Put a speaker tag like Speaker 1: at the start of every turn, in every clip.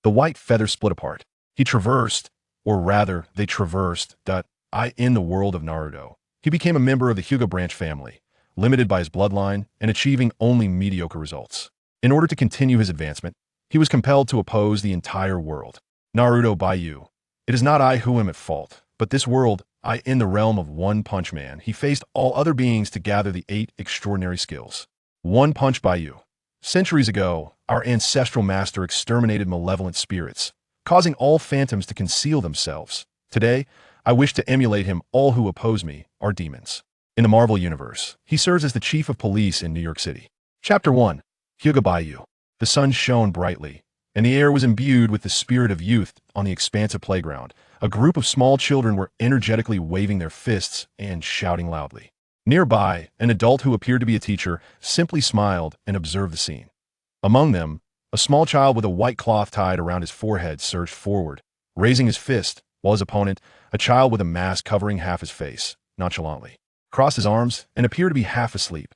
Speaker 1: The white feather split apart. He traversed, or rather, they traversed, in the world of Naruto. He became a member of the Hyūga branch family, limited by his bloodline and achieving only mediocre results. In order to continue his advancement, he was compelled to oppose the entire world. Naruto Bai Yu. It is not I who am at fault, but this world, in the realm of One Punch Man, he faced all other beings to gather the 8 extraordinary skills. One Punch Bai Yu. Centuries ago, our ancestral master exterminated malevolent spirits, causing all phantoms to conceal themselves. Today, I wish to emulate him. All who oppose me are demons. In the Marvel Universe, he serves as the chief of police in New York City. Chapter 1. Hyūga Bai Yu. The sun shone brightly, and the air was imbued with the spirit of youth. On the expansive playground, a group of small children were energetically waving their fists and shouting loudly. Nearby, an adult who appeared to be a teacher simply smiled and observed the scene. Among them, a small child with a white cloth tied around his forehead surged forward, raising his fist, while his opponent, a child with a mask covering half his face, nonchalantly crossed his arms and appeared to be half asleep.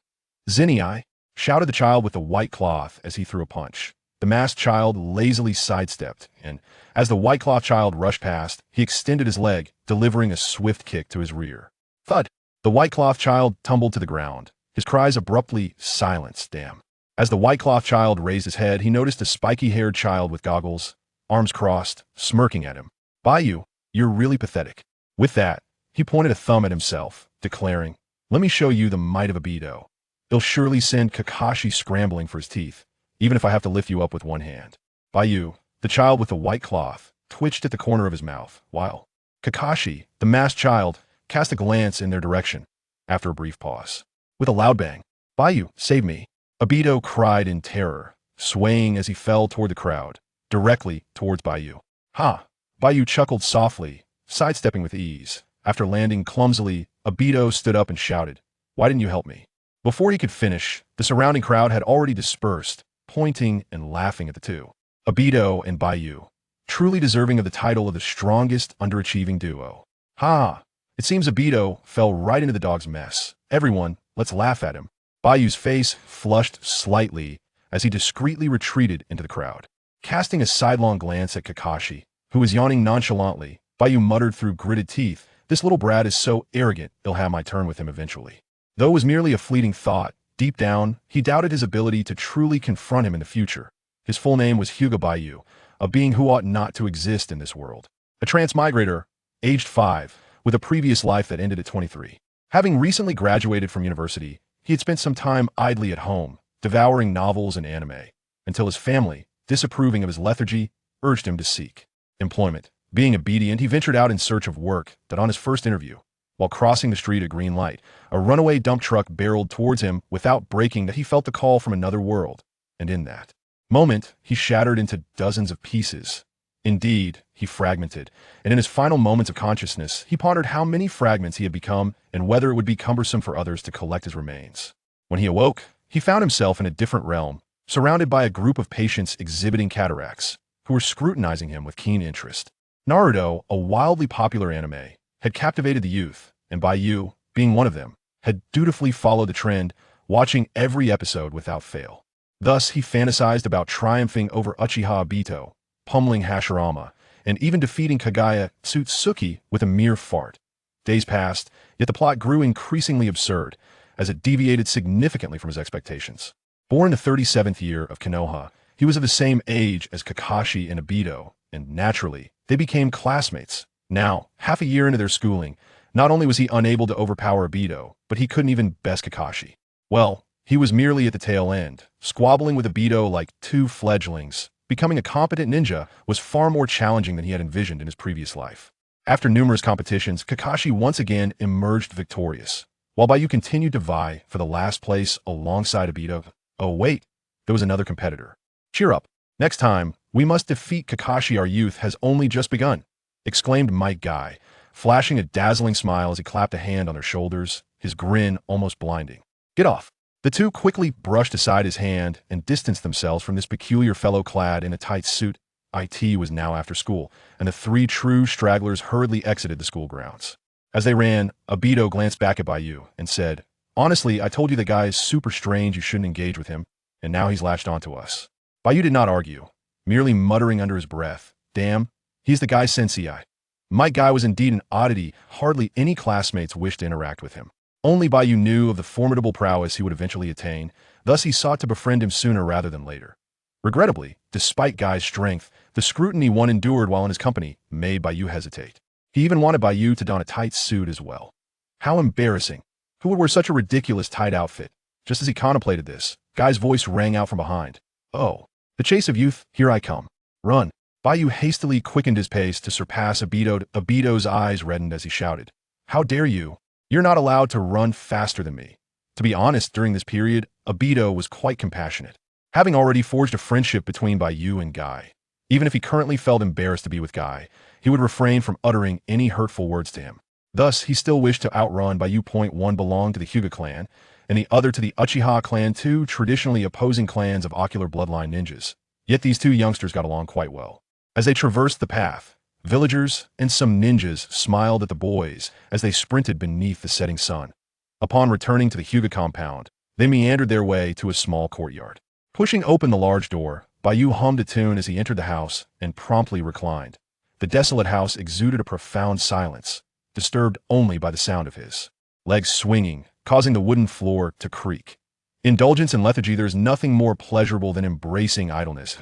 Speaker 1: "Zenai!" shouted the child with the white cloth as he threw a punch. The masked child lazily sidestepped, and as the white cloth child rushed past, he extended his leg, delivering a swift kick to his rear. Thud! The white cloth child tumbled to the ground, his cries abruptly silenced. Damn. As the white cloth child raised his head, he noticed a spiky-haired child with goggles, arms crossed, smirking at him. "Bai Yu, you're really pathetic." With that, he pointed a thumb at himself, declaring, "Let me show you the might of Obito. It'll surely send Kakashi scrambling for his teeth, even if I have to lift you up with one hand." Bai Yu, the child with the white cloth, twitched at the corner of his mouth, while Kakashi, the masked child, cast a glance in their direction. After a brief pause, with a loud bang, "Bai Yu, save me!" Obito cried in terror, swaying as he fell toward the crowd, directly towards Bai Yu. "Ha!" Bai Yu chuckled softly, sidestepping with ease. After landing clumsily, Obito stood up and shouted, "Why didn't you help me?" Before he could finish, the surrounding crowd had already dispersed, pointing and laughing at the two. Obito and Bai Yu, truly deserving of the title of the strongest underachieving duo. "Ha! It seems Obito fell right into the dog's mess. Everyone, let's laugh at him." Bai Yu's face flushed slightly as he discreetly retreated into the crowd. Casting a sidelong glance at Kakashi, who was yawning nonchalantly, Bai Yu muttered through gritted teeth, "This little brat is so arrogant, he'll have my turn with him eventually." Though it was merely a fleeting thought, deep down, he doubted his ability to truly confront him in the future. His full name was Hyūga Bai Yu, a being who ought not to exist in this world. A transmigrator, aged 5, with a previous life that ended at 23. Having recently graduated from university, he had spent some time idly at home, devouring novels and anime, until his family, disapproving of his lethargy, urged him to seek employment. Being obedient, he ventured out in search of work. That on his first interview, while crossing the street at green light, a runaway dump truck barreled towards him without braking. That he felt the call from another world, and in that moment, he shattered into dozens of pieces. Indeed, he fragmented, and in his final moments of consciousness, he pondered how many fragments he had become and whether it would be cumbersome for others to collect his remains. When he awoke, he found himself in a different realm, surrounded by a group of patients exhibiting cataracts, who were scrutinizing him with keen interest. Naruto, a wildly popular anime, had captivated the youth, and Bai Yu, being one of them, had dutifully followed the trend, watching every episode without fail. Thus, he fantasized about triumphing over Uchiha Obito, pummeling Hashirama, and even defeating Kagaya Tsutsuki with a mere fart. Days passed, yet the plot grew increasingly absurd, as it deviated significantly from his expectations. Born in the 37th year of Konoha, he was of the same age as Kakashi and Obito, and naturally, they became classmates. Now, half a year into their schooling, not only was he unable to overpower Obito, but he couldn't even best Kakashi. Well, he was merely at the tail end, squabbling with Obito like two fledglings. Becoming a competent ninja was far more challenging than he had envisioned in his previous life. After numerous competitions, Kakashi once again emerged victorious, while Bai Yu continued to vie for the last place alongside Obito. Oh wait, there was another competitor. "Cheer up. Next time, we must defeat Kakashi. Our youth has only just begun," exclaimed Mike Guy, flashing a dazzling smile as he clapped a hand on their shoulders, his grin almost blinding. "Get off." The two quickly brushed aside his hand and distanced themselves from this peculiar fellow clad in a tight suit. It was now after school, and the three true stragglers hurriedly exited the school grounds. As they ran, Obito glanced back at Bai Yu and said, "Honestly, I told you the guy is super strange, you shouldn't engage with him, and now he's latched onto us." Bai Yu did not argue. merely muttering under his breath, "Damn, he's the guy sensei." My guy was indeed an oddity. Hardly any classmates wished to interact with him. Only Bai Yu knew of the formidable prowess he would eventually attain, thus he sought to befriend him sooner rather than later. Regrettably, despite Guy's strength, the scrutiny one endured while in his company made Bai Yu hesitate. He even wanted Bai Yu to don a tight suit as well. How embarrassing. Who would wear such a ridiculous tight outfit? Just as he contemplated this, Guy's voice rang out from behind. "Oh, the chase of youth, here I come. Run." Bai Yu hastily quickened his pace to surpass Abito. Abito's eyes reddened as he shouted, "How dare you? You're not allowed to run faster than me." To be honest, during this period, Abito was quite compassionate, having already forged a friendship between Bai Yu and Guy. Even if he currently felt embarrassed to be with Guy, he would refrain from uttering any hurtful words to him. Thus, he still wished to outrun Bai Yu. One belonged to the Hyūga clan, and the other to the Uchiha clan, two traditionally opposing clans of ocular bloodline ninjas. Yet these two youngsters got along quite well. As they traversed the path, villagers and some ninjas smiled at the boys as they sprinted beneath the setting sun. Upon returning to the Hyūga compound, they meandered their way to a small courtyard. Pushing open the large door, Bai Yu hummed a tune as he entered the house and promptly reclined. The desolate house exuded a profound silence, disturbed only by the sound of his legs swinging, causing the wooden floor to creak. Indulgence in lethargy, there is nothing more pleasurable than embracing idleness.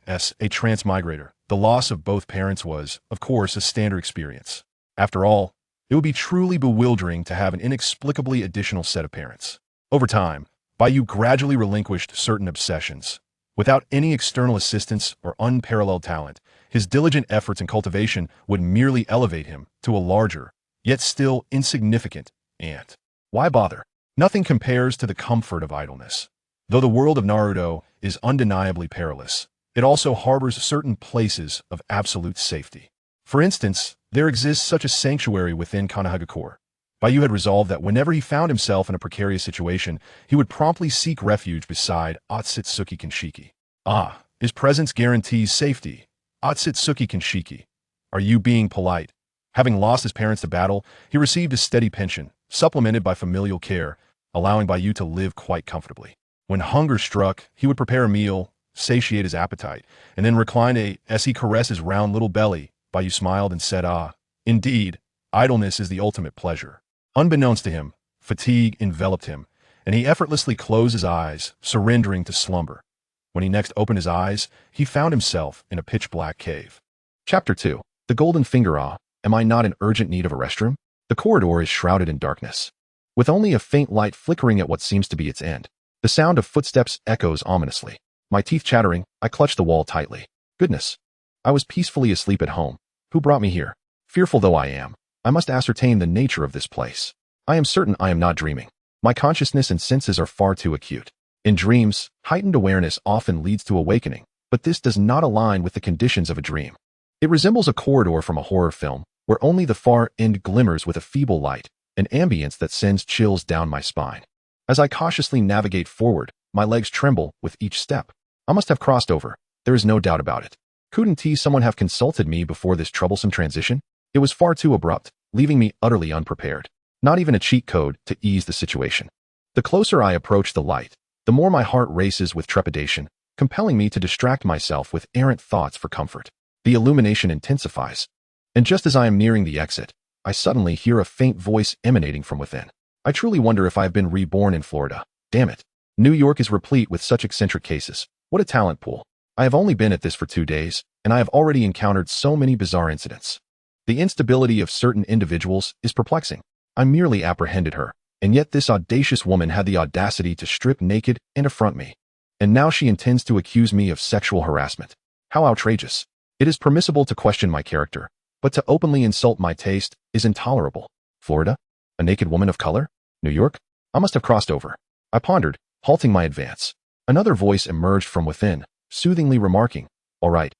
Speaker 1: As a transmigrator, the loss of both parents was, of course, a standard experience. After all, it would be truly bewildering to have an inexplicably additional set of parents. Over time, Bai Yu gradually relinquished certain obsessions. Without any external assistance or unparalleled talent, his diligent efforts and cultivation would merely elevate him to a larger, yet still insignificant, ant. Why bother? Nothing compares to the comfort of idleness. Though the world of Naruto is undeniably perilous, it also harbors certain places of absolute safety. For instance, there exists such a sanctuary within Konohagakure. Bai Yu had resolved that whenever he found himself in a precarious situation, he would promptly seek refuge beside Otsutsuki Kenshiki. Ah, his presence guarantees safety. Otsutsuki Kenshiki. Are you being polite? Having lost his parents to battle, he received a steady pension, supplemented by familial care, allowing Bai Yu to live quite comfortably. When hunger struck, he would prepare a meal, satiate his appetite, and then recline as he caressed his round little belly. Bai Yu smiled and said, "Ah, indeed, idleness is the ultimate pleasure." Unbeknownst to him, fatigue enveloped him, and he effortlessly closed his eyes, surrendering to slumber. When he next opened his eyes, he found himself in a pitch-black cave. Chapter 2. The Golden Finger. Ah, am I not in urgent need of a restroom? The corridor is shrouded in darkness, with only a faint light flickering at what seems to be its end. The sound of footsteps echoes ominously. My teeth chattering, I clutch the wall tightly. Goodness. I was peacefully asleep at home. Who brought me here? Fearful though I am, I must ascertain the nature of this place. I am certain I am not dreaming. My consciousness and senses are far too acute. In dreams, heightened awareness often leads to awakening, but this does not align with the conditions of a dream. It resembles a corridor from a horror film, where only the far end glimmers with a feeble light, an ambience that sends chills down my spine. As I cautiously navigate forward, my legs tremble with each step. I must have crossed over. There is no doubt about it. Couldn't someone have consulted me before this troublesome transition? It was far too abrupt, leaving me utterly unprepared. Not even a cheat code to ease the situation. The closer I approach the light, the more my heart races with trepidation, compelling me to distract myself with errant thoughts for comfort. The illumination intensifies, and just as I am nearing the exit, I suddenly hear a faint voice emanating from within. I truly wonder if I have been reborn in Florida. Damn it. New York is replete with such eccentric cases. What a talent pool. I have only been at this for 2 days, and I have already encountered so many bizarre incidents. The instability of certain individuals is perplexing. I merely apprehended her, and yet this audacious woman had the audacity to strip naked and affront me. And now she intends to accuse me of sexual harassment. How outrageous. It is permissible to question my character, but to openly insult my taste is intolerable. Florida? A naked woman of color? New York? I must have crossed over. I pondered, halting my advance. Another voice emerged from within, soothingly remarking, all right,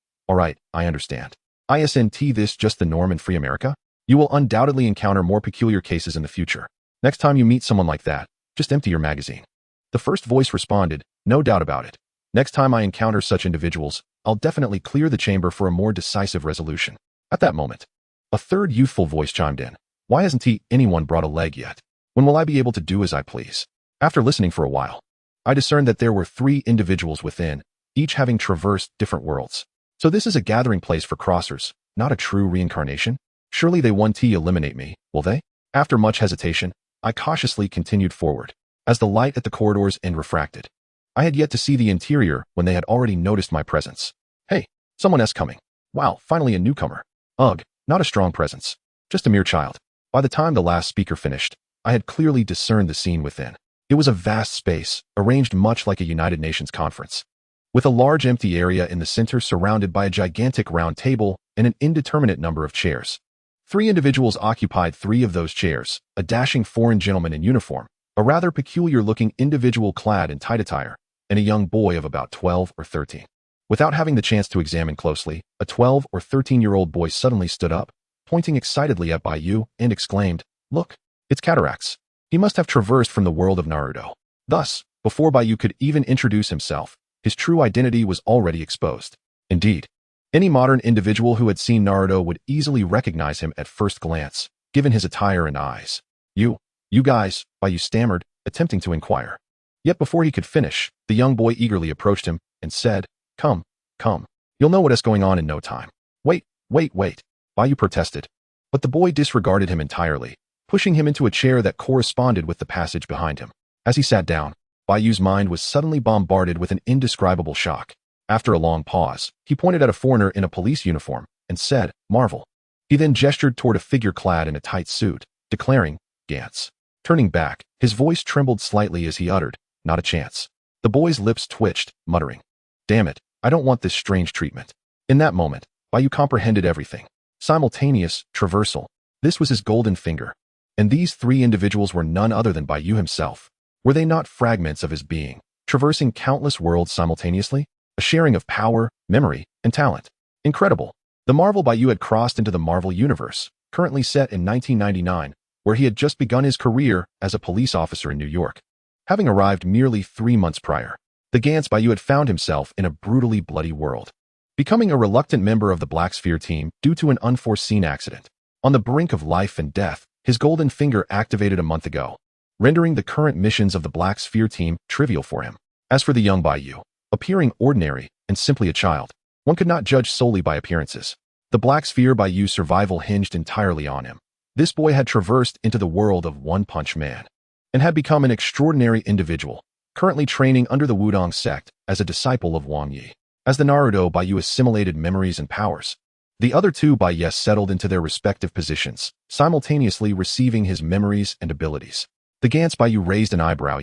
Speaker 1: I understand. Isn't this just the norm in free America? You will undoubtedly encounter more peculiar cases in the future. Next time you meet someone like that, just empty your magazine. The first voice responded, no doubt about it. Next time I encounter such individuals, I'll definitely clear the chamber for a more decisive resolution. At that moment, a third youthful voice chimed in. Why hasn't anyone brought a leg yet? When will I be able to do as I please? After listening for a while, I discerned that there were 3 individuals within, each having traversed different worlds. So this is a gathering place for crossers, not a true reincarnation? Surely they won't eliminate me, will they? After much hesitation, I cautiously continued forward. As the light at the corridor's end refracted, I had yet to see the interior when they had already noticed my presence. Hey, someone else coming. Wow, finally a newcomer. Ugh, not a strong presence. Just a mere child. By the time the last speaker finished, I had clearly discerned the scene within. It was a vast space, arranged much like a United Nations conference, with a large empty area in the center surrounded by a gigantic round table and an indeterminate number of chairs. 3 individuals occupied 3 of those chairs, a dashing foreign gentleman in uniform, a rather peculiar-looking individual clad in tight attire, and a young boy of about 12 or 13. Without having the chance to examine closely, a 12 or 13-year-old boy suddenly stood up, pointing excitedly at Bai Yu, and exclaimed, "Look, it's Cataracts." He must have traversed from the world of Naruto. Thus, before Bai Yu could even introduce himself, his true identity was already exposed. Indeed, any modern individual who had seen Naruto would easily recognize him at first glance, given his attire and eyes. You guys, Bai Yu stammered, attempting to inquire. Yet before he could finish, the young boy eagerly approached him and said, Come. You'll know what is going on in no time. Wait. Bai Yu protested. But the boy disregarded him entirely, pushing him into a chair that corresponded with the passage behind him. As he sat down, Bai Yu's mind was suddenly bombarded with an indescribable shock. After a long pause, he pointed at a foreigner in a police uniform and said, "Marvel." He then gestured toward a figure clad in a tight suit, declaring, "Gantz." Turning back, his voice trembled slightly as he uttered, "Not a chance." The boy's lips twitched, muttering, "Damn it, I don't want this strange treatment." In that moment, Bai Yu comprehended everything. Simultaneous, traversal. This was his golden finger. And these 3 individuals were none other than Bai Yu himself. Were they not fragments of his being, traversing countless worlds simultaneously? A sharing of power, memory, and talent. Incredible. The Marvel Bai Yu had crossed into the Marvel universe, currently set in 1999, where he had just begun his career as a police officer in New York. Having arrived merely 3 months prior, the Gantz Bai Yu had found himself in a brutally bloody world, becoming a reluctant member of the Black Sphere team due to an unforeseen accident. On the brink of life and death, his golden finger activated a month ago, rendering the current missions of the Black Sphere team trivial for him. As for the young Bai Yu, appearing ordinary and simply a child, one could not judge solely by appearances. The Black Sphere Bai Yu's survival hinged entirely on him. This boy had traversed into the world of One Punch Man and had become an extraordinary individual, currently training under the Wudong sect as a disciple of Wang Yi. As the Naruto Bai Yu assimilated memories and powers, the other 2 Bai Yus settled into their respective positions, simultaneously receiving his memories and abilities. The Gantz Bai Yu raised an eyebrow.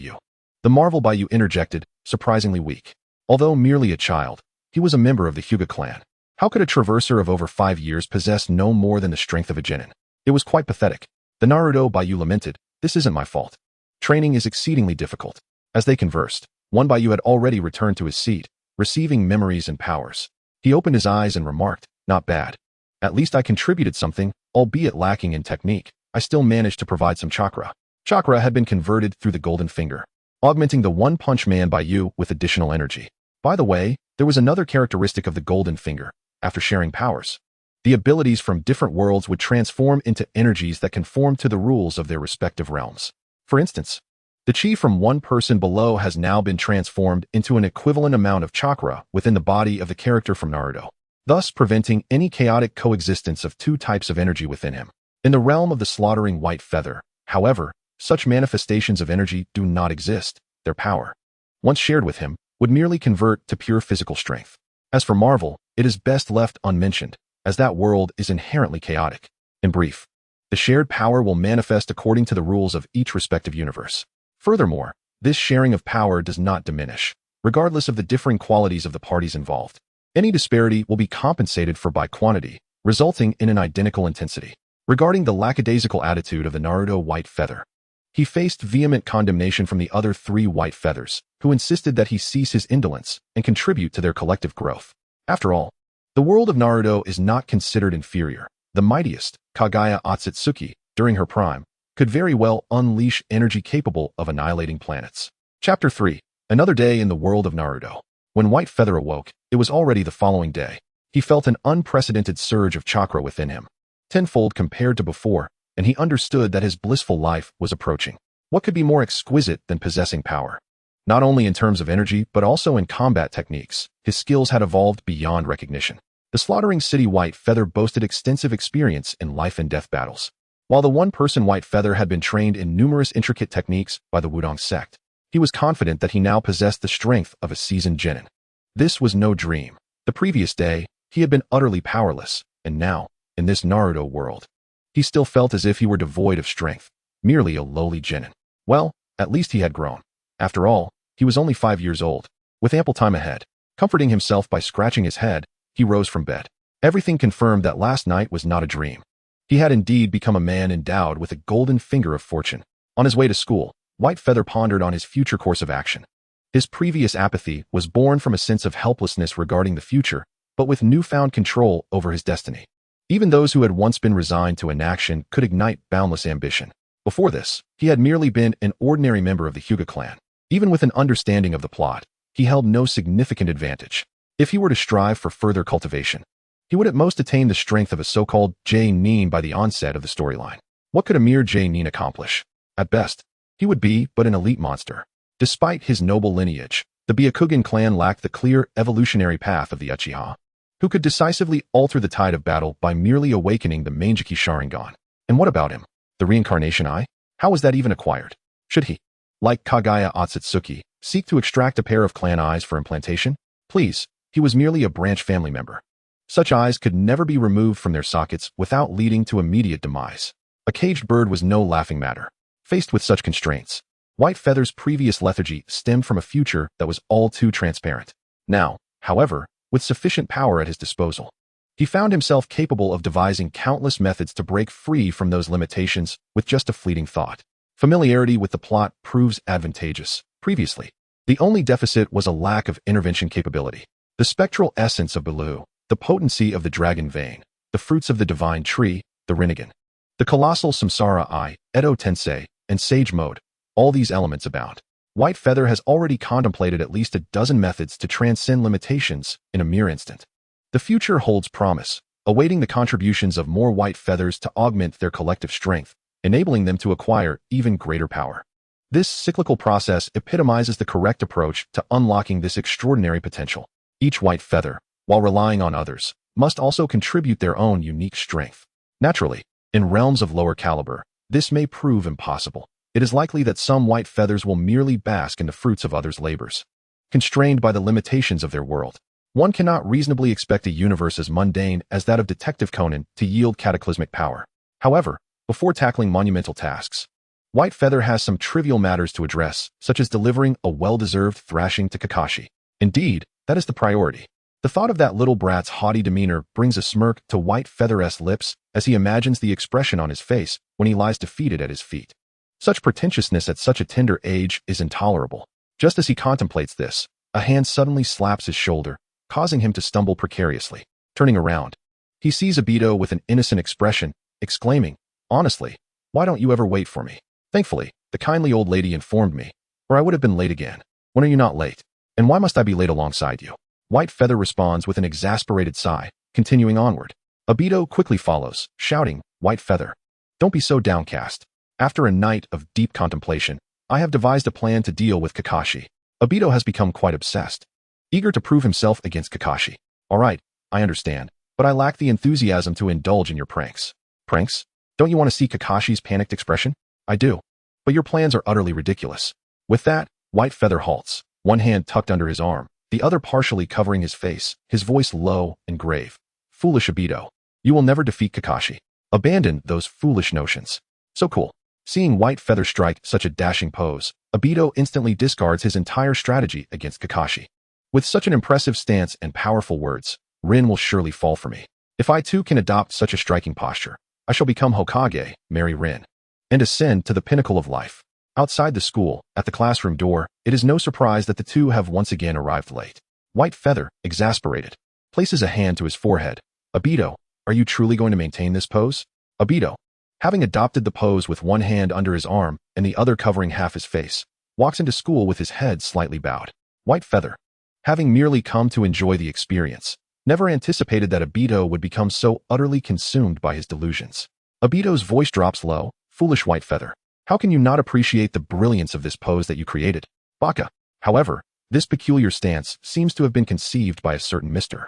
Speaker 1: The Marvel Bai Yu interjected, surprisingly weak. Although merely a child, he was a member of the Hyūga clan. How could a traverser of over 5 years possess no more than the strength of a genin? It was quite pathetic. The Naruto Bai Yu lamented, "This isn't my fault. Training is exceedingly difficult." As they conversed, one Bai Yu had already returned to his seat, receiving memories and powers. He opened his eyes and remarked, "Not bad. At least I contributed something, albeit lacking in technique. I still managed to provide some chakra." Chakra had been converted through the golden finger, augmenting the One Punch Man Bai Yu with additional energy. By the way, there was another characteristic of the golden finger. After sharing powers, the abilities from different worlds would transform into energies that conform to the rules of their respective realms. For instance, the chi from one person below has now been transformed into an equivalent amount of chakra within the body of the character from Naruto, thus preventing any chaotic coexistence of 2 types of energy within him. In the realm of the slaughtering white feather, however, such manifestations of energy do not exist. Their power, once shared with him, would merely convert to pure physical strength. As for Marvel, it is best left unmentioned, as that world is inherently chaotic. In brief, the shared power will manifest according to the rules of each respective universe. Furthermore, this sharing of power does not diminish, regardless of the differing qualities of the parties involved. Any disparity will be compensated for by quantity, resulting in an identical intensity. Regarding the lackadaisical attitude of the Naruto White Feather, he faced vehement condemnation from the other 3 White Feathers, who insisted that he cease his indolence and contribute to their collective growth. After all, the world of Naruto is not considered inferior. The mightiest, Kaguya Otsutsuki, during her prime, could very well unleash energy capable of annihilating planets. Chapter 3. Another day in the world of Naruto. When White Feather awoke, it was already the following day. He felt an unprecedented surge of chakra within him, tenfold compared to before, and he understood that his blissful life was approaching. What could be more exquisite than possessing power? Not only in terms of energy, but also in combat techniques, his skills had evolved beyond recognition. The slaughtering city White Feather boasted extensive experience in life and death battles. While the one-person White Feather had been trained in numerous intricate techniques by the Wudong sect, he was confident that he now possessed the strength of a seasoned genin. This was no dream. The previous day, he had been utterly powerless, and now, in this Naruto world, he still felt as if he were devoid of strength, merely a lowly genin. Well, at least he had grown. After all, he was only 5 years old, with ample time ahead. Comforting himself by scratching his head, he rose from bed. Everything confirmed that last night was not a dream. He had indeed become a man endowed with a golden finger of fortune. On his way to school, White Feather pondered on his future course of action. His previous apathy was born from a sense of helplessness regarding the future, but with newfound control over his destiny. Even those who had once been resigned to inaction could ignite boundless ambition. Before this, he had merely been an ordinary member of the Hyūga clan. Even with an understanding of the plot, he held no significant advantage. If he were to strive for further cultivation, he would at most attain the strength of a so-called J-nin by the onset of the storyline. What could a mere J-nin accomplish? At best, he would be but an elite monster. Despite his noble lineage, the Byakugan clan lacked the clear evolutionary path of the Uchiha, who could decisively alter the tide of battle by merely awakening the Manjiki Sharingan. And what about him? The reincarnation eye? How was that even acquired? Should he, like Kagaya Otsutsuki, seek to extract a pair of clan eyes for implantation? Please, he was merely a branch family member. Such eyes could never be removed from their sockets without leading to immediate demise. A caged bird was no laughing matter. Faced with such constraints, White Feather's previous lethargy stemmed from a future that was all too transparent. Now, however, with sufficient power at his disposal, he found himself capable of devising countless methods to break free from those limitations with just a fleeting thought. Familiarity with the plot proves advantageous. Previously, the only deficit was a lack of intervention capability. The spectral essence of Baloo, the potency of the dragon vein, the fruits of the divine tree, the Rinnegan, the colossal Samsara eye, Edo Tensei, and Sage Mode, all these elements abound. White Feather has already contemplated at least a dozen methods to transcend limitations in a mere instant. The future holds promise, awaiting the contributions of more White Feathers to augment their collective strength, enabling them to acquire even greater power. This cyclical process epitomizes the correct approach to unlocking this extraordinary potential. Each White Feather, while relying on others, must also contribute their own unique strength. Naturally, in realms of lower caliber, this may prove impossible. It is likely that some White Feathers will merely bask in the fruits of others' labors. Constrained by the limitations of their world, one cannot reasonably expect a universe as mundane as that of Detective Conan to yield cataclysmic power. However, before tackling monumental tasks, White Feather has some trivial matters to address, such as delivering a well-deserved thrashing to Kakashi. Indeed, that is the priority. The thought of that little brat's haughty demeanor brings a smirk to White Feather's lips as he imagines the expression on his face when he lies defeated at his feet. Such pretentiousness at such a tender age is intolerable. Just as he contemplates this, a hand suddenly slaps his shoulder, causing him to stumble precariously. Turning around, he sees Obito with an innocent expression, exclaiming, "Honestly, why don't you ever wait for me?" Thankfully, the kindly old lady informed me, or I would have been late again. When are you not late? And why must I be late alongside you? White Feather responds with an exasperated sigh, continuing onward. Obito quickly follows, shouting, "White Feather, don't be so downcast. After a night of deep contemplation, I have devised a plan to deal with Kakashi." Obito has become quite obsessed, eager to prove himself against Kakashi. "All right, I understand, but I lack the enthusiasm to indulge in your pranks." "Pranks? Don't you want to see Kakashi's panicked expression?" "I do. But your plans are utterly ridiculous." With that, White Feather halts, one hand tucked under his arm, the other partially covering his face, his voice low and grave. "Foolish Obito, you will never defeat Kakashi. Abandon those foolish notions." "So cool." Seeing White Feather strike such a dashing pose, Obito instantly discards his entire strategy against Kakashi. With such an impressive stance and powerful words, Rin will surely fall for me. If I too can adopt such a striking posture, I shall become Hokage, marry Rin, and ascend to the pinnacle of life. Outside the school, at the classroom door, it is no surprise that the two have once again arrived late. White Feather, exasperated, places a hand to his forehead. "Obito, are you truly going to maintain this pose?" Obito, having adopted the pose with one hand under his arm and the other covering half his face, walks into school with his head slightly bowed. White Feather, having merely come to enjoy the experience, never anticipated that Obito would become so utterly consumed by his delusions. Obito's voice drops low. "Foolish White Feather, how can you not appreciate the brilliance of this pose that you created? Baka, However, this peculiar stance seems to have been conceived by a certain Mr.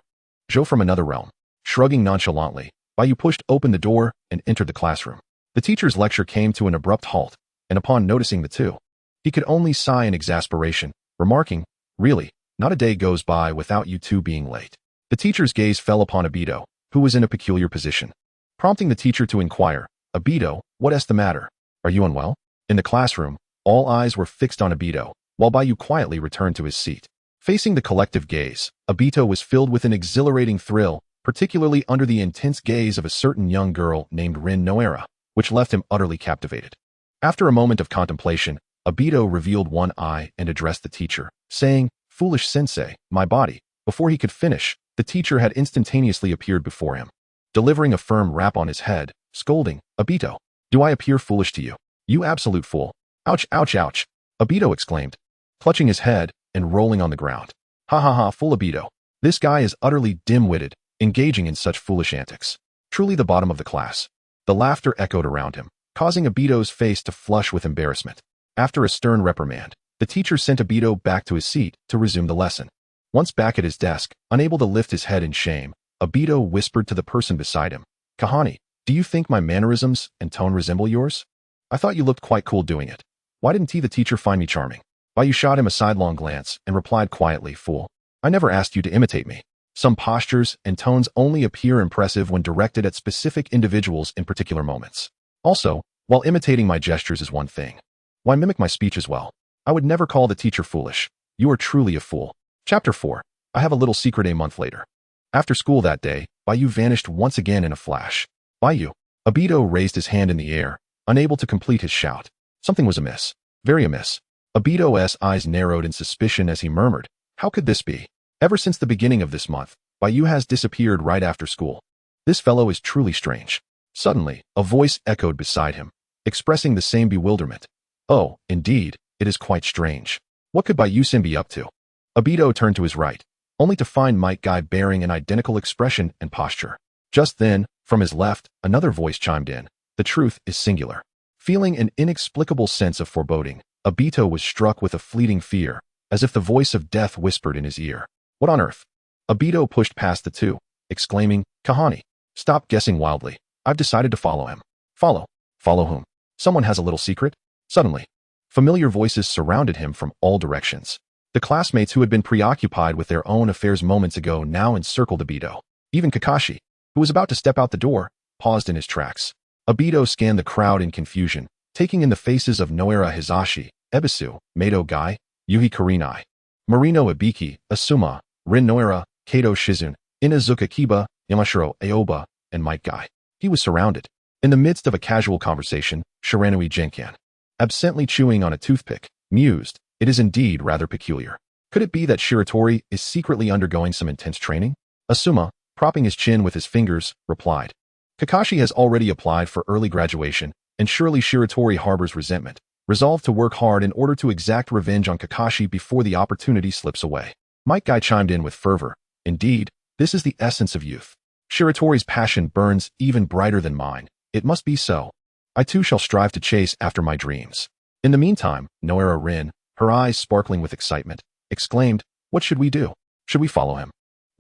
Speaker 1: Zhou from another realm. Shrugging nonchalantly, Bai Yu pushed open the door and entered the classroom. The teacher's lecture came to an abrupt halt, and upon noticing the two, he could only sigh in exasperation, remarking, "Really, not a day goes by without you two being late." The teacher's gaze fell upon Obito, who was in a peculiar position, prompting the teacher to inquire, "Obito, what is the matter? Are you unwell?" In the classroom, all eyes were fixed on Obito, while Bai Yu quietly returned to his seat. Facing the collective gaze, Obito was filled with an exhilarating thrill, particularly under the intense gaze of a certain young girl named Rin Noera, which left him utterly captivated. After a moment of contemplation, Obito revealed one eye and addressed the teacher, saying, "Foolish sensei, my body." Before he could finish, the teacher had instantaneously appeared before him, delivering a firm rap on his head, scolding, "Obito, do I appear foolish to you? You absolute fool." "Ouch, ouch, ouch," Obito exclaimed, clutching his head and rolling on the ground. "Ha ha ha, fool Obito. This guy is utterly dim-witted, engaging in such foolish antics. Truly the bottom of the class." The laughter echoed around him, causing Obito's face to flush with embarrassment. After a stern reprimand, the teacher sent Obito back to his seat to resume the lesson. Once back at his desk, unable to lift his head in shame, Obito whispered to the person beside him, "Kahani, do you think my mannerisms and tone resemble yours? I thought you looked quite cool doing it. Why didn't the teacher find me charming?" Bai Yu shot him a sidelong glance and replied quietly, "Fool, I never asked you to imitate me. Some postures and tones only appear impressive when directed at specific individuals in particular moments. Also, while imitating my gestures is one thing, why mimic my speech as well? I would never call the teacher foolish. You are truly a fool." Chapter 4. I have a little secret. A month later. After school that day, Bai Yu vanished once again in a flash. "Bai Yu." Obito raised his hand in the air, unable to complete his shout. Something was amiss. Very amiss. Obito's eyes narrowed in suspicion as he murmured, "How could this be? Ever since the beginning of this month, Bai Yu has disappeared right after school. This fellow is truly strange." Suddenly, a voice echoed beside him, expressing the same bewilderment. "Oh, indeed, it is quite strange. What could Bai Yu-san be up to?" Obito turned to his right, only to find Might Guy bearing an identical expression and posture. Just then, from his left, another voice chimed in, "The truth is singular." Feeling an inexplicable sense of foreboding, Obito was struck with a fleeting fear, as if the voice of death whispered in his ear. "What on earth?" Obito pushed past the two, exclaiming, "Kahani, stop guessing wildly. I've decided to follow him." "Follow? Follow whom? Someone has a little secret?" Suddenly, familiar voices surrounded him from all directions. The classmates who had been preoccupied with their own affairs moments ago now encircled Obito. Even Kakashi, who was about to step out the door, paused in his tracks. Obito scanned the crowd in confusion, taking in the faces of Noera Hizashi, Ebisu, Mato Gai, Yuhi Kurenai, Marino Ibiki, Asuma, Rin Noera, Kato Shizun, Inazuka Kiba, Yamashiro Aoba, and Might Guy. He was surrounded. In the midst of a casual conversation, Shiranui Genkan, absently chewing on a toothpick, mused, "It is indeed rather peculiar. Could it be that Shiratori is secretly undergoing some intense training?" Asuma, propping his chin with his fingers, replied, "Kakashi has already applied for early graduation, and surely Shiratori harbors resentment, resolved to work hard in order to exact revenge on Kakashi before the opportunity slips away." Might Guy chimed in with fervor, "Indeed, this is the essence of youth. Shiratori's passion burns even brighter than mine. It must be so. I too shall strive to chase after my dreams." In the meantime, Noera Rin, her eyes sparkling with excitement, exclaimed, "What should we do? Should we follow him?"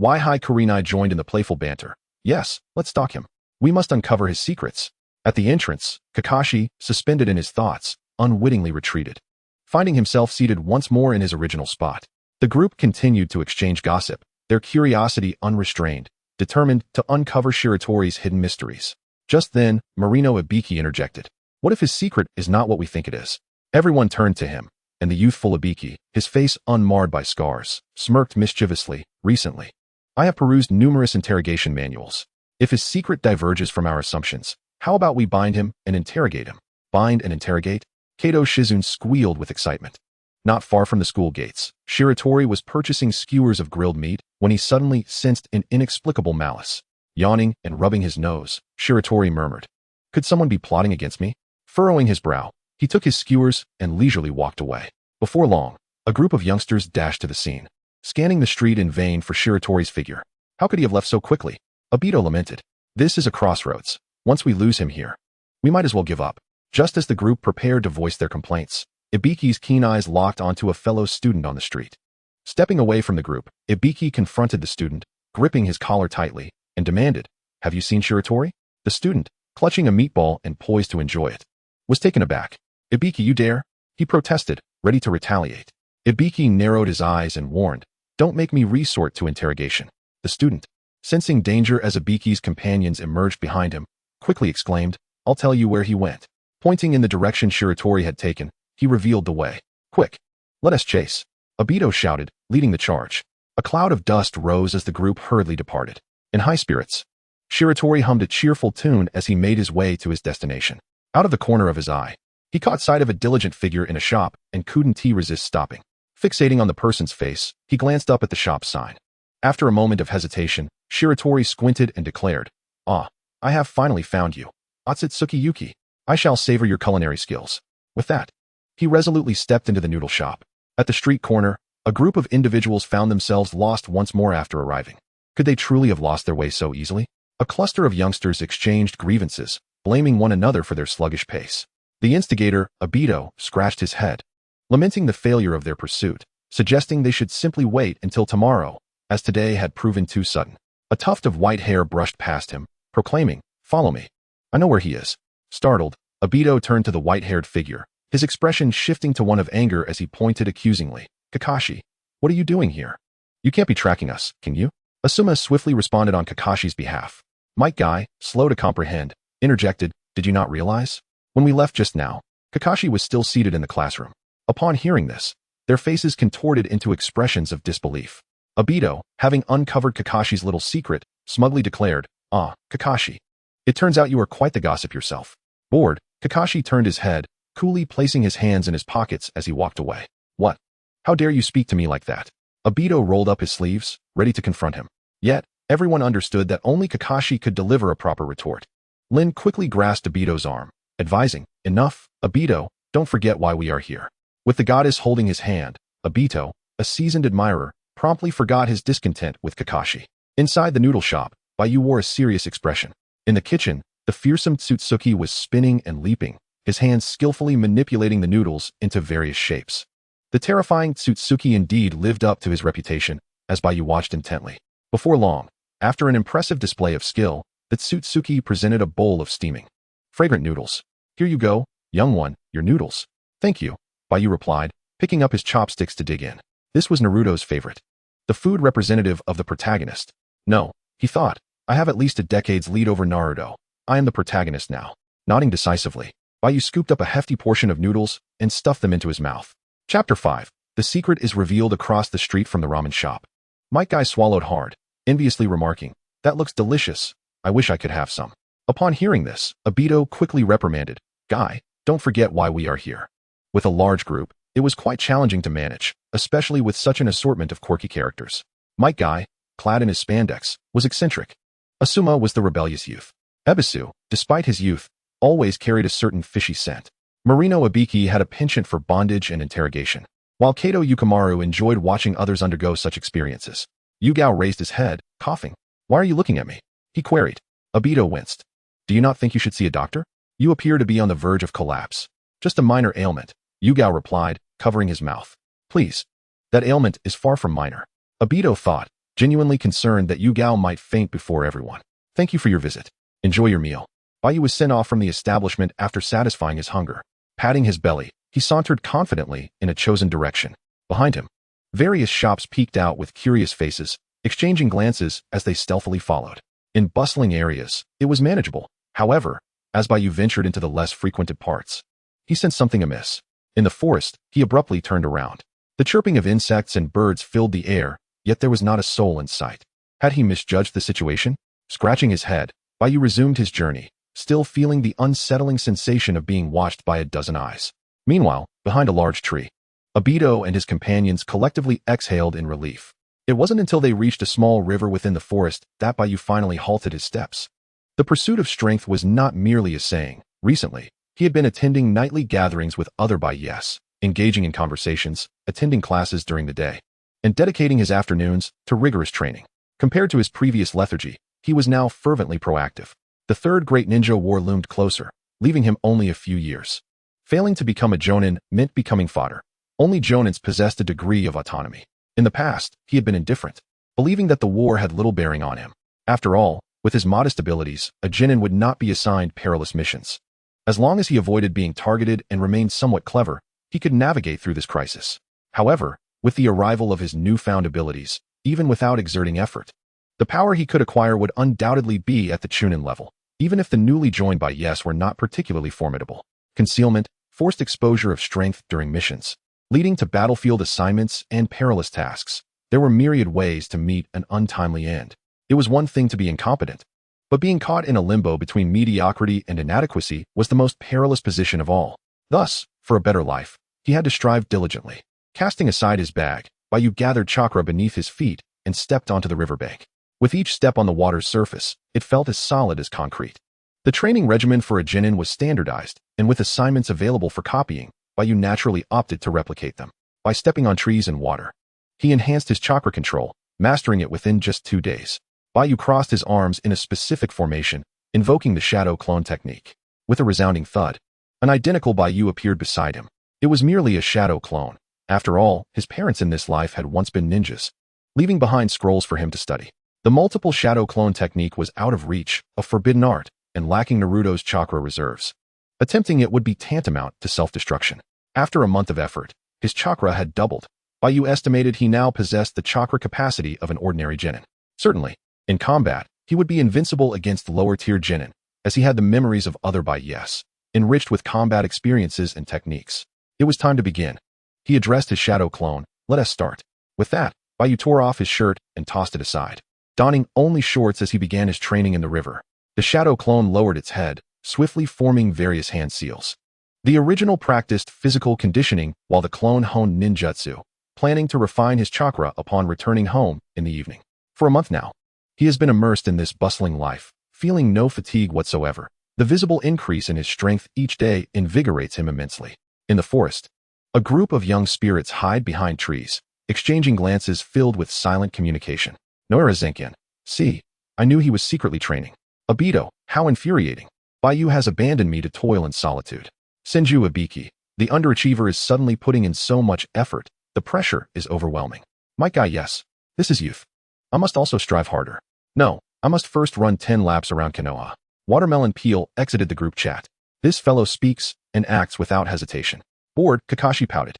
Speaker 1: Yuhi Kurenai joined in the playful banter. "Yes, let's stalk him. We must uncover his secrets." At the entrance, Kakashi, suspended in his thoughts, unwittingly retreated, finding himself seated once more in his original spot. The group continued to exchange gossip, their curiosity unrestrained, determined to uncover Shiratori's hidden mysteries. Just then, Marino Ibiki interjected. "What if his secret is not what we think it is?" Everyone turned to him, and the youthful Ibiki, his face unmarred by scars, smirked mischievously. "Recently, I have perused numerous interrogation manuals. If his secret diverges from our assumptions, how about we bind him and interrogate him?" "Bind and interrogate?" Kato Shizun squealed with excitement. Not far from the school gates, Shiratori was purchasing skewers of grilled meat when he suddenly sensed an inexplicable malice. Yawning and rubbing his nose, Shiratori murmured, "Could someone be plotting against me?" Furrowing his brow, he took his skewers and leisurely walked away. Before long, a group of youngsters dashed to the scene, scanning the street in vain for Shiratori's figure. "How could he have left so quickly?" Obito lamented. "This is a crossroads. Once we lose him here, we might as well give up." Just as the group prepared to voice their complaints, Ibiki's keen eyes locked onto a fellow student on the street. Stepping away from the group, Ibiki confronted the student, gripping his collar tightly, and demanded, "Have you seen Shiratori?" The student, clutching a meatball and poised to enjoy it, was taken aback. "Ibiki, you dare?" he protested, ready to retaliate. Ibiki narrowed his eyes and warned, "Don't make me resort to interrogation." The student, sensing danger as Ibiki's companions emerged behind him, quickly exclaimed, "I'll tell you where he went." Pointing in the direction Shiratori had taken, he revealed the way. "Quick, let us chase," Obito shouted, leading the charge. A cloud of dust rose as the group hurriedly departed. In high spirits, Shiratori hummed a cheerful tune as he made his way to his destination. Out of the corner of his eye, he caught sight of a diligent figure in a shop and couldn't resist stopping. Fixating on the person's face, he glanced up at the shop sign. After a moment of hesitation, Shiratori squinted and declared, "Ah, I have finally found you. Otsutsuki Yuki. I shall savor your culinary skills." With that, he resolutely stepped into the noodle shop. At the street corner, a group of individuals found themselves lost once more after arriving. Could they truly have lost their way so easily? A cluster of youngsters exchanged grievances, blaming one another for their sluggish pace. The instigator, Obito, scratched his head, lamenting the failure of their pursuit, suggesting they should simply wait until tomorrow, as today had proven too sudden. A tuft of white hair brushed past him, proclaiming, "Follow me. I know where he is." Startled, Obito turned to the white-haired figure, his expression shifting to one of anger as he pointed accusingly. "Kakashi, what are you doing here? You can't be tracking us, can you?" Asuma swiftly responded on Kakashi's behalf. Might Guy, slow to comprehend, interjected, "Did you not realize? When we left just now, Kakashi was still seated in the classroom." Upon hearing this, their faces contorted into expressions of disbelief. Obito, having uncovered Kakashi's little secret, smugly declared, "Ah, Kakashi. It turns out you are quite the gossip yourself." Bored, Kakashi turned his head, coolly placing his hands in his pockets as he walked away. "What? How dare you speak to me like that?" Obito rolled up his sleeves, ready to confront him. Yet, everyone understood that only Kakashi could deliver a proper retort. Lin quickly grasped Obito's arm, advising, "Enough, Obito, don't forget why we are here." With the goddess holding his hand, Obito, a seasoned admirer, promptly forgot his discontent with Kakashi. Inside the noodle shop, Bai Yu wore a serious expression. In the kitchen, the fearsome Tsutsuki was spinning and leaping, his hands skillfully manipulating the noodles into various shapes. The terrifying Tsutsuki indeed lived up to his reputation, as Bai Yu watched intently. Before long, after an impressive display of skill, the Tsutsuki presented a bowl of steaming, fragrant noodles. "Here you go, young one, your noodles." "Thank you," Bai Yu replied, picking up his chopsticks to dig in. This was Naruto's favorite. The food representative of the protagonist. "No," he thought, "I have at least a decade's lead over Naruto. I am the protagonist now." Nodding decisively, Bai Yu scooped up a hefty portion of noodles and stuffed them into his mouth. Chapter 5. The secret is revealed across the street from the ramen shop. Might Guy swallowed hard, enviously remarking, "That looks delicious. I wish I could have some." Upon hearing this, Obito quickly reprimanded, "Guy, don't forget why we are here." With a large group, it was quite challenging to manage, especially with such an assortment of quirky characters. Might Guy, clad in his spandex, was eccentric. Asuma was the rebellious youth. Ebisu, despite his youth, always carried a certain fishy scent. Marino Ibiki had a penchant for bondage and interrogation, while Kato Yukimaru enjoyed watching others undergo such experiences. Hyūga raised his head, coughing. "Why are you looking at me?" he queried. Obito winced. "Do you not think you should see a doctor? You appear to be on the verge of collapse." "Just a minor ailment," Hyūga replied, covering his mouth. "Please. That ailment is far from minor." Obito thought, genuinely concerned that Hyūga might faint before everyone. "Thank you for your visit. Enjoy your meal." Bai Yu was sent off from the establishment after satisfying his hunger. Patting his belly, he sauntered confidently in a chosen direction. Behind him, various shops peeked out with curious faces, exchanging glances as they stealthily followed. In bustling areas, it was manageable. However, as Bai Yu ventured into the less frequented parts, he sensed something amiss. In the forest, he abruptly turned around. The chirping of insects and birds filled the air, yet there was not a soul in sight. Had he misjudged the situation? Scratching his head, Bai Yu resumed his journey, still feeling the unsettling sensation of being watched by a dozen eyes. Meanwhile, behind a large tree, Obito and his companions collectively exhaled in relief. It wasn't until they reached a small river within the forest that Bai Yu finally halted his steps. The pursuit of strength was not merely a saying. Recently, he had been attending nightly gatherings with other Baiyes, engaging in conversations, attending classes during the day, and dedicating his afternoons to rigorous training. Compared to his previous lethargy, he was now fervently proactive. The third great ninja war loomed closer, leaving him only a few years. Failing to become a jonin meant becoming fodder. Only jonins possessed a degree of autonomy. In the past, he had been indifferent, believing that the war had little bearing on him. After all, with his modest abilities, a genin would not be assigned perilous missions. As long as he avoided being targeted and remained somewhat clever, he could navigate through this crisis. However, with the arrival of his newfound abilities, even without exerting effort, the power he could acquire would undoubtedly be at the chunin level, even if the newly joined Bai Yes were not particularly formidable. Concealment, forced exposure of strength during missions, leading to battlefield assignments and perilous tasks. There were myriad ways to meet an untimely end. It was one thing to be incompetent, but being caught in a limbo between mediocrity and inadequacy was the most perilous position of all. Thus, for a better life, he had to strive diligently. Casting aside his bag, Bai Yu gathered chakra beneath his feet and stepped onto the riverbank. With each step on the water's surface, it felt as solid as concrete. The training regimen for a genin was standardized, and with assignments available for copying, Bai Yu naturally opted to replicate them. By stepping on trees and water, he enhanced his chakra control, mastering it within just 2 days. Bai Yu crossed his arms in a specific formation, invoking the shadow clone technique. With a resounding thud, an identical Bai Yu appeared beside him. It was merely a shadow clone. After all, his parents in this life had once been ninjas, leaving behind scrolls for him to study. The multiple shadow clone technique was out of reach, a forbidden art, and lacking Naruto's chakra reserves. Attempting it would be tantamount to self-destruction. After a month of effort, his chakra had doubled. Bai Yu estimated he now possessed the chakra capacity of an ordinary genin. Certainly, in combat, he would be invincible against lower-tier genin, as he had the memories of other Bai Yes, enriched with combat experiences and techniques. It was time to begin. He addressed his shadow clone. Let us start. With that, Bai Yu tore off his shirt and tossed it aside, donning only shorts as he began his training in the river. The shadow clone lowered its head, swiftly forming various hand seals. The original practiced physical conditioning while the clone honed ninjutsu, planning to refine his chakra upon returning home in the evening. For a month now, he has been immersed in this bustling life, feeling no fatigue whatsoever. The visible increase in his strength each day invigorates him immensely. In the forest, a group of young spirits hide behind trees, exchanging glances filled with silent communication. Noira Zenkian. See, I knew he was secretly training. Abito, how infuriating. Bai Yu has abandoned me to toil in solitude. Senju Ibiki, the underachiever is suddenly putting in so much effort, the pressure is overwhelming. My guy, yes, this is youth. I must also strive harder. No, I must first run 10 laps around Konoha. Watermelon Peel exited the group chat. This fellow speaks and acts without hesitation. Bored, Kakashi pouted,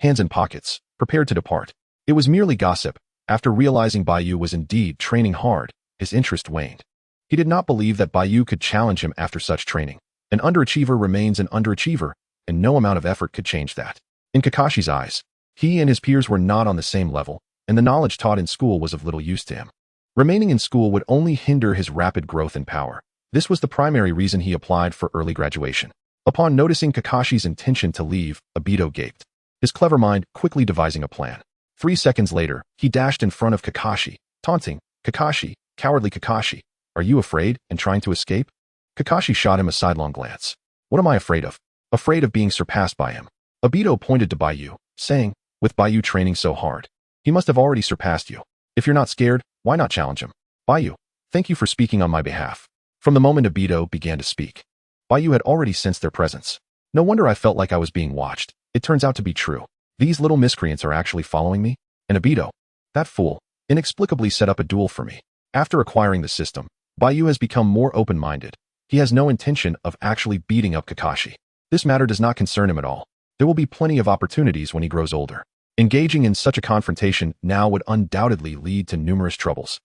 Speaker 1: hands in pockets, prepared to depart. It was merely gossip. After realizing Bai Yu was indeed training hard, his interest waned. He did not believe that Bai Yu could challenge him after such training. An underachiever remains an underachiever, and no amount of effort could change that. In Kakashi's eyes, he and his peers were not on the same level, and the knowledge taught in school was of little use to him. Remaining in school would only hinder his rapid growth in power. This was the primary reason he applied for early graduation. Upon noticing Kakashi's intention to leave, Abito gaped, his clever mind quickly devising a plan. 3 seconds later, he dashed in front of Kakashi, taunting, Kakashi, cowardly Kakashi, are you afraid and trying to escape? Kakashi shot him a sidelong glance. What am I afraid of? Afraid of being surpassed by him. Abito pointed to Bai Yu, saying, with Bai Yu training so hard, he must have already surpassed you. If you're not scared, why not challenge him? Bai Yu, thank you for speaking on my behalf. From the moment Abito began to speak, Bai Yu had already sensed their presence. No wonder I felt like I was being watched. It turns out to be true. These little miscreants are actually following me? And Abito, that fool, inexplicably set up a duel for me. After acquiring the system, Bai Yu has become more open-minded. He has no intention of actually beating up Kakashi. This matter does not concern him at all. There will be plenty of opportunities when he grows older. Engaging in such a confrontation now would undoubtedly lead to numerous troubles.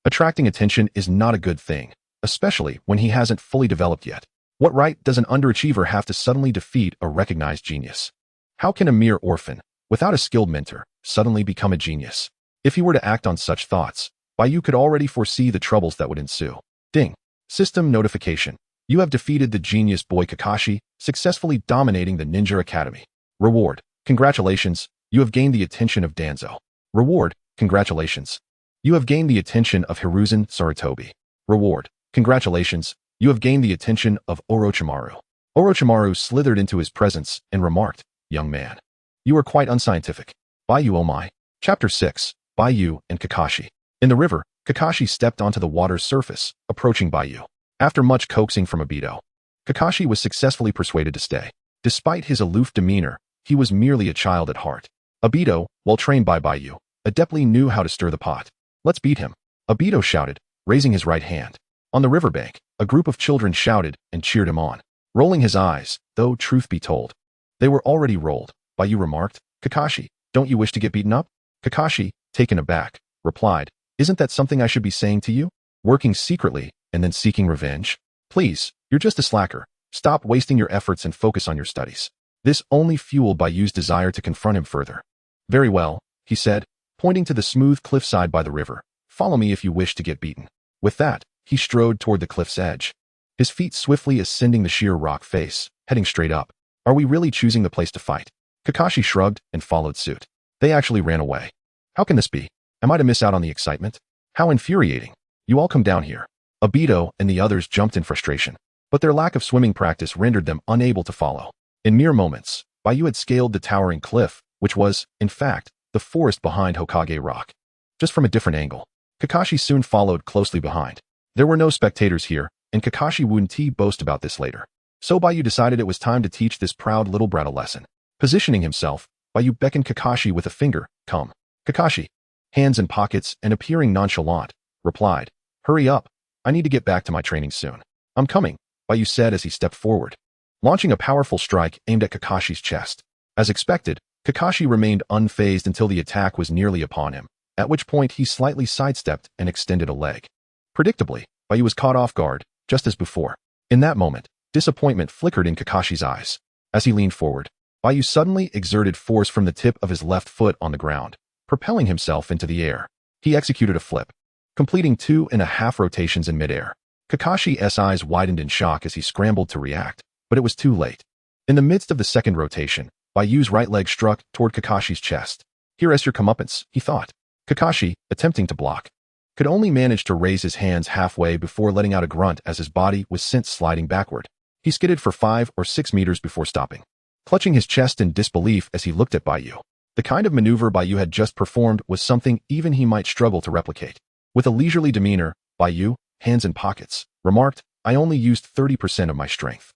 Speaker 1: Attracting attention is not a good thing, especially when he hasn't fully developed yet. What right does an underachiever have to suddenly defeat a recognized genius? How can a mere orphan, without a skilled mentor, suddenly become a genius? If he were to act on such thoughts, Bai Yu could already foresee the troubles that would ensue. Ding. System notification. You have defeated the genius boy Kakashi, successfully dominating the Ninja Academy. Reward. Congratulations, you have gained the attention of Danzo. Reward. Congratulations. You have gained the attention of Hiruzen Sarutobi. Reward. Congratulations, you have gained the attention of Orochimaru. Orochimaru slithered into his presence and remarked, young man, you are quite unscientific. Bai Yu, oh my. Chapter 6, Bai Yu and Kakashi. In the river, Kakashi stepped onto the water's surface, approaching Bai Yu. After much coaxing from Abito, Kakashi was successfully persuaded to stay. Despite his aloof demeanor, he was merely a child at heart. Obito, well trained by Bai Yu, adeptly knew how to stir the pot. "Let's beat him," Obito shouted, raising his right hand. On the riverbank, a group of children shouted and cheered him on. Rolling his eyes, though truth be told, they were already rolled, Bai Yu remarked. "Kakashi, don't you wish to get beaten up?" Kakashi, taken aback, replied, "Isn't that something I should be saying to you? Working secretly and then seeking revenge? Please, you're just a slacker. Stop wasting your efforts and focus on your studies." This only fueled Bai Yu's desire to confront him further. "Very well," he said, pointing to the smooth cliffside by the river. "Follow me if you wish to get beaten." With that, he strode toward the cliff's edge, his feet swiftly ascending the sheer rock face, heading straight up. "Are we really choosing the place to fight?" Kakashi shrugged and followed suit. They actually ran away. "How can this be? Am I to miss out on the excitement? How infuriating. You all come down here." Obito and the others jumped in frustration, but their lack of swimming practice rendered them unable to follow. In mere moments, Bai Yu had scaled the towering cliff, which was, in fact, the forest behind Hokage Rock. Just from a different angle. Kakashi soon followed closely behind. There were no spectators here, and Kakashi wouldn't boast about this later. So Bai Yu decided it was time to teach this proud little brat a lesson. Positioning himself, Bai Yu beckoned Kakashi with a finger. "Come." Kakashi, hands in pockets and appearing nonchalant, replied, "Hurry up. I need to get back to my training soon." "I'm coming," Bai Yu said as he stepped forward, launching a powerful strike aimed at Kakashi's chest. As expected, Kakashi remained unfazed until the attack was nearly upon him, at which point he slightly sidestepped and extended a leg. Predictably, Bai Yu was caught off guard, just as before. In that moment, disappointment flickered in Kakashi's eyes. As he leaned forward, Bai Yu suddenly exerted force from the tip of his left foot on the ground, propelling himself into the air. He executed a flip, completing 2.5 rotations in midair. Kakashi's eyes widened in shock as he scrambled to react, but it was too late. In the midst of the second rotation, Bai Yu's right leg struck toward Kakashi's chest. "Here's your comeuppance," he thought. Kakashi, attempting to block, could only manage to raise his hands halfway before letting out a grunt as his body was sent sliding backward. He skidded for 5 or 6 meters before stopping, clutching his chest in disbelief as he looked at Bai Yu. The kind of maneuver Bai Yu had just performed was something even he might struggle to replicate. With a leisurely demeanor, Bai Yu, hands in pockets, remarked, "I only used 30% of my strength."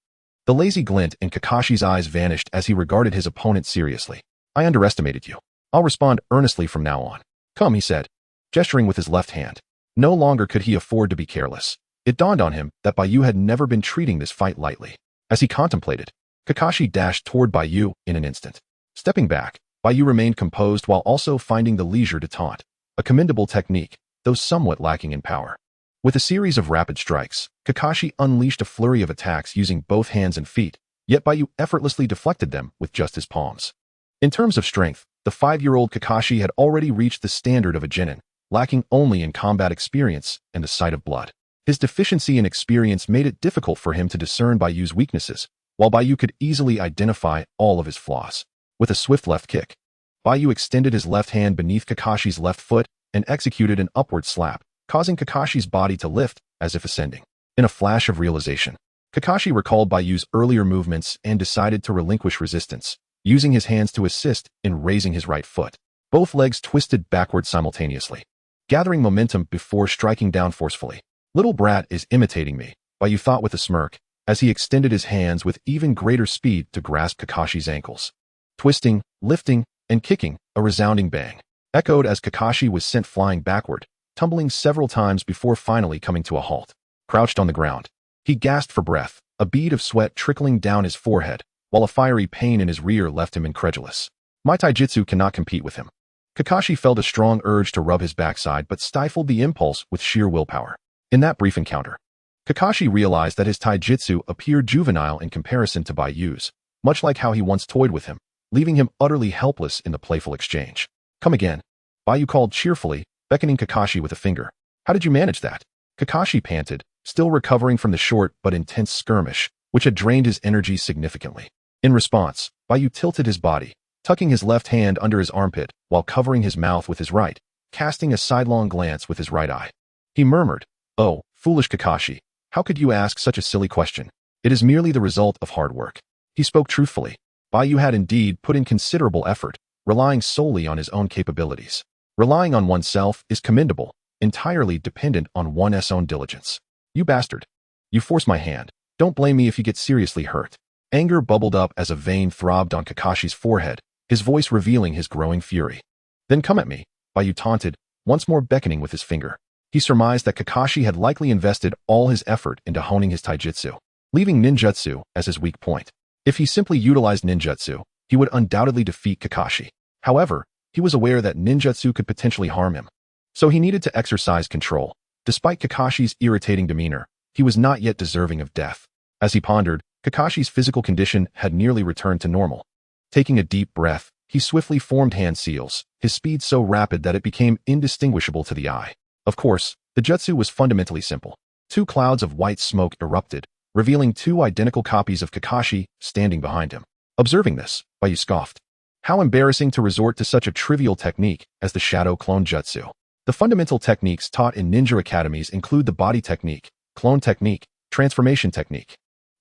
Speaker 1: The lazy glint in Kakashi's eyes vanished as he regarded his opponent seriously. "I underestimated you. I'll respond earnestly from now on." "Come," he said, gesturing with his left hand. No longer could he afford to be careless. It dawned on him that Bai Yu had never been treating this fight lightly. As he contemplated, Kakashi dashed toward Bai Yu in an instant. Stepping back, Bai Yu remained composed while also finding the leisure to taunt. A commendable technique, though somewhat lacking in power. With a series of rapid strikes, Kakashi unleashed a flurry of attacks using both hands and feet, yet Bai Yu effortlessly deflected them with just his palms. In terms of strength, the 5-year-old Kakashi had already reached the standard of a genin, lacking only in combat experience and the sight of blood. His deficiency in experience made it difficult for him to discern Bai Yu's weaknesses, while Bai Yu could easily identify all of his flaws. With a swift left kick, Bai Yu extended his left hand beneath Kakashi's left foot and executed an upward slap, causing Kakashi's body to lift as if ascending. In a flash of realization, Kakashi recalled Bai Yu's earlier movements and decided to relinquish resistance, using his hands to assist in raising his right foot. Both legs twisted backward simultaneously, gathering momentum before striking down forcefully. "Little brat is imitating me," Bai Yu thought with a smirk, as he extended his hands with even greater speed to grasp Kakashi's ankles. Twisting, lifting, and kicking, a resounding bang echoed as Kakashi was sent flying backward, tumbling several times before finally coming to a halt. Crouched on the ground, he gasped for breath, a bead of sweat trickling down his forehead, while a fiery pain in his rear left him incredulous. My taijutsu cannot compete with him. Kakashi felt a strong urge to rub his backside but stifled the impulse with sheer willpower. In that brief encounter, Kakashi realized that his taijutsu appeared juvenile in comparison to Bai Yu's, much like how he once toyed with him, leaving him utterly helpless in the playful exchange. "Come again," Bai Yu called cheerfully, beckoning Kakashi with a finger. "How did you manage that?" Kakashi panted, still recovering from the short but intense skirmish, which had drained his energy significantly. In response, Bai Yu tilted his body, tucking his left hand under his armpit while covering his mouth with his right, casting a sidelong glance with his right eye. He murmured, "Oh, foolish Kakashi, how could you ask such a silly question? It is merely the result of hard work." He spoke truthfully. Bai Yu had indeed put in considerable effort, relying solely on his own capabilities. Relying on oneself is commendable, entirely dependent on one's own diligence. "You bastard. You forced my hand. Don't blame me if you get seriously hurt." Anger bubbled up as a vein throbbed on Kakashi's forehead, his voice revealing his growing fury. Then come at me, Bai Yu taunted, once more beckoning with his finger. He surmised that Kakashi had likely invested all his effort into honing his taijutsu, leaving ninjutsu as his weak point. If he simply utilized ninjutsu, he would undoubtedly defeat Kakashi. However, he was aware that ninjutsu could potentially harm him. So he needed to exercise control. Despite Kakashi's irritating demeanor, he was not yet deserving of death. As he pondered, Kakashi's physical condition had nearly returned to normal. Taking a deep breath, he swiftly formed hand seals, his speed so rapid that it became indistinguishable to the eye. Of course, the jutsu was fundamentally simple. 2 clouds of white smoke erupted, revealing 2 identical copies of Kakashi standing behind him. Observing this, Bai Yu scoffed. How embarrassing to resort to such a trivial technique as the shadow clone jutsu. The fundamental techniques taught in ninja academies include the body technique, clone technique, transformation technique,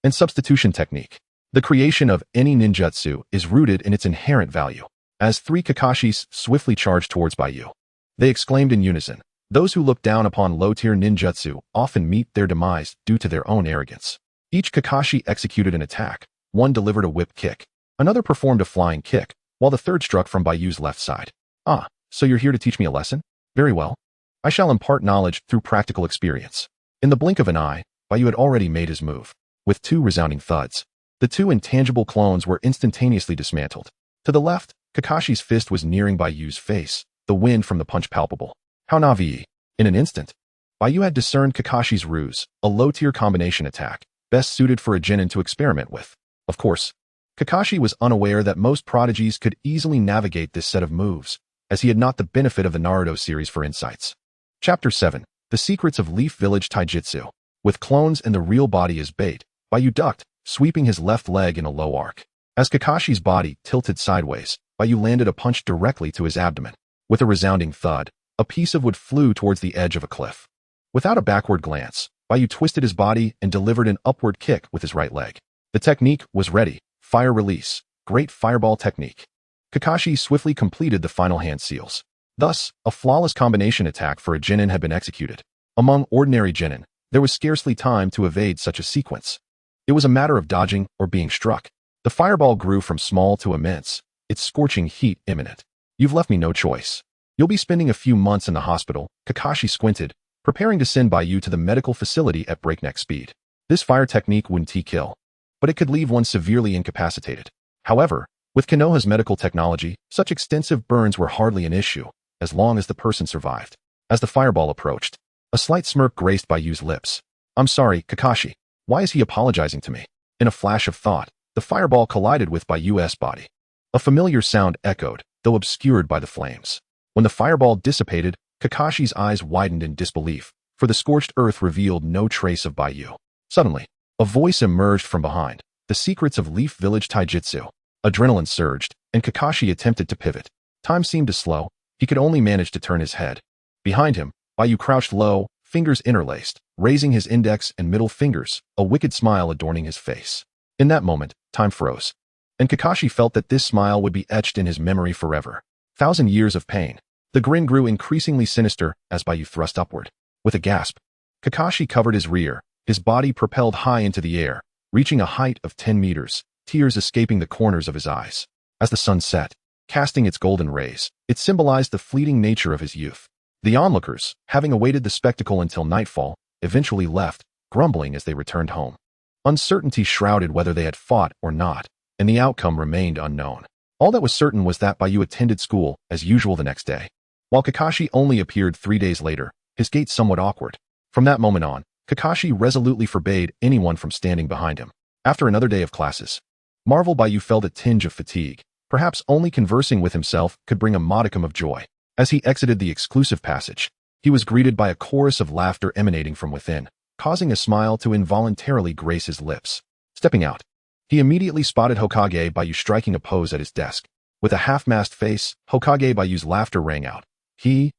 Speaker 1: and substitution technique. The creation of any ninjutsu is rooted in its inherent value. As 3 Kakashis swiftly charged towards Bai Yu, they exclaimed in unison. Those who look down upon low-tier ninjutsu often meet their demise due to their own arrogance. Each Kakashi executed an attack. One delivered a whip kick. Another performed a flying kick, while the third struck from Bai Yu's left side. Ah, so you're here to teach me a lesson? Very well. I shall impart knowledge through practical experience. In the blink of an eye, Bai Yu had already made his move. With 2 resounding thuds, the 2 intangible clones were instantaneously dismantled. To the left, Kakashi's fist was nearing Bai Yu's face, the wind from the punch palpable. How Navi? In an instant, Bai Yu had discerned Kakashi's ruse, a low-tier combination attack, best suited for a genin to experiment with. Of course, Kakashi was unaware that most prodigies could easily navigate this set of moves, as he had not the benefit of the Naruto series for insights. Chapter 7. The Secrets of Leaf Village Taijutsu. With clones and the real body as bait, Bai Yu ducked, sweeping his left leg in a low arc. As Kakashi's body tilted sideways, Bai Yu landed a punch directly to his abdomen. With a resounding thud, a piece of wood flew towards the edge of a cliff. Without a backward glance, Bai Yu twisted his body and delivered an upward kick with his right leg. The technique was ready. Fire release. Great fireball technique. Kakashi swiftly completed the final hand seals. Thus, a flawless combination attack for a genin had been executed. Among ordinary genin, there was scarcely time to evade such a sequence. It was a matter of dodging or being struck. The fireball grew from small to immense, its scorching heat imminent. You've left me no choice. You'll be spending a few months in the hospital. Kakashi squinted, preparing to send Bai Yu to the medical facility at breakneck speed. This fire technique wouldn't kill, but it could leave one severely incapacitated. However, with Konoha's medical technology, such extensive burns were hardly an issue, as long as the person survived. As the fireball approached, a slight smirk graced Bai Yu's lips. I'm sorry, Kakashi. Why is he apologizing to me? In a flash of thought, the fireball collided with Bai Yu's body. A familiar sound echoed, though obscured by the flames. When the fireball dissipated, Kakashi's eyes widened in disbelief, for the scorched earth revealed no trace of Bai Yu. Suddenly, a voice emerged from behind. The secrets of Leaf Village Taijutsu. Adrenaline surged, and Kakashi attempted to pivot. Time seemed to slow. He could only manage to turn his head. Behind him, Bai Yu crouched low, fingers interlaced, raising his index and middle fingers, a wicked smile adorning his face. In that moment, time froze. And Kakashi felt that this smile would be etched in his memory forever. 1,000 years of pain. The grin grew increasingly sinister as Bai Yu thrust upward. With a gasp, Kakashi covered his rear, his body propelled high into the air, reaching a height of 10 meters, tears escaping the corners of his eyes. As the sun set, casting its golden rays, it symbolized the fleeting nature of his youth. The onlookers, having awaited the spectacle until nightfall, eventually left, grumbling as they returned home. Uncertainty shrouded whether they had fought or not, and the outcome remained unknown. All that was certain was that Bai Yu attended school as usual the next day. While Kakashi only appeared 3 days later, his gait somewhat awkward. From that moment on, Kakashi resolutely forbade anyone from standing behind him. After another day of classes, Bai Yu felt a tinge of fatigue. Perhaps only conversing with himself could bring a modicum of joy. As he exited the exclusive passage, he was greeted by a chorus of laughter emanating from within, causing a smile to involuntarily grace his lips. Stepping out, he immediately spotted Hokage Bai Yu striking a pose at his desk. With a half-masked face, Hokage Bai Yu's laughter rang out. He,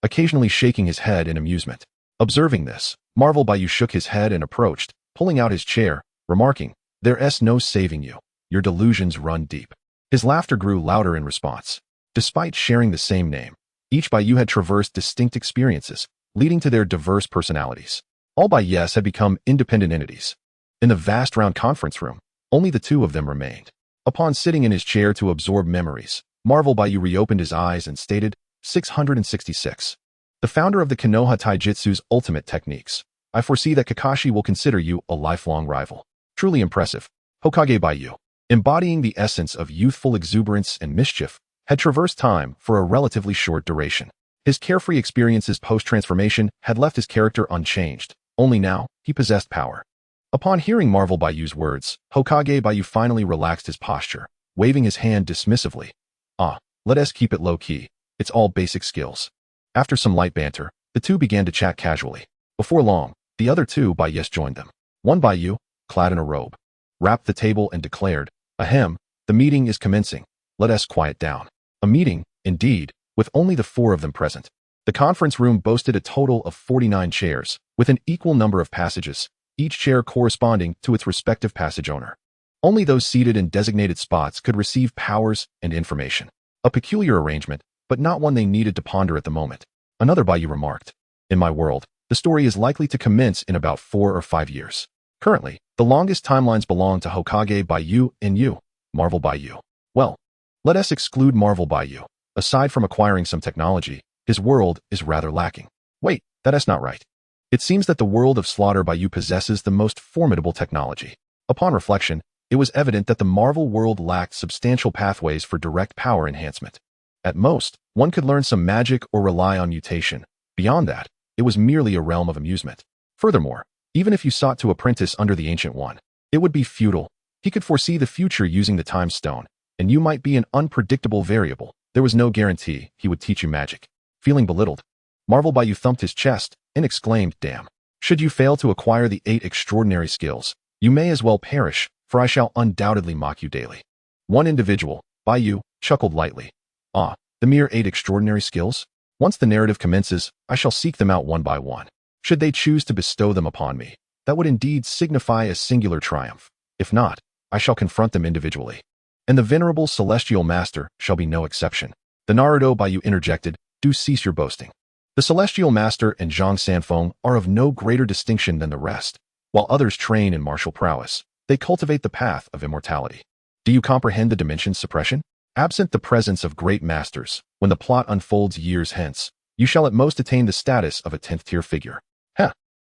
Speaker 1: occasionally shaking his head in amusement. Observing this, Bai Yu shook his head and approached, pulling out his chair, remarking, "There's no saving you. Your delusions run deep." His laughter grew louder in response. Despite sharing the same name, each Bai Yu had traversed distinct experiences, leading to their diverse personalities. All Bai Yus had become independent entities. In the vast round conference room, only the two of them remained. Upon sitting in his chair to absorb memories, Bai Yu reopened his eyes and stated, 666. The founder of the Konoha Taijutsu's ultimate techniques. I foresee that Kakashi will consider you a lifelong rival. Truly impressive. Hokage Bai Yu, embodying the essence of youthful exuberance and mischief, had traversed time for a relatively short duration. His carefree experiences post-transformation had left his character unchanged. Only now, he possessed power. Upon hearing Bai Yu's words, Hokage Bai Yu finally relaxed his posture, waving his hand dismissively. Let us keep it low-key. It's all basic skills. After some light banter, the two began to chat casually. Before long, the other two Bai Yus joined them. One Bai Yu, clad in a robe, rapped the table and declared, Ahem, the meeting is commencing. Let us quiet down. A meeting, indeed, with only the four of them present. The conference room boasted a total of 49 chairs, with an equal number of passages, each chair corresponding to its respective passage owner. Only those seated in designated spots could receive powers and information. A peculiar arrangement, but not one they needed to ponder at the moment. Another Bai Yu remarked, In my world, the story is likely to commence in about 4 or 5 years. Currently, the longest timelines belong to Hokage Bai Yu and you, Bai Yu. Well, let us exclude Bai Yu. Aside from acquiring some technology, his world is rather lacking. Wait, that's not right. It seems that the world of Slaughter Bai Yu possesses the most formidable technology. Upon reflection, it was evident that the Marvel world lacked substantial pathways for direct power enhancement. At most, one could learn some magic or rely on mutation. Beyond that, it was merely a realm of amusement. Furthermore, even if you sought to apprentice under the Ancient One, it would be futile. He could foresee the future using the Time Stone, and you might be an unpredictable variable. There was no guarantee he would teach you magic. Feeling belittled, Bai Yu thumped his chest and exclaimed, Damn. Should you fail to acquire the 8 extraordinary skills, you may as well perish, for I shall undoubtedly mock you daily. One individual, Bai Yu, chuckled lightly. The mere 8 extraordinary skills? Once the narrative commences, I shall seek them out one by one. Should they choose to bestow them upon me, that would indeed signify a singular triumph. If not, I shall confront them individually. And the venerable celestial master shall be no exception. The Naruto Bai Yu interjected, Do cease your boasting. The celestial master and Zhang Sanfeng are of no greater distinction than the rest. While others train in martial prowess, they cultivate the path of immortality. Do you comprehend the dimension's suppression? Absent the presence of great masters, when the plot unfolds years hence, you shall at most attain the status of a 10th-tier figure.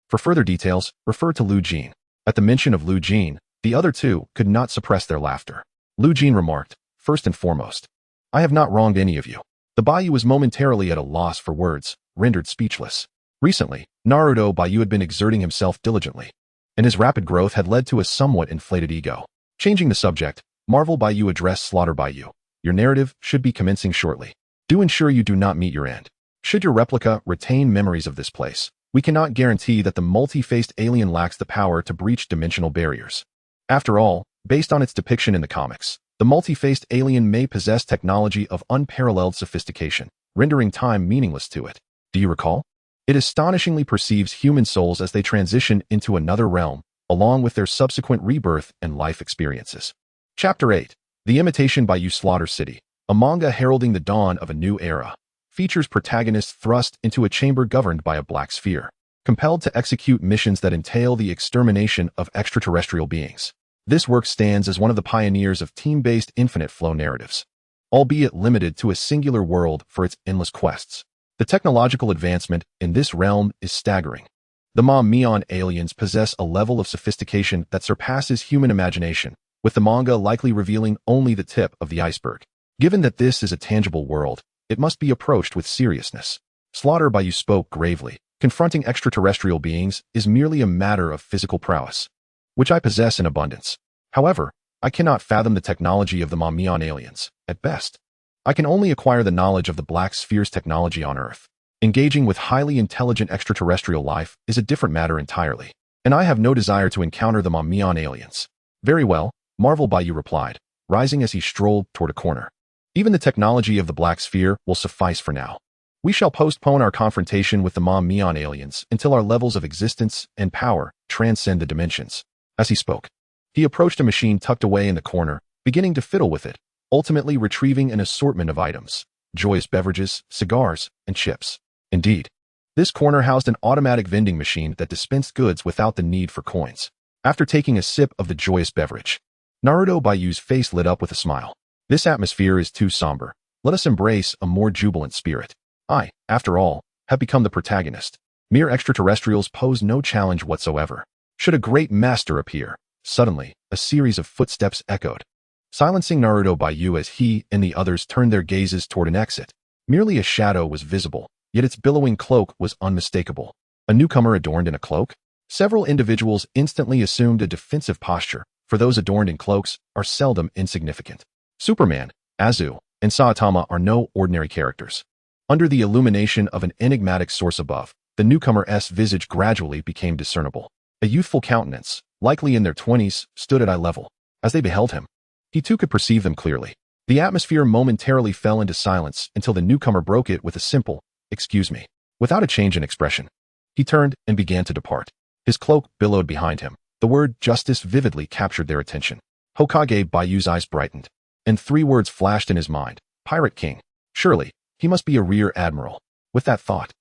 Speaker 1: For further details, refer to Lu Jin. At the mention of Lu Jin, the other two could not suppress their laughter. Lu Jin remarked, First and foremost, I have not wronged any of you. The Bai Yu was momentarily at a loss for words, rendered speechless. Recently, Naruto Bai Yu had been exerting himself diligently, and his rapid growth had led to a somewhat inflated ego. Changing the subject, Bai Yu addressed Slaughter Bai Yu. Your narrative should be commencing shortly. Do ensure you do not meet your end. Should your replica retain memories of this place, we cannot guarantee that the multi-faced alien lacks the power to breach dimensional barriers. After all, based on its depiction in the comics, the multi-faced alien may possess technology of unparalleled sophistication, rendering time meaningless to it. Do you recall? It astonishingly perceives human souls as they transition into another realm, along with their subsequent rebirth and life experiences. Chapter 8. The Imitation Bai Yu Slaughter City, a manga heralding the dawn of a new era, features protagonists thrust into a chamber governed by a black sphere, compelled to execute missions that entail the extermination of extraterrestrial beings. This work stands as one of the pioneers of team-based infinite flow narratives, albeit limited to a singular world for its endless quests. The technological advancement in this realm is staggering. The Ma-Mian aliens possess a level of sophistication that surpasses human imagination, with the manga likely revealing only the tip of the iceberg. Given that this is a tangible world, it must be approached with seriousness. Slaughter Bai Yu spoke gravely. Confronting extraterrestrial beings is merely a matter of physical prowess, which I possess in abundance. However, I cannot fathom the technology of the Ma-Mian aliens. At best, I can only acquire the knowledge of the Black Sphere's technology on Earth. Engaging with highly intelligent extraterrestrial life is a different matter entirely, and I have no desire to encounter the Ma-Mian aliens. Very well, Bai Yu replied, rising as he strolled toward a corner. Even the technology of the Black Sphere will suffice for now. We shall postpone our confrontation with the Ma-Mian aliens until our levels of existence and power transcend the dimensions. As he spoke, he approached a machine tucked away in the corner, beginning to fiddle with it, ultimately retrieving an assortment of items, joyous beverages, cigars, and chips. Indeed, this corner housed an automatic vending machine that dispensed goods without the need for coins. After taking a sip of the joyous beverage, Naruto Bai Yu's face lit up with a smile. This atmosphere is too somber. Let us embrace a more jubilant spirit. I, after all, have become the protagonist. Mere extraterrestrials pose no challenge whatsoever. Should a great master appear, suddenly, a series of footsteps echoed, silencing Naruto Bai Yu as he and the others turned their gazes toward an exit. Merely a shadow was visible, yet its billowing cloak was unmistakable. A newcomer adorned in a cloak? Several individuals instantly assumed a defensive posture, for those adorned in cloaks are seldom insignificant. Superman, Azu, and Saitama are no ordinary characters. Under the illumination of an enigmatic source above, the newcomer's visage gradually became discernible. A youthful countenance, likely in their 20s, stood at eye level. As they beheld him, he too could perceive them clearly. The atmosphere momentarily fell into silence until the newcomer broke it with a simple, "Excuse me." Without a change in expression, he turned and began to depart. His cloak billowed behind him. The word justice vividly captured their attention. Hokage Bai Yu's eyes brightened, and 3 words flashed in his mind. Pirate King. Surely, he must be a rear admiral. With that thought,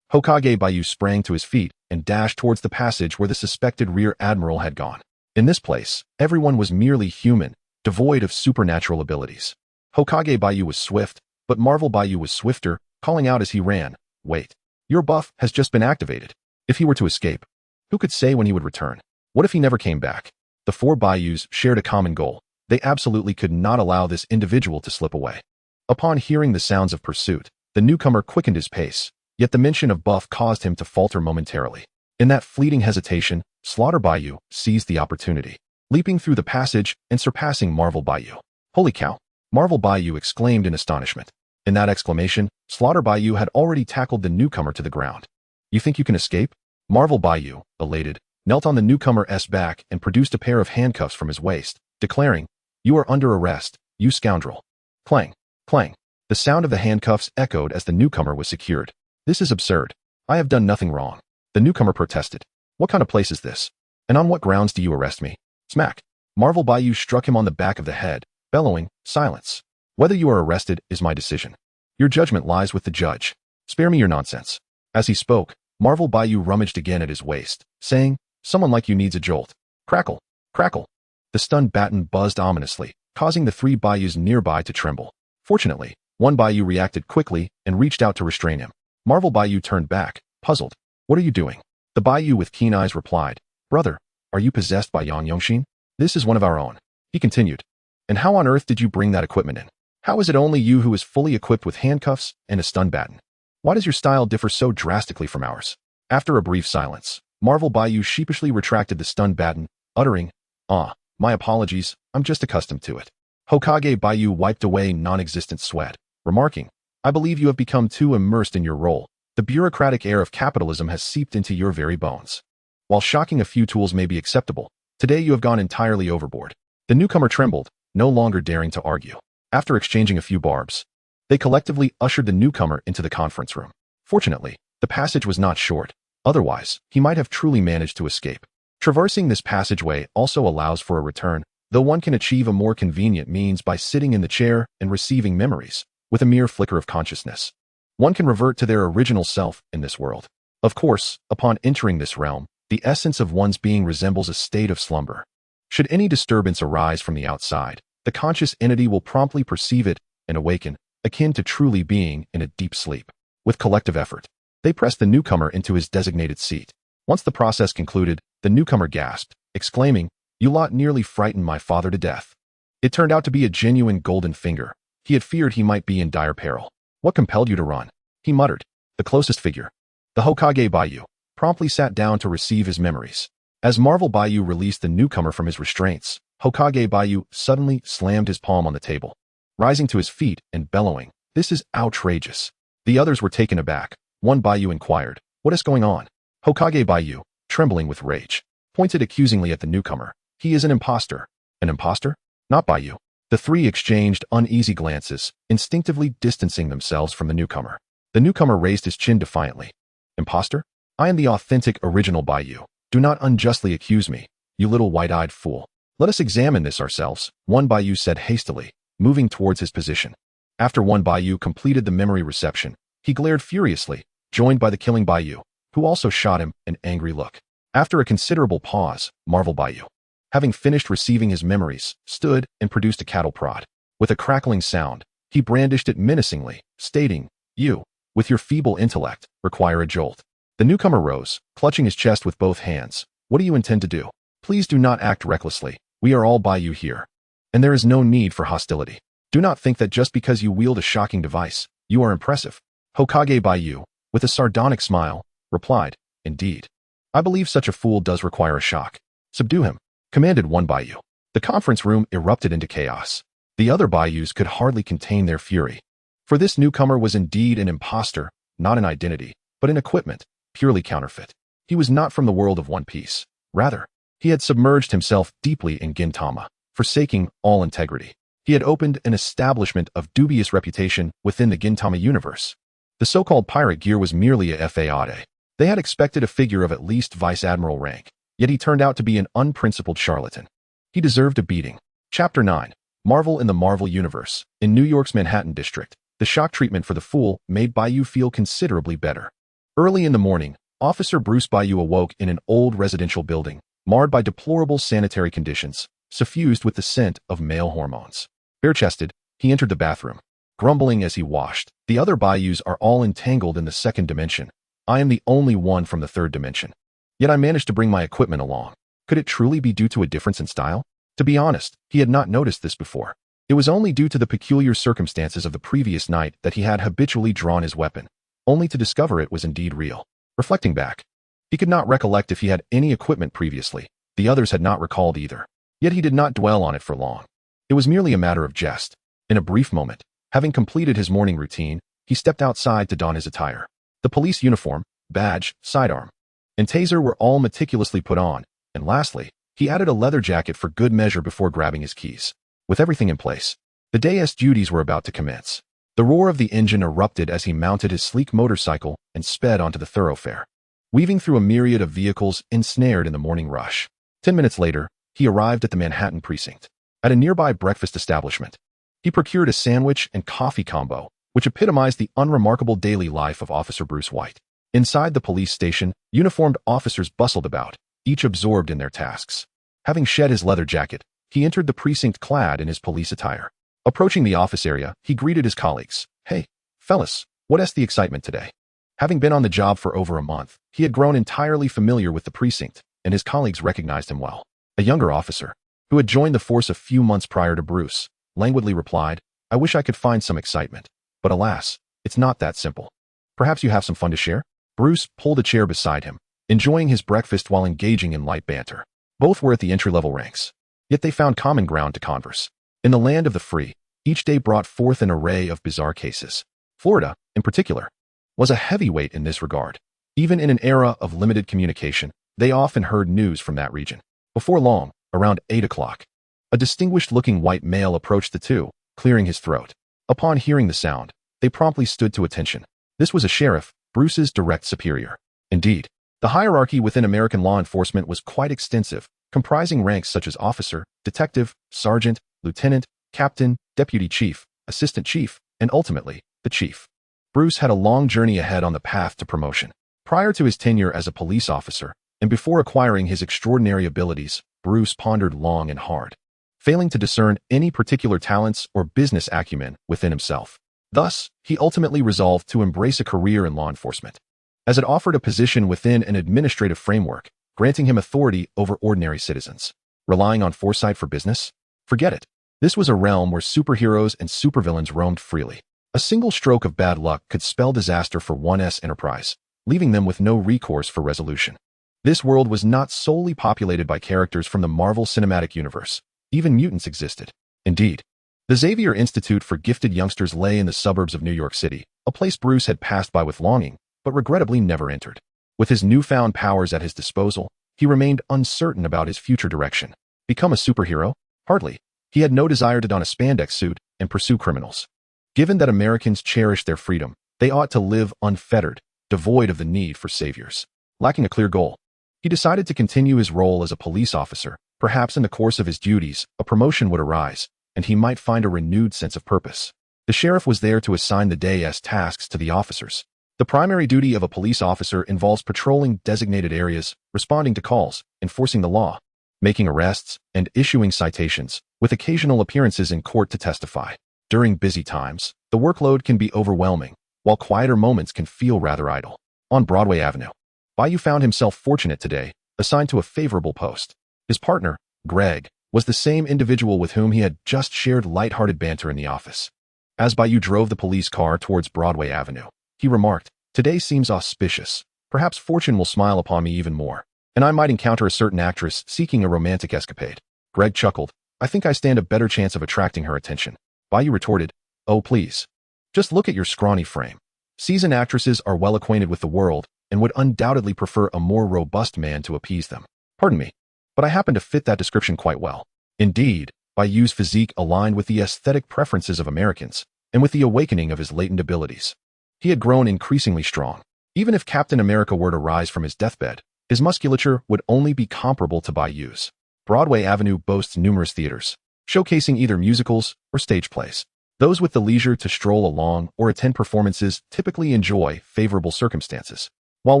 Speaker 1: Hokage Bai Yu sprang to his feet and dashed towards the passage where the suspected rear admiral had gone. In this place, everyone was merely human, devoid of supernatural abilities. Hokage Bai Yu was swift, but Marvel Bai Yu was swifter, calling out as he ran, "Wait. Your buff has just been activated." If he were to escape, who could say when he would return? What if he never came back? The 4 Bai Yus shared a common goal. They absolutely could not allow this individual to slip away. Upon hearing the sounds of pursuit, the newcomer quickened his pace, yet the mention of buff caused him to falter momentarily. In that fleeting hesitation, Slaughter Bai Yu seized the opportunity, leaping through the passage and surpassing Marvel Bai Yu. "Holy cow!" Marvel Bai Yu exclaimed in astonishment. In that exclamation, Slaughter Bai Yu had already tackled the newcomer to the ground. "You think you can escape?" Marvel Bai Yu, elated, knelt on the newcomer's back and produced a pair of handcuffs from his waist, declaring, "You are under arrest, you scoundrel." Clang, clang. The sound of the handcuffs echoed as the newcomer was secured. "This is absurd. I have done nothing wrong." The newcomer protested. "What kind of place is this? And on what grounds do you arrest me?" Smack. Marvel Bai Yu struck him on the back of the head, bellowing, "Silence. Whether you are arrested is my decision. Your judgment lies with the judge. Spare me your nonsense." As he spoke, Marvel Bai Yu rummaged again at his waist, saying, "Someone like you needs a jolt." Crackle, crackle. The stunned baton buzzed ominously, causing the 3 Bai Yus nearby to tremble. Fortunately, one Bai Yu reacted quickly and reached out to restrain him. Marvel Bai Yu turned back, puzzled. "What are you doing?" The Bai Yu with keen eyes replied, "Brother, are you possessed by Yang Yongshin? This is one of our own." He continued, "And how on earth did you bring that equipment in? How is it only you who is fully equipped with handcuffs and a stun baton? Why does your style differ so drastically from ours?" After a brief silence, Marvel Bai Yu sheepishly retracted the stun baton, uttering, "My apologies, I'm just accustomed to it." Hokage Bai Yu wiped away non-existent sweat, remarking, "I believe you have become too immersed in your role. The bureaucratic air of capitalism has seeped into your very bones. While shocking a few tools may be acceptable, today you have gone entirely overboard." The newcomer trembled, no longer daring to argue. After exchanging a few barbs, they collectively ushered the newcomer into the conference room. Fortunately, the passage was not short. Otherwise, he might have truly managed to escape. Traversing this passageway also allows for a return, though one can achieve a more convenient means by sitting in the chair and receiving memories. With a mere flicker of consciousness, one can revert to their original self in this world. Of course, upon entering this realm, the essence of one's being resembles a state of slumber. Should any disturbance arise from the outside, the conscious entity will promptly perceive it and awaken, akin to truly being in a deep sleep. With collective effort, they pressed the newcomer into his designated seat. Once the process concluded, the newcomer gasped, exclaiming, "You lot nearly frightened my father to death." It turned out to be a genuine golden finger. He had feared he might be in dire peril. "What compelled you to run?" he muttered. "The closest figure." The Hokage Bai Yu promptly sat down to receive his memories. As Marvel Bai Yu released the newcomer from his restraints, Hokage Bai Yu suddenly slammed his palm on the table, rising to his feet and bellowing, "This is outrageous." The others were taken aback. One Bai Yu inquired, "What is going on?" Hokage Bai Yu, trembling with rage, pointed accusingly at the newcomer. "He is an imposter." "An imposter? Not Bai Yu." The 3 exchanged uneasy glances, instinctively distancing themselves from the newcomer. The newcomer raised his chin defiantly. "Imposter? I am the authentic original Bai Yu. Do not unjustly accuse me, you little white-eyed fool." "Let us examine this ourselves," one Bai Yu said hastily, moving towards his position. After one Bai Yu completed the memory reception, he glared furiously, joined by the killing Bai Yu, who also shot him an angry look. After a considerable pause, Bai Yu, having finished receiving his memories, stood and produced a cattle prod. With a crackling sound, he brandished it menacingly, stating, "You, with your feeble intellect, require a jolt." The newcomer rose, clutching his chest with both hands. "What do you intend to do? Please do not act recklessly. We are all Bai Yu here, and there is no need for hostility. Do not think that just because you wield a shocking device, you are impressive." Hokage Bai Yu, with a sardonic smile, replied, "Indeed. I believe such a fool does require a shock." "Subdue him," commanded one Bai Yu. The conference room erupted into chaos. The other Bai Yus could hardly contain their fury. For this newcomer was indeed an imposter, not in identity, but in equipment, purely counterfeit. He was not from the world of One Piece. Rather, he had submerged himself deeply in Gintama, forsaking all integrity. He had opened an establishment of dubious reputation within the Gintama universe. The so-called pirate gear was merely a fade. They had expected a figure of at least vice admiral rank, yet he turned out to be an unprincipled charlatan. He deserved a beating. Chapter 9. Marvel in the Marvel Universe. In New York's Manhattan district, the shock treatment for the fool made Bai Yu feel considerably better. Early in the morning, Officer Bruce Bai Yu awoke in an old residential building, marred by deplorable sanitary conditions, suffused with the scent of male hormones. Bare-chested, he entered the bathroom, grumbling as he washed. "The other Bai Yus are all entangled in the second dimension. I am the only one from the third dimension. Yet I managed to bring my equipment along. Could it truly be due to a difference in style?" To be honest, he had not noticed this before. It was only due to the peculiar circumstances of the previous night that he had habitually drawn his weapon, only to discover it was indeed real. Reflecting back, he could not recollect if he had any equipment previously. The others had not recalled either. Yet he did not dwell on it for long. It was merely a matter of jest. In a brief moment, having completed his morning routine, he stepped outside to don his attire. The police uniform, badge, sidearm, and taser were all meticulously put on, and lastly, he added a leather jacket for good measure before grabbing his keys. With everything in place, the day's duties were about to commence. The roar of the engine erupted as he mounted his sleek motorcycle and sped onto the thoroughfare, weaving through a myriad of vehicles ensnared in the morning rush. 10 minutes later, he arrived at the Manhattan precinct. At a nearby breakfast establishment, he procured a sandwich and coffee combo, which epitomized the unremarkable daily life of Officer Bruce White. Inside the police station, uniformed officers bustled about, each absorbed in their tasks. Having shed his leather jacket, he entered the precinct clad in his police attire. Approaching the office area, he greeted his colleagues. "Hey, fellas, what's the excitement today?" Having been on the job for over a month, he had grown entirely familiar with the precinct, and his colleagues recognized him well. A younger officer, who had joined the force a few months prior to Bruce, languidly replied, "I wish I could find some excitement, but alas, it's not that simple. Perhaps you have some fun to share?" Bruce pulled a chair beside him, enjoying his breakfast while engaging in light banter. Both were at the entry-level ranks, yet they found common ground to converse. In the land of the free, each day brought forth an array of bizarre cases. Florida, in particular, was a heavyweight in this regard. Even in an era of limited communication, they often heard news from that region. Before long, around 8 o'clock, a distinguished-looking white male approached the two, clearing his throat. Upon hearing the sound, they promptly stood to attention. This was a sheriff, Bruce's direct superior. Indeed, the hierarchy within American law enforcement was quite extensive, comprising ranks such as officer, detective, sergeant, lieutenant, captain, deputy chief, assistant chief, and ultimately, the chief. Bruce had a long journey ahead on the path to promotion. Prior to his tenure as a police officer, and before acquiring his extraordinary abilities, Bruce pondered long and hard, failing to discern any particular talents or business acumen within himself. Thus, he ultimately resolved to embrace a career in law enforcement, as it offered a position within an administrative framework, granting him authority over ordinary citizens. Relying on foresight for business? Forget it. This was a realm where superheroes and supervillains roamed freely. A single stroke of bad luck could spell disaster for one's enterprise, leaving them with no recourse for resolution. This world was not solely populated by characters from the Marvel Cinematic Universe. Even mutants existed. Indeed, the Xavier Institute for Gifted Youngsters lay in the suburbs of New York City, a place Bruce had passed by with longing, but regrettably never entered. With his newfound powers at his disposal, he remained uncertain about his future direction. Become a superhero? Hardly. He had no desire to don a spandex suit and pursue criminals. Given that Americans cherish their freedom, they ought to live unfettered, devoid of the need for saviors. Lacking a clear goal, he decided to continue his role as a police officer. Perhaps in the course of his duties, a promotion would arise, and he might find a renewed sense of purpose. The sheriff was there to assign the day's tasks to the officers. The primary duty of a police officer involves patrolling designated areas, responding to calls, enforcing the law, making arrests, and issuing citations, with occasional appearances in court to testify. During busy times, the workload can be overwhelming, while quieter moments can feel rather idle. On Broadway Avenue, Bai Yu found himself fortunate today, assigned to a favorable post. His partner, Greg, was the same individual with whom he had just shared light-hearted banter in the office. As Bai Yu drove the police car towards Broadway Avenue, he remarked, "Today seems auspicious. Perhaps fortune will smile upon me even more, and I might encounter a certain actress seeking a romantic escapade." Greg chuckled, "I think I stand a better chance of attracting her attention." Bai Yu retorted, "Oh please. Just look at your scrawny frame. Seasoned actresses are well acquainted with the world and would undoubtedly prefer a more robust man to appease them. Pardon me, but I happen to fit that description quite well." Indeed, Bai Yu's physique aligned with the aesthetic preferences of Americans, and with the awakening of his latent abilities. He had grown increasingly strong. Even if Captain America were to rise from his deathbed, his musculature would only be comparable to Bai Yu's. Broadway Avenue boasts numerous theaters, showcasing either musicals or stage plays. Those with the leisure to stroll along or attend performances typically enjoy favorable circumstances. While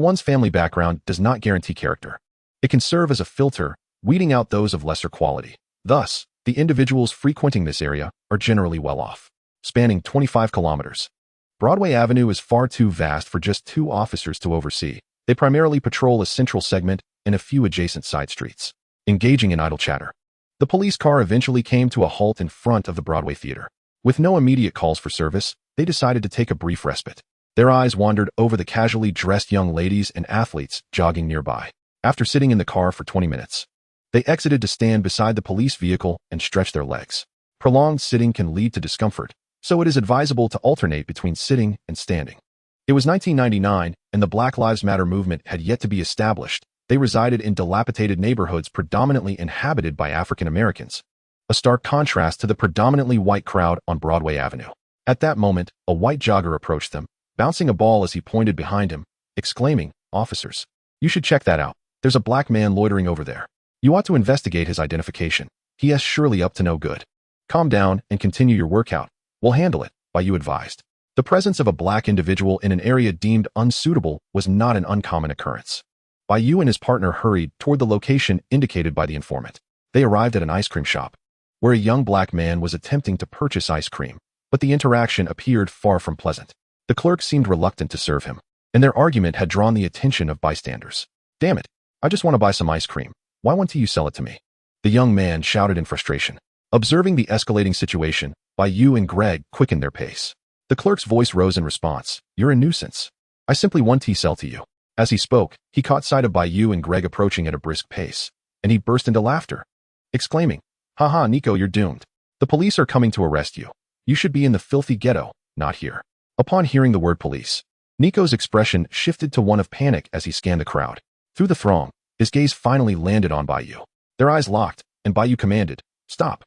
Speaker 1: one's family background does not guarantee character, it can serve as a filter, weeding out those of lesser quality. Thus, the individuals frequenting this area are generally well off. Spanning 25 kilometers, Broadway Avenue is far too vast for just 2 officers to oversee. They primarily patrol a central segment and a few adjacent side streets. Engaging in idle chatter, the police car eventually came to a halt in front of the Broadway Theater. With no immediate calls for service, they decided to take a brief respite. Their eyes wandered over the casually dressed young ladies and athletes jogging nearby. After sitting in the car for 20 minutes, they exited to stand beside the police vehicle and stretch their legs. Prolonged sitting can lead to discomfort, so it is advisable to alternate between sitting and standing. It was 1999, and the Black Lives Matter movement had yet to be established. They resided in dilapidated neighborhoods predominantly inhabited by African Americans, a stark contrast to the predominantly white crowd on Broadway Avenue. At that moment, a white jogger approached them, bouncing a ball as he pointed behind him, exclaiming, "Officers, you should check that out. There's a black man loitering over there. You ought to investigate his identification. He is surely up to no good. Calm down and continue your workout. We'll handle it," Bai Yu advised. The presence of a black individual in an area deemed unsuitable was not an uncommon occurrence. Bai Yu and his partner hurried toward the location indicated by the informant. They arrived at an ice cream shop, where a young black man was attempting to purchase ice cream, but the interaction appeared far from pleasant. The clerk seemed reluctant to serve him, and their argument had drawn the attention of bystanders. "Damn it, I just want to buy some ice cream. Why won't you sell it to me?" the young man shouted in frustration. Observing the escalating situation, Bai Yu and Greg quickened their pace. The clerk's voice rose in response, "You're a nuisance. I simply want to sell to you." As he spoke, he caught sight of Bai Yu and Greg approaching at a brisk pace, and he burst into laughter, exclaiming, "Haha, Nico, you're doomed. The police are coming to arrest you. You should be in the filthy ghetto, not here." Upon hearing the word police, Nico's expression shifted to one of panic as he scanned the crowd. Through the throng, his gaze finally landed on Bai Yu. Their eyes locked, and Bai Yu commanded, "Stop."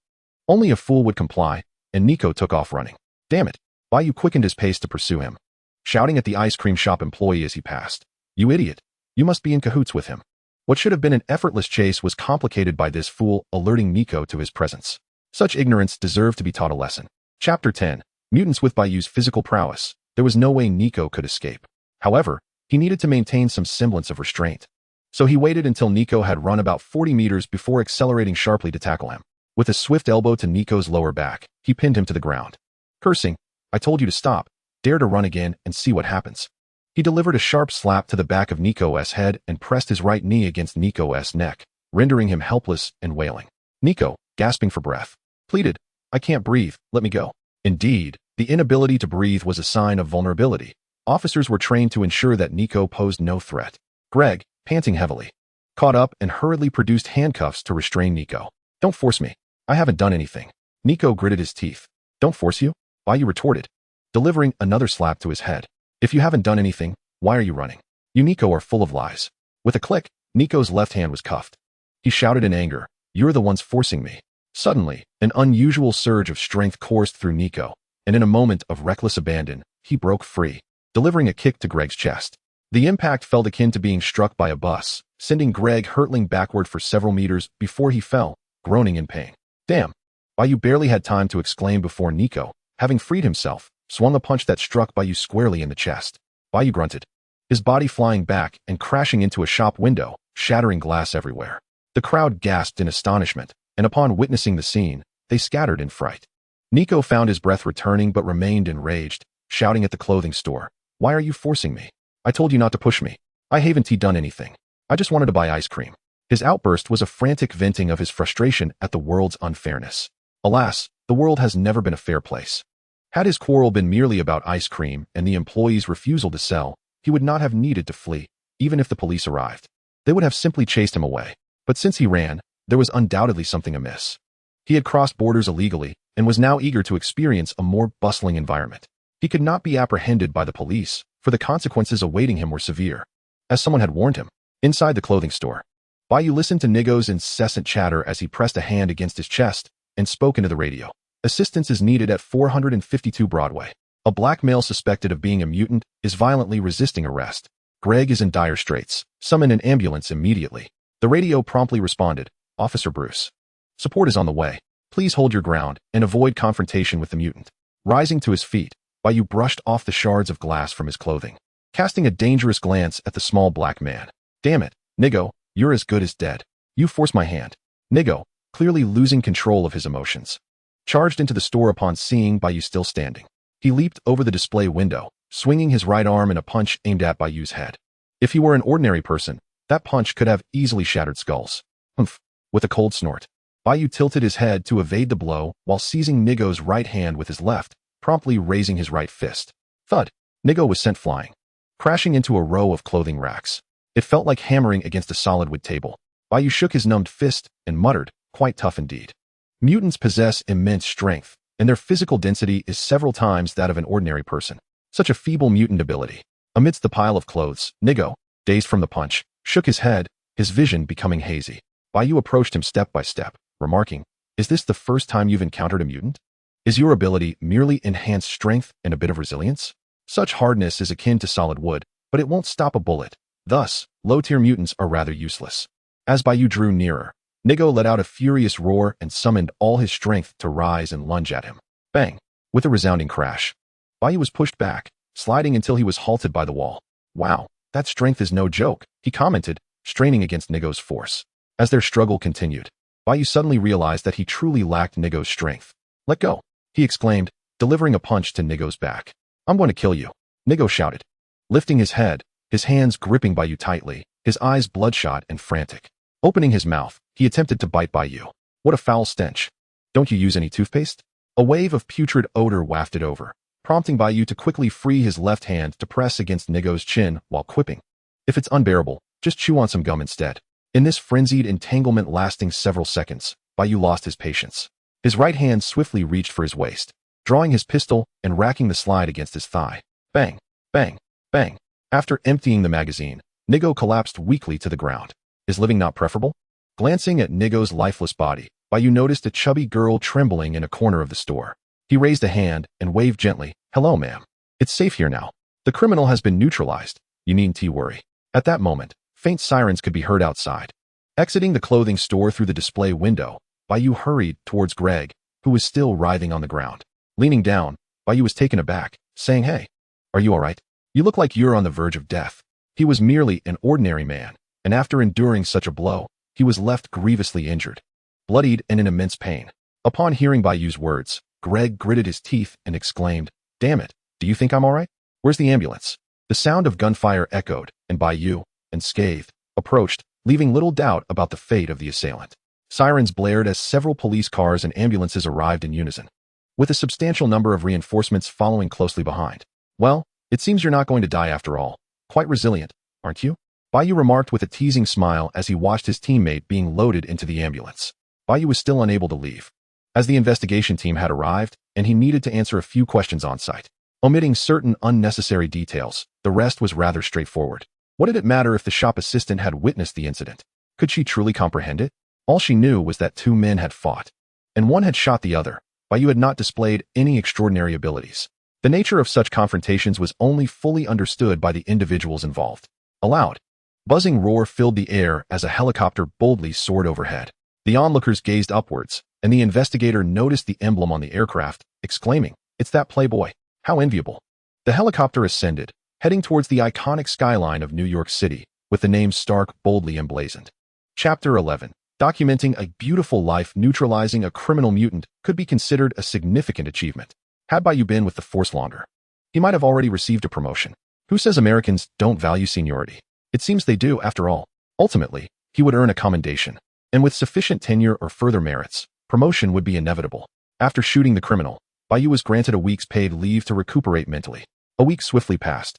Speaker 1: Only a fool would comply, and Nico took off running. "Damn it." Bai Yu quickened his pace to pursue him, shouting at the ice cream shop employee as he passed, "You idiot. You must be in cahoots with him." What should have been an effortless chase was complicated by this fool alerting Nico to his presence. Such ignorance deserved to be taught a lesson. Chapter 10. Mutants with Bai Yu's physical prowess. There was no way Nico could escape. However, he needed to maintain some semblance of restraint. So he waited until Nico had run about 40 meters before accelerating sharply to tackle him. With a swift elbow to Nico's lower back, he pinned him to the ground. Cursing, "I told you to stop. Dare to run again and see what happens." He delivered a sharp slap to the back of Nico's head and pressed his right knee against Nico's neck, rendering him helpless and wailing. Nico, gasping for breath, pleaded, "I can't breathe, let me go." Indeed, the inability to breathe was a sign of vulnerability. Officers were trained to ensure that Nico posed no threat. Greg, panting heavily, caught up and hurriedly produced handcuffs to restrain Nico. "Don't force me. I haven't done anything." Nico gritted his teeth. "Don't force you?" Bai Yu retorted, delivering another slap to his head. "If you haven't done anything, why are you running? You Nico are full of lies." With a click, Nico's left hand was cuffed. He shouted in anger, "You're the ones forcing me." Suddenly, an unusual surge of strength coursed through Nico, and in a moment of reckless abandon, he broke free, delivering a kick to Greg's chest. The impact felt akin to being struck by a bus, sending Greg hurtling backward for several meters before he fell, groaning in pain. "Damn." Bai Yu barely had time to exclaim before Nico, having freed himself, swung a punch that struck Bai Yu squarely in the chest. Bai Yu grunted, his body flying back and crashing into a shop window, shattering glass everywhere. The crowd gasped in astonishment, and upon witnessing the scene, they scattered in fright. Nico found his breath returning but remained enraged, shouting at the clothing store, "Why are you forcing me? I told you not to push me. I haven't done anything. I just wanted to buy ice cream." His outburst was a frantic venting of his frustration at the world's unfairness. Alas, the world has never been a fair place. Had his quarrel been merely about ice cream and the employee's refusal to sell, he would not have needed to flee, even if the police arrived. They would have simply chased him away. But since he ran, there was undoubtedly something amiss. He had crossed borders illegally and was now eager to experience a more bustling environment. He could not be apprehended by the police, for the consequences awaiting him were severe. As someone had warned him, inside the clothing store, Bai Yu listened to Nigo's incessant chatter as he pressed a hand against his chest and spoke into the radio. "Assistance is needed at 452 Broadway. A black male suspected of being a mutant is violently resisting arrest. Greg is in dire straits. Summon an ambulance immediately." The radio promptly responded, "Officer Bruce. Support is on the way. Please hold your ground and avoid confrontation with the mutant." Rising to his feet, Bai Yu brushed off the shards of glass from his clothing, casting a dangerous glance at the small black man. "Damn it, Nigo, you're as good as dead. You forced my hand." Nigo, clearly losing control of his emotions, charged into the store upon seeing Bai Yu still standing. He leaped over the display window, swinging his right arm in a punch aimed at Bai Yu's head. If he were an ordinary person, that punch could have easily shattered skulls. Humph! With a cold snort, Bai Yu tilted his head to evade the blow while seizing Nigo's right hand with his left, promptly raising his right fist. Thud! Nigo was sent flying, crashing into a row of clothing racks. It felt like hammering against a solid wood table. Bai Yu shook his numbed fist and muttered, "Quite tough indeed." Mutants possess immense strength, and their physical density is several times that of an ordinary person. Such a feeble mutant ability. Amidst the pile of clothes, Nigo, dazed from the punch, shook his head, his vision becoming hazy. Bai Yu approached him step by step, remarking, "Is this the first time you've encountered a mutant? Is your ability merely enhanced strength and a bit of resilience? Such hardness is akin to solid wood, but it won't stop a bullet. Thus, low-tier mutants are rather useless." As Bai Yu drew nearer, Nigo let out a furious roar and summoned all his strength to rise and lunge at him. Bang! With a resounding crash, Bai Yu was pushed back, sliding until he was halted by the wall. "Wow, that strength is no joke," he commented, straining against Nigo's force. As their struggle continued, Bai Yu suddenly realized that he truly lacked Nigo's strength. "Let go," he exclaimed, delivering a punch to Nigo's back. "I'm going to kill you," Nigo shouted, lifting his head, his hands gripping Bai Yu tightly, his eyes bloodshot and frantic. Opening his mouth, he attempted to bite Bai Yu. What a foul stench. "Don't you use any toothpaste?" A wave of putrid odor wafted over, prompting Bai Yu to quickly free his left hand to press against Nigo's chin while quipping, "If it's unbearable, just chew on some gum instead." In this frenzied entanglement lasting several seconds, Bai Yu lost his patience. His right hand swiftly reached for his waist, drawing his pistol and racking the slide against his thigh. Bang! Bang! Bang! After emptying the magazine, Nigo collapsed weakly to the ground. Is living not preferable? Glancing at Nigo's lifeless body, Bai Yu noticed a chubby girl trembling in a corner of the store. He raised a hand and waved gently, "Hello, ma'am. It's safe here now. The criminal has been neutralized. You needn't worry." At that moment, faint sirens could be heard outside. Exiting the clothing store through the display window, Bai Yu hurried towards Greg, who was still writhing on the ground. Leaning down, Bai Yu was taken aback, saying, "Hey, are you all right? You look like you're on the verge of death." He was merely an ordinary man, and after enduring such a blow, he was left grievously injured, bloodied and in immense pain. Upon hearing Bai Yu's words, Greg gritted his teeth and exclaimed, "Damn it, do you think I'm all right? Where's the ambulance?" The sound of gunfire echoed, and Bai Yu, unscathed, approached, leaving little doubt about the fate of the assailant. Sirens blared as several police cars and ambulances arrived in unison, with a substantial number of reinforcements following closely behind. "Well, it seems you're not going to die after all. Quite resilient, aren't you?" Bai Yu remarked with a teasing smile as he watched his teammate being loaded into the ambulance. Bai Yu was still unable to leave, as the investigation team had arrived, and he needed to answer a few questions on site. Omitting certain unnecessary details, the rest was rather straightforward. What did it matter if the shop assistant had witnessed the incident? Could she truly comprehend it? All she knew was that two men had fought, and one had shot the other. Bai Yu had not displayed any extraordinary abilities. The nature of such confrontations was only fully understood by the individuals involved. A loud, buzzing roar filled the air as a helicopter boldly soared overhead. The onlookers gazed upwards, and the investigator noticed the emblem on the aircraft, exclaiming, "It's that playboy. How enviable." The helicopter ascended, heading towards the iconic skyline of New York City, with the name Stark boldly emblazoned. Chapter 11. Documenting a beautiful life. Neutralizing a criminal mutant could be considered a significant achievement. Had Bai Yu been with the Force longer, he might have already received a promotion. Who says Americans don't value seniority? It seems they do, after all. Ultimately, he would earn a commendation, and with sufficient tenure or further merits, promotion would be inevitable. After shooting the criminal, Bai Yu was granted a week's paid leave to recuperate mentally. A week swiftly passed.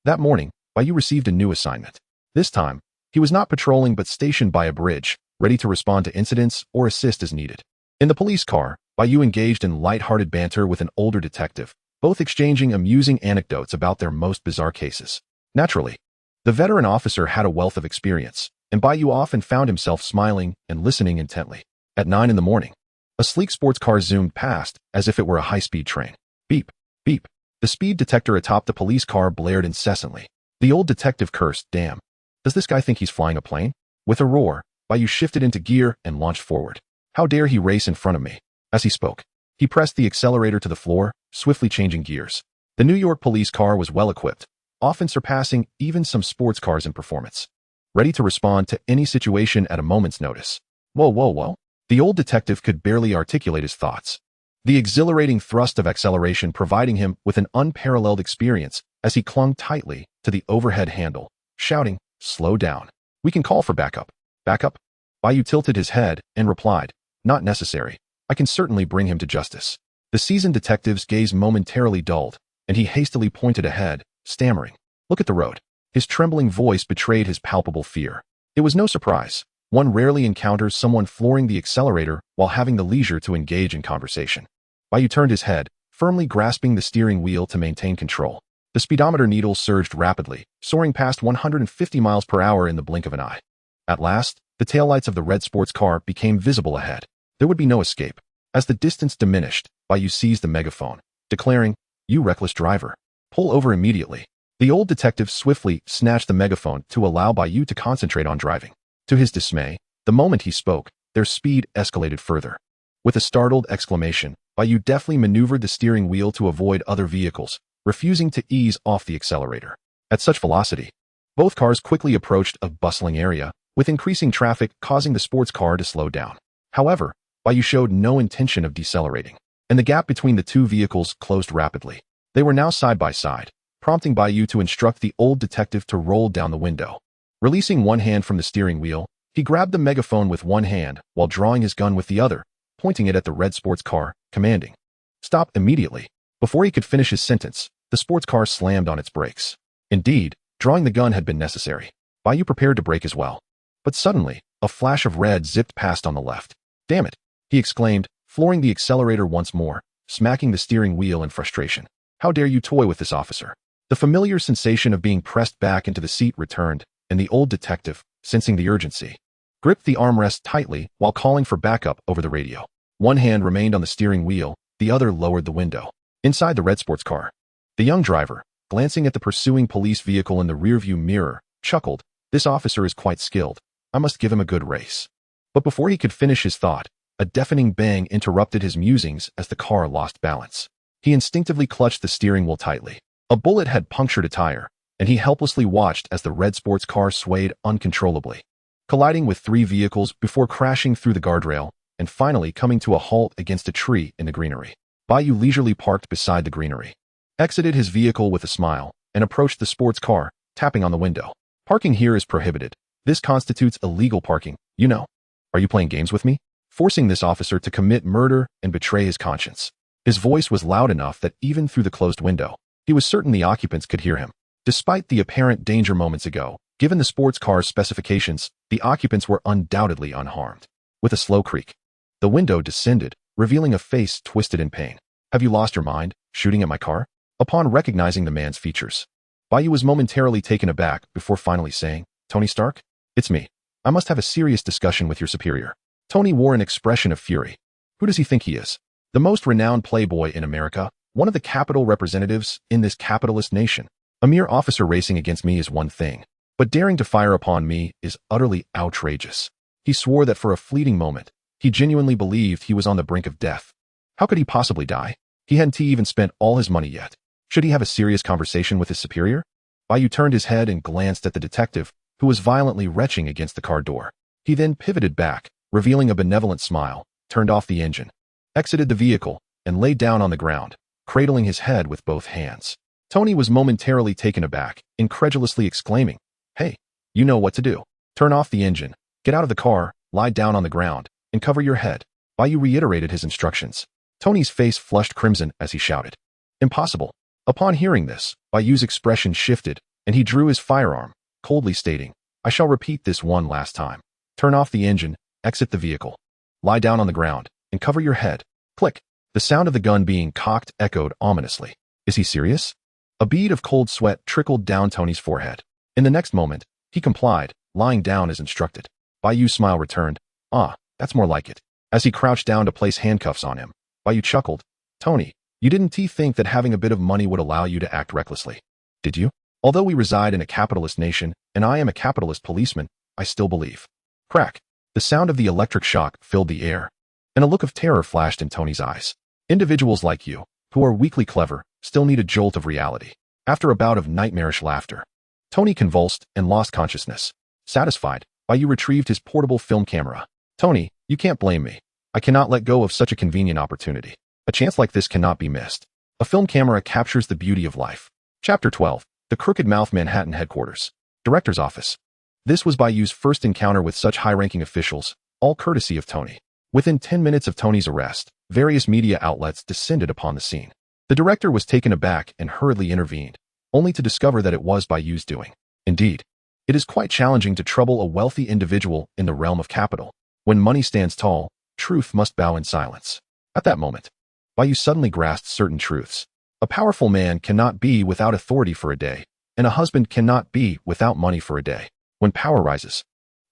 Speaker 1: That morning, Bai Yu received a new assignment. This time, he was not patrolling but stationed by a bridge, ready to respond to incidents or assist as needed. In the police car, Bai Yu engaged in light-hearted banter with an older detective, both exchanging amusing anecdotes about their most bizarre cases. Naturally, the veteran officer had a wealth of experience, and Bai Yu often found himself smiling and listening intently. At 9 in the morning, a sleek sports car zoomed past as if it were a high-speed train. Beep, beep. The speed detector atop the police car blared incessantly. The old detective cursed, "Damn. Does this guy think he's flying a plane?" With a roar, Bai Yu shifted into gear and launched forward. How dare he race in front of me? As he spoke, he pressed the accelerator to the floor, swiftly changing gears. The New York police car was well-equipped, often surpassing even some sports cars in performance, ready to respond to any situation at a moment's notice. Whoa, whoa, whoa. The old detective could barely articulate his thoughts, the exhilarating thrust of acceleration providing him with an unparalleled experience as he clung tightly to the overhead handle, shouting, "Slow down. We can call for backup." Backup? Bai Yu tilted his head and replied, "Not necessary. I can certainly bring him to justice." The seasoned detective's gaze momentarily dulled, and he hastily pointed ahead, stammering, "Look at the road." His trembling voice betrayed his palpable fear. It was no surprise. One rarely encounters someone flooring the accelerator while having the leisure to engage in conversation. Bai Yu turned his head, firmly grasping the steering wheel to maintain control. The speedometer needle surged rapidly, soaring past 150 miles per hour in the blink of an eye. At last, the taillights of the red sports car became visible ahead. There would be no escape. As the distance diminished, Bai Yu seized the megaphone, declaring, "You reckless driver. Pull over immediately." The old detective swiftly snatched the megaphone to allow Bai Yu to concentrate on driving. To his dismay, the moment he spoke, their speed escalated further. With a startled exclamation, Bai Yu deftly maneuvered the steering wheel to avoid other vehicles, refusing to ease off the accelerator. At such velocity, both cars quickly approached a bustling area, with increasing traffic causing the sports car to slow down. However, Bai Yu showed no intention of decelerating, and the gap between the two vehicles closed rapidly. They were now side by side, prompting Bai Yu to instruct the old detective to roll down the window. Releasing one hand from the steering wheel, he grabbed the megaphone with one hand while drawing his gun with the other, pointing it at the red sports car, commanding, "Stop immediately." Before he could finish his sentence, the sports car slammed on its brakes. Indeed, drawing the gun had been necessary. Bai Yu prepared to brake as well. But suddenly, a flash of red zipped past on the left. "Damn it," he exclaimed, flooring the accelerator once more, smacking the steering wheel in frustration. "How dare you toy with this officer?" The familiar sensation of being pressed back into the seat returned, and the old detective, sensing the urgency, gripped the armrest tightly while calling for backup over the radio. One hand remained on the steering wheel, the other lowered the window. Inside the red sports car, the young driver, glancing at the pursuing police vehicle in the rearview mirror, chuckled, "This officer is quite skilled. I must give him a good race." But before he could finish his thought, a deafening bang interrupted his musings as the car lost balance. He instinctively clutched the steering wheel tightly. A bullet had punctured a tire, and he helplessly watched as the red sports car swayed uncontrollably, colliding with 3 vehicles before crashing through the guardrail and finally coming to a halt against a tree in the greenery. Bai Yu leisurely parked beside the greenery, exited his vehicle with a smile, and approached the sports car, tapping on the window. "Parking here is prohibited. This constitutes illegal parking, you know. Are you playing games with me?" Forcing this officer to commit murder and betray his conscience. His voice was loud enough that even through the closed window, he was certain the occupants could hear him. Despite the apparent danger moments ago, given the sports car's specifications, the occupants were undoubtedly unharmed. With a slow creak, the window descended, revealing a face twisted in pain. "Have you lost your mind, shooting at my car?" Upon recognizing the man's features, Bai Yu was momentarily taken aback before finally saying, "Tony Stark? It's me. I must have a serious discussion with your superior." Tony wore an expression of fury. Who does he think he is? The most renowned playboy in America, one of the capital representatives in this capitalist nation. A mere officer racing against me is one thing, but daring to fire upon me is utterly outrageous. He swore that for a fleeting moment, he genuinely believed he was on the brink of death. How could he possibly die? He hadn't even spent all his money yet. Should he have a serious conversation with his superior? Bai Yu turned his head and glanced at the detective, who was violently retching against the car door. He then pivoted back, revealing a benevolent smile, turned off the engine, exited the vehicle, and lay down on the ground, cradling his head with both hands. Tony was momentarily taken aback, incredulously exclaiming, "Hey, you know what to do. Turn off the engine, get out of the car, lie down on the ground, and cover your head." Bai Yu reiterated his instructions. Tony's face flushed crimson as he shouted, "Impossible." Upon hearing this, Bai Yu's expression shifted, and he drew his firearm, coldly stating, "I shall repeat this one last time. Turn off the engine, exit the vehicle, lie down on the ground, and cover your head." Click. The sound of the gun being cocked echoed ominously. Is he serious? A bead of cold sweat trickled down Tony's forehead. In the next moment, he complied, lying down as instructed. Bai Yu's smile returned. "Ah, that's more like it." As he crouched down to place handcuffs on him, Bai Yu chuckled. "Tony, you didn't think that having a bit of money would allow you to act recklessly, did you? Although we reside in a capitalist nation, and I am a capitalist policeman, I still believe." Crack. The sound of the electric shock filled the air, and a look of terror flashed in Tony's eyes. Individuals like you, who are weakly clever, still need a jolt of reality. After a bout of nightmarish laughter, Tony convulsed and lost consciousness. Satisfied, Bai Yu retrieved his portable film camera. "Tony, you can't blame me. I cannot let go of such a convenient opportunity. A chance like this cannot be missed." A film camera captures the beauty of life. Chapter 12. The Crooked Mouth Manhattan Headquarters. Director's Office. This was Bai Yu's first encounter with such high-ranking officials, all courtesy of Tony. Within 10 minutes of Tony's arrest, various media outlets descended upon the scene. The director was taken aback and hurriedly intervened, only to discover that it was Bai Yu's doing. Indeed, it is quite challenging to trouble a wealthy individual in the realm of capital. When money stands tall, truth must bow in silence. At that moment, Bai Yu suddenly grasped certain truths. A powerful man cannot be without authority for a day, and a husband cannot be without money for a day. When power rises,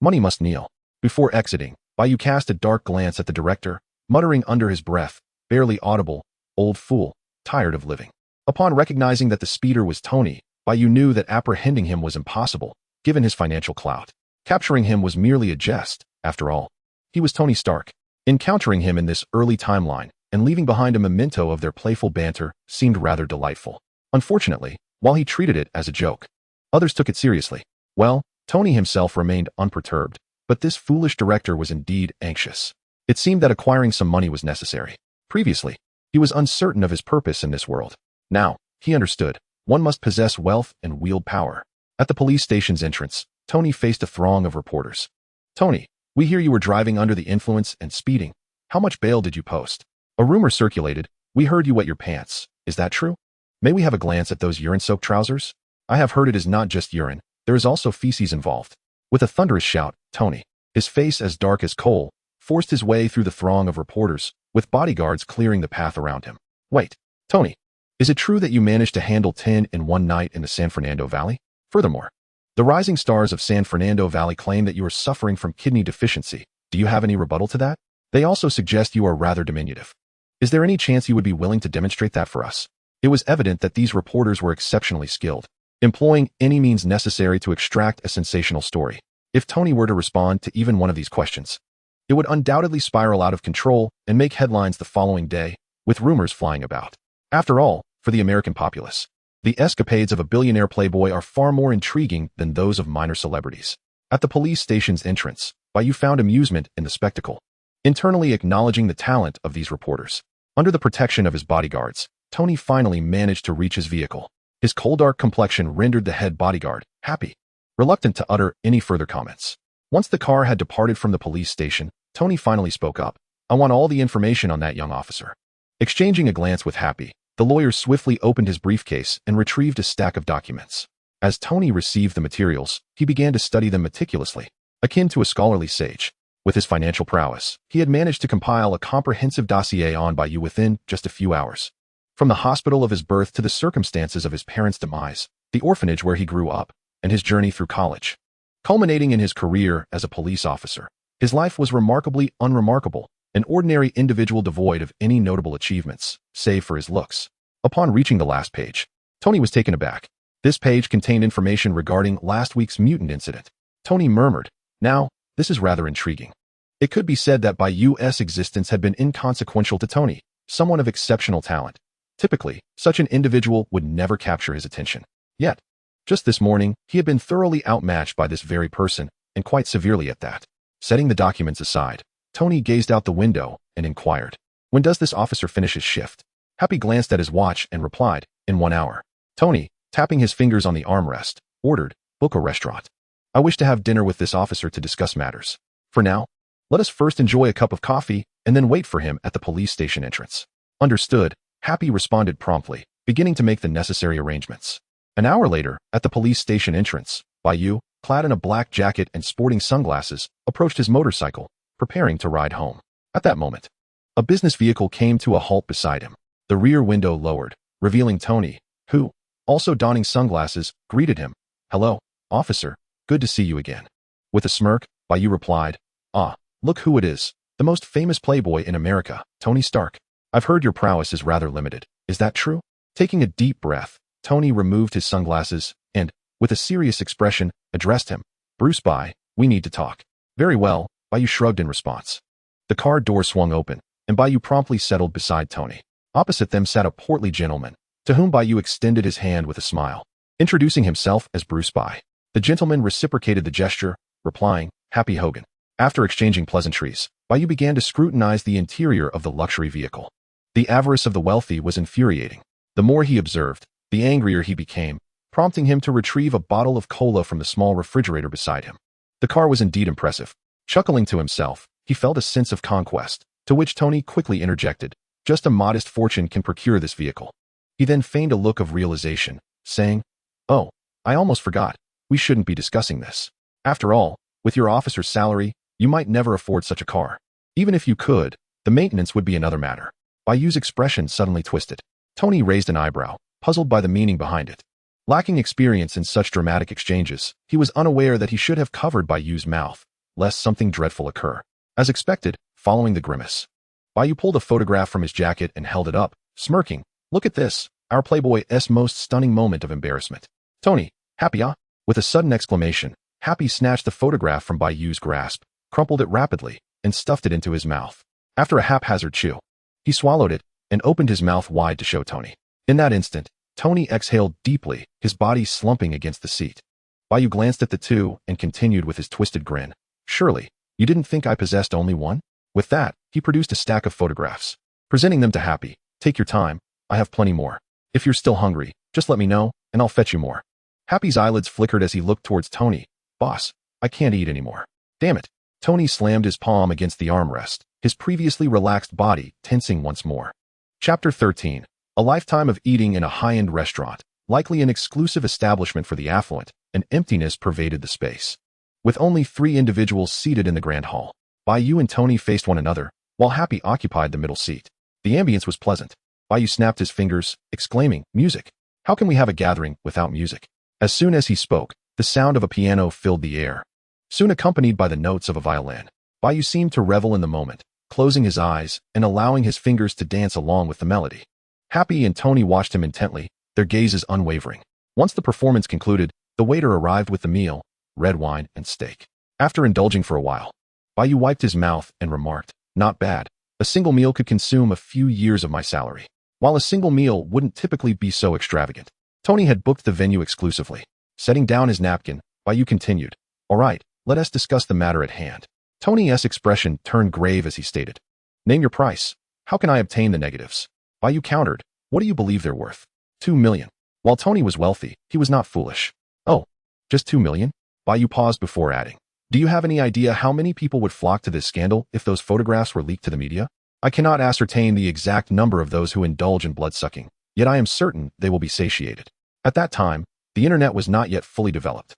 Speaker 1: money must kneel. Before exiting, Bai Yu cast a dark glance at the director, muttering under his breath, barely audible, "Old fool, tired of living." Upon recognizing that the speeder was Tony, Bai Yu knew that apprehending him was impossible, given his financial clout. Capturing him was merely a jest, after all. He was Tony Stark. Encountering him in this early timeline, and leaving behind a memento of their playful banter, seemed rather delightful. Unfortunately, while he treated it as a joke, others took it seriously. Well, Tony himself remained unperturbed, but this foolish director was indeed anxious. It seemed that acquiring some money was necessary. Previously, he was uncertain of his purpose in this world. Now, he understood. One must possess wealth and wield power. At the police station's entrance, Tony faced a throng of reporters. "Tony, we hear you were driving under the influence and speeding. How much bail did you post? A rumor circulated. We heard you wet your pants. Is that true? May we have a glance at those urine-soaked trousers? I have heard it is not just urine. There is also feces involved." With a thunderous shout, Tony, his face as dark as coal, forced his way through the throng of reporters, with bodyguards clearing the path around him. "Wait, Tony, is it true that you managed to handle 10 in one night in the San Fernando Valley? Furthermore, the rising stars of San Fernando Valley claim that you are suffering from kidney deficiency. Do you have any rebuttal to that? They also suggest you are rather diminutive. Is there any chance you would be willing to demonstrate that for us?" It was evident that these reporters were exceptionally skilled, employing any means necessary to extract a sensational story. If Tony were to respond to even one of these questions, it would undoubtedly spiral out of control and make headlines the following day, with rumors flying about. After all, for the American populace, the escapades of a billionaire playboy are far more intriguing than those of minor celebrities. At the police station's entrance, Bai Yu found amusement in the spectacle, internally acknowledging the talent of these reporters. Under the protection of his bodyguards, Tony finally managed to reach his vehicle. His cold dark complexion rendered the head bodyguard happy, reluctant to utter any further comments. Once the car had departed from the police station, Tony finally spoke up. "I want all the information on that young officer." Exchanging a glance with Happy, the lawyer swiftly opened his briefcase and retrieved a stack of documents. As Tony received the materials, he began to study them meticulously, akin to a scholarly sage. With his financial prowess, he had managed to compile a comprehensive dossier on Bai Yu within just a few hours. From the hospital of his birth to the circumstances of his parents' demise, the orphanage where he grew up, and his journey through college. Culminating in his career as a police officer, his life was remarkably unremarkable, an ordinary individual devoid of any notable achievements, save for his looks. Upon reaching the last page, Tony was taken aback. This page contained information regarding last week's mutant incident. Tony murmured, "Now, this is rather intriguing." It could be said that Bai Yu's existence had been inconsequential to Tony, someone of exceptional talent. Typically, such an individual would never capture his attention. Yet, Just this morning, he had been thoroughly outmatched by this very person, and quite severely at that. Setting the documents aside, Tony gazed out the window and inquired, "When does this officer finish his shift?" Happy glanced at his watch and replied, "In 1 hour." Tony, tapping his fingers on the armrest, ordered, "Book a restaurant. I wish to have dinner with this officer to discuss matters. For now, let us first enjoy a cup of coffee and then wait for him at the police station entrance." Understood, Happy responded promptly, beginning to make the necessary arrangements. An hour later, at the police station entrance, Bai Yu, clad in a black jacket and sporting sunglasses, approached his motorcycle, preparing to ride home. At that moment, a business vehicle came to a halt beside him. The rear window lowered, revealing Tony, who, also donning sunglasses, greeted him. "Hello, officer. Good to see you again." With a smirk, Bai Yu replied, "Ah, look who it is. The most famous playboy in America, Tony Stark. I've heard your prowess is rather limited. Is that true?" Taking a deep breath, Tony removed his sunglasses and, with a serious expression, addressed him. "Bruce Bai, we need to talk." "Very well," Bai Yu shrugged in response. The car door swung open, and Bai Yu promptly settled beside Tony. Opposite them sat a portly gentleman, to whom Bai Yu extended his hand with a smile. Introducing himself as Bruce Bai, the gentleman reciprocated the gesture, replying, "Happy Hogan." After exchanging pleasantries, Bai Yu began to scrutinize the interior of the luxury vehicle. The avarice of the wealthy was infuriating. The more he observed, the angrier he became, prompting him to retrieve a bottle of cola from the small refrigerator beside him. The car was indeed impressive. Chuckling to himself, he felt a sense of conquest, to which Tony quickly interjected, "Just a modest fortune can procure this vehicle." He then feigned a look of realization, saying, "Oh, I almost forgot. We shouldn't be discussing this. After all, with your officer's salary, you might never afford such a car. Even if you could, the maintenance would be another matter." Bai Yu's expression suddenly twisted. Tony raised an eyebrow, puzzled by the meaning behind it. Lacking experience in such dramatic exchanges, he was unaware that he should have covered Bai Yu's mouth, lest something dreadful occur. As expected, following the grimace, Bai Yu pulled a photograph from his jacket and held it up, smirking. "Look at this, our playboy's most stunning moment of embarrassment." "Tony, Happy, ah?" With a sudden exclamation, Happy snatched the photograph from Bai Yu's grasp, crumpled it rapidly, and stuffed it into his mouth. After a haphazard chew, he swallowed it and opened his mouth wide to show Tony. In that instant, Tony exhaled deeply, his body slumping against the seat. Bai Yu glanced at the two and continued with his twisted grin. "Surely, you didn't think I possessed only one?" With that, he produced a stack of photographs. Presenting them to Happy, "Take your time, I have plenty more. If you're still hungry, just let me know, and I'll fetch you more." Happy's eyelids flickered as he looked towards Tony. "Boss, I can't eat anymore." "Damn it." Tony slammed his palm against the armrest, his previously relaxed body tensing once more. Chapter 13. A lifetime of eating in a high-end restaurant, likely an exclusive establishment for the affluent, and emptiness pervaded the space. With only 3 individuals seated in the grand hall, Bai Yu and Tony faced one another, while Happy occupied the middle seat. The ambience was pleasant. Bai Yu snapped his fingers, exclaiming, "Music! How can we have a gathering without music?" As soon as he spoke, the sound of a piano filled the air, soon accompanied by the notes of a violin. Bai Yu seemed to revel in the moment, closing his eyes and allowing his fingers to dance along with the melody. Happy and Tony watched him intently, their gazes unwavering. Once the performance concluded, the waiter arrived with the meal, red wine and steak. After indulging for a while, Bai Yu wiped his mouth and remarked, "Not bad. A single meal could consume a few years of my salary." While a single meal wouldn't typically be so extravagant, Tony had booked the venue exclusively. Setting down his napkin, Bai Yu continued, "All right, let us discuss the matter at hand." Tony's expression turned grave as he stated, "Name your price. How can I obtain the negatives?" Bai Yu countered, "What do you believe they're worth?" 2 million. While Tony was wealthy, he was not foolish. "Oh, just 2 million? Bai Yu paused before adding, "Do you have any idea how many people would flock to this scandal if those photographs were leaked to the media? I cannot ascertain the exact number of those who indulge in blood-sucking, yet I am certain they will be satiated." At that time, the internet was not yet fully developed.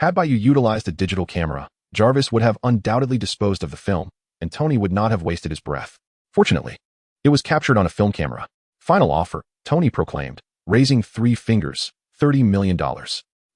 Speaker 1: Had Bai Yu utilized a digital camera, Jarvis would have undoubtedly disposed of the film, and Tony would not have wasted his breath. Fortunately, it was captured on a film camera. "Final offer," Tony proclaimed, raising 3 fingers, $30 million.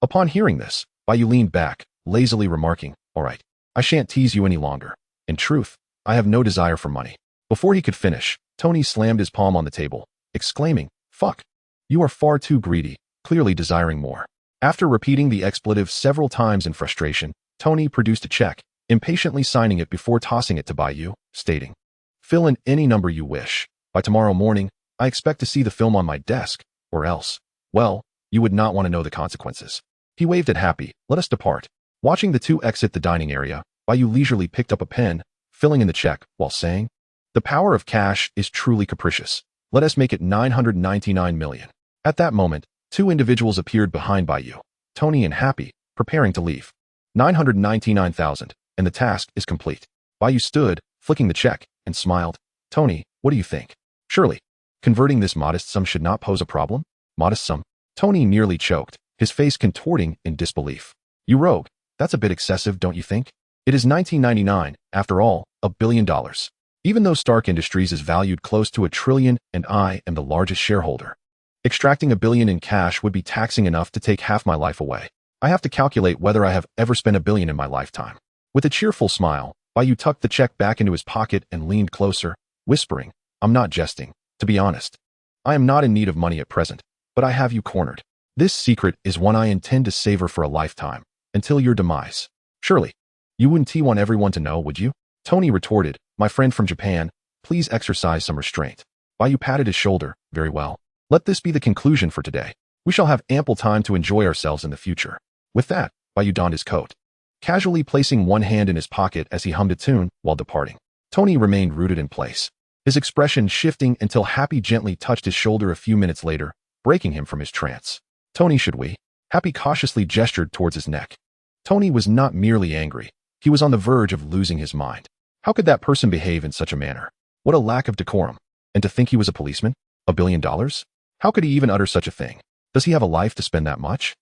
Speaker 1: Upon hearing this, Bai Yu leaned back, lazily remarking, "All right, I shan't tease you any longer. In truth, I have no desire for money." Before he could finish, Tony slammed his palm on the table, exclaiming, "Fuck. You are far too greedy, clearly desiring more." After repeating the expletive several times in frustration, Tony produced a check, impatiently signing it before tossing it to Bai Yu, stating, "Fill in any number you wish. By tomorrow morning, I expect to see the film on my desk, or else, well, you would not want to know the consequences." He waved at Happy. Let us depart. Watching the two exit the dining area, Bai Yu leisurely picked up a pen, filling in the check, while saying, "The power of cash is truly capricious. Let us make it 999 million. At that moment, two individuals appeared behind Bai Yu, Tony and Happy, preparing to leave. 999,000, and the task is complete. Bai Yu stood, flicking the check, and smiled. Tony, what do you think? Surely, converting this modest sum should not pose a problem? Modest sum? Tony nearly choked, his face contorting in disbelief. You rogue, that's a bit excessive, don't you think? It is 1999, after all, $1 billion. Even though Stark Industries is valued close to $1 trillion and I am the largest shareholder. Extracting $1 billion in cash would be taxing enough to take half my life away. I have to calculate whether I have ever spent $1 billion in my lifetime. With a cheerful smile, Bai Yu tucked the check back into his pocket and leaned closer, whispering, I'm not jesting, to be honest. I am not in need of money at present, but I have you cornered. This secret is one I intend to savor for a lifetime, until your demise. Surely, you wouldn't want everyone to know, would you? Tony retorted, my friend from Japan, please exercise some restraint. Bai Yu patted his shoulder, very well. Let this be the conclusion for today. We shall have ample time to enjoy ourselves in the future. With that, Bai Yu donned his coat, casually placing one hand in his pocket as he hummed a tune while departing. Tony remained rooted in place, his expression shifting until Happy gently touched his shoulder a few minutes later, breaking him from his trance. Tony, should we? Happy cautiously gestured towards his neck. Tony was not merely angry, he was on the verge of losing his mind. How could that person behave in such a manner? What a lack of decorum. And to think he was a policeman? $1 billion? How could he even utter such a thing? Does he have a life to spend that much?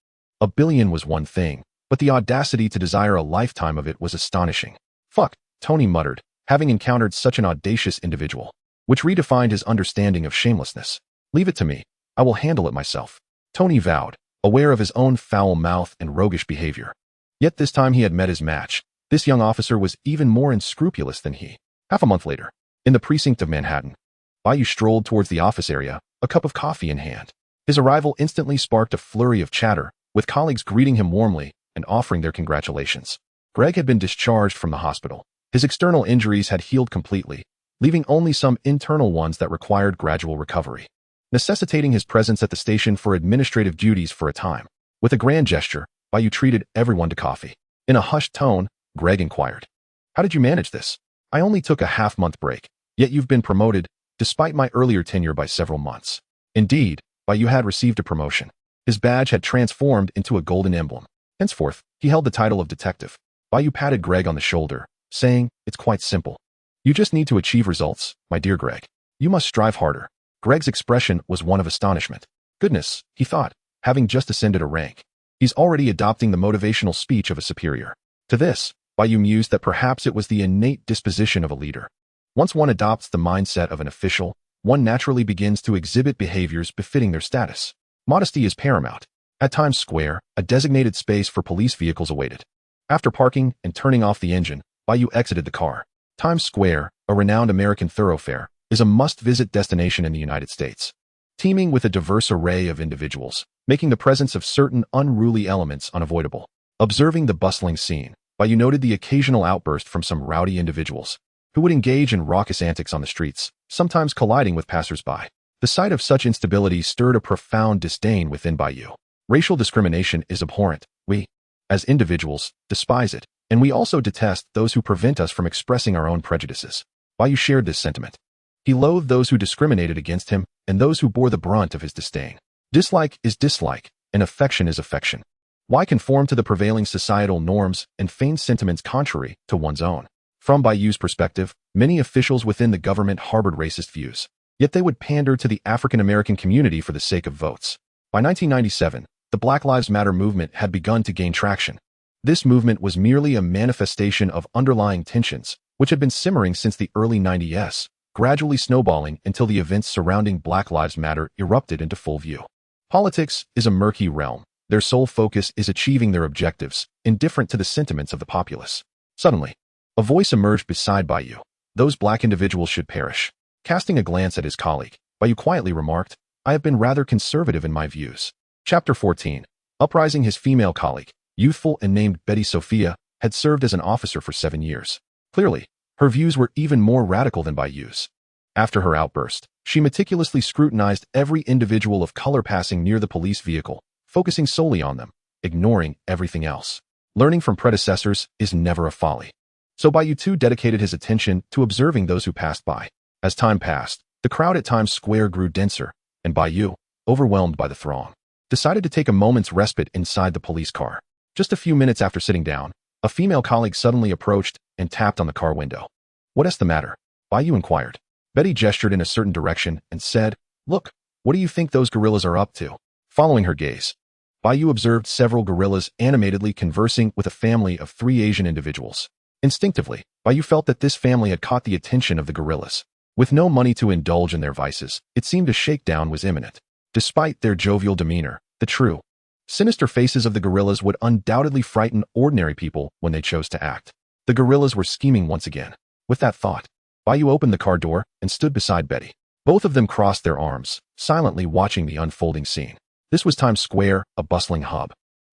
Speaker 1: $1 billion was one thing, but the audacity to desire a lifetime of it was astonishing. Fuck, Tony muttered, having encountered such an audacious individual, which redefined his understanding of shamelessness. Leave it to me. I will handle it myself. Tony vowed, aware of his own foul mouth and roguish behavior. Yet this time he had met his match. This young officer was even more unscrupulous than he. Half a month later, in the precinct of Manhattan, Bai Yu strolled towards the office area, a cup of coffee in hand. His arrival instantly sparked a flurry of chatter, with colleagues greeting him warmly and offering their congratulations. Greg had been discharged from the hospital. His external injuries had healed completely, leaving only some internal ones that required gradual recovery, necessitating his presence at the station for administrative duties for a time. With a grand gesture, Bai Yu treated everyone to coffee. In a hushed tone, Greg inquired, how did you manage this? I only took a half-month break, yet you've been promoted, despite my earlier tenure by several months. Indeed, Bai Yu had received a promotion. His badge had transformed into a golden emblem. Henceforth, he held the title of detective. Bai Yu patted Greg on the shoulder, saying, it's quite simple. You just need to achieve results, my dear Greg. You must strive harder. Greg's expression was one of astonishment. Goodness, he thought, having just ascended a rank. He's already adopting the motivational speech of a superior. To this, Bai Yu mused that perhaps it was the innate disposition of a leader. Once one adopts the mindset of an official, one naturally begins to exhibit behaviors befitting their status. Modesty is paramount. At Times Square, a designated space for police vehicles awaited. After parking and turning off the engine, Bai Yu exited the car. Times Square, a renowned American thoroughfare, is a must-visit destination in the United States, teeming with a diverse array of individuals, making the presence of certain unruly elements unavoidable. Observing the bustling scene, Bai Yu noted the occasional outburst from some rowdy individuals, who would engage in raucous antics on the streets, sometimes colliding with passers-by. The sight of such instability stirred a profound disdain within Bai Yu. Racial discrimination is abhorrent. We, as individuals, despise it, and we also detest those who prevent us from expressing our own prejudices. Bai Yu shared this sentiment. He loathed those who discriminated against him and those who bore the brunt of his disdain. Dislike is dislike, and affection is affection. Why conform to the prevailing societal norms and feign sentiments contrary to one's own? From Bai Yu's perspective, many officials within the government harbored racist views, yet they would pander to the African-American community for the sake of votes. By 1997, the Black Lives Matter movement had begun to gain traction. This movement was merely a manifestation of underlying tensions, which had been simmering since the early 90s, gradually snowballing until the events surrounding Black Lives Matter erupted into full view. Politics is a murky realm. Their sole focus is achieving their objectives, indifferent to the sentiments of the populace. Suddenly, a voice emerged beside Bai Yu. Those black individuals should perish. Casting a glance at his colleague, Bai Yu quietly remarked, I have been rather conservative in my views. Chapter 14. Uprising. His female colleague, youthful and named Betty Sophia, had served as an officer for 7 years. Clearly, her views were even more radical than Bai Yu's. After her outburst, she meticulously scrutinized every individual of color passing near the police vehicle, focusing solely on them. ignoring everything else. Learning from predecessors is never a folly. So Bai Yu too dedicated his attention to observing those who passed by. As time passed, the crowd at Times Square grew denser, and Bai Yu, overwhelmed by the throng, decided to take a moment's respite inside the police car. Just a few minutes after sitting down, a female colleague suddenly approached and tapped on the car window. "What's the matter?" Bai Yu inquired. Betty gestured in a certain direction and said, "Look, what do you think those gorillas are up to?" Following her gaze, Bai Yu observed several gorillas animatedly conversing with a family of 3 Asian individuals. Instinctively, Bai Yu felt that this family had caught the attention of the gorillas. With no money to indulge in their vices, it seemed a shakedown was imminent. Despite their jovial demeanor, the true, sinister faces of the gorillas would undoubtedly frighten ordinary people when they chose to act. The gorillas were scheming once again. With that thought, Bai Yu opened the car door and stood beside Betty. Both of them crossed their arms, silently watching the unfolding scene. This was Times Square, a bustling hub.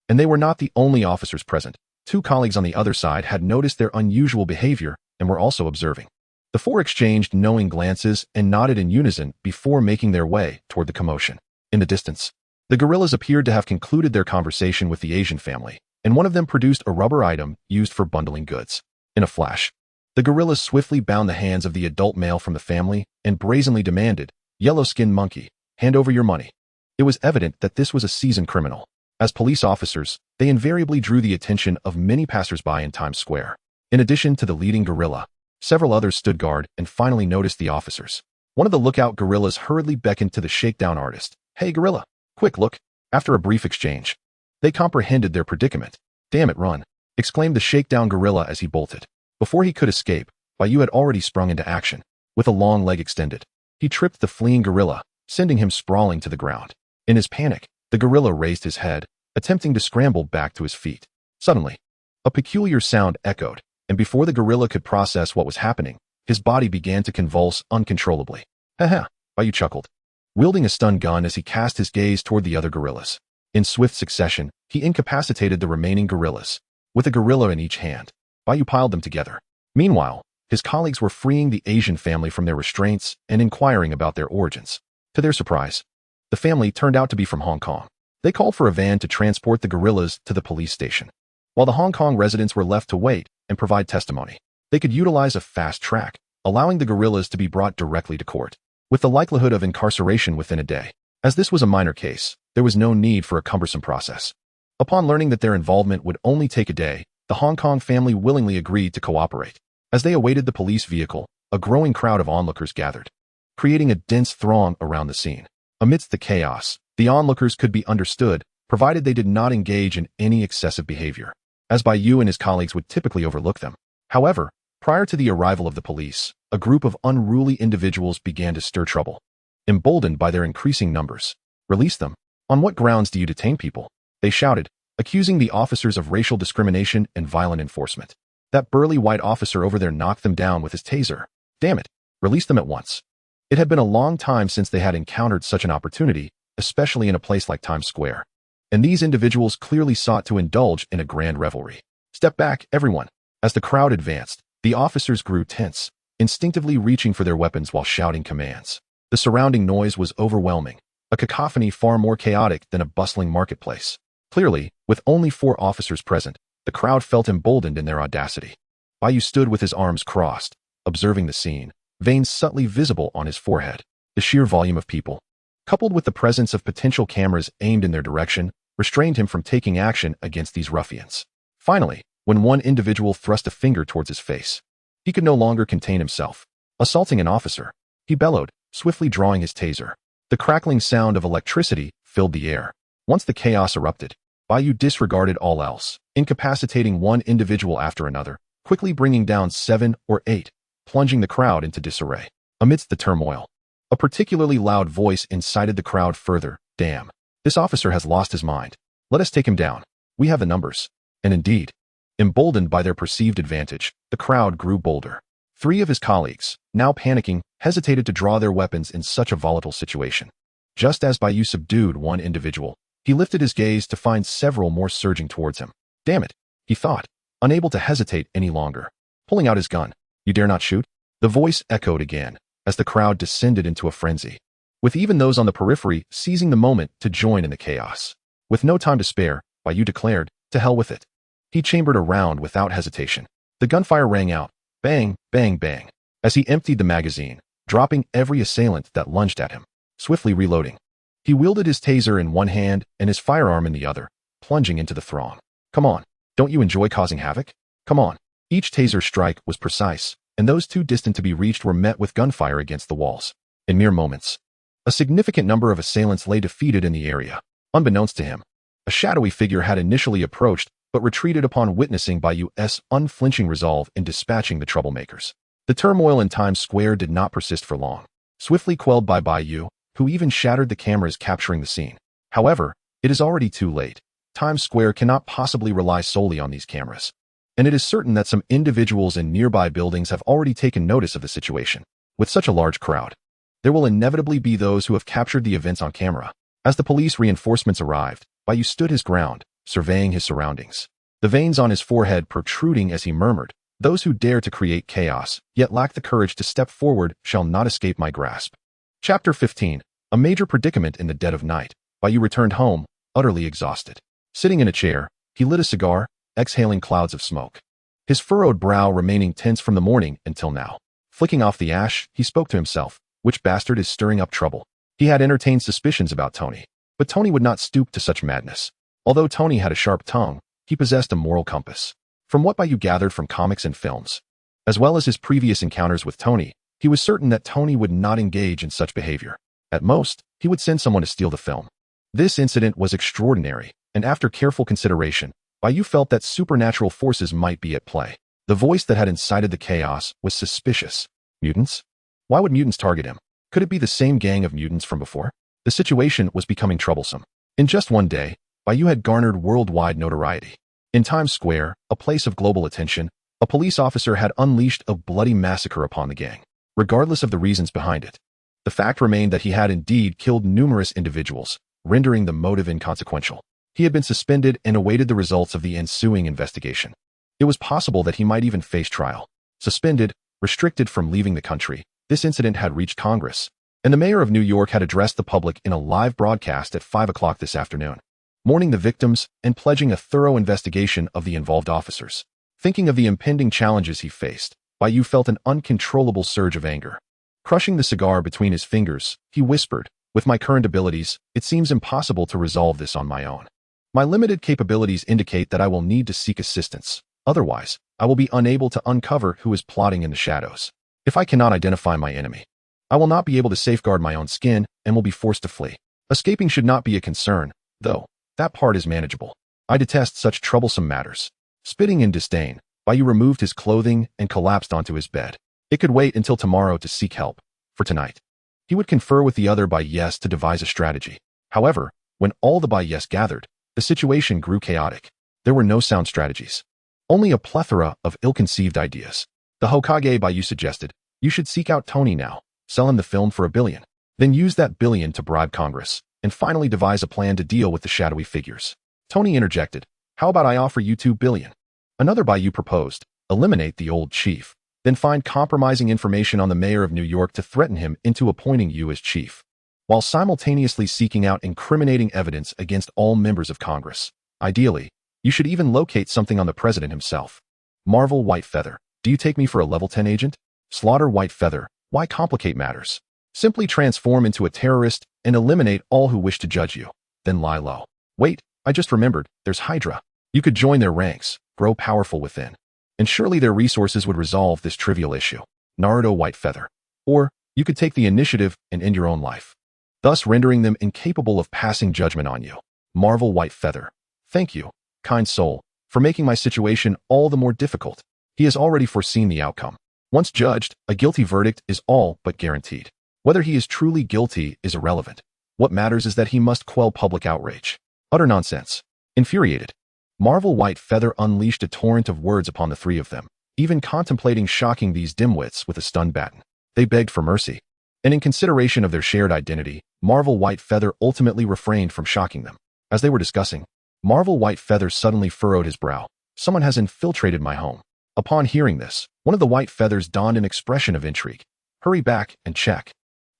Speaker 1: And they were not the only officers present. 2 colleagues on the other side had noticed their unusual behavior and were also observing. The 4 exchanged knowing glances and nodded in unison before making their way toward the commotion. In the distance, the gorillas appeared to have concluded their conversation with the Asian family, and one of them produced a rubber item used for bundling goods. In a flash, the gorillas swiftly bound the hands of the adult male from the family and brazenly demanded, "Yellow-skinned monkey, hand over your money." It was evident that this was a seasoned criminal. As police officers, they invariably drew the attention of many passers-by in Times Square. In addition to the leading gorilla, several others stood guard and finally noticed the officers. One of the lookout gorillas hurriedly beckoned to the shakedown artist. "Hey, gorilla, quick look." After a brief exchange, they comprehended their predicament. "Damn it, run," exclaimed the shakedown gorilla as he bolted. Before he could escape, Bai Yu had already sprung into action. With a long leg extended, he tripped the fleeing gorilla, sending him sprawling to the ground. In his panic, the gorilla raised his head, attempting to scramble back to his feet. Suddenly, a peculiar sound echoed, and before the gorilla could process what was happening, his body began to convulse uncontrollably. "Ha-ha," Bai Yu chuckled, wielding a stun gun as he cast his gaze toward the other gorillas. In swift succession, he incapacitated the remaining gorillas. With a gorilla in each hand, Bai Yu piled them together. Meanwhile, his colleagues were freeing the Asian family from their restraints and inquiring about their origins. To their surprise, the family turned out to be from Hong Kong. They called for a van to transport the gorillas to the police station. While the Hong Kong residents were left to wait and provide testimony, they could utilize a fast track, allowing the gorillas to be brought directly to court, with the likelihood of incarceration within a day. As this was a minor case, there was no need for a cumbersome process. Upon learning that their involvement would only take a day, the Hong Kong family willingly agreed to cooperate. As they awaited the police vehicle, a growing crowd of onlookers gathered, creating a dense throng around the scene. Amidst the chaos, the onlookers could be understood, provided they did not engage in any excessive behavior, as Bai Yu and his colleagues would typically overlook them. However, prior to the arrival of the police, a group of unruly individuals began to stir trouble. Emboldened by their increasing numbers, "Release them. On what grounds do you detain people?" they shouted, accusing the officers of racial discrimination and violent enforcement. That burly white officer over there knocked them down with his taser. "Damn it, release them at once." It had been a long time since they had encountered such an opportunity, especially in a place like Times Square. And these individuals clearly sought to indulge in a grand revelry. "Step back, everyone." As the crowd advanced, the officers grew tense, instinctively reaching for their weapons while shouting commands. The surrounding noise was overwhelming, a cacophony far more chaotic than a bustling marketplace. Clearly, with only 4 officers present, the crowd felt emboldened in their audacity. Bai Yu stood with his arms crossed, observing the scene, veins subtly visible on his forehead. The sheer volume of people, coupled with the presence of potential cameras aimed in their direction, restrained him from taking action against these ruffians. Finally, when one individual thrust a finger towards his face, he could no longer contain himself. Assaulting an officer, he bellowed, swiftly drawing his taser. The crackling sound of electricity filled the air. Once the chaos erupted, Bai Yu disregarded all else, incapacitating one individual after another, quickly bringing down 7 or 8, plunging the crowd into disarray. Amidst the turmoil, a particularly loud voice incited the crowd further. "Damn. This officer has lost his mind. Let us take him down. We have the numbers." And indeed, emboldened by their perceived advantage, the crowd grew bolder. 3 of his colleagues, now panicking, hesitated to draw their weapons in such a volatile situation. Just as Bai Yu subdued one individual, he lifted his gaze to find several more surging towards him. "Damn it," he thought, unable to hesitate any longer. Pulling out his gun, "You dare not shoot?" The voice echoed again, as the crowd descended into a frenzy, with even those on the periphery seizing the moment to join in the chaos. With no time to spare, Bai Yu declared. To hell with it. He chambered a round without hesitation. The gunfire rang out. Bang, bang, bang. As he emptied the magazine, dropping every assailant that lunged at him, swiftly reloading. He wielded his taser in one hand and his firearm in the other, plunging into the throng. Come on, don't you enjoy causing havoc? Come on. Each taser strike was precise, and those too distant to be reached were met with gunfire against the walls. In mere moments, a significant number of assailants lay defeated in the area. Unbeknownst to him, a shadowy figure had initially approached, but retreated upon witnessing Bai Yu's unflinching resolve in dispatching the troublemakers. The turmoil in Times Square did not persist for long, swiftly quelled by Bai Yu, who even shattered the cameras capturing the scene. However, it is already too late. Times Square cannot possibly rely solely on these cameras. And it is certain that some individuals in nearby buildings have already taken notice of the situation. With such a large crowd, there will inevitably be those who have captured the events on camera. As the police reinforcements arrived, Bai Yu stood his ground, surveying his surroundings. The veins on his forehead protruding as he murmured, "Those who dare to create chaos, yet lack the courage to step forward, shall not escape my grasp." Chapter 15. A major predicament in the dead of night. Bai Yu returned home, utterly exhausted. Sitting in a chair, he lit a cigar, exhaling clouds of smoke. His furrowed brow remaining tense from the morning until now. Flicking off the ash, he spoke to himself. Which bastard is stirring up trouble? He had entertained suspicions about Tony, but Tony would not stoop to such madness. Although Tony had a sharp tongue, he possessed a moral compass. From what Bai Yu gathered from comics and films, as well as his previous encounters with Tony, he was certain that Tony would not engage in such behavior. At most, he would send someone to steal the film. This incident was extraordinary, and after careful consideration, Bai Yu felt that supernatural forces might be at play. The voice that had incited the chaos was suspicious. Mutants? Why would mutants target him? Could it be the same gang of mutants from before? The situation was becoming troublesome. In just one day, Bai Yu had garnered worldwide notoriety. In Times Square, a place of global attention, a police officer had unleashed a bloody massacre upon the gang. Regardless of the reasons behind it, the fact remained that he had indeed killed numerous individuals, rendering the motive inconsequential. He had been suspended and awaited the results of the ensuing investigation. It was possible that he might even face trial. Suspended, restricted from leaving the country, this incident had reached Congress, and the mayor of New York had addressed the public in a live broadcast at 5 o'clock this afternoon, mourning the victims and pledging a thorough investigation of the involved officers. Thinking of the impending challenges he faced, Bai Yu felt an uncontrollable surge of anger. Crushing the cigar between his fingers, he whispered, "With my current abilities, it seems impossible to resolve this on my own. My limited capabilities indicate that I will need to seek assistance. Otherwise, I will be unable to uncover who is plotting in the shadows. If I cannot identify my enemy, I will not be able to safeguard my own skin and will be forced to flee. Escaping should not be a concern, though. That part is manageable. I detest such troublesome matters." Spitting in disdain, Bai Yu removed his clothing and collapsed onto his bed. It could wait until tomorrow to seek help. For tonight, he would confer with the other Bai Yes to devise a strategy. However, when all the Bai Yes gathered, the situation grew chaotic. There were no sound strategies, only a plethora of ill-conceived ideas. The Hokage Bai Yu suggested, "You should seek out Tony now, sell him the film for $1 billion, then use that $1 billion to bribe Congress, and finally devise a plan to deal with the shadowy figures." Tony interjected, "How about I offer you $2 billion? Another Bai Yu proposed, "Eliminate the old chief, then find compromising information on the mayor of New York to threaten him into appointing you as chief, while simultaneously seeking out incriminating evidence against all members of Congress. Ideally, you should even locate something on the president himself. Marvel White Feather, do you take me for a level 10 agent? Slaughter White Feather, why complicate matters? Simply transform into a terrorist and eliminate all who wish to judge you, then lie low. Wait, I just remembered, there's Hydra. You could join their ranks, grow powerful within, and surely their resources would resolve this trivial issue. Naruto White Feather. Or, you could take the initiative and end your own life, thus rendering them incapable of passing judgment on you. Marvel White Feather. Thank you, kind soul, for making my situation all the more difficult. He has already foreseen the outcome. Once judged, a guilty verdict is all but guaranteed. Whether he is truly guilty is irrelevant. What matters is that he must quell public outrage." Utter nonsense. Infuriated, Marvel White Feather unleashed a torrent of words upon the three of them, even contemplating shocking these dimwits with a stun baton. They begged for mercy, and in consideration of their shared identity, Marvel White Feather ultimately refrained from shocking them. As they were discussing, Marvel White Feather suddenly furrowed his brow. "Someone has infiltrated my home." Upon hearing this, one of the White Feathers donned an expression of intrigue. "Hurry back and check.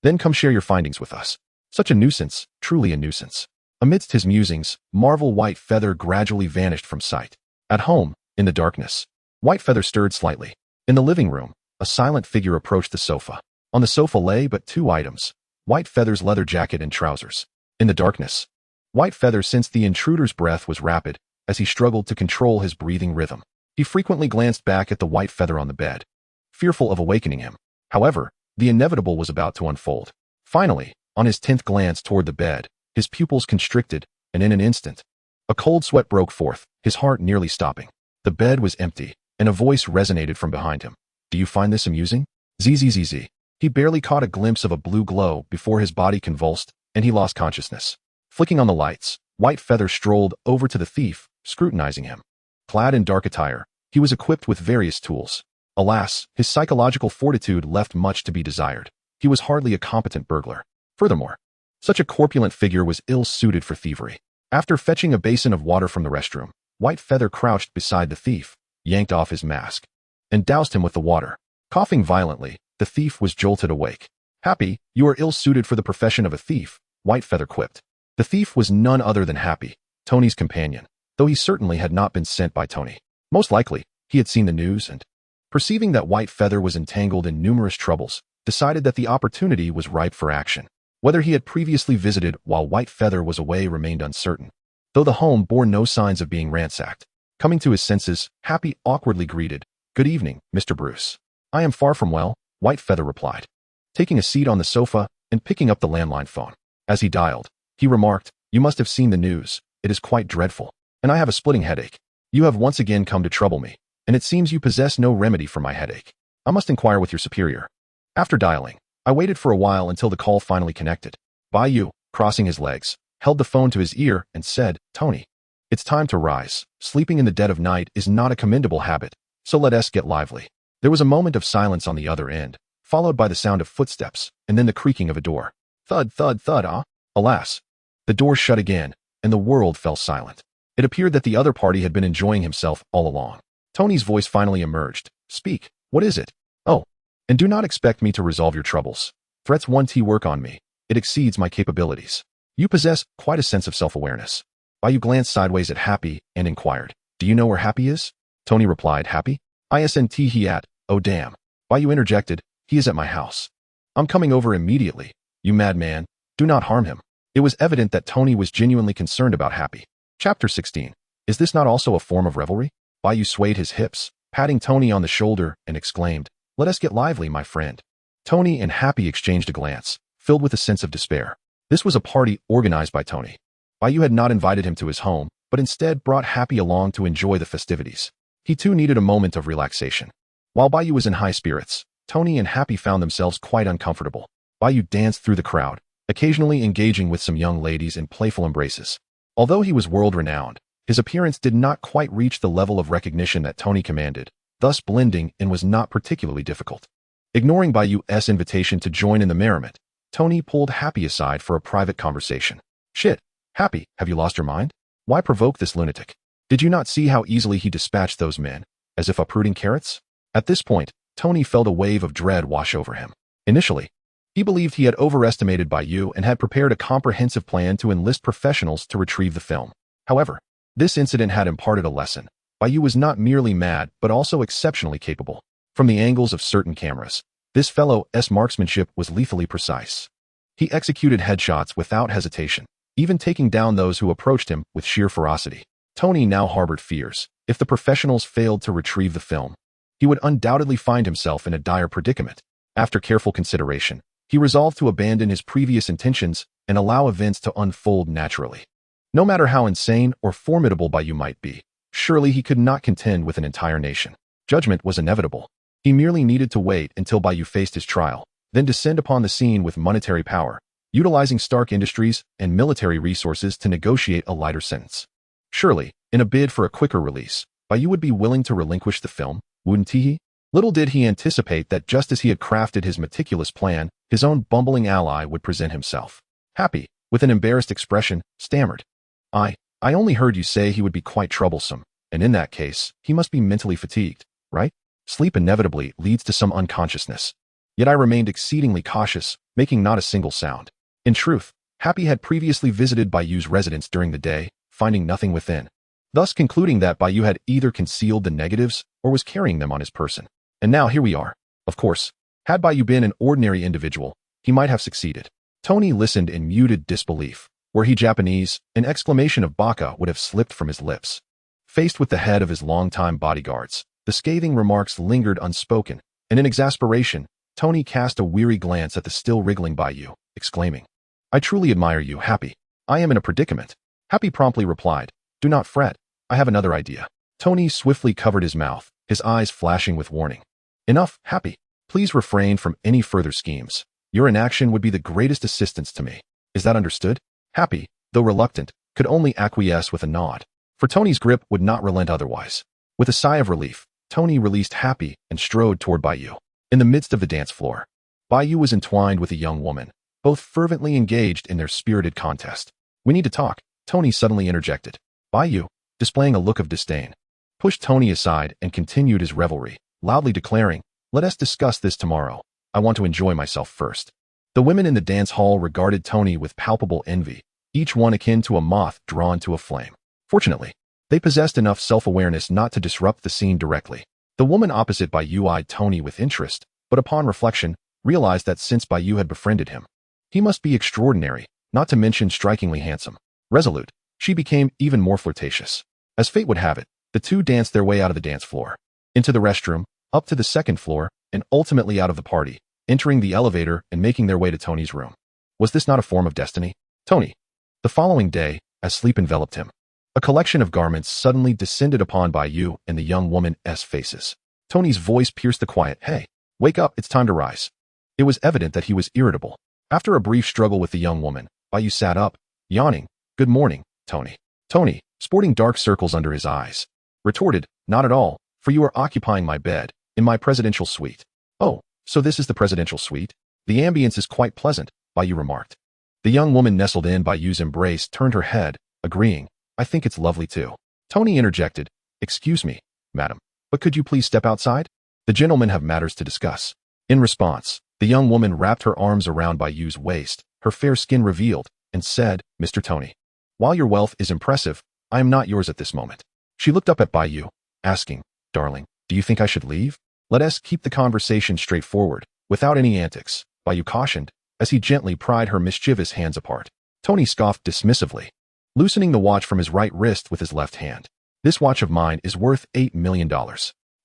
Speaker 1: Then come share your findings with us." Such a nuisance, truly a nuisance. Amidst his musings, Marvel White Feather gradually vanished from sight. At home, in the darkness, White Feather stirred slightly. In the living room, a silent figure approached the sofa. On the sofa lay but two items: White Feather's leather jacket and trousers. In the darkness, White Feather sensed the intruder's breath was rapid as he struggled to control his breathing rhythm. He frequently glanced back at the White Feather on the bed, fearful of awakening him. However, the inevitable was about to unfold. Finally, on his 10th glance toward the bed, his pupils constricted, and in an instant, a cold sweat broke forth, his heart nearly stopping. The bed was empty, and a voice resonated from behind him. "Do you find this amusing?" Zzz. He barely caught a glimpse of a blue glow before his body convulsed, and he lost consciousness. Flicking on the lights, White Feather strolled over to the thief, scrutinizing him. Clad in dark attire, he was equipped with various tools. Alas, his psychological fortitude left much to be desired. He was hardly a competent burglar. Furthermore, such a corpulent figure was ill-suited for thievery. After fetching a basin of water from the restroom, White Feather crouched beside the thief, yanked off his mask, and doused him with the water. Coughing violently, the thief was jolted awake. "Happy, you are ill-suited for the profession of a thief," White Feather quipped. The thief was none other than Happy, Tony's companion, though he certainly had not been sent by Tony. Most likely, he had seen the news and, perceiving that White Feather was entangled in numerous troubles, decided that the opportunity was ripe for action. Whether he had previously visited while White Feather was away remained uncertain, though the home bore no signs of being ransacked. Coming to his senses, Happy awkwardly greeted, "Good evening, Mr. Bruce." "I am far from well," White Feather replied, taking a seat on the sofa and picking up the landline phone. As he dialed, he remarked, "You must have seen the news. It is quite dreadful, and I have a splitting headache. You have once again come to trouble me, and it seems you possess no remedy for my headache. I must inquire with your superior." After dialing, I waited for a while until the call finally connected. Bai Yu, crossing his legs, held the phone to his ear and said, "Tony, it's time to rise. Sleeping in the dead of night is not a commendable habit, so let us get lively." There was a moment of silence on the other end, followed by the sound of footsteps, and then the creaking of a door. Thud, thud, thud, ah! Alas! The door shut again, and the world fell silent. It appeared that the other party had been enjoying himself all along. Tony's voice finally emerged. "Speak, what is it?" "Oh, and do not expect me to resolve your troubles. Threats won't work on me. It exceeds my capabilities. You possess quite a sense of self-awareness." Bai Yu glanced sideways at Happy and inquired, "Do you know where Happy is?" Tony replied, "Happy? Isn't he at, oh damn." Bai Yu interjected, "He is at my house. I'm coming over immediately. You madman, do not harm him." It was evident that Tony was genuinely concerned about Happy. Chapter 16. Is this not also a form of revelry? Bai Yu swayed his hips, patting Tony on the shoulder, and exclaimed, "Let us get lively, my friend." Tony and Happy exchanged a glance, filled with a sense of despair. This was a party organized by Tony. Bai Yu had not invited him to his home, but instead brought Happy along to enjoy the festivities. He too needed a moment of relaxation. While Bai Yu was in high spirits, Tony and Happy found themselves quite uncomfortable. Bai Yu danced through the crowd, occasionally engaging with some young ladies in playful embraces. Although he was world-renowned, his appearance did not quite reach the level of recognition that Tony commanded, thus blending in was not particularly difficult. Ignoring Bai Yu's invitation to join in the merriment, Tony pulled Happy aside for a private conversation. "Shit, Happy, have you lost your mind? Why provoke this lunatic? Did you not see how easily he dispatched those men, as if uprooting carrots?" At this point, Tony felt a wave of dread wash over him. Initially, he believed he had overestimated Bai Yu and had prepared a comprehensive plan to enlist professionals to retrieve the film. However, this incident had imparted a lesson. Bai Yu was not merely mad, but also exceptionally capable. From the angles of certain cameras, this fellow's marksmanship was lethally precise. He executed headshots without hesitation, even taking down those who approached him with sheer ferocity. Tony now harbored fears. If the professionals failed to retrieve the film, he would undoubtedly find himself in a dire predicament. After careful consideration, he resolved to abandon his previous intentions and allow events to unfold naturally. No matter how insane or formidable Bai Yu might be, surely he could not contend with an entire nation. Judgment was inevitable. He merely needed to wait until Bai Yu faced his trial, then descend upon the scene with monetary power, utilizing Stark Industries and military resources to negotiate a lighter sentence. Surely, in a bid for a quicker release, Bai Yu would be willing to relinquish the film, wouldn't he? Little did he anticipate that just as he had crafted his meticulous plan, his own bumbling ally would present himself. Happy, with an embarrassed expression, stammered, I only heard you say he would be quite troublesome, and in that case, he must be mentally fatigued, right? Sleep inevitably leads to some unconsciousness. Yet I remained exceedingly cautious, making not a single sound. In truth, Happy had previously visited Bai Yu's residence during the day, finding nothing within, thus concluding that Bai Yu had either concealed the negatives or was carrying them on his person. And now here we are. Of course, had Bai Yu been an ordinary individual, he might have succeeded. Tony listened in muted disbelief. Were he Japanese, an exclamation of baka would have slipped from his lips. Faced with the head of his longtime bodyguards, the scathing remarks lingered unspoken, and in exasperation, Tony cast a weary glance at the still wriggling Bai Yu, exclaiming, "I truly admire you, Happy. I am in a predicament." Happy promptly replied, "Do not fret. I have another idea." Tony swiftly covered his mouth, his eyes flashing with warning. "Enough, Happy. Please refrain from any further schemes. Your inaction would be the greatest assistance to me. Is that understood?" Happy, though reluctant, could only acquiesce with a nod, for Tony's grip would not relent otherwise. With a sigh of relief, Tony released Happy and strode toward Bai Yu. In the midst of the dance floor, Bai Yu was entwined with a young woman, both fervently engaged in their spirited contest. "We need to talk," Tony suddenly interjected. Bai Yu, displaying a look of disdain, pushed Tony aside and continued his revelry, loudly declaring, "Let us discuss this tomorrow. I want to enjoy myself first." The women in the dance hall regarded Tony with palpable envy, each one akin to a moth drawn to a flame. Fortunately, they possessed enough self-awareness not to disrupt the scene directly. The woman opposite Bai Yu eyed Tony with interest, but upon reflection, realized that since Bai Yu had befriended him, he must be extraordinary, not to mention strikingly handsome. Resolute, she became even more flirtatious. As fate would have it, the two danced their way out of the dance floor, into the restroom, up to the second floor, and ultimately out of the party, entering the elevator and making their way to Tony's room. Was this not a form of destiny? Tony. The following day, as sleep enveloped him, a collection of garments suddenly descended upon Bai Yu and the young woman's faces. Tony's voice pierced the quiet. "Hey, wake up, it's time to rise." It was evident that he was irritable. After a brief struggle with the young woman, Bai Yu sat up, yawning. "Good morning, Tony." Tony, sporting dark circles under his eyes, retorted, "Not at all, for you are occupying my bed, in my presidential suite." "Oh, so this is the presidential suite? The ambience is quite pleasant," Bai Yu remarked. The young woman nestled in Bai Yu's embrace turned her head, agreeing, "I think it's lovely too." Tony interjected, "Excuse me, madam, but could you please step outside? The gentlemen have matters to discuss." In response, the young woman wrapped her arms around Bai Yu's waist, her fair skin revealed, and said, "Mr. Tony, while your wealth is impressive, I am not yours at this moment." She looked up at Bai Yu, asking, "Darling, do you think I should leave? Let us keep the conversation straightforward, without any antics," Bai Yu cautioned, as he gently pried her mischievous hands apart. Tony scoffed dismissively, loosening the watch from his right wrist with his left hand. "This watch of mine is worth $8 million.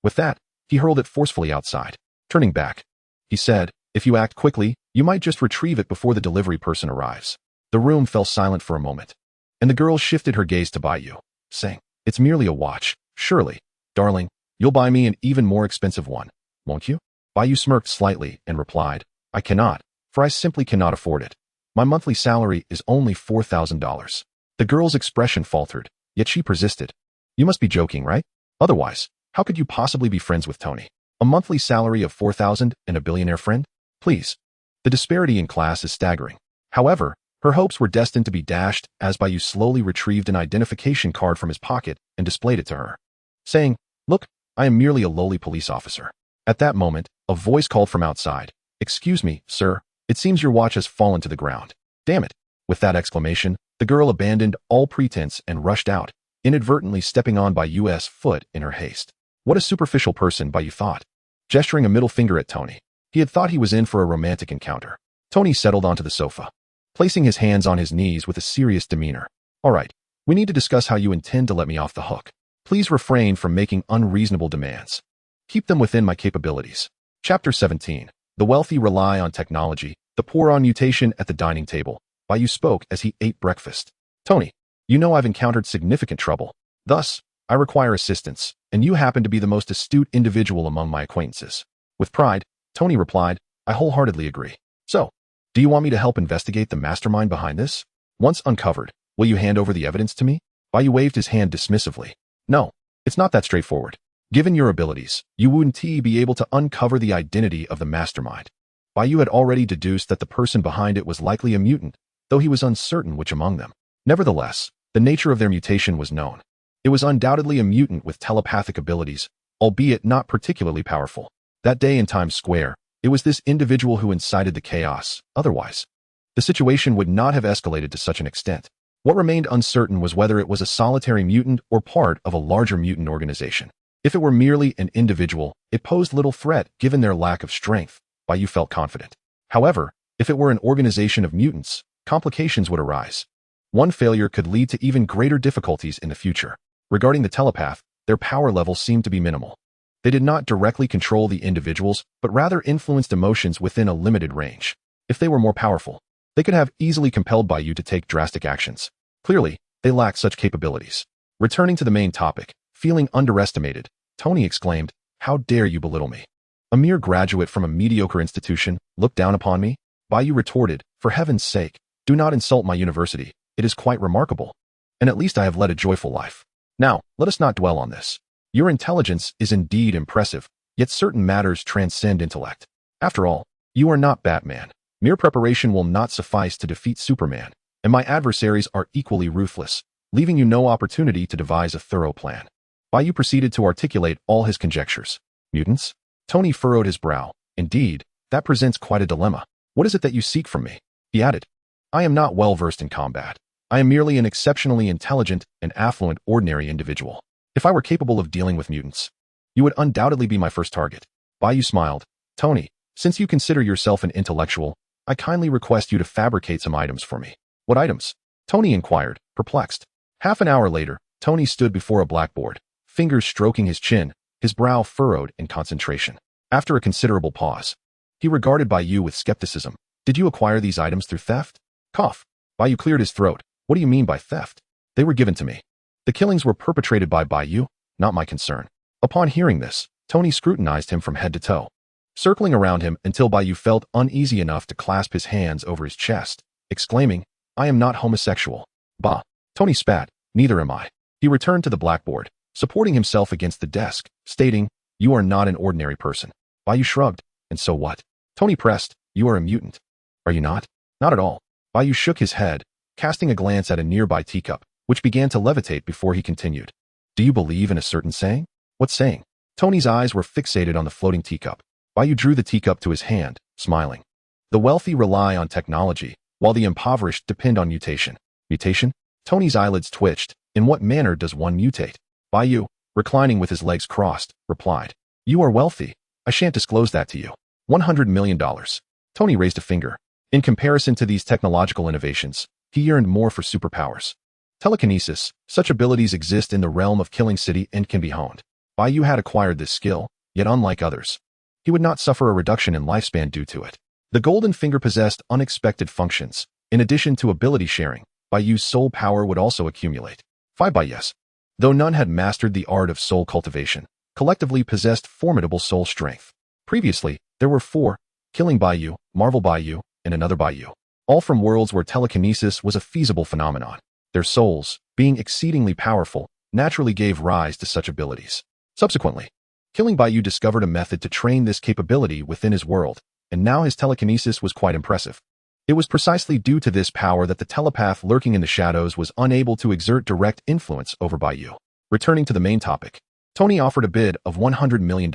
Speaker 1: With that, he hurled it forcefully outside. Turning back, he said, "If you act quickly, you might just retrieve it before the delivery person arrives." The room fell silent for a moment, and the girl shifted her gaze to Bai Yu, saying, "It's merely a watch, surely. Darling, you'll buy me an even more expensive one, won't you?" Bai Yu smirked slightly and replied, "I cannot, for I simply cannot afford it. My monthly salary is only $4,000. The girl's expression faltered, yet she persisted. "You must be joking, right? Otherwise, how could you possibly be friends with Tony? A monthly salary of $4,000 and a billionaire friend? Please." The disparity in class is staggering. However, her hopes were destined to be dashed as Bai Yu slowly retrieved an identification card from his pocket and displayed it to her, saying, "Look, I am merely a lowly police officer." At that moment, a voice called from outside, "Excuse me, sir, it seems your watch has fallen to the ground." "Damn it." With that exclamation, the girl abandoned all pretense and rushed out, inadvertently stepping on Bai Yu's foot in her haste. What a superficial person, Bai Yu thought, gesturing a middle finger at Tony. He had thought he was in for a romantic encounter. Tony settled onto the sofa, placing his hands on his knees with a serious demeanor. "All right, we need to discuss how you intend to let me off the hook. Please refrain from making unreasonable demands. Keep them within my capabilities." Chapter 17. The wealthy rely on technology, the poor on mutation at the dining table. Bai Yu spoke as he ate breakfast. "Tony, you know I've encountered significant trouble. Thus, I require assistance, and you happen to be the most astute individual among my acquaintances." With pride, Tony replied, "I wholeheartedly agree. So, do you want me to help investigate the mastermind behind this? Once uncovered, will you hand over the evidence to me?" Bai Yu waved his hand dismissively. "No, it's not that straightforward. Given your abilities, you wouldn't be able to uncover the identity of the mastermind." Bai Yu had already deduced that the person behind it was likely a mutant, though he was uncertain which among them. Nevertheless, the nature of their mutation was known. It was undoubtedly a mutant with telepathic abilities, albeit not particularly powerful. That day in Times Square, it was this individual who incited the chaos. Otherwise, the situation would not have escalated to such an extent. What remained uncertain was whether it was a solitary mutant or part of a larger mutant organization. If it were merely an individual, it posed little threat given their lack of strength. Bai Yu felt confident. However, if it were an organization of mutants, complications would arise. One failure could lead to even greater difficulties in the future. Regarding the telepath, their power level seemed to be minimal. They did not directly control the individuals, but rather influenced emotions within a limited range. If they were more powerful, they could have easily compelled Bai Yu to take drastic actions. Clearly, they lacked such capabilities. Returning to the main topic, feeling underestimated, Tony exclaimed, "How dare you belittle me? A mere graduate from a mediocre institution, look down upon me?" Bai Yu retorted, "For heaven's sake, do not insult my university. It is quite remarkable. And at least I have led a joyful life. Now, let us not dwell on this. Your intelligence is indeed impressive, yet certain matters transcend intellect. After all, you are not Batman. Mere preparation will not suffice to defeat Superman, and my adversaries are equally ruthless, leaving you no opportunity to devise a thorough plan." Bai Yu proceeded to articulate all his conjectures. Mutants? Tony furrowed his brow. Indeed, that presents quite a dilemma. What is it that you seek from me? He added, "I am not well versed in combat. I am merely an exceptionally intelligent and affluent ordinary individual. If I were capable of dealing with mutants, you would undoubtedly be my first target." Bai Yu smiled. "Tony, since you consider yourself an intellectual, I kindly request you to fabricate some items for me." "What items?" Tony inquired, perplexed. Half an hour later, Tony stood before a blackboard, fingers stroking his chin, his brow furrowed in concentration. After a considerable pause, he regarded Bai Yu with skepticism. "Did you acquire these items through theft?" Cough. Bai Yu cleared his throat. "What do you mean by theft?" "They were given to me. The killings were perpetrated by Bai Yu, not my concern." Upon hearing this, Tony scrutinized him from head to toe, circling around him until Bai Yu felt uneasy enough to clasp his hands over his chest, exclaiming, "I am not homosexual." "Bah." Tony spat. "Neither am I." He returned to the blackboard, supporting himself against the desk, stating, "You are not an ordinary person." Bai Yu shrugged. "And so what?" Tony pressed, "You are a mutant." "Are you not?" "Not at all." Bai Yu shook his head, casting a glance at a nearby teacup, which began to levitate before he continued. "Do you believe in a certain saying?" "What saying?" Tony's eyes were fixated on the floating teacup. Bai Yu drew the teacup to his hand, smiling. "The wealthy rely on technology, while the impoverished depend on mutation." "Mutation?" Tony's eyelids twitched. "In what manner does one mutate?" Bai Yu, reclining with his legs crossed, replied, "You are wealthy. I shan't disclose that to you. $100 million. Tony raised a finger. In comparison to these technological innovations, he yearned more for superpowers. Telekinesis, such abilities exist in the realm of Killing City and can be honed. Bai Yu had acquired this skill, yet unlike others, he would not suffer a reduction in lifespan due to it. The golden finger possessed unexpected functions. In addition to ability sharing, Bai Yu's soul power would also accumulate. 5 Bai Yus, though none had mastered the art of soul cultivation, collectively possessed formidable soul strength. Previously, there were 4, Killing Bai Yu, Marvel Bai Yu, and another Bai Yu, all from worlds where telekinesis was a feasible phenomenon. Their souls, being exceedingly powerful, naturally gave rise to such abilities. Subsequently, Killing Bai Yu discovered a method to train this capability within his world, and now his telekinesis was quite impressive. It was precisely due to this power that the telepath lurking in the shadows was unable to exert direct influence over Bai Yu. Returning to the main topic, Tony offered a bid of $100 million.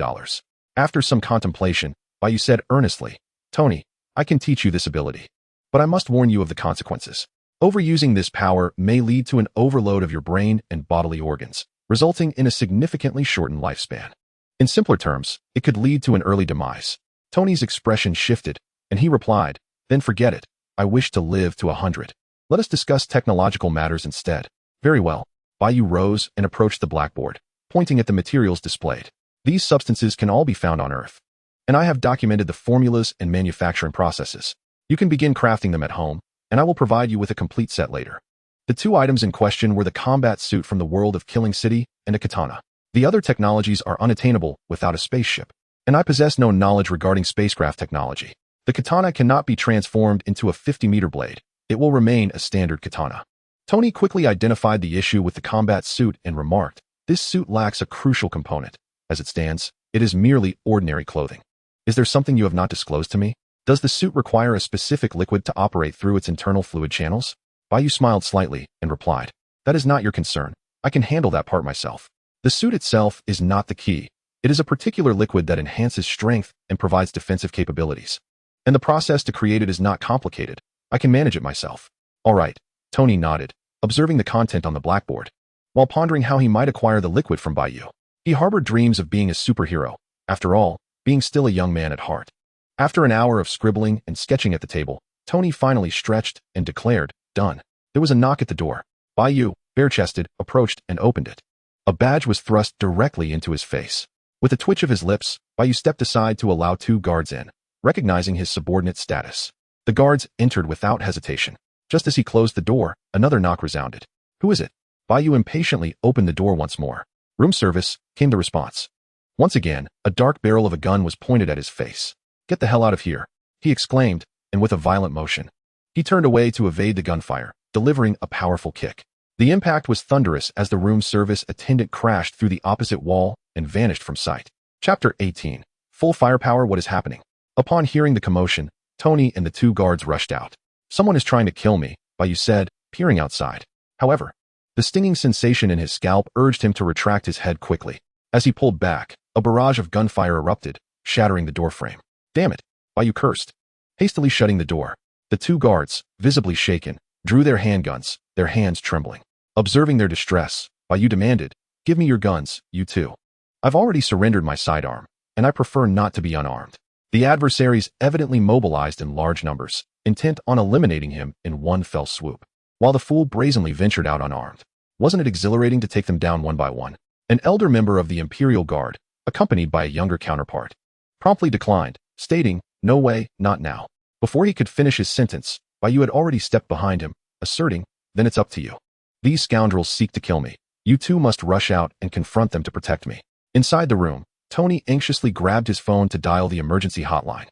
Speaker 1: After some contemplation, Bai Yu said earnestly, "Tony, I can teach you this ability, but I must warn you of the consequences. Overusing this power may lead to an overload of your brain and bodily organs, resulting in a significantly shortened lifespan. In simpler terms, it could lead to an early demise." Tony's expression shifted, and he replied, "Then forget it. I wish to live to 100. Let us discuss technological matters instead." "Very well." Bai Yu rose and approached the blackboard, pointing at the materials displayed. "These substances can all be found on Earth, and I have documented the formulas and manufacturing processes. You can begin crafting them at home, and I will provide you with a complete set later." The 2 items in question were the combat suit from the world of Killing City and a katana. The other technologies are unattainable without a spaceship, and I possess no knowledge regarding spacecraft technology. The katana cannot be transformed into a 50-meter blade. It will remain a standard katana. Tony quickly identified the issue with the combat suit and remarked, "This suit lacks a crucial component. As it stands, it is merely ordinary clothing. Is there something you have not disclosed to me? Does the suit require a specific liquid to operate through its internal fluid channels?" Bai Yu smiled slightly and replied, "That is not your concern. I can handle that part myself. The suit itself is not the key. It is a particular liquid that enhances strength and provides defensive capabilities. And the process to create it is not complicated. I can manage it myself. All right, Tony nodded, observing the content on the blackboard, while pondering how he might acquire the liquid from Bai Yu. He harbored dreams of being a superhero, after all, being still a young man at heart. After an hour of scribbling and sketching at the table, Tony finally stretched and declared, done. There was a knock at the door. Bai Yu, bare-chested, approached and opened it. A badge was thrust directly into his face. With a twitch of his lips, Bai Yu stepped aside to allow 2 guards in, recognizing his subordinate status. The guards entered without hesitation. Just as he closed the door, another knock resounded. Who is it? Bai Yu impatiently opened the door once more. Room service, came the response. Once again, a dark barrel of a gun was pointed at his face. Get the hell out of here, he exclaimed, and with a violent motion, he turned away to evade the gunfire, delivering a powerful kick. The impact was thunderous as the room service attendant crashed through the opposite wall and vanished from sight. Chapter 18. Full firepower. What is happening? Upon hearing the commotion, Tony and the 2 guards rushed out. Someone is trying to kill me, Bai Yu said, peering outside. However, the stinging sensation in his scalp urged him to retract his head quickly. As he pulled back, a barrage of gunfire erupted, shattering the doorframe. Damn it, Bai Yu cursed. Hastily shutting the door, the 2 guards, visibly shaken, drew their handguns, their hands trembling. Observing their distress, Bai Yu demanded, give me your guns, you two. I've already surrendered my sidearm, and I prefer not to be unarmed. The adversaries evidently mobilized in large numbers, intent on eliminating him in one fell swoop. While the fool brazenly ventured out unarmed. Wasn't it exhilarating to take them down one by one? An elder member of the Imperial Guard, accompanied by a younger counterpart, promptly declined, stating, no way, not now. Before he could finish his sentence, Bai Yu had already stepped behind him, asserting, then it's up to you. These scoundrels seek to kill me. You two must rush out and confront them to protect me. Inside the room, Tony anxiously grabbed his phone to dial the emergency hotline.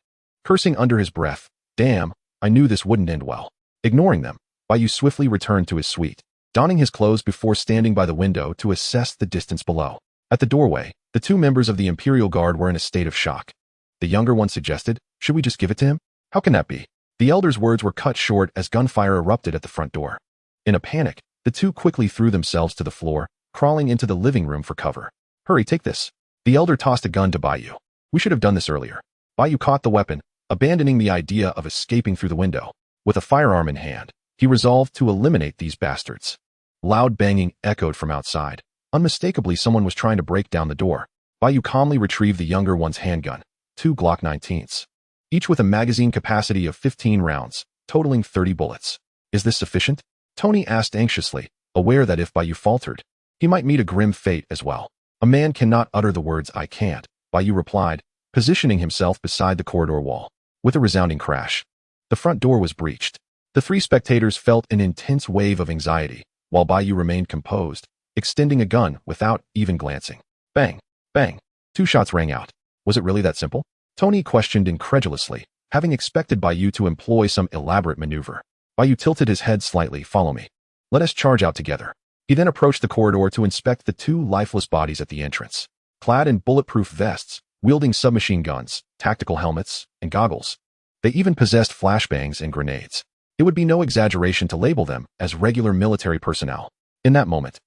Speaker 1: Cursing under his breath, damn, I knew this wouldn't end well. Ignoring them, Bai Yu swiftly returned to his suite, donning his clothes before standing by the window to assess the distance below. At the doorway, the 2 members of the Imperial Guard were in a state of shock. The younger one suggested, should we just give it to him? How can that be? The elder's words were cut short as gunfire erupted at the front door. In a panic, the 2 quickly threw themselves to the floor, crawling into the living room for cover. Hurry, take this. The elder tossed a gun to Bai Yu. We should have done this earlier. Bai Yu caught the weapon, abandoning the idea of escaping through the window. With a firearm in hand, he resolved to eliminate these bastards. Loud banging echoed from outside. Unmistakably, someone was trying to break down the door. Bai Yu calmly retrieved the younger one's handgun, 2 Glock 19s, each with a magazine capacity of 15 rounds, totaling 30 bullets. Is this sufficient? Tony asked anxiously, aware that if Bai Yu faltered, he might meet a grim fate as well. A man cannot utter the words I can't, Bai Yu replied, positioning himself beside the corridor wall. With a resounding crash, the front door was breached. The 3 spectators felt an intense wave of anxiety, while Bai Yu remained composed, extending a gun without even glancing. Bang, bang. 2 shots rang out. Was it really that simple? Tony questioned incredulously, having expected Bai Yu to employ some elaborate maneuver. Bai Yu tilted his head slightly. Follow me. Let us charge out together. He then approached the corridor to inspect the 2 lifeless bodies at the entrance. Clad in bulletproof vests, wielding submachine guns, tactical helmets, and goggles. They even possessed flashbangs and grenades. It would be no exaggeration to label them as regular military personnel. In that moment,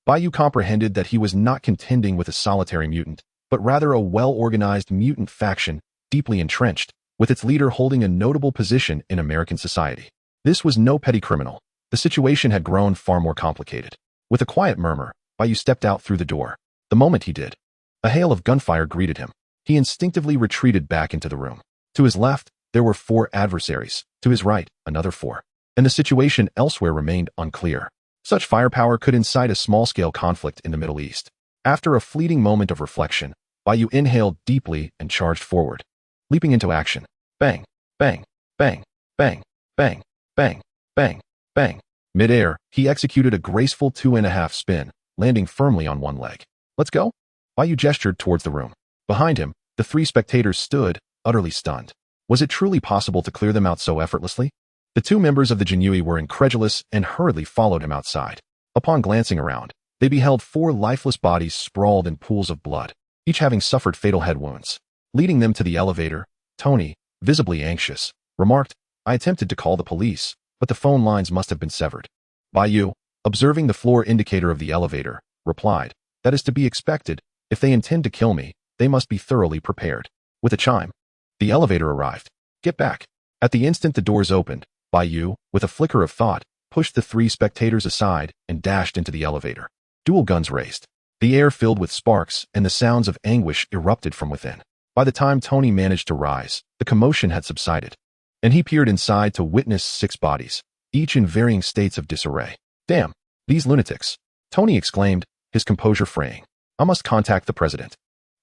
Speaker 1: Bai Yu comprehended that he was not contending with a solitary mutant, but rather a well-organized mutant faction, deeply entrenched, with its leader holding a notable position in American society. This was no petty criminal. The situation had grown far more complicated. With a quiet murmur, Bai Yu stepped out through the door. The moment he did, a hail of gunfire greeted him. He instinctively retreated back into the room. To his left, there were 4 adversaries. To his right, another 4. And the situation elsewhere remained unclear. Such firepower could incite a small-scale conflict in the Middle East. After a fleeting moment of reflection, Bai Yu inhaled deeply and charged forward. Leaping into action. Bang, bang, bang, bang, bang, bang, bang, bang. Mid-air, he executed a graceful 2.5 spin, landing firmly on one leg. Let's go? Bai Yu gestured towards the room. Behind him, the 3 spectators stood, utterly stunned. Was it truly possible to clear them out so effortlessly? The 2 members of the Jinui were incredulous and hurriedly followed him outside. Upon glancing around, they beheld 4 lifeless bodies sprawled in pools of blood, each having suffered fatal head wounds. Leading them to the elevator, Tony, visibly anxious, remarked, I attempted to call the police, but the phone lines must have been severed. Bai Yu, observing the floor indicator of the elevator, replied, that is to be expected. If they intend to kill me, they must be thoroughly prepared. With a chime, the elevator arrived. Get back. At the instant the doors opened, Bai Yu, with a flicker of thought, pushed the three spectators aside and dashed into the elevator. Dual guns raised. The air filled with sparks, and the sounds of anguish erupted from within. By the time Tony managed to rise, the commotion had subsided, and he peered inside to witness 6 bodies, each in varying states of disarray. Damn, these lunatics, Tony exclaimed, his composure fraying. I must contact the president.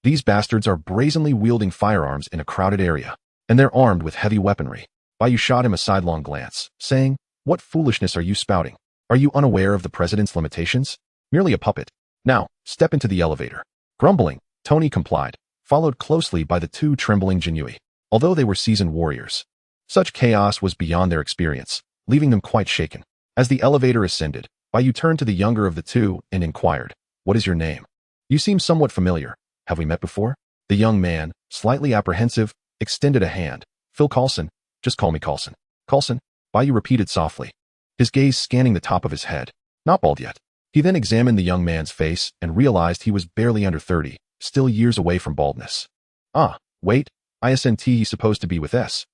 Speaker 1: These bastards are brazenly wielding firearms in a crowded area, and they're armed with heavy weaponry. Bai Yu shot him a sidelong glance, saying, "What foolishness are you spouting? Are you unaware of the president's limitations? Merely a puppet. Now, step into the elevator." Grumbling, Tony complied, followed closely by the 2 trembling Jinui. Although they were seasoned warriors, such chaos was beyond their experience, leaving them quite shaken. As the elevator ascended, Bai Yu turned to the younger of the 2 and inquired, "What is your name? You seem somewhat familiar. Have we met before?" The young man, slightly apprehensive, extended a hand. "Phil Coulson. Just call me Coulson." "Coulson?" Bai Yu repeated softly, his gaze scanning the top of his head. Not bald yet. He then examined the young man's face and realized he was barely under 30, still years away from baldness. "Ah, wait, isn't he supposed to be with S-H-I-E-L-D?"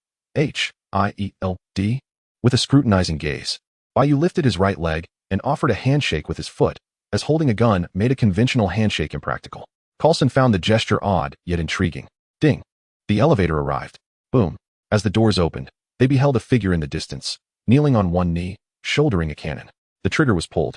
Speaker 1: With a scrutinizing gaze, Bai Yu lifted his right leg and offered a handshake with his foot, as holding a gun made a conventional handshake impractical. Coulson found the gesture odd yet intriguing. Ding! The elevator arrived. Boom! As the doors opened, they beheld a figure in the distance, kneeling on one knee, shouldering a cannon. The trigger was pulled,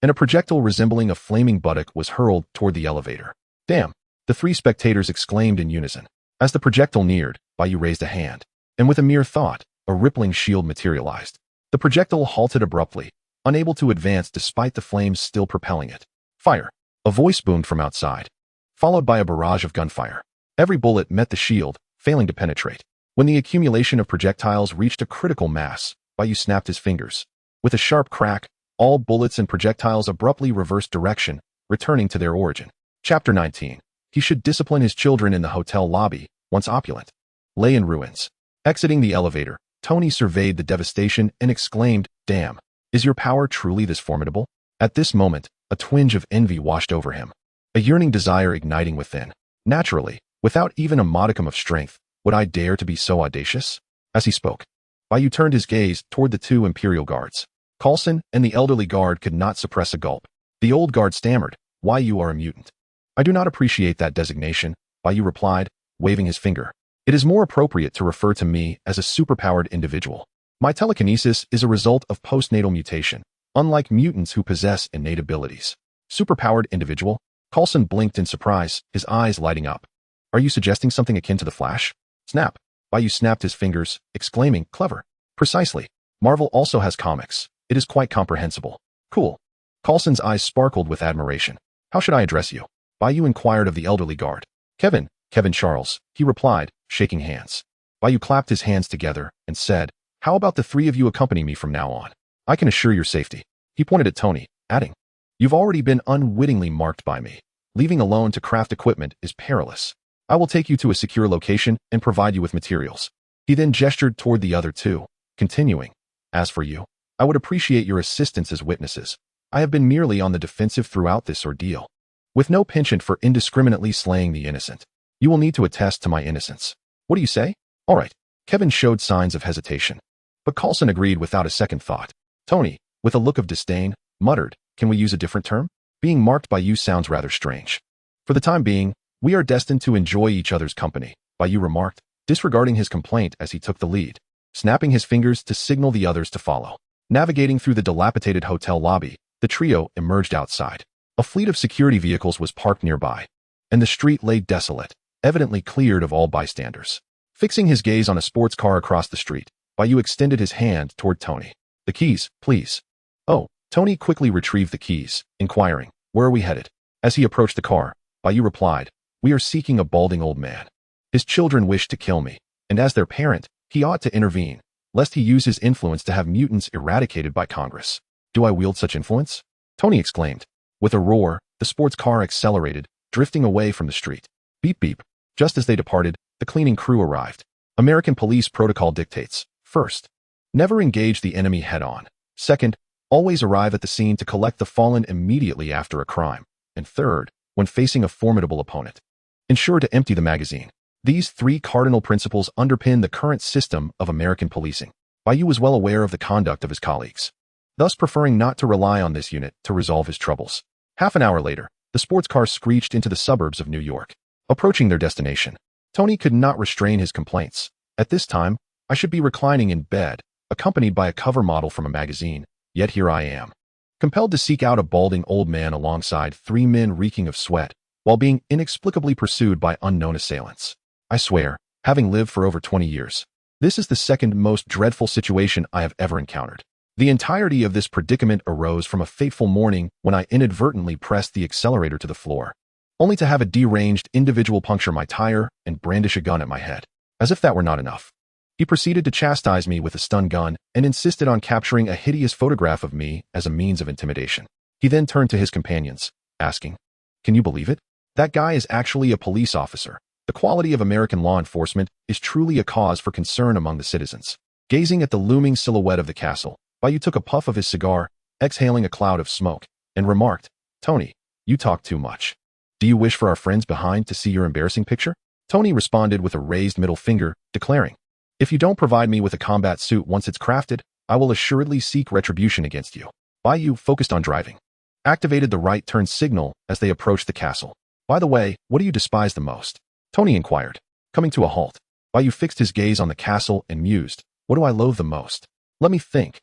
Speaker 1: and a projectile resembling a flaming buttock was hurled toward the elevator. "Damn!" the 3 spectators exclaimed in unison. As the projectile neared, Bai Yu raised a hand, and with a mere thought, a rippling shield materialized. The projectile halted abruptly, unable to advance despite the flames still propelling it. "Fire!" A voice boomed from outside, followed by a barrage of gunfire. Every bullet met the shield, failing to penetrate. When the accumulation of projectiles reached a critical mass, Bai Yu snapped his fingers. With a sharp crack, all bullets and projectiles abruptly reversed direction, returning to their origin. Chapter 19. He should discipline his children in the hotel lobby, once opulent. Lay in ruins. Exiting the elevator, Tony surveyed the devastation and exclaimed, "Damn, is your power truly this formidable?" At this moment, a twinge of envy washed over him, a yearning desire igniting within. Naturally, without even a modicum of strength, would I dare to be so audacious? As he spoke, Bai Yu turned his gaze toward the 2 Imperial guards. Coulson and the elderly guard could not suppress a gulp. The old guard stammered, "Why, you are a mutant." "I do not appreciate that designation," Bai Yu replied, waving his finger. "It is more appropriate to refer to me as a superpowered individual. My telekinesis is a result of postnatal mutation, unlike mutants who possess innate abilities." "Superpowered individual?" Coulson blinked in surprise, his eyes lighting up. "Are you suggesting something akin to the Flash?" Snap! Bai Yu snapped his fingers, exclaiming, "Clever." "Precisely. Marvel also has comics. It is quite comprehensible." "Cool." Coulson's eyes sparkled with admiration. "How should I address you?" Bai Yu inquired of the elderly guard. Kevin Charles," he replied, shaking hands. Bai Yu clapped his hands together and said, "How about the 3 of you accompany me from now on? I can assure your safety." He pointed at Tony, adding, "You've already been unwittingly marked by me. Leaving alone to craft equipment is perilous. I will take you to a secure location and provide you with materials." He then gestured toward the other 2, continuing, "As for you, I would appreciate your assistance as witnesses. I have been merely on the defensive throughout this ordeal, with no penchant for indiscriminately slaying the innocent. You will need to attest to my innocence." "What do you say?" "All right." Kevin showed signs of hesitation, but Coulson agreed without a second thought. Tony, with a look of disdain, muttered, "Can we use a different term? Being marked by you sounds rather strange." "For the time being, we are destined to enjoy each other's company," Bai Yu remarked, disregarding his complaint as he took the lead, snapping his fingers to signal the others to follow. Navigating through the dilapidated hotel lobby, the trio emerged outside. A fleet of security vehicles was parked nearby, and the street lay desolate, evidently cleared of all bystanders. Fixing his gaze on a sports car across the street, Bai Yu extended his hand toward Tony. "The keys, please." "Oh." Tony quickly retrieved the keys, inquiring, "Where are we headed?" As he approached the car, Bai Yu replied, "We are seeking a balding old man. His children wish to kill me, and as their parent, he ought to intervene, lest he use his influence to have mutants eradicated by Congress." "Do I wield such influence?" Tony exclaimed. With a roar, the sports car accelerated, drifting away from the street. Beep beep. Just as they departed, the cleaning crew arrived. American police protocol dictates, first, never engage the enemy head-on. Second, always arrive at the scene to collect the fallen immediately after a crime. And third, when facing a formidable opponent, ensure to empty the magazine. These 3 cardinal principles underpin the current system of American policing. Bai Yu was well aware of the conduct of his colleagues, thus preferring not to rely on this unit to resolve his troubles. Half an hour later, the sports car screeched into the suburbs of New York. Approaching their destination, Tony could not restrain his complaints. At this time, I should be reclining in bed, accompanied by a cover model from a magazine, yet here I am, compelled to seek out a balding old man alongside 3 men reeking of sweat, while being inexplicably pursued by unknown assailants. I swear, having lived for over 20 years, this is the second most dreadful situation I have ever encountered. The entirety of this predicament arose from a fateful morning when I inadvertently pressed the accelerator to the floor, only to have a deranged individual puncture my tire and brandish a gun at my head. As if that were not enough, he proceeded to chastise me with a stun gun and insisted on capturing a hideous photograph of me as a means of intimidation. He then turned to his companions, asking, "Can you believe it? That guy is actually a police officer. The quality of American law enforcement is truly a cause for concern among the citizens." Gazing at the looming silhouette of the castle, Bai Yu took a puff of his cigar, exhaling a cloud of smoke, and remarked, "Tony, you talk too much. Do you wish for our friends behind to see your embarrassing picture?" Tony responded with a raised middle finger, declaring, "If you don't provide me with a combat suit once it's crafted, I will assuredly seek retribution against you." Bai Yu, focused on driving, activated the right turn signal as they approached the castle. "By the way, what do you despise the most?" Tony inquired. Coming to a halt, Bai Yu fixed his gaze on the castle and mused, "What do I loathe the most? Let me think.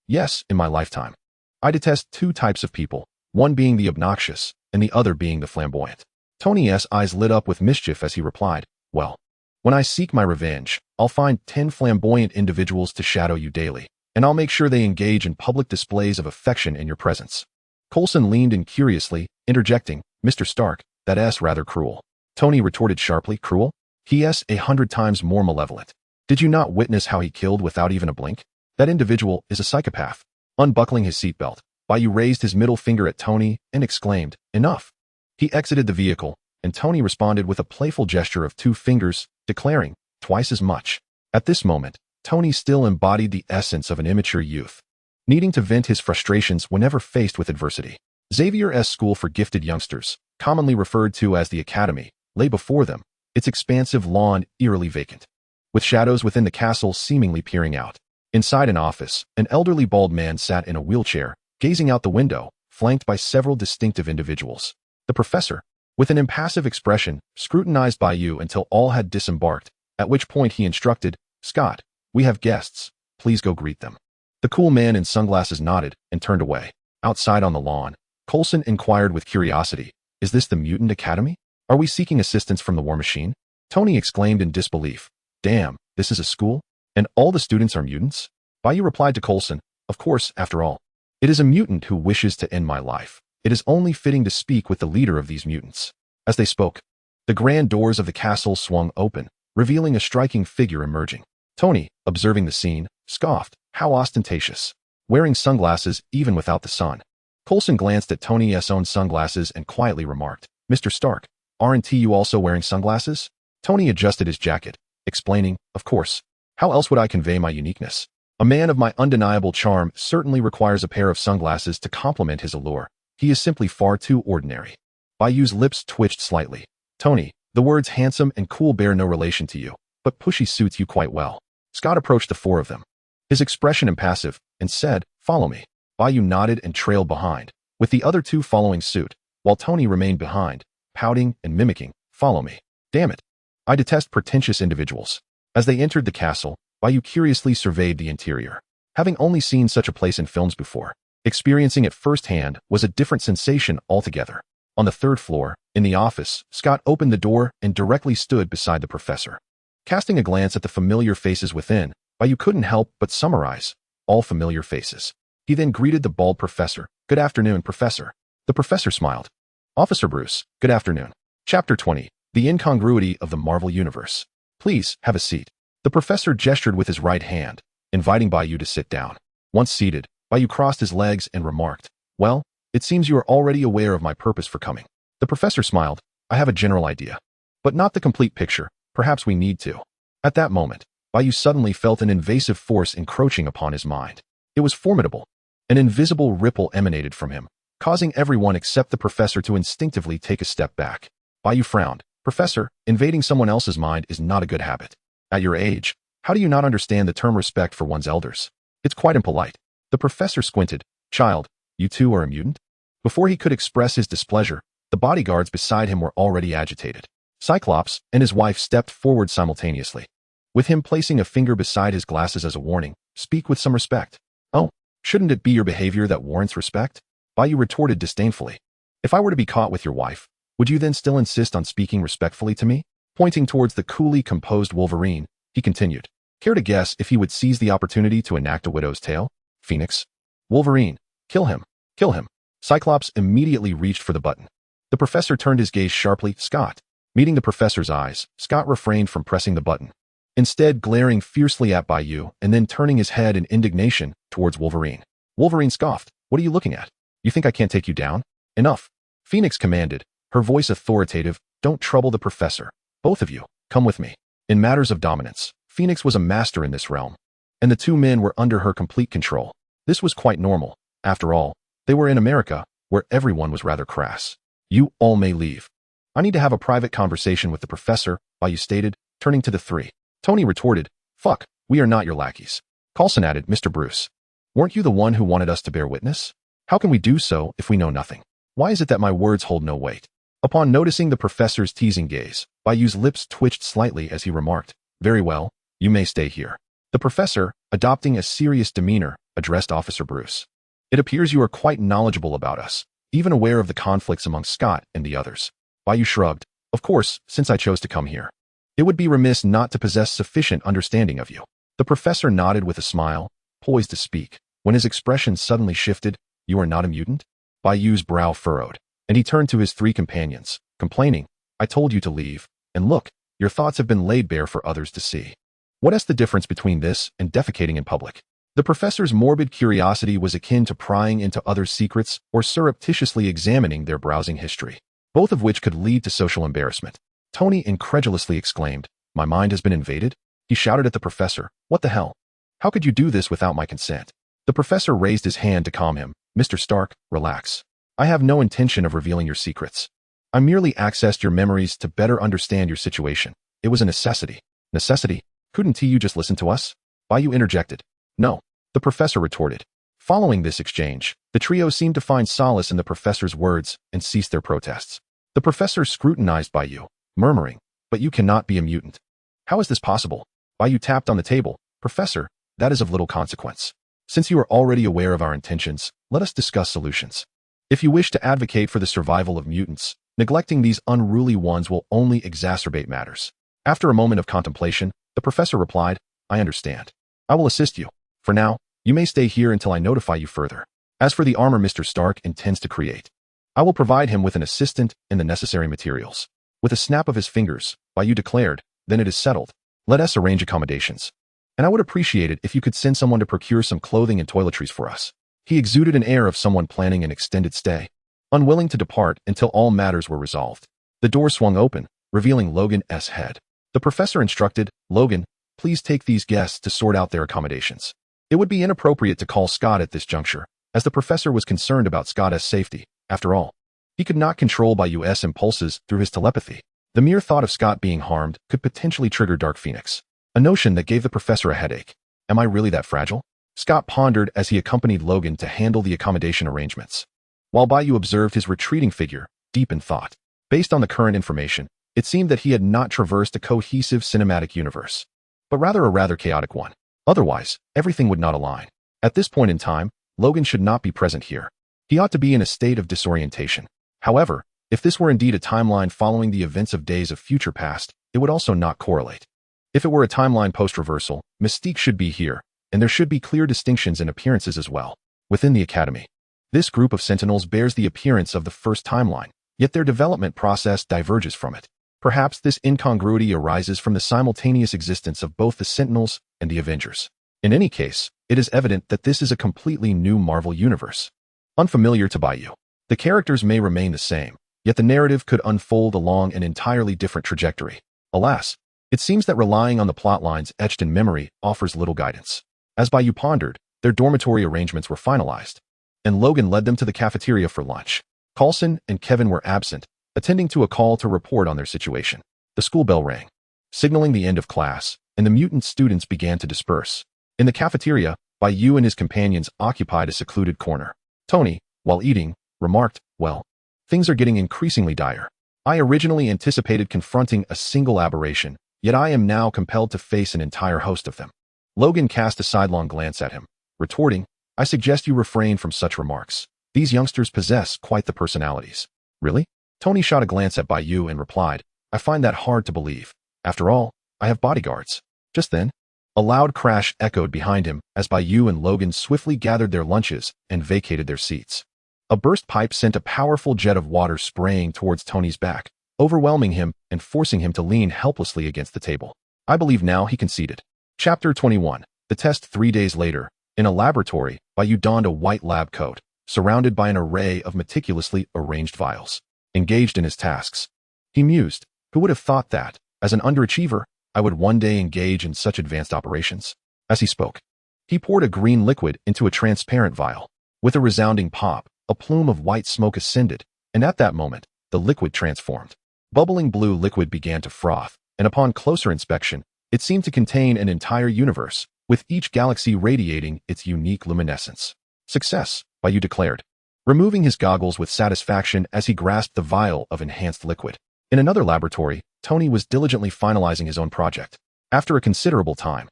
Speaker 1: Yes, in my lifetime. I detest 2 types of people, one being the obnoxious, and the other being the flamboyant." Tony's eyes lit up with mischief as he replied, "Well, when I seek my revenge, I'll find 10 flamboyant individuals to shadow you daily, and I'll make sure they engage in public displays of affection in your presence." Coulson leaned in curiously, interjecting, "Mr. Stark, that's rather cruel." Tony retorted sharply, "Cruel? He is 100 times more malevolent. Did you not witness how he killed without even a blink? That individual is a psychopath." Unbuckling his seatbelt, Bai Yu raised his middle finger at Tony and exclaimed, "Enough." He exited the vehicle, and Tony responded with a playful gesture of 2 fingers, declaring, "Twice as much." At this moment, Tony still embodied the essence of an immature youth, needing to vent his frustrations whenever faced with adversity. Xavier's School for Gifted Youngsters, commonly referred to as the Academy, lay before them, its expansive lawn eerily vacant, with shadows within the castle seemingly peering out. Inside an office, an elderly bald man sat in a wheelchair, gazing out the window, flanked by several distinctive individuals. The professor, with an impassive expression, scrutinized Bai Yu until all had disembarked, at which point he instructed, "Scott, we have guests. Please go greet them." The cool man in sunglasses nodded and turned away. Outside on the lawn, Coulson inquired with curiosity, "Is this the Mutant Academy? Are we seeking assistance from the war machine?" Tony exclaimed in disbelief, "Damn, this is a school? And all the students are mutants?" Bai Yu replied to Coulson, "Of course, after all, it is a mutant who wishes to end my life. It is only fitting to speak with the leader of these mutants." As they spoke, the grand doors of the castle swung open, revealing a striking figure emerging. Tony, observing the scene, scoffed, "How ostentatious. Wearing sunglasses even without the sun." Coulson glanced at Tony's own sunglasses and quietly remarked, "Mr. Stark, aren't you also wearing sunglasses?" Tony adjusted his jacket, explaining, "Of course. How else would I convey my uniqueness? A man of my undeniable charm certainly requires a pair of sunglasses to complement his allure. He is simply far too ordinary." Bai Yu's lips twitched slightly. "Tony, the words handsome and cool bear no relation to you, but pushy suits you quite well." Scott approached the 4 of them, his expression impassive, and said, "Follow me." Bai Yu nodded and trailed behind, with the other 2 following suit, while Tony remained behind, pouting and mimicking, "Follow me. Damn it. I detest pretentious individuals." As they entered the castle, Bai Yu curiously surveyed the interior. Having only seen such a place in films before, experiencing it firsthand was a different sensation altogether. On the 3rd floor, in the office, Scott opened the door and directly stood beside the professor. Casting a glance at the familiar faces within, Bai Yu couldn't help but summarize, "All familiar faces." He then greeted the bald professor, "Good afternoon, Professor." The professor smiled. "Officer Bruce, good afternoon." Chapter 20, The Incongruity of the Marvel Universe. "Please, have a seat." The professor gestured with his right hand, inviting Bai Yu to sit down. Once seated, Bai Yu crossed his legs and remarked, "Well, it seems you are already aware of my purpose for coming." The professor smiled, "I have a general idea, but not the complete picture. Perhaps we need to." At that moment, Bai Yu suddenly felt an invasive force encroaching upon his mind. It was formidable. An invisible ripple emanated from him, causing everyone except the professor to instinctively take a step back. Bai Yu frowned. "Professor, invading someone else's mind is not a good habit. At your age, How do you not understand the term respect for one's elders? It's quite impolite. The professor squinted. Child, you too are a mutant? Before he could express his displeasure, the bodyguards beside him were already agitated. Cyclops and his wife stepped forward simultaneously, with him placing a finger beside his glasses as a warning. Speak with some respect. Oh, shouldn't it be your behavior that warrants respect? Bai Yu retorted disdainfully. If I were to be caught with your wife, would you then still insist on speaking respectfully to me? Pointing towards the coolly composed Wolverine, he continued. Care to guess if he would seize the opportunity to enact a widow's tale? Phoenix. Wolverine. Kill him. Kill him. Cyclops immediately reached for the button. The professor turned his gaze sharply. Scott. Meeting the professor's eyes, Scott refrained from pressing the button, instead glaring fiercely at Bai Yu and then turning his head in indignation towards Wolverine. Wolverine scoffed. What are you looking at? You think I can't take you down? Enough. Phoenix commanded, her voice authoritative. Don't trouble the professor. Both of you, come with me. In matters of dominance, Phoenix was a master in this realm, and the two men were under her complete control. This was quite normal. After all, they were in America, where everyone was rather crass. You all may leave. I need to have a private conversation with the professor, Bai Yu stated, turning to the three. Tony retorted, fuck, we are not your lackeys. Coulson added, Mr. Bruce. Weren't you the one who wanted us to bear witness? How can we do so if we know nothing? Why is it that my words hold no weight? Upon noticing the professor's teasing gaze, Bai Yu's lips twitched slightly as he remarked, very well, you may stay here. The professor, adopting a serious demeanor, addressed Officer Bruce. It appears you are quite knowledgeable about us, even aware of the conflicts among Scott and the others. Bai Yu shrugged. Of course, since I chose to come here. It would be remiss not to possess sufficient understanding of you. The professor nodded with a smile, poised to speak, when his expression suddenly shifted. You are not a mutant? Bai Yu's brow furrowed, and he turned to his three companions, complaining, I told you to leave, and look, your thoughts have been laid bare for others to see. What is the difference between this and defecating in public? The professor's morbid curiosity was akin to prying into others' secrets or surreptitiously examining their browsing history, both of which could lead to social embarrassment. Tony incredulously exclaimed, my mind has been invaded? He shouted at the professor, what the hell? How could you do this without my consent? The professor raised his hand to calm him. Mr. Stark, relax. I have no intention of revealing your secrets. I merely accessed your memories to better understand your situation. It was a necessity. Necessity? Couldn't you just listen to us? Bai Yu interjected. No. The professor retorted. Following this exchange, the trio seemed to find solace in the professor's words and ceased their protests. The professor scrutinized Bai Yu, murmuring, but you cannot be a mutant. How is this possible? Bai Yu tapped on the table. Professor, that is of little consequence. Since you are already aware of our intentions, let us discuss solutions. If you wish to advocate for the survival of mutants, neglecting these unruly ones will only exacerbate matters. After a moment of contemplation, the professor replied, I understand. I will assist you. For now, you may stay here until I notify you further. As for the armor Mr. Stark intends to create, I will provide him with an assistant and the necessary materials. With a snap of his fingers, Bai Yu declared, then it is settled. Let us arrange accommodations. And I would appreciate it if you could send someone to procure some clothing and toiletries for us. He exuded an air of someone planning an extended stay, unwilling to depart until all matters were resolved. The door swung open, revealing Logan's head. The professor instructed, Logan, please take these guests to sort out their accommodations. It would be inappropriate to call Scott at this juncture, as the professor was concerned about Scott's safety. After all, he could not control Bai Yu's impulses through his telepathy. The mere thought of Scott being harmed could potentially trigger Dark Phoenix, a notion that gave the professor a headache. Am I really that fragile? Scott pondered as he accompanied Logan to handle the accommodation arrangements, while Bai Yu observed his retreating figure, deep in thought. Based on the current information, it seemed that he had not traversed a cohesive cinematic universe, but rather a rather chaotic one. Otherwise, everything would not align. At this point in time, Logan should not be present here. He ought to be in a state of disorientation. However, if this were indeed a timeline following the events of days of future past, it would also not correlate. If it were a timeline post-reversal, Mystique should be here, and there should be clear distinctions in appearances as well. Within the Academy, this group of Sentinels bears the appearance of the first timeline, yet their development process diverges from it. Perhaps this incongruity arises from the simultaneous existence of both the Sentinels and the Avengers. In any case, it is evident that this is a completely new Marvel universe, unfamiliar to Bai Yu. The characters may remain the same, yet the narrative could unfold along an entirely different trajectory. Alas, it seems that relying on the plot lines etched in memory offers little guidance. As Bai Yu pondered, their dormitory arrangements were finalized, and Logan led them to the cafeteria for lunch. Coulson and Kevin were absent, attending to a call to report on their situation. The school bell rang, signaling the end of class, and the mutant students began to disperse. In the cafeteria, Bai Yu and his companions occupied a secluded corner. Tony, while eating, remarked, "Well, things are getting increasingly dire. I originally anticipated confronting a single aberration, yet I am now compelled to face an entire host of them." Logan cast a sidelong glance at him, retorting, "I suggest you refrain from such remarks. These youngsters possess quite the personalities." "Really?" Tony shot a glance at Bai Yu and replied, "I find that hard to believe. After all, I have bodyguards." Just then, a loud crash echoed behind him as Bai Yu and Logan swiftly gathered their lunches and vacated their seats. A burst pipe sent a powerful jet of water spraying towards Tony's back, overwhelming him and forcing him to lean helplessly against the table. "I believe now," he conceded. Chapter 21. The test 3 days later. In a laboratory, Bai Yu donned a white lab coat, surrounded by an array of meticulously arranged vials. Engaged in his tasks. He mused, "Who would have thought that, as an underachiever, I would one day engage in such advanced operations?" As he spoke, he poured a green liquid into a transparent vial. With a resounding pop, a plume of white smoke ascended, and at that moment, the liquid transformed. Bubbling blue liquid began to froth, and upon closer inspection, it seemed to contain an entire universe, with each galaxy radiating its unique luminescence. "Success," Bai Yu declared, removing his goggles with satisfaction as he grasped the vial of enhanced liquid. In another laboratory, Tony was diligently finalizing his own project. After a considerable time,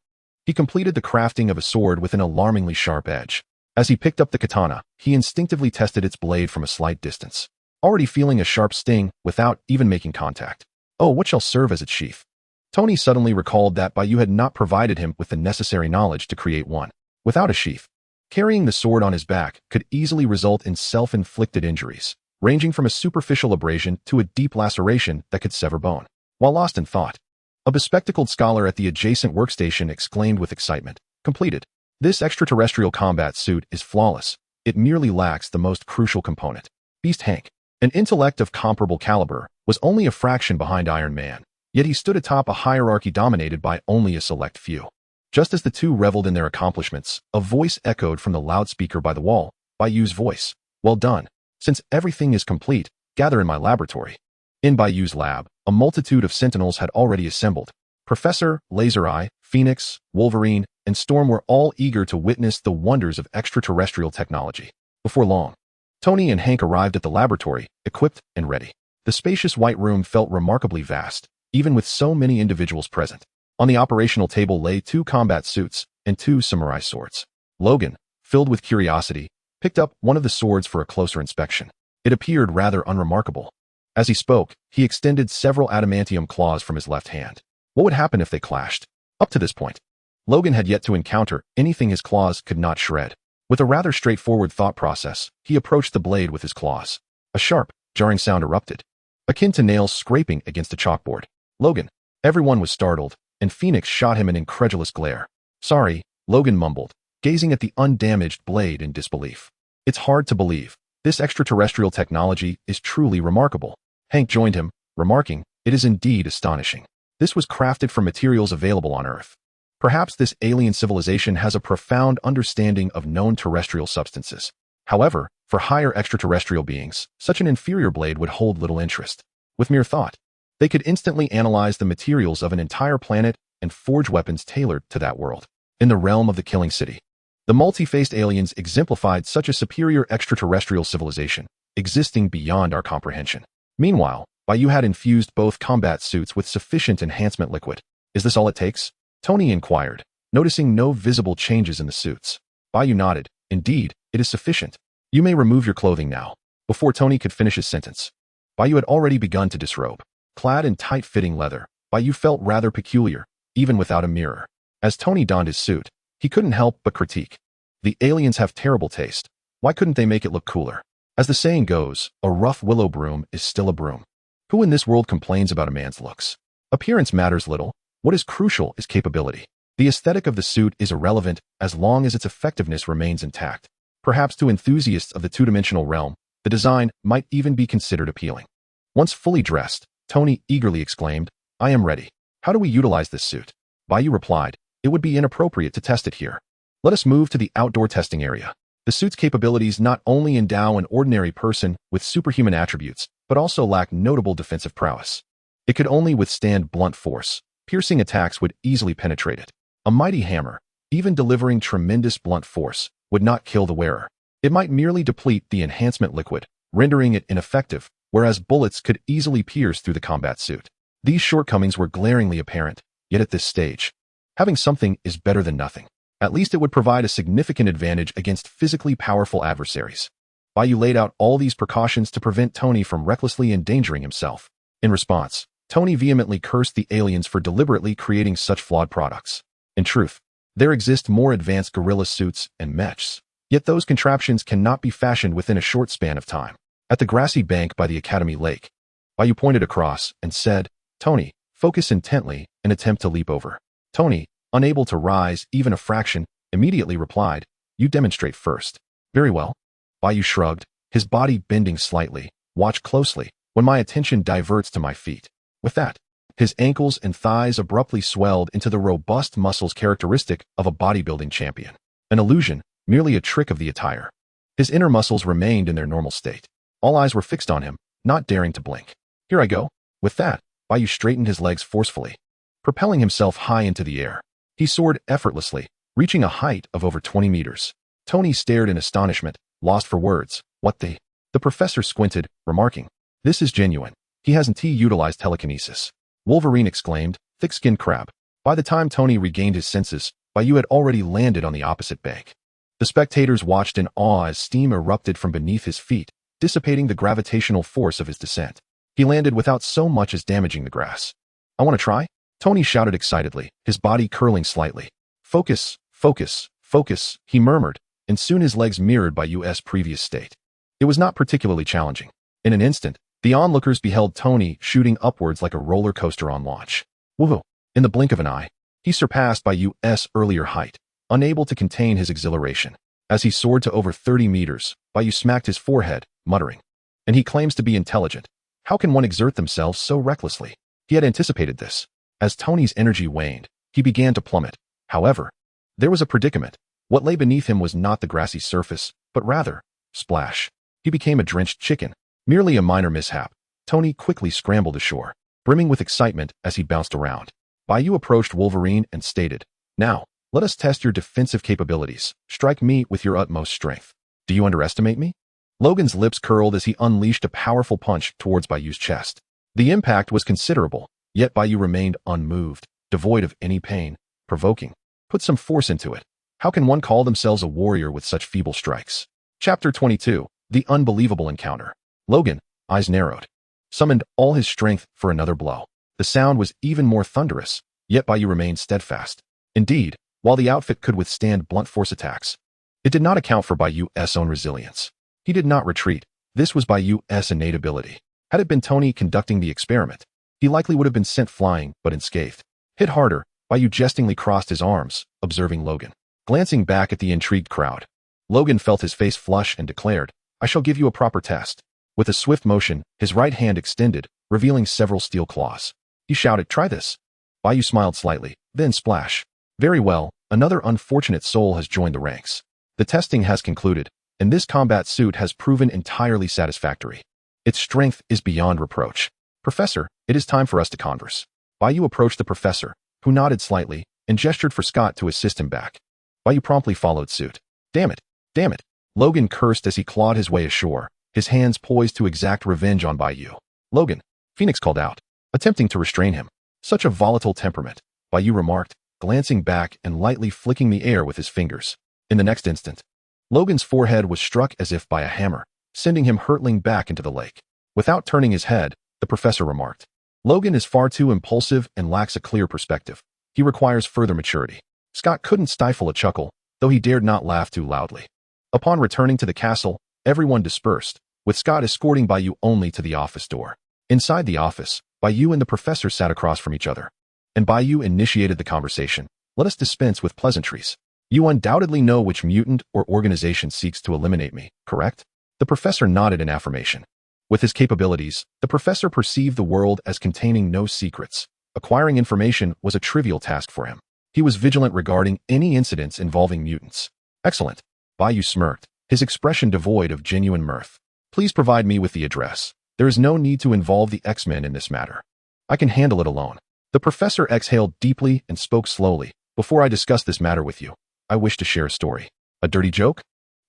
Speaker 1: he completed the crafting of a sword with an alarmingly sharp edge. As he picked up the katana, he instinctively tested its blade from a slight distance, already feeling a sharp sting without even making contact. Oh, what shall serve as its sheath? Tony suddenly recalled that Bai Yu had not provided him with the necessary knowledge to create one. Without a sheath, carrying the sword on his back could easily result in self-inflicted injuries, ranging from a superficial abrasion to a deep laceration that could sever bone. While lost in thought, a bespectacled scholar at the adjacent workstation exclaimed with excitement, "Completed. This extraterrestrial combat suit is flawless. It merely lacks the most crucial component." Beast Hank, an intellect of comparable caliber, was only a fraction behind Iron Man, yet he stood atop a hierarchy dominated by only a select few. Just as the two reveled in their accomplishments, a voice echoed from the loudspeaker by the wall, Bai Yu's voice. "Well done. Since everything is complete, gather in my laboratory." In Bai Yu's lab, a multitude of sentinels had already assembled. Professor, Laser Eye, Phoenix, Wolverine, and Storm were all eager to witness the wonders of extraterrestrial technology. Before long, Tony and Hank arrived at the laboratory, equipped and ready. The spacious white room felt remarkably vast, even with so many individuals present. On the operational table lay 2 combat suits and 2 samurai swords. Logan, filled with curiosity, picked up one of the swords for a closer inspection. It appeared rather unremarkable. As he spoke, he extended several adamantium claws from his left hand. What would happen if they clashed? Up to this point, Logan had yet to encounter anything his claws could not shred. With a rather straightforward thought process, he approached the blade with his claws. A sharp, jarring sound erupted, akin to nails scraping against a chalkboard. "Logan." Everyone was startled, and Phoenix shot him an incredulous glare. "Sorry," Logan mumbled, gazing at the undamaged blade in disbelief. "It's hard to believe. This extraterrestrial technology is truly remarkable." Hank joined him, remarking, "It is indeed astonishing. This was crafted from materials available on Earth. Perhaps this alien civilization has a profound understanding of known terrestrial substances. However, for higher extraterrestrial beings, such an inferior blade would hold little interest. With mere thought, they could instantly analyze the materials of an entire planet and forge weapons tailored to that world." In the realm of the Killing City, the multi-faced aliens exemplified such a superior extraterrestrial civilization, existing beyond our comprehension. Meanwhile, Bai Yu had infused both combat suits with sufficient enhancement liquid. "Is this all it takes?" Tony inquired, noticing no visible changes in the suits. Bai Yu nodded. "Indeed, it is sufficient. You may remove your clothing now." Before Tony could finish his sentence, Bai Yu had already begun to disrobe. Clad in tight-fitting leather, Bai Yu felt rather peculiar, even without a mirror. As Tony donned his suit, he couldn't help but critique. "The aliens have terrible taste. Why couldn't they make it look cooler?" As the saying goes, a rough willow broom is still a broom. Who in this world complains about a man's looks? Appearance matters little. What is crucial is capability. The aesthetic of the suit is irrelevant as long as its effectiveness remains intact. Perhaps to enthusiasts of the two-dimensional realm, the design might even be considered appealing. Once fully dressed, Tony eagerly exclaimed, "I am ready. How do we utilize this suit?" Bai Yu replied, "It would be inappropriate to test it here. Let us move to the outdoor testing area." The suit's capabilities not only endow an ordinary person with superhuman attributes, but also lack notable defensive prowess. It could only withstand blunt force, Piercing attacks would easily penetrate it. A mighty hammer, even delivering tremendous blunt force, would not kill the wearer. It might merely deplete the enhancement liquid, rendering it ineffective, whereas bullets could easily pierce through the combat suit. These shortcomings were glaringly apparent, yet at this stage, having something is better than nothing. At least it would provide a significant advantage against physically powerful adversaries. Bai Yu laid out all these precautions to prevent Tony from recklessly endangering himself. In response, Tony vehemently cursed the aliens for deliberately creating such flawed products. In truth, there exist more advanced gorilla suits and mechs, yet those contraptions cannot be fashioned within a short span of time. At the grassy bank by the Academy Lake, Bai Yu pointed across and said, "Tony, focus intently and attempt to leap over." Tony, unable to rise even a fraction, immediately replied, "You demonstrate first." "Very well." Bai Yu shrugged, his body bending slightly. "Watch closely when my attention diverts to my feet." With that, his ankles and thighs abruptly swelled into the robust muscles characteristic of a bodybuilding champion. An illusion, merely a trick of the attire. His inner muscles remained in their normal state. All eyes were fixed on him, not daring to blink. "Here I go." With that, Bai Yu straightened his legs forcefully, propelling himself high into the air. He soared effortlessly, reaching a height of over 20 meters. Tony stared in astonishment, lost for words. "What the?" The professor squinted, remarking, "This is genuine. He hasn't utilized telekinesis." Wolverine exclaimed, "Thick-skinned crab." By the time Tony regained his senses, Bai Yu had already landed on the opposite bank. The spectators watched in awe as steam erupted from beneath his feet, dissipating the gravitational force of his descent. He landed without so much as damaging the grass. "I want to try?" Tony shouted excitedly, his body curling slightly. "Focus, focus, focus," he murmured, and soon his legs mirrored Bai Yu's previous state. It was not particularly challenging. In an instant, the onlookers beheld Tony shooting upwards like a roller coaster on launch. Woohoo! In the blink of an eye, he surpassed Bai Yu's earlier height, unable to contain his exhilaration. As he soared to over 30 meters, Bai Yu smacked his forehead, muttering, "And he claims to be intelligent. How can one exert themselves so recklessly?" He had anticipated this. As Tony's energy waned, he began to plummet. However, there was a predicament. What lay beneath him was not the grassy surface, but rather, splash. He became a drenched chicken. Merely a minor mishap. Tony quickly scrambled ashore, brimming with excitement as he bounced around. Bai Yu approached Wolverine and stated, "Now, let us test your defensive capabilities. Strike me with your utmost strength." "Do you underestimate me?" Logan's lips curled as he unleashed a powerful punch towards Bai Yu's chest. The impact was considerable, yet Bai Yu remained unmoved, devoid of any pain. Provoking. Put some force into it. How can one call themselves a warrior with such feeble strikes? Chapter 22. The Unbelievable Encounter. Logan, eyes narrowed, summoned all his strength for another blow. The sound was even more thunderous, yet Bai Yu remained steadfast. Indeed, while the outfit could withstand blunt force attacks, it did not account for Bai Yu's own resilience. He did not retreat. This was Bai Yu's innate ability. Had it been Tony conducting the experiment, he likely would have been sent flying, but unscathed. Hit harder, Bai Yu jestingly crossed his arms, observing Logan. Glancing back at the intrigued crowd, Logan felt his face flush and declared, "I shall give you a proper test." With a swift motion, his right hand extended, revealing several steel claws. He shouted, "Try this." Bai Yu smiled slightly, then splash. "Very well, another unfortunate soul has joined the ranks. The testing has concluded, and this combat suit has proven entirely satisfactory. Its strength is beyond reproach. Professor, it is time for us to converse." Bai Yu approached the professor, who nodded slightly, and gestured for Scott to assist him back. Bai Yu promptly followed suit. "Damn it! Damn it!" Logan cursed as he clawed his way ashore, his hands poised to exact revenge on Bai Yu. "Logan," Phoenix called out, attempting to restrain him. "Such a volatile temperament," Bai Yu remarked, glancing back and lightly flicking the air with his fingers. In the next instant, Logan's forehead was struck as if by a hammer, sending him hurtling back into the lake. Without turning his head, the professor remarked, "Logan is far too impulsive and lacks a clear perspective. He requires further maturity." Scott couldn't stifle a chuckle, though he dared not laugh too loudly. Upon returning to the castle, everyone dispersed, with Scott escorting Bai Yu only to the office door. Inside the office, Bai Yu and the professor sat across from each other, and Bai Yu initiated the conversation. "Let us dispense with pleasantries. You undoubtedly know which mutant or organization seeks to eliminate me, correct?" The professor nodded in affirmation. With his capabilities, the professor perceived the world as containing no secrets. Acquiring information was a trivial task for him. He was vigilant regarding any incidents involving mutants. "Excellent." Bai Yu smirked, his expression devoid of genuine mirth. "Please provide me with the address. There is no need to involve the X-Men in this matter. I can handle it alone." The professor exhaled deeply and spoke slowly. Before I discuss this matter with you, I wish to share a story. A dirty joke?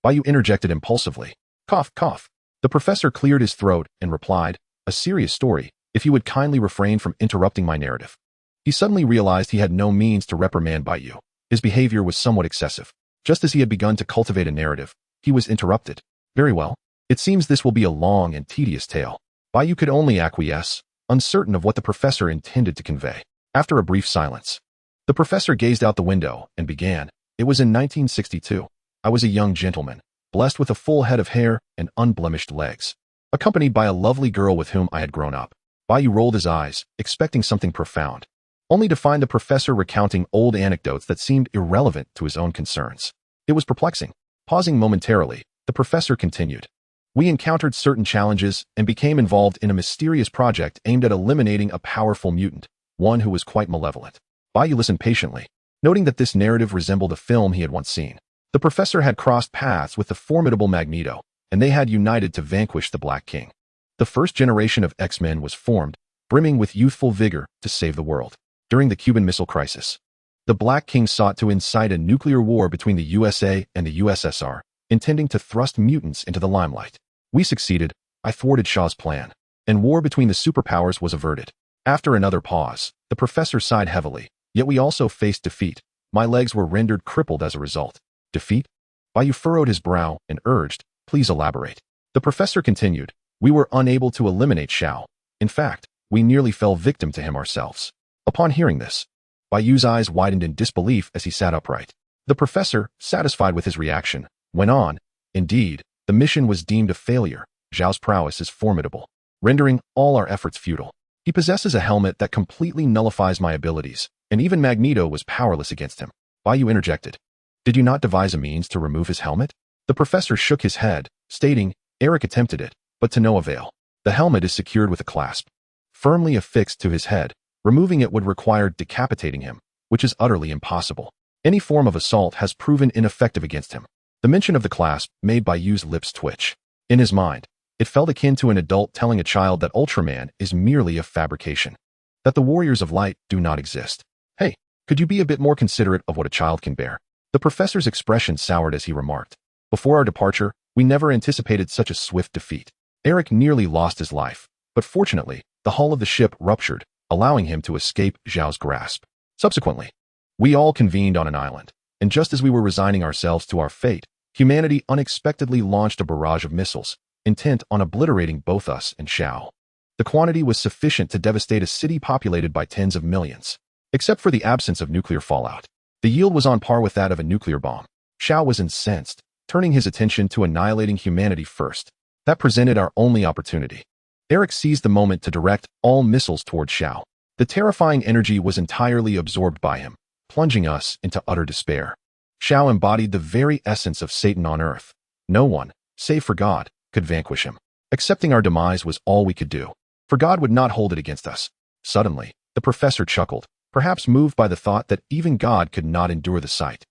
Speaker 1: Bai Yu interjected impulsively. Cough, cough. The professor cleared his throat and replied, a serious story, if you would kindly refrain from interrupting my narrative. He suddenly realized he had no means to reprimand Bai Yu. His behavior was somewhat excessive. Just as he had begun to cultivate a narrative, he was interrupted. Very well. It seems this will be a long and tedious tale. Bai Yu could only acquiesce, uncertain of what the professor intended to convey. After a brief silence, the professor gazed out the window and began. It was in 1962. I was a young gentleman, blessed with a full head of hair and unblemished legs, accompanied by a lovely girl with whom I had grown up. Bai Yu rolled his eyes, expecting something profound, only to find the professor recounting old anecdotes that seemed irrelevant to his own concerns. It was perplexing. Pausing momentarily, the professor continued. We encountered certain challenges and became involved in a mysterious project aimed at eliminating a powerful mutant, one who was quite malevolent. Bai Yu listened patiently, noting that this narrative resembled a film he had once seen. The professor had crossed paths with the formidable Magneto, and they had united to vanquish the Black King. The first generation of X-Men was formed, brimming with youthful vigor to save the world. During the Cuban Missile Crisis, the Black King sought to incite a nuclear war between the USA and the USSR, intending to thrust mutants into the limelight. We succeeded. I thwarted Shaw's plan, and war between the superpowers was averted. After another pause, the professor sighed heavily. Yet we also faced defeat. My legs were rendered crippled as a result. Defeat? Bai Yu furrowed his brow and urged, please elaborate. The professor continued, we were unable to eliminate Shao. In fact, we nearly fell victim to him ourselves. Upon hearing this, Bai Yu's eyes widened in disbelief as he sat upright. The professor, satisfied with his reaction, went on, indeed, the mission was deemed a failure. Zhao's prowess is formidable, rendering all our efforts futile. He possesses a helmet that completely nullifies my abilities, and even Magneto was powerless against him. Bai Yu interjected. Did you not devise a means to remove his helmet? The professor shook his head, stating, Eric attempted it, but to no avail. The helmet is secured with a clasp, firmly affixed to his head. Removing it would require decapitating him, which is utterly impossible. Any form of assault has proven ineffective against him. The mention of the clasp made Bai Yu's lips twitch. In his mind, it felt akin to an adult telling a child that Ultraman is merely a fabrication, that the warriors of light do not exist. Hey, could you be a bit more considerate of what a child can bear? The professor's expression soured as he remarked. Before our departure, we never anticipated such a swift defeat. Eric nearly lost his life, but fortunately, the hull of the ship ruptured, allowing him to escape Zhao's grasp. Subsequently, we all convened on an island, and just as we were resigning ourselves to our fate, humanity unexpectedly launched a barrage of missiles, intent on obliterating both us and Shao. The quantity was sufficient to devastate a city populated by tens of millions. Except for the absence of nuclear fallout, the yield was on par with that of a nuclear bomb. Shao was incensed, turning his attention to annihilating humanity first. That presented our only opportunity. Eric seized the moment to direct all missiles toward Shao. The terrifying energy was entirely absorbed by him, plunging us into utter despair. Shao embodied the very essence of Satan on earth. No one, save for God, could vanquish him. Accepting our demise was all we could do, for God would not hold it against us. Suddenly, the professor chuckled, perhaps moved by the thought that even God could not endure the sight.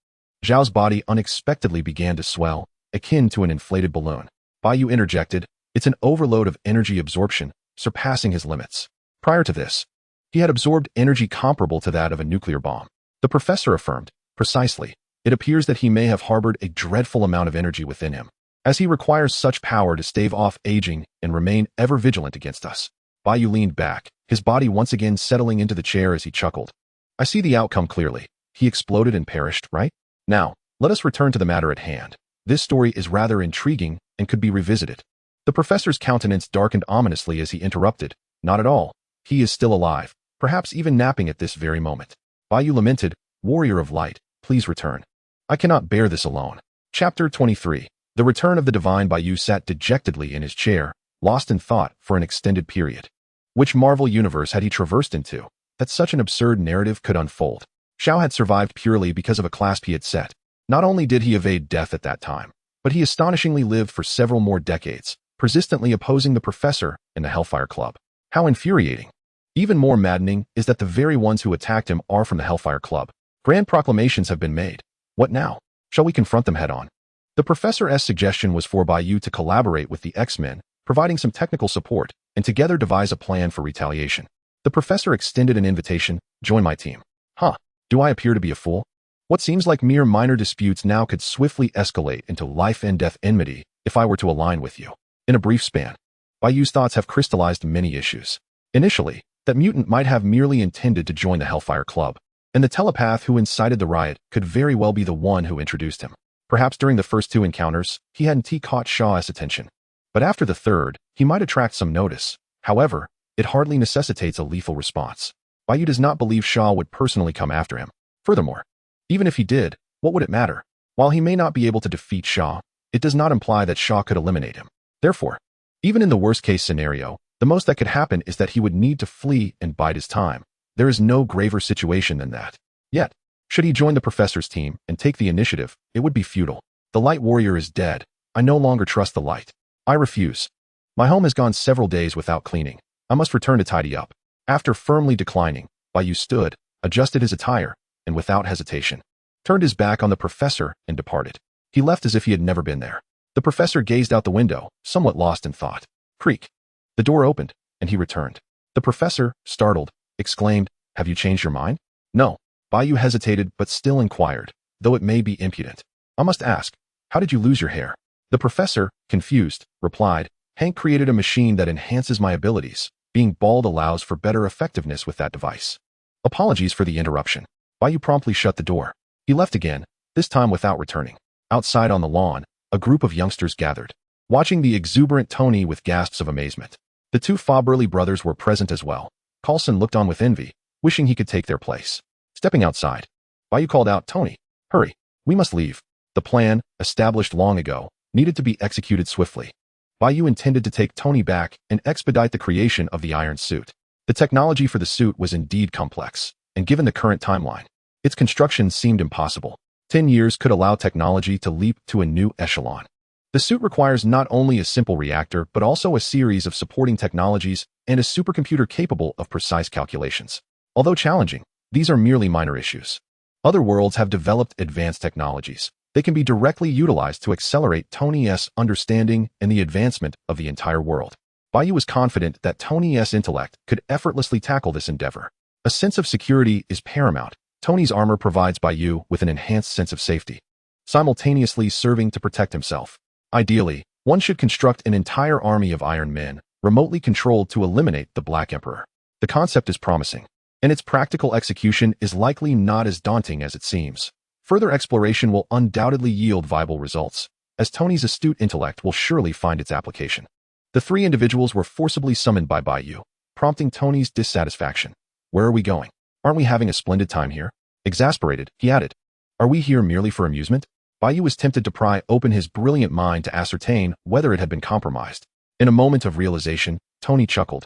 Speaker 1: Zhao's body unexpectedly began to swell, akin to an inflated balloon. Bai Yu interjected, it's an overload of energy absorption, surpassing his limits. Prior to this, he had absorbed energy comparable to that of a nuclear bomb. The professor affirmed, precisely, it appears that he may have harbored a dreadful amount of energy within him, as he requires such power to stave off aging and remain ever vigilant against us. Bai Yu leaned back, his body once again settling into the chair as he chuckled. I see the outcome clearly. He exploded and perished, right? Now, let us return to the matter at hand. This story is rather intriguing and could be revisited. The professor's countenance darkened ominously as he interrupted. Not at all. He is still alive, perhaps even napping at this very moment. Bai Yu lamented, Warrior of Light, please return. I cannot bear this alone. Chapter 23. The Return of the Divine. Bai Yu sat dejectedly in his chair, lost in thought for an extended period. Which Marvel universe had he traversed into, that such an absurd narrative could unfold? Shao had survived purely because of a clasp he had set. Not only did he evade death at that time, but he astonishingly lived for several more decades, persistently opposing the professor and the Hellfire Club. How infuriating. Even more maddening is that the very ones who attacked him are from the Hellfire Club. Grand proclamations have been made. What now? Shall we confront them head on? The professor's suggestion was for Bai Yu to collaborate with the X-Men, providing some technical support, and together devise a plan for retaliation. The The professor extended an invitation. Join my team. Huh. Do I appear to be a fool? What seems like mere minor disputes now could swiftly escalate into life and death enmity if I were to align with you. In a brief span, Bai Yu's thoughts have crystallized many issues. Initially, that mutant might have merely intended to join the Hellfire Club, and the telepath who incited the riot could very well be the one who introduced him. Perhaps during the first two encounters, he hadn't caught Shaw's attention. But after the third, he might attract some notice. However, it hardly necessitates a lethal response. Bai Yu does not believe Shaw would personally come after him. Furthermore, even if he did, what would it matter? While he may not be able to defeat Shaw, it does not imply that Shaw could eliminate him. Therefore, even in the worst-case scenario, the most that could happen is that he would need to flee and bide his time. There is no graver situation than that. Yet, should he join the professor's team and take the initiative, it would be futile. The light warrior is dead. I no longer trust the light. I refuse. My home has gone several days without cleaning. I must return to tidy up. After firmly declining, Bai Yu stood, adjusted his attire, and without hesitation, turned his back on the professor and departed. He left as if he had never been there. The professor gazed out the window, somewhat lost in thought. Creak. The door opened, and he returned. The professor, startled, exclaimed, "Have you changed your mind?" No. Bai Yu hesitated but still inquired, though it may be impudent. "I must ask, how did you lose your hair?" The professor, confused, replied, "Hank created a machine that enhances my abilities. Being bald allows for better effectiveness with that device." Apologies for the interruption. Bai Yu promptly shut the door. He left again, this time without returning. Outside on the lawn, a group of youngsters gathered, watching the exuberant Tony with gasps of amazement. The two Faberly brothers were present as well. Carlson looked on with envy, wishing he could take their place. Stepping outside, Bai Yu called out, "Tony, hurry, we must leave." The plan, established long ago, needed to be executed swiftly. Bai Yu intended to take Tony back and expedite the creation of the iron suit. The technology for the suit was indeed complex, and given the current timeline, its construction seemed impossible. 10 years could allow technology to leap to a new echelon. The suit requires not only a simple reactor, but also a series of supporting technologies and a supercomputer capable of precise calculations. Although challenging, these are merely minor issues. Other worlds have developed advanced technologies. They can be directly utilized to accelerate Tony's understanding and the advancement of the entire world. Bai Yu was confident that Tony's intellect could effortlessly tackle this endeavor. A sense of security is paramount. Tony's armor provides Bai Yu with an enhanced sense of safety, simultaneously serving to protect himself. Ideally, one should construct an entire army of Iron Men, remotely controlled to eliminate the Black Emperor. The concept is promising, and its practical execution is likely not as daunting as it seems. Further exploration will undoubtedly yield viable results, as Tony's astute intellect will surely find its application. The three individuals were forcibly summoned by Bai Yu, prompting Tony's dissatisfaction. "Where are we going? Aren't we having a splendid time here?" Exasperated, he added, "Are we here merely for amusement?" Bai Yu was tempted to pry open his brilliant mind to ascertain whether it had been compromised. In a moment of realization, Tony chuckled.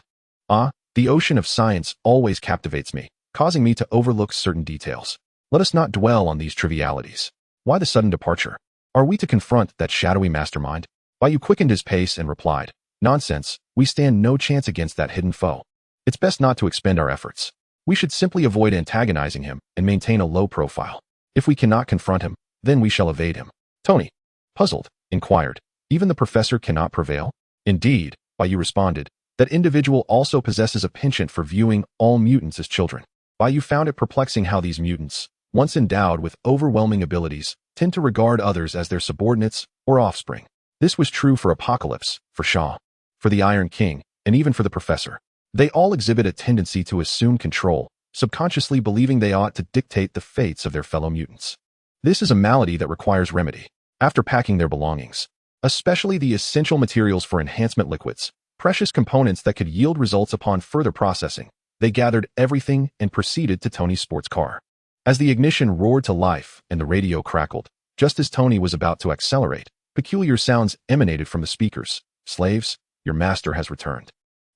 Speaker 1: "Ah, the ocean of science always captivates me, causing me to overlook certain details. Let us not dwell on these trivialities. Why the sudden departure? Are we to confront that shadowy mastermind?" Bai Yu quickened his pace and replied, "Nonsense, we stand no chance against that hidden foe. It's best not to expend our efforts. We should simply avoid antagonizing him and maintain a low profile. If we cannot confront him, then we shall evade him." Tony, puzzled, inquired, "Even the professor cannot prevail?" "Indeed," Bai Yu responded, "that individual also possesses a penchant for viewing all mutants as children." Bai Yu found it perplexing how these mutants, once endowed with overwhelming abilities, tend to regard others as their subordinates or offspring. This was true for Apocalypse, for Shaw, for the Iron King, and even for the professor. They all exhibit a tendency to assume control, subconsciously believing they ought to dictate the fates of their fellow mutants. This is a malady that requires remedy. After packing their belongings, especially the essential materials for enhancement liquids, precious components that could yield results upon further processing, they gathered everything and proceeded to Tony's sports car. As the ignition roared to life and the radio crackled, just as Tony was about to accelerate, peculiar sounds emanated from the speakers. "Slaves, your master has returned.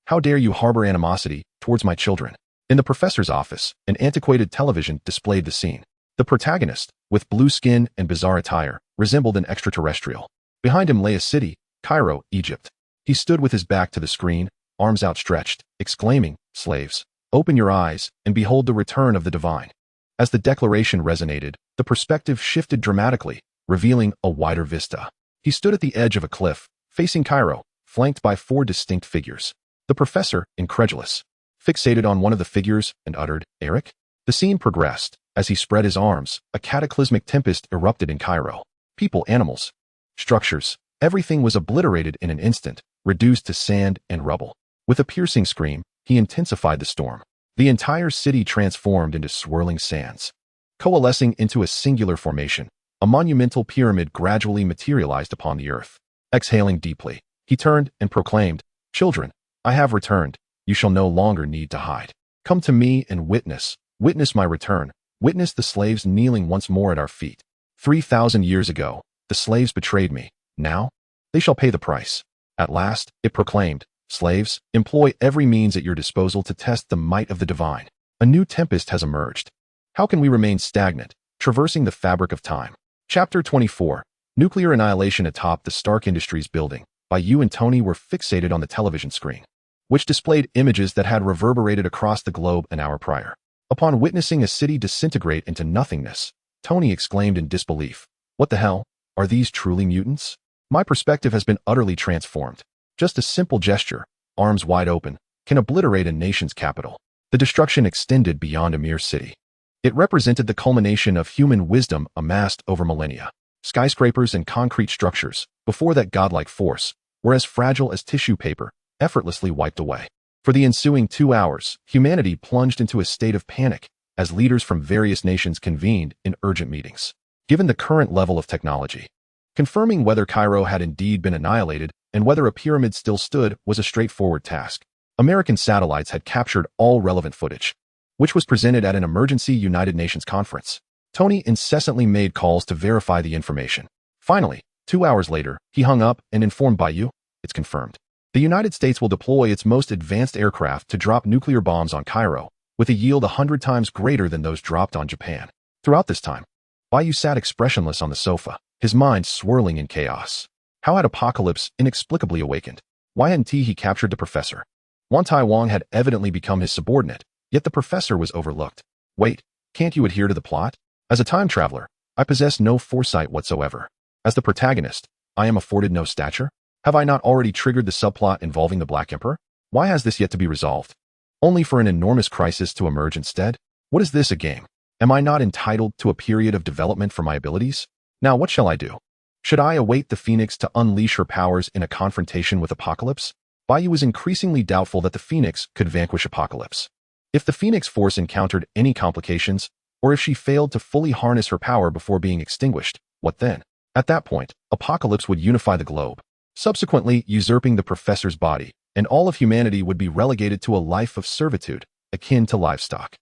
Speaker 1: How dare you harbor animosity towards my children?" In the professor's office, an antiquated television displayed the scene. The protagonist, with blue skin and bizarre attire, resembled an extraterrestrial. Behind him lay a city, Cairo, Egypt. He stood with his back to the screen, arms outstretched, exclaiming, "Slaves, open your eyes and behold the return of the divine." As the declaration resonated, the perspective shifted dramatically, revealing a wider vista. He stood at the edge of a cliff, facing Cairo, flanked by 4 distinct figures. The professor, incredulous, fixated on one of the figures, and uttered, "Eric?" The scene progressed. As he spread his arms, a cataclysmic tempest erupted in Cairo. People, animals, structures, everything was obliterated in an instant, reduced to sand and rubble. With a piercing scream, he intensified the storm. The entire city transformed into swirling sands. Coalescing into a singular formation, a monumental pyramid gradually materialized upon the earth. Exhaling deeply, he turned and proclaimed, "Children, I have returned. You shall no longer need to hide. Come to me and witness my return. Witness the slaves kneeling once more at our feet. 3,000 years ago, the slaves betrayed me. Now, they shall pay the price." At last, it proclaimed, "Slaves, employ every means at your disposal to test the might of the divine. A new tempest has emerged. How can we remain stagnant, traversing the fabric of time?" Chapter 24. Nuclear annihilation. Atop the Stark Industries building, Bai Yu and Tony were fixated on the television screen, which displayed images that had reverberated across the globe an hour prior. Upon witnessing a city disintegrate into nothingness, Tony exclaimed in disbelief, "What the hell? Are these truly mutants? My perspective has been utterly transformed. Just a simple gesture, arms wide open, can obliterate a nation's capital." The destruction extended beyond a mere city. It represented the culmination of human wisdom amassed over millennia. Skyscrapers and concrete structures, before that godlike force, were as fragile as tissue paper, effortlessly wiped away. For the ensuing 2 hours, humanity plunged into a state of panic as leaders from various nations convened in urgent meetings. Given the current level of technology, confirming whether Cairo had indeed been annihilated and whether a pyramid still stood was a straightforward task. American satellites had captured all relevant footage, which was presented at an emergency United Nations conference. Tony incessantly made calls to verify the information. Finally, 2 hours later, he hung up and informed Bai Yu, "It's confirmed. The United States will deploy its most advanced aircraft to drop nuclear bombs on Cairo, with a yield 100 times greater than those dropped on Japan." Throughout this time, Bai Yu sat expressionless on the sofa, his mind swirling in chaos. How had Apocalypse inexplicably awakened? Why hadn't he captured the professor? Wan Tai Wang had evidently become his subordinate, yet the professor was overlooked. Wait, can't you adhere to the plot? As a time traveler, I possess no foresight whatsoever. As the protagonist, I am afforded no stature? Have I not already triggered the subplot involving the Black Emperor? Why has this yet to be resolved? Only for an enormous crisis to emerge instead? What is this, a game? Am I not entitled to a period of development for my abilities? Now what shall I do? Should I await the Phoenix to unleash her powers in a confrontation with Apocalypse? Bai Yu was increasingly doubtful that the Phoenix could vanquish Apocalypse. If the Phoenix Force encountered any complications, or if she failed to fully harness her power before being extinguished, what then? At that point, Apocalypse would unify the globe, subsequently usurping the professor's body, and all of humanity would be relegated to a life of servitude, akin to livestock.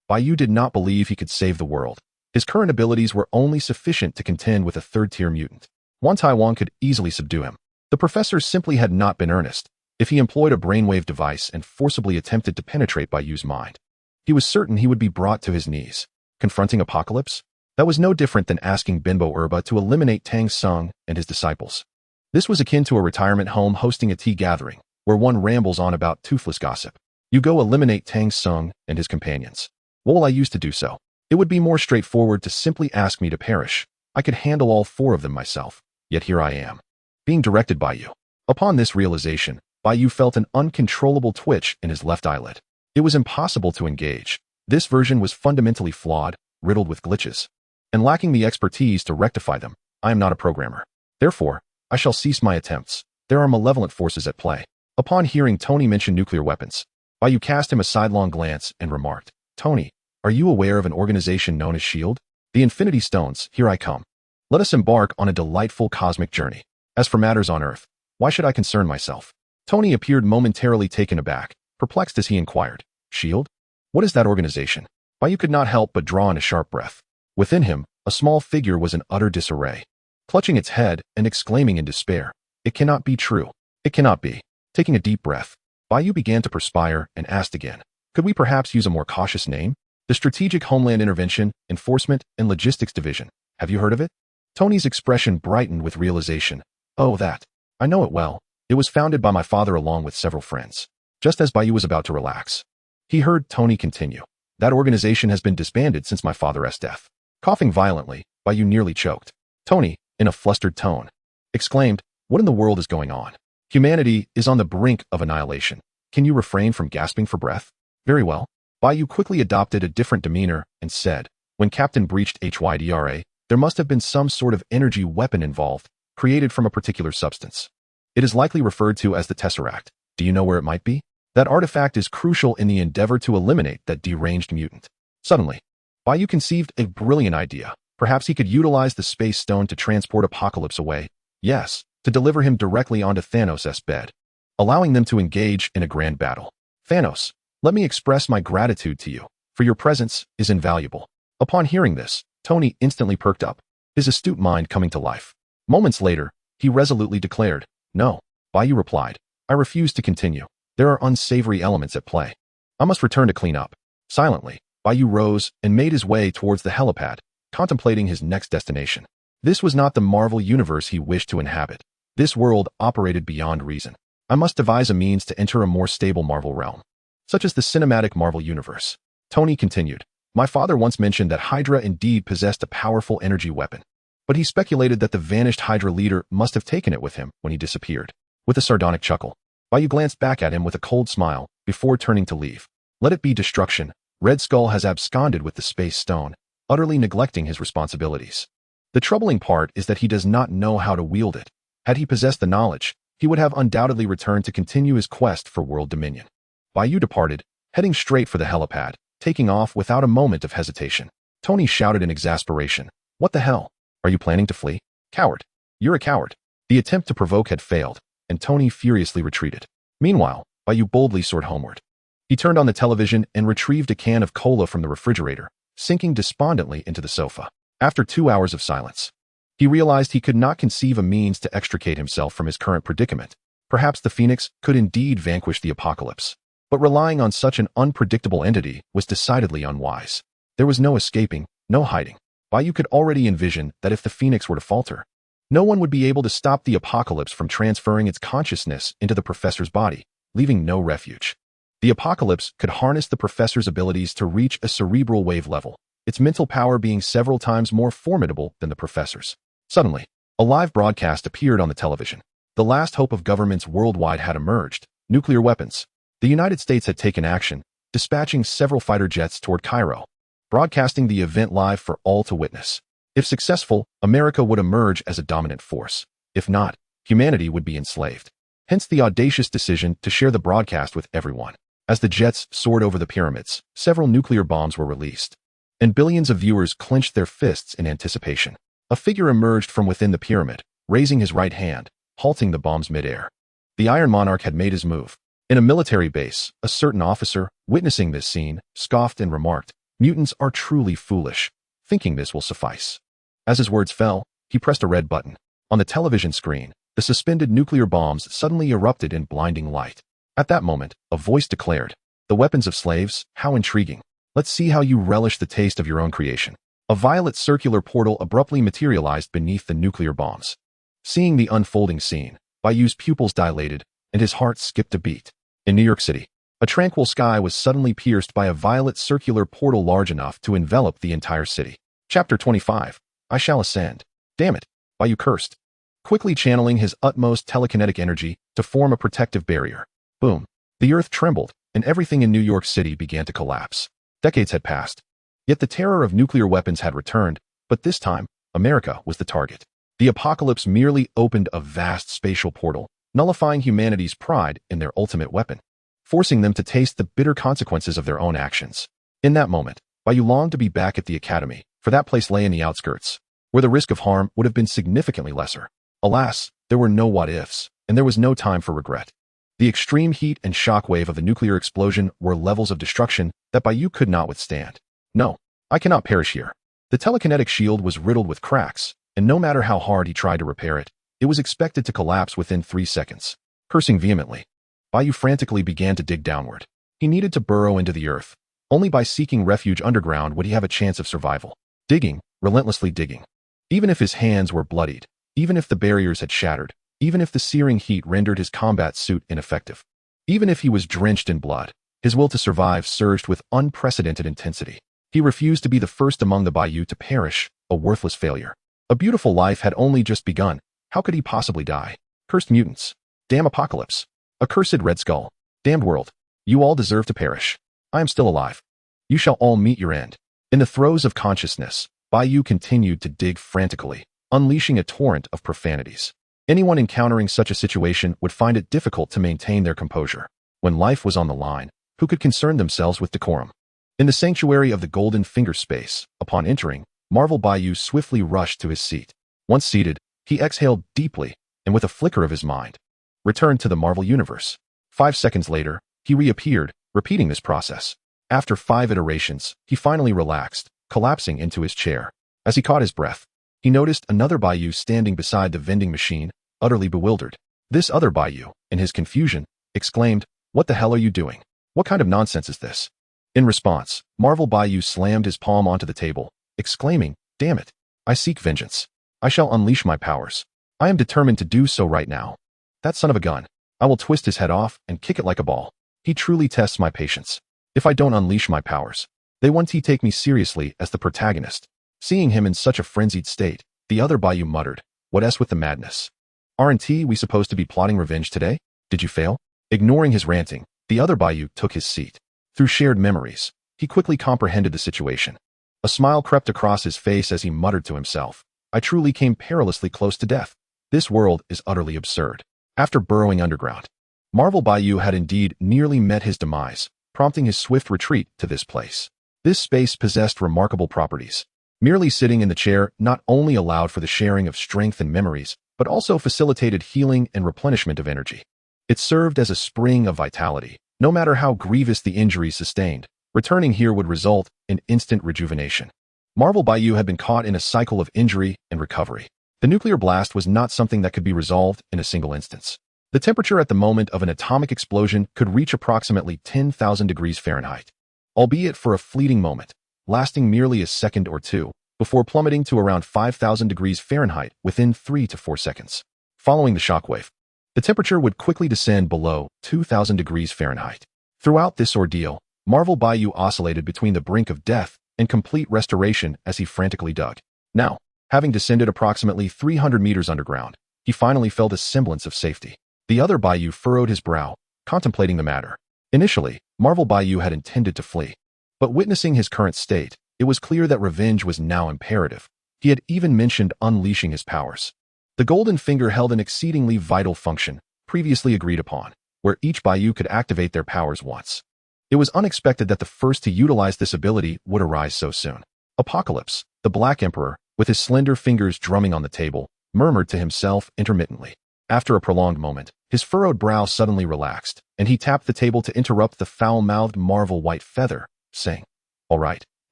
Speaker 1: Bai Yu did not believe he could save the world. His current abilities were only sufficient to contend with a third-tier mutant. Wan Tai Wang could easily subdue him. The professor simply had not been earnest. If he employed a brainwave device and forcibly attempted to penetrate Bai Yu's mind, he was certain he would be brought to his knees. Confronting Apocalypse? That was no different than asking Binbo Erba to eliminate Tang Sung and his disciples. This was akin to a retirement home hosting a tea gathering, where one rambles on about toothless gossip. You go eliminate Tang Sung and his companions. What will I use to do so? It would be more straightforward to simply ask me to perish. I could handle all 4 of them myself. Yet here I am, being directed by you. Upon this realization, Bai Yu felt an uncontrollable twitch in his left eyelid. It was impossible to engage. This version was fundamentally flawed, riddled with glitches, and lacking the expertise to rectify them. I am not a programmer. Therefore, I shall cease my attempts. There are malevolent forces at play. Upon hearing Tony mention nuclear weapons, Bai Yu cast him a sidelong glance and remarked, "Tony, are you aware of an organization known as SHIELD? The Infinity Stones, here I come. Let us embark on a delightful cosmic journey. As for matters on Earth, why should I concern myself?" Tony appeared momentarily taken aback, perplexed as he inquired, "SHIELD? What is that organization?" Bai Yu could not help but draw in a sharp breath. Within him, a small figure was in utter disarray, clutching its head and exclaiming in despair, "It cannot be true. It cannot be." Taking a deep breath, Bai Yu began to perspire and asked again, "Could we perhaps use a more cautious name? The Strategic Homeland Intervention, Enforcement, and Logistics Division. Have you heard of it?" Tony's expression brightened with realization. "Oh, that. I know it well. It was founded by my father along with several friends." Just as Bai Yu was about to relax, he heard Tony continue, "That organization has been disbanded since my father's death." Coughing violently, Bai Yu nearly choked. Tony, in a flustered tone, exclaimed, "What in the world is going on? Humanity is on the brink of annihilation. Can you refrain from gasping for breath? Very well. Bai Yu quickly adopted a different demeanor and said, when Captain breached Hyūga, there must have been some sort of energy weapon involved, created from a particular substance. It is likely referred to as the Tesseract. Do you know where it might be? That artifact is crucial in the endeavor to eliminate that deranged mutant. Suddenly, Bai Yu conceived a brilliant idea. Perhaps he could utilize the space stone to transport Apocalypse away. Yes, to deliver him directly onto Thanos' bed, allowing them to engage in a grand battle. Thanos, let me express my gratitude to you, for your presence is invaluable. Upon hearing this, Tony instantly perked up, his astute mind coming to life. Moments later, he resolutely declared, no. Bai Yu replied, I refuse to continue. There are unsavory elements at play. I must return to clean up. Silently, Bai Yu rose and made his way towards the helipad, contemplating his next destination. This was not the Marvel universe he wished to inhabit. This world operated beyond reason. I must devise a means to enter a more stable Marvel realm, such as the cinematic Marvel universe. Tony continued, my father once mentioned that Hydra indeed possessed a powerful energy weapon, but he speculated that the vanished Hydra leader must have taken it with him when he disappeared. With a sardonic chuckle, Bai Yu glanced back at him with a cold smile before turning to leave. Let it be destruction. Red Skull has absconded with the space stone, utterly neglecting his responsibilities. The troubling part is that he does not know how to wield it. Had he possessed the knowledge, he would have undoubtedly returned to continue his quest for world dominion. Bai Yu departed, heading straight for the helipad, taking off without a moment of hesitation. Tony shouted in exasperation, what the hell? Are you planning to flee? Coward. You're a coward. The attempt to provoke had failed, and Tony furiously retreated. Meanwhile, Bai Yu boldly soared homeward. He turned on the television and retrieved a can of cola from the refrigerator, sinking despondently into the sofa. After 2 hours of silence, he realized he could not conceive a means to extricate himself from his current predicament. Perhaps the Phoenix could indeed vanquish the Apocalypse, but relying on such an unpredictable entity was decidedly unwise. There was no escaping, no hiding. Bai Yu could already envision that if the Phoenix were to falter, no one would be able to stop the Apocalypse from transferring its consciousness into the Professor's body, leaving no refuge. The Apocalypse could harness the Professor's abilities to reach a cerebral wave level, its mental power being several times more formidable than the Professor's. Suddenly, a live broadcast appeared on the television. The last hope of governments worldwide had emerged: nuclear weapons. The United States had taken action, dispatching several fighter jets toward Cairo, broadcasting the event live for all to witness. If successful, America would emerge as a dominant force. If not, humanity would be enslaved. Hence the audacious decision to share the broadcast with everyone. As the jets soared over the pyramids, several nuclear bombs were released, and billions of viewers clenched their fists in anticipation. A figure emerged from within the pyramid, raising his right hand, halting the bombs midair. The Iron Monarch had made his move. In a military base, a certain officer, witnessing this scene, scoffed and remarked, "Mutants are truly foolish, thinking this will suffice." As his words fell, he pressed a red button. On the television screen, the suspended nuclear bombs suddenly erupted in blinding light. At that moment, a voice declared, "The weapons of slaves, how intriguing. Let's see how you relish the taste of your own creation." A violet circular portal abruptly materialized beneath the nuclear bombs. Seeing the unfolding scene, Bai Yu's pupils dilated, and his heart skipped a beat. In New York City, a tranquil sky was suddenly pierced by a violet circular portal large enough to envelop the entire city. Chapter 25. I shall ascend. Damn it, Bai Yu cursed, quickly channeling his utmost telekinetic energy to form a protective barrier. Boom. The earth trembled, and everything in New York City began to collapse. Decades had passed. Yet the terror of nuclear weapons had returned, but this time, America was the target. The apocalypse merely opened a vast spatial portal, nullifying humanity's pride in their ultimate weapon, forcing them to taste the bitter consequences of their own actions. In that moment, Bai Yu longed to be back at the academy, for that place lay in the outskirts, where the risk of harm would have been significantly lesser. Alas, there were no what-ifs, and there was no time for regret. The extreme heat and shockwave of the nuclear explosion were levels of destruction that Bai Yu could not withstand. No, I cannot perish here. The telekinetic shield was riddled with cracks, and no matter how hard he tried to repair it, it was expected to collapse within 3 seconds. Cursing vehemently, Bai Yu frantically began to dig downward. He needed to burrow into the earth. Only by seeking refuge underground would he have a chance of survival. Digging, relentlessly digging. Even if his hands were bloodied, even if the barriers had shattered, even if the searing heat rendered his combat suit ineffective, even if he was drenched in blood, his will to survive surged with unprecedented intensity. He refused to be the first among the Bai Yu to perish, a worthless failure. A beautiful life had only just begun. How could he possibly die? Cursed mutants. Damn apocalypse. Accursed Red Skull. Damned world, you all deserve to perish. I am still alive. You shall all meet your end. In the throes of consciousness, Bai Yu continued to dig frantically, unleashing a torrent of profanities. Anyone encountering such a situation would find it difficult to maintain their composure. When life was on the line, who could concern themselves with decorum? In the sanctuary of the golden finger space, upon entering, Marvel Bai Yu swiftly rushed to his seat. Once seated, he exhaled deeply, and with a flicker of his mind, returned to the Marvel universe. 5 seconds later, he reappeared, repeating this process. After 5 iterations, he finally relaxed, collapsing into his chair. As he caught his breath, he noticed another Bai Yu standing beside the vending machine, utterly bewildered. This other Bai Yu, in his confusion, exclaimed, "What the hell are you doing? What kind of nonsense is this?" In response, Marvel Bai Yu slammed his palm onto the table, exclaiming, "Damn it! I seek vengeance. I shall unleash my powers. I am determined to do so right now. That son of a gun. I will twist his head off and kick it like a ball. He truly tests my patience. If I don't unleash my powers, they won't take me seriously as the protagonist." Seeing him in such a frenzied state, the other Bai Yu muttered, "What else with the madness? Aren't we supposed to be plotting revenge today? Did you fail?" Ignoring his ranting, the other Bai Yu took his seat. Through shared memories, he quickly comprehended the situation. A smile crept across his face as he muttered to himself, "I truly came perilously close to death. This world is utterly absurd." After burrowing underground, Marvel Bai Yu had indeed nearly met his demise, prompting his swift retreat to this place. This space possessed remarkable properties. Merely sitting in the chair not only allowed for the sharing of strength and memories, but also facilitated healing and replenishment of energy. It served as a spring of vitality. No matter how grievous the injuries sustained, returning here would result in instant rejuvenation. Marvel Bai Yu had been caught in a cycle of injury and recovery. The nuclear blast was not something that could be resolved in a single instance. The temperature at the moment of an atomic explosion could reach approximately 10,000 degrees Fahrenheit, albeit for a fleeting moment, lasting merely a second or two, before plummeting to around 5,000 degrees Fahrenheit within 3 to 4 seconds. Following the shockwave, the temperature would quickly descend below 2,000 degrees Fahrenheit. Throughout this ordeal, Marvel Bai Yu oscillated between the brink of death and complete restoration as he frantically dug. Now, having descended approximately 300 meters underground, he finally felt a semblance of safety. The other Bai Yu furrowed his brow, contemplating the matter. Initially, Marvel Bai Yu had intended to flee, but witnessing his current state, it was clear that revenge was now imperative. He had even mentioned unleashing his powers. The golden finger held an exceedingly vital function, previously agreed upon, where each Bai Yu could activate their powers once. It was unexpected that the first to utilize this ability would arise so soon. Apocalypse, the Black Emperor, with his slender fingers drumming on the table, murmured to himself intermittently. After a prolonged moment, his furrowed brow suddenly relaxed, and he tapped the table to interrupt the foul-mouthed Marvel White Feather, saying, "All right,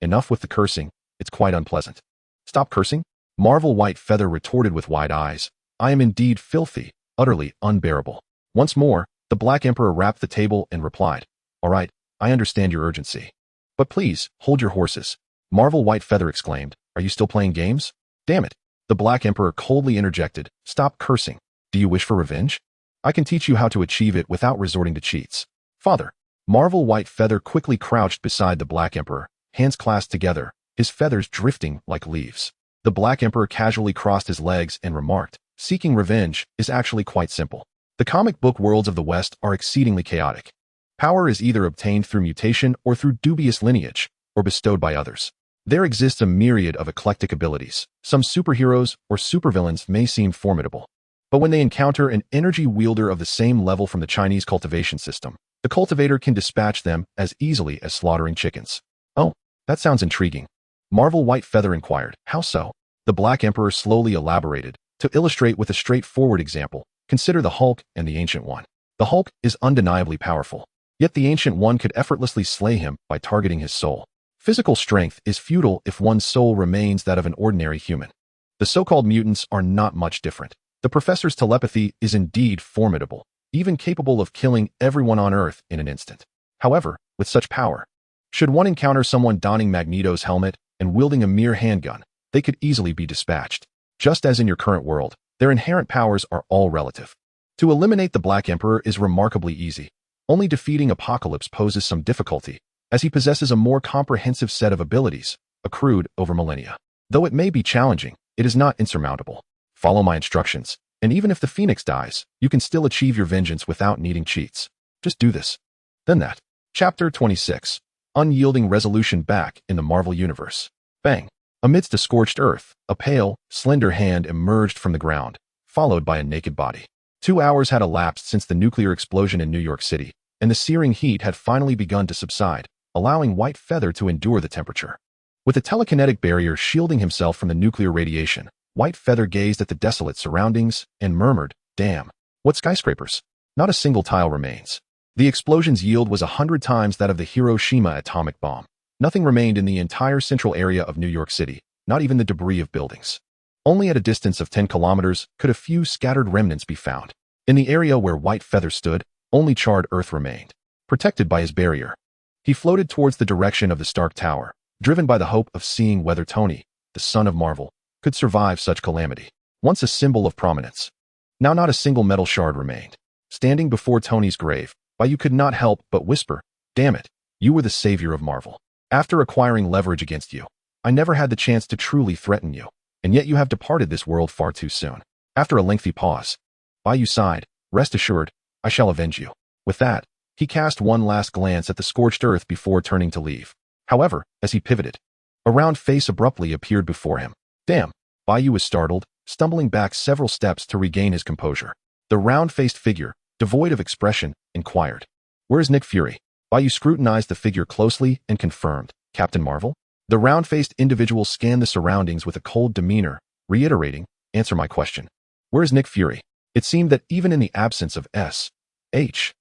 Speaker 1: enough with the cursing, it's quite unpleasant." "Stop cursing?" Marvel White Feather retorted with wide eyes. "I am indeed filthy, utterly unbearable." Once more, the Black Emperor rapped the table and replied, "All right, I understand your urgency. But please, hold your horses." Marvel White Feather exclaimed, "Are you still playing games? Damn it." The Black Emperor coldly interjected, "Stop cursing. Do you wish for revenge? I can teach you how to achieve it without resorting to cheats." "Father." Marvel White Feather quickly crouched beside the Black Emperor, hands clasped together, his feathers drifting like leaves. The Black Emperor casually crossed his legs and remarked, "Seeking revenge is actually quite simple. The comic book worlds of the West are exceedingly chaotic. Power is either obtained through mutation or through dubious lineage, or bestowed by others. There exists a myriad of eclectic abilities. Some superheroes or supervillains may seem formidable, but when they encounter an energy wielder of the same level from the Chinese cultivation system, the cultivator can dispatch them as easily as slaughtering chickens." "Oh, that sounds intriguing." Marvel White Feather inquired, "How so?" The Black Emperor slowly elaborated. "To illustrate with a straightforward example, consider the Hulk and the Ancient One. The Hulk is undeniably powerful, yet the Ancient One could effortlessly slay him by targeting his soul. Physical strength is futile if one's soul remains that of an ordinary human. The so-called mutants are not much different. The professor's telepathy is indeed formidable, even capable of killing everyone on Earth in an instant. However, with such power, should one encounter someone donning Magneto's helmet and wielding a mere handgun, they could easily be dispatched. Just as in your current world, their inherent powers are all relative. To eliminate the Black Emperor is remarkably easy. Only defeating Apocalypse poses some difficulty, as he possesses a more comprehensive set of abilities, accrued over millennia. Though it may be challenging, it is not insurmountable. Follow my instructions, and even if the Phoenix dies, you can still achieve your vengeance without needing cheats. Just do this. Then that. Chapter 26. Unyielding resolution back in the Marvel Universe. Bang. Amidst a scorched earth, a pale, slender hand emerged from the ground, followed by a naked body. 2 hours had elapsed since the nuclear explosion in New York City, and the searing heat had finally begun to subside, allowing White Feather to endure the temperature. With a telekinetic barrier shielding himself from the nuclear radiation, White Feather gazed at the desolate surroundings and murmured, "Damn. What skyscrapers? Not a single tile remains." The explosion's yield was 100 times that of the Hiroshima atomic bomb. Nothing remained in the entire central area of New York City, not even the debris of buildings. Only at a distance of 10 kilometers could a few scattered remnants be found. In the area where White Feather stood, only charred earth remained, protected by his barrier. He floated towards the direction of the Stark Tower, driven by the hope of seeing whether Tony, the son of Marvel, could survive such calamity. Once a symbol of prominence, now not a single metal shard remained. Standing before Tony's grave, Bai Yu could not help but whisper, "Damn it, you were the savior of Marvel. After acquiring leverage against you, I never had the chance to truly threaten you, and yet you have departed this world far too soon." After a lengthy pause, Bai Yu sighed, "Rest assured, I shall avenge you." With that, he cast one last glance at the scorched earth before turning to leave. However, as he pivoted, a round face abruptly appeared before him. "Damn." Bai Yu was startled, stumbling back several steps to regain his composure. The round-faced figure, devoid of expression, inquired, "Where is Nick Fury?" Bai Yu scrutinized the figure closely and confirmed, "Captain Marvel?" The round-faced individual scanned the surroundings with a cold demeanor, reiterating, "Answer my question. Where is Nick Fury?" It seemed that even in the absence of S-H-I-E-L-D,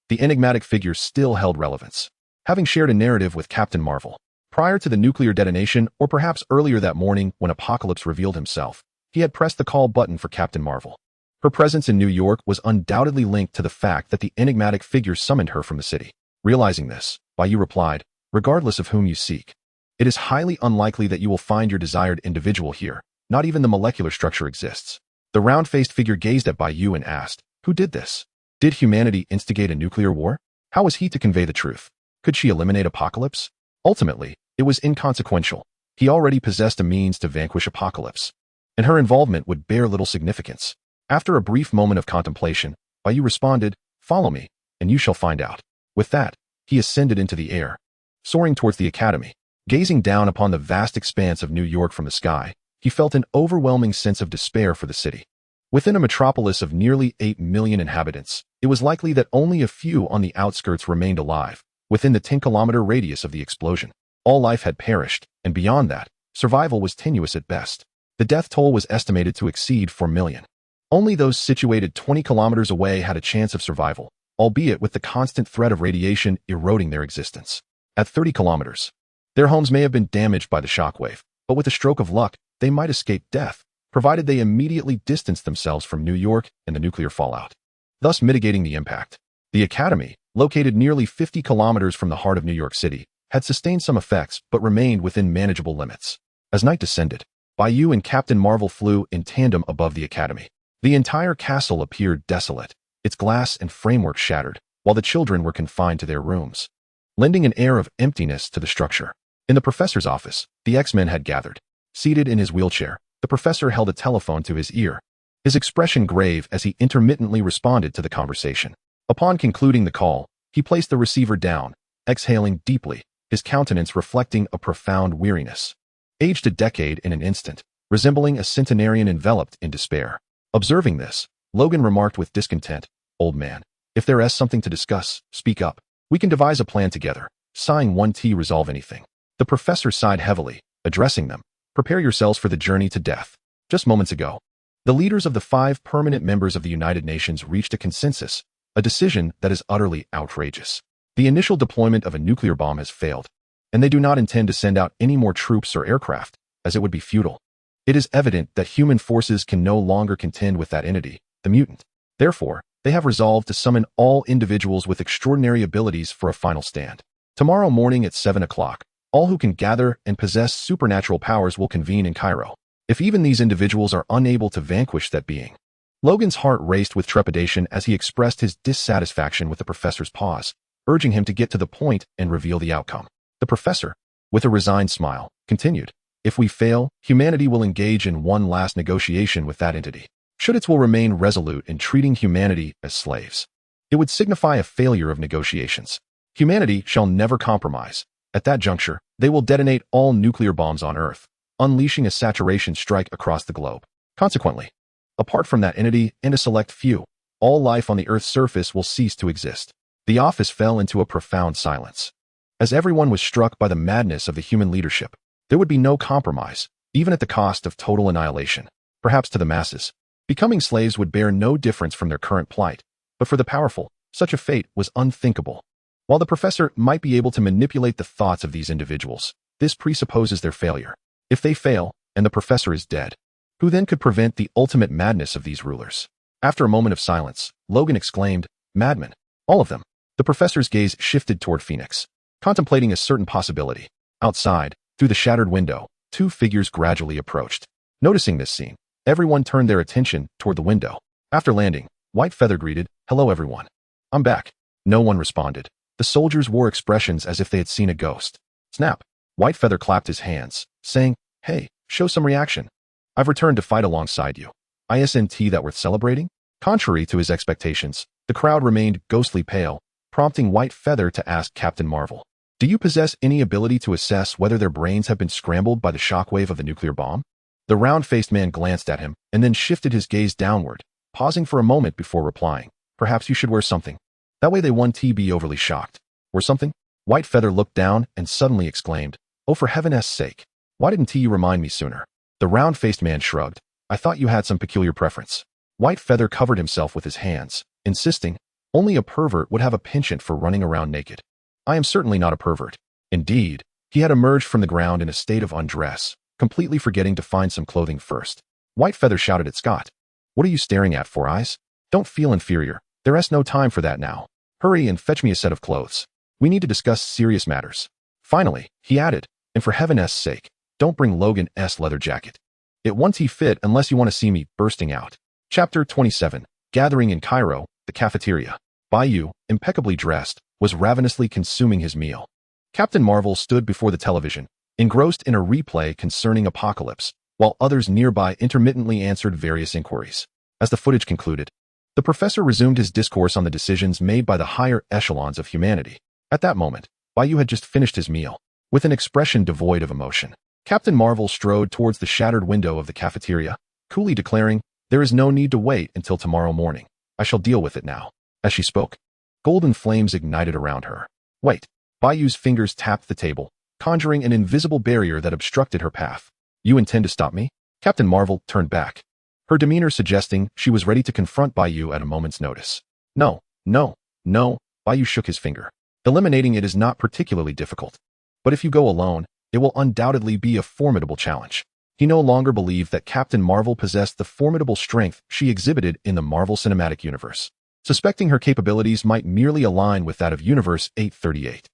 Speaker 1: the enigmatic figure still held relevance. Having shared a narrative with Captain Marvel, prior to the nuclear detonation or perhaps earlier that morning when Apocalypse revealed himself, he had pressed the call button for Captain Marvel. Her presence in New York was undoubtedly linked to the fact that the enigmatic figure summoned her from the city. Realizing this, Bai Yu replied, "Regardless of whom you seek, it is highly unlikely that you will find your desired individual here. Not even the molecular structure exists." The round-faced figure gazed at Bai Yu and asked, "Who did this? Did humanity instigate a nuclear war? How was he to convey the truth? Could she eliminate Apocalypse?" Ultimately, it was inconsequential. He already possessed a means to vanquish Apocalypse, and her involvement would bear little significance. After a brief moment of contemplation, Bai Yu responded, "Follow me, and you shall find out." With that, he ascended into the air, soaring towards the academy. Gazing down upon the vast expanse of New York from the sky, he felt an overwhelming sense of despair for the city. Within a metropolis of nearly 8 million inhabitants, it was likely that only a few on the outskirts remained alive, within the 10-kilometer radius of the explosion. All life had perished, and beyond that, survival was tenuous at best. The death toll was estimated to exceed 4 million. Only those situated 20 kilometers away had a chance of survival, albeit with the constant threat of radiation eroding their existence. At 30 kilometers, their homes may have been damaged by the shockwave, but with a stroke of luck, they might escape death, provided they immediately distanced themselves from New York and the nuclear fallout, thus mitigating the impact. The academy, located nearly 50 kilometers from the heart of New York City, had sustained some effects but remained within manageable limits. As night descended, Bai Yu and Captain Marvel flew in tandem above the academy. The entire castle appeared desolate, its glass and framework shattered, while the children were confined to their rooms, lending an air of emptiness to the structure. In the professor's office, the X-Men had gathered. Seated in his wheelchair, the professor held a telephone to his ear, his expression grave as he intermittently responded to the conversation. Upon concluding the call, he placed the receiver down, exhaling deeply, his countenance reflecting a profound weariness. Aged a decade in an instant, resembling a centenarian enveloped in despair. Observing this, Logan remarked with discontent, "Old man, if there is something to discuss, speak up. We can devise a plan together. Sighing 1T resolve anything." The professor sighed heavily, addressing them, "Prepare yourselves for the journey to death." Just moments ago, the leaders of the 5 permanent members of the United Nations reached a consensus, a decision that is utterly outrageous. The initial deployment of a nuclear bomb has failed, and they do not intend to send out any more troops or aircraft, as it would be futile. It is evident that human forces can no longer contend with that entity, the mutant. Therefore, they have resolved to summon all individuals with extraordinary abilities for a final stand. Tomorrow morning at 7 o'clock, all who can gather and possess supernatural powers will convene in Cairo. If even these individuals are unable to vanquish that being. Logan's heart raced with trepidation as he expressed his dissatisfaction with the professor's pause, urging him to get to the point and reveal the outcome. The professor, with a resigned smile, continued, "If we fail, humanity will engage in one last negotiation with that entity. Should it will remain resolute in treating humanity as slaves. It would signify a failure of negotiations. Humanity shall never compromise. At that juncture, they will detonate all nuclear bombs on Earth, unleashing a saturation strike across the globe. Consequently, apart from that entity and a select few, all life on the Earth's surface will cease to exist. The office fell into a profound silence. As everyone was struck by the madness of the human leadership, there would be no compromise, even at the cost of total annihilation. Perhaps to the masses, becoming slaves would bear no difference from their current plight, but for the powerful, such a fate was unthinkable. While the professor might be able to manipulate the thoughts of these individuals, this presupposes their failure. If they fail, and the professor is dead, who then could prevent the ultimate madness of these rulers? After a moment of silence, Logan exclaimed, "Madmen, all of them." The professor's gaze shifted toward Phoenix, contemplating a certain possibility. Outside, through the shattered window, two figures gradually approached. Noticing this scene, everyone turned their attention toward the window. After landing, White Feather greeted, "Hello everyone. I'm back." No one responded. The soldiers wore expressions as if they had seen a ghost. Snap. White Feather clapped his hands, saying, "Hey, show some reaction. I've returned to fight alongside you. Isn't that worth celebrating?" Contrary to his expectations, the crowd remained ghostly pale, prompting White Feather to ask Captain Marvel, "Do you possess any ability to assess whether their brains have been scrambled by the shockwave of the nuclear bomb?" The round-faced man glanced at him and then shifted his gaze downward, pausing for a moment before replying, "Perhaps you should wear something. That way they won't be overly shocked." "Wear something?" White Feather looked down and suddenly exclaimed, "Oh, for heaven's sake, why didn't you remind me sooner?" The round-faced man shrugged. "I thought you had some peculiar preference." White Feather covered himself with his hands, insisting, "Only a pervert would have a penchant for running around naked. I am certainly not a pervert." Indeed, he had emerged from the ground in a state of undress, completely forgetting to find some clothing first. White Feather shouted at Scott, "What are you staring at, Four Eyes? Don't feel inferior. There's no time for that now. Hurry and fetch me a set of clothes. We need to discuss serious matters." Finally, he added, "And for heaven's sake, don't bring Logan's leather jacket. It won't fit unless you want to see me bursting out." Chapter 27, Gathering in Cairo, the cafeteria. Bai Yu, impeccably dressed, was ravenously consuming his meal. Captain Marvel stood before the television, engrossed in a replay concerning Apocalypse, while others nearby intermittently answered various inquiries. As the footage concluded, the professor resumed his discourse on the decisions made by the higher echelons of humanity. At that moment, Bai Yu had just finished his meal. With an expression devoid of emotion, Captain Marvel strode towards the shattered window of the cafeteria, coolly declaring, "There is no need to wait until tomorrow morning. I shall deal with it now." As she spoke, golden flames ignited around her. "Wait." Bai Yu's fingers tapped the table, conjuring an invisible barrier that obstructed her path. "You intend to stop me?" Captain Marvel turned back, her demeanor suggesting she was ready to confront Bai Yu at a moment's notice. No. Bai Yu shook his finger. "Eliminating it is not particularly difficult. But if you go alone, it will undoubtedly be a formidable challenge." He no longer believed that Captain Marvel possessed the formidable strength she exhibited in the Marvel Cinematic Universe, suspecting her capabilities might merely align with that of Universe 838.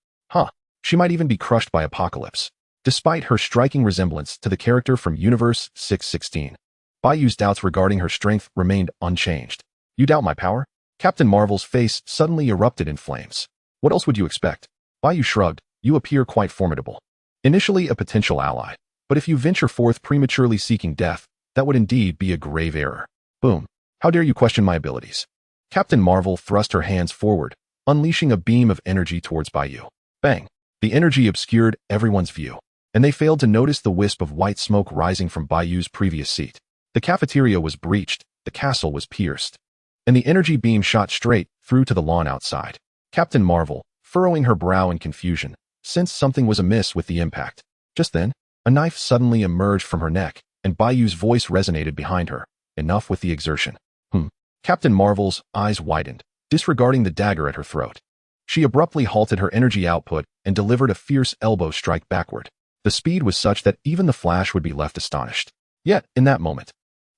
Speaker 1: She might even be crushed by Apocalypse, despite her striking resemblance to the character from Universe 616. Bai Yu's doubts regarding her strength remained unchanged. "You doubt my power?" Captain Marvel's face suddenly erupted in flames. "What else would you expect?" Bai Yu shrugged. "You appear quite formidable. Initially a potential ally, but if you venture forth prematurely seeking death, that would indeed be a grave error." Boom. "How dare you question my abilities?" Captain Marvel thrust her hands forward, unleashing a beam of energy towards Bai Yu. Bang. The energy obscured everyone's view, and they failed to notice the wisp of white smoke rising from Bai Yu's previous seat. The cafeteria was breached, the castle was pierced, and the energy beam shot straight through to the lawn outside. Captain Marvel, furrowing her brow in confusion, sensed something was amiss with the impact. Just then, a knife suddenly emerged from her neck, and Bai Yu's voice resonated behind her. "Enough with the exertion." Captain Marvel's eyes widened, disregarding the dagger at her throat. She abruptly halted her energy output and delivered a fierce elbow strike backward. The speed was such that even the Flash would be left astonished. Yet, in that moment,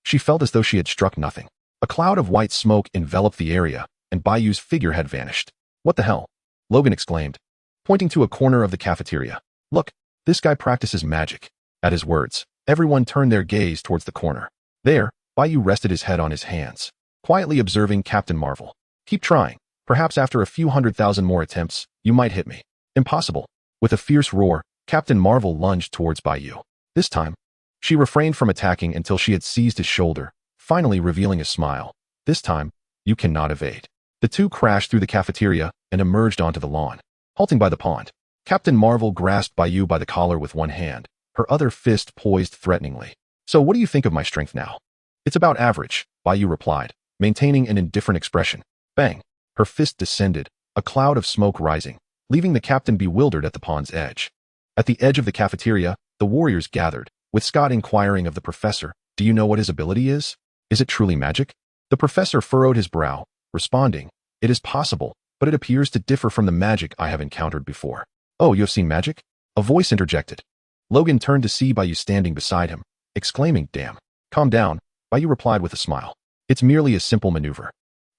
Speaker 1: she felt as though she had struck nothing. A cloud of white smoke enveloped the area, and Bai Yu's figure had vanished. "What the hell?" Logan exclaimed, pointing to a corner of the cafeteria. "Look, this guy practices magic." At his words, everyone turned their gaze towards the corner. There, Bai Yu rested his head on his hands, quietly observing Captain Marvel. "Keep trying. Perhaps after a few 100,000 more attempts, you might hit me." "Impossible." With a fierce roar, Captain Marvel lunged towards Bai Yu. This time, she refrained from attacking until she had seized his shoulder, finally revealing a smile. "This time, you cannot evade." The two crashed through the cafeteria and emerged onto the lawn. Halting by the pond, Captain Marvel grasped Bai Yu by the collar with one hand, her other fist poised threateningly. So what do you think of my strength now? It's about average, Bai Yu replied, maintaining an indifferent expression. Bang! Her fist descended, a cloud of smoke rising, leaving the captain bewildered at the pond's edge. At the edge of the cafeteria, the warriors gathered, with Scott inquiring of the professor, do you know what his ability is? Is it truly magic? The professor furrowed his brow, responding, it is possible, but it appears to differ from the magic I have encountered before. Oh, you have seen magic? A voice interjected. Logan turned to see Bai Yu standing beside him, exclaiming, damn. Calm down, Bai Yu replied with a smile. It's merely a simple maneuver.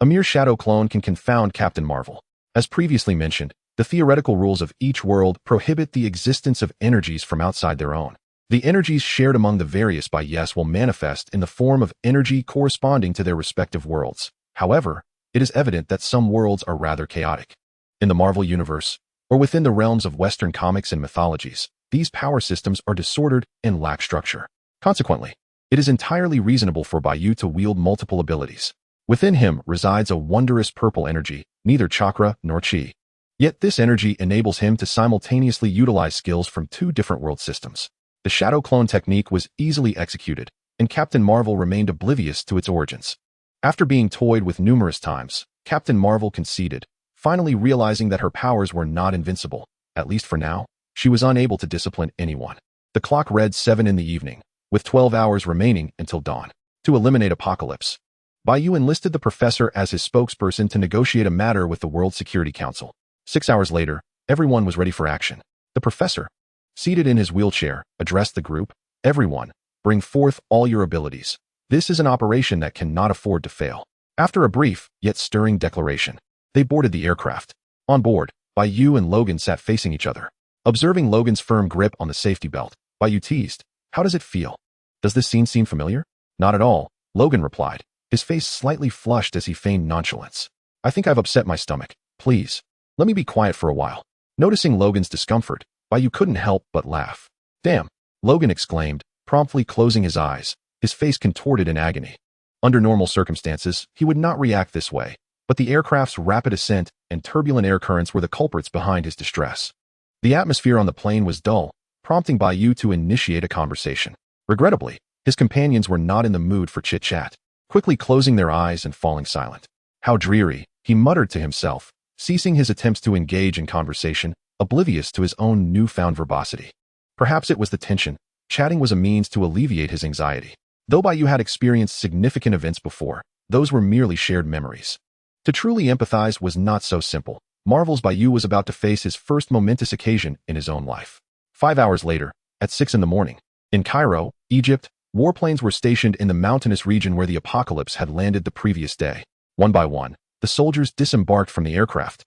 Speaker 1: A mere shadow clone can confound Captain Marvel. As previously mentioned, the theoretical rules of each world prohibit the existence of energies from outside their own. The energies shared among the various Bai's will manifest in the form of energy corresponding to their respective worlds. However, it is evident that some worlds are rather chaotic. In the Marvel Universe, or within the realms of Western comics and mythologies, these power systems are disordered and lack structure. Consequently, it is entirely reasonable for Bai Yu to wield multiple abilities. Within him resides a wondrous purple energy, neither chakra nor chi. Yet this energy enables him to simultaneously utilize skills from two different world systems. The shadow clone technique was easily executed, and Captain Marvel remained oblivious to its origins. After being toyed with numerous times, Captain Marvel conceded, finally realizing that her powers were not invincible. At least for now, she was unable to discipline anyone. The clock read 7 in the evening, with 12 hours remaining until dawn. To eliminate Apocalypse, Bai Yu enlisted the professor as his spokesperson to negotiate a matter with the World Security Council. 6 hours later, everyone was ready for action. The professor, seated in his wheelchair, addressed the group. Everyone, bring forth all your abilities. This is an operation that cannot afford to fail. After a brief, yet stirring declaration, they boarded the aircraft. On board, Bai Yu and Logan sat facing each other. Observing Logan's firm grip on the safety belt, Bai Yu teased, how does it feel? Does this scene seem familiar? Not at all, Logan replied, his face slightly flushed as he feigned nonchalance. I think I've upset my stomach. Please, let me be quiet for a while. Noticing Logan's discomfort, Bai Yu couldn't help but laugh. Damn, Logan exclaimed, promptly closing his eyes, his face contorted in agony. Under normal circumstances, he would not react this way, but the aircraft's rapid ascent and turbulent air currents were the culprits behind his distress. The atmosphere on the plane was dull, prompting Bai Yu to initiate a conversation. Regrettably, his companions were not in the mood for chit-chat, quickly closing their eyes and falling silent. How dreary, he muttered to himself, ceasing his attempts to engage in conversation, oblivious to his own newfound verbosity. Perhaps it was the tension. Chatting was a means to alleviate his anxiety. Though Bai Yu had experienced significant events before, those were merely shared memories. To truly empathize was not so simple. Marvel's Bai Yu was about to face his first momentous occasion in his own life. 5 hours later, at 6 in the morning, in Cairo, Egypt, warplanes were stationed in the mountainous region where the apocalypse had landed the previous day. One by one, the soldiers disembarked from the aircraft.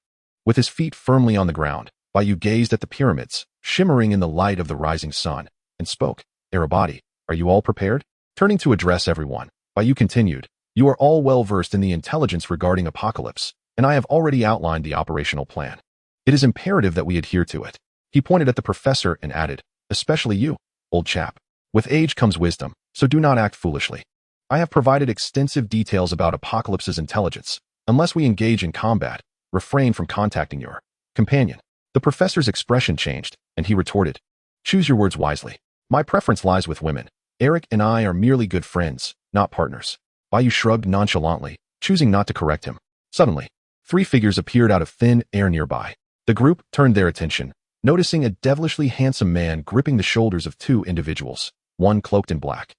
Speaker 1: With his feet firmly on the ground, Bai Yu gazed at the pyramids, shimmering in the light of the rising sun, and spoke, Arabati, are you all prepared? Turning to address everyone, Bai Yu continued, you are all well versed in the intelligence regarding apocalypse, and I have already outlined the operational plan. It is imperative that we adhere to it. He pointed at the professor and added, especially you, old chap. With age comes wisdom, so do not act foolishly. I have provided extensive details about Apocalypse's intelligence. Unless we engage in combat, refrain from contacting your companion. The professor's expression changed, and he retorted, choose your words wisely. My preference lies with women. Eric and I are merely good friends, not partners. Bai Yu shrugged nonchalantly, choosing not to correct him. Suddenly, 3 figures appeared out of thin air nearby. The group turned their attention, noticing a devilishly handsome man gripping the shoulders of 2 individuals, one cloaked in black,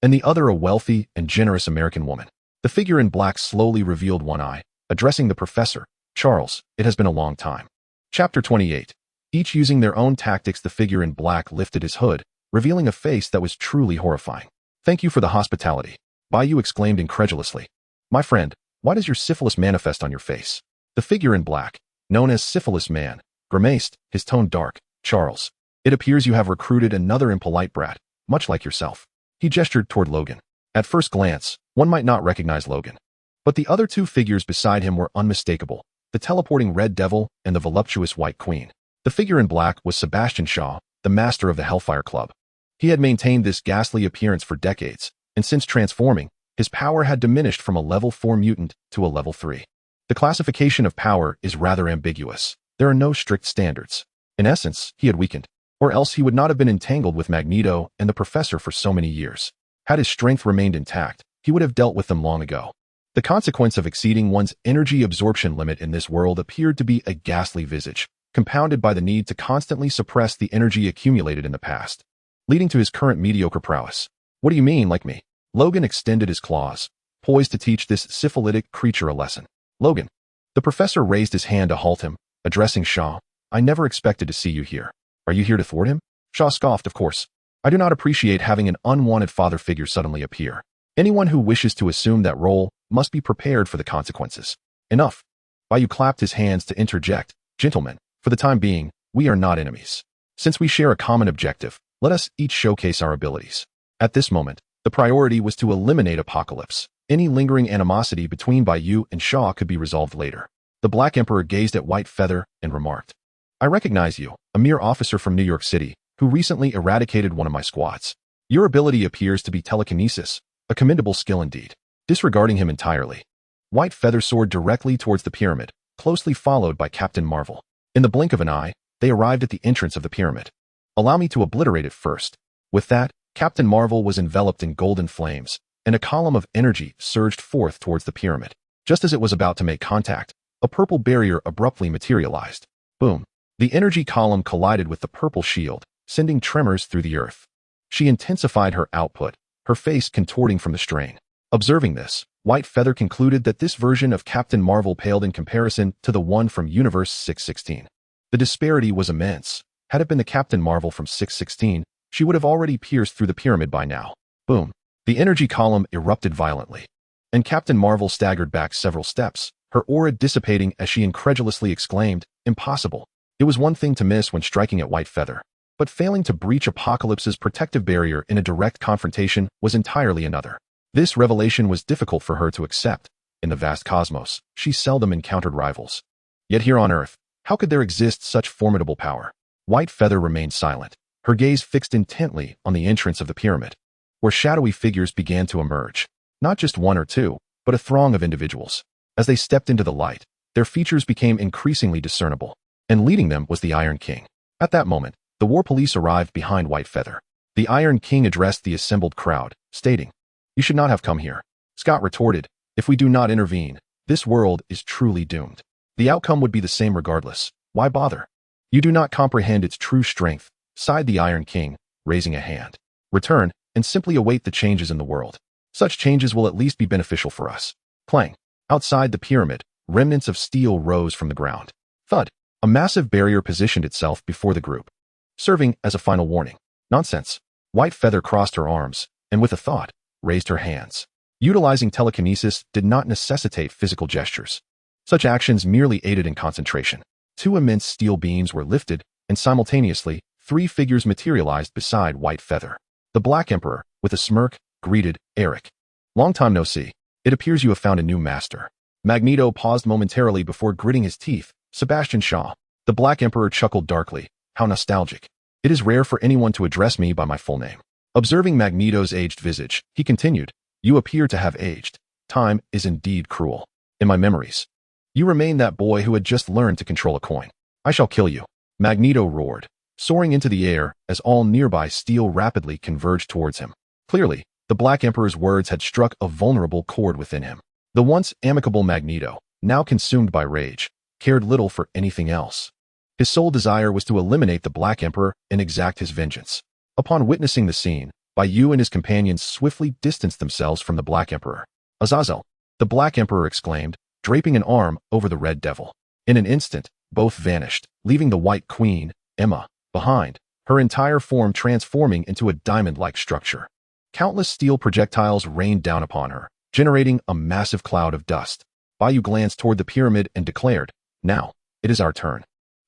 Speaker 1: and the other a wealthy and generous American woman. The figure in black slowly revealed one eye, addressing the professor, Charles, it has been a long time. Chapter 28. Each using their own tactics, the figure in black lifted his hood, revealing a face that was truly horrifying. Thank you for the hospitality, Bai Yu exclaimed incredulously. My friend, why does your syphilis manifest on your face? The figure in black, known as Syphilis Man, grimaced, his tone dark. Charles, it appears you have recruited another impolite brat, much like yourself. He gestured toward Logan. At first glance, one might not recognize Logan. But the other 2 figures beside him were unmistakable, the teleporting Red Devil and the voluptuous White Queen. The figure in black was Sebastian Shaw, the master of the Hellfire Club. He had maintained this ghastly appearance for decades, and since transforming, his power had diminished from a level 4 mutant to a level 3. The classification of power is rather ambiguous. There are no strict standards. In essence, he had weakened, or else he would not have been entangled with Magneto and the Professor for so many years. Had his strength remained intact, he would have dealt with them long ago. The consequence of exceeding one's energy absorption limit in this world appeared to be a ghastly visage, compounded by the need to constantly suppress the energy accumulated in the past, leading to his current mediocre prowess. What do you mean, like me? Logan extended his claws, poised to teach this syphilitic creature a lesson. Logan. The Professor raised his hand to halt him, addressing Shaw. I never expected to see you here. Are you here to thwart him? Shaw scoffed, of course. I do not appreciate having an unwanted father figure suddenly appear. Anyone who wishes to assume that role must be prepared for the consequences. Enough. Bai Yu clapped his hands to interject. Gentlemen, for the time being, we are not enemies. Since we share a common objective, let us each showcase our abilities. At this moment, the priority was to eliminate Apocalypse. Any lingering animosity between Bai Yu and Shaw could be resolved later. The Black Emperor gazed at White Feather and remarked, I recognize you, a mere officer from New York City, who recently eradicated one of my squads. Your ability appears to be telekinesis, a commendable skill indeed. Disregarding him entirely, White Feather soared directly towards the pyramid, closely followed by Captain Marvel. In the blink of an eye, they arrived at the entrance of the pyramid. Allow me to obliterate it first. With that, Captain Marvel was enveloped in golden flames, and a column of energy surged forth towards the pyramid. Just as it was about to make contact, a purple barrier abruptly materialized. Boom. The energy column collided with the purple shield, sending tremors through the earth. She intensified her output, her face contorting from the strain. Observing this, White Feather concluded that this version of Captain Marvel paled in comparison to the one from Universe 616. The disparity was immense. Had it been the Captain Marvel from 616, she would have already pierced through the pyramid by now. Boom. The energy column erupted violently, and Captain Marvel staggered back several steps, her aura dissipating as she incredulously exclaimed, Impossible. It was one thing to miss when striking at White Feather, but failing to breach Apocalypse's protective barrier in a direct confrontation was entirely another. This revelation was difficult for her to accept. In the vast cosmos, she seldom encountered rivals. Yet here on Earth, how could there exist such formidable power? White Feather remained silent, her gaze fixed intently on the entrance of the pyramid, where shadowy figures began to emerge. Not just one or two, but a throng of individuals. As they stepped into the light, their features became increasingly discernible, and leading them was the Iron King. At that moment, the war police arrived behind White Feather. The Iron King addressed the assembled crowd, stating, You should not have come here. Scott retorted, If we do not intervene, this world is truly doomed. The outcome would be the same regardless. Why bother? You do not comprehend its true strength, sighed the Iron King, raising a hand. Return, and simply await the changes in the world. Such changes will at least be beneficial for us. Clang. Outside the pyramid, remnants of steel rose from the ground. Thud. A massive barrier positioned itself before the group, serving as a final warning. Nonsense. White Feather crossed her arms, and with a thought, raised her hands. Utilizing telekinesis did not necessitate physical gestures. Such actions merely aided in concentration. Two immense steel beams were lifted, and simultaneously, three figures materialized beside White Feather. The Black Emperor, with a smirk, greeted Eric. Long time no see. It appears you have found a new master. Magneto paused momentarily before gritting his teeth. Sebastian Shaw. The Black Emperor chuckled darkly. How nostalgic. It is rare for anyone to address me by my full name. Observing Magneto's aged visage, he continued, You appear to have aged. Time is indeed cruel. In my memories, you remain that boy who had just learned to control a coin. I shall kill you. Magneto roared, soaring into the air as all nearby steel rapidly converged towards him. Clearly, the Black Emperor's words had struck a vulnerable chord within him. The once amicable Magneto, now consumed by rage, cared little for anything else. His sole desire was to eliminate the Black Emperor and exact his vengeance. Upon witnessing the scene, Bai Yu and his companions swiftly distanced themselves from the Black Emperor. Azazel, the Black Emperor exclaimed, draping an arm over the Red Devil. In an instant, both vanished, leaving the White Queen, Emma, behind, her entire form transforming into a diamond-like structure. Countless steel projectiles rained down upon her, generating a massive cloud of dust. Bai Yu glanced toward the pyramid and declared, Now, it is our turn.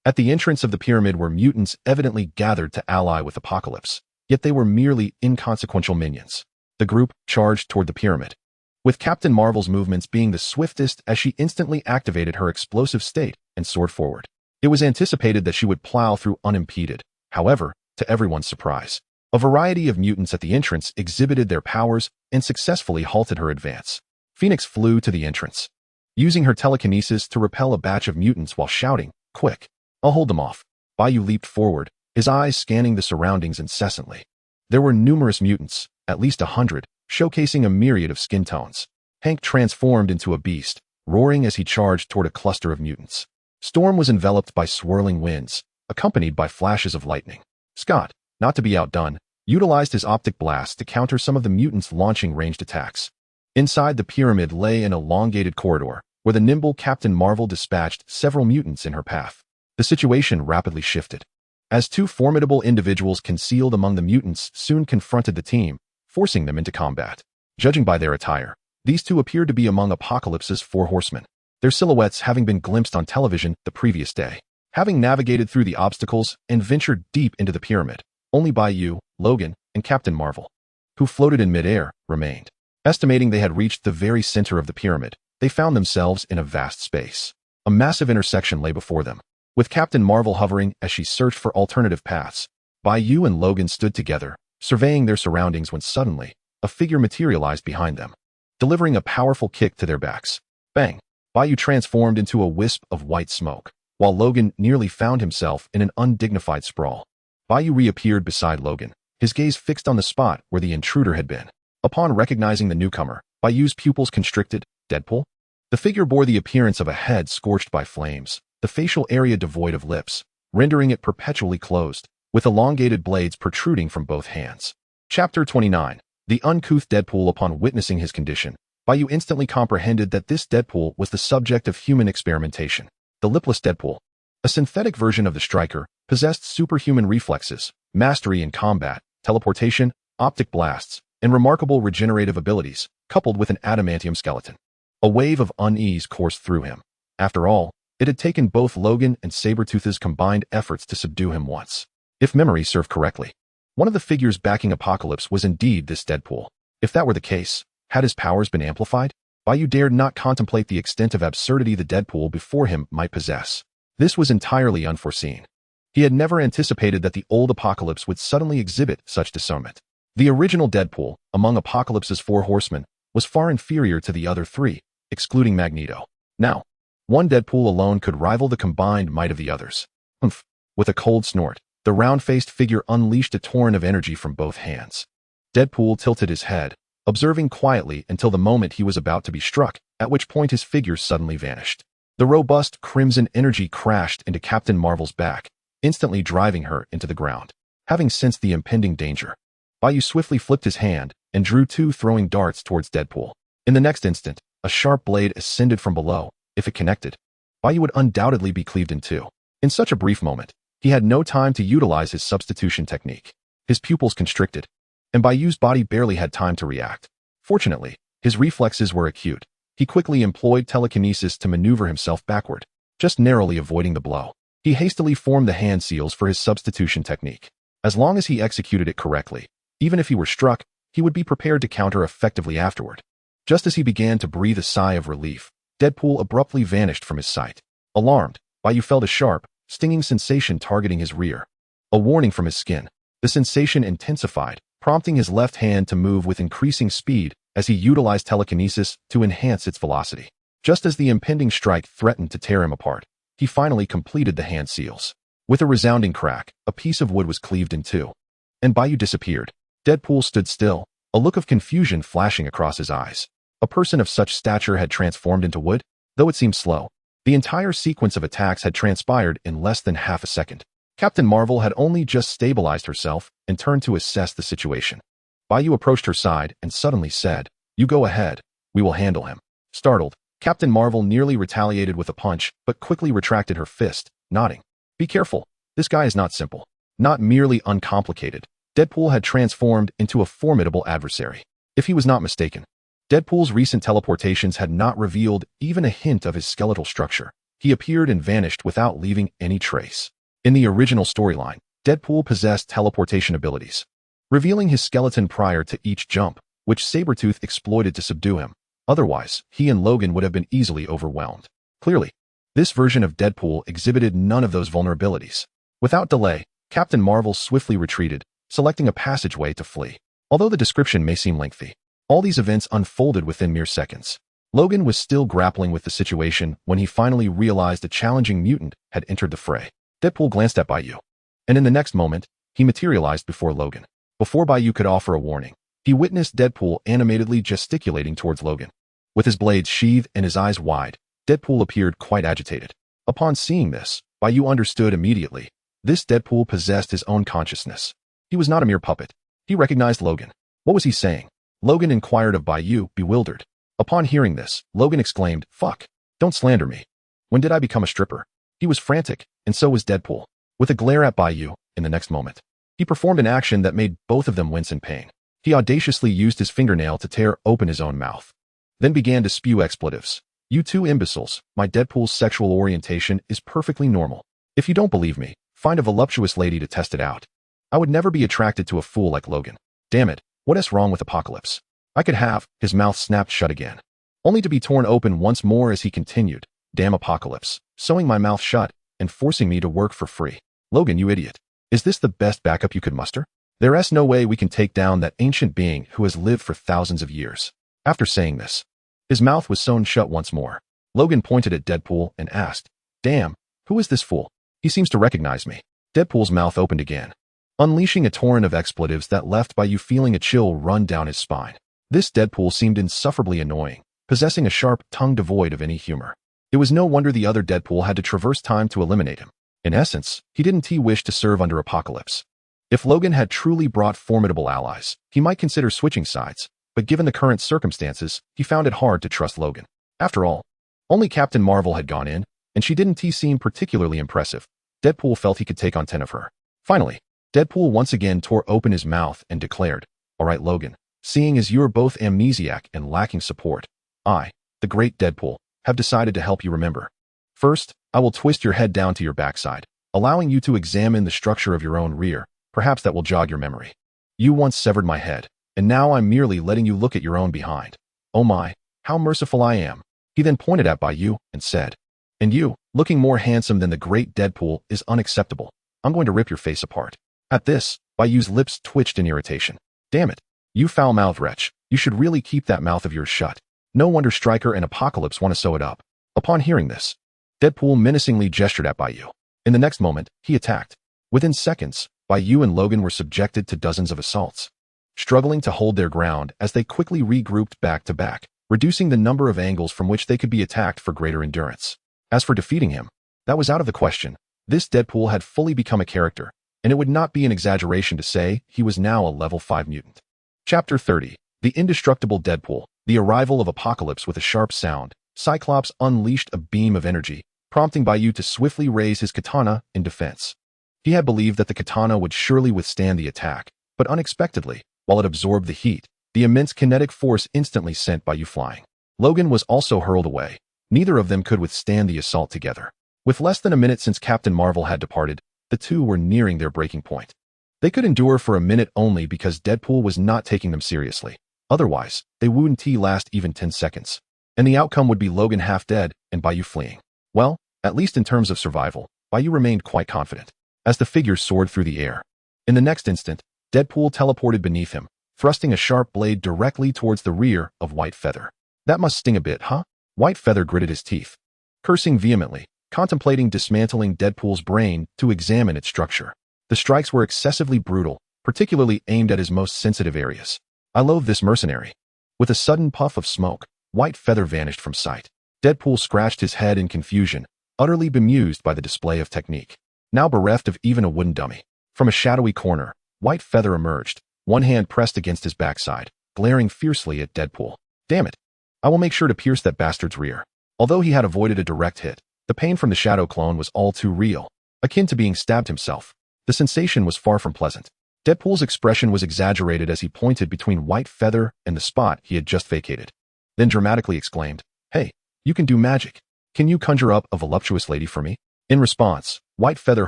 Speaker 1: At the entrance of the pyramid were mutants evidently gathered to ally with Apocalypse, yet they were merely inconsequential minions. The group charged toward the pyramid, with Captain Marvel's movements being the swiftest as she instantly activated her explosive state and soared forward. It was anticipated that she would plow through unimpeded. However, to everyone's surprise, a variety of mutants at the entrance exhibited their powers and successfully halted her advance. Phoenix flew to the entrance, using her telekinesis to repel a batch of mutants while shouting, "Quick! I'll hold them off." Bai Yu leaped forward, his eyes scanning the surroundings incessantly. There were numerous mutants, at least 100, showcasing a myriad of skin tones. Hank transformed into a beast, roaring as he charged toward a cluster of mutants. Storm was enveloped by swirling winds, accompanied by flashes of lightning. Scott, not to be outdone, utilized his optic blast to counter some of the mutants launching ranged attacks. Inside the pyramid lay an elongated corridor, where the nimble Captain Marvel dispatched several mutants in her path. The situation rapidly shifted, as two formidable individuals concealed among the mutants soon confronted the team, forcing them into combat. Judging by their attire, these two appeared to be among Apocalypse's 4 horsemen, their silhouettes having been glimpsed on television the previous day. Having navigated through the obstacles and ventured deep into the pyramid, only Bai Yu, Logan, and Captain Marvel, who floated in midair, remained. Estimating they had reached the very center of the pyramid, they found themselves in a vast space. A massive intersection lay before them, with Captain Marvel hovering as she searched for alternative paths. Bai Yu and Logan stood together, surveying their surroundings when suddenly, a figure materialized behind them, delivering a powerful kick to their backs. Bang! Bai Yu transformed into a wisp of white smoke, while Logan nearly found himself in an undignified sprawl. Bai Yu reappeared beside Logan, his gaze fixed on the spot where the intruder had been. Upon recognizing the newcomer, Bai Yu's pupils constricted. Deadpool? The figure bore the appearance of a head scorched by flames, the facial area devoid of lips, rendering it perpetually closed, with elongated blades protruding from both hands. Chapter 29. The uncouth Deadpool. Upon witnessing his condition, Bai Yu instantly comprehended that this Deadpool was the subject of human experimentation. The lipless Deadpool, a synthetic version of the Striker, possessed superhuman reflexes, mastery in combat, teleportation, optic blasts, and remarkable regenerative abilities, coupled with an adamantium skeleton. A wave of unease coursed through him. After all, it had taken both Logan and Sabretooth's combined efforts to subdue him once. If memory served correctly, one of the figures backing Apocalypse was indeed this Deadpool. If that were the case, had his powers been amplified? Bai Yu dared not contemplate the extent of absurdity the Deadpool before him might possess. This was entirely unforeseen. He had never anticipated that the old Apocalypse would suddenly exhibit such discernment. The original Deadpool, among Apocalypse's 4 horsemen, was far inferior to the other 3, excluding Magneto. Now, one Deadpool alone could rival the combined might of the others. Humph! With a cold snort, the round-faced figure unleashed a torrent of energy from both hands. Deadpool tilted his head, observing quietly until the moment he was about to be struck, at which point his figure suddenly vanished. The robust crimson energy crashed into Captain Marvel's back, instantly driving her into the ground. Having sensed the impending danger, Bai Yu swiftly flipped his hand and drew 2 throwing darts towards Deadpool. In the next instant, a sharp blade ascended from below. If it connected, Bai Yu would undoubtedly be cleaved in 2. In such a brief moment, he had no time to utilize his substitution technique. His pupils constricted, and Bai Yu's body barely had time to react. Fortunately, his reflexes were acute. He quickly employed telekinesis to maneuver himself backward, just narrowly avoiding the blow. He hastily formed the hand seals for his substitution technique. As long as he executed it correctly, even if he were struck, he would be prepared to counter effectively afterward. Just as he began to breathe a sigh of relief, Deadpool abruptly vanished from his sight. Alarmed, Bai Yu felt a sharp, stinging sensation targeting his rear. A warning from his skin. The sensation intensified, prompting his left hand to move with increasing speed as he utilized telekinesis to enhance its velocity. Just as the impending strike threatened to tear him apart, he finally completed the hand seals. With a resounding crack, a piece of wood was cleaved in 2, and Bai Yu disappeared. Deadpool stood still, a look of confusion flashing across his eyes. A person of such stature had transformed into wood? Though it seemed slow, the entire sequence of attacks had transpired in less than half a second. Captain Marvel had only just stabilized herself and turned to assess the situation. Bai Yu approached her side and suddenly said, "You go ahead. We will handle him." Startled, Captain Marvel nearly retaliated with a punch, but quickly retracted her fist, nodding. "Be careful. This guy is not simple. Not merely uncomplicated. Deadpool had transformed into a formidable adversary. If he was not mistaken, Deadpool's recent teleportations had not revealed even a hint of his skeletal structure. He appeared and vanished without leaving any trace. In the original storyline, Deadpool possessed teleportation abilities, revealing his skeleton prior to each jump, which Sabretooth exploited to subdue him. Otherwise, he and Logan would have been easily overwhelmed. Clearly, this version of Deadpool exhibited none of those vulnerabilities. Without delay, Captain Marvel swiftly retreated, selecting a passageway to flee. Although the description may seem lengthy, all these events unfolded within mere seconds. Logan was still grappling with the situation when he finally realized a challenging mutant had entered the fray. Deadpool glanced at Bai Yu, and in the next moment, he materialized before Logan. Before Bai Yu could offer a warning, he witnessed Deadpool animatedly gesticulating towards Logan. With his blades sheathed and his eyes wide, Deadpool appeared quite agitated. Upon seeing this, Bai Yu understood immediately. This Deadpool possessed his own consciousness. He was not a mere puppet. He recognized Logan. What was he saying? Logan inquired of Bai Yu, bewildered. Upon hearing this, Logan exclaimed, "Fuck! Don't slander me. When did I become a stripper?" He was frantic, and so was Deadpool. With a glare at Bai Yu, in the next moment, he performed an action that made both of them wince in pain. He audaciously used his fingernail to tear open his own mouth, then began to spew expletives. "You two imbeciles, my Deadpool's sexual orientation is perfectly normal. If you don't believe me, find a voluptuous lady to test it out. I would never be attracted to a fool like Logan. Damn it, what is wrong with Apocalypse? I could have," his mouth snapped shut again, only to be torn open once more as he continued. "Damn Apocalypse, sewing my mouth shut and forcing me to work for free. Logan, you idiot. Is this the best backup you could muster? There's no way we can take down that ancient being who has lived for thousands of years." After saying this, his mouth was sewn shut once more. Logan pointed at Deadpool and asked, "Damn, who is this fool? He seems to recognize me." Deadpool's mouth opened again, unleashing a torrent of expletives that left Bai Yu feeling a chill run down his spine. This Deadpool seemed insufferably annoying, possessing a sharp tongue devoid of any humor. It was no wonder the other Deadpool had to traverse time to eliminate him. In essence, he didn't wish to serve under Apocalypse. If Logan had truly brought formidable allies, he might consider switching sides, but given the current circumstances, he found it hard to trust Logan. After all, only Captain Marvel had gone in, and she didn't seem particularly impressive. Deadpool felt he could take on 10 of her. Finally, Deadpool once again tore open his mouth and declared, "All right, Logan, seeing as you're both amnesiac and lacking support, I, the great Deadpool, have decided to help you remember. First, I will twist your head down to your backside, allowing you to examine the structure of your own rear. Perhaps that will jog your memory. You once severed my head, and now I'm merely letting you look at your own behind. Oh my, how merciful I am." He then pointed at Bai Yu and said, "And you, looking more handsome than the great Deadpool, is unacceptable. I'm going to rip your face apart." At this, Bai Yu's lips twitched in irritation. "Damn it, you foul-mouthed wretch, you should really keep that mouth of yours shut. No wonder Stryker and Apocalypse want to sew it up." Upon hearing this, Deadpool menacingly gestured at Bai Yu. In the next moment, he attacked. Within seconds, Bai Yu and Logan were subjected to dozens of assaults, struggling to hold their ground as they quickly regrouped back to back, reducing the number of angles from which they could be attacked for greater endurance. As for defeating him, that was out of the question. This Deadpool had fully become a character, and it would not be an exaggeration to say he was now a level 5 mutant. Chapter 30. The Indestructible Deadpool. The arrival of Apocalypse with a sharp sound. Cyclops unleashed a beam of energy, prompting Bai Yu to swiftly raise his katana in defense. He had believed that the katana would surely withstand the attack, but unexpectedly, while it absorbed the heat, the immense kinetic force instantly sent Bai Yu flying. Logan was also hurled away. Neither of them could withstand the assault together. With less than a minute since Captain Marvel had departed, the two were nearing their breaking point. They could endure for a minute only because Deadpool was not taking them seriously. Otherwise, they wouldn't last even 10 seconds. And the outcome would be Logan half dead and Bai Yu fleeing. Well, at least in terms of survival, Bai Yu remained quite confident, as the figure soared through the air. In the next instant, Deadpool teleported beneath him, thrusting a sharp blade directly towards the rear of White Feather. "That must sting a bit, huh?" White Feather gritted his teeth, cursing vehemently, contemplating dismantling Deadpool's brain to examine its structure. The strikes were excessively brutal, particularly aimed at his most sensitive areas. "I loathe this mercenary." With a sudden puff of smoke, White Feather vanished from sight. Deadpool scratched his head in confusion, utterly bemused by the display of technique. Now bereft of even a wooden dummy. From a shadowy corner, White Feather emerged, one hand pressed against his backside, glaring fiercely at Deadpool. "Damn it. I will make sure to pierce that bastard's rear." Although he had avoided a direct hit, the pain from the shadow clone was all too real, akin to being stabbed himself. The sensation was far from pleasant. Deadpool's expression was exaggerated as he pointed between White Feather and the spot he had just vacated, then dramatically exclaimed, "Hey, you can do magic. Can you conjure up a voluptuous lady for me?" In response, White Feather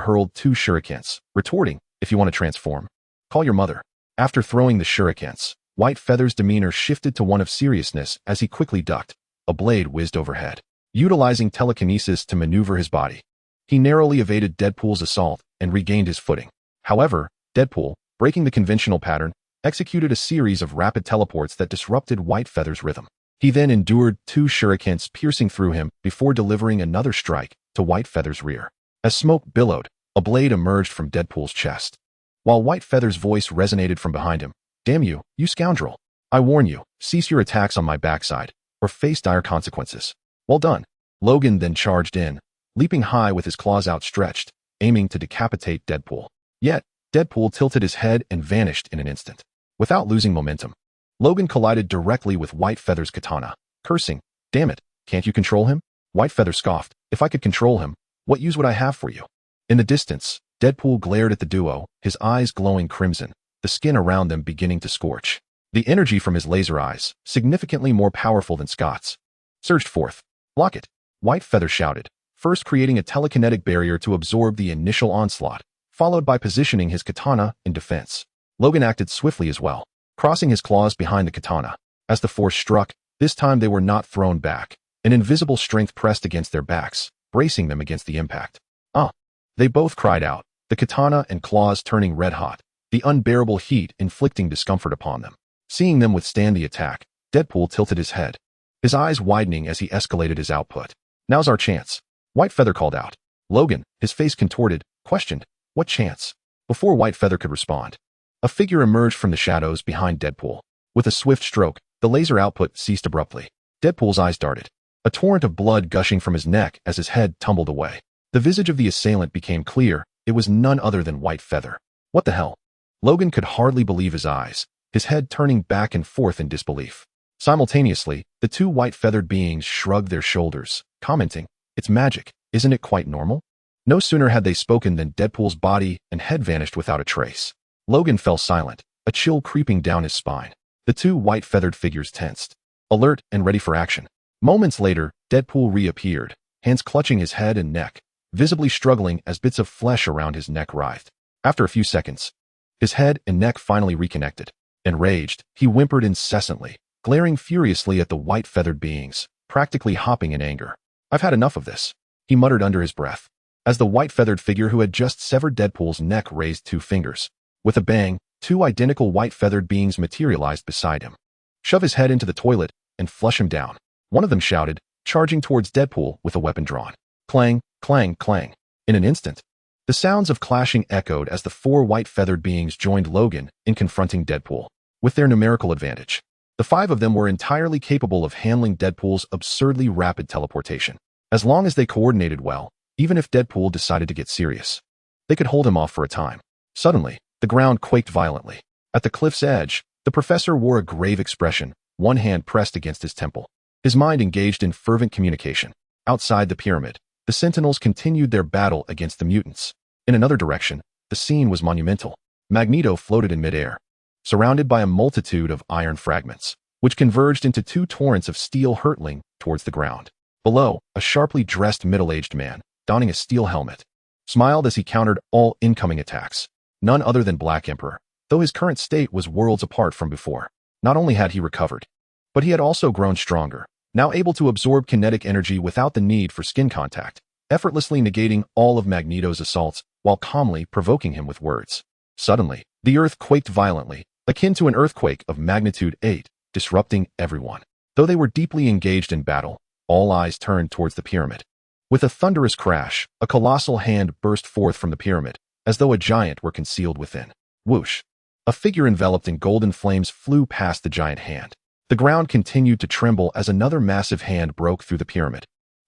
Speaker 1: hurled 2 shurikens, retorting, "If you want to transform, call your mother." After throwing the shurikens, White Feather's demeanor shifted to one of seriousness as he quickly ducked. A blade whizzed overhead. Utilizing telekinesis to maneuver his body, he narrowly evaded Deadpool's assault and regained his footing. However, Deadpool, breaking the conventional pattern, executed a series of rapid teleports that disrupted White Feather's rhythm. He then endured 2 shurikens piercing through him before delivering another strike to White Feather's rear. As smoke billowed, a blade emerged from Deadpool's chest. While White Feather's voice resonated from behind him, "Damn you, you scoundrel. I warn you, cease your attacks on my backside, or face dire consequences." "Well done." Logan then charged in, leaping high with his claws outstretched, aiming to decapitate Deadpool. Yet, Deadpool tilted his head and vanished in an instant. Without losing momentum, Logan collided directly with White Feather's katana, cursing, "Damn it, can't you control him?" White Feather scoffed, "If I could control him, what use would I have for you?" In the distance, Deadpool glared at the duo, his eyes glowing crimson, the skin around them beginning to scorch. The energy from his laser eyes, significantly more powerful than Scott's, surged forth. "Block it," White Feather shouted, first creating a telekinetic barrier to absorb the initial onslaught, followed by positioning his katana in defense. Logan acted swiftly as well, crossing his claws behind the katana. As the force struck, this time they were not thrown back. An invisible strength pressed against their backs, bracing them against the impact. "Ah!" They both cried out, the katana and claws turning red-hot, the unbearable heat inflicting discomfort upon them. Seeing them withstand the attack, Deadpool tilted his head, his eyes widening as he escalated his output. "Now's our chance," White Feather called out. Logan, his face contorted, questioned, "What chance?" Before White Feather could respond, a figure emerged from the shadows behind Deadpool. With a swift stroke, the laser output ceased abruptly. Deadpool's eyes darted, a torrent of blood gushing from his neck as his head tumbled away. The visage of the assailant became clear. It was none other than White Feather. What the hell? Logan could hardly believe his eyes, his head turning back and forth in disbelief. Simultaneously, the 2 white-feathered beings shrugged their shoulders, commenting, "It's magic, isn't it quite normal?" No sooner had they spoken than Deadpool's body and head vanished without a trace. Logan fell silent, a chill creeping down his spine. The 2 white-feathered figures tensed, alert and ready for action. Moments later, Deadpool reappeared, hands clutching his head and neck, visibly struggling as bits of flesh around his neck writhed. After a few seconds, his head and neck finally reconnected. Enraged, he whimpered incessantly, glaring furiously at the white-feathered beings, practically hopping in anger. "I've had enough of this," he muttered under his breath, as the white-feathered figure who had just severed Deadpool's neck raised 2 fingers. With a bang, 2 identical white-feathered beings materialized beside him. "Shove his head into the toilet and flush him down," one of them shouted, charging towards Deadpool with a weapon drawn. Clang, clang, clang. In an instant, the sounds of clashing echoed as the 4 white-feathered beings joined Logan in confronting Deadpool. With their numerical advantage, the 5 of them were entirely capable of handling Deadpool's absurdly rapid teleportation. As long as they coordinated well, even if Deadpool decided to get serious, they could hold him off for a time. Suddenly, the ground quaked violently. At the cliff's edge, the professor wore a grave expression, one hand pressed against his temple, his mind engaged in fervent communication. Outside the pyramid, the Sentinels continued their battle against the mutants. In another direction, the scene was monumental. Magneto floated in midair, surrounded by a multitude of iron fragments, which converged into 2 torrents of steel hurtling towards the ground. Below, a sharply dressed middle-aged man, donning a steel helmet, smiled as he countered all incoming attacks. None other than Black Emperor, though his current state was worlds apart from before. Not only had he recovered, but he had also grown stronger, now able to absorb kinetic energy without the need for skin contact, effortlessly negating all of Magneto's assaults while calmly provoking him with words. Suddenly, the earth quaked violently, akin to an earthquake of magnitude 8, disrupting everyone. Though they were deeply engaged in battle, all eyes turned towards the pyramid. With a thunderous crash, a colossal hand burst forth from the pyramid, as though a giant were concealed within. Whoosh! A figure enveloped in golden flames flew past the giant hand. The ground continued to tremble as another massive hand broke through the pyramid,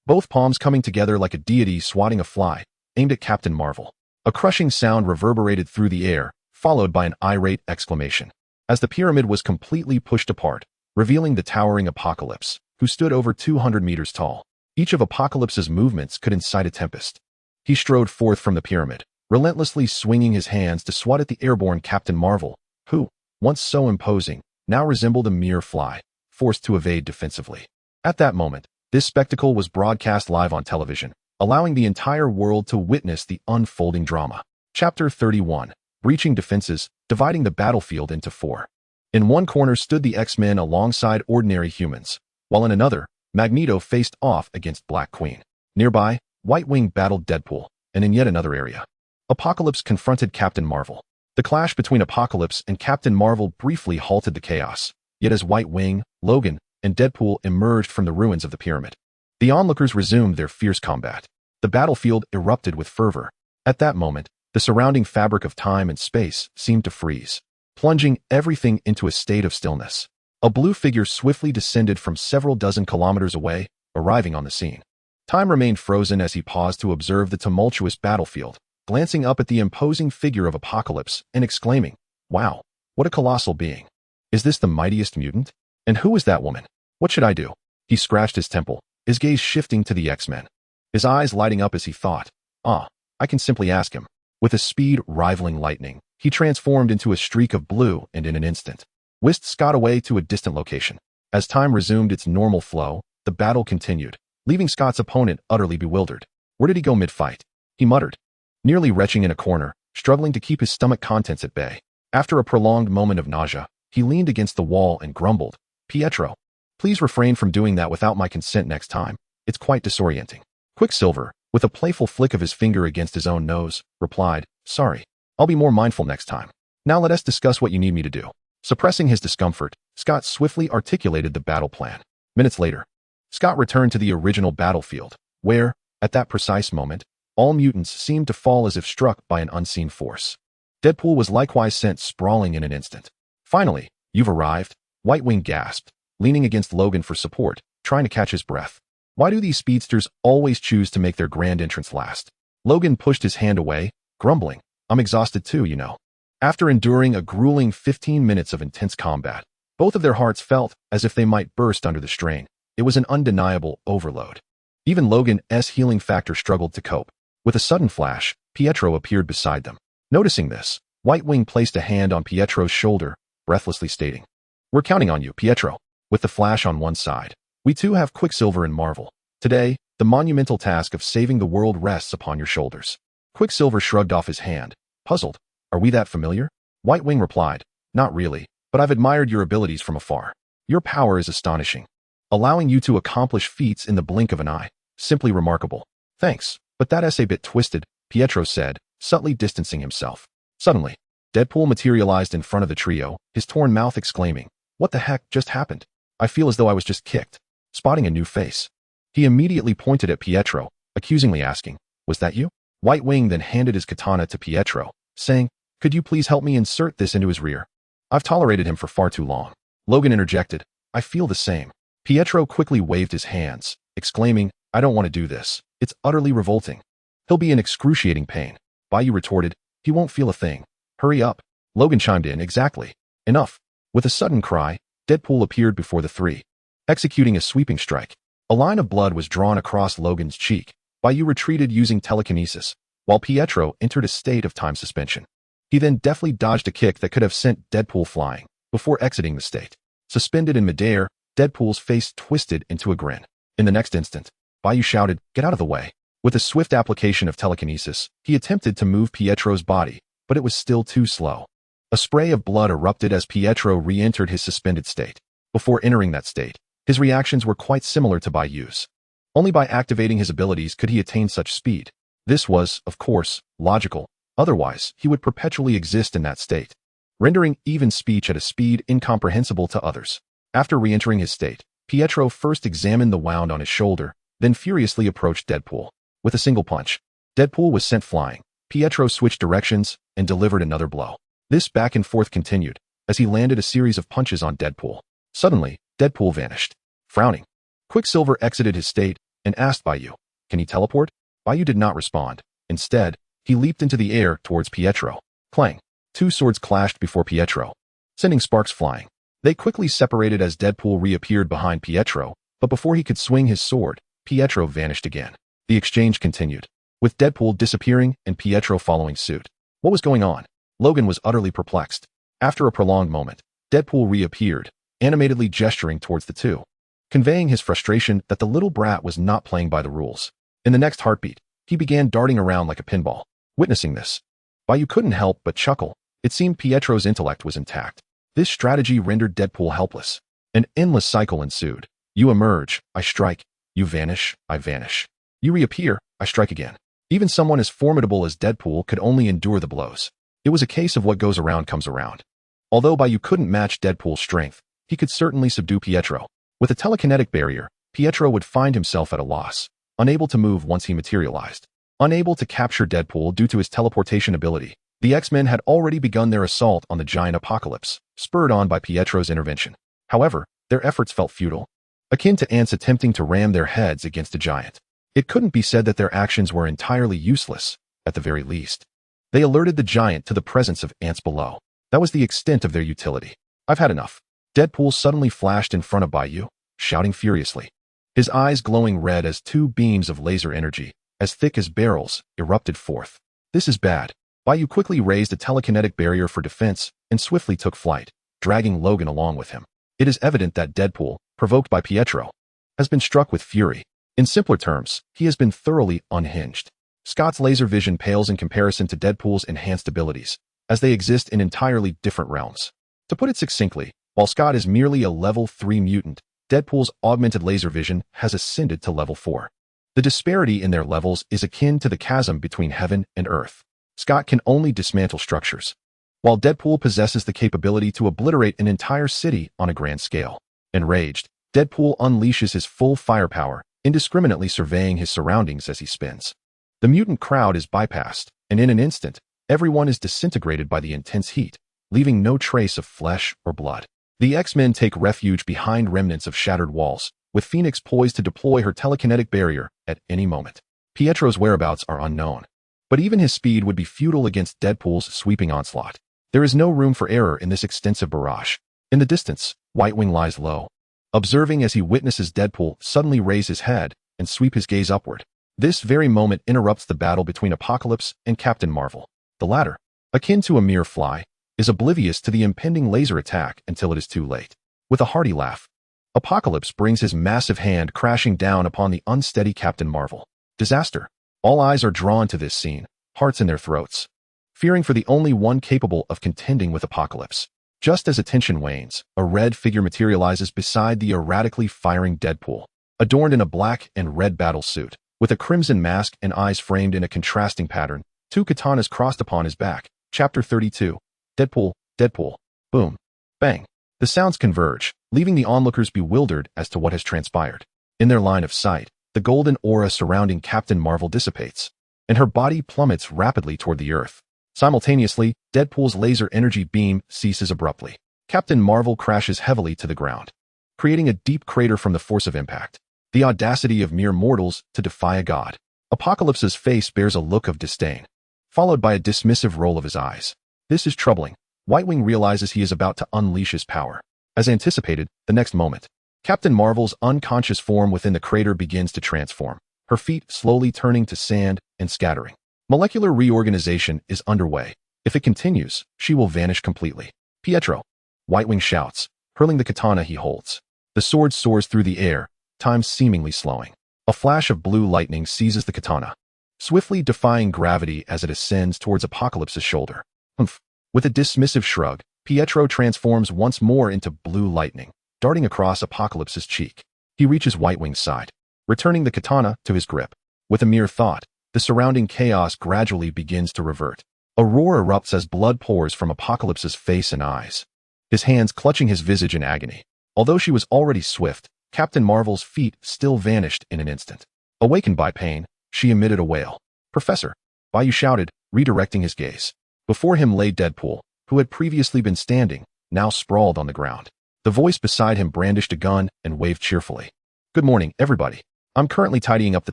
Speaker 1: both palms coming together like a deity swatting a fly, aimed at Captain Marvel. A crushing sound reverberated through the air, followed by an irate exclamation, as the pyramid was completely pushed apart, revealing the towering Apocalypse, who stood over 200 meters tall. Each of Apocalypse's movements could incite a tempest. He strode forth from the pyramid, relentlessly swinging his hands to swat at the airborne Captain Marvel, who, once so imposing, now resembled a mere fly, forced to evade defensively. At that moment, this spectacle was broadcast live on television, allowing the entire world to witness the unfolding drama. Chapter 31. Breaching defenses, dividing the battlefield into 4. In one corner stood the X-Men alongside ordinary humans, while in another, Magneto faced off against Black Queen. Nearby, White Wing battled Deadpool, and in yet another area, Apocalypse confronted Captain Marvel. The clash between Apocalypse and Captain Marvel briefly halted the chaos, yet as White Wing, Logan, and Deadpool emerged from the ruins of the pyramid. The onlookers resumed their fierce combat. The battlefield erupted with fervor. At that moment, the surrounding fabric of time and space seemed to freeze, plunging everything into a state of stillness. A blue figure swiftly descended from several dozen kilometers away, arriving on the scene. Time remained frozen as he paused to observe the tumultuous battlefield, glancing up at the imposing figure of Apocalypse and exclaiming, "Wow, what a colossal being. Is this the mightiest mutant? And who is that woman? What should I do?" He scratched his temple, his gaze shifting to the X-Men. His eyes lighting up as he thought, I can simply ask him. With a speed rivaling lightning, he transformed into a streak of blue and in an instant whisked Scott away to a distant location. As time resumed its normal flow, the battle continued, leaving Scott's opponent utterly bewildered. Where did he go mid-fight? He muttered, nearly retching in a corner, struggling to keep his stomach contents at bay. After a prolonged moment of nausea, he leaned against the wall and grumbled, "Pietro, please refrain from doing that without my consent next time. It's quite disorienting." Quicksilver, with a playful flick of his finger against his own nose, replied, "Sorry, I'll be more mindful next time. Now let us discuss what you need me to do." Suppressing his discomfort, Scott swiftly articulated the battle plan. Minutes later, Scott returned to the original battlefield, where, at that precise moment, all mutants seemed to fall as if struck by an unseen force. Deadpool was likewise sent sprawling in an instant. "Finally, you've arrived," White Wing gasped, leaning against Logan for support, trying to catch his breath. Why do these speedsters always choose to make their grand entrance last? Logan pushed his hand away, grumbling, "I'm exhausted too, you know." After enduring a grueling 15 minutes of intense combat, both of their hearts felt as if they might burst under the strain. It was an undeniable overload. Even Logan's healing factor struggled to cope. With a sudden flash, Pietro appeared beside them. Noticing this, White Wing placed a hand on Pietro's shoulder, breathlessly stating, "We're counting on you, Pietro." With the Flash on one side, we too have Quicksilver and Marvel. Today, the monumental task of saving the world rests upon your shoulders. Quicksilver shrugged off his hand, puzzled. "Are we that familiar?" White Wing replied, "Not really, but I've admired your abilities from afar. Your power is astonishing. Allowing you to accomplish feats in the blink of an eye. Simply remarkable." "Thanks, but that's a bit twisted," Pietro said, subtly distancing himself. Suddenly, Deadpool materialized in front of the trio, his torn mouth exclaiming, "What the heck just happened? I feel as though I was just kicked." Spotting a new face, he immediately pointed at Pietro, accusingly asking, "Was that you?" White Wing then handed his katana to Pietro, saying, "Could you please help me insert this into his rear? I've tolerated him for far too long." Logan interjected, "I feel the same." Pietro quickly waved his hands, exclaiming, "I don't want to do this. It's utterly revolting. He'll be in excruciating pain." Bai Yu retorted, "He won't feel a thing. Hurry up." Logan chimed in, "Exactly. Enough." With a sudden cry, Deadpool appeared before the three, executing a sweeping strike. A line of blood was drawn across Logan's cheek. Bai Yu retreated using telekinesis, while Pietro entered a state of time suspension. He then deftly dodged a kick that could have sent Deadpool flying, before exiting the state. Suspended in midair, Deadpool's face twisted into a grin. In the next instant, Bai Yu shouted, "Get out of the way." With a swift application of telekinesis, he attempted to move Pietro's body, but it was still too slow. A spray of blood erupted as Pietro re-entered his suspended state. Before entering that state, his reactions were quite similar to Bai Yu's. Only by activating his abilities could he attain such speed. This was, of course, logical. Otherwise, he would perpetually exist in that state, rendering even speech at a speed incomprehensible to others. After re-entering his state, Pietro first examined the wound on his shoulder, then furiously approached Deadpool. With a single punch, Deadpool was sent flying. Pietro switched directions and delivered another blow. This back and forth continued, as he landed a series of punches on Deadpool. Suddenly, Deadpool vanished. Frowning, Quicksilver exited his state and asked Bai Yu, "Can he teleport?" Bai Yu did not respond. Instead, he leaped into the air towards Pietro. Clang! Two swords clashed before Pietro, sending sparks flying. They quickly separated as Deadpool reappeared behind Pietro, but before he could swing his sword, Pietro vanished again. The exchange continued, with Deadpool disappearing and Pietro following suit. What was going on? Logan was utterly perplexed. After a prolonged moment, Deadpool reappeared, animatedly gesturing towards the two, conveying his frustration that the little brat was not playing by the rules. In the next heartbeat, he began darting around like a pinball. Witnessing this, Bai Yu couldn't help but chuckle. It seemed Pietro's intellect was intact. This strategy rendered Deadpool helpless. An endless cycle ensued. You emerge, I strike. You vanish, I vanish. You reappear, I strike again. Even someone as formidable as Deadpool could only endure the blows. It was a case of what goes around comes around. Although Bai Yu couldn't match Deadpool's strength, he could certainly subdue Pietro. With a telekinetic barrier, Pietro would find himself at a loss, unable to move once he materialized. Unable to capture Deadpool due to his teleportation ability, the X-Men had already begun their assault on the giant apocalypse, spurred on by Pietro's intervention. However, their efforts felt futile, akin to ants attempting to ram their heads against a giant. It couldn't be said that their actions were entirely useless, at the very least. They alerted the giant to the presence of ants below. That was the extent of their utility. I've had enough. Deadpool suddenly flashed in front of Bai Yu, shouting furiously. His eyes glowing red as two beams of laser energy, as thick as barrels, erupted forth. This is bad. Bai Yu quickly raised a telekinetic barrier for defense and swiftly took flight, dragging Logan along with him. It is evident that Deadpool, provoked by Pietro, has been struck with fury. In simpler terms, he has been thoroughly unhinged. Scott's laser vision pales in comparison to Deadpool's enhanced abilities, as they exist in entirely different realms. To put it succinctly, while Scott is merely a level 3 mutant, Deadpool's augmented laser vision has ascended to level 4. The disparity in their levels is akin to the chasm between heaven and earth. Scott can only dismantle structures, while Deadpool possesses the capability to obliterate an entire city on a grand scale. Enraged, Deadpool unleashes his full firepower, indiscriminately surveying his surroundings as he spins. The mutant crowd is bypassed, and in an instant, everyone is disintegrated by the intense heat, leaving no trace of flesh or blood. The X-Men take refuge behind remnants of shattered walls, with Phoenix poised to deploy her telekinetic barrier at any moment. Pietro's whereabouts are unknown, but even his speed would be futile against Deadpool's sweeping onslaught. There is no room for error in this extensive barrage. In the distance, Whitewing lies low, observing as he witnesses Deadpool suddenly raise his head and sweep his gaze upward. This very moment interrupts the battle between Apocalypse and Captain Marvel. The latter, akin to a mere fly, is oblivious to the impending laser attack until it is too late. With a hearty laugh, Apocalypse brings his massive hand crashing down upon the unsteady Captain Marvel. Disaster. All eyes are drawn to this scene, hearts in their throats, fearing for the only one capable of contending with Apocalypse. Just as attention wanes, a red figure materializes beside the erratically firing Deadpool, adorned in a black and red battle suit, with a crimson mask and eyes framed in a contrasting pattern, two katanas crossed upon his back. Chapter 32. Deadpool, Deadpool. Boom. Bang. The sounds converge, leaving the onlookers bewildered as to what has transpired. In their line of sight, the golden aura surrounding Captain Marvel dissipates, and her body plummets rapidly toward the earth. Simultaneously, Deadpool's laser energy beam ceases abruptly. Captain Marvel crashes heavily to the ground, creating a deep crater from the force of impact. The audacity of mere mortals to defy a god. Apocalypse's face bears a look of disdain, followed by a dismissive roll of his eyes. This is troubling. Whitewing realizes he is about to unleash his power. As anticipated, the next moment, Captain Marvel's unconscious form within the crater begins to transform, her feet slowly turning to sand and scattering. Molecular reorganization is underway. If it continues, she will vanish completely. Pietro, Whitewing shouts, hurling the katana he holds. The sword soars through the air, time seemingly slowing. A flash of blue lightning seizes the katana, swiftly defying gravity as it ascends towards Apocalypse's shoulder. Humph. With a dismissive shrug, Pietro transforms once more into blue lightning, darting across Apocalypse's cheek. He reaches Whitewing's side, returning the katana to his grip. With a mere thought, the surrounding chaos gradually begins to revert. A roar erupts as blood pours from Apocalypse's face and eyes, his hands clutching his visage in agony. Although she was already swift, Captain Marvel's feet still vanished in an instant. Awakened by pain, she emitted a wail. "Professor!" Bai Yu shouted, redirecting his gaze. Before him lay Deadpool, who had previously been standing, now sprawled on the ground. The voice beside him brandished a gun and waved cheerfully. "Good morning, everybody. I'm currently tidying up the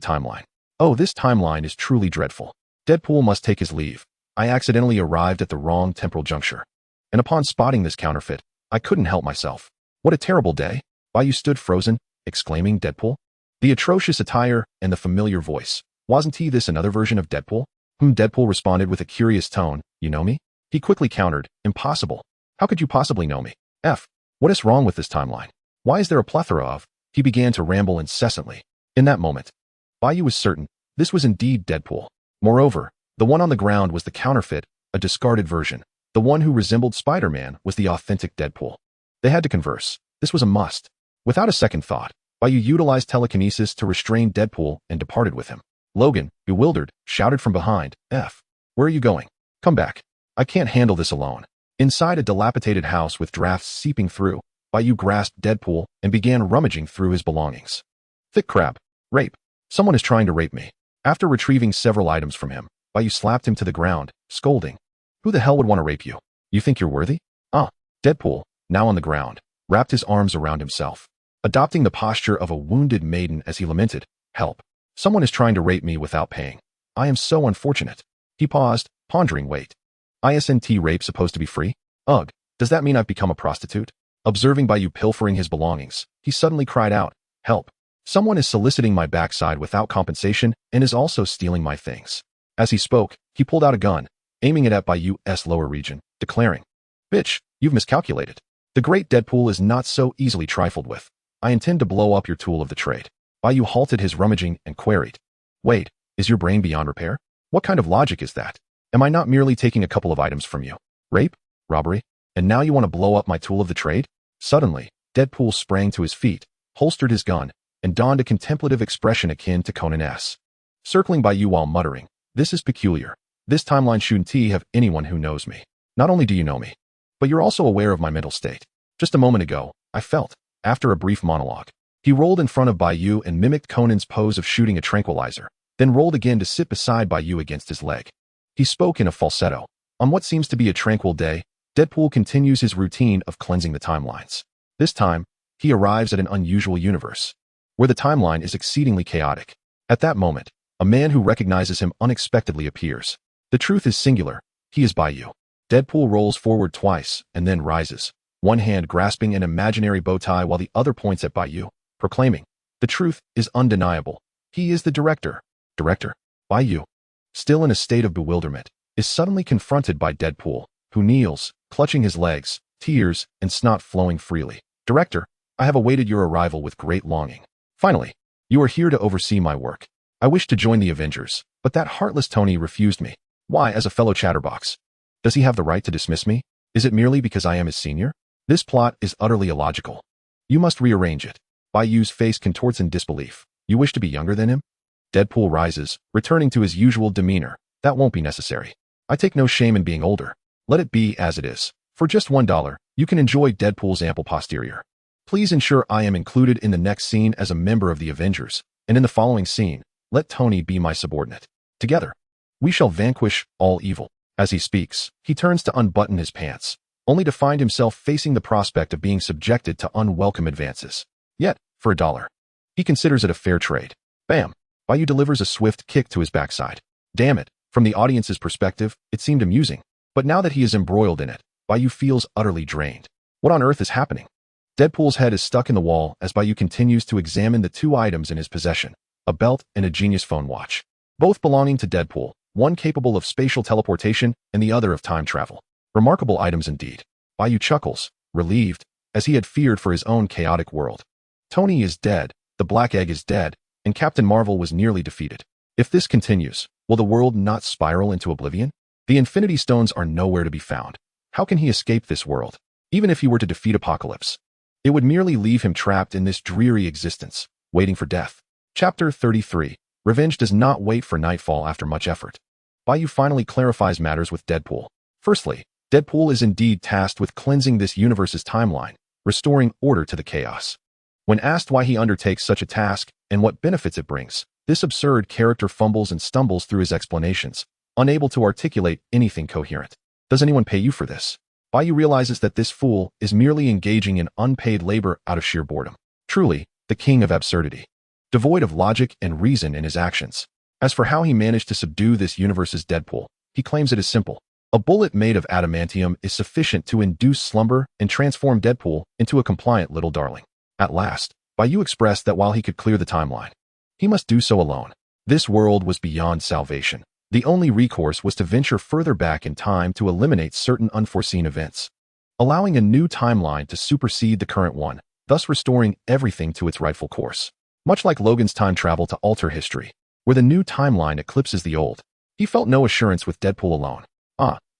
Speaker 1: timeline." "Oh, this timeline is truly dreadful. Deadpool must take his leave. I accidentally arrived at the wrong temporal juncture. And upon spotting this counterfeit, I couldn't help myself. What a terrible day." Bai Yu stood frozen, exclaiming Deadpool. The atrocious attire and the familiar voice. Wasn't he this another version of Deadpool? Deadpool responded with a curious tone. "You know me?" He quickly countered. "Impossible. How could you possibly know me? What is wrong with this timeline? Why is there a plethora of—" He began to ramble incessantly. In that moment, Bai Yu was certain this was indeed Deadpool. Moreover, the one on the ground was the counterfeit, a discarded version. The one who resembled Spider-Man was the authentic Deadpool. They had to converse. This was a must. Without a second thought, Bai Yu utilized telekinesis to restrain Deadpool and departed with him. Logan, bewildered, shouted from behind, "Where are you going? Come back. I can't handle this alone." Inside a dilapidated house with drafts seeping through, Bai Yu grasped Deadpool and began rummaging through his belongings. Thick crap. Rape. Someone is trying to rape me. After retrieving several items from him, Bai Yu slapped him to the ground, scolding. Who the hell would want to rape you? You think you're worthy? Deadpool, now on the ground, wrapped his arms around himself, adopting the posture of a wounded maiden as he lamented, help. Someone is trying to rape me without paying. I am so unfortunate. He paused, pondering wait. Isn't rape supposed to be free? Ugh, does that mean I've become a prostitute? Observing Bai Yu pilfering his belongings, he suddenly cried out, help. Someone is soliciting my backside without compensation and is also stealing my things. As he spoke, he pulled out a gun, aiming it at Bai Yu's lower region, declaring, bitch, you've miscalculated. The great Deadpool is not so easily trifled with. I intend to blow up your tool of the trade. Bai Yu halted his rummaging and queried, wait, is your brain beyond repair? What kind of logic is that? Am I not merely taking a couple of items from you? Rape? Robbery? And now you want to blow up my tool of the trade? Suddenly, Deadpool sprang to his feet, holstered his gun, and donned a contemplative expression akin to Conan's. Circling Bai Yu while muttering, this is peculiar. This timeline shouldn't have anyone who knows me. Not only do you know me, but you're also aware of my mental state. Just a moment ago, I felt, after a brief monologue. He rolled in front of Bai Yu and mimicked Conan's pose of shooting a tranquilizer, then rolled again to sit beside Bai Yu against his leg. He spoke in a falsetto. On what seems to be a tranquil day, Deadpool continues his routine of cleansing the timelines. This time, he arrives at an unusual universe, where the timeline is exceedingly chaotic. At that moment, a man who recognizes him unexpectedly appears. The truth is singular. He is Bai Yu. Deadpool rolls forward twice and then rises, one hand grasping an imaginary bow tie while the other points at Bai Yu, proclaiming, the truth is undeniable. He is the director. Director? Bai Yu, still in a state of bewilderment, is suddenly confronted by Deadpool, who kneels, clutching his legs, tears and snot flowing freely. Director, I have awaited your arrival with great longing. Finally, you are here to oversee my work. I wish to join the Avengers, but that heartless Tony refused me. Why, as a fellow chatterbox? Does he have the right to dismiss me? Is it merely because I am his senior? This plot is utterly illogical. You must rearrange it. Bai Yu's face contorts in disbelief. You wish to be younger than him? Deadpool rises, returning to his usual demeanor. That won't be necessary. I take no shame in being older. Let it be as it is. For just $1, you can enjoy Deadpool's ample posterior. Please ensure I am included in the next scene as a member of the Avengers, and in the following scene, let Tony be my subordinate. Together, we shall vanquish all evil. As he speaks, he turns to unbutton his pants, only to find himself facing the prospect of being subjected to unwelcome advances. Yet, for $1, he considers it a fair trade. Bam! Bai Yu delivers a swift kick to his backside. Damn it, from the audience's perspective, it seemed amusing. But now that he is embroiled in it, Bai Yu feels utterly drained. What on earth is happening? Deadpool's head is stuck in the wall as Bai Yu continues to examine the two items in his possession, a belt and a genius phone watch. Both belonging to Deadpool, one capable of spatial teleportation and the other of time travel. Remarkable items indeed. Bai Yu chuckles, relieved, as he had feared for his own chaotic world. Tony is dead, the Black Egg is dead, and Captain Marvel was nearly defeated. If this continues, will the world not spiral into oblivion? The Infinity Stones are nowhere to be found. How can he escape this world? Even if he were to defeat Apocalypse, it would merely leave him trapped in this dreary existence, waiting for death. Chapter 33. Revenge does not wait for nightfall after much effort. Bai Yu finally clarifies matters with Deadpool. Firstly, Deadpool is indeed tasked with cleansing this universe's timeline, restoring order to the chaos. When asked why he undertakes such a task and what benefits it brings, this absurd character fumbles and stumbles through his explanations, unable to articulate anything coherent. Does anyone pay you for this? Bai Yu realizes that this fool is merely engaging in unpaid labor out of sheer boredom. Truly, the king of absurdity. Devoid of logic and reason in his actions. As for how he managed to subdue this universe's Deadpool, he claims it is simple. A bullet made of adamantium is sufficient to induce slumber and transform Deadpool into a compliant little darling. At last, Bai Yu expressed that while he could clear the timeline, he must do so alone. This world was beyond salvation. The only recourse was to venture further back in time to eliminate certain unforeseen events, allowing a new timeline to supersede the current one, thus restoring everything to its rightful course. Much like Logan's time travel to alter history, where the new timeline eclipses the old, he felt no assurance with Deadpool alone.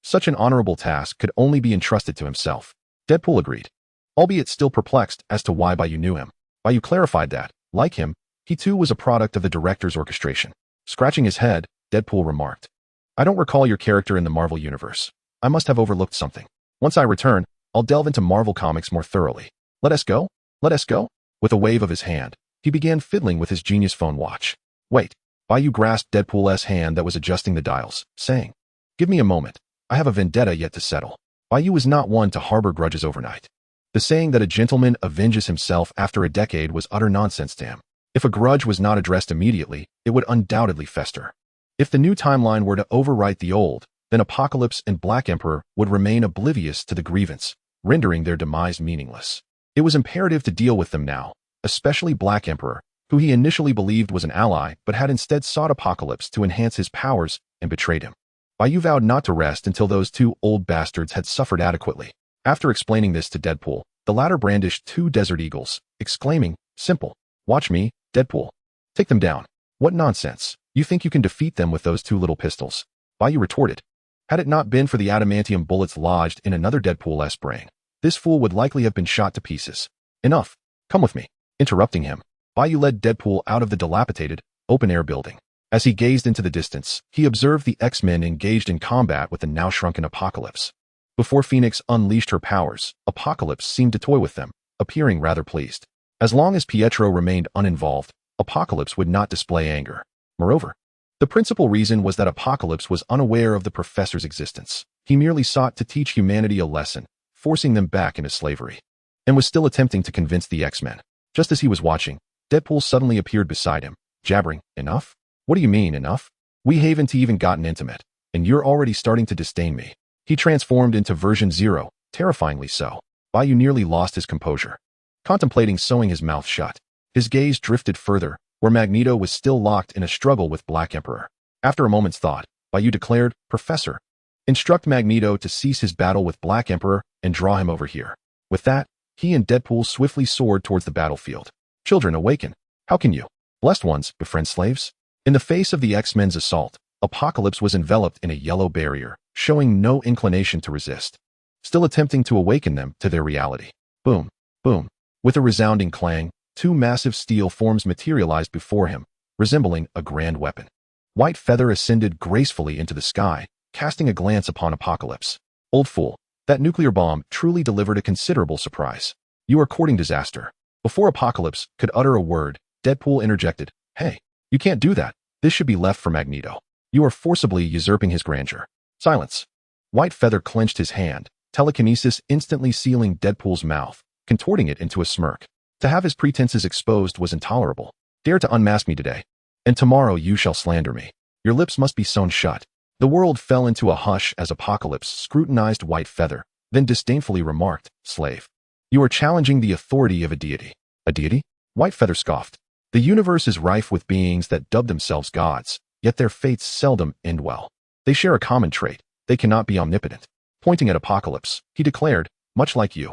Speaker 1: Such an honorable task could only be entrusted to himself. Deadpool agreed, albeit still perplexed as to why Bai Yu knew him. Bai Yu clarified that, like him, he too was a product of the director's orchestration. Scratching his head, Deadpool remarked, I don't recall your character in the Marvel Universe. I must have overlooked something. Once I return, I'll delve into Marvel Comics more thoroughly. Let us go? Let us go? With a wave of his hand, he began fiddling with his genius phone watch. Wait. Bai Yu grasped Deadpool's hand that was adjusting the dials, saying, Give me a moment. I have a vendetta yet to settle. Bai Yu was not one to harbor grudges overnight. The saying that a gentleman avenges himself after a decade was utter nonsense to him. If a grudge was not addressed immediately, it would undoubtedly fester. If the new timeline were to overwrite the old, then Apocalypse and Black Emperor would remain oblivious to the grievance, rendering their demise meaningless. It was imperative to deal with them now, especially Black Emperor, who he initially believed was an ally but had instead sought Apocalypse to enhance his powers and betrayed him. Bai Yu vowed not to rest until those two old bastards had suffered adequately. After explaining this to Deadpool, the latter brandished two desert eagles, exclaiming, Simple. Watch me, Deadpool. Take them down. What nonsense. You think you can defeat them with those two little pistols? Bai Yu retorted. Had it not been for the adamantium bullets lodged in another Deadpool-esque brain, this fool would likely have been shot to pieces. Enough. Come with me. Interrupting him, Bai Yu led Deadpool out of the dilapidated, open-air building. As he gazed into the distance, he observed the X-Men engaged in combat with the now-shrunken Apocalypse. Before Phoenix unleashed her powers, Apocalypse seemed to toy with them, appearing rather pleased. As long as Pietro remained uninvolved, Apocalypse would not display anger. Moreover, the principal reason was that Apocalypse was unaware of the professor's existence. He merely sought to teach humanity a lesson, forcing them back into slavery, and was still attempting to convince the X-Men. Just as he was watching, Deadpool suddenly appeared beside him, jabbering, Enough? What do you mean, enough? We haven't even gotten intimate, and you're already starting to disdain me. He transformed into version 0, terrifyingly so. Bai Yu nearly lost his composure. Contemplating sewing his mouth shut, his gaze drifted further, where Magneto was still locked in a struggle with Black Emperor. After a moment's thought, Bai Yu declared, Professor, instruct Magneto to cease his battle with Black Emperor and draw him over here. With that, he and Deadpool swiftly soared towards the battlefield. Children, awaken. How can you, blessed ones, befriend slaves? In the face of the X-Men's assault, Apocalypse was enveloped in a yellow barrier, showing no inclination to resist. Still attempting to awaken them to their reality. Boom, boom. With a resounding clang, two massive steel forms materialized before him, resembling a grand weapon. White Feather ascended gracefully into the sky, casting a glance upon Apocalypse. Old fool, that nuclear bomb truly delivered a considerable surprise. You are courting disaster. Before Apocalypse could utter a word, Deadpool interjected, Hey, you can't do that. This should be left for Magneto. You are forcibly usurping his grandeur. Silence. White Feather clenched his hand, telekinesis instantly sealing Deadpool's mouth, contorting it into a smirk. To have his pretenses exposed was intolerable. Dare to unmask me today, and tomorrow you shall slander me. Your lips must be sewn shut. The world fell into a hush as Apocalypse scrutinized White Feather, then disdainfully remarked, Slave. You are challenging the authority of a deity. A deity? White Feather scoffed. The universe is rife with beings that dub themselves gods, yet their fates seldom end well. They share a common trait. They cannot be omnipotent. Pointing at Apocalypse, he declared, much like you,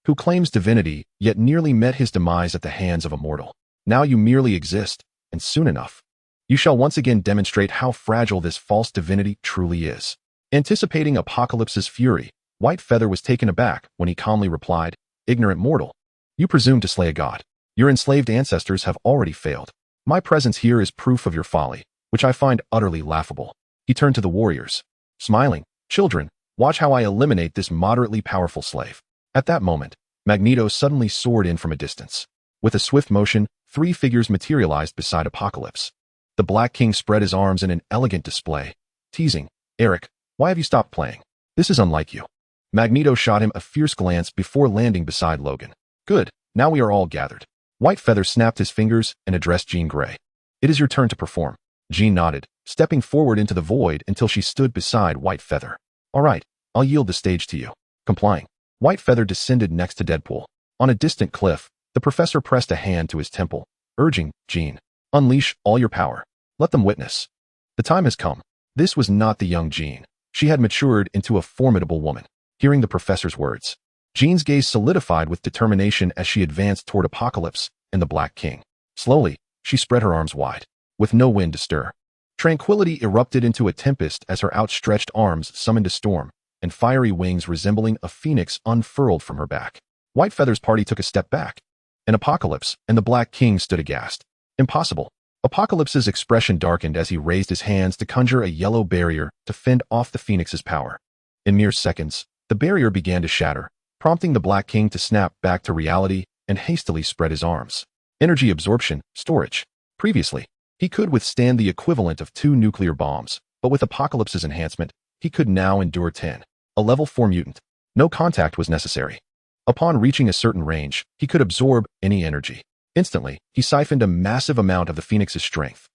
Speaker 1: who claims divinity, yet nearly met his demise at the hands of a mortal. Now you merely exist, and soon enough, you shall once again demonstrate how fragile this false divinity truly is. Anticipating Apocalypse's fury, White Feather was taken aback when he calmly replied, Ignorant mortal, you presume to slay a god. Your enslaved ancestors have already failed. My presence here is proof of your folly, which I find utterly laughable. He turned to the warriors, smiling, Children, watch how I eliminate this moderately powerful slave. At that moment, Magneto suddenly soared in from a distance. With a swift motion, three figures materialized beside Apocalypse. The Black King spread his arms in an elegant display, teasing, Eric, why have you stopped playing? This is unlike you. Magneto shot him a fierce glance before landing beside Logan. Good, now we are all gathered. White Feather snapped his fingers and addressed Jean Grey. It is your turn to perform. Jean nodded, stepping forward into the void until she stood beside White Feather. All right, I'll yield the stage to you. Complying, White Feather descended next to Deadpool. On a distant cliff, the professor pressed a hand to his temple, urging, Jean, unleash all your power. Let them witness. The time has come. This was not the young Jean. She had matured into a formidable woman. Hearing the professor's words, Jean's gaze solidified with determination as she advanced toward Apocalypse and the Black King. Slowly, she spread her arms wide, with no wind to stir. Tranquility erupted into a tempest as her outstretched arms summoned a storm, and fiery wings resembling a phoenix unfurled from her back. White Feather's party took a step back, and Apocalypse and the Black King stood aghast. Impossible. Apocalypse's expression darkened as he raised his hands to conjure a yellow barrier to fend off the phoenix's power. In mere seconds, the barrier began to shatter, prompting the Black King to snap back to reality and hastily spread his arms. Energy absorption, storage. Previously, he could withstand the equivalent of 2 nuclear bombs, but with Apocalypse's enhancement, he could now endure 10. A level 4 mutant. No contact was necessary. Upon reaching a certain range, he could absorb any energy. Instantly, he siphoned a massive amount of the Phoenix's strength.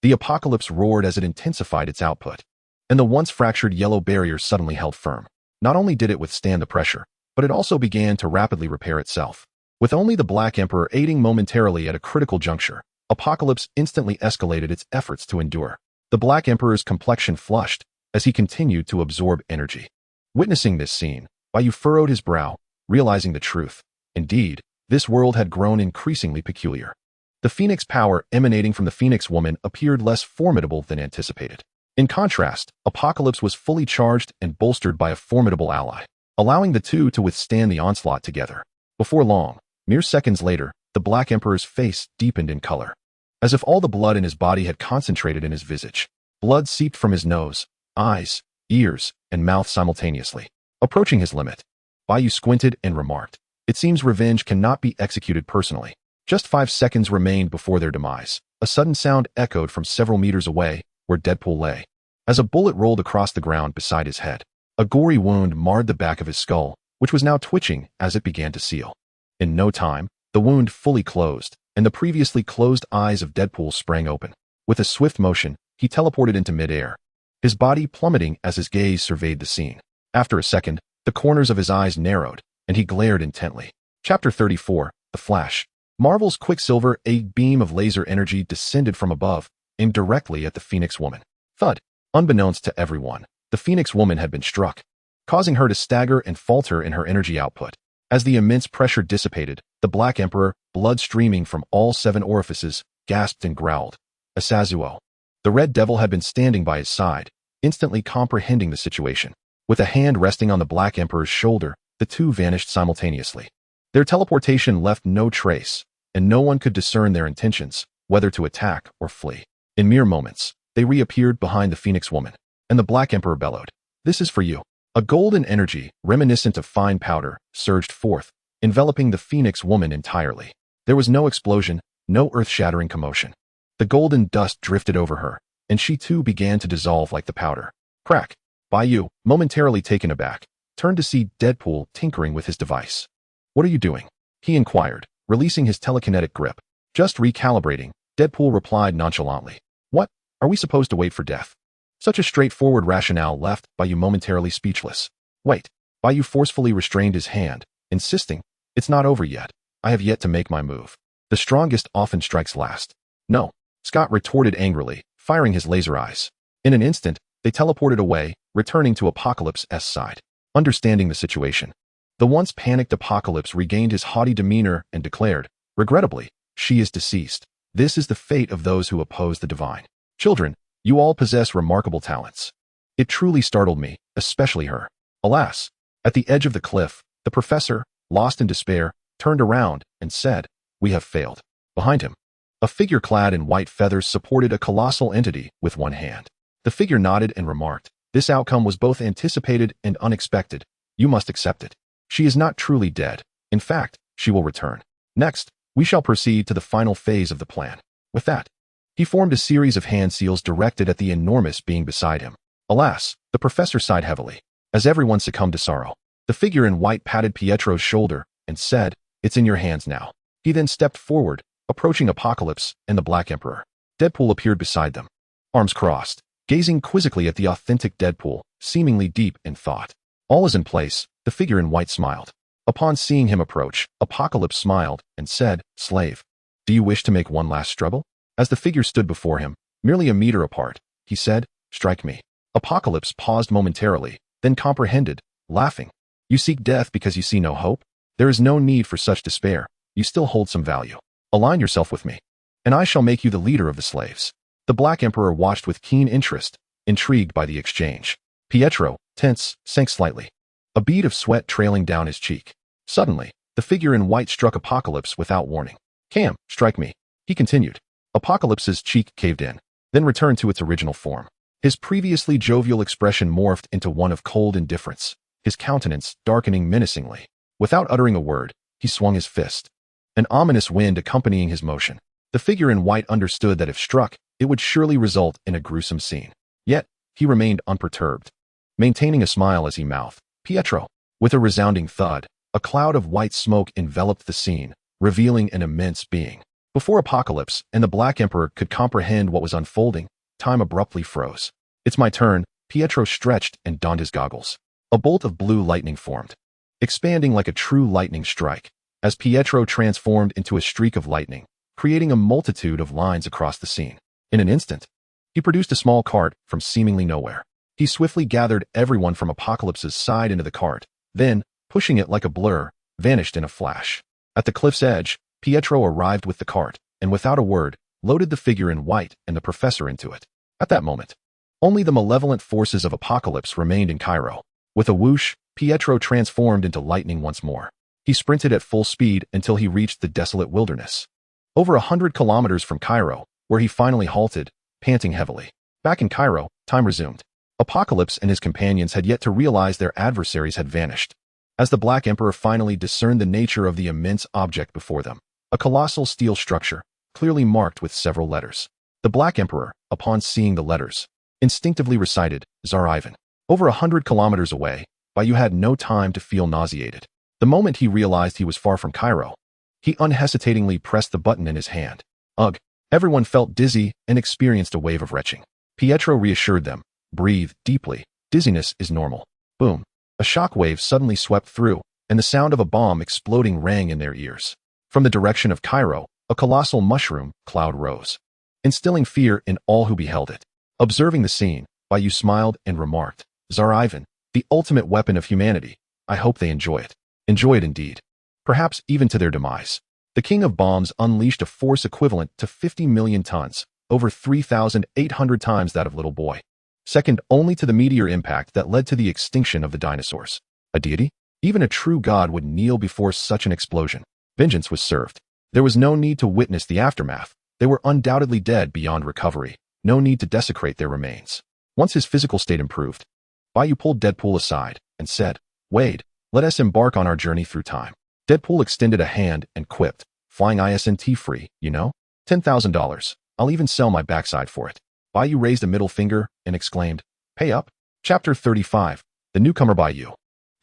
Speaker 1: The Apocalypse roared as it intensified its output, and the once fractured yellow barrier suddenly held firm. Not only did it withstand the pressure, but it also began to rapidly repair itself. With only the Black Emperor aiding momentarily at a critical juncture, Apocalypse instantly escalated its efforts to endure. The Black Emperor's complexion flushed as he continued to absorb energy. Witnessing this scene, Bai Yu furrowed his brow, realizing the truth. Indeed, this world had grown increasingly peculiar. The Phoenix power emanating from the Phoenix woman appeared less formidable than anticipated. In contrast, Apocalypse was fully charged and bolstered by a formidable ally, allowing the two to withstand the onslaught together. Before long, mere seconds later, the Black Emperor's face deepened in color, as if all the blood in his body had concentrated in his visage. Blood seeped from his nose, eyes, ears, and mouth simultaneously. Approaching his limit, Bai Yu squinted and remarked, "It seems revenge cannot be executed personally." Just 5 seconds remained before their demise. A sudden sound echoed from several meters away, where Deadpool lay, as a bullet rolled across the ground beside his head. A gory wound marred the back of his skull, which was now twitching as it began to seal. In no time, the wound fully closed, and the previously closed eyes of Deadpool sprang open. With a swift motion, he teleported into midair, his body plummeting as his gaze surveyed the scene. After a second, the corners of his eyes narrowed, and he glared intently. Chapter 34, The Flash. Marvel's Quicksilver, a beam of laser energy descended from above, aimed directly at the Phoenix woman. Thud. Unbeknownst to everyone, the Phoenix woman had been struck, causing her to stagger and falter in her energy output. As the immense pressure dissipated, the Black Emperor, blood streaming from all 7 orifices, gasped and growled. Asazuo. The Red Devil had been standing by his side, instantly comprehending the situation. With a hand resting on the Black Emperor's shoulder, the two vanished simultaneously. Their teleportation left no trace, and no one could discern their intentions, whether to attack or flee. In mere moments, they reappeared behind the Phoenix woman, and the Black Emperor bellowed, "This is for you." A golden energy, reminiscent of fine powder, surged forth, enveloping the Phoenix woman entirely. There was no explosion, no earth-shattering commotion. The golden dust drifted over her, and she too began to dissolve like the powder. Crack. Bai Yu, momentarily taken aback, turned to see Deadpool tinkering with his device. "What are you doing?" he inquired, releasing his telekinetic grip. "Just recalibrating," Deadpool replied nonchalantly. "What? Are we supposed to wait for death?" Such a straightforward rationale left Bai Yu momentarily speechless. "Wait." Bai Yu forcefully restrained his hand, insisting, "It's not over yet. I have yet to make my move. The strongest often strikes last." "No," Scott retorted angrily, firing his laser eyes. In an instant, they teleported away, returning to Apocalypse's side. Understanding the situation, the once panicked Apocalypse regained his haughty demeanor and declared, "Regrettably, she is deceased. This is the fate of those who oppose the divine. Children, you all possess remarkable talents." It truly startled me, especially her. Alas, at the edge of the cliff, the professor, lost in despair, turned around and said, "We have failed." Behind him, a figure clad in white feathers supported a colossal entity with one hand. The figure nodded and remarked, "This outcome was both anticipated and unexpected. You must accept it. She is not truly dead. In fact, she will return. Next, we shall proceed to the final phase of the plan." With that, he formed a series of hand seals directed at the enormous being beside him. Alas, the professor sighed heavily. As everyone succumbed to sorrow, the figure in white patted Pietro's shoulder and said, "It's in your hands now." He then stepped forward, approaching Apocalypse and the Black Emperor. Deadpool appeared beside them, arms crossed, gazing quizzically at the authentic Deadpool, seemingly deep in thought. All is in place, the figure in white smiled. Upon seeing him approach, Apocalypse smiled and said, "Slave, do you wish to make one last struggle?" As the figure stood before him, merely a meter apart, he said, "Strike me." Apocalypse paused momentarily, then comprehended, laughing. "You seek death because you see no hope? There is no need for such despair. You still hold some value. Align yourself with me, and I shall make you the leader of the slaves." The Black Emperor watched with keen interest, intrigued by the exchange. Pietro, tense, sank slightly, a bead of sweat trailing down his cheek. Suddenly, the figure in white struck Apocalypse without warning. "Cam, strike me," he continued. Apocalypse's cheek caved in, then returned to its original form. His previously jovial expression morphed into one of cold indifference. his countenance darkening menacingly. Without uttering a word, he swung his fist. An ominous wind accompanying his motion. The figure in white understood that if struck, it would surely result in a gruesome scene. Yet, he remained unperturbed, maintaining a smile as he mouthed, "Pietro." With a resounding thud, a cloud of white smoke enveloped the scene, revealing an immense being. Before Apocalypse and the Black Emperor could comprehend what was unfolding, time abruptly froze. "It's my turn." Pietro stretched and donned his goggles. A bolt of blue lightning formed, expanding like a true lightning strike, as Pietro transformed into a streak of lightning, creating a multitude of lines across the scene. In an instant, he produced a small cart from seemingly nowhere. He swiftly gathered everyone from Apocalypse's side into the cart, then, pushing it like a blur, vanished in a flash. At the cliff's edge, Pietro arrived with the cart, and without a word, loaded the figure in white and the professor into it. At that moment, only the malevolent forces of Apocalypse remained in Cairo. With a whoosh, Pietro transformed into lightning once more. He sprinted at full speed until he reached the desolate wilderness. Over 100 kilometers from Cairo, where he finally halted, panting heavily. Back in Cairo, time resumed. Apocalypse and his companions had yet to realize their adversaries had vanished. As the Black Emperor finally discerned the nature of the immense object before them, a colossal steel structure, clearly marked with several letters. The Black Emperor, upon seeing the letters, instinctively recited, "Tsar Ivan." Over 100 kilometers away, Bai Yu had no time to feel nauseated. The moment he realized he was far from Cairo, he unhesitatingly pressed the button in his hand. Ugh! Everyone felt dizzy and experienced a wave of retching. Pietro reassured them, "Breathe deeply. Dizziness is normal." Boom! A shockwave suddenly swept through, and the sound of a bomb exploding rang in their ears. From the direction of Cairo, a colossal mushroom cloud rose, instilling fear in all who beheld it. Observing the scene, Bai Yu smiled and remarked, "Tsar Ivan, the ultimate weapon of humanity. I hope they enjoy it." Enjoy it indeed. Perhaps even to their demise. The King of Bombs unleashed a force equivalent to 50 million tons, over 3,800 times that of Little Boy. Second only to the meteor impact that led to the extinction of the dinosaurs. A deity? Even a true god would kneel before such an explosion. Vengeance was served. There was no need to witness the aftermath. They were undoubtedly dead beyond recovery. No need to desecrate their remains. Once his physical state improved, Bai Yu pulled Deadpool aside and said, "Wade, let us embark on our journey through time." Deadpool extended a hand and quipped, "Flying ISNT free, you know? $10,000. I'll even sell my backside for it." Bai Yu raised a middle finger and exclaimed, "Pay up." Chapter 35. The Newcomer Bai Yu.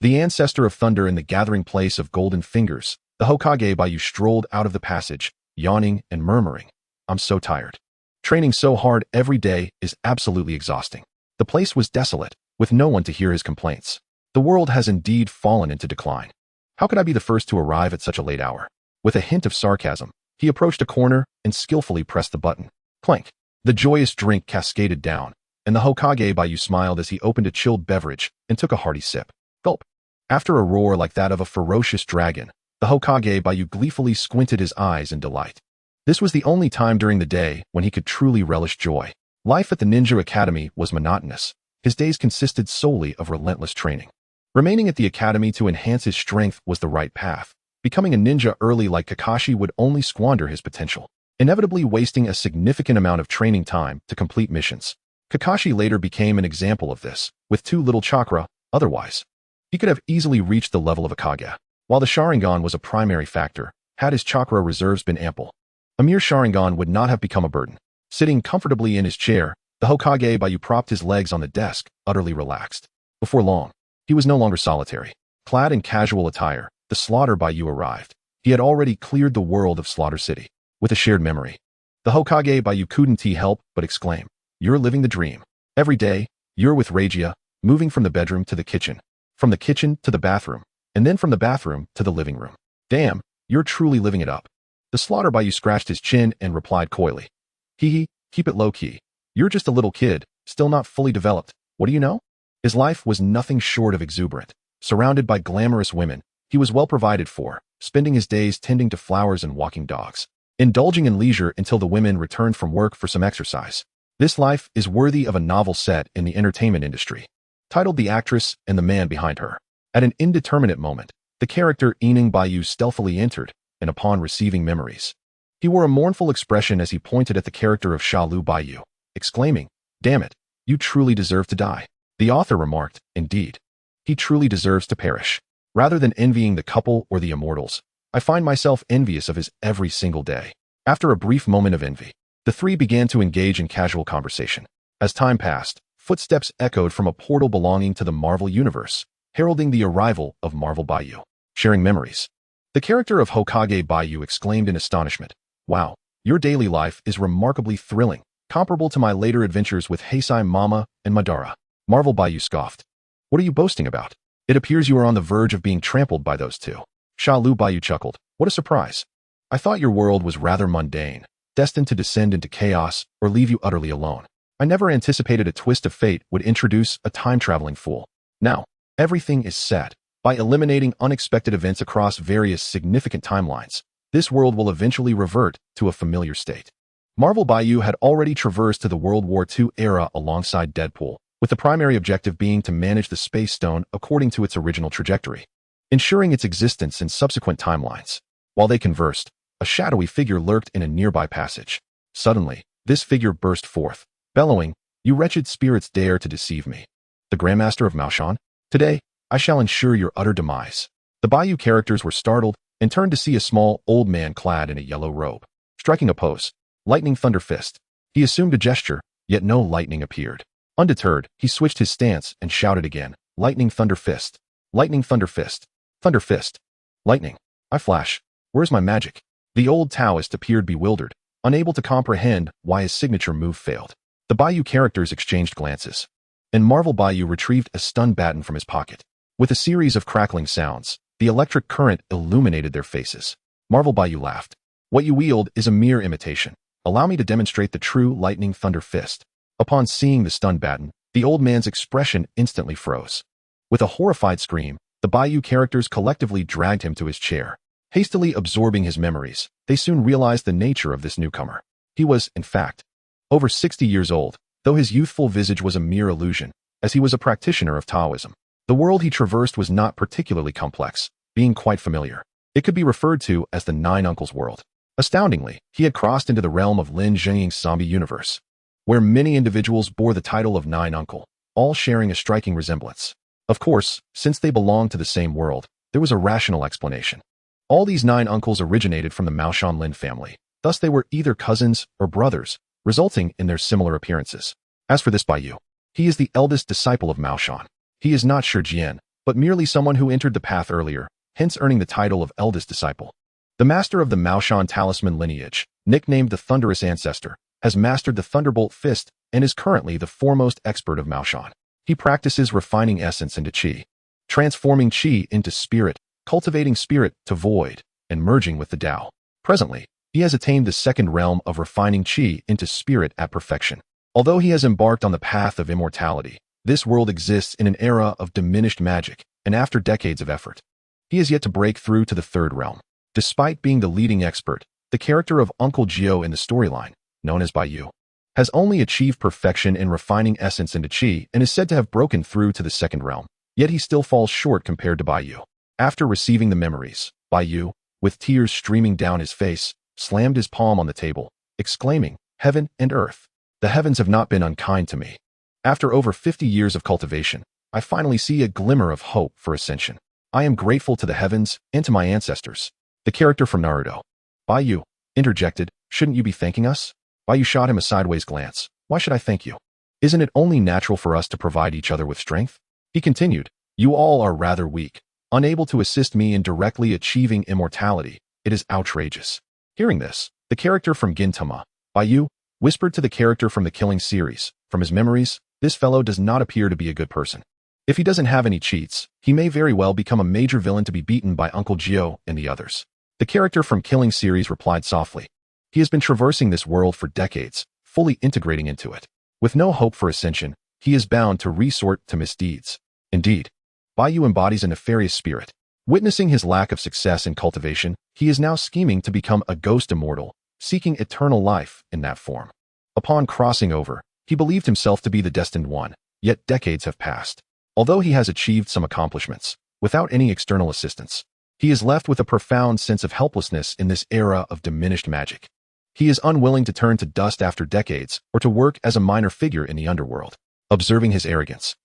Speaker 1: The ancestor of thunder in the gathering place of golden fingers, the Hokage Bai Yu strolled out of the passage, yawning and murmuring, "I'm so tired. Training so hard every day is absolutely exhausting." The place was desolate, with no one to hear his complaints. The world has indeed fallen into decline. How could I be the first to arrive at such a late hour? With a hint of sarcasm, he approached a corner and skillfully pressed the button. Clank! The joyous drink cascaded down, and the Hokage Bai Yu smiled as he opened a chilled beverage and took a hearty sip. Gulp! After a roar like that of a ferocious dragon, the Hokage Bai Yu gleefully squinted his eyes in delight. This was the only time during the day when he could truly relish joy. Life at the Ninja Academy was monotonous. His days consisted solely of relentless training. Remaining at the academy to enhance his strength was the right path. Becoming a ninja early like Kakashi would only squander his potential, inevitably wasting a significant amount of training time to complete missions. Kakashi later became an example of this. With too little chakra, otherwise, he could have easily reached the level of a Kage. While the Sharingan was a primary factor, had his chakra reserves been ample, a mere Sharingan would not have become a burden. Sitting comfortably in his chair, the Hokage Bai Yu propped his legs on the desk, utterly relaxed. Before long, he was no longer solitary. Clad in casual attire, the Slaughter Bai Yu arrived. He had already cleared the world of Slaughter City. With a shared memory, the Hokage Bai Yu couldn't help but exclaim, "You're living the dream. Every day, you're with Regia, moving from the bedroom to the kitchen, from the kitchen to the bathroom, and then from the bathroom to the living room. Damn, you're truly living it up." The Slaughter Bai Yu scratched his chin and replied coyly, "Hee, keep it low-key. You're just a little kid, still not fully developed. What do you know?" His life was nothing short of exuberant. Surrounded by glamorous women, he was well provided for, spending his days tending to flowers and walking dogs, indulging in leisure until the women returned from work for some exercise. This life is worthy of a novel set in the entertainment industry, titled The Actress and the Man Behind Her. At an indeterminate moment, the character Ening Bai Yu stealthily entered, and upon receiving memories, he wore a mournful expression as he pointed at the character of Shalu Bai Yu, exclaiming, "Damn it, you truly deserve to die." The author remarked, "Indeed. He truly deserves to perish. Rather than envying the couple or the immortals, I find myself envious of his every single day. After a brief moment of envy, the three began to engage in casual conversation. As time passed, footsteps echoed from a portal belonging to the Marvel Universe, heralding the arrival of Marvel Bai Yu. Sharing memories. The character of Hokage Bai Yu exclaimed in astonishment, "Wow, your daily life is remarkably thrilling, comparable to my later adventures with Heisei Mama and Madara." Marvel Bai Yu scoffed. "What are you boasting about? It appears you are on the verge of being trampled by those two." Shalu Bai Yu chuckled. "What a surprise. I thought your world was rather mundane, destined to descend into chaos or leave you utterly alone. I never anticipated a twist of fate would introduce a time-traveling fool. Now, everything is set. By eliminating unexpected events across various significant timelines, this world will eventually revert to a familiar state." Marvel Bai Yu had already traversed to the World War II era alongside Deadpool, with the primary objective being to manage the Space Stone according to its original trajectory, ensuring its existence in subsequent timelines. While they conversed, a shadowy figure lurked in a nearby passage. Suddenly, this figure burst forth, bellowing, "You wretched spirits dare to deceive me. The Grandmaster of Maoshan? Today, I shall ensure your utter demise." The Bai Yu characters were startled and turned to see a small, old man clad in a yellow robe. Striking a pose, Lightning Thunder Fist. He assumed a gesture, yet no lightning appeared. Undeterred, he switched his stance and shouted again, "Lightning Thunder Fist. Lightning Thunder Fist. Thunder Fist. Lightning. I flash. Where's my magic?" The old Taoist appeared bewildered, unable to comprehend why his signature move failed. The Bai Yu characters exchanged glances, and Marvel Bai Yu retrieved a stun baton from his pocket. With a series of crackling sounds, the electric current illuminated their faces. Marvel Bai Yu laughed. "What you wield is a mere imitation. Allow me to demonstrate the true Lightning Thunder Fist." Upon seeing the stun baton, the old man's expression instantly froze. With a horrified scream, the Bai Yu characters collectively dragged him to his chair. Hastily absorbing his memories, they soon realized the nature of this newcomer. He was, in fact, over 60 years old, though his youthful visage was a mere illusion, as he was a practitioner of Taoism. The world he traversed was not particularly complex, being quite familiar. It could be referred to as the Nine Uncles world. Astoundingly, he had crossed into the realm of Lin Zhengying's zombie universe, where many individuals bore the title of Nine Uncle, all sharing a striking resemblance. Of course, since they belonged to the same world, there was a rational explanation. All these 9 uncles originated from the Maoshan Lin family, thus they were either cousins or brothers, resulting in their similar appearances. As for this Bai Yu, he is the eldest disciple of Maoshan. He is not Shijian, but merely someone who entered the path earlier, hence earning the title of eldest disciple. The master of the Maoshan talisman lineage, nicknamed the Thunderous Ancestor, has mastered the Thunderbolt Fist and is currently the foremost expert of Maoshan. He practices refining essence into qi, transforming qi into spirit, cultivating spirit to void, and merging with the Tao. Presently, he has attained the second realm of refining qi into spirit at perfection. Although he has embarked on the path of immortality, this world exists in an era of diminished magic, and after decades of effort, he has yet to break through to the third realm. Despite being the leading expert, the character of Uncle Gio in the storyline, known as Bai Yu, has only achieved perfection in refining essence into qi and is said to have broken through to the second realm, yet he still falls short compared to Bai Yu. After receiving the memories, Bai Yu, with tears streaming down his face, slammed his palm on the table, exclaiming, "Heaven and earth, the heavens have not been unkind to me. After over 50 years of cultivation, I finally see a glimmer of hope for ascension. I am grateful to the heavens and to my ancestors." The character from Naruto, Bai Yu, interjected, "Shouldn't you be thanking us?" Bai Yu shot him a sideways glance. "Why should I thank you? Isn't it only natural for us to provide each other with strength?" He continued, "You all are rather weak, unable to assist me in directly achieving immortality. It is outrageous." Hearing this, the character from Gintama, Bai Yu, whispered to the character from the Killing series, "From his memories, this fellow does not appear to be a good person. If he doesn't have any cheats, he may very well become a major villain to be beaten by Uncle Gio and the others." The character from Killing series replied softly, "He has been traversing this world for decades, fully integrating into it. With no hope for ascension, he is bound to resort to misdeeds." Indeed, Bai Yu embodies a nefarious spirit. Witnessing his lack of success in cultivation, he is now scheming to become a ghost immortal, seeking eternal life in that form. Upon crossing over, he believed himself to be the destined one, yet decades have passed. Although he has achieved some accomplishments, without any external assistance, he is left with a profound sense of helplessness in this era of diminished magic. He is unwilling to turn to dust after decades or to work as a minor figure in the underworld. Observing his arrogance,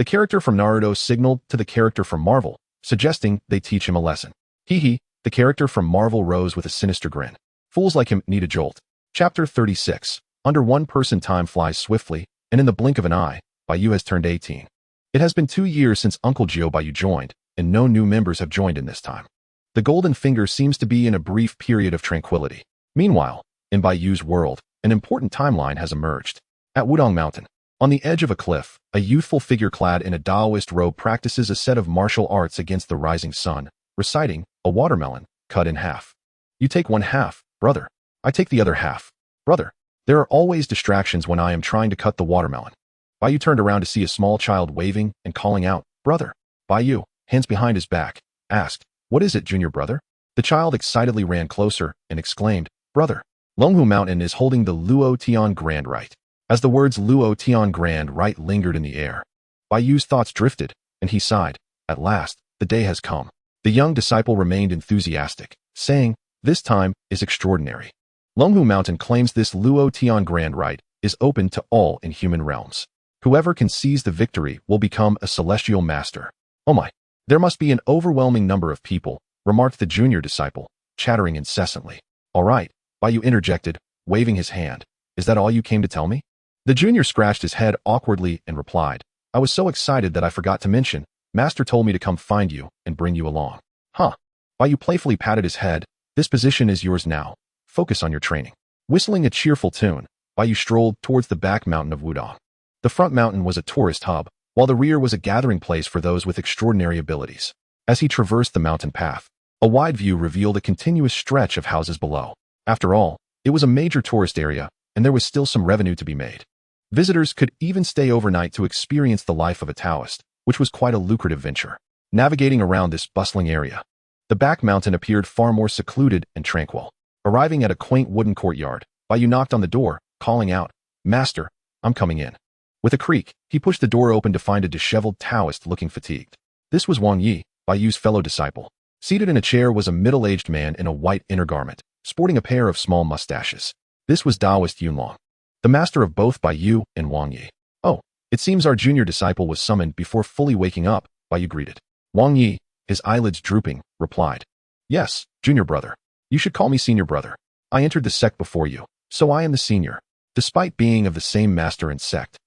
Speaker 1: The character from Naruto signaled to the character from Marvel, suggesting they teach him a lesson. Hee, the character from Marvel rose with a sinister grin. Fools like him need a jolt. Chapter 36. Under one person time flies swiftly, and in the blink of an eye, Bai Yu has turned 18. It has been 2 years since Uncle Bai Yu joined, and no new members have joined in this time. The Golden Finger seems to be in a brief period of tranquility. Meanwhile, in Bai Yu's world, an important timeline has emerged. At Wudong Mountain, on the edge of a cliff, a youthful figure clad in a Taoist robe practices a set of martial arts against the rising sun, reciting, a watermelon, cut in half. You take one half, brother. I take the other half, brother. There are always distractions when I am trying to cut the watermelon. Bai Yu turned around to see a small child waving and calling out, brother. Bai Yu, hands behind his back, asked, what is it, junior brother? The child excitedly ran closer and exclaimed, brother. Longhu Mountain is holding the Luo Tian Grand Rite. As the words Luo Tian Grand Rite lingered in the air, Bai Yu's thoughts drifted, and he sighed. At last, the day has come. The young disciple remained enthusiastic, saying, this time is extraordinary. Longhu Mountain claims this Luo Tian Grand Rite is open to all in human realms. Whoever can seize the victory will become a celestial master. Oh my, there must be an overwhelming number of people, remarked the junior disciple, chattering incessantly. All right, Bai Yu interjected, waving his hand. Is that all you came to tell me? The junior scratched his head awkwardly and replied, I was so excited that I forgot to mention, Master told me to come find you and bring you along. Huh. Bai Yu playfully patted his head. This position is yours now. Focus on your training. Whistling a cheerful tune, Bai Yu strolled towards the back mountain of Wudong. The front mountain was a tourist hub, while the rear was a gathering place for those with extraordinary abilities. As he traversed the mountain path, a wide view revealed a continuous stretch of houses below. After all, it was a major tourist area, and there was still some revenue to be made. Visitors could even stay overnight to experience the life of a Taoist, which was quite a lucrative venture. Navigating around this bustling area, the back mountain appeared far more secluded and tranquil. Arriving at a quaint wooden courtyard, Bai Yu knocked on the door, calling out, Master, I'm coming in. With a creak, he pushed the door open to find a disheveled Taoist looking fatigued. This was Wang Yi, Bai Yu's fellow disciple. Seated in a chair was a middle-aged man in a white inner garment, sporting a pair of small mustaches. This was Taoist Yunlong, the master of both Bai Yu and Wang Yi. Oh, it seems our junior disciple was summoned before fully waking up, Bai Yu greeted. Wang Yi, his eyelids drooping, replied, Yes, junior brother. You should call me senior brother. I entered the sect before you, so I am the senior, despite being of the same master and sect.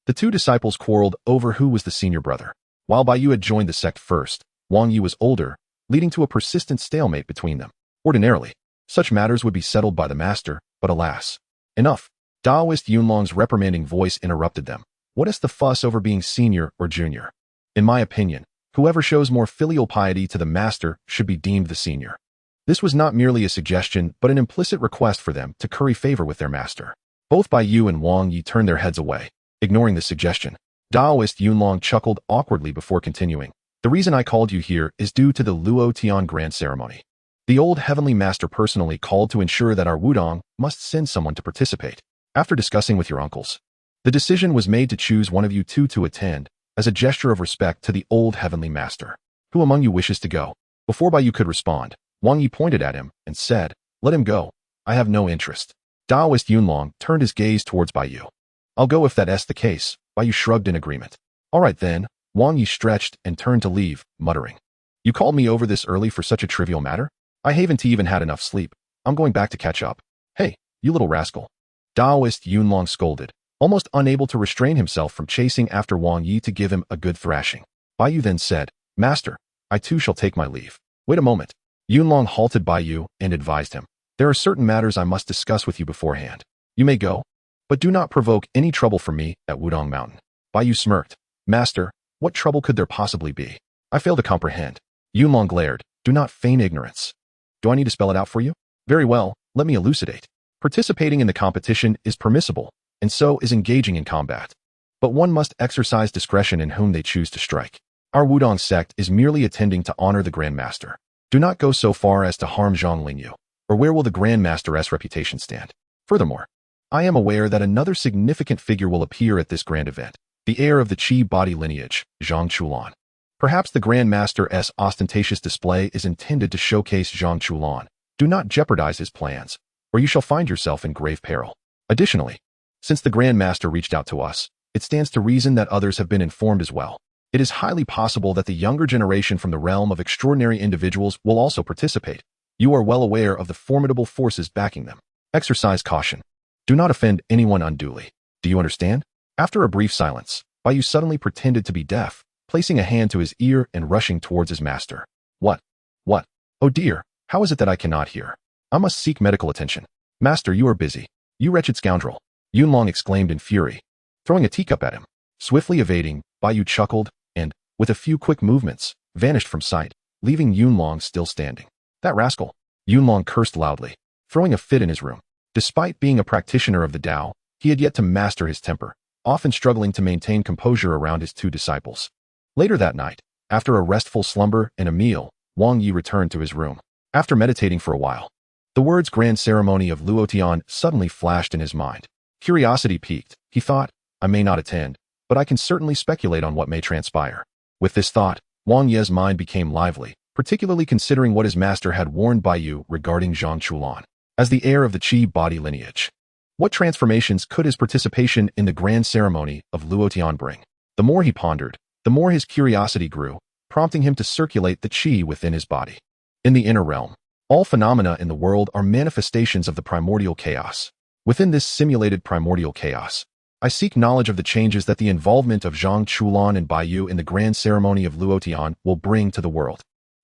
Speaker 1: The two disciples quarreled over who was the senior brother. While Bai Yu had joined the sect first, Wang Yi was older, leading to a persistent stalemate between them. Ordinarily, such matters would be settled by the master, but alas. Enough. Taoist Yunlong's reprimanding voice interrupted them. What is the fuss over being senior or junior? In my opinion, whoever shows more filial piety to the master should be deemed the senior. This was not merely a suggestion, but an implicit request for them to curry favor with their master. Both Bai Yu and Wang Yi turned their heads away, ignoring the suggestion. Taoist Yunlong chuckled awkwardly before continuing. The reason I called you here is due to the Luo Tian Grand Ceremony. The old heavenly master personally called to ensure that our Wudong must send someone to participate. After discussing with your uncles, the decision was made to choose one of you two to attend, as a gesture of respect to the old heavenly master. Who among you wishes to go? Before Bai Yu could respond, Wang Yi pointed at him and said, Let him go. I have no interest. Taoist Yunlong turned his gaze towards Bai Yu. I'll go if that's the case. Bai Yu shrugged in agreement. All right then. Wang Yi stretched and turned to leave, muttering. You called me over this early for such a trivial matter? I haven't even had enough sleep. I'm going back to catch up. Hey, you little rascal. Taoist Yunlong scolded, almost unable to restrain himself from chasing after Wang Yi to give him a good thrashing. Bai Yu then said, Master, I too shall take my leave. Wait a moment. Yunlong halted Bai Yu and advised him. There are certain matters I must discuss with you beforehand. You may go, but do not provoke any trouble for me at Wudong Mountain. Bai Yu smirked. Master, what trouble could there possibly be? I fail to comprehend. Yunlong glared. Do not feign ignorance. Do I need to spell it out for you? Very well, let me elucidate. Participating in the competition is permissible, and so is engaging in combat. But one must exercise discretion in whom they choose to strike. Our Wudong sect is merely attending to honor the Grand Master. Do not go so far as to harm Zhang Lingyu, or where will the Grand Master's reputation stand? Furthermore, I am aware that another significant figure will appear at this grand event, the heir of the Qi body lineage, Zhang Chulan. Perhaps the Grand Master's ostentatious display is intended to showcase Zhang Chulan. Do not jeopardize his plans, or you shall find yourself in grave peril. Additionally, since the Grand Master reached out to us, it stands to reason that others have been informed as well. It is highly possible that the younger generation from the realm of extraordinary individuals will also participate. You are well aware of the formidable forces backing them. Exercise caution. Do not offend anyone unduly. Do you understand? After a brief silence, Bai Yu suddenly pretended to be deaf, placing a hand to his ear and rushing towards his master. What? What? Oh dear, how is it that I cannot hear? I must seek medical attention. Master, you are busy. You wretched scoundrel. Yunlong exclaimed in fury, throwing a teacup at him. Swiftly evading, Bai Yu chuckled and, with a few quick movements, vanished from sight, leaving Yunlong still standing. That rascal! Yunlong cursed loudly, throwing a fit in his room. Despite being a practitioner of the Tao, he had yet to master his temper, often struggling to maintain composure around his two disciples. Later that night, after a restful slumber and a meal, Wang Yi returned to his room. After meditating for a while, the words grand ceremony of Luotian suddenly flashed in his mind. Curiosity piqued. He thought, I may not attend, but I can certainly speculate on what may transpire. With this thought, Wang Ye's mind became lively, particularly considering what his master had warned Bai Yu regarding Zhang Chulan as the heir of the Qi body lineage. What transformations could his participation in the grand ceremony of Luotian bring? The more he pondered, the more his curiosity grew, prompting him to circulate the Qi within his body. In the inner realm, all phenomena in the world are manifestations of the primordial chaos. Within this simulated primordial chaos, I seek knowledge of the changes that the involvement of Zhang Chulan and Bai Yu in the grand ceremony of Luotian will bring to the world.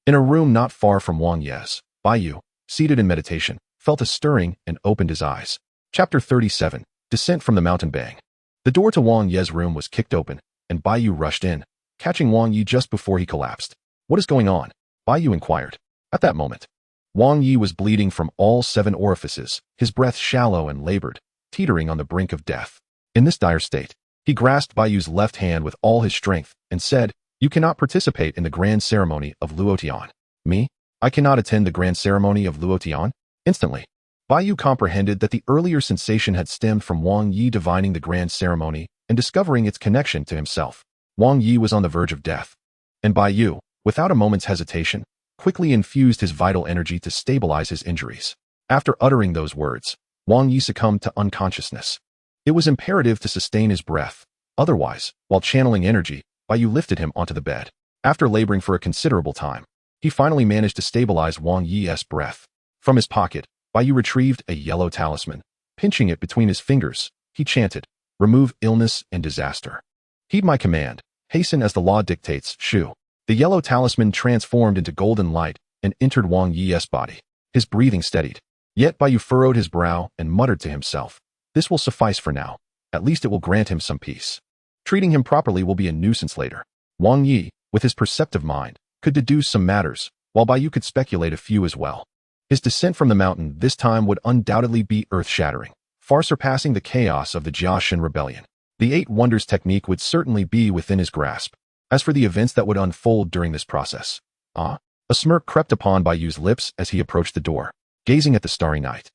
Speaker 1: In a room not far from Wang Ye's, Bai Yu, seated in meditation, felt a stirring and opened his eyes. Chapter 37, Descent from the Mountain Bang. The door to Wang Ye's room was kicked open, and Bai Yu rushed in, catching Wang Yi just before he collapsed. What is going on? Bai Yu inquired. At that moment, Wang Yi was bleeding from all 7 orifices, his breath shallow and labored, teetering on the brink of death. In this dire state, he grasped Bai Yu's left hand with all his strength and said, You cannot participate in the grand ceremony of Luotian. Me? I cannot attend the grand ceremony of Luotian? Instantly, Bai Yu comprehended that the earlier sensation had stemmed from Wang Yi divining the grand ceremony and discovering its connection to himself. Wang Yi was on the verge of death, and Bai Yu, without a moment's hesitation, quickly infused his vital energy to stabilize his injuries. After uttering those words, Wang Yi succumbed to unconsciousness. It was imperative to sustain his breath. Otherwise, while channeling energy, Bai Yu lifted him onto the bed. After laboring for a considerable time, he finally managed to stabilize Wang Yi's breath. From his pocket, Bai Yu retrieved a yellow talisman. Pinching it between his fingers, he chanted, Remove illness and disaster. Heed my command. Hasten as the law dictates, Shu. The yellow talisman transformed into golden light and entered Wang Yi's body. His breathing steadied. Yet Bai Yu furrowed his brow and muttered to himself, This will suffice for now. At least it will grant him some peace. Treating him properly will be a nuisance later. Wang Yi, with his perceptive mind, could deduce some matters, while Bai Yu could speculate a few as well. His descent from the mountain this time would undoubtedly be earth-shattering, far surpassing the chaos of the Jiaxin rebellion. The 8 Wonders technique would certainly be within his grasp. As for the events that would unfold during this process, a smirk crept upon Bai Yu's lips as he approached the door, gazing at the starry night.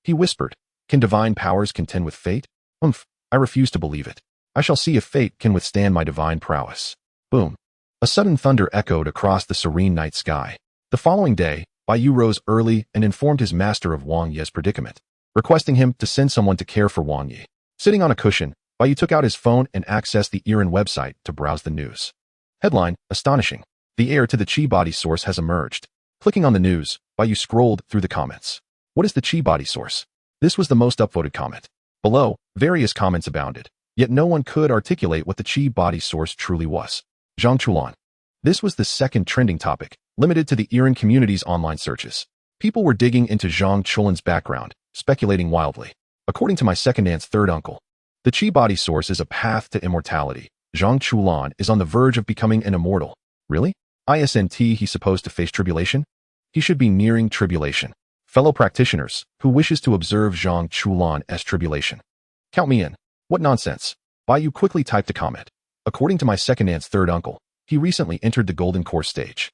Speaker 1: He whispered, Can divine powers contend with fate? I refuse to believe it. I shall see if fate can withstand my divine prowess. Boom. A sudden thunder echoed across the serene night sky. The following day, Bai Yu rose early and informed his master of Wang Yi's predicament, requesting him to send someone to care for Wang Yi. Sitting on a cushion, Bai Yu took out his phone and accessed the Iran website to browse the news. Headline, Astonishing. The heir to the Qi body source has emerged. Clicking on the news, Bai Yu scrolled through the comments. What is the Qi body source? This was the most upvoted comment. Below, various comments abounded, yet no one could articulate what the Qi body source truly was. Zhang Chulan. This was the second trending topic, limited to the Iran community's online searches. People were digging into Zhang Chulan's background, speculating wildly. According to my second aunt's third uncle, the Qi body source is a path to immortality. Zhang Chulan is on the verge of becoming an immortal. Really? Isn't he supposed to face tribulation? He should be nearing tribulation. Fellow practitioners, who wishes to observe Zhang Chulan's tribulation? Count me in. What nonsense. Bai Yu quickly typed a comment. According to my second aunt's third uncle, he recently entered the golden core stage.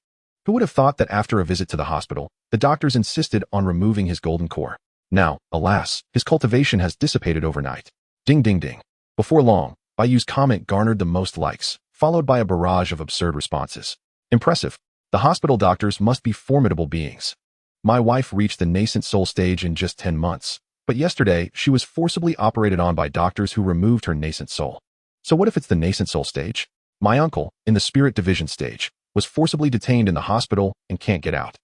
Speaker 1: Who would have thought that after a visit to the hospital, the doctors insisted on removing his golden core? Now, alas, his cultivation has dissipated overnight. Ding ding ding. Before long, Bai Yu's comment garnered the most likes, followed by a barrage of absurd responses. Impressive. The hospital doctors must be formidable beings. My wife reached the nascent soul stage in just 10 months, but yesterday she was forcibly operated on by doctors who removed her nascent soul. So what if it's the nascent soul stage? My uncle, in the spirit division stage, was forcibly detained in the hospital and can't get out.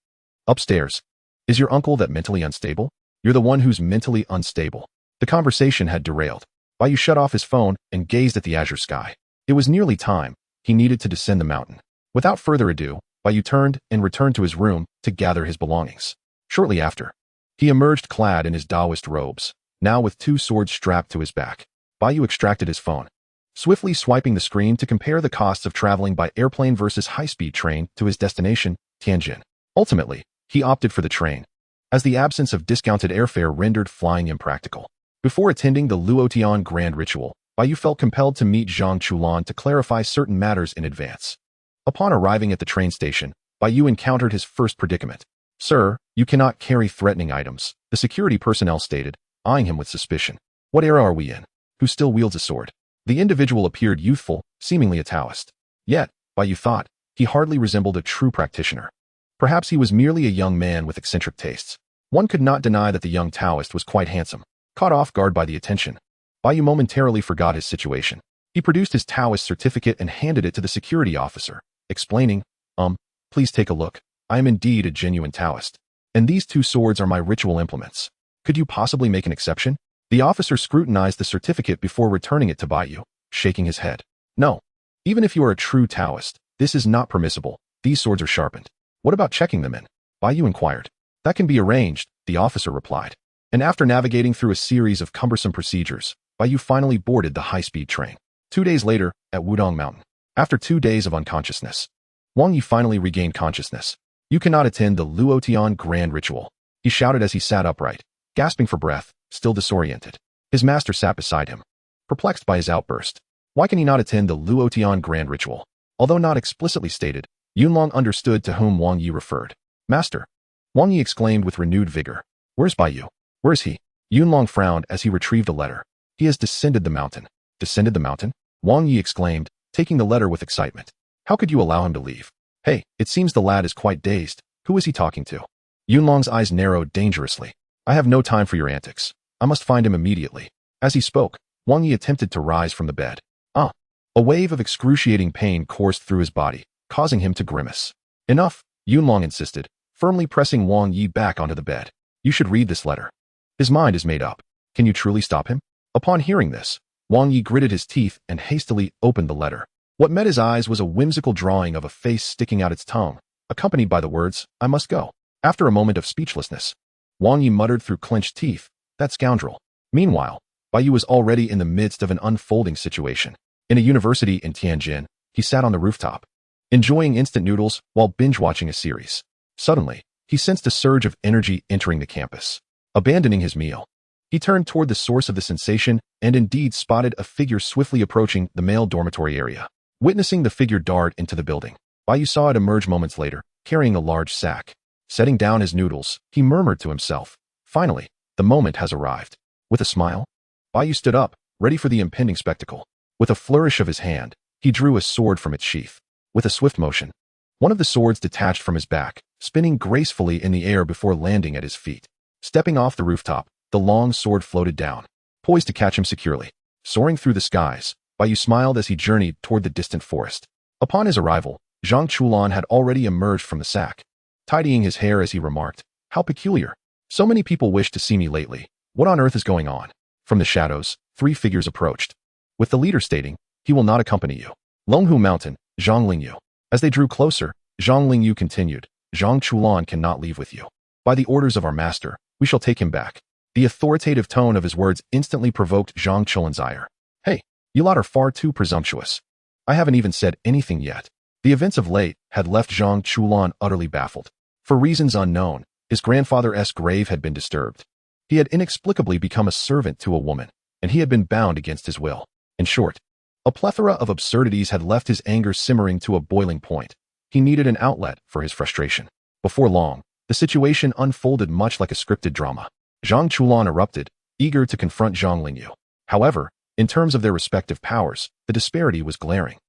Speaker 1: Upstairs. Is your uncle that mentally unstable? You're the one who's mentally unstable. The conversation had derailed. Bai Yu shut off his phone and gazed at the azure sky. It was nearly time. He needed to descend the mountain. Without further ado, Bai Yu turned and returned to his room to gather his belongings. Shortly after, he emerged clad in his Taoist robes, now with 2 swords strapped to his back. Bai Yu extracted his phone, swiftly swiping the screen to compare the costs of traveling by airplane versus high-speed train to his destination, Tianjin. Ultimately, he opted for the train, as the absence of discounted airfare rendered flying impractical. Before attending the Luotian Grand Ritual, Bai Yu felt compelled to meet Zhang Chulan to clarify certain matters in advance. Upon arriving at the train station, Bai Yu encountered his first predicament. "Sir, you cannot carry threatening items," the security personnel stated, eyeing him with suspicion. "What era are we in? Who still wields a sword?" The individual appeared youthful, seemingly a Taoist. Yet, Bai Yu thought, he hardly resembled a true practitioner. Perhaps he was merely a young man with eccentric tastes. One could not deny that the young Taoist was quite handsome. Caught off guard by the attention, Bai Yu momentarily forgot his situation. He produced his Taoist certificate and handed it to the security officer, explaining, please take a look. I am indeed a genuine Taoist. And these 2 swords are my ritual implements. Could you possibly make an exception?" The officer scrutinized the certificate before returning it to Bai Yu, shaking his head. "No. Even if you are a true Taoist, this is not permissible. These swords are sharpened." "What about checking them in?" Bai Yu inquired. "That can be arranged," the officer replied. And after navigating through a series of cumbersome procedures, Bai Yu finally boarded the high-speed train. 2 days later, at Wudong Mountain. After 2 days of unconsciousness, Wang Yi finally regained consciousness. "You cannot attend the Luotian Grand Ritual," he shouted as he sat upright, gasping for breath, still disoriented. His master sat beside him, perplexed by his outburst. Why can he not attend the Luotian Grand Ritual? Although not explicitly stated, Yunlong understood to whom Wang Yi referred. "Master!" Wang Yi exclaimed with renewed vigor. "Where's Bai Yu? Where is he?" Yunlong frowned as he retrieved a letter. "He has descended the mountain." "Descended the mountain?" Wang Yi exclaimed, taking the letter with excitement. "How could you allow him to leave?" "Hey, it seems the lad is quite dazed. Who is he talking to?" Yunlong's eyes narrowed dangerously. "I have no time for your antics. I must find him immediately." As he spoke, Wang Yi attempted to rise from the bed. A wave of excruciating pain coursed through his body, causing him to grimace. "Enough," Yunlong insisted, firmly pressing Wang Yi back onto the bed. "You should read this letter. His mind is made up. Can you truly stop him?" Upon hearing this, Wang Yi gritted his teeth and hastily opened the letter. What met his eyes was a whimsical drawing of a face sticking out its tongue, accompanied by the words, "I must go." After a moment of speechlessness, Wang Yi muttered through clenched teeth, "That scoundrel." Meanwhile, Bai Yu was already in the midst of an unfolding situation. In a university in Tianjin, he sat on the rooftop, enjoying instant noodles while binge-watching a series. Suddenly, he sensed a surge of energy entering the campus. Abandoning his meal, he turned toward the source of the sensation and indeed spotted a figure swiftly approaching the male dormitory area. Witnessing the figure dart into the building, Bai Yu saw it emerge moments later, carrying a large sack. Setting down his noodles, he murmured to himself, "Finally, the moment has arrived." With a smile, Bai Yu stood up, ready for the impending spectacle. With a flourish of his hand, he drew a sword from its sheath. With a swift motion, one of the swords detached from his back, spinning gracefully in the air before landing at his feet. Stepping off the rooftop, the long sword floated down, poised to catch him securely. Soaring through the skies, Bai Yu smiled as he journeyed toward the distant forest. Upon his arrival, Zhang Chulan had already emerged from the sack, tidying his hair as he remarked, "How peculiar. So many people wish to see me lately. What on earth is going on?" From the shadows, 3 figures approached, with the leader stating, "He will not accompany you." Longhu Mountain, Zhang Lingyu. As they drew closer, Zhang Lingyu continued, "Zhang Chulan cannot leave with you. By the orders of our master, we shall take him back." The authoritative tone of his words instantly provoked Zhang Chulan's ire. "Hey, you lot are far too presumptuous. I haven't even said anything yet." The events of late had left Zhang Chulan utterly baffled. For reasons unknown, his grandfather's grave had been disturbed. He had inexplicably become a servant to a woman, and he had been bound against his will. In short, a plethora of absurdities had left his anger simmering to a boiling point. He needed an outlet for his frustration. Before long, the situation unfolded much like a scripted drama. Zhang Chulan erupted, eager to confront Zhang Lingyu. However, in terms of their respective powers, the disparity was glaring.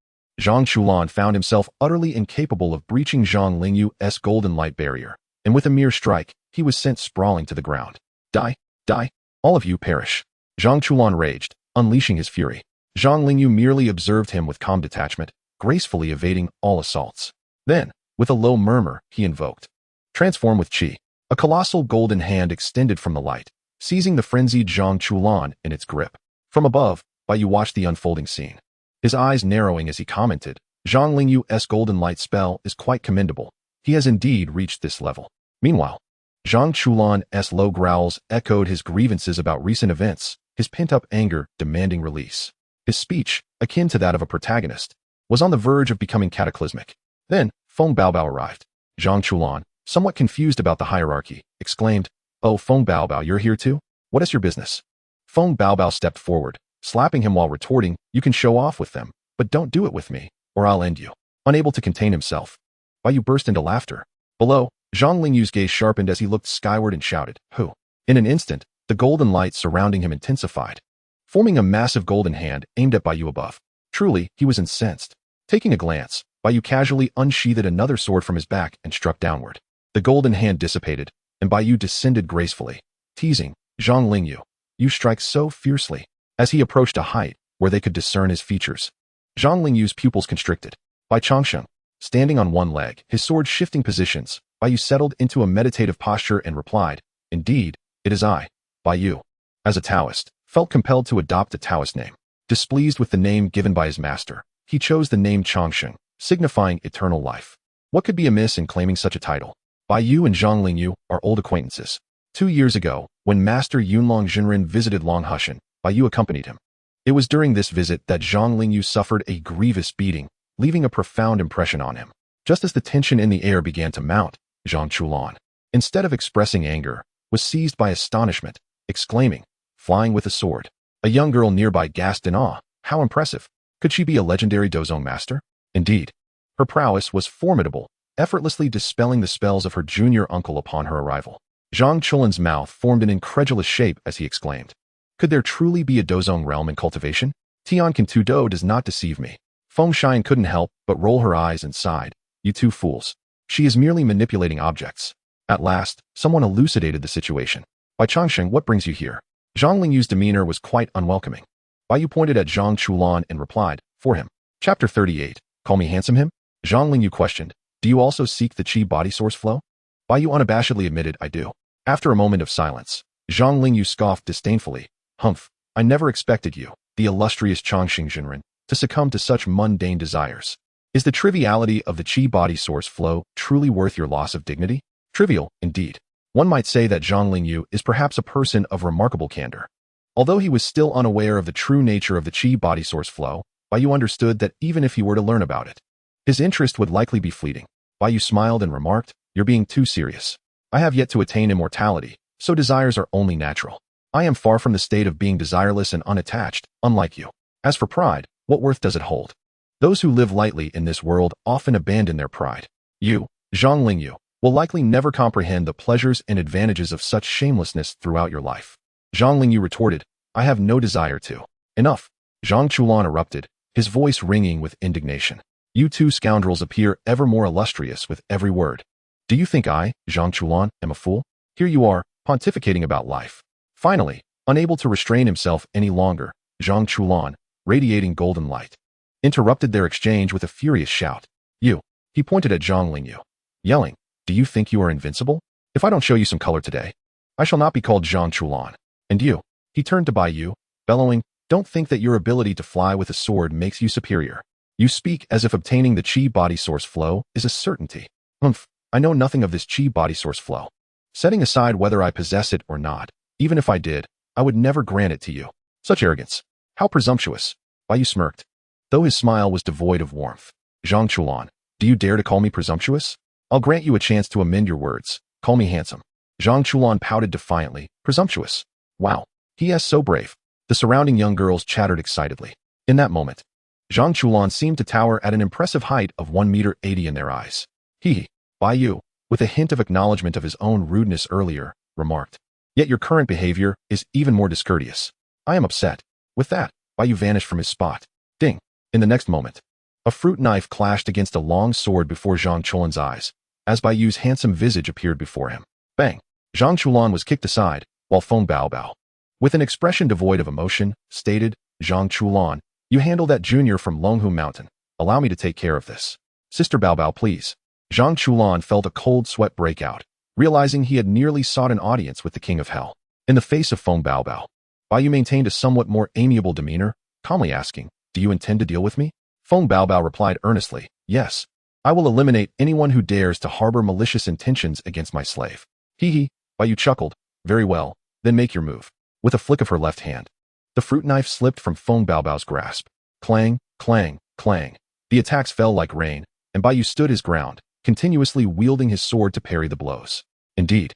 Speaker 1: Zhang Chulan found himself utterly incapable of breaching Zhang Lingyu's golden light barrier, and with a mere strike, he was sent sprawling to the ground. "Die, die, all of you perish." Zhang Chulan raged, unleashing his fury. Zhang Lingyu merely observed him with calm detachment, gracefully evading all assaults. Then, with a low murmur, he invoked, "Transform with Qi." A colossal golden hand extended from the light, seizing the frenzied Zhang Chulan in its grip. From above, Bai Yu watched the unfolding scene, his eyes narrowing as he commented, "Zhang Lingyu's golden light spell is quite commendable. He has indeed reached this level." Meanwhile, Zhang Chulan's low growls echoed his grievances about recent events, his pent-up anger demanding release. His speech, akin to that of a protagonist, was on the verge of becoming cataclysmic. Then, Feng Baobao arrived. Zhang Chulan, somewhat confused about the hierarchy, exclaimed, "Oh, Feng Baobao, you're here too? What is your business?" Feng Baobao stepped forward, slapping him while retorting, "You can show off with them, but don't do it with me, or I'll end you." Unable to contain himself, Bai Yu burst into laughter. Below, Zhang Lingyu's gaze sharpened as he looked skyward and shouted, "Who?" In an instant, the golden light surrounding him intensified, forming a massive golden hand aimed at Bai Yu above. Truly, he was incensed. Taking a glance, Bai Yu casually unsheathed another sword from his back and struck downward. The golden hand dissipated, and Bai Yu descended gracefully, teasing, "Zhang Lingyu, you strike so fiercely." As he approached a height where they could discern his features, Zhang Lingyu's pupils constricted. Bai Changsheng, standing on one leg, his sword shifting positions, Bai Yu settled into a meditative posture and replied, "Indeed, it is I, Bai Yu." As a Taoist, felt compelled to adopt a Taoist name. Displeased with the name given by his master, he chose the name Changsheng, signifying eternal life. What could be amiss in claiming such a title? Bai Yu and Zhang Lingyu are old acquaintances. 2 years ago, when Master Yunlong Jinren visited Longhushan, Bai Yu accompanied him. It was during this visit that Zhang Lingyu suffered a grievous beating, leaving a profound impression on him. Just as the tension in the air began to mount, Zhang Chulan, instead of expressing anger, was seized by astonishment, exclaiming, "Flying with a sword." A young girl nearby gasped in awe. How impressive! Could she be a legendary Dozong master? Indeed. Her prowess was formidable, effortlessly dispelling the spells of her junior uncle upon her arrival. Zhang Chulan's mouth formed an incredulous shape as he exclaimed, "Could there truly be a Dozong realm in cultivation? Tian Kintu Do does not deceive me." Feng Xian couldn't help but roll her eyes and sighed, "You two fools. She is merely manipulating objects." At last, someone elucidated the situation. "Bai Changsheng, what brings you here?" Zhang Lingyu's demeanor was quite unwelcoming. Bai Yu pointed at Zhang Chulan and replied, "For him." Chapter 38. Call me handsome him? Zhang Lingyu questioned, "Do you also seek the Qi body source flow?" Bai Yu unabashedly admitted, "I do." After a moment of silence, Zhang Lingyu scoffed disdainfully, "Humph, I never expected you, the illustrious Changxing Jinren, to succumb to such mundane desires. Is the triviality of the Qi body source flow truly worth your loss of dignity? Trivial, indeed. One might say that Zhang Lingyu is perhaps a person of remarkable candor. Although he was still unaware of the true nature of the Qi body source flow, Bai Yu understood that even if he were to learn about it, his interest would likely be fleeting. Bai Yu smiled and remarked, "You're being too serious. I have yet to attain immortality, so desires are only natural. I am far from the state of being desireless and unattached, unlike you. As for pride, what worth does it hold? Those who live lightly in this world often abandon their pride. You, Zhang Lingyu, will likely never comprehend the pleasures and advantages of such shamelessness throughout your life." Zhang Lingyu retorted, "I have no desire to." "Enough." Zhang Chulan erupted, his voice ringing with indignation. "You two scoundrels appear ever more illustrious with every word. Do you think I, Zhang Chulan, am a fool? Here you are, pontificating about life." Finally, unable to restrain himself any longer, Zhang Chulan, radiating golden light, interrupted their exchange with a furious shout. "You!" He pointed at Zhang Lingyu, yelling, "Do you think you are invincible? If I don't show you some color today, I shall not be called Zhang Chulan. And you," he turned to Bai Yu, bellowing, "don't think that your ability to fly with a sword makes you superior. You speak as if obtaining the Qi body source flow is a certainty. Humph, I know nothing of this Qi body source flow. Setting aside whether I possess it or not, even if I did, I would never grant it to you. Such arrogance. How presumptuous." Bai Yu smirked, though his smile was devoid of warmth. "Zhang Chulan, do you dare to call me presumptuous? I'll grant you a chance to amend your words. Call me handsome." Zhang Chulan pouted defiantly, "Presumptuous? Wow, he is so brave." The surrounding young girls chattered excitedly. In that moment, Zhang Chulan seemed to tower at an impressive height of 1.80 meters in their eyes. He, Bai Yu, with a hint of acknowledgement of his own rudeness earlier, remarked, "Yet your current behavior is even more discourteous. I am upset." With that, Bai Yu vanished from his spot. Ding! In the next moment, a fruit knife clashed against a long sword before Zhang Chulan's eyes, as Bai Yu's handsome visage appeared before him. Bang! Zhang Chulan was kicked aside, while Feng Baobao, with an expression devoid of emotion, stated, "Zhang Chulan, you handle that junior from Longhu Mountain. Allow me to take care of this. Sister Bao Bao, please. Zhang Chulan felt a cold sweat break out, realizing he had nearly sought an audience with the King of Hell. In the face of Feng Bao Bao, Bai Yu maintained a somewhat more amiable demeanor, calmly asking, "Do you intend to deal with me?" Feng Bao Bao replied earnestly, "Yes. I will eliminate anyone who dares to harbor malicious intentions against my slave." Hee. Bai Yu chuckled. "Very well, then make your move." With a flick of her left hand, the fruit knife slipped from Feng Bao Bao's grasp. Clang, clang, clang. The attacks fell like rain, and Bai Yu stood his ground, continuously wielding his sword to parry the blows. Indeed,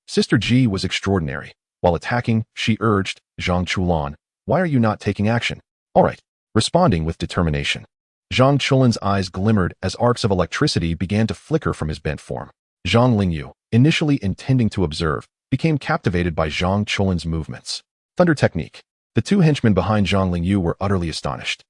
Speaker 1: Sister Ji was extraordinary. While attacking, she urged, "Zhang Chulan, why are you not taking action?" "All right," responding with determination. Zhang Chulan's eyes glimmered as arcs of electricity began to flicker from his bent form. Zhang Lingyu, initially intending to observe, became captivated by Zhang Chulan's movements. Thunder technique. The two henchmen behind Zhang Lingyu were utterly astonished.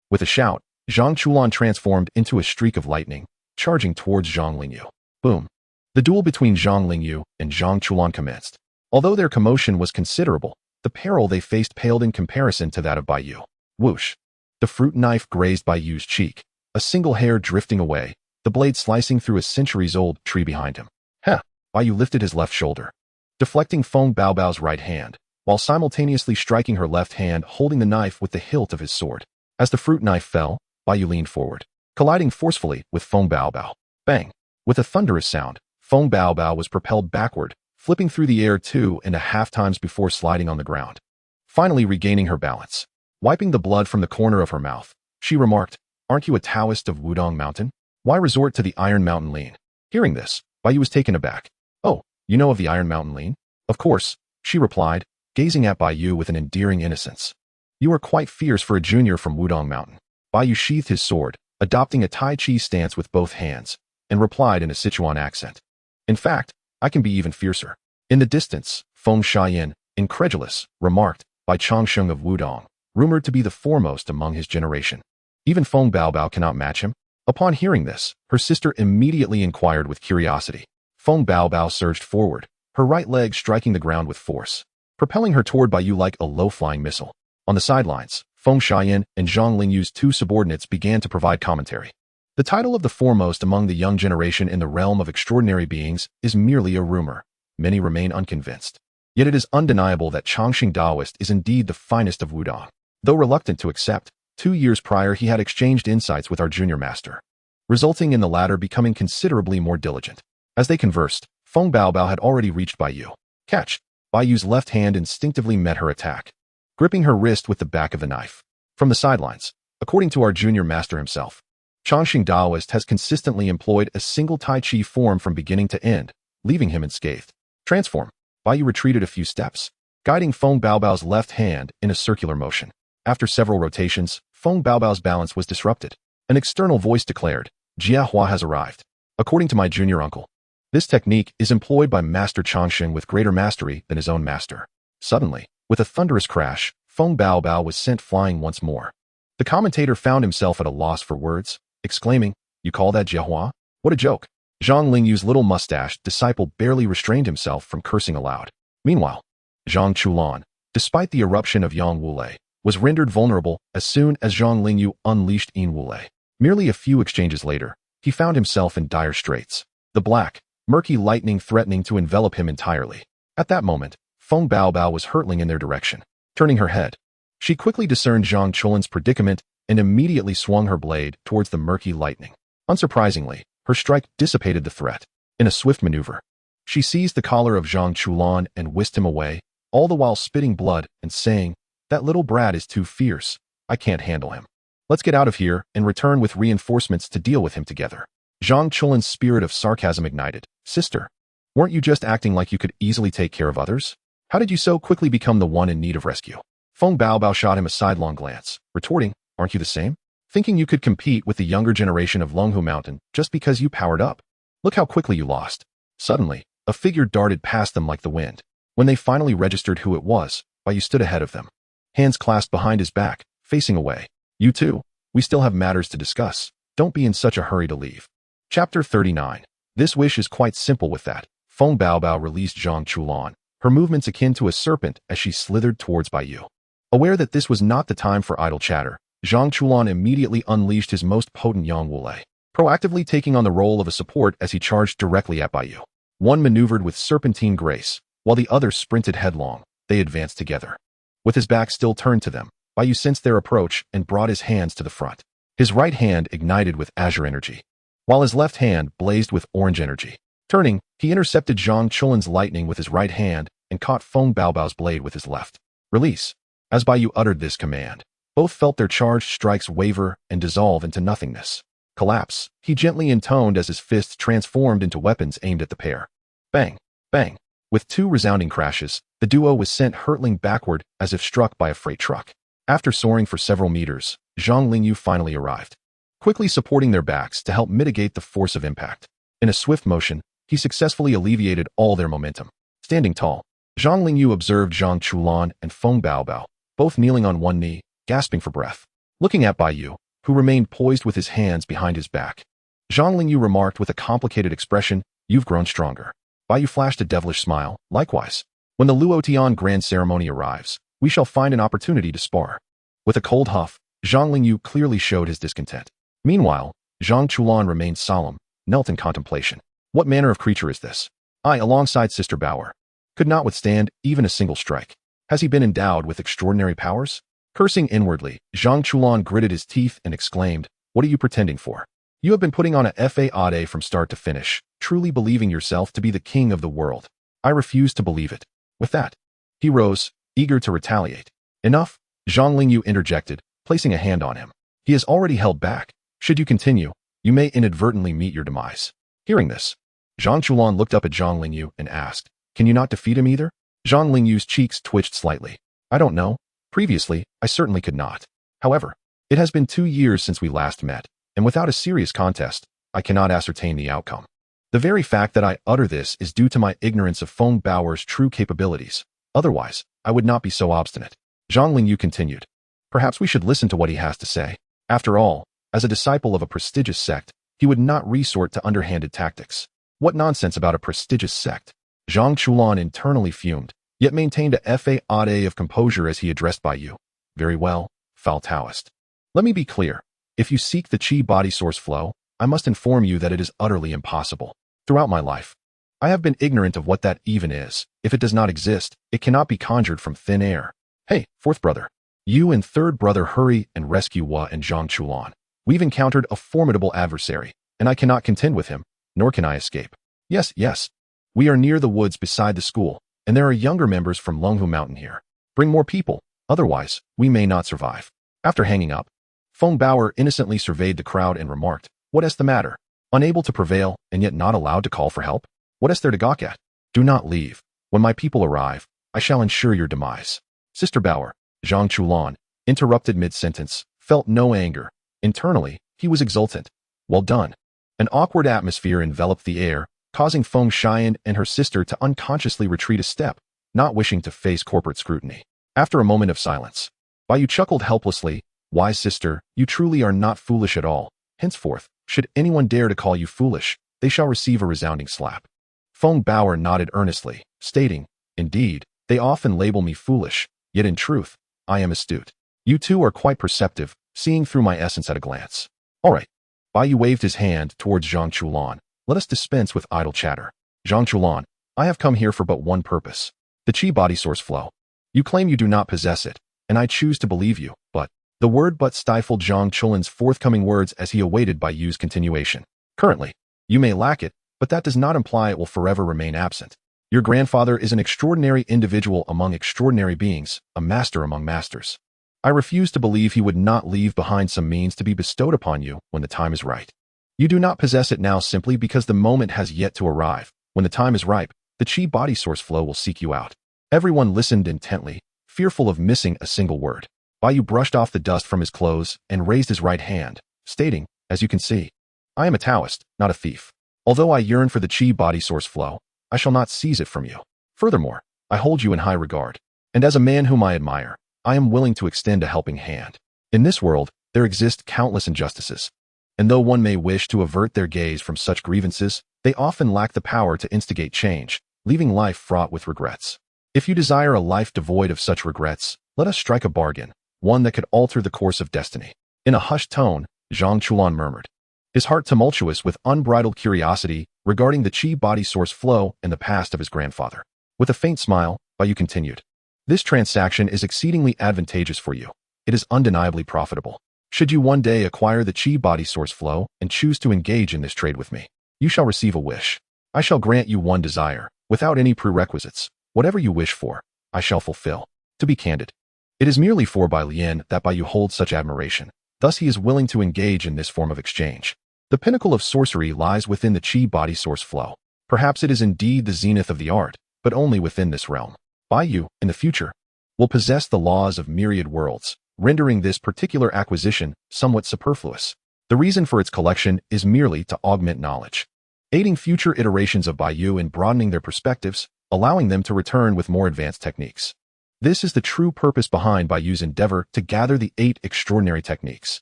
Speaker 1: With a shout, Zhang Chulan transformed into a streak of lightning, charging towards Zhang Lingyu. Boom. The duel between Zhang Lingyu and Zhang Chulan commenced. Although their commotion was considerable, the peril they faced paled in comparison to that of Bai Yu. Whoosh. The fruit knife grazed Bai Yu's cheek, a single hair drifting away, the blade slicing through a centuries-old tree behind him. Bai Yu lifted his left shoulder, deflecting Feng Bao Bao's right hand, while simultaneously striking her left hand holding the knife with the hilt of his sword. As the fruit knife fell, Bai Yu leaned forward, colliding forcefully with Feng Bao Bao. Bang! With a thunderous sound, Feng Bao Bao was propelled backward, flipping through the air 2.5 times before sliding on the ground. Finally regaining her balance. Wiping the blood from the corner of her mouth, she remarked, "Aren't you a Taoist of Wudong Mountain? Why resort to the Iron Mountain Lean?" Hearing this, Bai Yu was taken aback. "Oh, you know of the Iron Mountain Lean?" "Of course," she replied, gazing at Bai Yu with an endearing innocence. "You are quite fierce for a junior from Wudong Mountain." Bai Yu sheathed his sword, adopting a Tai Chi stance with both hands, and replied in a Sichuan accent. "In fact, I can be even fiercer." In the distance, Feng Shayan, incredulous, remarked, "By Changsheng of Wudong, rumored to be the foremost among his generation. Even Feng Bao Bao cannot match him." Upon hearing this, her sister immediately inquired with curiosity. Feng Bao Bao surged forward, her right leg striking the ground with force, propelling her toward Bai Yu like a low-flying missile. On the sidelines, Feng Shayan and Zhang Lingyu's two subordinates began to provide commentary. The title of the foremost among the young generation in the realm of extraordinary beings is merely a rumor. Many remain unconvinced. Yet it is undeniable that Changxing Daoist is indeed the finest of Wudong. Though reluctant to accept, 2 years prior he had exchanged insights with our junior master, resulting in the latter becoming considerably more diligent. As they conversed, Feng Bao Bao had already reached Bai Yu. Catch! Bai Yu's left hand instinctively met her attack, gripping her wrist with the back of the knife. From the sidelines, according to our junior master himself, Changxing Daoist has consistently employed a single Tai Chi form from beginning to end, leaving him unscathed. Transform. Bai Yu retreated a few steps, guiding Feng Bao Bao's left hand in a circular motion. After several rotations, Feng Bao Bao's balance was disrupted. An external voice declared, "Jiahua has arrived." According to my junior uncle, this technique is employed by Master Changxing with greater mastery than his own master. Suddenly, with a thunderous crash, Feng Bao Bao was sent flying once more. The commentator found himself at a loss for words, exclaiming, "You call that Jiahua? What a joke." Zhang Lingyu's little mustached disciple barely restrained himself from cursing aloud. Meanwhile, Zhang Chulan, despite the eruption of Yang Wulei, was rendered vulnerable as soon as Zhang Lingyu unleashed Yin Wulei. Merely a few exchanges later, he found himself in dire straits, the black, murky lightning threatening to envelop him entirely. At that moment, Feng Bao Bao was hurtling in their direction. Turning her head, she quickly discerned Zhang Chulan's predicament and immediately swung her blade towards the murky lightning. Unsurprisingly, her strike dissipated the threat. In a swift maneuver, she seized the collar of Zhang Chulan and whisked him away, all the while spitting blood and saying, "That little brat is too fierce. I can't handle him. Let's get out of here and return with reinforcements to deal with him together." Zhang Chulan's spirit of sarcasm ignited. "Sister, weren't you just acting like you could easily take care of others? How did you so quickly become the one in need of rescue?" Feng Bao Bao shot him a sidelong glance, retorting, "Aren't you the same? Thinking you could compete with the younger generation of Longhu Mountain just because you powered up? Look how quickly you lost." Suddenly, a figure darted past them like the wind. When they finally registered who it was, Bai Yu stood ahead of them, hands clasped behind his back, facing away. "You two, we still have matters to discuss. Don't be in such a hurry to leave." Chapter 39. This wish is quite simple with that. Feng Bao Bao released Zhang Chulan, her movements akin to a serpent as she slithered towards Bai Yu. Aware that this was not the time for idle chatter, Zhang Chulan immediately unleashed his most potent Yang Wulei, proactively taking on the role of a support as he charged directly at Bai Yu. One maneuvered with serpentine grace, while the other sprinted headlong. They advanced together. With his back still turned to them, Bai Yu sensed their approach and brought his hands to the front. His right hand ignited with azure energy, while his left hand blazed with orange energy. Turning, he intercepted Zhang Chulan's lightning with his right hand and caught Feng Baobao's blade with his left. Release. As Bai Yu uttered this command, both felt their charged strikes waver and dissolve into nothingness. Collapse, he gently intoned as his fists transformed into weapons aimed at the pair. Bang, bang. With two resounding crashes, the duo was sent hurtling backward as if struck by a freight truck. After soaring for several meters, Zhang Lingyu finally arrived, quickly supporting their backs to help mitigate the force of impact. In a swift motion, he successfully alleviated all their momentum. Standing tall, Zhang Lingyu observed Zhang Chulan and Feng Baobao, both kneeling on one knee, gasping for breath. Looking at Bai Yu, who remained poised with his hands behind his back, Zhang Lingyu remarked with a complicated expression, "You've grown stronger." Bai Yu flashed a devilish smile. Likewise, when the Luotian grand ceremony arrives, we shall find an opportunity to spar. With a cold huff, Zhang Lingyu clearly showed his discontent. Meanwhile, Zhang Chulan remained solemn, knelt in contemplation. What manner of creature is this? I, alongside Sister Bauer, could not withstand even a single strike. Has he been endowed with extraordinary powers? Cursing inwardly, Zhang Chulan gritted his teeth and exclaimed, "What are you pretending for? You have been putting on a facade from start to finish, truly believing yourself to be the king of the world. I refuse to believe it." With that, he rose, eager to retaliate. Enough, Zhang Lingyu interjected, placing a hand on him. He has already held back. Should you continue, you may inadvertently meet your demise. Hearing this, Zhang Chulan looked up at Zhang Lingyu and asked, "Can you not defeat him either?" Zhang Lingyu's cheeks twitched slightly. "I don't know. Previously, I certainly could not. However, it has been 2 years since we last met, and without a serious contest, I cannot ascertain the outcome. The very fact that I utter this is due to my ignorance of Feng Baoer's true capabilities. Otherwise, I would not be so obstinate." Zhang Lingyu continued, "Perhaps we should listen to what he has to say. After all, as a disciple of a prestigious sect, he would not resort to underhanded tactics." What nonsense about a prestigious sect? Zhang Chulan internally fumed, yet maintained a facade of composure as he addressed Bai Yu. "Very well, foul Taoist. Let me be clear. If you seek the Qi body source flow, I must inform you that it is utterly impossible. Throughout my life, I have been ignorant of what that even is. If it does not exist, it cannot be conjured from thin air. Hey, fourth brother. You and third brother hurry and rescue Hua and Zhang Chulan. We've encountered a formidable adversary, and I cannot contend with him, nor can I escape. Yes. We are near the woods beside the school, and there are younger members from Lunghu Mountain here. Bring more people, otherwise, we may not survive." After hanging up, Feng Baoer innocently surveyed the crowd and remarked, "What is the matter? Unable to prevail, and yet not allowed to call for help? What is there to gawk at? Do not leave. When my people arrive, I shall ensure your demise." Sister Bauer, Zhang Chulan, interrupted mid-sentence, felt no anger. Internally, he was exultant. Well done. An awkward atmosphere enveloped the air, causing Feng Xian and her sister to unconsciously retreat a step, not wishing to face corporate scrutiny. After a moment of silence, Bai Yu chuckled helplessly, "Wise sister, you truly are not foolish at all. Henceforth, should anyone dare to call you foolish, they shall receive a resounding slap." Feng Baoer nodded earnestly, stating, "Indeed, they often label me foolish, yet in truth, I am astute. You two are quite perceptive, seeing through my essence at a glance. All right." Bai Yu waved his hand towards Zhang Chulan. "Let us dispense with idle chatter. Zhang Chulan, I have come here for but one purpose. The Qi body source flow. You claim you do not possess it, and I choose to believe you, but..." The word "but" stifled Zhang Chulan's forthcoming words as he awaited Bai Yu's continuation. "Currently, you may lack it, but that does not imply it will forever remain absent. Your grandfather is an extraordinary individual among extraordinary beings, a master among masters. I refuse to believe he would not leave behind some means to be bestowed upon you when the time is right. You do not possess it now simply because the moment has yet to arrive. When the time is ripe, the Qi body source flow will seek you out." Everyone listened intently, fearful of missing a single word. Bai Yu brushed off the dust from his clothes and raised his right hand, stating, "As you can see, I am a Taoist, not a thief. Although I yearn for the Qi body source flow, I shall not seize it from you. Furthermore, I hold you in high regard, and as a man whom I admire, I am willing to extend a helping hand. In this world, there exist countless injustices, and though one may wish to avert their gaze from such grievances, they often lack the power to instigate change, leaving life fraught with regrets. If you desire a life devoid of such regrets, let us strike a bargain. one that could alter the course of destiny. In a hushed tone, Zhang Chulan murmured, his heart tumultuous with unbridled curiosity regarding the chi body source flow and the past of his grandfather. With a faint smile, Bai Yu continued, this transaction is exceedingly advantageous for you. It is undeniably profitable. Should you one day acquire the chi body source flow and choose to engage in this trade with me, you shall receive a wish. I shall grant you one desire, without any prerequisites. Whatever you wish for, I shall fulfill. To be candid, it is merely for Bai Lian that Bai Yu holds such admiration. Thus he is willing to engage in this form of exchange. The pinnacle of sorcery lies within the chi body source flow. Perhaps it is indeed the zenith of the art, but only within this realm. Bai Yu, in the future, will possess the laws of myriad worlds, rendering this particular acquisition somewhat superfluous. The reason for its collection is merely to augment knowledge, aiding future iterations of Bai Yu in broadening their perspectives, allowing them to return with more advanced techniques. This is the true purpose behind Bai Yu's endeavor to gather the 8 extraordinary techniques.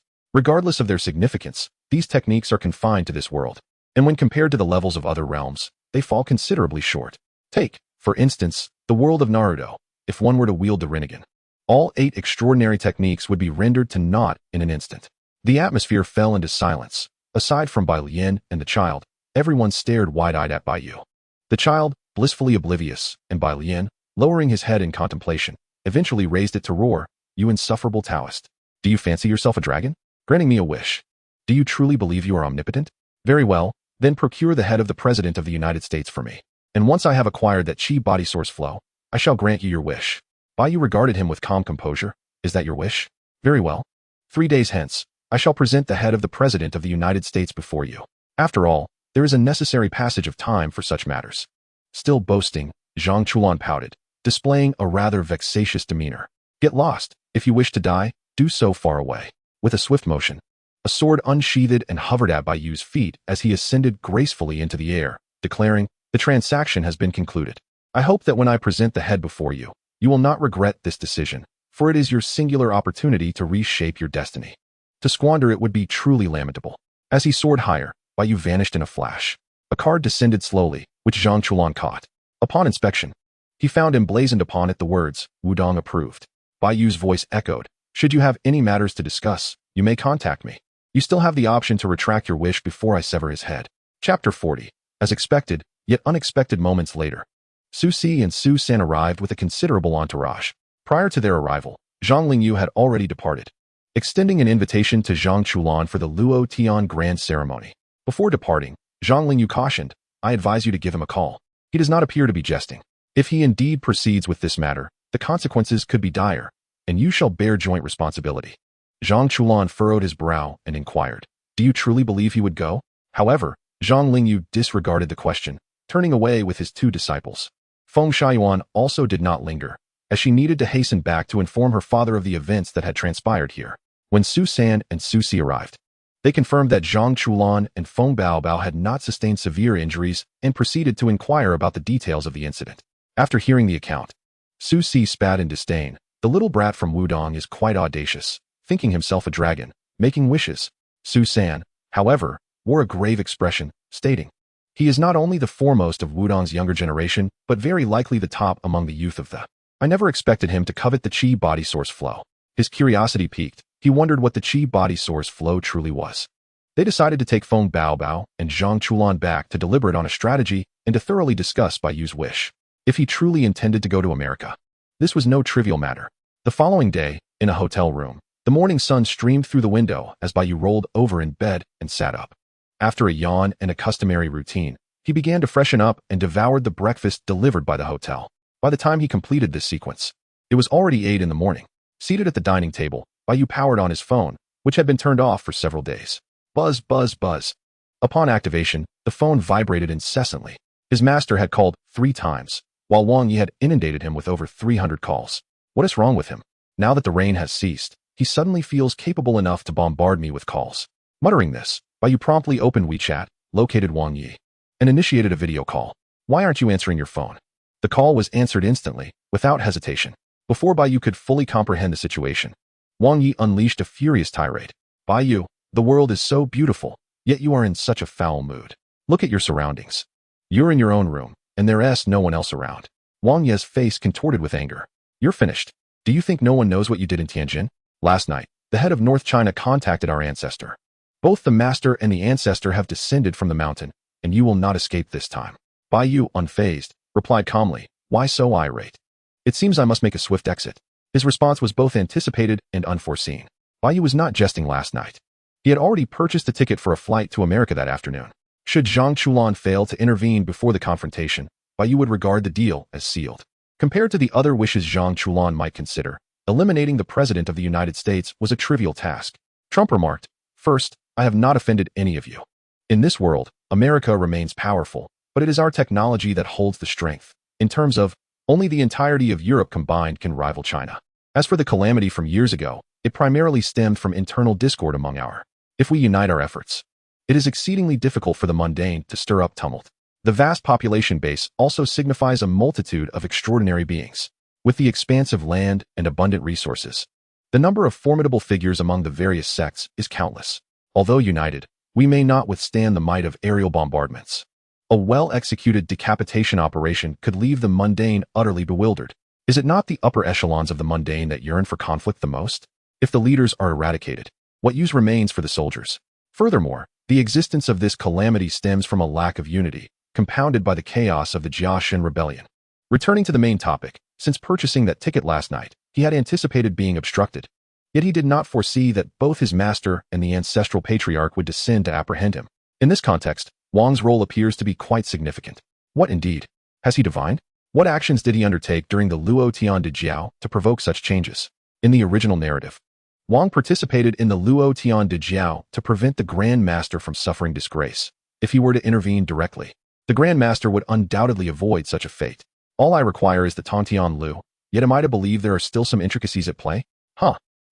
Speaker 1: Regardless of their significance, these techniques are confined to this world, and when compared to the levels of other realms, they fall considerably short. Take, for instance, the world of Naruto. If one were to wield the Rinnegan, all 8 extraordinary techniques would be rendered to naught in an instant. The atmosphere fell into silence. Aside from Bai Lian and the child, everyone stared wide-eyed at Bai Yu. The child, blissfully oblivious, and Bai Lian, lowering his head in contemplation, eventually raised it to roar, you insufferable Taoist. Do you fancy yourself a dragon? Granting me a wish. Do you truly believe you are omnipotent? Very well, then procure the head of the President of the United States for me. And once I have acquired that chi body source flow, I shall grant you your wish. Bai Yu regarded him with calm composure. Is that your wish? Very well. 3 days hence, I shall present the head of the President of the United States before you. After all, there is a necessary passage of time for such matters. Still boasting, Zhang Chulan pouted, displaying a rather vexatious demeanor. Get lost. If you wish to die, do so far away. With a swift motion, a sword unsheathed and hovered at Bai Yu's feet as he ascended gracefully into the air, declaring, the transaction has been concluded. I hope that when I present the head before you, you will not regret this decision, for it is your singular opportunity to reshape your destiny. To squander it would be truly lamentable. As he soared higher, Bai Yu vanished in a flash. A card descended slowly, which Zhang Chulan caught. Upon inspection, he found emblazoned upon it the words, Wudong approved. Bai Yu's voice echoed, should you have any matters to discuss, you may contact me. You still have the option to retract your wish before I sever his head. Chapter 40. As expected, yet unexpected moments later, Su Si and Su San arrived with a considerable entourage. Prior to their arrival, Zhang Lingyu had already departed, extending an invitation to Zhang Chulan for the Luo Tian Grand Ceremony. Before departing, Zhang Lingyu cautioned, I advise you to give him a call. He does not appear to be jesting. If he indeed proceeds with this matter, the consequences could be dire, and you shall bear joint responsibility. Zhang Chulan furrowed his brow and inquired, do you truly believe he would go? However, Zhang Lingyu disregarded the question, turning away with his 2 disciples. Feng Shaiyuan also did not linger, as she needed to hasten back to inform her father of the events that had transpired here. When Su San and Su Si arrived, they confirmed that Zhang Chulan and Feng Baobao had not sustained severe injuries and proceeded to inquire about the details of the incident. After hearing the account, Su Si spat in disdain. The little brat from Wudong is quite audacious, thinking himself a dragon, making wishes. Su San, however, wore a grave expression, stating, he is not only the foremost of Wudong's younger generation, but very likely the top among the youth of the. I never expected him to covet the chi body source flow. His curiosity piqued. He wondered what the chi body source flow truly was. They decided to take Feng Baobao and Zhang Chulan back to deliberate on a strategy and to thoroughly discuss Bai Yu's wish. If he truly intended to go to America, this was no trivial matter. The following day, in a hotel room, the morning sun streamed through the window as Bai Yu rolled over in bed and sat up. After a yawn and a customary routine, he began to freshen up and devoured the breakfast delivered by the hotel. By the time he completed this sequence, it was already 8 in the morning. Seated at the dining table, Bai Yu powered on his phone, which had been turned off for several days. Buzz, buzz, buzz. Upon activation, the phone vibrated incessantly. His master had called 3 times, while Wang Yi had inundated him with over 300 calls. What is wrong with him? Now that the rain has ceased, he suddenly feels capable enough to bombard me with calls. Muttering this, Bai Yu promptly opened WeChat, located Wang Yi, and initiated a video call. Why aren't you answering your phone? The call was answered instantly, without hesitation. Before Bai Yu could fully comprehend the situation, Wang Yi unleashed a furious tirade. Bai Yu, the world is so beautiful, yet you are in such a foul mood. Look at your surroundings. You're in your own room, and there's no one else around. Wang Yi's face contorted with anger. You're finished. Do you think no one knows what you did in Tianjin? Last night, the head of North China contacted our ancestor. Both the master and the ancestor have descended from the mountain, and you will not escape this time. Bai Yu, unfazed, replied calmly, why so irate? It seems I must make a swift exit. His response was both anticipated and unforeseen. Bai Yu was not jesting last night. He had already purchased a ticket for a flight to America that afternoon. Should Zhang Chulan fail to intervene before the confrontation, Bai Yu would regard the deal as sealed. Compared to the other wishes Zhang Chulan might consider, eliminating the President of the United States was a trivial task. Trump remarked, first, I have not offended any of you. In this world, America remains powerful, but it is our technology that holds the strength. In terms of, only the entirety of Europe combined can rival China. As for the calamity from years ago, it primarily stemmed from internal discord among our. If we unite our efforts, it is exceedingly difficult for the mundane to stir up tumult. The vast population base also signifies a multitude of extraordinary beings. With the expansive land and abundant resources, the number of formidable figures among the various sects is countless. Although united, we may not withstand the might of aerial bombardments. A well-executed decapitation operation could leave the mundane utterly bewildered. Is it not the upper echelons of the mundane that yearn for conflict the most? If the leaders are eradicated, what use remains for the soldiers? Furthermore, the existence of this calamity stems from a lack of unity, compounded by the chaos of the Jiazi rebellion. Returning to the main topic, since purchasing that ticket last night, he had anticipated being obstructed. Yet he did not foresee that both his master and the ancestral patriarch would descend to apprehend him. In this context, Wang's role appears to be quite significant. What indeed? Has he divined? What actions did he undertake during the Luo Tian de Jiao to provoke such changes? In the original narrative, Wang participated in the Luo Tian de Jiao to prevent the Grand Master from suffering disgrace. If he were to intervene directly, the Grand Master would undoubtedly avoid such a fate. All I require is the Tantian Lu, yet am I to believe there are still some intricacies at play?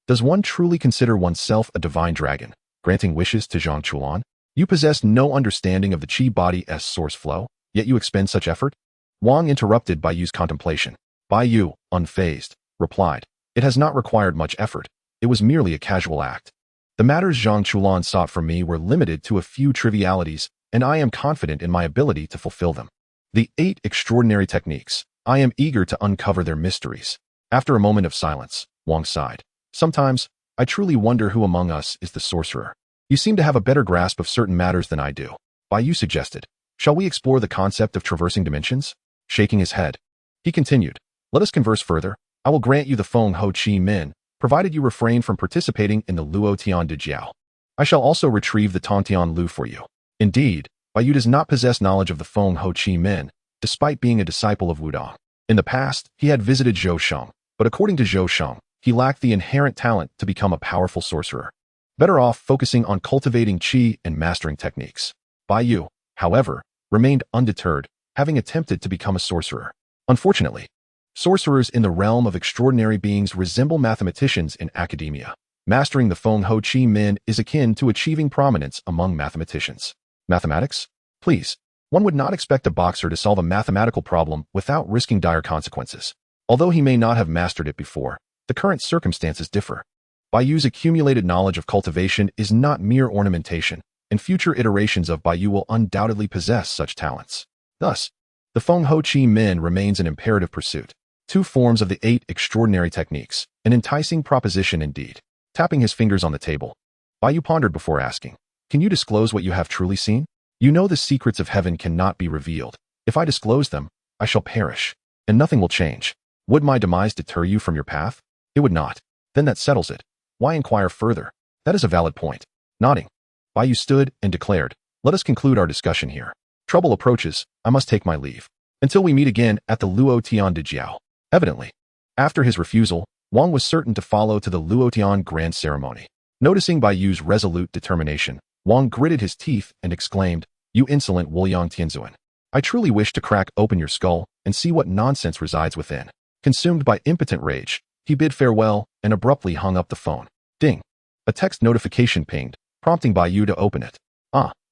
Speaker 1: Does one truly consider oneself a divine dragon, granting wishes to Zhang Chulan? You possess no understanding of the chi body as source flow, yet you expend such effort? Wang interrupted Bai Yu's contemplation. Bai Yu, unfazed, replied, it has not required much effort. It was merely a casual act. The matters Zhang Chulan sought from me were limited to a few trivialities, and I am confident in my ability to fulfill them. The 8 extraordinary techniques. I am eager to uncover their mysteries. After a moment of silence, Wang sighed. Sometimes, I truly wonder who among us is the sorcerer. You seem to have a better grasp of certain matters than I do. Bai Yu suggested, shall we explore the concept of traversing dimensions? Shaking his head, he continued, let us converse further. I will grant you the Feng Ho Chi Min, provided you refrain from participating in the Luo Tian de Jiao. I shall also retrieve the Tantian Lu for you. Indeed, Bai Yu does not possess knowledge of the Feng Ho Chi Min, despite being a disciple of Wudong. In the past, he had visited Zhou Sheng, but according to Zhou Sheng, he lacked the inherent talent to become a powerful sorcerer. Better off focusing on cultivating qi and mastering techniques. Bai Yu, however, remained undeterred, having attempted to become a sorcerer. Unfortunately, sorcerers in the realm of extraordinary beings resemble mathematicians in academia. Mastering the Feng Ho Chi Min is akin to achieving prominence among mathematicians. Mathematics? Please. One would not expect a boxer to solve a mathematical problem without risking dire consequences. Although he may not have mastered it before, the current circumstances differ. Bai Yu's accumulated knowledge of cultivation is not mere ornamentation, and future iterations of Bai Yu will undoubtedly possess such talents. Thus, the Feng Ho Chi Min remains an imperative pursuit. 2 forms of the 8 extraordinary techniques, an enticing proposition indeed. Tapping his fingers on the table, Bai Yu pondered before asking, can you disclose what you have truly seen? You know the secrets of heaven cannot be revealed. If I disclose them, I shall perish, and nothing will change. Would my demise deter you from your path? It would not. Then that settles it. Why inquire further? That is a valid point. Nodding, Bai Yu stood and declared, let us conclude our discussion here. Trouble approaches, I must take my leave. Until we meet again at the Luo Tian de Jiao. Evidently, after his refusal, Wang was certain to follow to the Luo Tian grand ceremony. Noticing Bai Yu's resolute determination, Wang gritted his teeth and exclaimed, you insolent Wuliang Tianzuan. I truly wish to crack open your skull and see what nonsense resides within. Consumed by impotent rage, he bid farewell and abruptly hung up the phone. Ding. A text notification pinged, prompting Bai Yu to open it.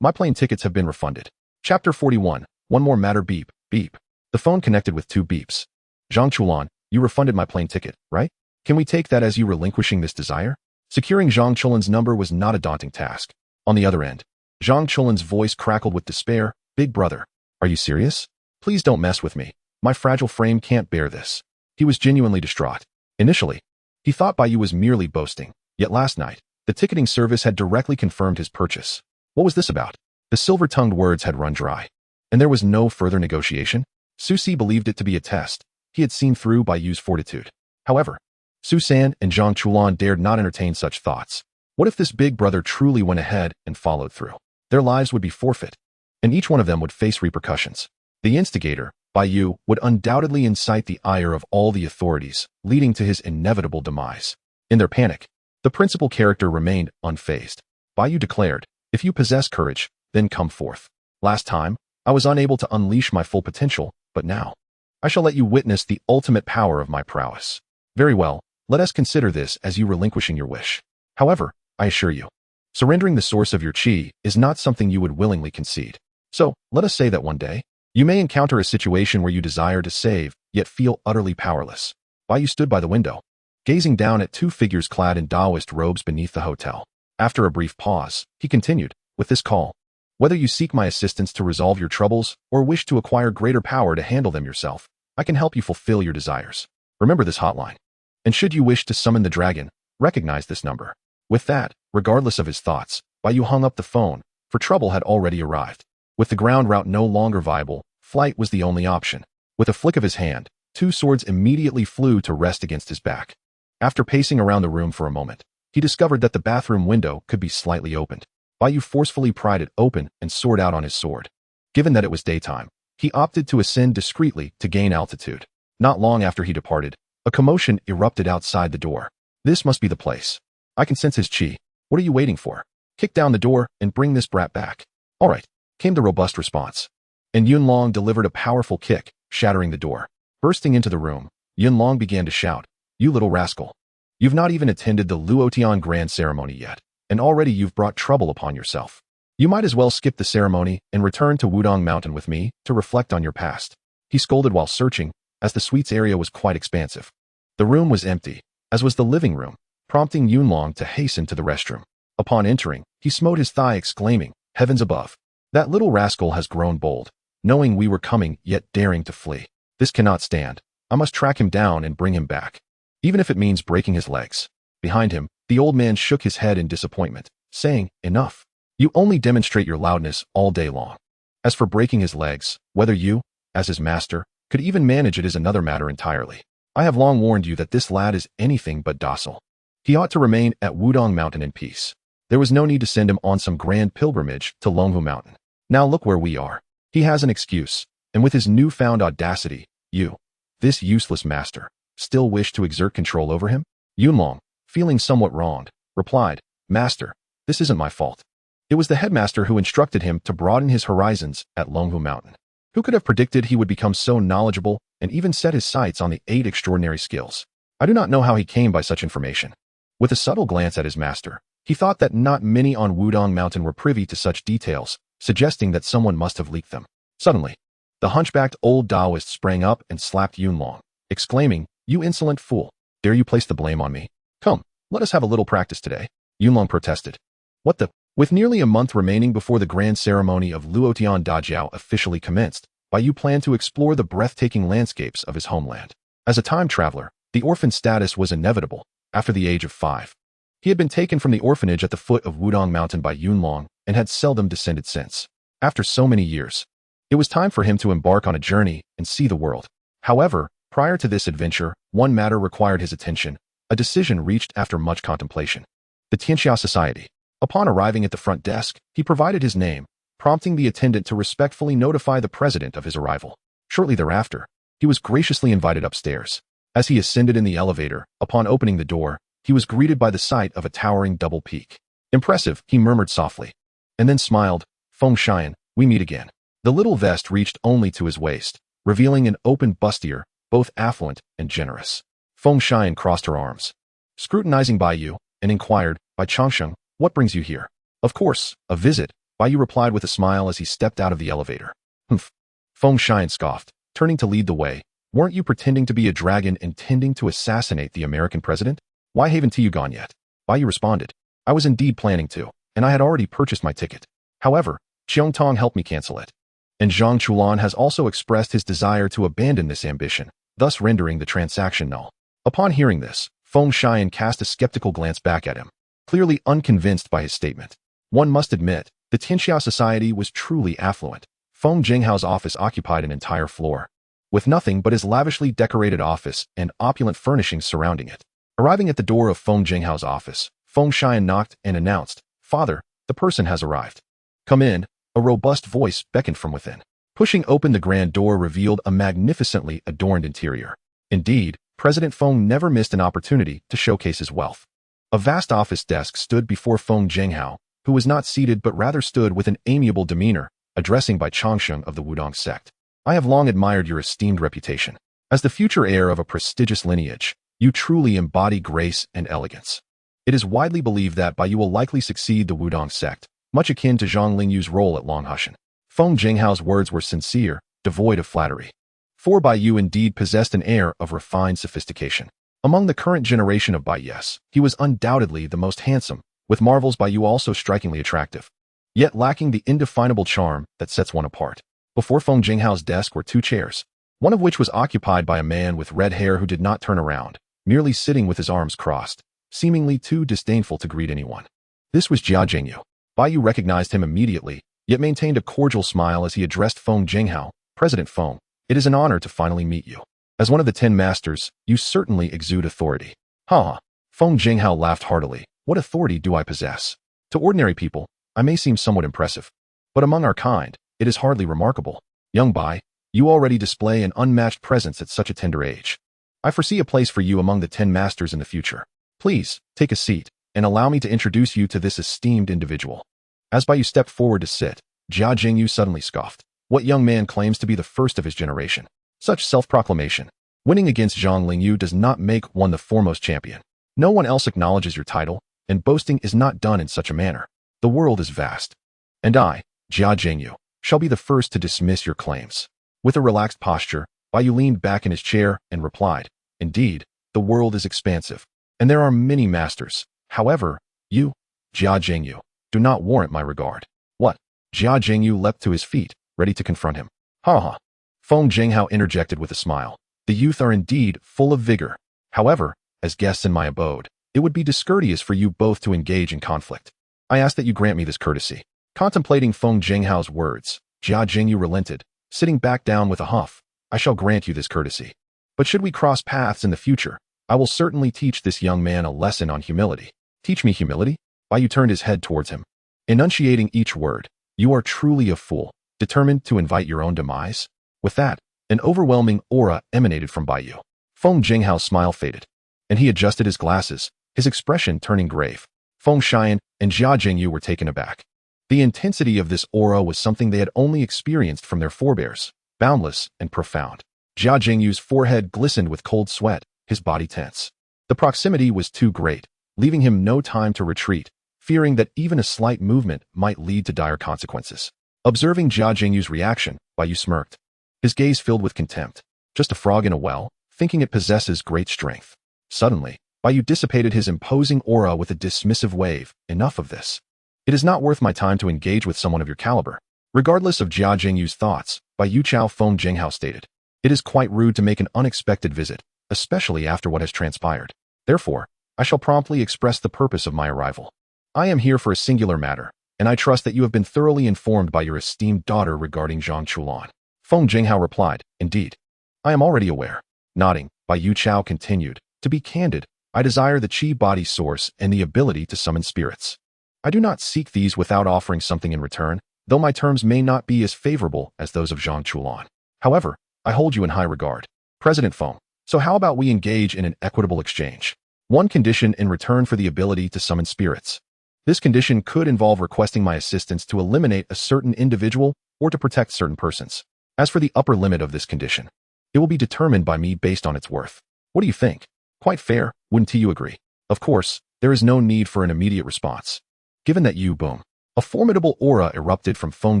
Speaker 1: My plane tickets have been refunded. Chapter 41. One more matter. Beep, beep. The phone connected with 2 beeps. Zhang Chulan, you refunded my plane ticket, right? Can we take that as you relinquishing this desire? Securing Zhang Chulan's number was not a daunting task. On the other end, Zhang Chulan's voice crackled with despair. Big brother, are you serious? Please don't mess with me. My fragile frame can't bear this. He was genuinely distraught. Initially, He thought Bai Yu was merely boasting, yet last night, the ticketing service had directly confirmed his purchase. What was this about? The silver-tongued words had run dry. And there was no further negotiation? Su-Si believed it to be a test. He had seen through Bai Yu's fortitude. However, Su-San and Zhang Chulan dared not entertain such thoughts. What if this big brother truly went ahead and followed through? Their lives would be forfeit, and each one of them would face repercussions. The instigator, Bai Yu, would undoubtedly incite the ire of all the authorities, leading to his inevitable demise. In their panic, the principal character remained unfazed. Bai Yu declared, "If you possess courage, then come forth. Last time, I was unable to unleash my full potential, but now, I shall let you witness the ultimate power of my prowess. Very well, let us consider this as you relinquishing your wish. However, I assure you, surrendering the source of your chi is not something you would willingly concede. So, let us say that one day, you may encounter a situation where you desire to save, yet feel utterly powerless." Bai Yu stood by the window, gazing down at two figures clad in Taoist robes beneath the hotel. After a brief pause, he continued, "With this call, whether you seek my assistance to resolve your troubles or wish to acquire greater power to handle them yourself, I can help you fulfill your desires. Remember this hotline. And should you wish to summon the dragon, recognize this number." With that, regardless of his thoughts, Bai Yu hung up the phone, for trouble had already arrived. With the ground route no longer viable, flight was the only option. With a flick of his hand, two swords immediately flew to rest against his back. After pacing around the room for a moment, he discovered that the bathroom window could be slightly opened. Bai Yu forcefully pried it open and soared out on his sword. Given that it was daytime, he opted to ascend discreetly to gain altitude. Not long after he departed, a commotion erupted outside the door. "This must be the place. I can sense his chi. What are you waiting for? Kick down the door and bring this brat back." "All right," came the robust response. And Yunlong delivered a powerful kick, shattering the door. Bursting into the room, Yunlong began to shout, "You little rascal. You've not even attended the Luotian grand ceremony yet, and already you've brought trouble upon yourself. You might as well skip the ceremony and return to Wudong Mountain with me to reflect on your past." He scolded while searching, as the suite's area was quite expansive. The room was empty, as was the living room, prompting Yunlong to hasten to the restroom. Upon entering, he smote his thigh exclaiming, "Heavens above! That little rascal has grown bold, knowing we were coming yet daring to flee. This cannot stand. I must track him down and bring him back, even if it means breaking his legs." Behind him, the old man shook his head in disappointment, saying, "Enough. You only demonstrate your loudness all day long. As for breaking his legs, whether you, as his master, could even manage it is another matter entirely. I have long warned you that this lad is anything but docile. He ought to remain at Wudong Mountain in peace. There was no need to send him on some grand pilgrimage to Longhu Mountain. Now look where we are. He has an excuse, and with his newfound audacity, you, this useless master, still wish to exert control over him?" Yunlong, feeling somewhat wronged, replied, "Master, this isn't my fault. It was the headmaster who instructed him to broaden his horizons at Longhu Mountain. Who could have predicted he would become so knowledgeable and even set his sights on the 8 extraordinary skills? I do not know how he came by such information." With a subtle glance at his master, he thought that not many on Wudong Mountain were privy to such details, suggesting that someone must have leaked them. Suddenly, the hunchbacked old Taoist sprang up and slapped Yunlong, exclaiming, "You insolent fool! Dare you place the blame on me? Come, let us have a little practice today." Yunlong protested. "What the?" With nearly a month remaining before the grand ceremony of Luotian Dajiao officially commenced, Bai Yu planned to explore the breathtaking landscapes of his homeland. As a time traveler, the orphan status was inevitable. After the age of 5, he had been taken from the orphanage at the foot of Wudong Mountain by Yunlong and had seldom descended since. After so many years, it was time for him to embark on a journey and see the world. However, prior to this adventure, one matter required his attention, a decision reached after much contemplation. The Tianxia Society. Upon arriving at the front desk, he provided his name, prompting the attendant to respectfully notify the president of his arrival. Shortly thereafter, he was graciously invited upstairs. As he ascended in the elevator, upon opening the door, he was greeted by the sight of a towering double peak. "Impressive," he murmured softly, and then smiled, "Feng Xian, we meet again." The little vest reached only to his waist, revealing an open bustier, both affluent and generous. Feng Xian crossed her arms, scrutinizing Bai Yu, and inquired, "By Changsheng, what brings you here?" "Of course, a visit," Bai Yu replied with a smile as he stepped out of the elevator. "Humph." Feng Xian scoffed, turning to lead the way. "Weren't you pretending to be a dragon intending to assassinate the American president? Why haven't you gone yet?" Bai Yu responded, "I was indeed planning to, and I had already purchased my ticket. However, Cheong Tong helped me cancel it. And Zhang Chulan has also expressed his desire to abandon this ambition, thus rendering the transaction null." Upon hearing this, Feng Xian cast a skeptical glance back at him, clearly unconvinced by his statement. One must admit, the Tianxia society was truly affluent. Feng Jinghao's office occupied an entire floor, with nothing but his lavishly decorated office and opulent furnishings surrounding it. Arriving at the door of Feng Jinghao's office, Feng Xian knocked and announced, "Father, the person has arrived." "Come in," a robust voice beckoned from within. Pushing open the grand door revealed a magnificently adorned interior. Indeed, President Feng never missed an opportunity to showcase his wealth. A vast office desk stood before Feng Jinghao, who was not seated but rather stood with an amiable demeanor, addressing Bai Changsheng of the Wudong sect. "I have long admired your esteemed reputation. As the future heir of a prestigious lineage, you truly embody grace and elegance. It is widely believed that Bai Yu will likely succeed the Wudong sect, much akin to Zhang Lingyu's role at Longhushan." Feng Jinghao's words were sincere, devoid of flattery. For Bai Yu indeed possessed an air of refined sophistication. Among the current generation of Bai Yes, he was undoubtedly the most handsome, with marvels Bai Yu also strikingly attractive, yet lacking the indefinable charm that sets one apart. Before Feng Jinghao's desk were two chairs, one of which was occupied by a man with red hair who did not turn around, merely sitting with his arms crossed, seemingly too disdainful to greet anyone. This was Jiazi. Bai Yu recognized him immediately, yet maintained a cordial smile as he addressed Feng Jinghao. "President Feng, it is an honor to finally meet you. As one of the 10 masters, you certainly exude authority." "Ha!" Feng Jinghao laughed heartily. "What authority do I possess? To ordinary people, I may seem somewhat impressive, but among our kind, it is hardly remarkable. Young Bai, you already display an unmatched presence at such a tender age. I foresee a place for you among the 10 masters in the future. Please, take a seat, and allow me to introduce you to this esteemed individual." As Bai Yu stepped forward to sit, Jia Jingyu suddenly scoffed. What young man claims to be the first of his generation? Such self-proclamation. Winning against Zhang Lingyu does not make one the foremost champion. No one else acknowledges your title, and boasting is not done in such a manner. The world is vast. And I, Jia Jingyu, shall be the first to dismiss your claims. With a relaxed posture, Bai Yu leaned back in his chair and replied, "Indeed, the world is expansive, and there are many masters. However, you, Jia Jingyu, do not warrant my regard." "What?" Jia Jingyu leapt to his feet, ready to confront him. "Ha ha." Feng Jinghao interjected with a smile. "The youth are indeed full of vigor. However, as guests in my abode, it would be discourteous for you both to engage in conflict. I ask that you grant me this courtesy." Contemplating Feng Jinghao's words, Jia Jingyu relented, sitting back down with a huff. "I shall grant you this courtesy. But should we cross paths in the future, I will certainly teach this young man a lesson on humility." "Teach me humility?" Bai Yu turned his head towards him, enunciating each word. "You are truly a fool, determined to invite your own demise?" With that, an overwhelming aura emanated from Bai Yu. Feng Jinghao's smile faded, and he adjusted his glasses, his expression turning grave. Feng Xian and Jia Jingyu were taken aback. The intensity of this aura was something they had only experienced from their forebears, boundless and profound. Jia Jingyu's forehead glistened with cold sweat, his body tense. The proximity was too great, leaving him no time to retreat, fearing that even a slight movement might lead to dire consequences. Observing Jia Jingyu's reaction, Bai Yu smirked. His gaze filled with contempt. Just a frog in a well, thinking it possesses great strength. Suddenly, Bai Yu dissipated his imposing aura with a dismissive wave. "Enough of this. It is not worth my time to engage with someone of your caliber." Regardless of Jia Jingyu's thoughts, Bai Yu Feng Jinghao stated, "It is quite rude to make an unexpected visit, especially after what has transpired. Therefore, I shall promptly express the purpose of my arrival. I am here for a singular matter, and I trust that you have been thoroughly informed by your esteemed daughter regarding Zhang Chulan." Feng Jinghao replied, "Indeed. I am already aware." Nodding, Bai Yu continued, "To be candid, I desire the chi body source and the ability to summon spirits. I do not seek these without offering something in return, though my terms may not be as favorable as those of Zhang Chulan. However, I hold you in high regard. President Feng, so how about we engage in an equitable exchange? One condition in return for the ability to summon spirits. This condition could involve requesting my assistance to eliminate a certain individual or to protect certain persons. As for the upper limit of this condition, it will be determined by me based on its worth. What do you think? Quite fair, wouldn't you agree?" Of course, there is no need for an immediate response. Given that you boom. A formidable aura erupted from Feng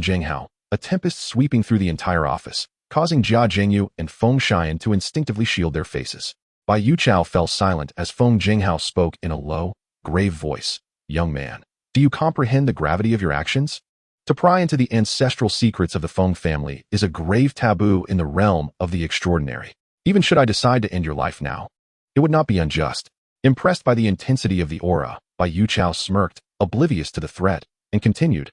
Speaker 1: Jinghao, a tempest sweeping through the entire office, causing Jia Jingyu and Feng Xian to instinctively shield their faces. Bai Yu fell silent as Feng Jinghao spoke in a low, grave voice. "Young man, do you comprehend the gravity of your actions? To pry into the ancestral secrets of the Feng family is a grave taboo in the realm of the extraordinary. Even should I decide to end your life now, it would not be unjust. Impressed by the intensity of the aura, Bai Yu smirked, oblivious to the threat, and continued,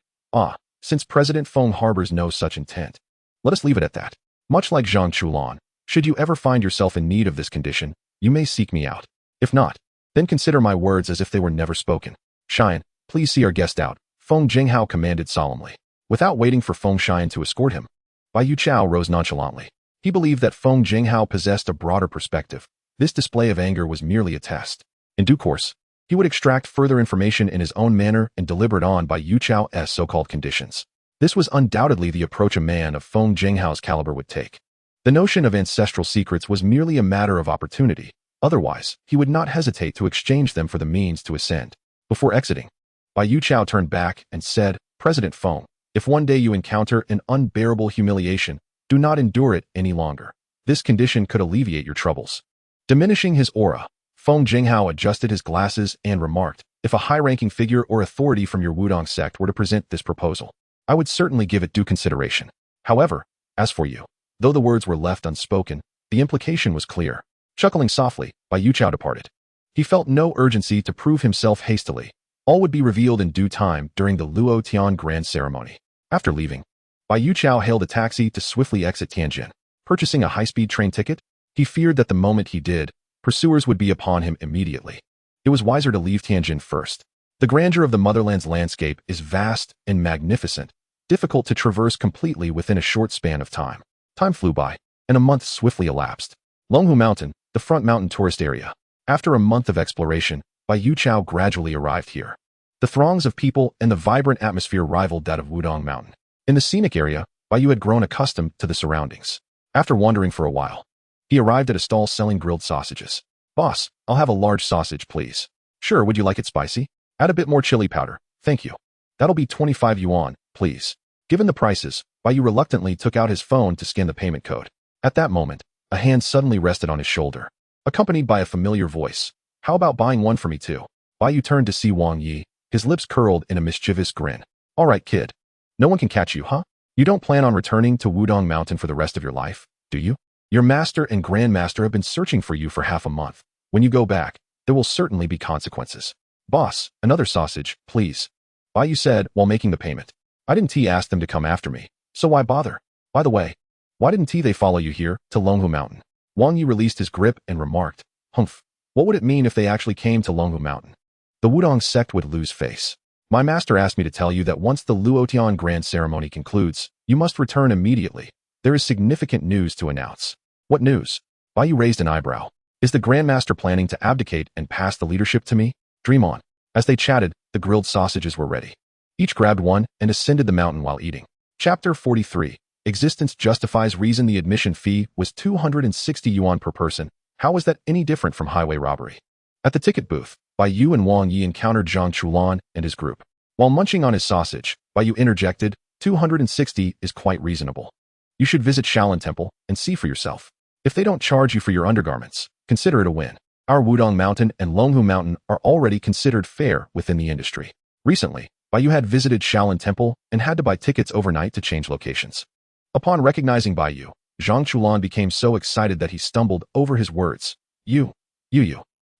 Speaker 1: since President Feng harbors no such intent, let us leave it at that. Much like Zhang Chulan, should you ever find yourself in need of this condition, you may seek me out. If not, then consider my words as if they were never spoken. Xian, please see our guest out, Feng Jinghao commanded solemnly. Without waiting for Feng Xian to escort him, Bai Yu rose nonchalantly. He believed that Feng Jinghao possessed a broader perspective. This display of anger was merely a test. In due course, he would extract further information in his own manner and deliver it on Bai Yu so-called conditions. This was undoubtedly the approach a man of Feng Jinghao's caliber would take. The notion of ancestral secrets was merely a matter of opportunity. Otherwise, he would not hesitate to exchange them for the means to ascend. Before exiting, Bai Yu turned back and said, President Feng, if one day you encounter an unbearable humiliation, do not endure it any longer. This condition could alleviate your troubles. Diminishing his aura, Feng Jinghao adjusted his glasses and remarked, if a high-ranking figure or authority from your Wudong sect were to present this proposal, I would certainly give it due consideration. However, as for you, though the words were left unspoken, the implication was clear. Chuckling softly, Bai Yu departed. He felt no urgency to prove himself hastily. All would be revealed in due time during the Luo Tian grand ceremony. After leaving, Bai Yu hailed a taxi to swiftly exit Tianjin. Purchasing a high-speed train ticket, he feared that the moment he did, pursuers would be upon him immediately. It was wiser to leave Tianjin first. The grandeur of the motherland's landscape is vast and magnificent, difficult to traverse completely within a short span of time. Time flew by, and a month swiftly elapsed. Longhu Mountain, the front mountain tourist area. After a month of exploration, Bai Yu gradually arrived here. The throngs of people and the vibrant atmosphere rivaled that of Wudong Mountain. In the scenic area, Bai Yu had grown accustomed to the surroundings. After wandering for a while, he arrived at a stall selling grilled sausages. Boss, I'll have a large sausage, please. Sure, would you like it spicy? Add a bit more chili powder, thank you. That'll be 25 yuan, please. Given the prices, Bai Yu reluctantly took out his phone to scan the payment code. At that moment, a hand suddenly rested on his shoulder, accompanied by a familiar voice. How about buying one for me too? Bai Yu turned to see Wang Yi, his lips curled in a mischievous grin. All right, kid. No one can catch you, huh? You don't plan on returning to Wudong Mountain for the rest of your life, do you? Your master and grandmaster have been searching for you for half a month. When you go back, there will certainly be consequences. Boss, another sausage, please. Bai Yu said while making the payment. I didn't ask them to come after me, so why bother? By the way, why didn't they follow you here to Longhu Mountain? Wang Yi released his grip and remarked, Humph, what would it mean if they actually came to Longhu Mountain? The Wudong sect would lose face. My master asked me to tell you that once the Luotian grand ceremony concludes, you must return immediately. There is significant news to announce. What news? Bai Yu raised an eyebrow. Is the grandmaster planning to abdicate and pass the leadership to me? Dream on. As they chatted, the grilled sausages were ready. Each grabbed one and ascended the mountain while eating. Chapter 43. Existence justifies reason. The admission fee was 260 yuan per person. How was that any different from highway robbery? At the ticket booth, Bai Yu and Wang Yi encountered Zhang Chulan and his group. While munching on his sausage, Bai Yu interjected, 260 is quite reasonable. You should visit Shaolin Temple and see for yourself. If they don't charge you for your undergarments, consider it a win. Our Wudong Mountain and Longhu Mountain are already considered fair within the industry. Recently, Bai Yu had visited Shaolin Temple and had to buy tickets overnight to change locations. Upon recognizing Bai Yu, Zhang Chulan became so excited that he stumbled over his words. You.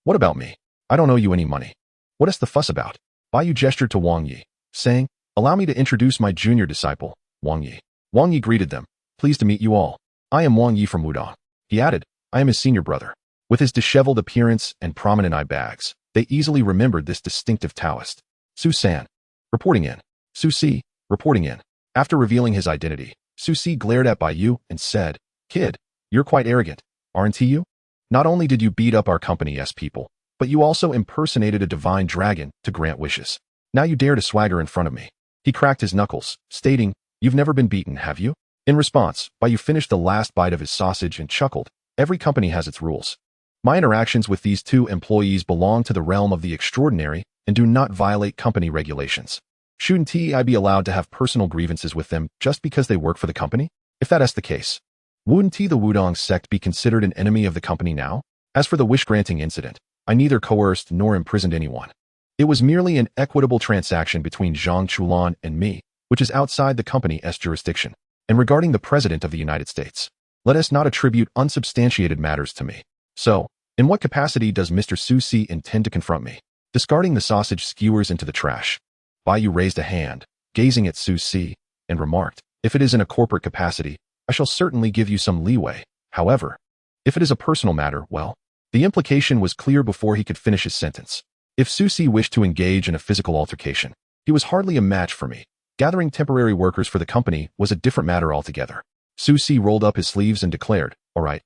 Speaker 1: What about me? I don't owe you any money. What is the fuss about? Bai Yu gestured to Wang Yi, saying, allow me to introduce my junior disciple, Wang Yi. Wang Yi greeted them. Pleased to meet you all. I am Wang Yi from Wudong. He added, I am his senior brother. With his disheveled appearance and prominent eye bags, they easily remembered this distinctive Taoist. Su-san. Reporting in. Su-si. Reporting in. After revealing his identity, Su-si glared at Bai Yu and said, Kid, you're quite arrogant, aren't you? Not only did you beat up our company's people, but you also impersonated a divine dragon to grant wishes. Now you dare to swagger in front of me. He cracked his knuckles, stating, You've never been beaten, have you? In response, Bai Yu finished the last bite of his sausage and chuckled. Every company has its rules. My interactions with these two employees belong to the realm of the extraordinary and do not violate company regulations. Shouldn't I be allowed to have personal grievances with them just because they work for the company? If that is the case, wouldn't the Wudong sect be considered an enemy of the company now? As for the wish-granting incident, I neither coerced nor imprisoned anyone. It was merely an equitable transaction between Zhang Chulan and me, which is outside the company's jurisdiction. And regarding the President of the United States, let us not attribute unsubstantiated matters to me. So, In what capacity does Mr. Susi intend to confront me? Discarding the sausage skewers into the trash, Bai Yu raised a hand, gazing at Susi, and remarked, if it is in a corporate capacity, I shall certainly give you some leeway. However, if it is a personal matter, well, the implication was clear before he could finish his sentence. If Susi wished to engage in a physical altercation, he was hardly a match for me. Gathering temporary workers for the company was a different matter altogether. Susi rolled up his sleeves and declared, all right.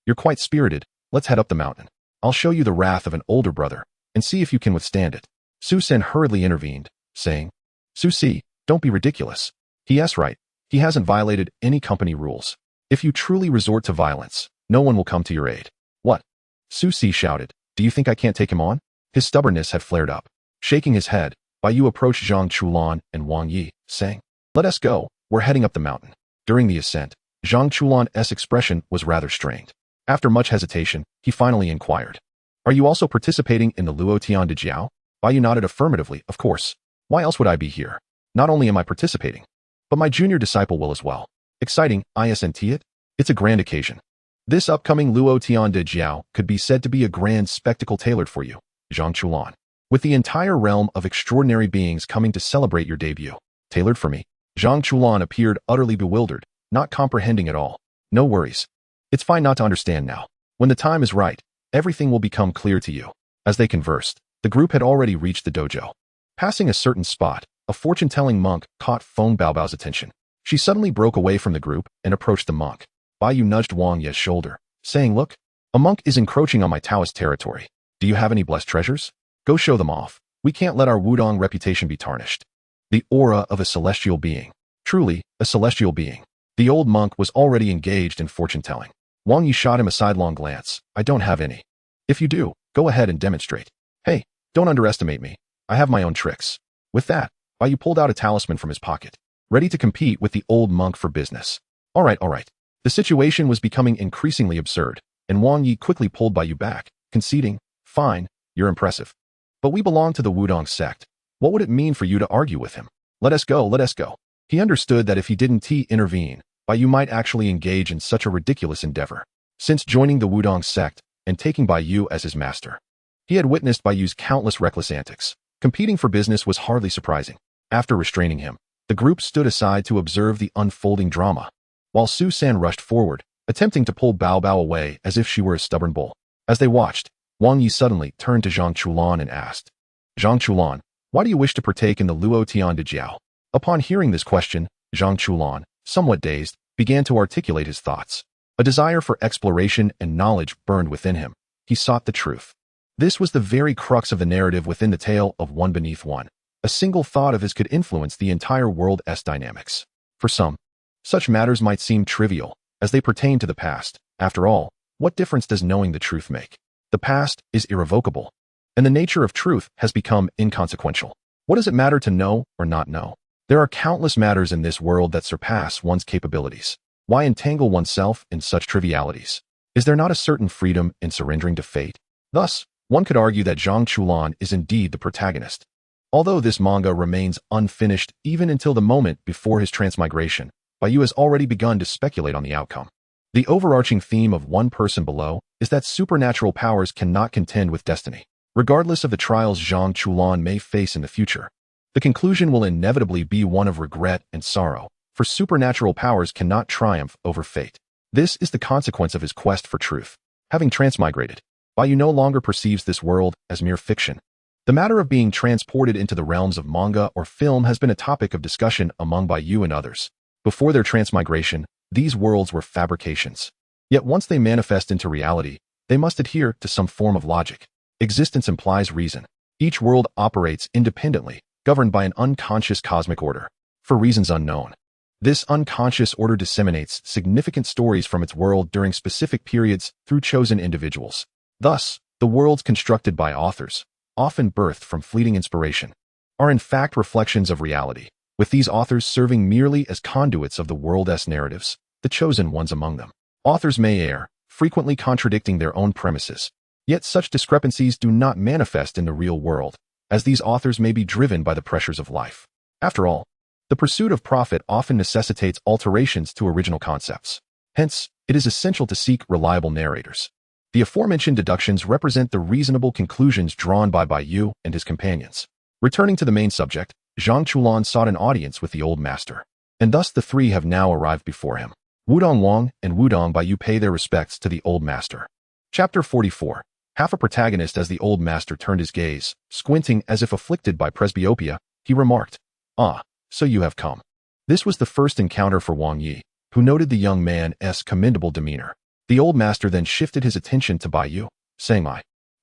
Speaker 1: You're quite spirited. Let's head up the mountain. I'll show you the wrath of an older brother, and see if you can withstand it. Su-sen hurriedly intervened, saying, Susi, don't be ridiculous. Yes, right. He hasn't violated any company rules. If you truly resort to violence, no one will come to your aid. What? Susi shouted, do you think I can't take him on? His stubbornness had flared up. Shaking his head, Bai Yu approached Zhang Chulan and Wang Yi, saying, let us go, we're heading up the mountain. During the ascent, Zhang Chulan's expression was rather strained. After much hesitation, he finally inquired, are you also participating in the Luo Tian de Jiao? Bai Yu nodded affirmatively, of course. Why else would I be here? Not only am I participating, but my junior disciple will as well. Exciting, isn't it? It's a grand occasion. This upcoming Luo Tian de Jiao could be said to be a grand spectacle tailored for you, Zhang Chulan. With the entire realm of extraordinary beings coming to celebrate your debut. Tailored for me? Zhang Chulan appeared utterly bewildered, not comprehending at all. No worries. It's fine not to understand now. When the time is right, everything will become clear to you. As they conversed, the group had already reached the dojo. Passing a certain spot, a fortune-telling monk caught Feng Baobao's attention. She suddenly broke away from the group and approached the monk. Bai Yu nudged Wang Ye's shoulder, saying, look, a monk is encroaching on my Taoist territory. Do you have any blessed treasures? Go show them off. We can't let our Wudong reputation be tarnished. The aura of a celestial being. Truly, a celestial being. The old monk was already engaged in fortune-telling. Wang Yi shot him a sidelong glance. I don't have any. If you do, go ahead and demonstrate. Hey, don't underestimate me. I have my own tricks. With that, Bai Yu pulled out a talisman from his pocket, ready to compete with the old monk for business. All right. The situation was becoming increasingly absurd, and Wang Yi quickly pulled Bai Yu back, conceding, fine, you're impressive. But we belong to the Wudong sect. What would it mean for you to argue with him? Let us go. He understood that if he didn't intervene, Bai Yu might actually engage in such a ridiculous endeavor. Since joining the Wudong sect and taking Bai Yu as his master, he had witnessed Bai Yu's countless reckless antics. Competing for business was hardly surprising. After restraining him, the group stood aside to observe the unfolding drama, while Su-san rushed forward, attempting to pull Bao Bao away as if she were a stubborn bull. As they watched, Wang Yi suddenly turned to Zhang Chulan and asked, Zhang Chulan, why do you wish to partake in the Luo Tian de Jiao? Upon hearing this question, Zhang Chulan, somewhat dazed, began to articulate his thoughts. A desire for exploration and knowledge burned within him. He sought the truth. This was the very crux of the narrative within the tale of One Beneath One. A single thought of his could influence the entire world's dynamics. For some, such matters might seem trivial, as they pertain to the past. After all, what difference does knowing the truth make? The past is irrevocable, and the nature of truth has become inconsequential. What does it matter to know or not know? There are countless matters in this world that surpass one's capabilities. Why entangle oneself in such trivialities? Is there not a certain freedom in surrendering to fate? Thus, one could argue that Zhang Chulan is indeed the protagonist. Although this manga remains unfinished even until the moment before his transmigration, Bai Yu has already begun to speculate on the outcome. The overarching theme of One Person Below is that supernatural powers cannot contend with destiny, regardless of the trials Zhang Chulan may face in the future. The conclusion will inevitably be one of regret and sorrow, for supernatural powers cannot triumph over fate. This is the consequence of his quest for truth. Having transmigrated, Bai Yu no longer perceives this world as mere fiction. The matter of being transported into the realms of manga or film has been a topic of discussion among Bai Yu and others. Before their transmigration, these worlds were fabrications. Yet once they manifest into reality, they must adhere to some form of logic. Existence implies reason. Each world operates independently, governed by an unconscious cosmic order. For reasons unknown, this unconscious order disseminates significant stories from its world during specific periods through chosen individuals. Thus, the worlds constructed by authors, often birthed from fleeting inspiration, are in fact reflections of reality, with these authors serving merely as conduits of the world's narratives, the chosen ones among them. Authors may err, frequently contradicting their own premises, yet such discrepancies do not manifest in the real world, as these authors may be driven by the pressures of life. After all, the pursuit of profit often necessitates alterations to original concepts. Hence, it is essential to seek reliable narrators. The aforementioned deductions represent the reasonable conclusions drawn by Bai Yu and his companions. Returning to the main subject, Zhang Chulan sought an audience with the old master, and thus the three have now arrived before him. Wudong Wang and Wudong Bai Yu pay their respects to the old master. Chapter 44. Half a protagonist. As the old master turned his gaze, squinting as if afflicted by presbyopia, he remarked, "Ah, so you have come." This was the first encounter for Wang Yi, who noted the young man's commendable demeanor. The old master then shifted his attention to Bai Yu, saying,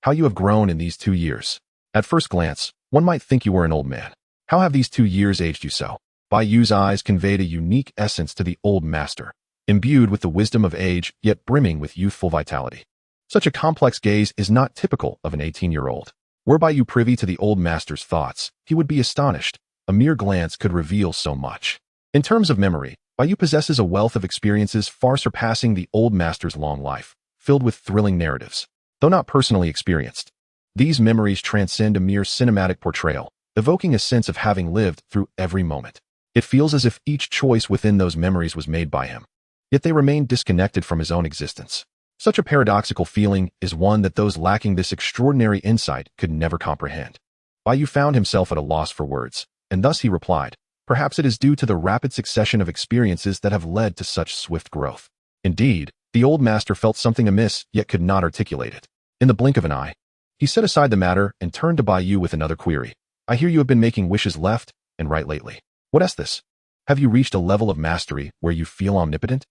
Speaker 1: "How you have grown in these 2 years. At first glance, one might think you were an old man. How have these 2 years aged you so?" Bai Yu's eyes conveyed a unique essence to the old master, imbued with the wisdom of age, yet brimming with youthful vitality. Such a complex gaze is not typical of an 18-year-old. Were Bai Yu privy to the old master's thoughts, he would be astonished. A mere glance could reveal so much. In terms of memory, Bai Yu possesses a wealth of experiences far surpassing the old master's long life, filled with thrilling narratives. Though not personally experienced, these memories transcend a mere cinematic portrayal, evoking a sense of having lived through every moment. It feels as if each choice within those memories was made by him, yet they remain disconnected from his own existence. Such a paradoxical feeling is one that those lacking this extraordinary insight could never comprehend. Bai Yu found himself at a loss for words, and thus he replied, "Perhaps it is due to the rapid succession of experiences that have led to such swift growth." Indeed, the old master felt something amiss, yet could not articulate it. In the blink of an eye, he set aside the matter and turned to Bai Yu with another query. "I hear you have been making wishes left and right lately. What is this? Have you reached a level of mastery where you feel omnipotent?"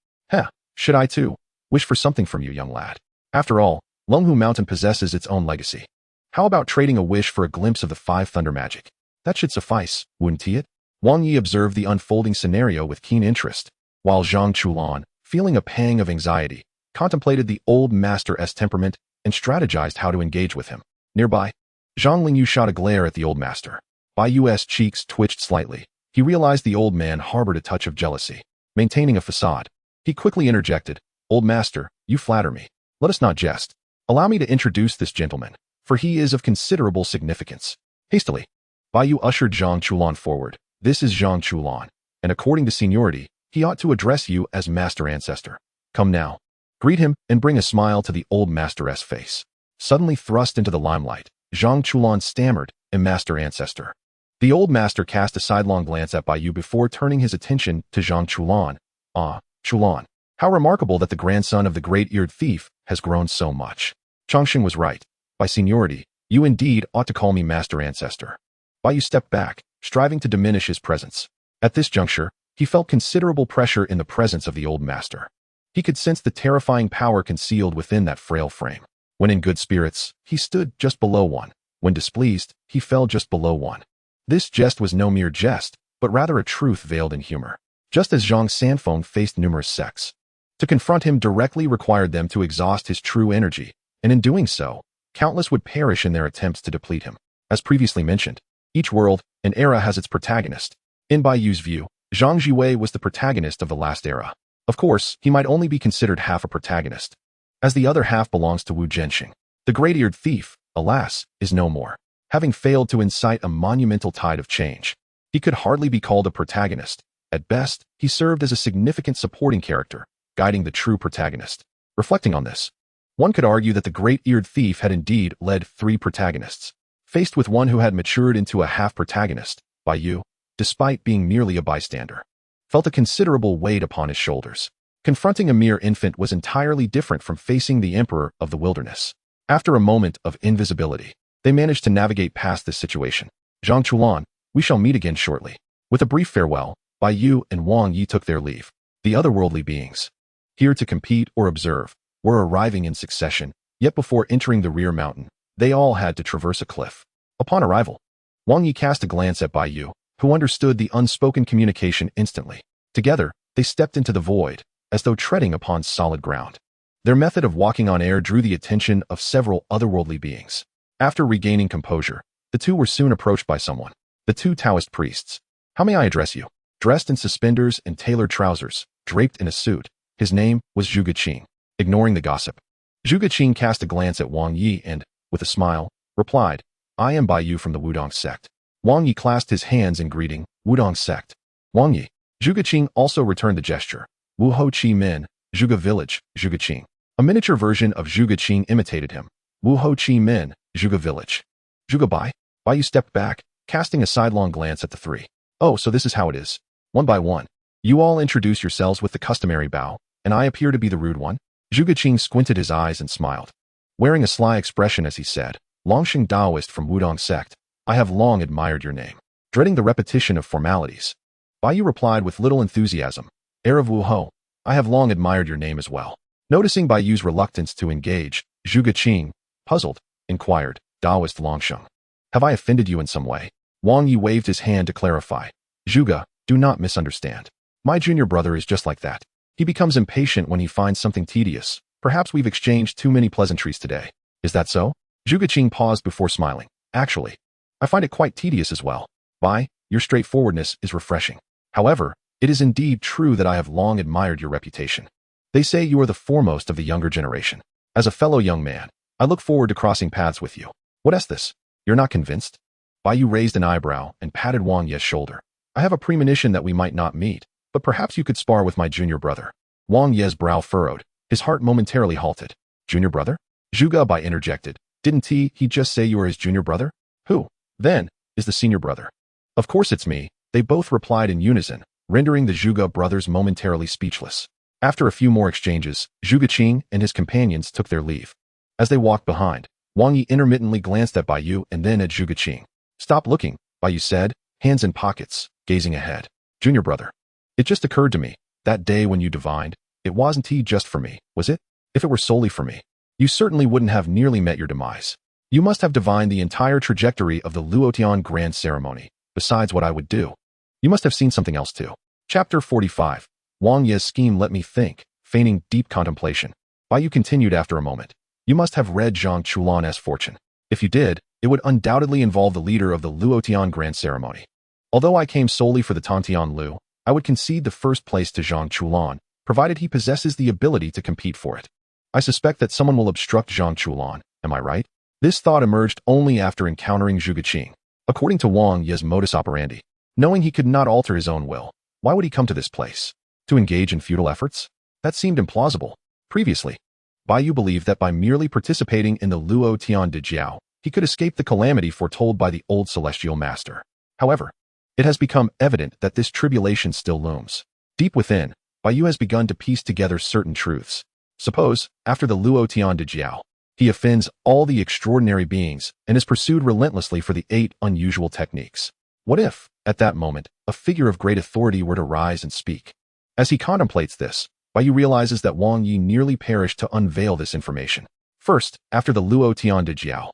Speaker 1: Should I too wish for something from you, young lad? After all, Lunghu Mountain possesses its own legacy. How about trading a wish for a glimpse of the 5 thunder magic? That should suffice, wouldn't it? Wang Yi observed the unfolding scenario with keen interest, while Zhang Chulan, feeling a pang of anxiety, contemplated the old master's temperament and strategized how to engage with him. Nearby, Zhang Lingyu shot a glare at the old master. Bai Yu's cheeks twitched slightly. He realized the old man harbored a touch of jealousy. Maintaining a facade, he quickly interjected, "Old master, you flatter me. Let us not jest. Allow me to introduce this gentleman, for he is of considerable significance." Hastily, Bai Yu ushered Zhang Chulan forward. "This is Zhang Chulan, and according to seniority, he ought to address you as Master Ancestor. Come now." Greet him and bring a smile to the old master's face. Suddenly thrust into the limelight, Zhang Chulan stammered, "A Master Ancestor." The old master cast a sidelong glance at Bai Yu before turning his attention to Zhang Chulan. "Ah, Chulan, how remarkable that the grandson of the great-eared thief has grown so much. Chongsheng was right. By seniority, you indeed ought to call me Master Ancestor." Bai Yu stepped back, striving to diminish his presence. At this juncture, he felt considerable pressure in the presence of the old master. He could sense the terrifying power concealed within that frail frame. When in good spirits, he stood just below 1. When displeased, he fell just below 1. This jest was no mere jest, but rather a truth veiled in humor. Just as Zhang Sanfeng faced numerous sects, to confront him directly required them to exhaust his true energy, and in doing so, countless would perish in their attempts to deplete him. As previously mentioned, each world and era has its protagonist. In Bai Yu's view, Zhang Jiwei was the protagonist of the last era. Of course, he might only be considered half a protagonist, as the other half belongs to Wu Zhenxing. The great-eared thief, alas, is no more, having failed to incite a monumental tide of change. He could hardly be called a protagonist. At best, he served as a significant supporting character, guiding the true protagonist. Reflecting on this, one could argue that the great-eared thief had indeed led 3 protagonists. Faced with one who had matured into a half-protagonist, Bai Yu, despite being merely a bystander, felt a considerable weight upon his shoulders. Confronting a mere infant was entirely different from facing the emperor of the wilderness. After a moment of invisibility, they managed to navigate past this situation. "Zhang Chulan, we shall meet again shortly." With a brief farewell, Bai Yu and Wang Yi took their leave. The otherworldly beings, here to compete or observe, were arriving in succession, yet before entering the rear mountain, they all had to traverse a cliff. Upon arrival, Wang Yi cast a glance at Bai Yu, who understood the unspoken communication instantly. Together, they stepped into the void, as though treading upon solid ground. Their method of walking on air drew the attention of several otherworldly beings. After regaining composure, the two were soon approached by someone. The 2 Taoist priests. "How may I address you?" Dressed in suspenders and tailored trousers, draped in a suit, his name was Hyūga Qing. Ignoring the gossip, Hyūga Qing cast a glance at Wang Yi and, with a smile, replied, "I am Bai Yu from the Wudong sect." Wang Yi clasped his hands in greeting. "Wudong sect. Wang Yi." Hyūga Qing also returned the gesture. "Wu Ho Chi Min, Hyūga village, Hyūga Qing." A miniature version of Hyūga Qing imitated him. Wu Ho Chi Minh, Hyūga Village. Hyūga Bai? Bai Yu stepped back, casting a sidelong glance at the three. Oh, so this is how it is. One by one. You all introduce yourselves with the customary bow, and I appear to be the rude one? Hyūga Qing squinted his eyes and smiled, wearing a sly expression as he said, Longxing Taoist from Wudong sect, I have long admired your name. Dreading the repetition of formalities, Bai Yu replied with little enthusiasm, Heir of Wu Ho, I have long admired your name as well. Noticing Bai Yu's reluctance to engage, Hyūga Qing, puzzled, inquired, Taoist Longsheng. Have I offended you in some way? Wang Yi waved his hand to clarify. Hyūga, do not misunderstand. My junior brother is just like that. He becomes impatient when he finds something tedious. Perhaps we've exchanged too many pleasantries today. Is that so? Hyūga Qing paused before smiling. Actually, I find it quite tedious as well. Bai, your straightforwardness is refreshing. However, it is indeed true that I have long admired your reputation. They say you are the foremost of the younger generation. As a fellow young man, I look forward to crossing paths with you. What is this? You're not convinced? Bai Yu raised an eyebrow and patted Wang Yi's shoulder. I have a premonition that we might not meet, but perhaps you could spar with my junior brother. Wang Yi's brow furrowed. His heart momentarily halted. Junior brother? Hyūga Bai interjected. Didn't he just say you are his junior brother? Who, then, is the senior brother? Of course it's me, they both replied in unison, rendering the Hyūga brothers momentarily speechless. After a few more exchanges, Hyūga Qing and his companions took their leave. As they walked behind, Wang Yi intermittently glanced at Bai Yu and then at Hyūga Qing. Stop looking, Bai Yu said, hands in pockets, gazing ahead. Junior brother. It just occurred to me, that day when you divined, it wasn't just for me, was it? If it were solely for me, you certainly wouldn't have nearly met your demise. You must have divined the entire trajectory of the Luotian grand ceremony, besides what I would do. You must have seen something else too. Chapter 45. Wang Yi's scheme let me think, feigning deep contemplation. Bai Yu continued after a moment. You must have read Zhang Chulan's fortune. If you did, it would undoubtedly involve the leader of the Luotian grand ceremony. Although I came solely for the Tantian Lu, I would concede the first place to Zhang Chulan, provided he possesses the ability to compete for it. I suspect that someone will obstruct Zhang Chulan, am I right? This thought emerged only after encountering Hyūga Qing. According to Wang Yi's modus operandi, knowing he could not alter his own will, why would he come to this place? To engage in futile efforts? That seemed implausible. Previously, Bai Yu believed that by merely participating in the Luo Tian de Jiao, he could escape the calamity foretold by the old celestial master. However, it has become evident that this tribulation still looms. Deep within, Bai Yu has begun to piece together certain truths. Suppose, after the Luo Tian de Jiao, he offends all the extraordinary beings and is pursued relentlessly for the 8 unusual techniques. What if, at that moment, a figure of great authority were to rise and speak? As he contemplates this, Bai Yu realizes that Wang Yi nearly perished to unveil this information. First, after the Luo Tian de Jiao,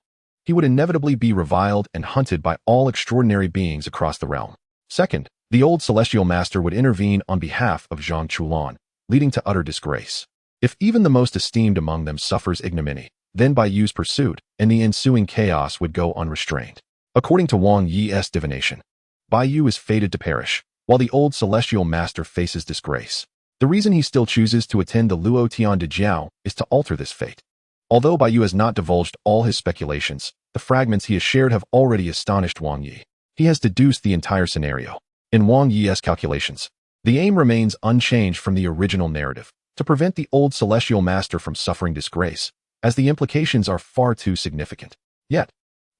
Speaker 1: he would inevitably be reviled and hunted by all extraordinary beings across the realm. Second, the old celestial master would intervene on behalf of Zhang Chulan, leading to utter disgrace. If even the most esteemed among them suffers ignominy, then Bai Yu's pursuit and the ensuing chaos would go unrestrained. According to Wang Yi's divination, Bai Yu is fated to perish, while the old celestial master faces disgrace. The reason he still chooses to attend the Luo Tian de Jiao is to alter this fate. Although Bai Yu has not divulged all his speculations, the fragments he has shared have already astonished Wang Yi. He has deduced the entire scenario. In Wang Yi's calculations, the aim remains unchanged from the original narrative, to prevent the old celestial master from suffering disgrace, as the implications are far too significant. Yet,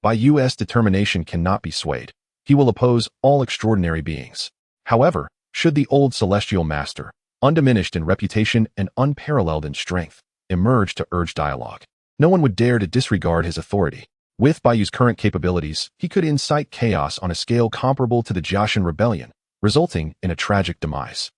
Speaker 1: Bai Yu's determination cannot be swayed. He will oppose all extraordinary beings. However, should the old celestial master, undiminished in reputation and unparalleled in strength, emerge to urge dialogue, no one would dare to disregard his authority. With Bai Yu's current capabilities, he could incite chaos on a scale comparable to the Jiaxin rebellion, resulting in a tragic demise.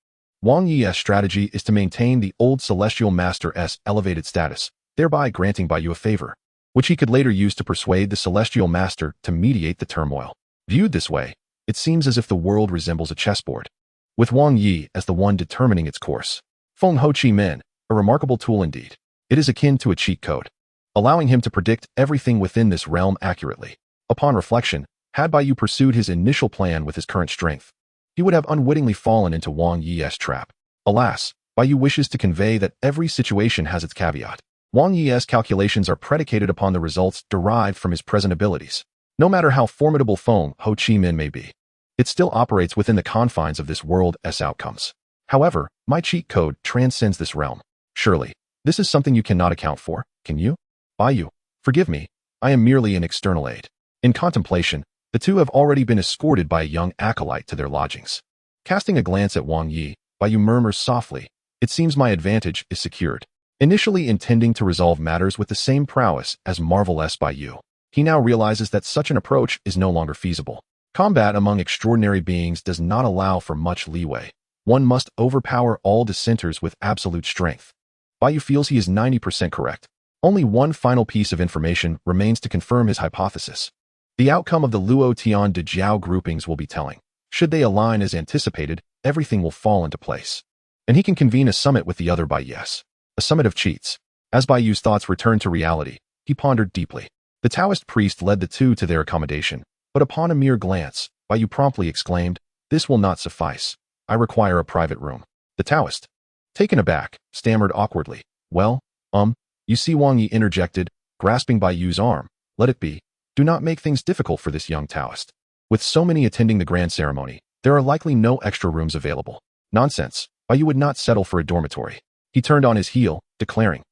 Speaker 1: Wang Yi's strategy is to maintain the old celestial master's elevated status, thereby granting Bai Yu a favor, which he could later use to persuade the celestial master to mediate the turmoil. Viewed this way, it seems as if the world resembles a chessboard, with Wang Yi as the one determining its course. Feng Ho Chi Minh, a remarkable tool indeed. It is akin to a cheat code, allowing him to predict everything within this realm accurately. Upon reflection, had Bai Yu pursued his initial plan with his current strength, he would have unwittingly fallen into Wang Yi's trap. Alas, Bai Yu wishes to convey that every situation has its caveat. Wang Yi's calculations are predicated upon the results derived from his present abilities. No matter how formidable Feng Ho Chi Minh may be, it still operates within the confines of this world's outcomes. However, my cheat code transcends this realm. Surely, This is something you cannot account for, can you? Bai Yu, forgive me. I am merely an external aid. In contemplation, the two have already been escorted by a young acolyte to their lodgings. Casting a glance at Wang Yi, Bai Yu murmurs softly, "It seems my advantage is secured." Initially intending to resolve matters with the same prowess as marvelous Bai Yu, he now realizes that such an approach is no longer feasible. Combat among extraordinary beings does not allow for much leeway. One must overpower all dissenters with absolute strength. Bai Yu feels he is 90% correct. Only one final piece of information remains to confirm his hypothesis. The outcome of the Luo Tian de Jiao groupings will be telling. Should they align as anticipated, everything will fall into place. And he can convene a summit with the other Bai Yes. A summit of cheats. As Bai Yu's thoughts returned to reality, he pondered deeply. The Taoist priest led the two to their accommodation, but upon a mere glance, Bai Yu promptly exclaimed, "This will not suffice. I require a private room." The Taoist, taken aback, stammered awkwardly, "Well, you see," Wang Yi interjected, grasping Bai Yu's arm, "let it be. Do not make things difficult for this young Taoist. With so many attending the grand ceremony, there are likely no extra rooms available." Nonsense. Bai Yu would not settle for a dormitory. He turned on his heel, declaring,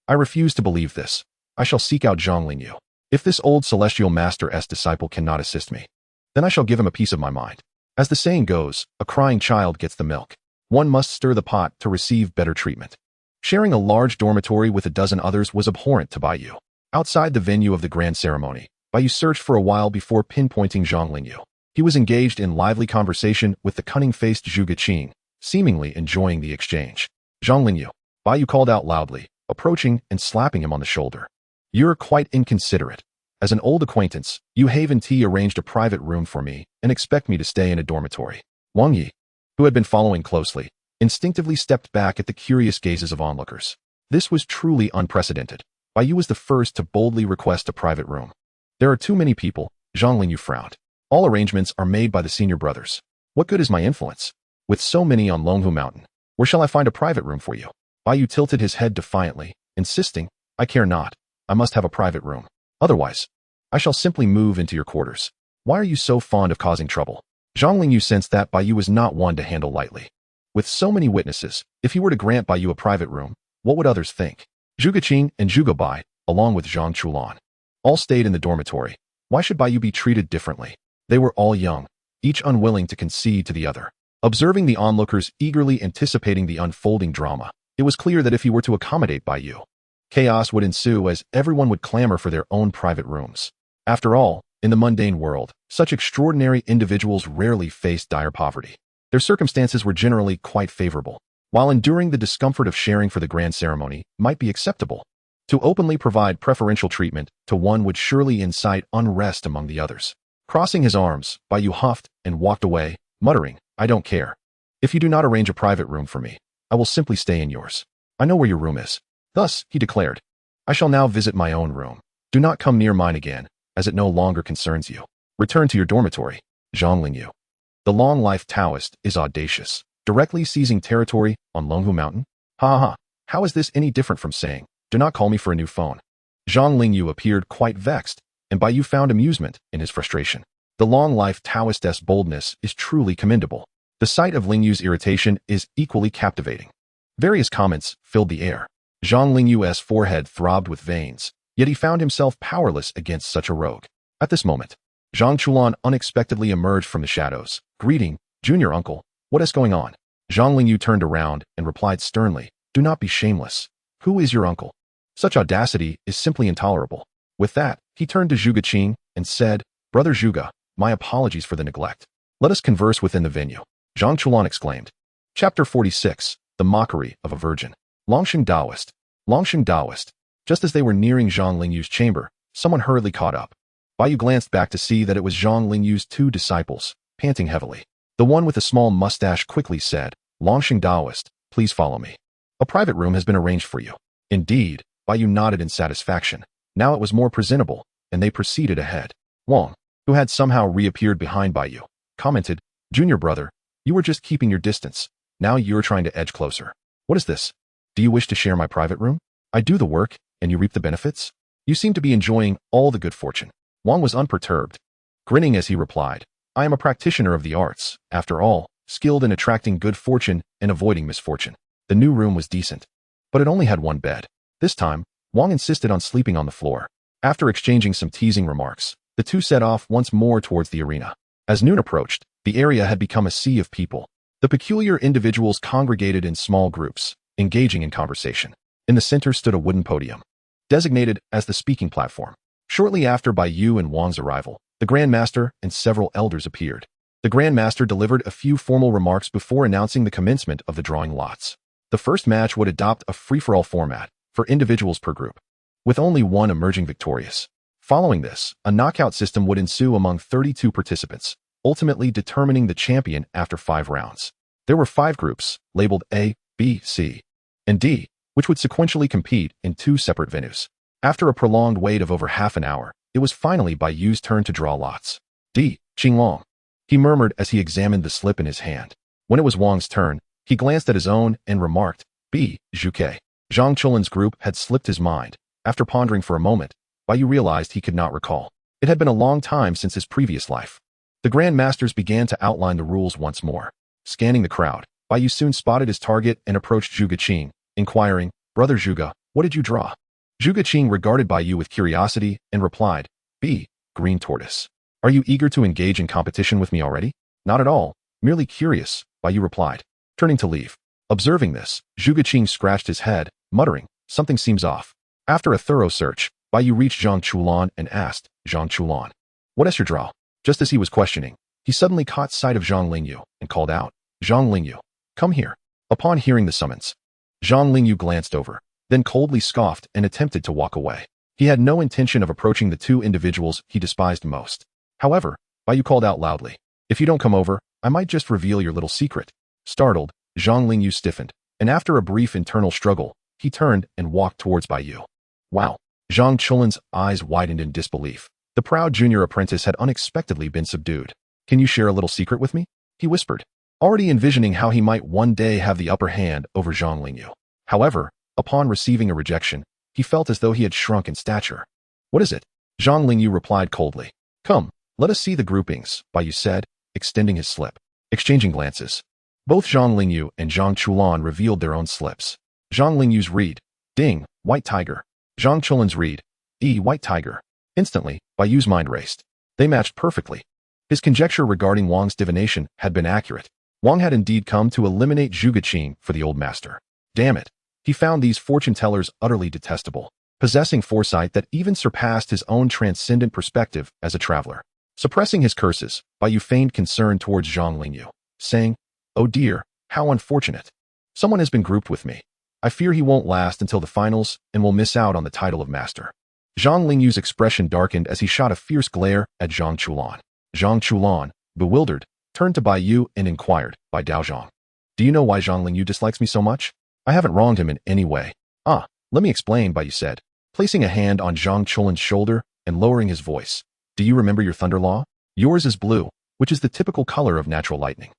Speaker 1: "I refuse to believe this. I shall seek out Zhang Lingyu. If this old celestial master's disciple cannot assist me, then I shall give him a piece of my mind. As the saying goes, a crying child gets the milk. One must stir the pot to receive better treatment." Sharing a large dormitory with a dozen others was abhorrent to Bai Yu. Outside the venue of the grand ceremony, Bai Yu searched for a while before pinpointing Zhang Lingyu. He was engaged in lively conversation with the cunning-faced Zhu Geqing, seemingly enjoying the exchange. "Zhang Lingyu," Bai Yu called out loudly, approaching and slapping him on the shoulder. "You're quite inconsiderate. As an old acquaintance, you Haven T arranged a private room for me and expect me to stay in a dormitory." Wang Yi, who had been following closely, instinctively stepped back at the curious gazes of onlookers. This was truly unprecedented. Bai Yu was the first to boldly request a private room. "There are too many people," Zhang Lingyu frowned. "All arrangements are made by the senior brothers. What good is my influence? With so many on Longhu Mountain, where shall I find a private room for you?" Bai Yu tilted his head defiantly, insisting, "I care not. I must have a private room. Otherwise, I shall simply move into your quarters. Why are you so fond of causing trouble?" Zhang Lingyu sensed that Bai Yu was not one to handle lightly. With so many witnesses, if he were to grant Bai Yu a private room, what would others think? Zhu Geqing and Hyūga Bai, along with Zhang Chulan, all stayed in the dormitory. Why should Bai Yu be treated differently? They were all young, each unwilling to concede to the other. Observing the onlookers eagerly anticipating the unfolding drama, it was clear that if he were to accommodate Bai Yu, chaos would ensue as everyone would clamor for their own private rooms. After all, in the mundane world, such extraordinary individuals rarely faced dire poverty. Their circumstances were generally quite favorable. While enduring the discomfort of sharing for the grand ceremony might be acceptable, to openly provide preferential treatment to one would surely incite unrest among the others. Crossing his arms, Bai Yu huffed and walked away, muttering, "I don't care. If you do not arrange a private room for me, I will simply stay in yours. I know where your room is." Thus, he declared, "I shall now visit my own room. Do not come near mine again, as it no longer concerns you. Return to your dormitory." Zhang Lingyu, the long-life Taoist, is audacious, directly seizing territory on Longhu Mountain. Ha ha, how is this any different from saying, "Do not call me for a new phone"? Zhang Lingyu appeared quite vexed, and Bai Yu found amusement in his frustration. The long-life Taoist's boldness is truly commendable. The sight of Lingyu's irritation is equally captivating. Various comments filled the air. Zhang Lingyu's forehead throbbed with veins, yet he found himself powerless against such a rogue. At this moment, Zhang Chulan unexpectedly emerged from the shadows, greeting, "Junior uncle, what is going on?" Zhang Lingyu turned around and replied sternly, "Do not be shameless. Who is your uncle? Such audacity is simply intolerable." With that, he turned to Zhu Geqing and said, "Brother Hyūga, my apologies for the neglect. Let us converse within the venue." Zhang Chulan exclaimed. Chapter 46, The Mockery of a Virgin. Longsheng Daoist. Longsheng Daoist. Just as they were nearing Zhang Lingyu's chamber, someone hurriedly caught up. Bai Yu glanced back to see that it was Zhang Lingyu's two disciples, panting heavily. The one with a small mustache quickly said, "Longsheng Daoist, please follow me. A private room has been arranged for you." Indeed, Bai Yu nodded in satisfaction. Now it was more presentable, and they proceeded ahead. Wang, who had somehow reappeared behind Bai Yu, commented, "Junior brother, you were just keeping your distance. Now you're trying to edge closer. What is this? Do you wish to share my private room? I do the work, and you reap the benefits? You seem to be enjoying all the good fortune." Wang was unperturbed, grinning as he replied, "I am a practitioner of the arts, after all, skilled in attracting good fortune and avoiding misfortune." The new room was decent. but it only had one bed. This time, Wang insisted on sleeping on the floor. After exchanging some teasing remarks, the two set off once more towards the arena. As noon approached, the area had become a sea of people. The peculiar individuals congregated in small groups, engaging in conversation. In the center stood a wooden podium, designated as the speaking platform. Shortly after Bai Yu and Wang's arrival, the Grand Master and several elders appeared. The Grand Master delivered a few formal remarks before announcing the commencement of the drawing lots. The first match would adopt a free-for-all format for individuals per group, with only one emerging victorious. Following this, a knockout system would ensue among 32 participants, ultimately determining the champion after 5 rounds. There were 5 groups, labeled A, B, C, and D, which would sequentially compete in 2 separate venues. After a prolonged wait of over half an hour, it was finally Bai Yu's turn to draw lots. D, Qinglong, he murmured as he examined the slip in his hand. When it was Wang's turn, he glanced at his own and remarked, B, Zhuke. Zhang Chulin's group had slipped his mind. After pondering for a moment, Bai Yu realized he could not recall. It had been a long time since his previous life. The Grand Masters began to outline the rules once more. Scanning the crowd, Bai Yu soon spotted his target and approached Hyūga Qing, inquiring, Brother Hyūga, what did you draw? Hyūga Qing regarded Bai Yu with curiosity and replied, B, green tortoise. Are you eager to engage in competition with me already? Not at all, merely curious, Bai Yu replied, turning to leave. Observing this, Hyūga Qing scratched his head, muttering, something seems off. After a thorough search, Bai Yu reached Zhang Chulan and asked, Zhang Chulan, what is your draw? Just as he was questioning, he suddenly caught sight of Zhang Lingyu and called out, Zhang Lingyu, come here. Upon hearing the summons, Zhang Lingyu glanced over, then coldly scoffed and attempted to walk away. He had no intention of approaching the 2 individuals he despised most. However, Bai Yu called out loudly, if you don't come over, I might just reveal your little secret. Startled, Zhang Lingyu stiffened, and after a brief internal struggle, he turned and walked towards Bai Yu. Wow! Zhang Chulin's eyes widened in disbelief. The proud junior apprentice had unexpectedly been subdued. Can you share a little secret with me? He whispered, already envisioning how he might one day have the upper hand over Zhang Lingyu. However, upon receiving a rejection, he felt as though he had shrunk in stature. What is it? Zhang Lingyu replied coldly. Come, let us see the groupings, Bai Yu said, extending his slip. Exchanging glances, both Zhang Lingyu and Zhang Chulan revealed their own slips. Zhang Lingyu's read, Ding, White Tiger. Zhang Chulin's read, E, White Tiger. Instantly, Bai Yu's mind raced. They matched perfectly. His conjecture regarding Wang's divination had been accurate. Wang had indeed come to eliminate Hyūga Qing for the old master. Damn it. He found these fortune-tellers utterly detestable, possessing foresight that even surpassed his own transcendent perspective as a traveler. Suppressing his curses, Bai Yu feigned concern towards Zhang Lingyu, saying, oh dear, how unfortunate. Someone has been grouped with me. I fear he won't last until the finals and will miss out on the title of master. Zhang Lingyu's expression darkened as he shot a fierce glare at Zhang Chulan. Zhang Chulan, bewildered, turned to Bai Yu and inquired, Bai Daozhang, do you know why Zhang Lingyu dislikes me so much? I haven't wronged him in any way. Ah, let me explain, Bai Yu said, placing a hand on Zhang Chulin's shoulder and lowering his voice. Do you remember your thunder law? Yours is blue, which is the typical color of natural lightning.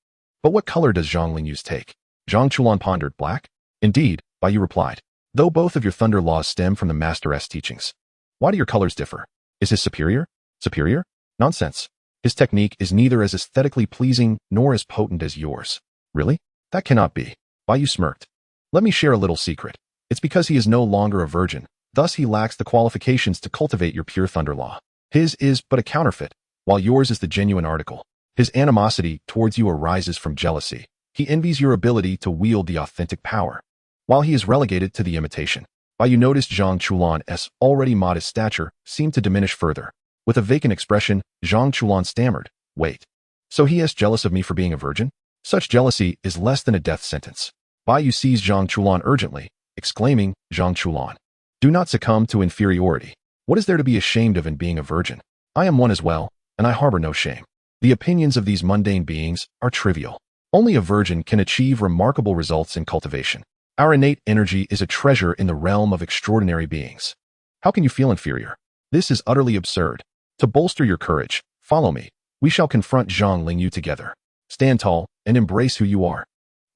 Speaker 1: But what color does Zhang Lingyu's take? Zhang Chulan pondered. Black? Indeed, Bai Yu replied, though both of your thunder laws stem from the Master's teachings. Why do your colors differ? Is his superior? Superior? Nonsense. His technique is neither as aesthetically pleasing nor as potent as yours. Really? That cannot be. Bai Yu smirked. Let me share a little secret. It's because he is no longer a virgin, thus he lacks the qualifications to cultivate your pure thunder law. His is but a counterfeit, while yours is the genuine article. His animosity towards you arises from jealousy. He envies your ability to wield the authentic power, while he is relegated to the imitation. Bai Yu noticed Zhang Chulan's already modest stature seemed to diminish further. With a vacant expression, Zhang Chulan stammered, wait. So he is jealous of me for being a virgin? Such jealousy is less than a death sentence. Bai Yu seized Zhang Chulan urgently, exclaiming, Zhang Chulan, do not succumb to inferiority. What is there to be ashamed of in being a virgin? I am one as well, and I harbor no shame. The opinions of these mundane beings are trivial. Only a virgin can achieve remarkable results in cultivation. Our innate energy is a treasure in the realm of extraordinary beings. How can you feel inferior? This is utterly absurd. To bolster your courage, follow me. We shall confront Zhang Lingyu together. Stand tall and embrace who you are.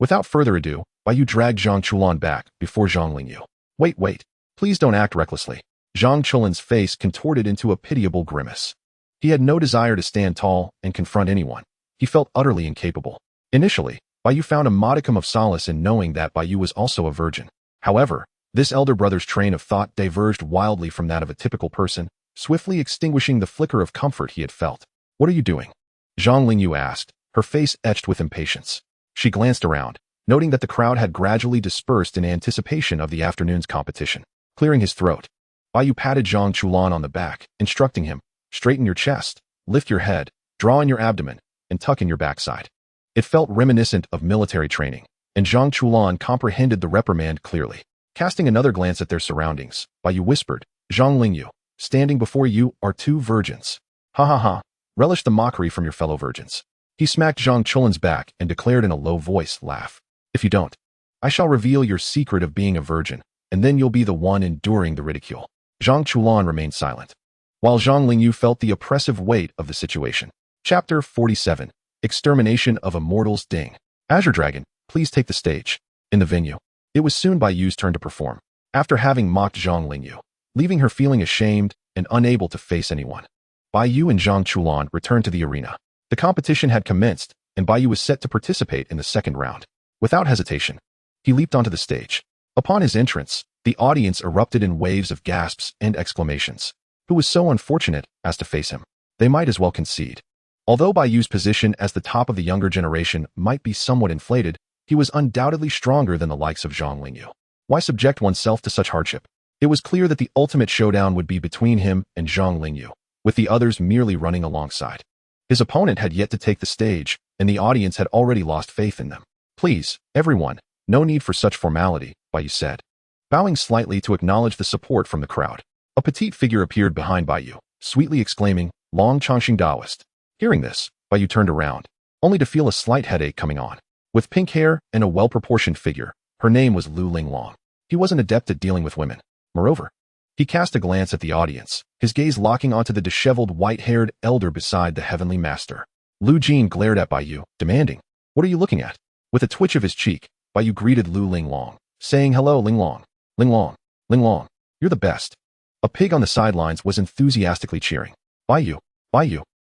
Speaker 1: Without further ado, Bai Yu dragged Zhang Chulan back before Zhang Lingyu. Wait. Please don't act recklessly. Zhang Chulan's face contorted into a pitiable grimace. He had no desire to stand tall and confront anyone. He felt utterly incapable. Initially, Bai Yu found a modicum of solace in knowing that Bai Yu was also a virgin. However, this elder brother's train of thought diverged wildly from that of a typical person, swiftly extinguishing the flicker of comfort he had felt. "What are you doing?" Zhang Lingyu asked, her face etched with impatience. She glanced around, noting that the crowd had gradually dispersed in anticipation of the afternoon's competition. Clearing his throat, Bai Yu patted Zhang Chulan on the back, instructing him, "Straighten your chest, lift your head, draw in your abdomen, and tuck in your backside." It felt reminiscent of military training, and Zhang Chulan comprehended the reprimand clearly. Casting another glance at their surroundings, Bai Yu whispered, "Zhang Lingyu, standing before you are two virgins. Ha ha ha, relish the mockery from your fellow virgins." He smacked Zhang Chulan's back and declared in a low voice, "Laugh. If you don't, I shall reveal your secret of being a virgin, and then you'll be the one enduring the ridicule." Zhang Chulan remained silent, while Zhang Lingyu felt the oppressive weight of the situation. Chapter 47, Extermination of Immortals Ding. Azure Dragon, please take the stage. In the venue, it was soon Bai Yu's turn to perform. After having mocked Zhang Lingyu, leaving her feeling ashamed and unable to face anyone, Bai Yu and Zhang Chulan returned to the arena. The competition had commenced, and Bai Yu was set to participate in the second round. Without hesitation, he leaped onto the stage. Upon his entrance, the audience erupted in waves of gasps and exclamations. Who was so unfortunate as to face him? They might as well concede. Although Bai Yu's position as the top of the younger generation might be somewhat inflated, he was undoubtedly stronger than the likes of Zhang Lingyu. Why subject oneself to such hardship? It was clear that the ultimate showdown would be between him and Zhang Lingyu, with the others merely running alongside. His opponent had yet to take the stage, and the audience had already lost faith in them. "Please, everyone, no need for such formality," Bai Yu said, bowing slightly to acknowledge the support from the crowd. A petite figure appeared behind Bai Yu, sweetly exclaiming, "Long Chongqing Daoist." Hearing this, Bai Yu turned around, only to feel a slight headache coming on. With pink hair and a well-proportioned figure, her name was Lu Linglong. He was an adept at dealing with women. Moreover, he cast a glance at the audience, his gaze locking onto the disheveled white-haired elder beside the heavenly master. Lu Jin glared at Bai Yu, demanding, "What are you looking at?" With a twitch of his cheek, Bai Yu greeted Lu Linglong, saying, "Hello, Linglong. Linglong. Linglong. You're the best." A pig on the sidelines was enthusiastically cheering. Bai Yu,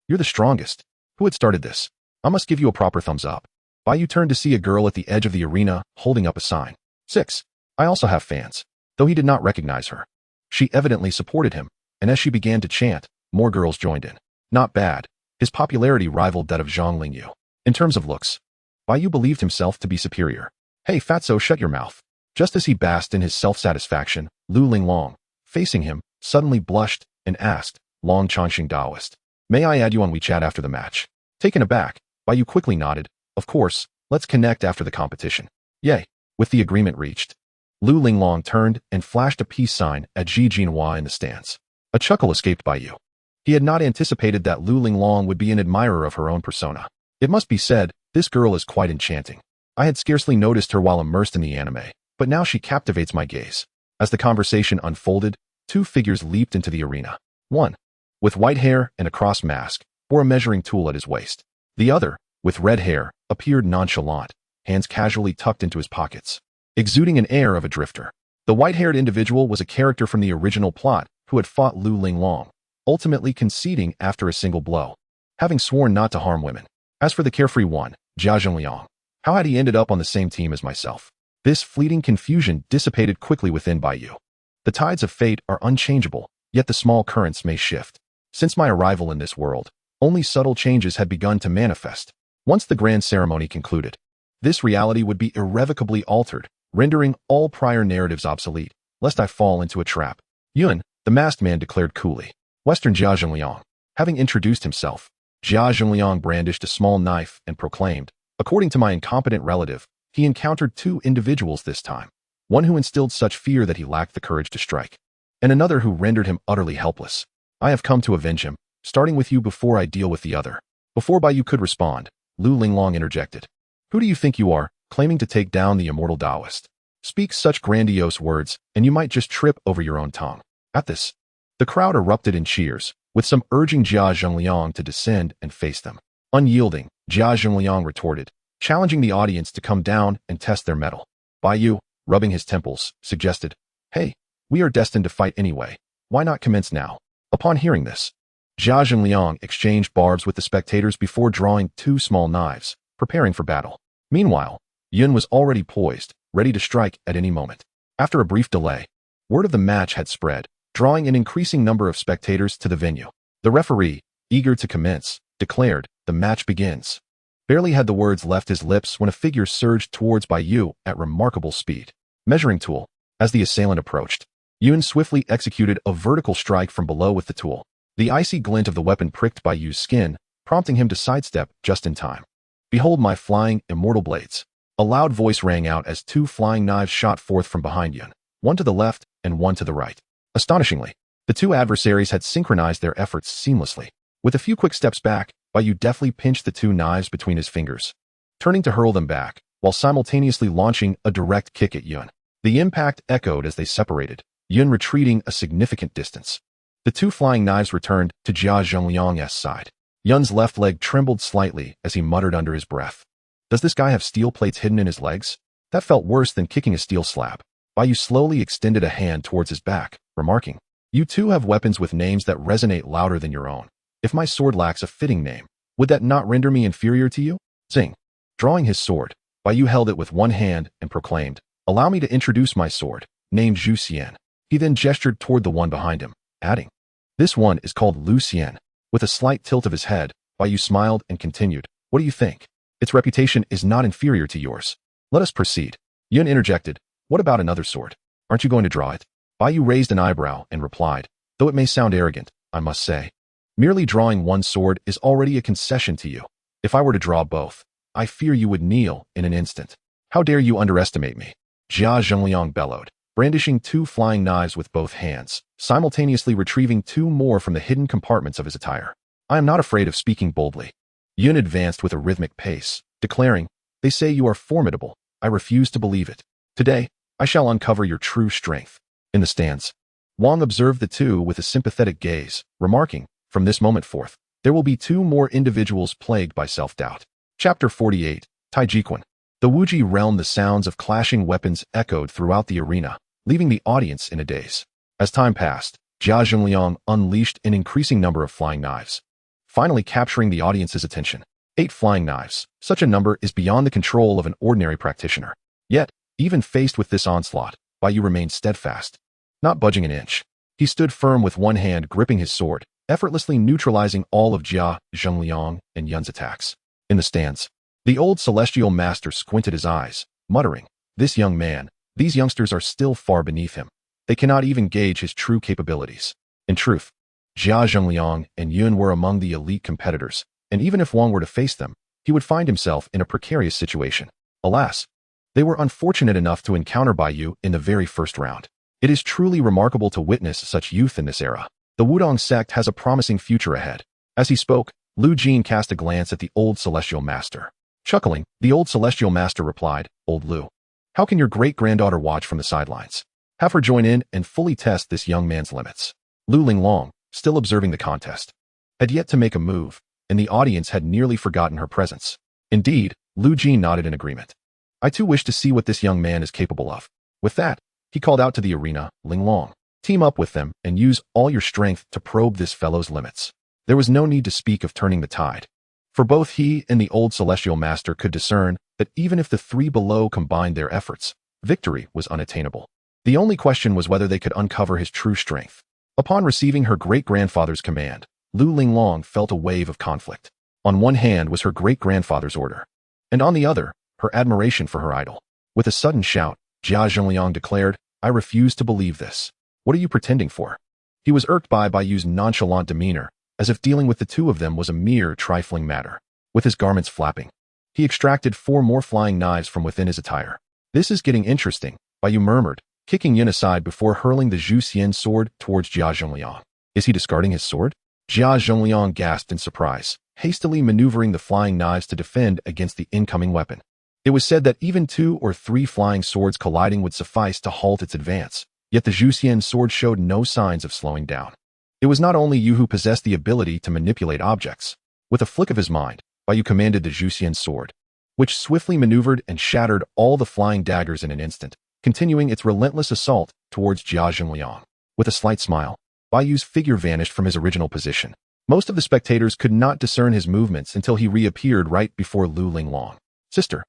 Speaker 1: you're the strongest. Who had started this? I must give you a proper thumbs up." Bai Yu turned to see a girl at the edge of the arena, holding up a sign. 6. I also have fans. Though he did not recognize her. She evidently supported him, and as she began to chant, more girls joined in. Not bad. His popularity rivaled that of Zhang Lingyu. In terms of looks, Bai Yu believed himself to be superior. "Hey Fatso, shut your mouth." Just as he basked in his self-satisfaction, Lu Linglong, facing him, suddenly blushed and asked, "Long Chongqing Daoist, may I add you on WeChat after the match?" Taken aback, Bai Yu quickly nodded, "Of course, let's connect after the competition." Yay. With the agreement reached, Lu Linglong turned and flashed a peace sign at Ji Jinhua in the stands. A chuckle escaped Bai Yu. He had not anticipated that Lu Linglong would be an admirer of her own persona. It must be said, this girl is quite enchanting. I had scarcely noticed her while immersed in the anime, but now she captivates my gaze. As the conversation unfolded, two figures leaped into the arena. One, with white hair and a cross mask, bore a measuring tool at his waist. The other, with red hair, appeared nonchalant, hands casually tucked into his pockets, exuding an air of a drifter. The white-haired individual was a character from the original plot who had fought Lu Linglong, ultimately conceding after a single blow, having sworn not to harm women. As for the carefree one, Jia Zhengliang, how had he ended up on the same team as myself? This fleeting confusion dissipated quickly within Bai Yu. The tides of fate are unchangeable, yet the small currents may shift. Since my arrival in this world, only subtle changes had begun to manifest. Once the grand ceremony concluded, this reality would be irrevocably altered, rendering all prior narratives obsolete, lest I fall into a trap. Yun, the masked man declared coolly. Western Jia Zhengliang. Having introduced himself, Jia Zhengliang brandished a small knife and proclaimed, "According to my incompetent relative, he encountered two individuals this time, one who instilled such fear that he lacked the courage to strike, and another who rendered him utterly helpless. I have come to avenge him, starting with you before I deal with the other." Before Bai Yu could respond, Lu Linglong interjected. "Who do you think you are, claiming to take down the immortal Taoist? Speak such grandiose words, and you might just trip over your own tongue." At this, the crowd erupted in cheers, with some urging Jia Zhengliang to descend and face them. Unyielding, Jia Zhengliang retorted, challenging the audience to come down and test their mettle. Bai Yu, rubbing his temples, suggested, "Hey, we are destined to fight anyway. Why not commence now?" Upon hearing this, Jia Zhengliang exchanged barbs with the spectators before drawing two small knives, preparing for battle. Meanwhile, Yun was already poised, ready to strike at any moment. After a brief delay, word of the match had spread, drawing an increasing number of spectators to the venue. The referee, eager to commence, declared, "The match begins." Barely had the words left his lips when a figure surged towards Bai Yu at remarkable speed. Measuring tool. As the assailant approached, Yun swiftly executed a vertical strike from below with the tool. The icy glint of the weapon pricked Bai Yu's skin, prompting him to sidestep just in time. "Behold my flying, immortal blades." A loud voice rang out as two flying knives shot forth from behind Yun, one to the left and one to the right. Astonishingly, the two adversaries had synchronized their efforts seamlessly. With a few quick steps back, Bai Yu deftly pinched the two knives between his fingers, turning to hurl them back, while simultaneously launching a direct kick at Yun. The impact echoed as they separated, Yun retreating a significant distance. The two flying knives returned to Jia Zhengliang's side. Yun's left leg trembled slightly as he muttered under his breath. "Does this guy have steel plates hidden in his legs?" That felt worse than kicking a steel slab. Bai Yu slowly extended a hand towards his back, remarking, "You two have weapons with names that resonate louder than your own. If my sword lacks a fitting name, would that not render me inferior to you?" Zing. Drawing his sword, Bai Yu held it with one hand and proclaimed, "Allow me to introduce my sword, named Zhu Xian." He then gestured toward the one behind him, adding, "This one is called Lu Xian." With a slight tilt of his head, Bai Yu smiled and continued, "What do you think? Its reputation is not inferior to yours. Let us proceed." Yun interjected, "What about another sword? Aren't you going to draw it?" Bai Yu raised an eyebrow and replied, "Though it may sound arrogant, I must say, merely drawing one sword is already a concession to you. If I were to draw both, I fear you would kneel in an instant. How dare you underestimate me?" Jia Zhengliang bellowed, brandishing two flying knives with both hands, simultaneously retrieving two more from the hidden compartments of his attire. "I am not afraid of speaking boldly." Yun advanced with a rhythmic pace, declaring, "They say you are formidable. I refuse to believe it. Today, I shall uncover your true strength." In the stands, Wang observed the two with a sympathetic gaze, remarking, "From this moment forth, there will be two more individuals plagued by self-doubt." Chapter 48, Taijiquan. The Wuji realm. The sounds of clashing weapons echoed throughout the arena, leaving the audience in a daze. As time passed, Jia Zhengliang unleashed an increasing number of flying knives, finally capturing the audience's attention. 8 flying knives. Such a number is beyond the control of an ordinary practitioner. Yet, even faced with this onslaught, Bai Yu remained steadfast, not budging an inch. He stood firm with one hand gripping his sword, effortlessly neutralizing all of Jia Zhengliang and Yun's attacks. In the stands, the old celestial master squinted his eyes, muttering, "This young man, these youngsters are still far beneath him. They cannot even gauge his true capabilities." In truth, Jia Zhengliang and Yun were among the elite competitors, and even if Wang were to face them, he would find himself in a precarious situation. Alas, they were unfortunate enough to encounter Bai Yu in the very first round. It is truly remarkable to witness such youth in this era. The Wudong sect has a promising future ahead. As he spoke, Lu Jin cast a glance at the old celestial master. Chuckling, the old celestial master replied, "Old Lu, how can your great-granddaughter watch from the sidelines? Have her join in and fully test this young man's limits." Lu Linglong, still observing the contest, had yet to make a move, and the audience had nearly forgotten her presence. Indeed, Lu Jin nodded in agreement. "I too wish to see what this young man is capable of." With that, he called out to the arena, "Linglong, team up with them and use all your strength to probe this fellow's limits." There was no need to speak of turning the tide, for both he and the old celestial master could discern that even if the three below combined their efforts, victory was unattainable. The only question was whether they could uncover his true strength. Upon receiving her great-grandfather's command, Lu Linglong felt a wave of conflict. On one hand was her great-grandfather's order, and on the other, her admiration for her idol. With a sudden shout, Jia Zhengliang declared, "I refuse to believe this. What are you pretending for?" He was irked by Bai Yu's nonchalant demeanor, as if dealing with the two of them was a mere trifling matter. With his garments flapping, he extracted 4 more flying knives from within his attire. "This is getting interesting," Bai Yu murmured, kicking Yun aside before hurling the Zhu Xian sword towards Jia Zhengliang. "Is he discarding his sword?" Jia Zhengliang gasped in surprise, hastily maneuvering the flying knives to defend against the incoming weapon. It was said that even 2 or 3 flying swords colliding would suffice to halt its advance, yet the Zhu Xian sword showed no signs of slowing down. It was not only Yu who possessed the ability to manipulate objects. With a flick of his mind, Bai Yu commanded the Zhu Xian sword, which swiftly maneuvered and shattered all the flying daggers in an instant, continuing its relentless assault towards Jia Zhengliang. With a slight smile, Bai Yu's figure vanished from his original position. Most of the spectators could not discern his movements until he reappeared right before Lu Linglong. "Sister,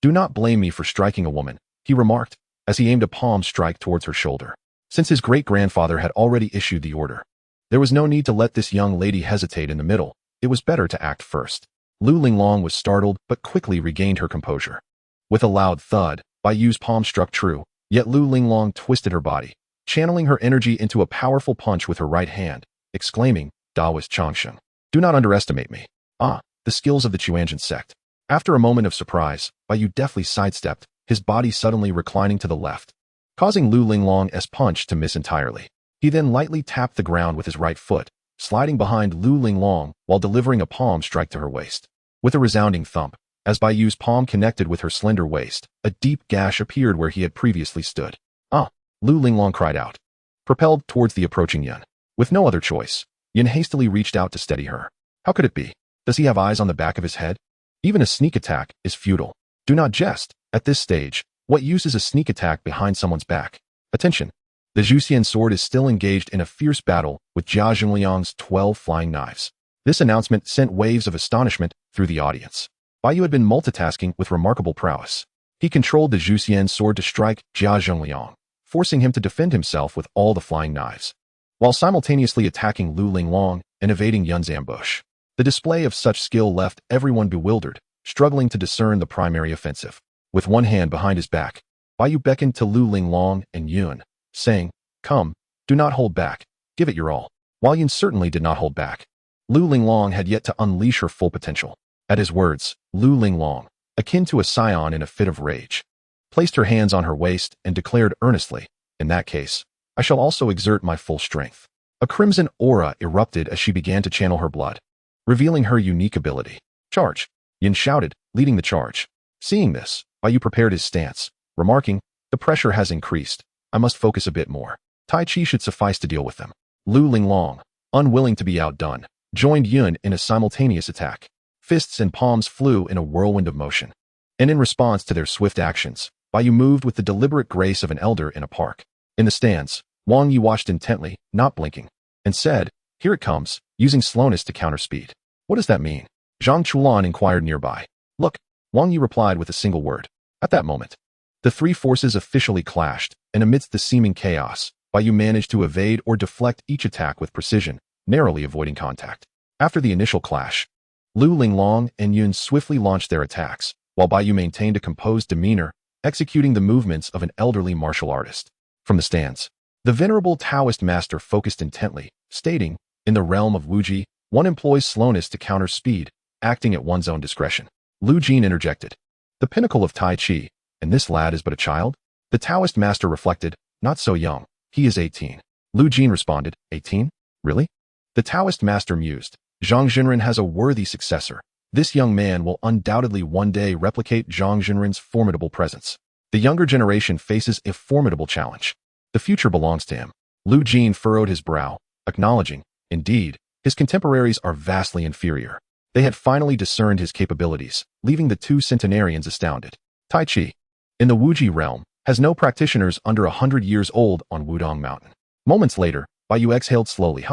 Speaker 1: do not blame me for striking a woman," he remarked, as he aimed a palm strike towards her shoulder. Since his great-grandfather had already issued the order, there was no need to let this young lady hesitate in the middle. It was better to act first. Lu Linglong was startled but quickly regained her composure. With a loud thud, Bai Yu's palm struck true, yet Lu Linglong twisted her body, channeling her energy into a powerful punch with her right hand, exclaiming, Daoist Changsheng, do not underestimate me. Ah, the skills of the Chuanjian sect. After a moment of surprise, Bai Yu deftly sidestepped, his body suddenly reclining to the left, causing Lu Linglong's punch to miss entirely. He then lightly tapped the ground with his right foot, sliding behind Lu Linglong while delivering a palm strike to her waist. With a resounding thump, as Bai Yu's palm connected with her slender waist, a deep gash appeared where he had previously stood. Ah! Lu Linglong cried out, propelled towards the approaching Yun. With no other choice, Yun hastily reached out to steady her. How could it be? Does he have eyes on the back of his head? Even a sneak attack is futile. Do not jest. At this stage, what use is a sneak attack behind someone's back? Attention! The Zhuxian sword is still engaged in a fierce battle with Jia Zhengliang's 12 flying knives. This announcement sent waves of astonishment through the audience. Bai Yu had been multitasking with remarkable prowess. He controlled the Zhuxian sword to strike Jia Zhengliang, forcing him to defend himself with all the flying knives, while simultaneously attacking Lu Linglong and evading Yun's ambush. The display of such skill left everyone bewildered, struggling to discern the primary offensive. With one hand behind his back, Bai Yu beckoned to Lu Linglong and Yun, saying, come, do not hold back, give it your all. While Yun certainly did not hold back, Lu Linglong had yet to unleash her full potential. At his words, Lu Linglong, akin to a scion in a fit of rage, placed her hands on her waist and declared earnestly, in that case, I shall also exert my full strength. A crimson aura erupted as she began to channel her blood, revealing her unique ability. Charge! Yin shouted, leading the charge. Seeing this, Bai Yu prepared his stance, remarking, the pressure has increased. I must focus a bit more. Tai Chi should suffice to deal with them. Lu Linglong, unwilling to be outdone, joined Yun in a simultaneous attack. Fists and palms flew in a whirlwind of motion. And in response to their swift actions, Bai Yu moved with the deliberate grace of an elder in a park. In the stands, Wang Yi watched intently, not blinking, and said, here it comes, using slowness to counter speed. What does that mean? Zhang Chulan inquired nearby. Look, Wang Yi replied with a single word. At that moment, the three forces officially clashed, and amidst the seeming chaos, Bai Yu managed to evade or deflect each attack with precision, narrowly avoiding contact. After the initial clash, Lu Linglong and Yun swiftly launched their attacks, while Bai Yu maintained a composed demeanor, executing the movements of an elderly martial artist. From the stands, the venerable Taoist master focused intently, stating, in the realm of Wuji, one employs slowness to counter speed, acting at one's own discretion. Lu Jin interjected. The pinnacle of Tai Chi, and this lad is but a child? The Taoist master reflected, not so young, he is 18. Lu Jin responded, 18? Really? The Taoist master mused, Zhang Jinren has a worthy successor. This young man will undoubtedly one day replicate Zhang Jinren's formidable presence. The younger generation faces a formidable challenge. The future belongs to him. Lu Jin furrowed his brow, acknowledging, indeed, his contemporaries are vastly inferior. They had finally discerned his capabilities, leaving the two centenarians astounded. Tai Chi, in the Wuji realm, has no practitioners under 100 years old on Wudong Mountain. Moments later, Bai Yu exhaled slowly,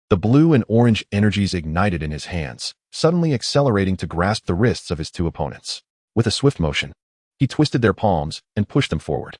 Speaker 1: The blue and orange energies ignited in his hands, suddenly accelerating to grasp the wrists of his two opponents. With a swift motion, he twisted their palms and pushed them forward.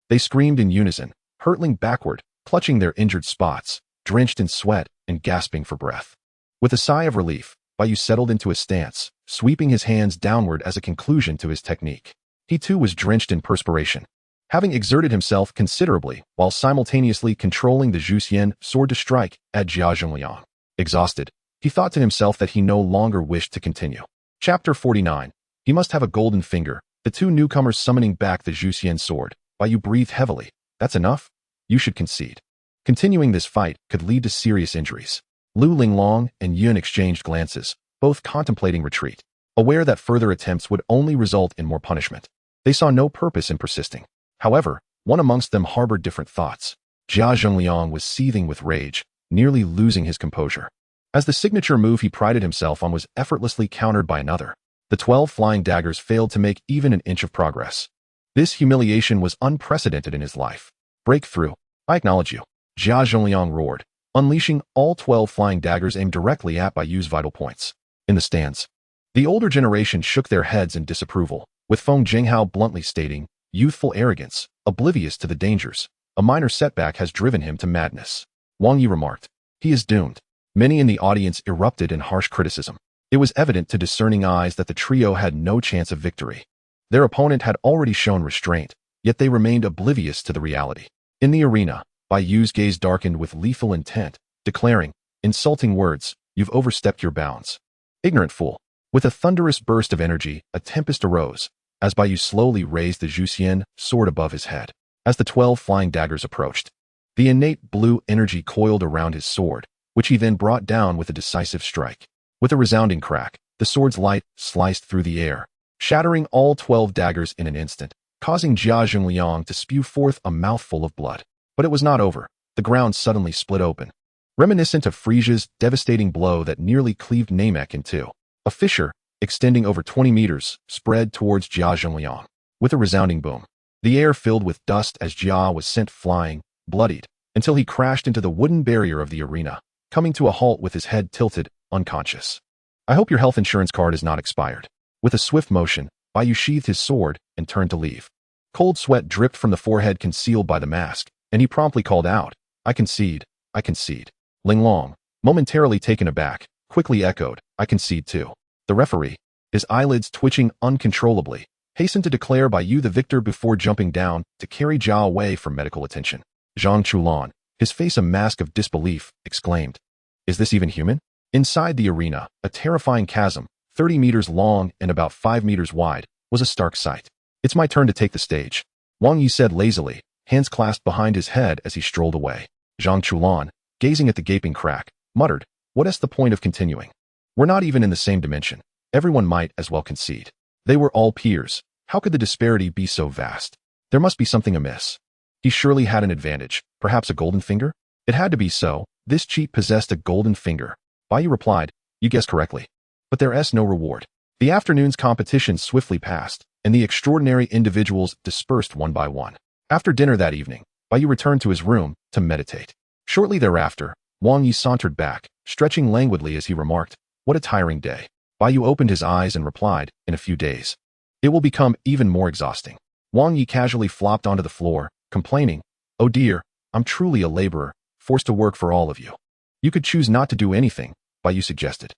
Speaker 1: They screamed in unison, hurtling backward, clutching their injured spots, drenched in sweat and gasping for breath. With a sigh of relief, Bai Yu settled into a stance, sweeping his hands downward as a conclusion to his technique. He too was drenched in perspiration, having exerted himself considerably while simultaneously controlling the Zhuxian sword to strike at Jia Zhengliang. Exhausted, he thought to himself that he no longer wished to continue. Chapter 49. He must have a golden finger. The two newcomers summoning back the Zhuxian sword. Bai Yu breathed heavily. That's enough? You should concede. Continuing this fight could lead to serious injuries. Lu Linglong and Yun exchanged glances, both contemplating retreat, aware that further attempts would only result in more punishment. They saw no purpose in persisting. However, one amongst them harbored different thoughts. Jia Zhengliang was seething with rage, nearly losing his composure, as the signature move he prided himself on was effortlessly countered by another. The 12 flying daggers failed to make even an inch of progress. This humiliation was unprecedented in his life. Breakthrough. I acknowledge you. Jia Zhengliang roared, unleashing all 12 flying daggers aimed directly at Bai Yu's vital points. In the stands, the older generation shook their heads in disapproval, with Feng Jinghao bluntly stating, youthful arrogance, oblivious to the dangers. A minor setback has driven him to madness. Wang Yi remarked. He is doomed. Many in the audience erupted in harsh criticism. It was evident to discerning eyes that the trio had no chance of victory. Their opponent had already shown restraint, yet they remained oblivious to the reality. In the arena, Bai Yu's gaze darkened with lethal intent, declaring, insulting words, you've overstepped your bounds. Ignorant fool. With a thunderous burst of energy, a tempest arose, as Bai Yu slowly raised the Zhuxian sword above his head. As the 12 flying daggers approached, the innate blue energy coiled around his sword, which he then brought down with a decisive strike. With a resounding crack, the sword's light sliced through the air, shattering all 12 daggers in an instant, causing Jia Zhongliang to spew forth a mouthful of blood. But it was not over. The ground suddenly split open, reminiscent of Frisia's devastating blow that nearly cleaved Namek in two. A fissure, extending over 20 meters, spread towards Jia Zhongliang. With a resounding boom, the air filled with dust as Jia was sent flying, bloodied, until he crashed into the wooden barrier of the arena, coming to a halt with his head tilted, unconscious. I hope your health insurance card is not expired. With a swift motion, Bai Yu sheathed his sword and turned to leave. Cold sweat dripped from the forehead concealed by the mask, and he promptly called out, I concede, I concede. Ling Long, momentarily taken aback, quickly echoed, I concede too. The referee, his eyelids twitching uncontrollably, hastened to declare Bai Yu the victor before jumping down to carry Jia away for medical attention. Zhang Chulan, his face a mask of disbelief, exclaimed, is this even human? Inside the arena, a terrifying chasm, 30 meters long and about 5 meters wide, was a stark sight. It's my turn to take the stage, Wang Yi said lazily, hands clasped behind his head as he strolled away. Zhang Chulan, gazing at the gaping crack, muttered, what is the point of continuing? We're not even in the same dimension. Everyone might as well concede. They were all peers. How could the disparity be so vast? There must be something amiss. He surely had an advantage, perhaps a golden finger? It had to be so. This cheat possessed a golden finger. Bai Yu replied, you guessed correctly. But there is no reward. The afternoon's competition swiftly passed, and the extraordinary individuals dispersed one by one. After dinner that evening, Bai Yu returned to his room to meditate. Shortly thereafter, Wang Yi sauntered back, stretching languidly as he remarked, what a tiring day. Bai Yu opened his eyes and replied, in a few days. It will become even more exhausting. Wang Yi casually flopped onto the floor, complaining, oh dear, I'm truly a laborer, forced to work for all of you. You could choose not to do anything, Bai Yu suggested.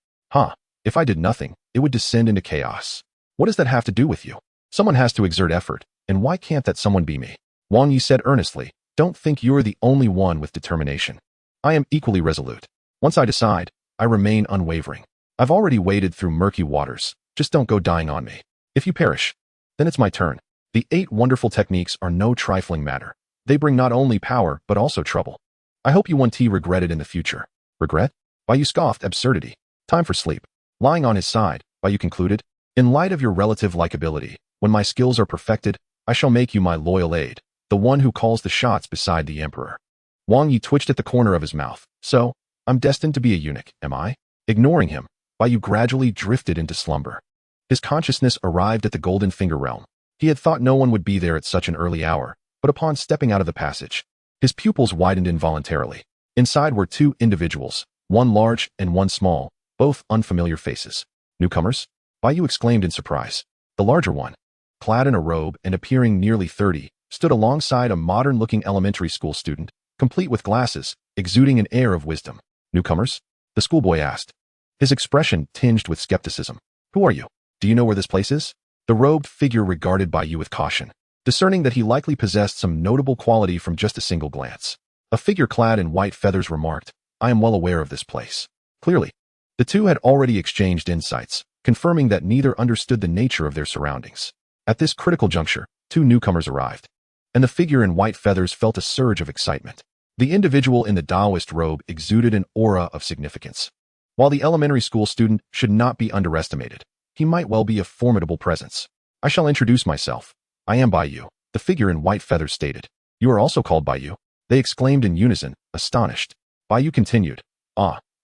Speaker 1: If I did nothing, it would descend into chaos. What does that have to do with you? Someone has to exert effort, and why can't that someone be me? Wang Yi said earnestly, don't think you're the only one with determination. I am equally resolute. Once I decide, I remain unwavering. I've already waded through murky waters, just don't go dying on me. If you perish, then it's my turn. The 8 wonderful techniques are no trifling matter. They bring not only power, but also trouble. I hope you won't regret it in the future. Regret? Bai Yu scoffed absurdity. Time for sleep. Lying on his side, Bai Yu concluded, in light of your relative likability, when my skills are perfected, I shall make you my loyal aide, the one who calls the shots beside the emperor. Wang Yi twitched at the corner of his mouth. So, I'm destined to be a eunuch, am I? Ignoring him, Bai Yu gradually drifted into slumber. His consciousness arrived at the Golden Finger realm. He had thought no one would be there at such an early hour, but upon stepping out of the passage, his pupils widened involuntarily. Inside were 2 individuals, one large and one small, both unfamiliar faces. Newcomers? Bai Yu exclaimed in surprise. The larger one, clad in a robe and appearing nearly 30, stood alongside a modern-looking elementary school student, complete with glasses, exuding an air of wisdom. Newcomers? The schoolboy asked, his expression tinged with skepticism. Who are you? Do you know where this place is? The robed figure regarded Bai Yu with caution, discerning that he likely possessed some notable quality from just a single glance. A figure clad in white feathers remarked, I am well aware of this place. Clearly, the two had already exchanged insights, confirming that neither understood the nature of their surroundings. At this critical juncture, 2 newcomers arrived, and the figure in white feathers felt a surge of excitement. The individual in the Taoist robe exuded an aura of significance. While the elementary school student should not be underestimated, he might well be a formidable presence. I shall introduce myself. I am Bai Yu, the figure in white feathers stated. You are also called Bai Yu? They exclaimed in unison, astonished. Bai Yu continued,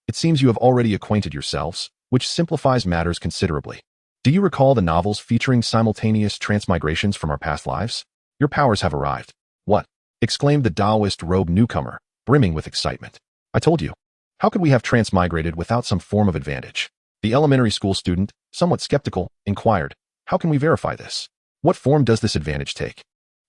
Speaker 1: it seems you have already acquainted yourselves, which simplifies matters considerably. Do you recall the novels featuring simultaneous transmigrations from our past lives? Your powers have arrived. What? Exclaimed the Taoist robed newcomer, brimming with excitement. I told you. How could we have transmigrated without some form of advantage? The elementary school student, somewhat skeptical, inquired, how can we verify this? What form does this advantage take?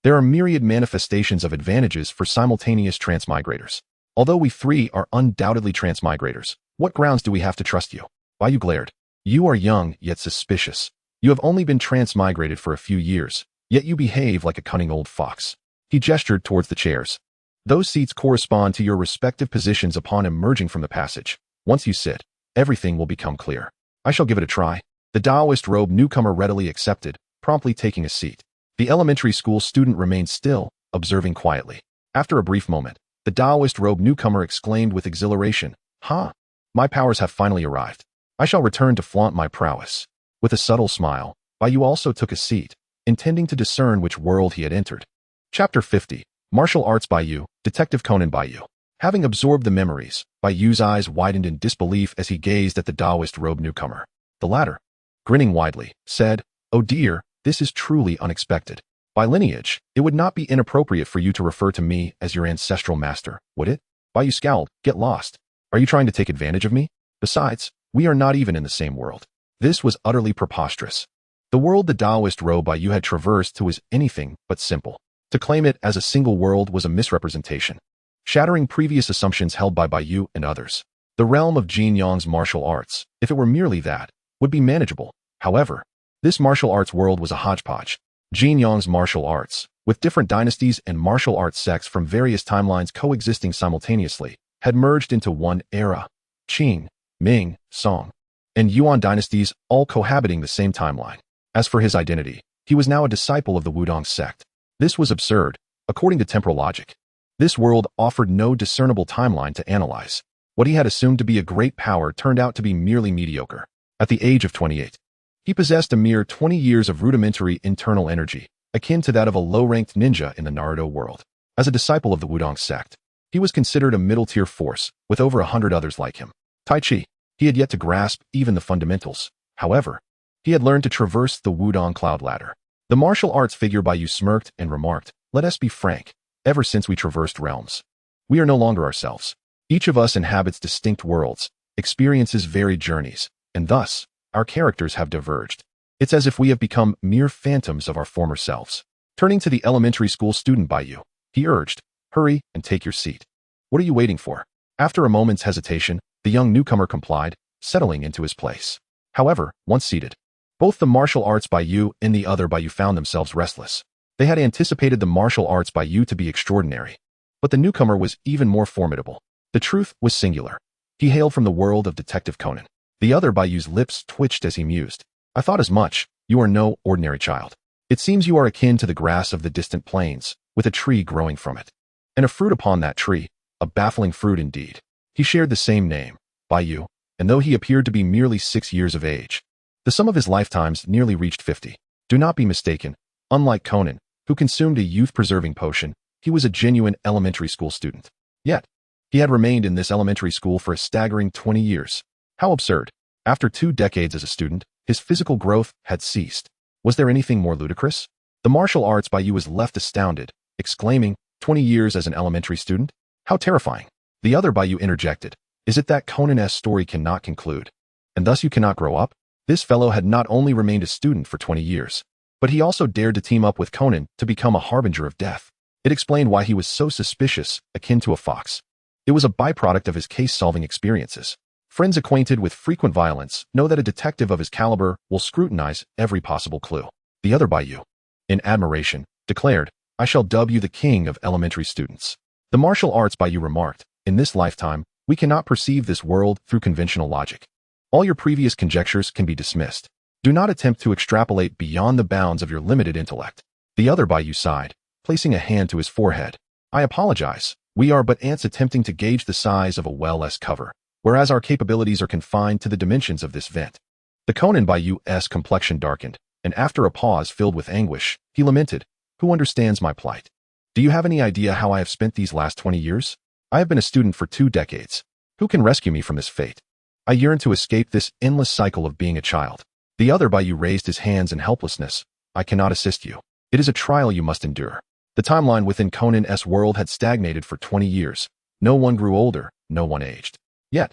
Speaker 1: There are myriad manifestations of advantages for simultaneous transmigrators. Although we three are undoubtedly transmigrators, what grounds do we have to trust you? Bai Yu glared. You are young, yet suspicious. You have only been transmigrated for a few years, yet you behave like a cunning old fox. He gestured towards the chairs. Those seats correspond to your respective positions upon emerging from the passage. Once you sit, everything will become clear. I shall give it a try. The Taoist robe newcomer readily accepted, promptly taking a seat. The elementary school student remained still, observing quietly. After a brief moment, the Taoist robe newcomer exclaimed with exhilaration, "Ha! My powers have finally arrived. I shall return to flaunt my prowess." With a subtle smile, Bai Yu also took a seat, intending to discern which world he had entered. Chapter 50. Martial Arts Bai Yu, Detective Conan Bai Yu. Having absorbed the memories, Bai Yu's eyes widened in disbelief as he gazed at the Taoist robe newcomer. The latter, grinning widely, said, "Oh dear, this is truly unexpected. By lineage, it would not be inappropriate for you to refer to me as your ancestral master, would it?" Bai Yu scowled. "Get lost. Are you trying to take advantage of me? Besides, we are not even in the same world." This was utterly preposterous. The world the Taoist robe Bai Yu had traversed to was anything but simple. To claim it as a single world was a misrepresentation, shattering previous assumptions held by Bai Yu and others. The realm of Jin Yang's martial arts, if it were merely that, would be manageable. However, this martial arts world was a hodgepodge. Jin Yang's martial arts, with different dynasties and martial arts sects from various timelines coexisting simultaneously, had merged into one era. Qing, Ming, Song, and Yuan dynasties all cohabiting the same timeline. As for his identity, he was now a disciple of the Wudong sect. This was absurd, according to temporal logic. This world offered no discernible timeline to analyze. What he had assumed to be a great power turned out to be merely mediocre. At the age of 28, he possessed a mere 20 years of rudimentary internal energy, akin to that of a low-ranked ninja in the Naruto world. As a disciple of the Wudong sect, he was considered a middle-tier force, with over 100 others like him. Tai Chi, he had yet to grasp even the fundamentals. However, he had learned to traverse the Wudong cloud ladder. The martial arts figure Bai Yu smirked and remarked, "Let us be frank. Ever since we traversed realms, we are no longer ourselves. Each of us inhabits distinct worlds, experiences varied journeys, and thus, our characters have diverged. It's as if we have become mere phantoms of our former selves." Turning to the elementary school student Bai Yu, he urged, "Hurry and take your seat. What are you waiting for?" After a moment's hesitation, the young newcomer complied, settling into his place. However, once seated, both the martial arts Bai Yu and the other Bai Yu found themselves restless. They had anticipated the martial arts Bai Yu to be extraordinary, but the newcomer was even more formidable. The truth was singular. He hailed from the world of Detective Conan. The other Bai Yu's lips twitched as he mused. "I thought as much. You are no ordinary child. It seems you are akin to the grass of the distant plains, with a tree growing from it, and a fruit upon that tree, a baffling fruit indeed." He shared the same name, Bai Yu, and though he appeared to be merely 6 years of age, the sum of his lifetimes nearly reached 50. Do not be mistaken. Unlike Conan, who consumed a youth-preserving potion, he was a genuine elementary school student. Yet, he had remained in this elementary school for a staggering 20 years. How absurd. After 2 decades as a student, his physical growth had ceased. Was there anything more ludicrous? The martial arts Bai Yu was left astounded, exclaiming, 20 years as an elementary student? How terrifying. The other Bai Yu interjected, "Is it that Conan's story cannot conclude, and thus you cannot grow up?" This fellow had not only remained a student for 20 years, but he also dared to team up with Conan to become a harbinger of death. It explained why he was so suspicious, akin to a fox. It was a byproduct of his case-solving experiences. Friends acquainted with frequent violence know that a detective of his caliber will scrutinize every possible clue. The other Bai Yu, in admiration, declared, "I shall dub you the king of elementary students." The martial arts Bai Yu remarked, "In this lifetime, we cannot perceive this world through conventional logic. All your previous conjectures can be dismissed. Do not attempt to extrapolate beyond the bounds of your limited intellect." The other Bai Yu sighed, placing a hand to his forehead. "I apologize. We are but ants attempting to gauge the size of a well-less cover, whereas our capabilities are confined to the dimensions of this vent." The Conan Bai Yu's complexion darkened, and after a pause filled with anguish, he lamented, "Who understands my plight? Do you have any idea how I have spent these last 20 years? I have been a student for 2 decades. Who can rescue me from this fate? I yearn to escape this endless cycle of being a child." The other Bai Yu raised his hands in helplessness. "I cannot assist you. It is a trial you must endure." The timeline within Conan's world had stagnated for 20 years. No one grew older, no one aged. Yet,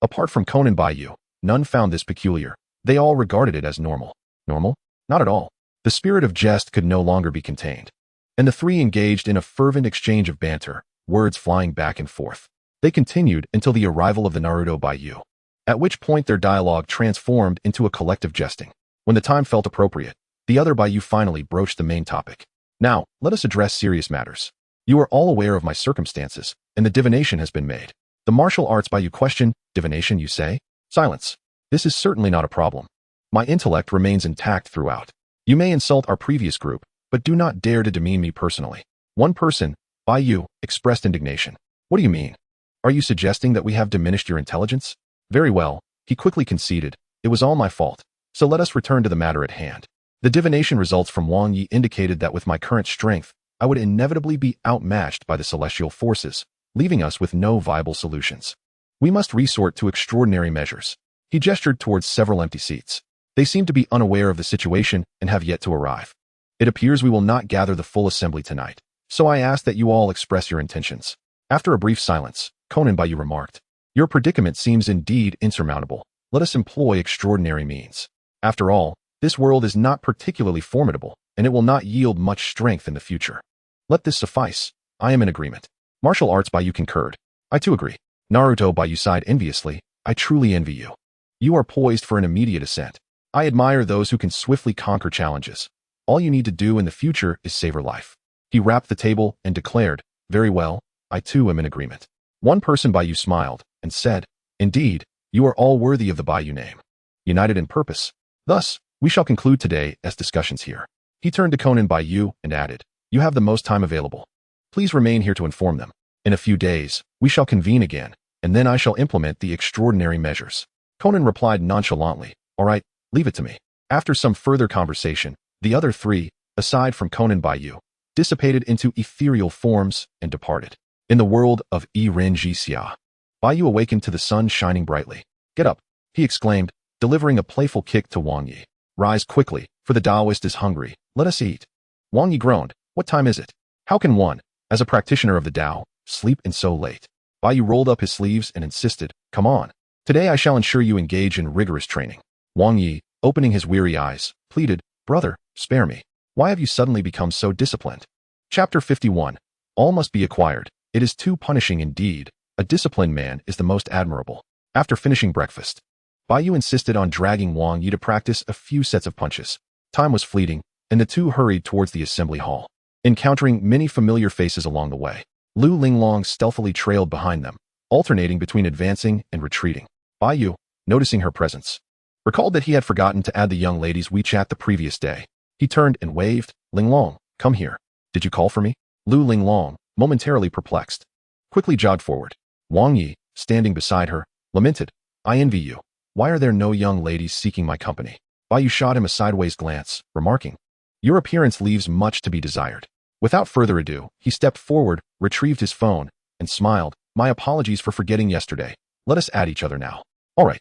Speaker 1: apart from Conan Bai Yu, none found this peculiar. They all regarded it as normal. Normal? Not at all. The spirit of jest could no longer be contained. and the three engaged in a fervent exchange of banter, words flying back and forth. They continued until the arrival of the Naruto Bai Yu, at which point their dialogue transformed into a collective jesting. When the time felt appropriate, the other Bai Yu finally broached the main topic. Now, let us address serious matters. You are all aware of my circumstances, and the divination has been made. The martial arts Bai Yu question, divination you say? Silence. This is certainly not a problem. My intellect remains intact throughout. You may insult our previous group, but do not dare to demean me personally. One person, Bai Yu, expressed indignation. What do you mean? Are you suggesting that we have diminished your intelligence? Very well, he quickly conceded. It was all my fault. So let us return to the matter at hand. The divination results from Wang Yi indicated that with my current strength, I would inevitably be outmatched by the celestial forces, leaving us with no viable solutions. We must resort to extraordinary measures. He gestured towards several empty seats. They seem to be unaware of the situation and have yet to arrive. It appears we will not gather the full assembly tonight, so I ask that you all express your intentions. After a brief silence, Conan Bai Yu remarked, Your predicament seems indeed insurmountable. Let us employ extraordinary means. After all, this world is not particularly formidable, and it will not yield much strength in the future. Let this suffice. I am in agreement. Martial arts Bai Yu concurred. I too agree. Naruto Bai Yu sighed enviously. I truly envy you. You are poised for an immediate ascent. I admire those who can swiftly conquer challenges. All you need to do in the future is savor life. He rapped the table and declared, Very well, I too am in agreement. One person Bai Yu smiled and said, Indeed, you are all worthy of the Bai Yu name. United in purpose. Thus, we shall conclude today as discussions here. He turned to Conan Bai Yu and added, You have the most time available. Please remain here to inform them. In a few days, we shall convene again, and then I shall implement the extraordinary measures. Conan replied nonchalantly, All right, leave it to me. After some further conversation, the other three, aside from Conan Bai Yu, dissipated into ethereal forms and departed. In the world of Yi-Ren-Ji-Xia, Bai Yu awakened to the sun shining brightly. Get up, he exclaimed, delivering a playful kick to Wang Yi. Rise quickly, for the Taoist is hungry. Let us eat. Wang Yi groaned. What time is it? How can one, as a practitioner of the Tao, sleep in so late? Bai Yu rolled up his sleeves and insisted, Come on. Today I shall ensure you engage in rigorous training. Wang Yi, opening his weary eyes, pleaded, Brother, spare me. Why have you suddenly become so disciplined? Chapter 51. All must be acquired. It is too punishing indeed. A disciplined man is the most admirable. After finishing breakfast, Bai Yu insisted on dragging Wang Yi to practice a few sets of punches. Time was fleeting, and the two hurried towards the assembly hall, encountering many familiar faces along the way. Lu Linglong stealthily trailed behind them, alternating between advancing and retreating. Bai Yu, noticing her presence, recalled that he had forgotten to add the young lady's WeChat the previous day. He turned and waved, Linglong, come here. Did you call for me? Lu Linglong, momentarily perplexed, quickly jogged forward. Wang Yi, standing beside her, lamented, I envy you. Why are there no young ladies seeking my company? Bai Yu shot him a sideways glance, remarking, Your appearance leaves much to be desired. Without further ado, he stepped forward, retrieved his phone, and smiled, My apologies for forgetting yesterday. Let us add each other now. All right.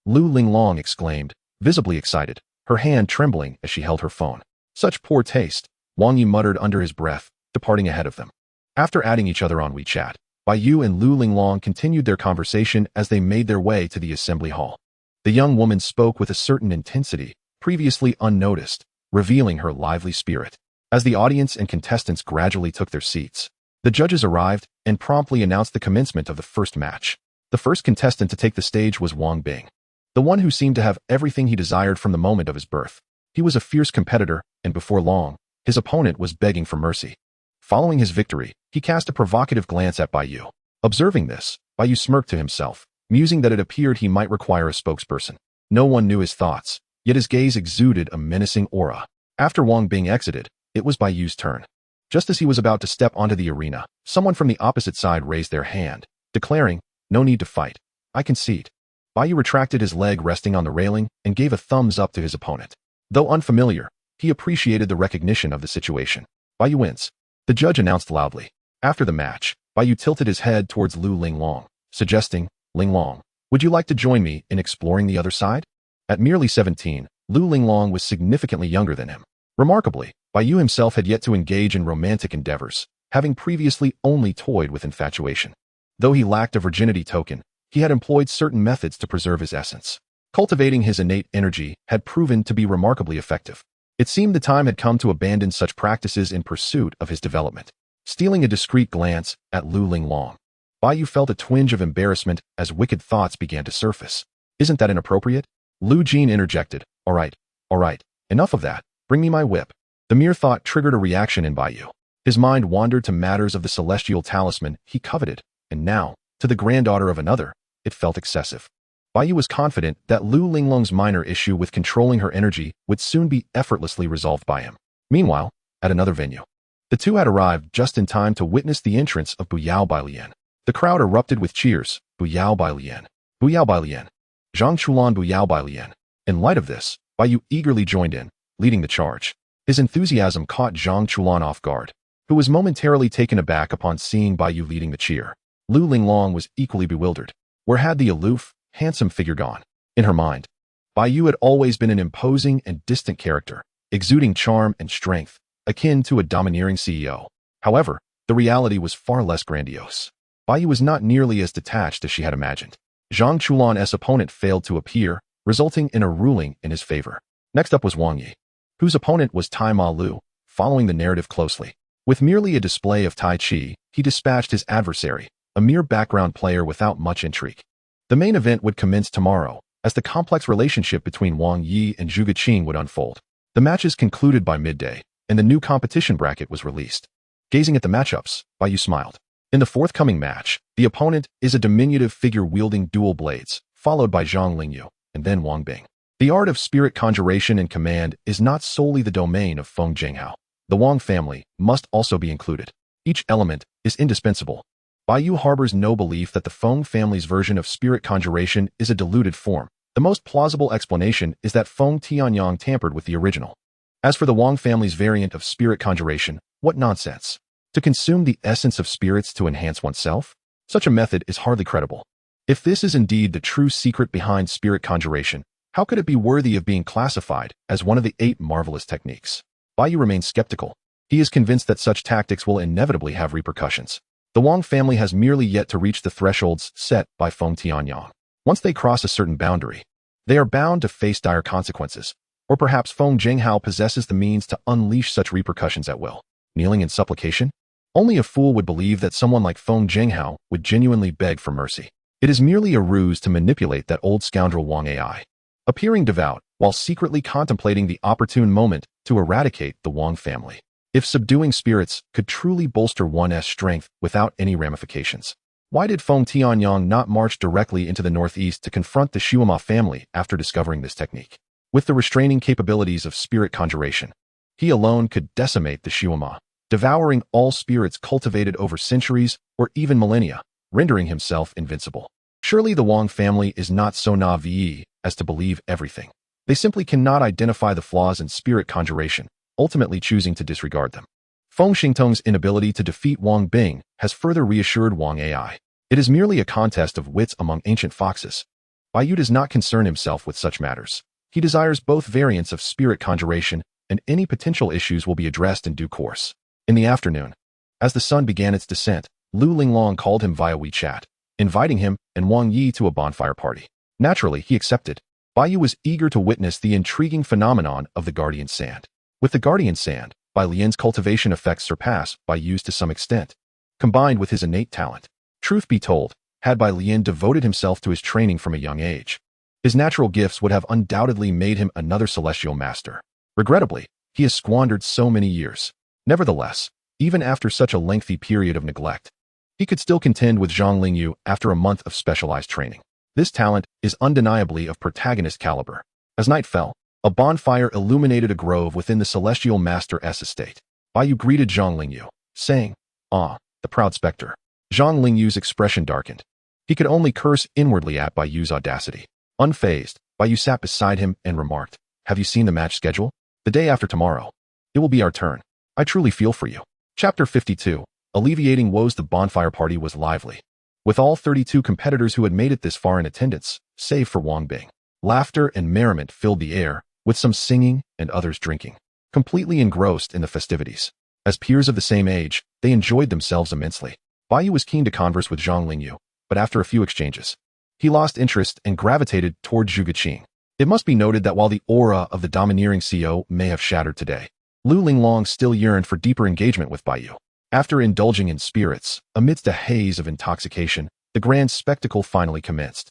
Speaker 1: Lu Linglong exclaimed, visibly excited, her hand trembling as she held her phone. Such poor taste, Wang Yi muttered under his breath, departing ahead of them. After adding each other on WeChat, Bai Yu and Lu Linglong continued their conversation as they made their way to the assembly hall. The young woman spoke with a certain intensity, previously unnoticed, revealing her lively spirit. As the audience and contestants gradually took their seats, the judges arrived and promptly announced the commencement of the first match. The first contestant to take the stage was Wang Bing, the one who seemed to have everything he desired from the moment of his birth. He was a fierce competitor, and before long, his opponent was begging for mercy. Following his victory, he cast a provocative glance at Bai Yu. Observing this, Bai Yu smirked to himself, musing that it appeared he might require a spokesperson. No one knew his thoughts, yet his gaze exuded a menacing aura. After Wang Bing exited, it was Bai Yu's turn. Just as he was about to step onto the arena, someone from the opposite side raised their hand, declaring, No need to fight. I concede. Bai Yu retracted his leg resting on the railing and gave a thumbs up to his opponent. Though unfamiliar, he appreciated the recognition of the situation. Bai Yu wins. The judge announced loudly. After the match, Bai Yu tilted his head towards Lu Linglong, suggesting, Linglong, would you like to join me in exploring the other side? At merely 17, Lu Linglong was significantly younger than him. Remarkably, Bai Yu himself had yet to engage in romantic endeavors, having previously only toyed with infatuation. Though he lacked a virginity token, he had employed certain methods to preserve his essence. Cultivating his innate energy had proven to be remarkably effective. It seemed the time had come to abandon such practices in pursuit of his development. Stealing a discreet glance at Lu Linglong, Bai Yu felt a twinge of embarrassment as wicked thoughts began to surface. Isn't that inappropriate? Lu Jin interjected. All right, enough of that. Bring me my whip. The mere thought triggered a reaction in Bai Yu. His mind wandered to matters of the celestial talisman he coveted, and now, to the granddaughter of another, it felt excessive. Bai Yu was confident that Lu Linglong's minor issue with controlling her energy would soon be effortlessly resolved by him. Meanwhile, at another venue, the two had arrived just in time to witness the entrance of Buyao Bailian. The crowd erupted with cheers. Buyao Bailian. Buyao Bailian. Zhang Chulan Buyao Bailian. In light of this, Bai Yu eagerly joined in, leading the charge. His enthusiasm caught Zhang Chulan off guard, who was momentarily taken aback upon seeing Bai Yu leading the cheer. Lu Linglong was equally bewildered. Where had the aloof, handsome figure gone? In her mind, Bai Yu had always been an imposing and distant character, exuding charm and strength, akin to a domineering CEO. However, the reality was far less grandiose. Bai Yu was not nearly as detached as she had imagined. Zhang Chulan's opponent failed to appear, resulting in a ruling in his favor. Next up was Wang Yi, whose opponent was Tai Ma Lu. Following the narrative closely, with merely a display of Tai Chi, he dispatched his adversary, a mere background player without much intrigue. The main event would commence tomorrow, as the complex relationship between Wang Yi and Zhuge Qing would unfold. The matches concluded by midday, and the new competition bracket was released. Gazing at the matchups, Bai Yu smiled. In the forthcoming match, the opponent is a diminutive figure wielding dual blades, followed by Zhang Lingyu, and then Wang Bing. The art of spirit conjuration and command is not solely the domain of Feng Jinghao. The Wang family must also be included. Each element is indispensable. Bai Yu harbors no belief that the Feng family's version of spirit conjuration is a diluted form. The most plausible explanation is that Feng Tianyang tampered with the original. As for the Wang family's variant of spirit conjuration, what nonsense. To consume the essence of spirits to enhance oneself? Such a method is hardly credible. If this is indeed the true secret behind spirit conjuration, how could it be worthy of being classified as one of the 8 marvelous techniques? Bai Yu remains skeptical. He is convinced that such tactics will inevitably have repercussions. The Wang family has merely yet to reach the thresholds set by Feng Tianyang. Once they cross a certain boundary, they are bound to face dire consequences. Or perhaps Feng Jinghao possesses the means to unleash such repercussions at will. Kneeling in supplication? Only a fool would believe that someone like Feng Jinghao would genuinely beg for mercy. It is merely a ruse to manipulate that old scoundrel Wang Ai. Appearing devout, while secretly contemplating the opportune moment to eradicate the Wang family. If subduing spirits could truly bolster one's strength without any ramifications, why did Feng Tianyang not march directly into the northeast to confront the Shuama family after discovering this technique? With the restraining capabilities of spirit conjuration, he alone could decimate the Shuama, devouring all spirits cultivated over centuries or even millennia, rendering himself invincible. Surely the Wang family is not so naive as to believe everything. They simply cannot identify the flaws in spirit conjuration, ultimately choosing to disregard them. Feng Xingtong's inability to defeat Wang Bing has further reassured Wang Ai. It is merely a contest of wits among ancient foxes. Bai Yu does not concern himself with such matters. He desires both variants of spirit conjuration, and any potential issues will be addressed in due course. In the afternoon, as the sun began its descent, Lu Linglong called him via WeChat, inviting him and Wang Yi to a bonfire party. Naturally, he accepted. Bai Yu was eager to witness the intriguing phenomenon of the Guardian Sand. With the Guardian Sand, Bai Lian's cultivation effects surpass Bai Yu's to some extent, combined with his innate talent. Truth be told, had Bai Lian devoted himself to his training from a young age, his natural gifts would have undoubtedly made him another celestial master. Regrettably, he has squandered so many years. Nevertheless, even after such a lengthy period of neglect, he could still contend with Zhang Lingyu after a month of specialized training. This talent is undeniably of protagonist caliber. As night fell, a bonfire illuminated a grove within the celestial master's estate. Bai Yu greeted Zhang Lingyu, saying, "Ah, the proud specter." Zhang Lingyu's expression darkened. He could only curse inwardly at Bai Yu's audacity. Unfazed, Bai Yu sat beside him and remarked, "Have you seen the match schedule? The day after tomorrow. It will be our turn. I truly feel for you." Chapter 52. Alleviating woes. The bonfire party was lively, with all 32 competitors who had made it this far in attendance, save for Wang Bing. Laughter and merriment filled the air, with some singing and others drinking, completely engrossed in the festivities. As peers of the same age, they enjoyed themselves immensely. Bai Yu was keen to converse with Zhang Lingyu, but after a few exchanges, he lost interest and gravitated toward Zhuge Qing. It must be noted that while the aura of the domineering CEO may have shattered today, Lu Linglong still yearned for deeper engagement with Bai Yu. After indulging in spirits, amidst a haze of intoxication, the grand spectacle finally commenced.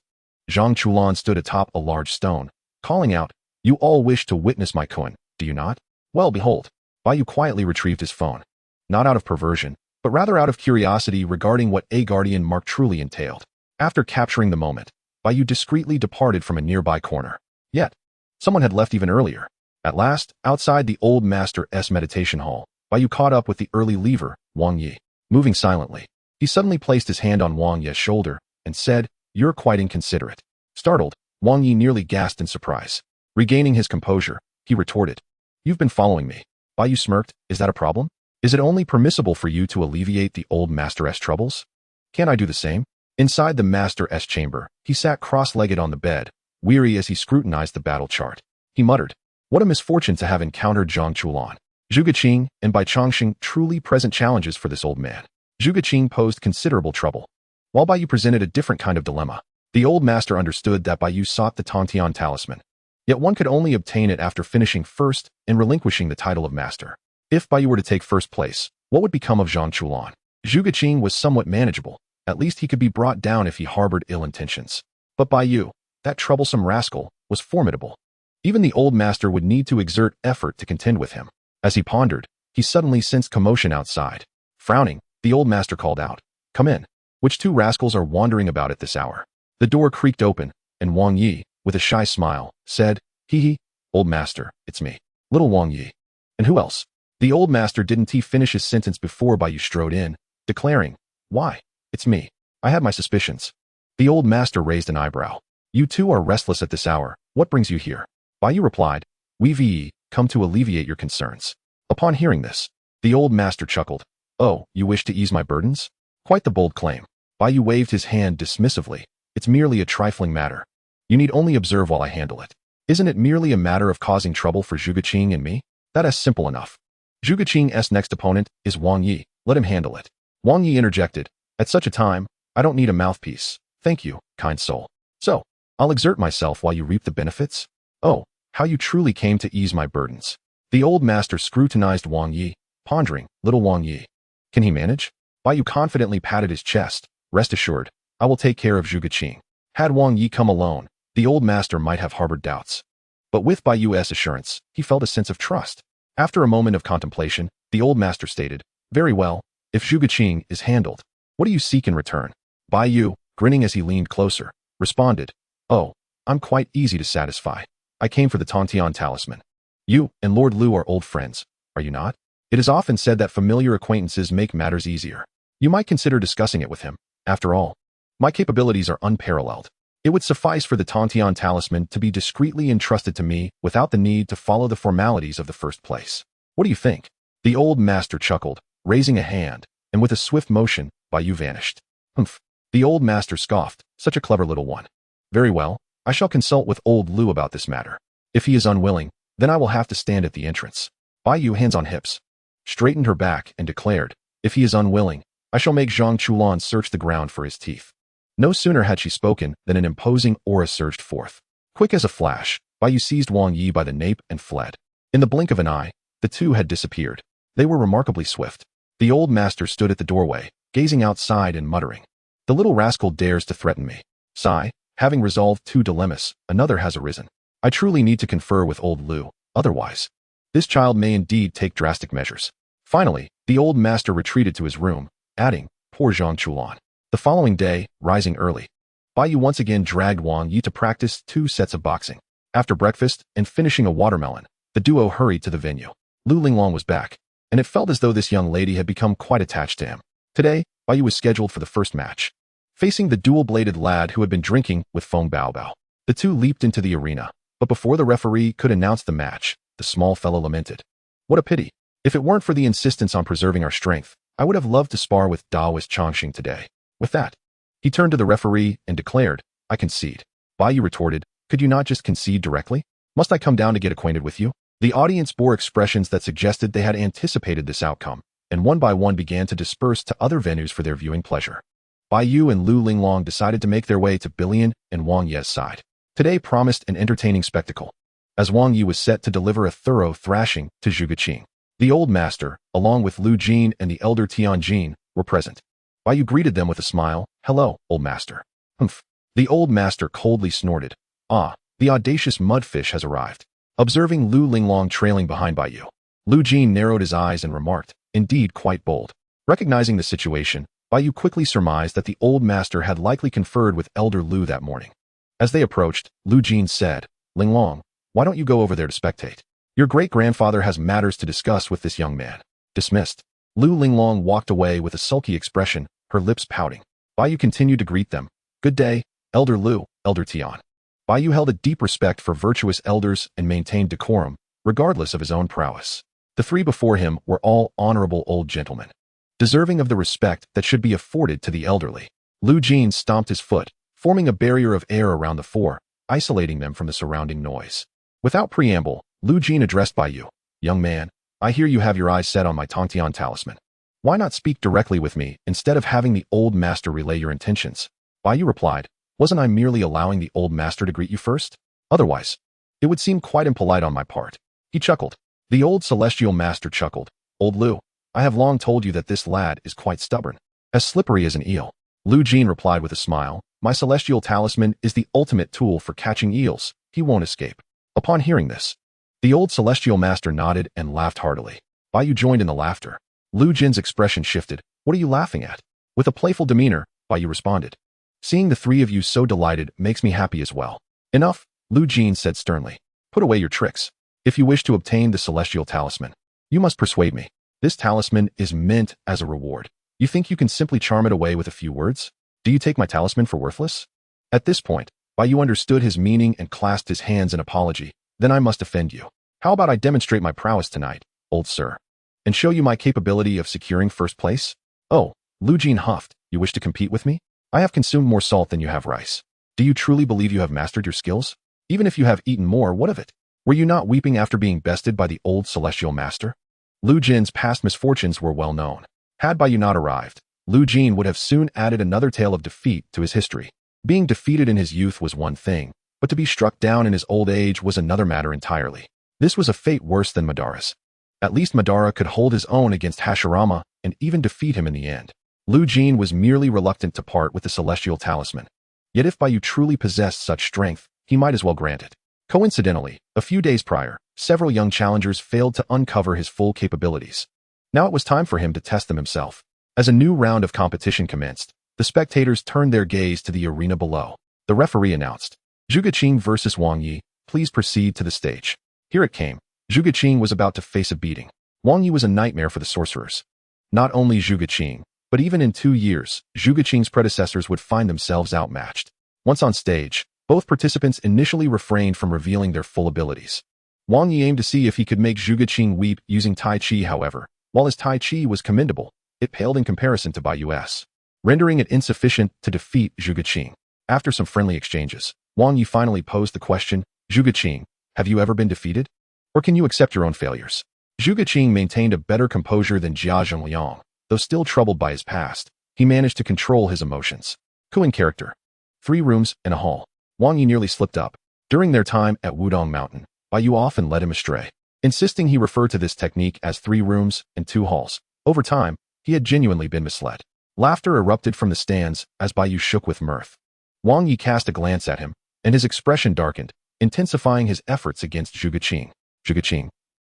Speaker 1: Zhang Chulan stood atop a large stone, calling out, "You all wish to witness my koan, do you not? Well, behold." Bai Yu quietly retrieved his phone. Not out of perversion, but rather out of curiosity regarding what a guardian mark truly entailed. After capturing the moment, Bai Yu discreetly departed from a nearby corner. Yet, someone had left even earlier. At last, outside the old master's meditation hall, Bai Yu caught up with the early leaver, Wang Yi. Moving silently, he suddenly placed his hand on Wang Yi's shoulder and said, "You're quite inconsiderate." Startled, Wang Yi nearly gasped in surprise. Regaining his composure, he retorted, "You've been following me." Bai Yu smirked, "Is that a problem? Is it only permissible for you to alleviate the old master's troubles? Can't I do the same?" Inside the master's chamber, he sat cross-legged on the bed, weary as he scrutinized the battle chart. He muttered, "What a misfortune to have encountered Zhang Chulan. Zhuge Qing and Bai Chongxing truly present challenges for this old man." Zhuge Qing posed considerable trouble, while Bai Yu presented a different kind of dilemma. The old master understood that Bai Yu sought the Tongtian talisman, yet one could only obtain it after finishing first and relinquishing the title of master. If Bai Yu were to take first place, what would become of Zhang Chulan? Zhuge Qing was somewhat manageable. At least he could be brought down if he harbored ill intentions. But Bai Yu, that troublesome rascal, was formidable. Even the old master would need to exert effort to contend with him. As he pondered, he suddenly sensed commotion outside. Frowning, the old master called out, "Come in. Which two rascals are wandering about at this hour?" The door creaked open, and Wang Yi, with a shy smile, said, "Hee, old master, it's me, little Wang Yi." "And who else?" The old master didn't finish his sentence before Bai Yu strode in, declaring, "Why, it's me. I had my suspicions." The old master raised an eyebrow. "You two are restless at this hour. What brings you here?" Bai Yu replied, "We've come to alleviate your concerns." Upon hearing this, the old master chuckled. "Oh, you wish to ease my burdens? Quite the bold claim." Bai Yu waved his hand dismissively. "It's merely a trifling matter. You need only observe while I handle it. Isn't it merely a matter of causing trouble for Zhuge Qing and me? That is simple enough. Zhuge Qing's next opponent is Wang Yi. Let him handle it." Wang Yi interjected, "At such a time, I don't need a mouthpiece. Thank you, kind soul. So, I'll exert myself while you reap the benefits." "Oh, how you truly came to ease my burdens." The old master scrutinized Wang Yi, pondering, "Little Wang Yi. Can he manage?" Bai Yu confidently patted his chest. "Rest assured, I will take care of Zhuge Qing." Had Wang Yi come alone, the old master might have harbored doubts. But with Bai Yu's assurance, he felt a sense of trust. After a moment of contemplation, the old master stated, "Very well, if Zhuge Qing is handled, what do you seek in return?" Bai Yu, grinning as he leaned closer, responded, "Oh, I'm quite easy to satisfy. I came for the Tongtian talisman. You and Lord Lu are old friends, are you not? It is often said that familiar acquaintances make matters easier. You might consider discussing it with him. After all, my capabilities are unparalleled. It would suffice for the Tongtian talisman to be discreetly entrusted to me without the need to follow the formalities of the first place. What do you think?" The old master chuckled, raising a hand, and with a swift motion, Bai Yu vanished. "Humph." The old master scoffed, "Such a clever little one. Very well, I shall consult with old Lu about this matter. If he is unwilling, then I will have to stand at the entrance." Bai Yu, hands on hips, straightened her back and declared, "If he is unwilling, I shall make Zhang Chulan search the ground for his teeth." No sooner had she spoken than an imposing aura surged forth. Quick as a flash, Bai Yu seized Wang Yi by the nape and fled. In the blink of an eye, the two had disappeared. They were remarkably swift. The old master stood at the doorway, gazing outside and muttering, "The little rascal dares to threaten me. Sigh, having resolved two dilemmas, another has arisen. I truly need to confer with old Lu, otherwise, this child may indeed take drastic measures." Finally, the old master retreated to his room, adding, "Poor Zhang Chulan." The following day, rising early, Bai Yu once again dragged Wang Yi to practice 2 sets of boxing. After breakfast and finishing a watermelon, the duo hurried to the venue. Lu Linglong was back, and it felt as though this young lady had become quite attached to him. Today, Bai Yu was scheduled for the first match. Facing the dual-bladed lad who had been drinking with Feng Baobao, the two leaped into the arena, but before the referee could announce the match, the small fellow lamented, "What a pity. If it weren't for the insistence on preserving our strength, I would have loved to spar with Daoist Chongqing today." With that, he turned to the referee and declared, "I concede." Bai Yu retorted, "Could you not just concede directly? Must I come down to get acquainted with you?" The audience bore expressions that suggested they had anticipated this outcome, and one by one began to disperse to other venues for their viewing pleasure. Bai Yu and Lu Linglong decided to make their way to Billion and Wang Ye's side. Today promised an entertaining spectacle, as Wang Yi was set to deliver a thorough thrashing to Zhuge. The old master, along with Lu Jin and the elder Tianjin, were present. Bai Yu greeted them with a smile. "Hello, old master." "Humph." The old master coldly snorted. "Ah, the audacious mudfish has arrived." Observing Lu Linglong trailing behind Bai Yu, Lu Jin narrowed his eyes and remarked, "Indeed quite bold." Recognizing the situation, Bai Yu quickly surmised that the old master had likely conferred with Elder Lu that morning. As they approached, Lu Jin said, "Linglong, why don't you go over there to spectate? Your great-grandfather has matters to discuss with this young man." Dismissed. Lu Linglong walked away with a sulky expression, her lips pouting. Bai Yu continued to greet them. "Good day, Elder Lu, Elder Tian." Bai Yu held a deep respect for virtuous elders and maintained decorum, regardless of his own prowess. The three before him were all honorable old gentlemen, deserving of the respect that should be afforded to the elderly. Lu Jin stomped his foot, forming a barrier of air around the four, isolating them from the surrounding noise. Without preamble, Lu Jin addressed Bai Yu. "Young man, I hear you have your eyes set on my Tongtian talisman. Why not speak directly with me instead of having the old master relay your intentions?" Bai Yu replied, "Wasn't I merely allowing the old master to greet you first? Otherwise, it would seem quite impolite on my part." He chuckled. The old celestial master chuckled. "Old Lu, I have long told you that this lad is quite stubborn, as slippery as an eel." Lu Jin replied with a smile, "My celestial talisman is the ultimate tool for catching eels. He won't escape." Upon hearing this, the old celestial master nodded and laughed heartily. Bai Yu joined in the laughter. Lu Jin's expression shifted. "What are you laughing at?" With a playful demeanor, Bai Yu responded, "Seeing the three of you so delighted makes me happy as well." "Enough," Lu Jin said sternly. "Put away your tricks. If you wish to obtain the celestial talisman, you must persuade me. This talisman is meant as a reward. You think you can simply charm it away with a few words? Do you take my talisman for worthless?" At this point, Bai Yu understood his meaning and clasped his hands in apology. "Then I must offend you. How about I demonstrate my prowess tonight, old sir, and show you my capability of securing first place?" "Oh," Lu Jin huffed, "you wish to compete with me? I have consumed more salt than you have rice. Do you truly believe you have mastered your skills? Even if you have eaten more, what of it? Were you not weeping after being bested by the old celestial master?" Lu Jin's past misfortunes were well known. Had Bai Yu not arrived, Lu Jin would have soon added another tale of defeat to his history. Being defeated in his youth was one thing, but to be struck down in his old age was another matter entirely. This was a fate worse than Madara's. At least Madara could hold his own against Hashirama and even defeat him in the end. Lu Jin was merely reluctant to part with the celestial talisman. Yet if Bai Yu truly possessed such strength, he might as well grant it. Coincidentally, a few days prior, several young challengers failed to uncover his full capabilities. Now it was time for him to test them himself. As a new round of competition commenced, the spectators turned their gaze to the arena below. The referee announced, "Zhuge versus Wang Yi, please proceed to the stage." Here it came. Zhuge was about to face a beating. Wang Yi was a nightmare for the sorcerers. Not only Zhuge, but even in 2 years, Zhuge predecessors would find themselves outmatched. Once on stage, both participants initially refrained from revealing their full abilities. Wang Yi aimed to see if he could make Zhuge weep using Tai Chi. However, while his Tai Chi was commendable, it paled in comparison to Bai Yu's, rendering it insufficient to defeat Zhuge. After some friendly exchanges, Wang Yi finally posed the question, "Zhuge, have you ever been defeated? Or can you accept your own failures?" Zhuge maintained a better composure than Jiazi, though still troubled by his past. He managed to control his emotions. In character. 3 rooms and a hall. Wang Yi nearly slipped up. During their time at Wudong Mountain, Bai Yu often led him astray, insisting he refer to this technique as 3 rooms and 2 halls. Over time, he had genuinely been misled. Laughter erupted from the stands as Bai Yu shook with mirth. Wang Yi cast a glance at him, and his expression darkened, intensifying his efforts against Zhuge.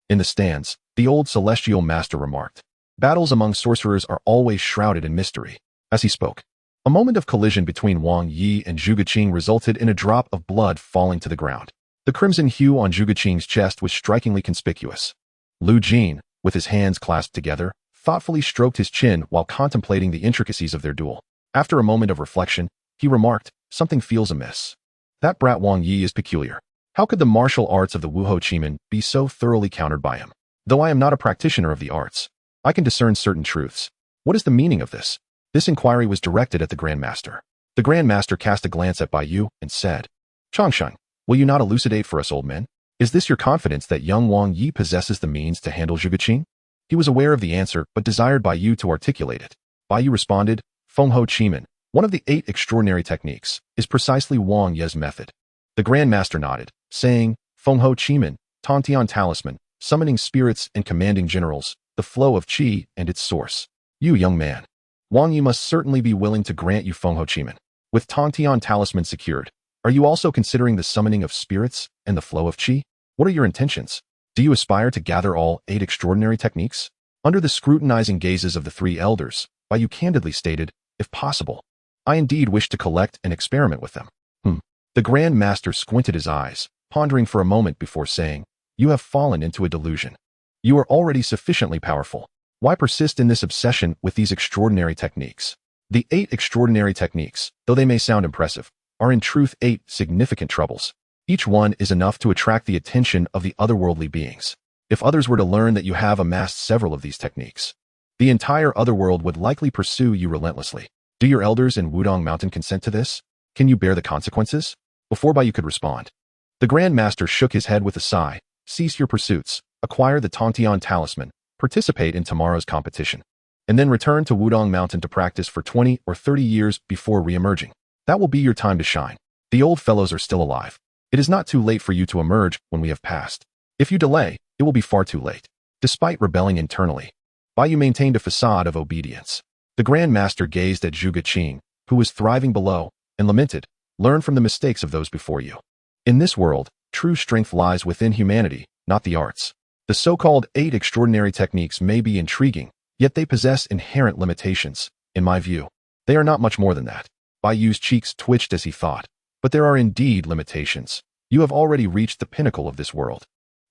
Speaker 1: In the stands, the old celestial master remarked, "Battles among sorcerers are always shrouded in mystery." As he spoke, a moment of collision between Wang Yi and Zhuge resulted in a drop of blood falling to the ground. The crimson hue on Zhuge chest was strikingly conspicuous. Lu Jin, with his hands clasped together, thoughtfully stroked his chin while contemplating the intricacies of their duel. After a moment of reflection, he remarked, "Something feels amiss. That brat Wang Yi is peculiar. How could the martial arts of the Wuhou Chiman be so thoroughly countered by him? Though I am not a practitioner of the arts, I can discern certain truths. What is the meaning of this?" This inquiry was directed at the Grandmaster. The Grandmaster cast a glance at Bai Yu and said, "Changsheng, will you not elucidate for us old men? Is this your confidence that young Wang Yi possesses the means to handle Zhuge?" He was aware of the answer but desired Bai Yu to articulate it. Bai Yu responded, "Fengho Chiman, one of the 8 extraordinary techniques, is precisely Wang Yi's method. The Grand Master nodded, saying, Fengho Chiman, Tontian Talisman, summoning spirits and commanding generals, the flow of qi and its source. You young man. Wang Yi must certainly be willing to grant you Fengho Chiman. With Tontian Talisman secured, are you also considering the summoning of spirits and the flow of qi? What are your intentions? Do you aspire to gather all 8 extraordinary techniques? Under the scrutinizing gazes of the 3 elders, Bai Yu candidly stated, if possible, I indeed wish to collect and experiment with them. The Grand Master squinted his eyes, pondering for a moment before saying, you have fallen into a delusion. You are already sufficiently powerful. Why persist in this obsession with these extraordinary techniques? The 8 extraordinary techniques, though they may sound impressive, are in truth 8 significant troubles. Each one is enough to attract the attention of the otherworldly beings. If others were to learn that you have amassed several of these techniques, the entire otherworld would likely pursue you relentlessly. Do your elders in Wudong Mountain consent to this? Can you bear the consequences? Before Bai Yu could respond, the Grand Master shook his head with a sigh. Cease your pursuits, acquire the Tontian Talisman, participate in tomorrow's competition, and then return to Wudong Mountain to practice for 20 or 30 years before re-emerging. That will be your time to shine. The old fellows are still alive. It is not too late for you to emerge when we have passed. If you delay, it will be far too late. Despite rebelling internally, Bai Yu maintained a facade of obedience. The Grand Master gazed at Hyūga Qing, who was thriving below, and lamented, learn from the mistakes of those before you. In this world, true strength lies within humanity, not the arts. The so-called 8 extraordinary techniques may be intriguing, yet they possess inherent limitations. In my view, they are not much more than that. Bai Yu's cheeks twitched as he thought, but there are indeed limitations. You have already reached the pinnacle of this world.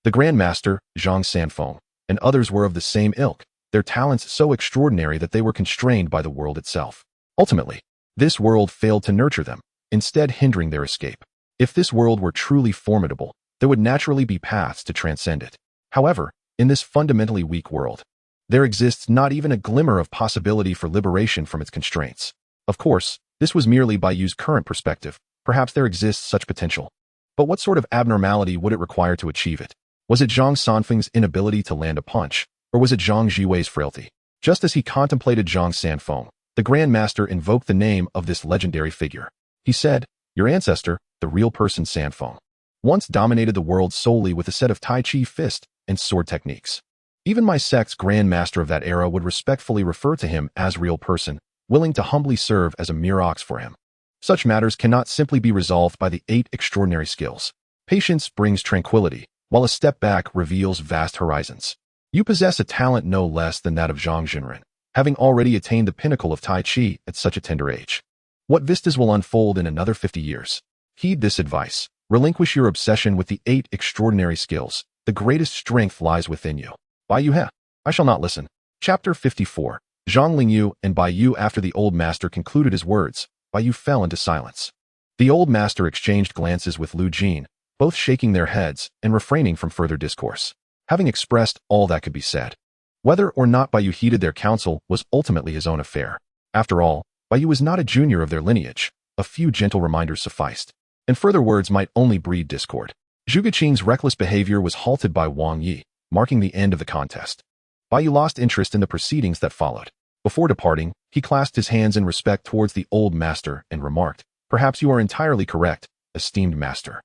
Speaker 1: The Grand Master, Zhang Sanfeng, and others were of the same ilk, their talents so extraordinary that they were constrained by the world itself. Ultimately, this world failed to nurture them, instead hindering their escape. If this world were truly formidable, there would naturally be paths to transcend it. However, in this fundamentally weak world, there exists not even a glimmer of possibility for liberation from its constraints. Of course, this was merely Bai Yu's current perspective. Perhaps there exists such potential. But what sort of abnormality would it require to achieve it? Was it Zhang Sanfeng's inability to land a punch, or was it Zhang Jiwei's frailty? Just as he contemplated Zhang Sanfeng, the Grand Master invoked the name of this legendary figure. He said, your ancestor, the real person Sanfeng, once dominated the world solely with a set of Tai Chi fist and sword techniques. Even my sect's Grand Master of that era would respectfully refer to him as real person, willing to humbly serve as a mere ox for him. Such matters cannot simply be resolved by the 8 extraordinary skills. Patience brings tranquility, while a step back reveals vast horizons. You possess a talent no less than that of Zhang Jinren, having already attained the pinnacle of Tai Chi at such a tender age. What vistas will unfold in another 50 years? Heed this advice. Relinquish your obsession with the 8 extraordinary skills. The greatest strength lies within you. Bai Yu he. I shall not listen. Chapter 54. Zhang Lingyu and Bai Yu. After the old master concluded his words, Bai Yu fell into silence. The old master exchanged glances with Lu Jin, both shaking their heads and refraining from further discourse. Having expressed all that could be said, whether or not Bai Yu heeded their counsel was ultimately his own affair. After all, Bai Yu was not a junior of their lineage. A few gentle reminders sufficed, and further words might only breed discord. Hyūga Qing's reckless behavior was halted by Wang Yi, marking the end of the contest. Bai Yu lost interest in the proceedings that followed. Before departing, he clasped his hands in respect towards the old master and remarked, perhaps you are entirely correct, esteemed master.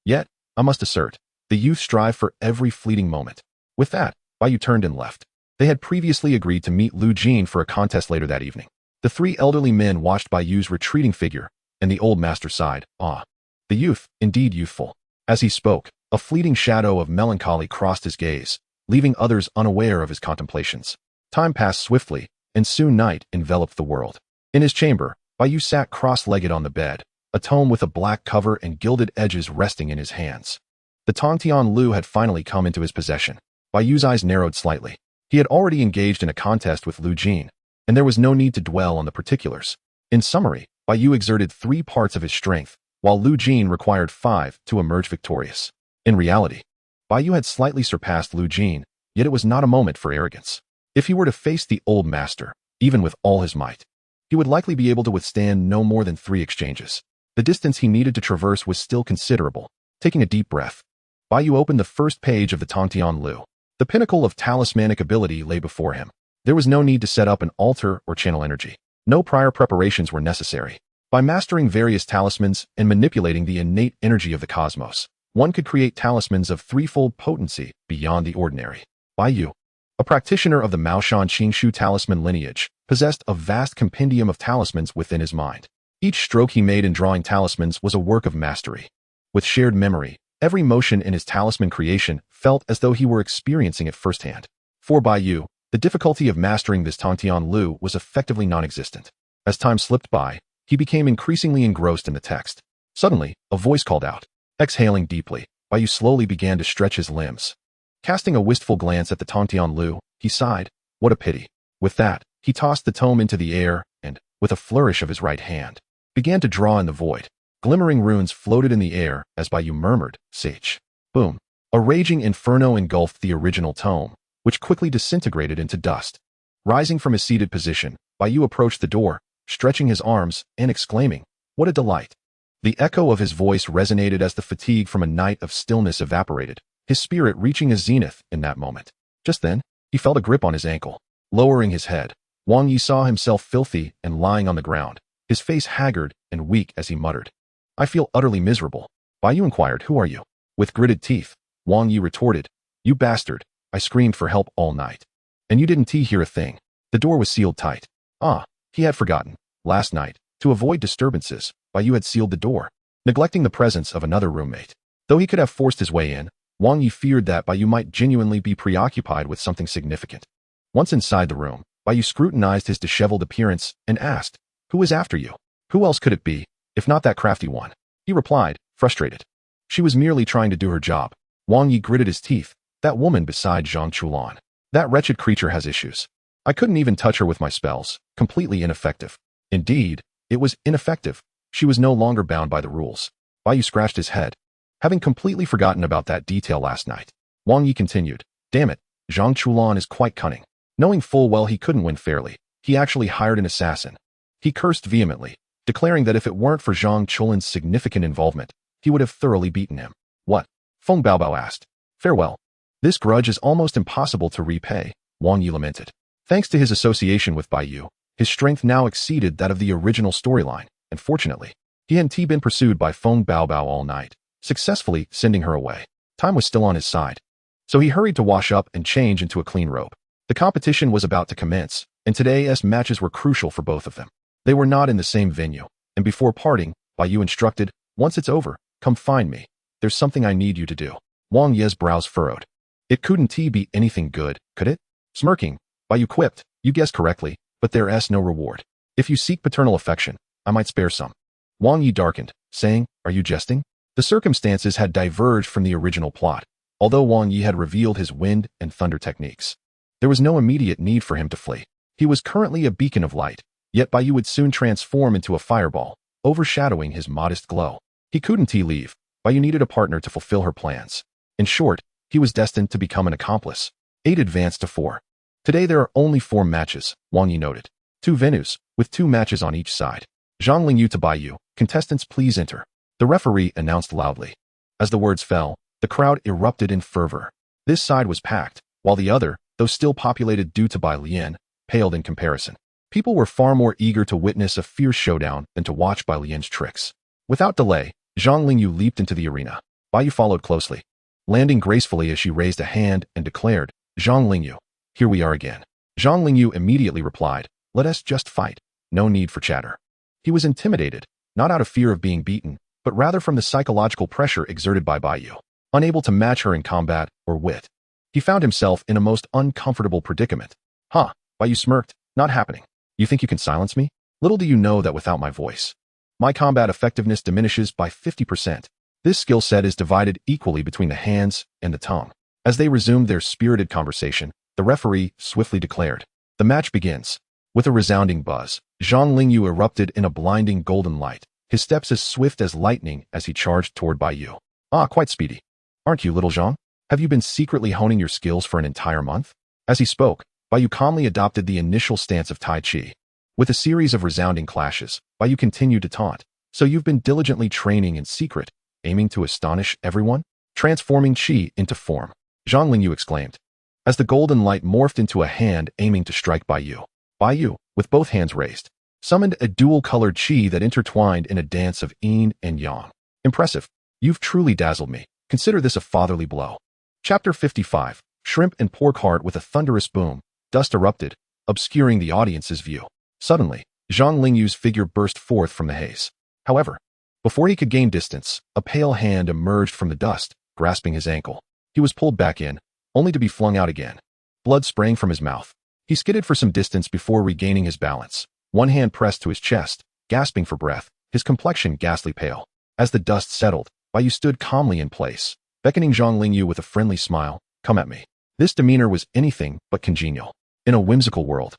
Speaker 1: Yet, I must assert, the youth strive for every fleeting moment. With that, Bai Yu turned and left. They had previously agreed to meet Lu Jin for a contest later that evening. The 3 elderly men watched Bai Yu's retreating figure, and the old master sighed, ah. The youth, indeed youthful. As he spoke, a fleeting shadow of melancholy crossed his gaze, leaving others unaware of his contemplations. Time passed swiftly, and soon night enveloped the world. In his chamber, Bai Yu sat cross-legged on the bed, a tome with a black cover and gilded edges resting in his hands. The Tongtian Lu had finally come into his possession. Bai Yu's eyes narrowed slightly. He had already engaged in a contest with Lu Jin, and there was no need to dwell on the particulars. In summary, Bai Yu exerted 3 parts of his strength, while Lu Jin required 5 to emerge victorious. In reality, Bai Yu had slightly surpassed Lu Jin, yet it was not a moment for arrogance. If he were to face the old master, even with all his might, he would likely be able to withstand no more than 3 exchanges. The distance he needed to traverse was still considerable. Taking a deep breath, Bai Yu opened the first page of the Tongtian Lu. The pinnacle of talismanic ability lay before him. There was no need to set up an altar or channel energy. No prior preparations were necessary. By mastering various talismans and manipulating the innate energy of the cosmos, one could create talismans of threefold potency beyond the ordinary. Bai Yu, a practitioner of the Maoshan Qingshu talisman lineage, possessed a vast compendium of talismans within his mind. Each stroke he made in drawing talismans was a work of mastery. With shared memory, every motion in his talisman creation felt as though he were experiencing it firsthand. For Bai Yu, the difficulty of mastering this Tongtian Lu was effectively non-existent. As time slipped by, he became increasingly engrossed in the text. Suddenly, a voice called out. Exhaling deeply, Bai Yu slowly began to stretch his limbs. Casting a wistful glance at the Tongtian Lu, he sighed. What a pity. With that, he tossed the tome into the air and, with a flourish of his right hand, began to draw in the void. Glimmering runes floated in the air as Bai Yu murmured, Sage. Boom. A raging inferno engulfed the original tome, which quickly disintegrated into dust. Rising from his seated position, Bai Yu approached the door, stretching his arms and exclaiming, What a delight. The echo of his voice resonated as the fatigue from a night of stillness evaporated, his spirit reaching a zenith in that moment. Just then, he felt a grip on his ankle. Lowering his head, Wang Yi saw himself filthy and lying on the ground, his face haggard and weak as he muttered. I feel utterly miserable. Bai Yu inquired, Who are you? With gritted teeth, Wang Yi retorted, You bastard, I screamed for help all night. And you didn't hear a thing. The door was sealed tight. Ah, he had forgotten. Last night, to avoid disturbances, Bai Yu had sealed the door, neglecting the presence of another roommate. Though he could have forced his way in, Wang Yi feared that Bai Yu might genuinely be preoccupied with something significant. Once inside the room, Bai Yu scrutinized his disheveled appearance and asked, Who is after you? Who else could it be, if not that crafty one? He replied, frustrated. She was merely trying to do her job. Wang Yi gritted his teeth. That woman beside Zhang Chulan. That wretched creature has issues. I couldn't even touch her with my spells, completely ineffective. Indeed, it was ineffective. She was no longer bound by the rules. Bai Yu scratched his head. Having completely forgotten about that detail last night, Wang Yi continued, Damn it, Zhang Chulan is quite cunning. Knowing full well he couldn't win fairly, he actually hired an assassin. He cursed vehemently, declaring that if it weren't for Zhang Chulan's significant involvement, he would have thoroughly beaten him. What? Feng Baobao asked. Farewell. This grudge is almost impossible to repay, Wang Yi lamented. Thanks to his association with Bai Yu, his strength now exceeded that of the original storyline, and fortunately, he hadn't been pursued by Feng Baobao all night, successfully sending her away. Time was still on his side. So he hurried to wash up and change into a clean robe. The competition was about to commence, and today's matches were crucial for both of them. They were not in the same venue, and before parting, Bai Yu instructed, Once it's over, come find me. There's something I need you to do. Wang Yi's brows furrowed. It couldn't be anything good, could it? Smirking, Bai Yu quipped, You guessed correctly, but there's no reward. If you seek paternal affection, I might spare some. Wang Yi darkened, saying, Are you jesting? The circumstances had diverged from the original plot, although Wang Yi had revealed his wind and thunder techniques. There was no immediate need for him to flee. He was currently a beacon of light, yet Bai Yu would soon transform into a fireball, overshadowing his modest glow. He couldn't leave. Bai Yu needed a partner to fulfill her plans. In short, he was destined to become an accomplice. 8 advanced to 4. Today there are only 4 matches, Wang Yi noted. 2 venues, with 2 matches on each side. Zhang Lingyu to Bai Yu, contestants please enter. The referee announced loudly. As the words fell, the crowd erupted in fervor. This side was packed, while the other, though still populated due to Bai Lian, paled in comparison. People were far more eager to witness a fierce showdown than to watch Bai Lian's tricks. Without delay, Zhang Lingyu leaped into the arena. Bai Yu followed closely, landing gracefully as she raised a hand and declared, Zhang Lingyu, here we are again. Zhang Lingyu immediately replied, Let us just fight. No need for chatter. He was intimidated, not out of fear of being beaten, but rather from the psychological pressure exerted by Bai Yu. Unable to match her in combat or wit, he found himself in a most uncomfortable predicament. Huh, Bai Yu smirked, Not happening. You think you can silence me? Little do you know that without my voice, my combat effectiveness diminishes by 50%. This skill set is divided equally between the hands and the tongue. As they resumed their spirited conversation, the referee swiftly declared, The match begins. With a resounding buzz, Zhang Lingyu erupted in a blinding golden light, his steps as swift as lightning as he charged toward Bai Yu. Ah, quite speedy. Aren't you, little Zhang? Have you been secretly honing your skills for an entire month? As he spoke, Bai Yu calmly adopted the initial stance of Tai Chi. With a series of resounding clashes, Bai Yu continued to taunt. So you've been diligently training in secret, aiming to astonish everyone? Transforming Qi into form, Zhang Lingyu exclaimed. As the golden light morphed into a hand aiming to strike Bai Yu, with both hands raised, summoned a dual-colored chi that intertwined in a dance of yin and yang. Impressive. You've truly dazzled me. Consider this a fatherly blow. Chapter 55. Shrimp and pork heart. With a thunderous boom, dust erupted, obscuring the audience's view. Suddenly, Zhang Lingyu's figure burst forth from the haze. However, before he could gain distance, a pale hand emerged from the dust, grasping his ankle. He was pulled back in, only to be flung out again. Blood sprang from his mouth. He skidded for some distance before regaining his balance, one hand pressed to his chest, gasping for breath, his complexion ghastly pale. As the dust settled, Bai Yu stood calmly in place, beckoning Zhang Lingyu with a friendly smile. Come at me. This demeanor was anything but congenial. In a whimsical world,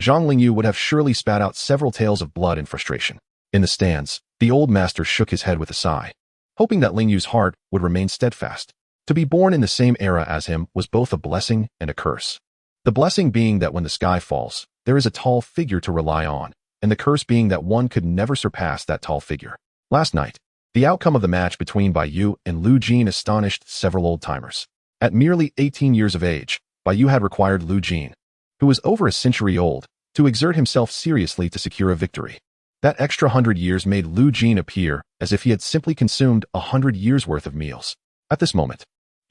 Speaker 1: Zhang Lingyu would have surely spat out several tales of blood and frustration. In the stands, the old master shook his head with a sigh, hoping that Lingyu's heart would remain steadfast. To be born in the same era as him was both a blessing and a curse. The blessing being that when the sky falls, there is a tall figure to rely on, and the curse being that one could never surpass that tall figure. Last night, the outcome of the match between Bai Yu and Lu Jin astonished several old-timers. At merely 18 years of age, Bai Yu had required Lu Jin, who was over a century old, to exert himself seriously to secure a victory. That extra 100 years made Lu Jin appear as if he had simply consumed 100 years' worth of meals. At this moment,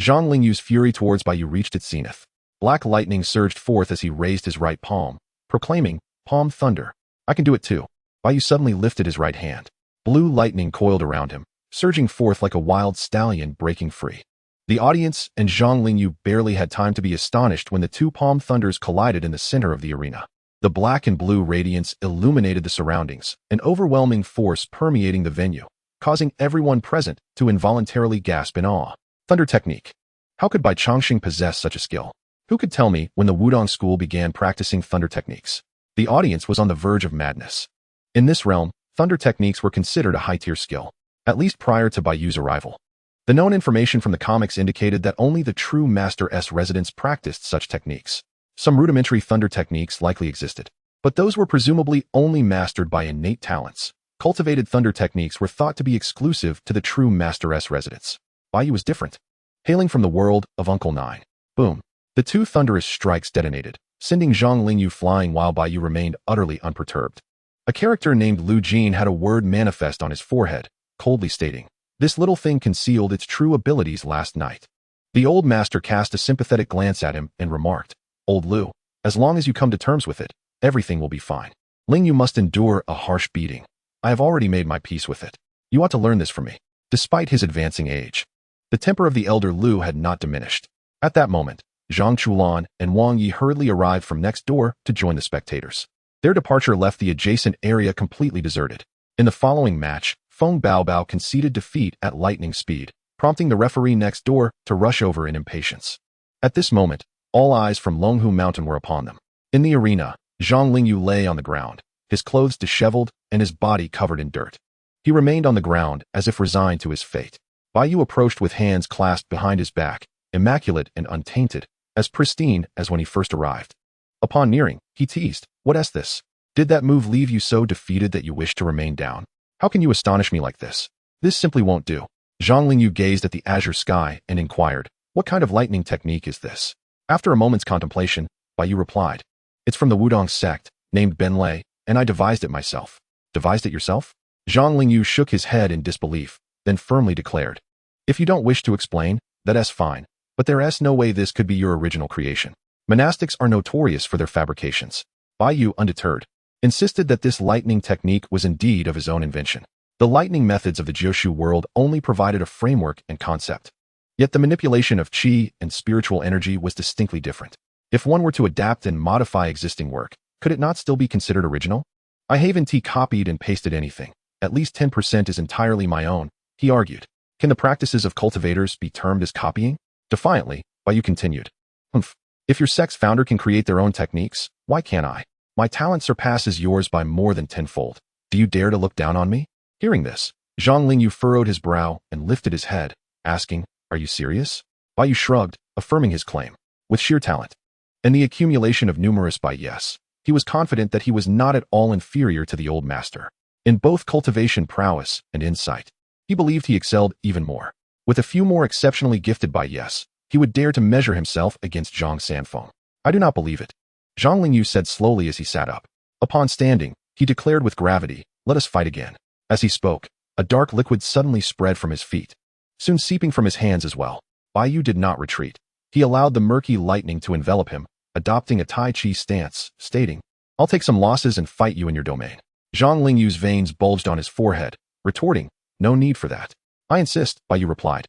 Speaker 1: Zhang Lingyu's fury towards Bai Yu reached its zenith. Black lightning surged forth as he raised his right palm, proclaiming, "Palm thunder. I can do it too." Bai Yu suddenly lifted his right hand. Blue lightning coiled around him, surging forth like a wild stallion breaking free. The audience and Zhang Lingyu barely had time to be astonished when the two palm thunders collided in the center of the arena. The black and blue radiance illuminated the surroundings, an overwhelming force permeating the venue, causing everyone present to involuntarily gasp in awe. Thunder technique. How could Bai Chongqing possess such a skill? Who could tell me when the Wudong school began practicing thunder techniques? The audience was on the verge of madness. In this realm, thunder techniques were considered a high-tier skill, at least prior to Bai Yu's arrival. The known information from the comics indicated that only the true Master S residents practiced such techniques. Some rudimentary thunder techniques likely existed, but those were presumably only mastered by innate talents. Cultivated thunder techniques were thought to be exclusive to the true Master S residents. Bai Yu was different. Hailing from the world of Uncle Nine. Boom. The two thunderous strikes detonated, sending Zhang Lingyu flying while Bai Yu remained utterly unperturbed. A character named Lu Jin had a word manifest on his forehead, coldly stating, "This little thing concealed its true abilities last night." The old master cast a sympathetic glance at him and remarked, "Old Lu, as long as you come to terms with it, everything will be fine. Lingyu must endure a harsh beating. I have already made my peace with it. You ought to learn this from me." Despite his advancing age, the temper of the elder Lu had not diminished. At that moment, Zhang Chulan and Wang Yi hurriedly arrived from next door to join the spectators. Their departure left the adjacent area completely deserted. In the following match, Feng Baobao conceded defeat at lightning speed, prompting the referee next door to rush over in impatience. At this moment, all eyes from Longhu Mountain were upon them. In the arena, Zhang Lingyu lay on the ground, his clothes disheveled and his body covered in dirt. He remained on the ground as if resigned to his fate. Bai Yu approached with hands clasped behind his back, immaculate and untainted, as pristine as when he first arrived. Upon nearing, he teased, "What's this? Did that move leave you so defeated that you wish to remain down? How can you astonish me like this? This simply won't do." Zhang Lingyu gazed at the azure sky and inquired, "What kind of lightning technique is this?" After a moment's contemplation, Bai Yu replied, "It's from the Wudong sect, named Ben Lei, and I devised it myself." "Devised it yourself?" Zhang Lingyu shook his head in disbelief, then firmly declared, "If you don't wish to explain, that's fine, but there's no way this could be your original creation. Monastics are notorious for their fabrications." Bai Yu, undeterred, insisted that this lightning technique was indeed of his own invention. The lightning methods of the Jioshu world only provided a framework and concept. Yet the manipulation of qi and spiritual energy was distinctly different. If one were to adapt and modify existing work, could it not still be considered original? "I haven't copied and pasted anything. At least 10% is entirely my own," he argued. "Can the practices of cultivators be termed as copying?" Defiantly, Bai Yu continued, "Humph. If your sect's founder can create their own techniques, why can't I? My talent surpasses yours by more than tenfold. Do you dare to look down on me?" Hearing this, Zhang Lingyu furrowed his brow and lifted his head, asking, "Are you serious?" Bai Yu shrugged, affirming his claim. With sheer talent and the accumulation of numerous yes, he was confident that he was not at all inferior to the old master. In both cultivation prowess and insight, he believed he excelled even more. With a few more exceptionally gifted yes, he would dare to measure himself against Zhang Sanfeng. "I do not believe it," Zhang Lingyu said slowly as he sat up. Upon standing, He declared with gravity, "Let us fight again." As he spoke, a dark liquid suddenly spread from his feet, soon seeping from his hands as well. Bai Yu did not retreat. He allowed the murky lightning to envelop him, adopting a Tai Chi stance, stating, "I'll take some losses and fight you in your domain." Zhang Lingyu's veins bulged on his forehead, retorting, "No need for that." "I insist," Bai Yu replied,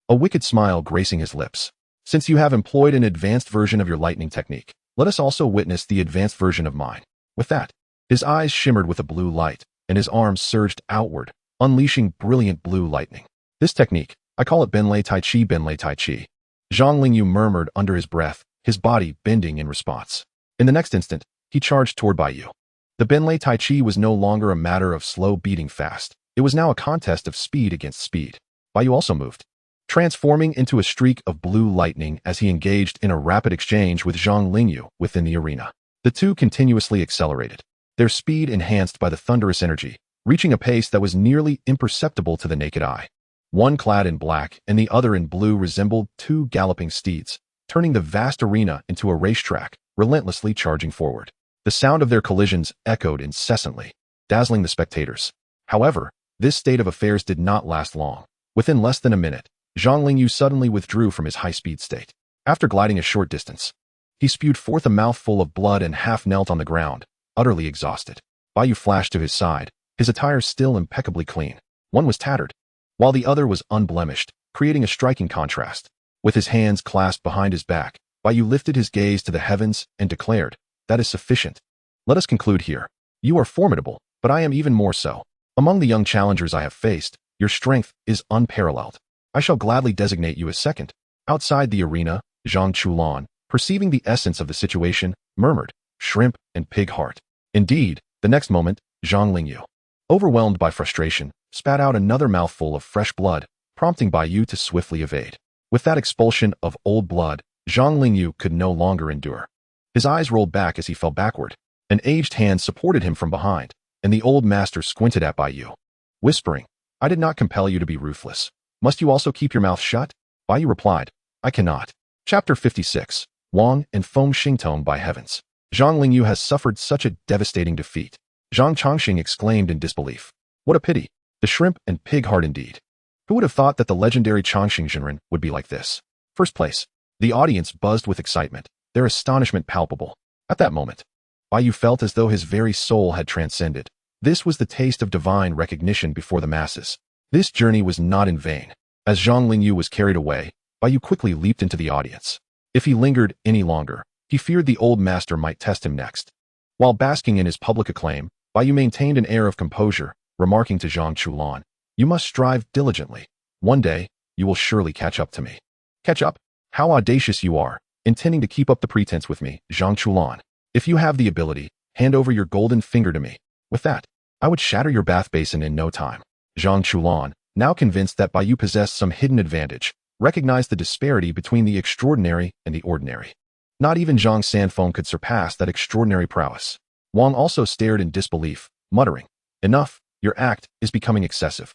Speaker 1: a wicked smile gracing his lips. "Since you have employed an advanced version of your lightning technique, let us also witness the advanced version of mine." With that, his eyes shimmered with a blue light, and his arms surged outward, unleashing brilliant blue lightning. "This technique, I call it Benlei Tai Chi, Benlei Tai Chi." Zhang Lingyu murmured under his breath, his body bending in response. In the next instant, he charged toward Bai Yu. The Benlei Tai Chi was no longer a matter of slow beating fast. It was now a contest of speed against speed. Bai Yu also moved, transforming into a streak of blue lightning as he engaged in a rapid exchange with Zhang Lingyu within the arena. The two continuously accelerated, their speed enhanced by the thunderous energy, reaching a pace that was nearly imperceptible to the naked eye. One clad in black and the other in blue resembled two galloping steeds, turning the vast arena into a racetrack, relentlessly charging forward. The sound of their collisions echoed incessantly, dazzling the spectators. However, this state of affairs did not last long. Within less than a minute, Zhang Lingyu suddenly withdrew from his high-speed state. After gliding a short distance, he spewed forth a mouthful of blood and half-knelt on the ground, utterly exhausted. Bai Yu flashed to his side, his attire still impeccably clean. One was tattered, while the other was unblemished, creating a striking contrast. With his hands clasped behind his back, Bai Yu lifted his gaze to the heavens and declared, "That is sufficient. Let us conclude here. You are formidable, but I am even more so. Among the young challengers I have faced, your strength is unparalleled. I shall gladly designate you as second." Outside the arena, Zhang Chulan, perceiving the essence of the situation, murmured, "Shrimp and pig heart." Indeed, the next moment, Zhang Lingyu, overwhelmed by frustration, spat out another mouthful of fresh blood, prompting Bai Yu to swiftly evade. With that expulsion of old blood, Zhang Lingyu could no longer endure. His eyes rolled back as he fell backward. An aged hand supported him from behind, and the old master squinted at Bai Yu, whispering, "I did not compel you to be ruthless. Must you also keep your mouth shut?" Bai Yu replied, "I cannot." Chapter 56, Wang and Feng Xingtong. By heavens, Zhang Lingyu has suffered such a devastating defeat. Zhang Changxing exclaimed in disbelief. What a pity. The shrimp and pig heart indeed. Who would have thought that the legendary Changxing Zhenren would be like this? First place. The audience buzzed with excitement, their astonishment palpable. At that moment, Bai Yu felt as though his very soul had transcended. This was the taste of divine recognition before the masses. This journey was not in vain. As Zhang Lingyu was carried away, Bai Yu quickly leaped into the audience. If he lingered any longer, he feared the old master might test him next. While basking in his public acclaim, Bai Yu maintained an air of composure, remarking to Zhang Chulan, "You must strive diligently. One day, you will surely catch up to me." "Catch up? How audacious you are, intending to keep up the pretense with me, Zhang Chulan. If you have the ability, hand over your golden finger to me. With that, I would shatter your bath basin in no time." Zhang Chulan, now convinced that Bai Yu possessed some hidden advantage, recognized the disparity between the extraordinary and the ordinary. Not even Zhang Sanfeng could surpass that extraordinary prowess. Wang also stared in disbelief, muttering, "Enough, your act is becoming excessive."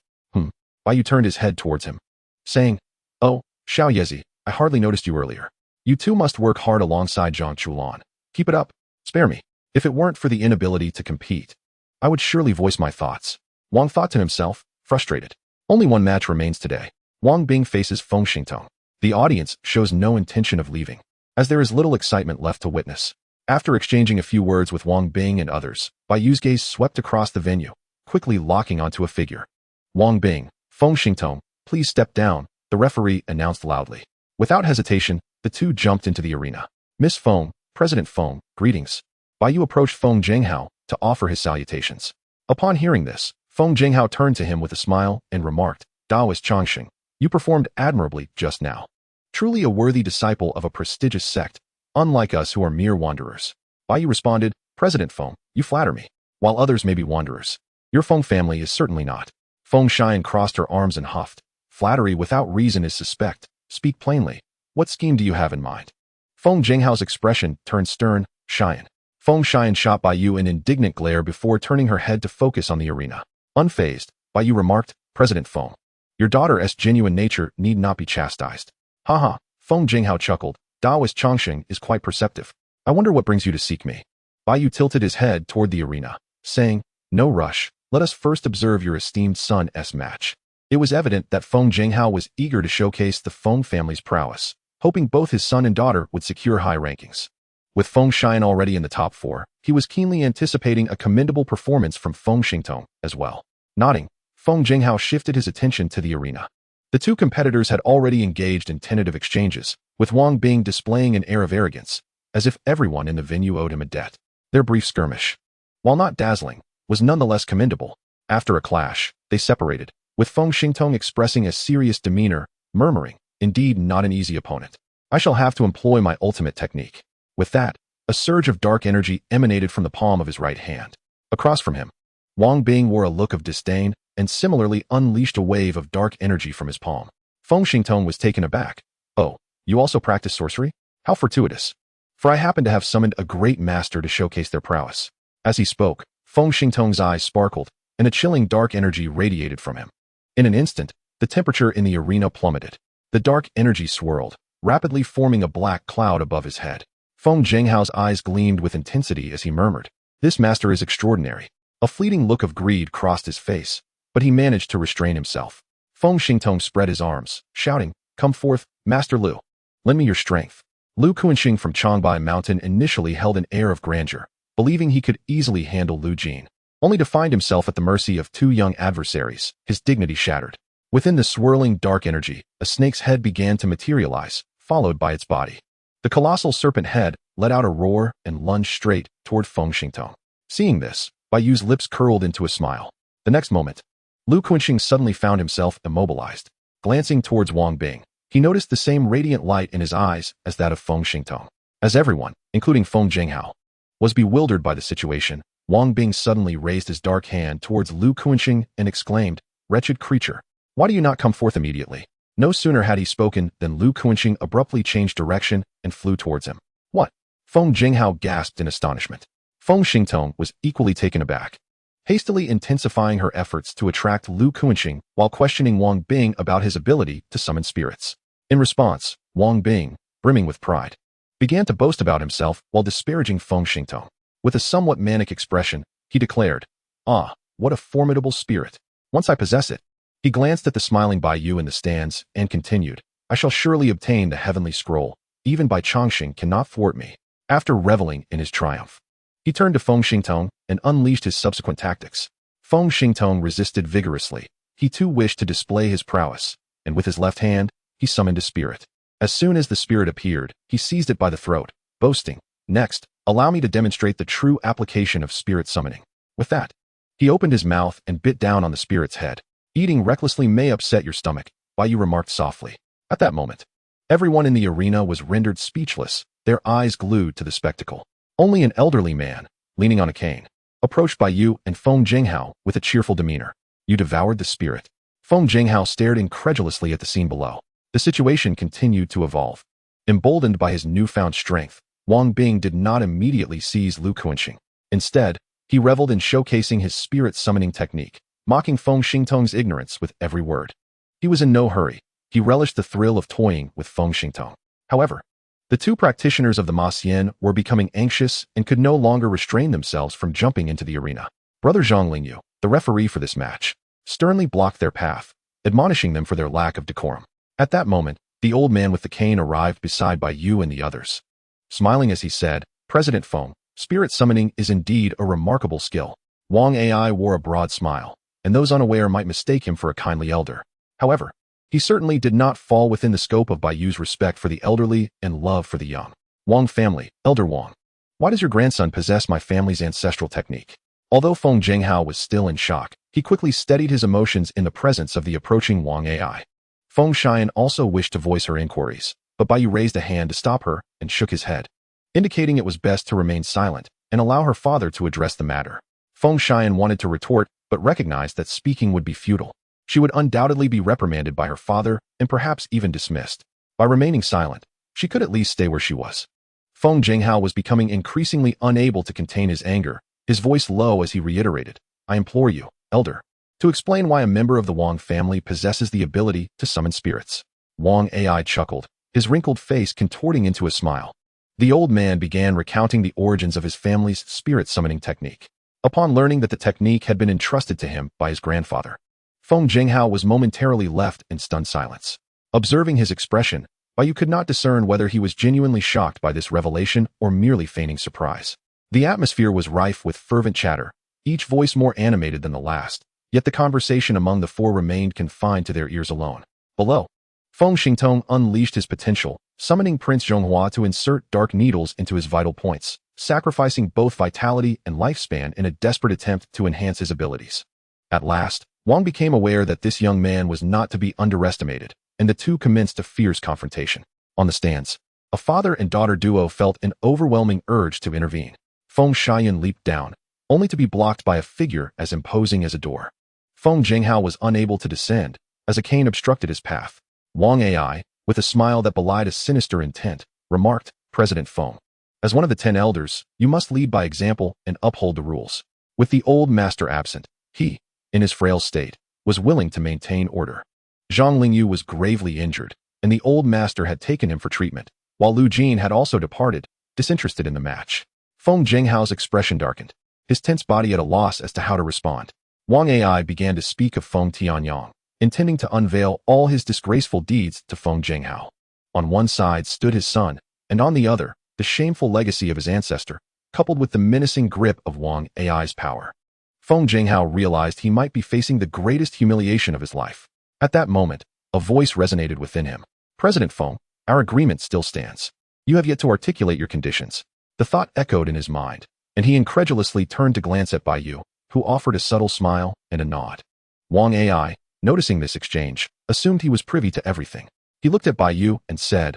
Speaker 1: Bai Yu turned his head towards him, saying, "Oh, Xiao Yezi, I hardly noticed you earlier. You too must work hard alongside Zhang Chulan. Keep it up. Spare me. If it weren't for the inability to compete, I would surely voice my thoughts." Wang thought to himself, frustrated. Only one match remains today. Wang Bing faces Feng Xingtong. The audience shows no intention of leaving, as there is little excitement left to witness. After exchanging a few words with Wang Bing and others, Bai Yu's gaze swept across the venue, quickly locking onto a figure. "Wang Bing, Feng Xingtong, please step down," the referee announced loudly. Without hesitation, the two jumped into the arena. "Miss Feng, President Feng, greetings." Bai Yu approached Feng Zhenghao to offer his salutations. Upon hearing this, Feng Zhenghao turned to him with a smile and remarked, "Taoist Changxing, you performed admirably just now. Truly a worthy disciple of a prestigious sect, unlike us who are mere wanderers." Bai Yu responded, "President Feng, you flatter me. While others may be wanderers, your Feng family is certainly not." Feng Xian crossed her arms and huffed. "Flattery without reason is suspect. Speak plainly. What scheme do you have in mind?" Feng Zhenghao's expression turned stern. "Xian." Feng Xian shot Bai Yu an indignant glare before turning her head to focus on the arena. Unfazed, Bai Yu remarked, "President Feng, your daughter's genuine nature need not be chastised." "Haha," Feng Zhenghao chuckled, "Taoist Changxing is quite perceptive. I wonder what brings you to seek me." Bai Yu tilted his head toward the arena. saying, "No rush, let us first observe your esteemed son's match." It was evident that Feng Jinghao was eager to showcase the Feng family's prowess, hoping both his son and daughter would secure high rankings. With Feng Xian already in the top 4, he was keenly anticipating a commendable performance from Feng Xingtong as well. Nodding, Feng Jinghao shifted his attention to the arena. The two competitors had already engaged in tentative exchanges, with Wang Bing displaying an air of arrogance, as if everyone in the venue owed him a debt. Their brief skirmish, while not dazzling, was nonetheless commendable. After a clash, they separated, with Feng Xingtong expressing a serious demeanor, murmuring, "Indeed not an easy opponent. I shall have to employ my ultimate technique." With that, a surge of dark energy emanated from the palm of his right hand. Across from him, Wang Bing wore a look of disdain and similarly unleashed a wave of dark energy from his palm. Feng Xingtong was taken aback. "Oh, you also practice sorcery? How fortuitous. For I happen to have summoned a great master to showcase their prowess." As he spoke, Feng Xingtong's eyes sparkled, and a chilling dark energy radiated from him. In an instant, the temperature in the arena plummeted. The dark energy swirled, rapidly forming a black cloud above his head. Feng Jinghao's eyes gleamed with intensity as he murmured, "This master is extraordinary." A fleeting look of greed crossed his face, but he managed to restrain himself. Feng Xingtong spread his arms, shouting, "Come forth, Master Lu. Lend me your strength." Lu Kuanxing from Changbai Mountain initially held an air of grandeur, believing he could easily handle Lu Jin, only to find himself at the mercy of two young adversaries, his dignity shattered. Within the swirling dark energy, a snake's head began to materialize, followed by its body. The colossal serpent head let out a roar and lunged straight toward Feng Xingtong. Seeing this, Bai Yu's lips curled into a smile. The next moment, Lu Kuanxing suddenly found himself immobilized. Glancing towards Wang Bing, he noticed the same radiant light in his eyes as that of Feng Xingtong. As everyone, including Feng Jinghao, was bewildered by the situation, Wang Bing suddenly raised his dark hand towards Lu Kuanxing and exclaimed, "Wretched creature, why do you not come forth immediately?" No sooner had he spoken than Lu Kuanxing abruptly changed direction and flew towards him. "What?" Feng Jinghao gasped in astonishment. Feng Xingtong was equally taken aback, hastily intensifying her efforts to attract Lu Kuanxing while questioning Wang Bing about his ability to summon spirits. In response, Wang Bing, brimming with pride, began to boast about himself while disparaging Feng Xingtong. With a somewhat manic expression, he declared, "Ah, what a formidable spirit. Once I possess it." He glanced at the smiling Bai Yu in the stands and continued, "I shall surely obtain the heavenly scroll. Even Bai Changxing cannot thwart me." After reveling in his triumph, he turned to Feng Xingtong and unleashed his subsequent tactics. Feng Xingtong resisted vigorously. He too wished to display his prowess, and with his left hand, he summoned a spirit. As soon as the spirit appeared, he seized it by the throat, boasting, "Next, allow me to demonstrate the true application of spirit summoning." With that, he opened his mouth and bit down on the spirit's head. "Eating recklessly may upset your stomach," Bai Yu remarked softly. At that moment, everyone in the arena was rendered speechless, their eyes glued to the spectacle. Only an elderly man, leaning on a cane, approached Bai Yu and Feng Jinghao with a cheerful demeanor. "You devoured the spirit." Feng Jinghao stared incredulously at the scene below. The situation continued to evolve. Emboldened by his newfound strength, Wang Bing did not immediately seize Lu Kuanxing. Instead, he reveled in showcasing his spirit summoning technique, mocking Feng Xingtong's ignorance with every word. He was in no hurry. He relished the thrill of toying with Feng Xingtong. However, the two practitioners of the Ma Xian were becoming anxious and could no longer restrain themselves from jumping into the arena. Brother Zhang Lingyu, the referee for this match, sternly blocked their path, admonishing them for their lack of decorum. At that moment, the old man with the cane arrived beside Bai Yu and the others. Smiling as he said, "President Feng, spirit summoning is indeed a remarkable skill." Wang Ai wore a broad smile, and those unaware might mistake him for a kindly elder. However, he certainly did not fall within the scope of Bai Yu's respect for the elderly and love for the young. "Wang family, Elder Wang, why does your grandson possess my family's ancestral technique?" Although Feng Jinghao was still in shock, he quickly steadied his emotions in the presence of the approaching Wang Ai. Feng Xian also wished to voice her inquiries, but Bai Yu raised a hand to stop her and shook his head, indicating it was best to remain silent and allow her father to address the matter. Feng Xian wanted to retort, but recognized that speaking would be futile. She would undoubtedly be reprimanded by her father and perhaps even dismissed. By remaining silent, she could at least stay where she was. Feng Jinghao was becoming increasingly unable to contain his anger, his voice low as he reiterated, "I implore you, elder, to explain why a member of the Wang family possesses the ability to summon spirits." Wang Ai chuckled, his wrinkled face contorting into a smile. The old man began recounting the origins of his family's spirit summoning technique. Upon learning that the technique had been entrusted to him by his grandfather, Feng Jinghao was momentarily left in stunned silence. Observing his expression, Bai Yu could not discern whether he was genuinely shocked by this revelation or merely feigning surprise. The atmosphere was rife with fervent chatter, each voice more animated than the last, yet the conversation among the four remained confined to their ears alone. Below, Feng Xingtong unleashed his potential, summoning Prince Zhonghua to insert dark needles into his vital points, sacrificing both vitality and lifespan in a desperate attempt to enhance his abilities. At last, Wang became aware that this young man was not to be underestimated, and the two commenced a fierce confrontation. On the stands, a father and daughter duo felt an overwhelming urge to intervene. Feng Xiaoyan leaped down, only to be blocked by a figure as imposing as a door. Feng Jinghao was unable to descend, as a cane obstructed his path. Wang Ai, with a smile that belied a sinister intent, remarked, "President Feng, as one of the 10 elders, you must lead by example and uphold the rules." With the old master absent, he, in his frail state, was willing to maintain order. Zhang Lingyu was gravely injured, and the old master had taken him for treatment, while Lu Jin had also departed, disinterested in the match. Feng Jinghao's expression darkened, his tense body at a loss as to how to respond. Wang Ai began to speak of Feng Tianyang, intending to unveil all his disgraceful deeds to Feng Jinghao. On one side stood his son, and on the other, the shameful legacy of his ancestor, coupled with the menacing grip of Wang Ai's power. Feng Jinghao realized he might be facing the greatest humiliation of his life. At that moment, a voice resonated within him. "President Feng, our agreement still stands. You have yet to articulate your conditions." The thought echoed in his mind, and he incredulously turned to glance at Bai Yu, who offered a subtle smile and a nod. Wang Ai, noticing this exchange, assumed he was privy to everything. He looked at Bai Yu and said,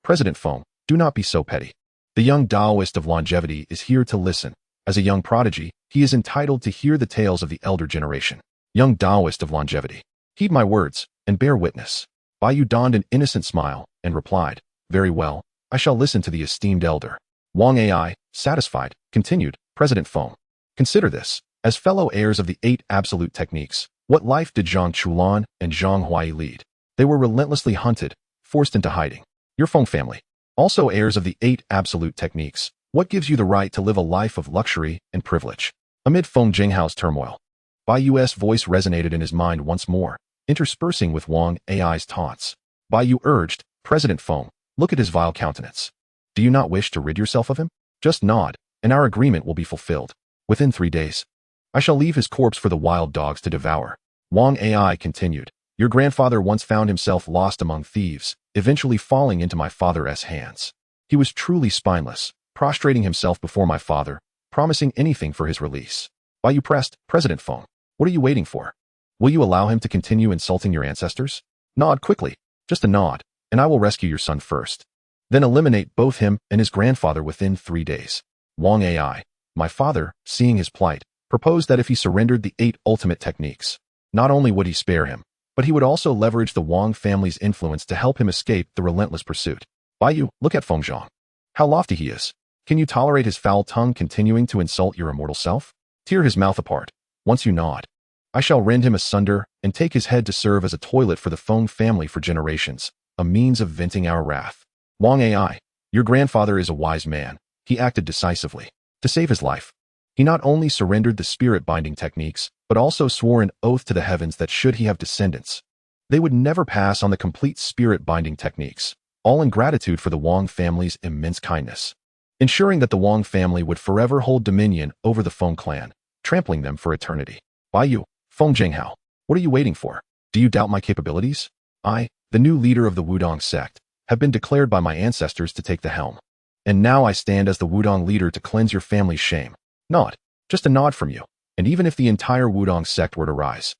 Speaker 1: President Feng, do not be so petty. The young Taoist of longevity is here to listen. As a young prodigy, he is entitled to hear the tales of the elder generation. Young Taoist of longevity, heed my words and bear witness." Bai Yu donned an innocent smile and replied, "Very well, I shall listen to the esteemed elder." Wang Ai, satisfied, continued, "President Feng, consider this. As fellow heirs of the 8 absolute techniques, what life did Zhang Chulan and Zhang Huai lead? They were relentlessly hunted, forced into hiding. Your Feng family, also heirs of the 8 absolute techniques, what gives you the right to live a life of luxury and privilege?" Amid Feng Jinghao's turmoil, Bai Yu's voice resonated in his mind once more, interspersing with Wang Ai's taunts. Bai Yu urged, "President Feng, look at his vile countenance. Do you not wish to rid yourself of him? Just nod, and our agreement will be fulfilled. Within 3 days, I shall leave his corpse for the wild dogs to devour." Wang Ai continued, "Your grandfather once found himself lost among thieves, eventually falling into my father's hands. He was truly spineless, prostrating himself before my father, promising anything for his release." Bai Yu pressed, "President Feng, what are you waiting for? Will you allow him to continue insulting your ancestors? Nod quickly, just a nod, and I will rescue your son first. Then eliminate both him and his grandfather within 3 days." Wang Ai, my father, seeing his plight, proposed that if he surrendered the 8 ultimate techniques, not only would he spare him, but he would also leverage the Wang family's influence to help him escape the relentless pursuit. Bai Yu, look at Feng Zhang. How lofty he is. Can you tolerate his foul tongue continuing to insult your immortal self? Tear his mouth apart. Once you nod, I shall rend him asunder and take his head to serve as a toilet for the Feng family for generations, a means of venting our wrath. Wang Ai, your grandfather is a wise man. He acted decisively. To save his life, he not only surrendered the spirit-binding techniques, but also swore an oath to the heavens that should he have descendants, they would never pass on the complete spirit-binding techniques, all in gratitude for the Wang family's immense kindness, ensuring that the Wang family would forever hold dominion over the Feng clan, trampling them for eternity. Bai Yu, Feng Jinghao, what are you waiting for? Do you doubt my capabilities? I, the new leader of the Wudong sect, have been declared by my ancestors to take the helm. And now I stand as the Wudong leader to cleanse your family's shame. Nod, just a nod from you, and even if the entire Wudong sect were to rise,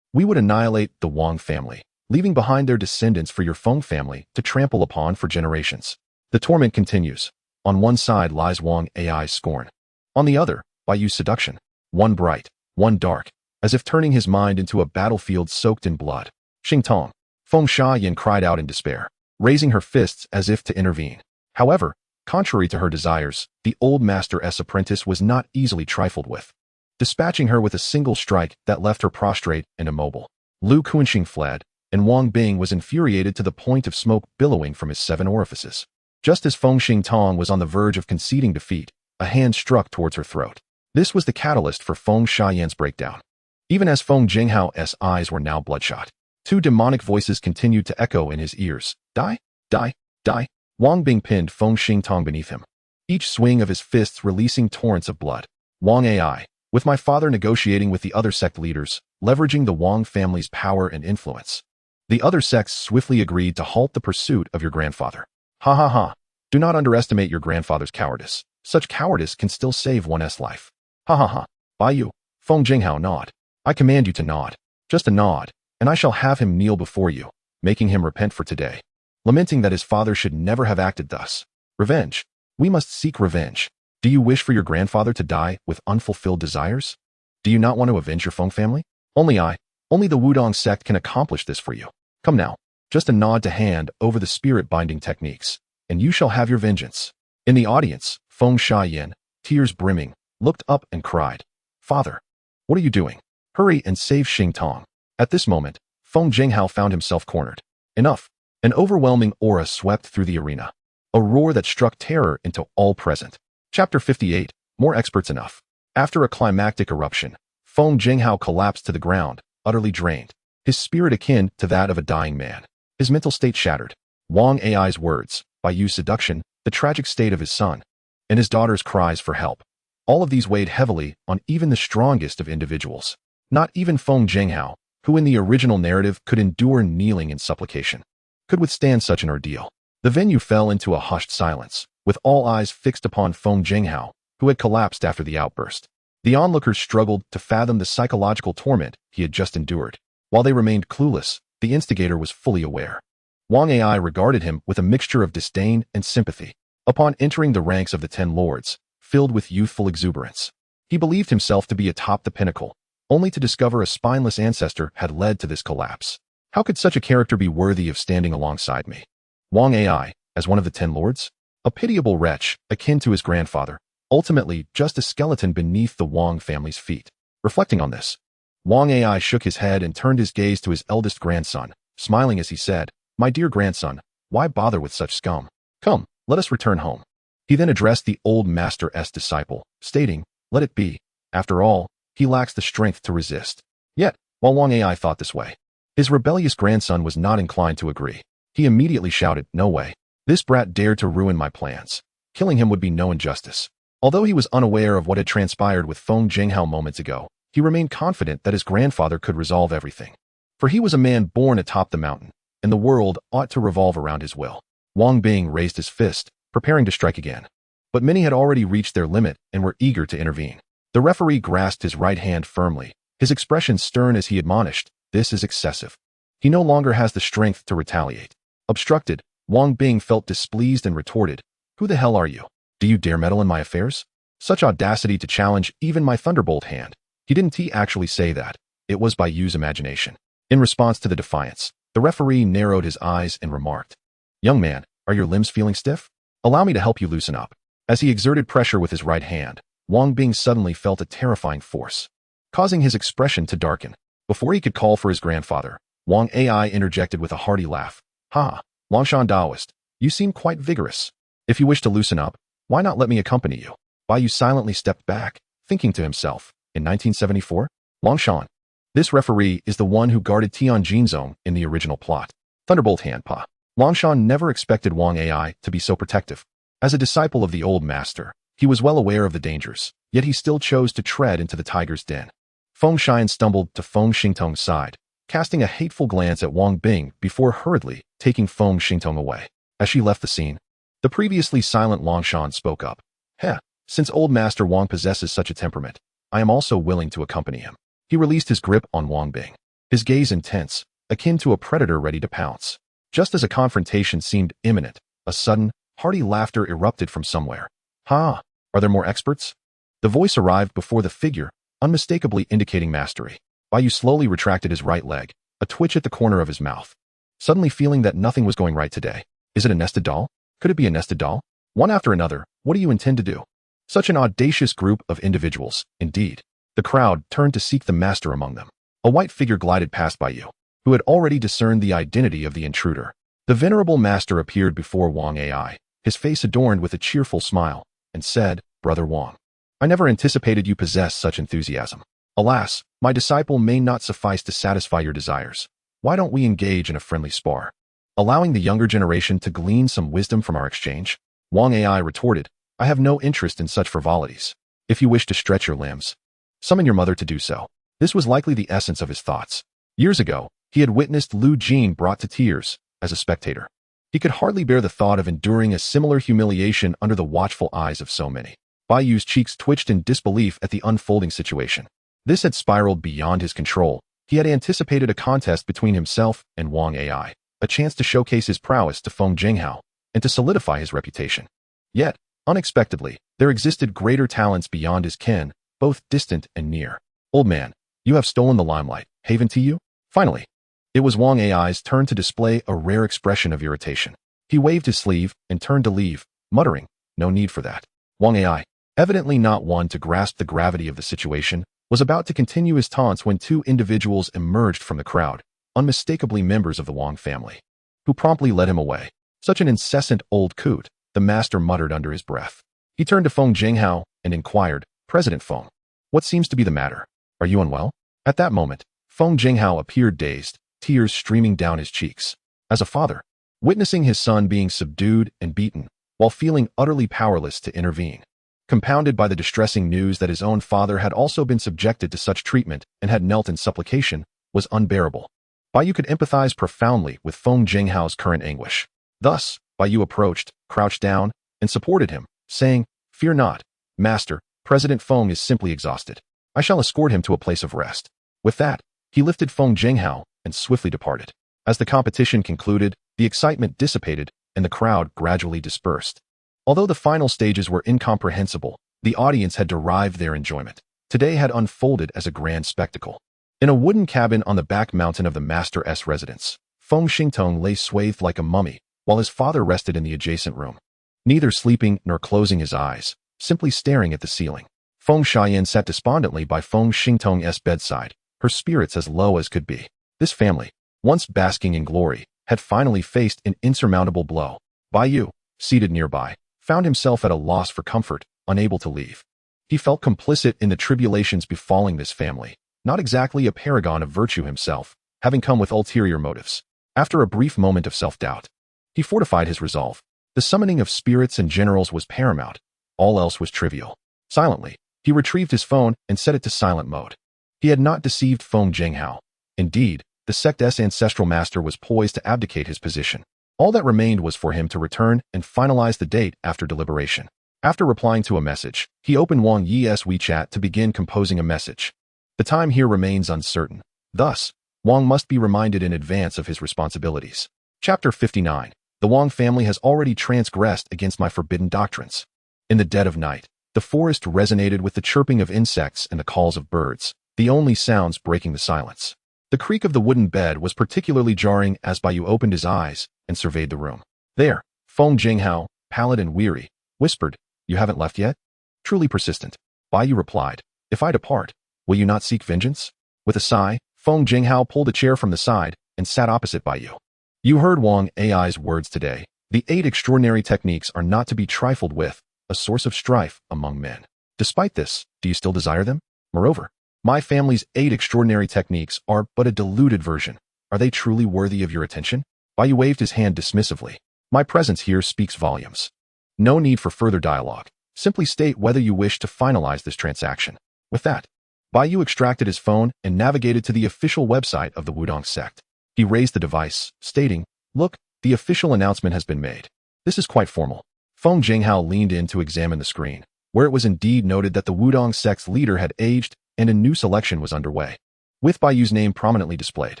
Speaker 1: we would annihilate the Wang family, leaving behind their descendants for your Feng family to trample upon for generations. The torment continues. On one side lies Wang Ai's scorn. On the other, Bai Yu's seduction. One bright, one dark, as if turning his mind into a battlefield soaked in blood. Xingtong. Feng Xiaoyan cried out in despair, raising her fists as if to intervene. However, contrary to her desires, the old master's apprentice was not easily trifled with, dispatching her with a single strike that left her prostrate and immobile. Lu Kunxing fled, and Wang Bing was infuriated to the point of smoke billowing from his 7 orifices. Just as Feng Xingtong was on the verge of conceding defeat, a hand struck towards her throat. This was the catalyst for Feng Shiyan's breakdown. Even as Feng Jinghao's eyes were now bloodshot, two demonic voices continued to echo in his ears. Die, die, die. Wang Bing pinned Feng Xingtong beneath him, each swing of his fists releasing torrents of blood. Wang Ai, with my father negotiating with the other sect leaders, leveraging the Wang family's power and influence. The other sects swiftly agreed to halt the pursuit of your grandfather. Ha ha ha. Do not underestimate your grandfather's cowardice. Such cowardice can still save one's life. Ha ha ha. Bai Yu, Feng Jinghao nod. I command you to nod. Just a nod, and I shall have him kneel before you, making him repent for today, lamenting that his father should never have acted thus. Revenge. We must seek revenge. Do you wish for your grandfather to die with unfulfilled desires? Do you not want to avenge your Feng family? Only the Wudong sect can accomplish this for you. Come now, just a nod to hand over the spirit-binding techniques, and you shall have your vengeance. In the audience, Feng Shiyan, tears brimming, looked up and cried, Father, what are you doing? Hurry and save Xingtong. At this moment, Feng Jinghao found himself cornered. Enough. An overwhelming aura swept through the arena, a roar that struck terror into all present. Chapter 58, More Experts Enough. After a climactic eruption, Feng Jinghao collapsed to the ground, utterly drained, his spirit akin to that of a dying man, his mental state shattered. Wang Ai's words, Bai Yu's seduction, the tragic state of his son, and his daughter's cries for help. All of these weighed heavily on even the strongest of individuals. Not even Feng Jinghao, who in the original narrative could endure kneeling in supplication, could withstand such an ordeal. The venue fell into a hushed silence, with all eyes fixed upon Feng Jinghao, who had collapsed after the outburst. The onlookers struggled to fathom the psychological torment he had just endured. While they remained clueless, the instigator was fully aware. Wang Ai regarded him with a mixture of disdain and sympathy. Upon entering the ranks of the 10 lords, filled with youthful exuberance, he believed himself to be atop the pinnacle, only to discover a spineless ancestor had led to this collapse. How could such a character be worthy of standing alongside me? Wang Ai, as one of the 10 lords? A pitiable wretch, akin to his grandfather, ultimately just a skeleton beneath the Wang family's feet. Reflecting on this, Wang Ai shook his head and turned his gaze to his eldest grandson, smiling as he said, My dear grandson, why bother with such scum? Come, let us return home. He then addressed the old master's disciple, stating, Let it be. After all, he lacks the strength to resist. Yet, while Wang Ai thought this way, his rebellious grandson was not inclined to agree. He immediately shouted, No way. This brat dared to ruin my plans. Killing him would be no injustice. Although he was unaware of what had transpired with Feng Jinghao moments ago, he remained confident that his grandfather could resolve everything. For he was a man born atop the mountain, and the world ought to revolve around his will. Wang Bing raised his fist, preparing to strike again. But many had already reached their limit and were eager to intervene. The referee grasped his right hand firmly, his expression stern as he admonished, This is excessive. He no longer has the strength to retaliate. Obstructed, Wang Bing felt displeased and retorted, Who the hell are you? Do you dare meddle in my affairs? Such audacity to challenge even my thunderbolt hand. He didn't actually say that. It was Bai Yu's imagination. In response to the defiance, the referee narrowed his eyes and remarked, Young man, are your limbs feeling stiff? Allow me to help you loosen up. As he exerted pressure with his right hand, Wang Bing suddenly felt a terrifying force, causing his expression to darken. Before he could call for his grandfather, Wang Ai interjected with a hearty laugh. Ha, Longshan Daoist, you seem quite vigorous. If you wish to loosen up, why not let me accompany you? Bai Yu silently stepped back, thinking to himself, in 1974? Longshan. This referee is the one who guarded Tianjinzong in the original plot. Thunderbolt hand pa. Longshan never expected Wang Ai to be so protective. As a disciple of the old master, he was well aware of the dangers, yet he still chose to tread into the tiger's den. Feng Shiyan stumbled to Feng Xingtong's side, casting a hateful glance at Wang Bing before hurriedly taking Feng Xingtong away. As she left the scene, the previously silent Longshan spoke up. Heh, since old master Wang possesses such a temperament, I am also willing to accompany him. He released his grip on Wang Bing, his gaze intense, akin to a predator ready to pounce. Just as a confrontation seemed imminent, a sudden, hearty laughter erupted from somewhere. Ha! Are there more experts? The voice arrived before the figure, unmistakably indicating mastery. Bai Yu slowly retracted his right leg, a twitch at the corner of his mouth, suddenly feeling that nothing was going right today. Is it a nested doll? Could it be a nested doll? One after another, what do you intend to do? Such an audacious group of individuals, indeed. The crowd turned to seek the master among them. A white figure glided past Bai Yu, who had already discerned the identity of the intruder. The venerable master appeared before Wang Ai, his face adorned with a cheerful smile, and said, Brother Wang, I never anticipated you possessed such enthusiasm. Alas, my disciple may not suffice to satisfy your desires. Why don't we engage in a friendly spar, allowing the younger generation to glean some wisdom from our exchange? Wang Ai retorted, I have no interest in such frivolities. If you wish to stretch your limbs, summon your mother to do so. This was likely the essence of his thoughts. Years ago, he had witnessed Lu Jin brought to tears as a spectator. He could hardly bear the thought of enduring a similar humiliation under the watchful eyes of so many. Bai Yu's cheeks twitched in disbelief at the unfolding situation. This had spiraled beyond his control. He had anticipated a contest between himself and Wang Ai, a chance to showcase his prowess to Feng Jinghao and to solidify his reputation. Yet, unexpectedly, there existed greater talents beyond his ken, both distant and near. Old man, you have stolen the limelight. Haven to you? Finally. It was Wang Ai's turn to display a rare expression of irritation. He waved his sleeve and turned to leave, muttering, no need for that. Wang Ai, evidently not one to grasp the gravity of the situation, was about to continue his taunts when two individuals emerged from the crowd, unmistakably members of the Wang family, who promptly led him away. Such an incessant old coot, the master muttered under his breath. He turned to Feng Jinghao and inquired, President Feng, what seems to be the matter? Are you unwell? At that moment, Feng Jinghao appeared dazed, tears streaming down his cheeks. As a father, witnessing his son being subdued and beaten, while feeling utterly powerless to intervene, compounded by the distressing news that his own father had also been subjected to such treatment and had knelt in supplication, was unbearable. Bai Yu could empathize profoundly with Feng Jinghao's current anguish. Thus, Bai Yu approached, crouched down, and supported him, saying, Fear not, Master, President Feng is simply exhausted. I shall escort him to a place of rest. With that, he lifted Feng Jinghao and swiftly departed. As the competition concluded, the excitement dissipated and the crowd gradually dispersed. Although the final stages were incomprehensible, the audience had derived their enjoyment. Today had unfolded as a grand spectacle. In a wooden cabin on the back mountain of the Master's residence, Feng Xingtong lay swathed like a mummy, while his father rested in the adjacent room, neither sleeping nor closing his eyes, simply staring at the ceiling. Feng Xiaoyan sat despondently by Feng Xingtong's bedside, her spirits as low as could be. This family, once basking in glory, had finally faced an insurmountable blow. Bai Yu, seated nearby, found himself at a loss for comfort, unable to leave. He felt complicit in the tribulations befalling this family, not exactly a paragon of virtue himself, having come with ulterior motives. After a brief moment of self-doubt, he fortified his resolve. The summoning of spirits and generals was paramount. All else was trivial. Silently, he retrieved his phone and set it to silent mode. He had not deceived Feng Jinghao. Indeed, the sect's ancestral master was poised to abdicate his position. All that remained was for him to return and finalize the date after deliberation. After replying to a message, he opened Wang Yi's WeChat to begin composing a message. The time here remains uncertain. Thus, Wang must be reminded in advance of his responsibilities. Chapter 59. The Wang family has already transgressed against my forbidden doctrines. In the dead of night, the forest resonated with the chirping of insects and the calls of birds, the only sounds breaking the silence. The creak of the wooden bed was particularly jarring as Bai Yu opened his eyes and surveyed the room. There, Feng Jinghao, pallid and weary, whispered, You haven't left yet? Truly persistent. Bai Yu replied, If I depart, will you not seek vengeance? With a sigh, Feng Jinghao pulled a chair from the side and sat opposite Bai Yu. You heard Wang Ai's words today. The 8 extraordinary techniques are not to be trifled with, a source of strife among men. Despite this, do you still desire them? Moreover, my family's 8 extraordinary techniques are but a diluted version. Are they truly worthy of your attention? Bai Yu waved his hand dismissively. My presence here speaks volumes. No need for further dialogue. Simply state whether you wish to finalize this transaction. With that, Bai Yu extracted his phone and navigated to the official website of the Wudong sect. He raised the device, stating, Look, the official announcement has been made. This is quite formal. Feng Jinghao leaned in to examine the screen, where it was indeed noted that the Wudong sect's leader had aged and a new selection was underway. With Bai Yu's name prominently displayed,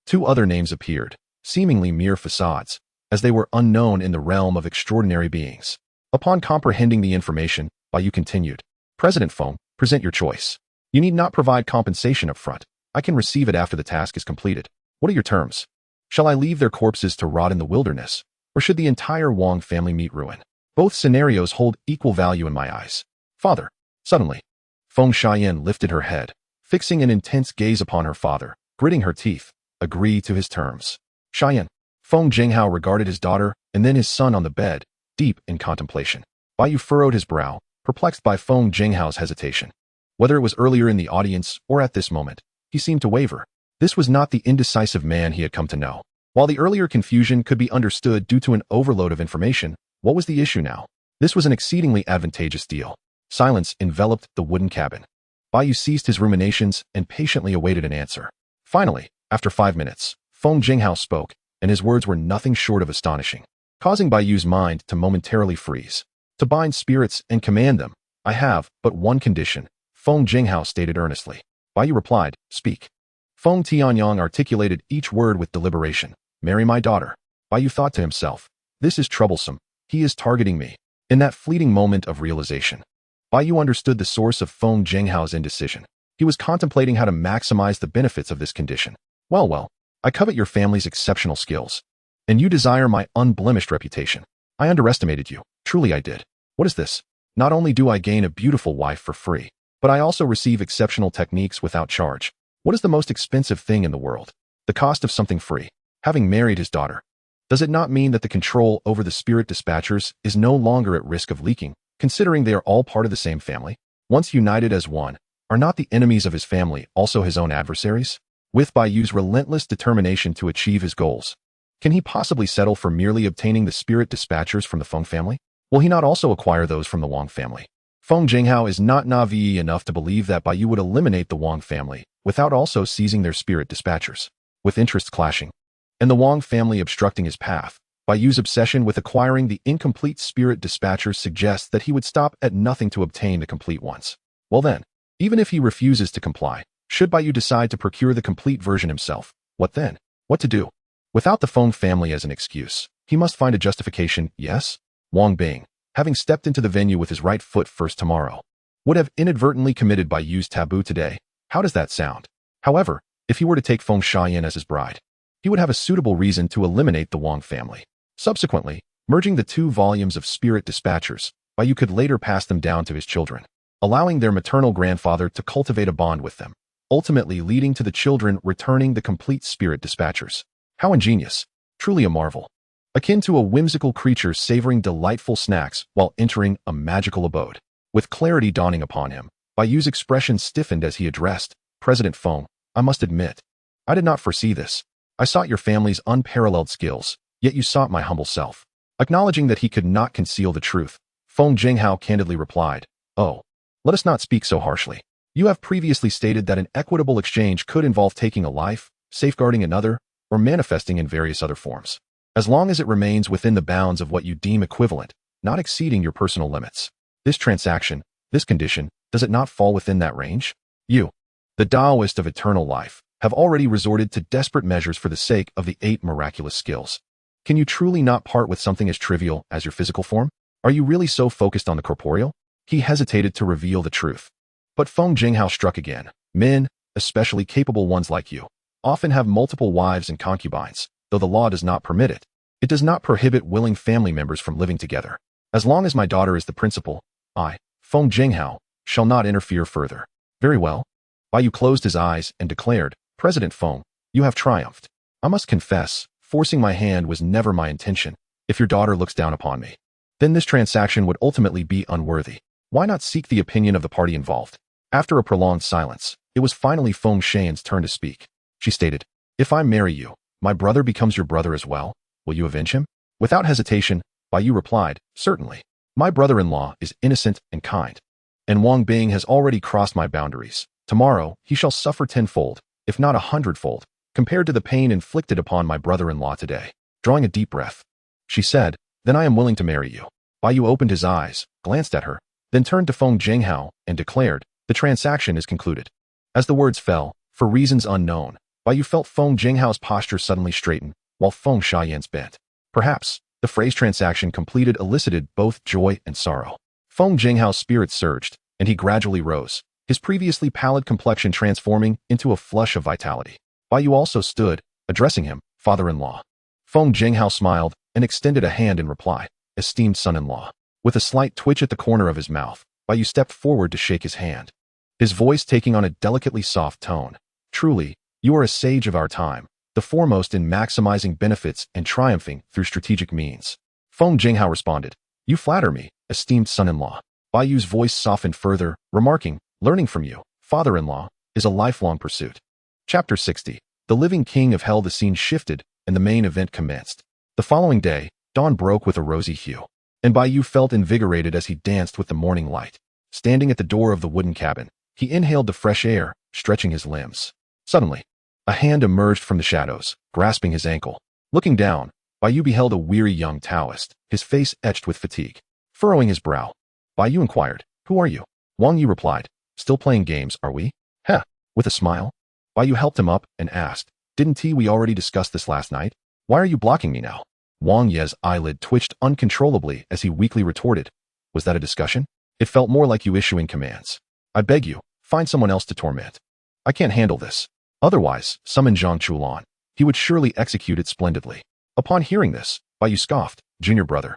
Speaker 1: 2 other names appeared, seemingly mere facades, as they were unknown in the realm of extraordinary beings. Upon comprehending the information, Bai Yu continued, President Feng, present your choice. You need not provide compensation up front. I can receive it after the task is completed. What are your terms? Shall I leave their corpses to rot in the wilderness, or should the entire Wang family meet ruin? Both scenarios hold equal value in my eyes. Father. Suddenly, Feng Xiaoyan lifted her head, fixing an intense gaze upon her father, gritting her teeth. Agree to his terms. Xiaoyan. Feng Jinghao regarded his daughter and then his son on the bed, deep in contemplation. Bai Yu furrowed his brow, perplexed by Feng Jinghao's hesitation. Whether it was earlier in the audience or at this moment, he seemed to waver. This was not the indecisive man he had come to know. While the earlier confusion could be understood due to an overload of information, what was the issue now? This was an exceedingly advantageous deal. Silence enveloped the wooden cabin. Bai Yu ceased his ruminations and patiently awaited an answer. Finally, after 5 minutes, Feng Jinghao spoke, and his words were nothing short of astonishing, causing Bai Yu's mind to momentarily freeze. To bind spirits and command them, I have but one condition, Feng Jinghao stated earnestly. Bai Yu replied, speak. Feng Tianyang articulated each word with deliberation. Marry my daughter. Bai Yu thought to himself, this is troublesome. He is targeting me. In that fleeting moment of realization, Bai Yu understood the source of Feng Jinghao's indecision. He was contemplating how to maximize the benefits of this condition. Well, I covet your family's exceptional skills, and you desire my unblemished reputation. I underestimated you. Truly I did. What is this? Not only do I gain a beautiful wife for free, but I also receive exceptional techniques without charge. What is the most expensive thing in the world? The cost of something free. Having married his daughter. Does it not mean that the control over the spirit dispatchers is no longer at risk of leaking, considering they are all part of the same family? Once united as one, are not the enemies of his family also his own adversaries? With Bai Yu's relentless determination to achieve his goals, can he possibly settle for merely obtaining the spirit dispatchers from the Feng family? Will he not also acquire those from the Wang family? Feng Jinghao is not naive enough to believe that Bai Yu would eliminate the Wang family without also seizing their spirit dispatchers. With interests clashing, and the Wang family obstructing his path, Bai Yu's obsession with acquiring the incomplete spirit dispatchers suggests that he would stop at nothing to obtain the complete ones. Well then, even if he refuses to comply, should Bai Yu decide to procure the complete version himself, what then? What to do? Without the Feng family as an excuse, he must find a justification, yes? Wang Bing, having stepped into the venue with his right foot first tomorrow, would have inadvertently committed Bai Yu's taboo today. How does that sound? However, if he were to take Feng Shayan as his bride, he would have a suitable reason to eliminate the Wang family. Subsequently, merging the 2 volumes of spirit dispatchers, Bai Yu could later pass them down to his children, allowing their maternal grandfather to cultivate a bond with them, ultimately leading to the children returning the complete spirit dispatchers. How ingenious. Truly a marvel. Akin to a whimsical creature savoring delightful snacks while entering a magical abode. With clarity dawning upon him, Bai Yu's expression stiffened as he addressed, President Feng, I must admit, I did not foresee this. I sought your family's unparalleled skills, yet you sought my humble self. Acknowledging that he could not conceal the truth, Feng Jinghao candidly replied, oh, let us not speak so harshly. You have previously stated that an equitable exchange could involve taking a life, safeguarding another, or manifesting in various other forms. As long as it remains within the bounds of what you deem equivalent, not exceeding your personal limits. This transaction, this condition, does it not fall within that range? You, the Taoist of eternal life, have already resorted to desperate measures for the sake of the 8 miraculous skills. Can you truly not part with something as trivial as your physical form? Are you really so focused on the corporeal? He hesitated to reveal the truth. But Feng Jinghao struck again. Men, especially capable ones like you, often have multiple wives and concubines, though the law does not permit it. It does not prohibit willing family members from living together. As long as my daughter is the principal, I, Feng Jinghao, shall not interfere further. Very well. Bai Yu closed his eyes and declared, President Feng, you have triumphed. I must confess, forcing my hand was never my intention. If your daughter looks down upon me, then this transaction would ultimately be unworthy. Why not seek the opinion of the party involved? After a prolonged silence, it was finally Feng Shayan's turn to speak. She stated, if I marry you, my brother becomes your brother as well. Will you avenge him? Without hesitation, Bai Yu replied, certainly. My brother-in-law is innocent and kind, and Wang Bing has already crossed my boundaries. Tomorrow, he shall suffer tenfold, if not 100-fold, compared to the pain inflicted upon my brother-in-law today. Drawing a deep breath, she said, then I am willing to marry you. Bai Yu opened his eyes, glanced at her, then turned to Feng Jinghao and declared, the transaction is concluded. As the words fell, for reasons unknown, Bai Yu felt Feng Jinghao's posture suddenly straighten, while Feng Shayan's bent. Perhaps, the phrase transaction completed elicited both joy and sorrow. Feng Jinghao's spirit surged, and he gradually rose, his previously pallid complexion transforming into a flush of vitality. Bai Yu also stood, addressing him, father-in-law. Feng Jinghao smiled and extended a hand in reply, esteemed son-in-law. With a slight twitch at the corner of his mouth, Bai Yu stepped forward to shake his hand, his voice taking on a delicately soft tone. Truly, you are a sage of our time, the foremost in maximizing benefits and triumphing through strategic means. Feng Jinghao responded, you flatter me, esteemed son-in-law. Bai Yu's voice softened further, remarking, "Learning from you, father-in-law, is a lifelong pursuit." Chapter 60. The living king of hell. The scene shifted, and the main event commenced. The following day, dawn broke with a rosy hue, and Bai Yu felt invigorated as he danced with the morning light. Standing at the door of the wooden cabin, he inhaled the fresh air, stretching his limbs. Suddenly, a hand emerged from the shadows, grasping his ankle. Looking down, Bai Yu beheld a weary young Taoist, his face etched with fatigue. Furrowing his brow, Bai Yu inquired, "Who are you?" Wang Yi replied, "Still playing games, are we?" "Heh," with a smile. Bai Yu helped him up and asked, "Didn't we already discuss this last night? Why are you blocking me now?" Wang Yi's eyelid twitched uncontrollably as he weakly retorted, "Was that a discussion? It felt more like you issuing commands. I beg you, find someone else to torment. I can't handle this. Otherwise, summon Zhang Chulan. He would surely execute it splendidly." Upon hearing this, Bai Yu scoffed, "Junior brother,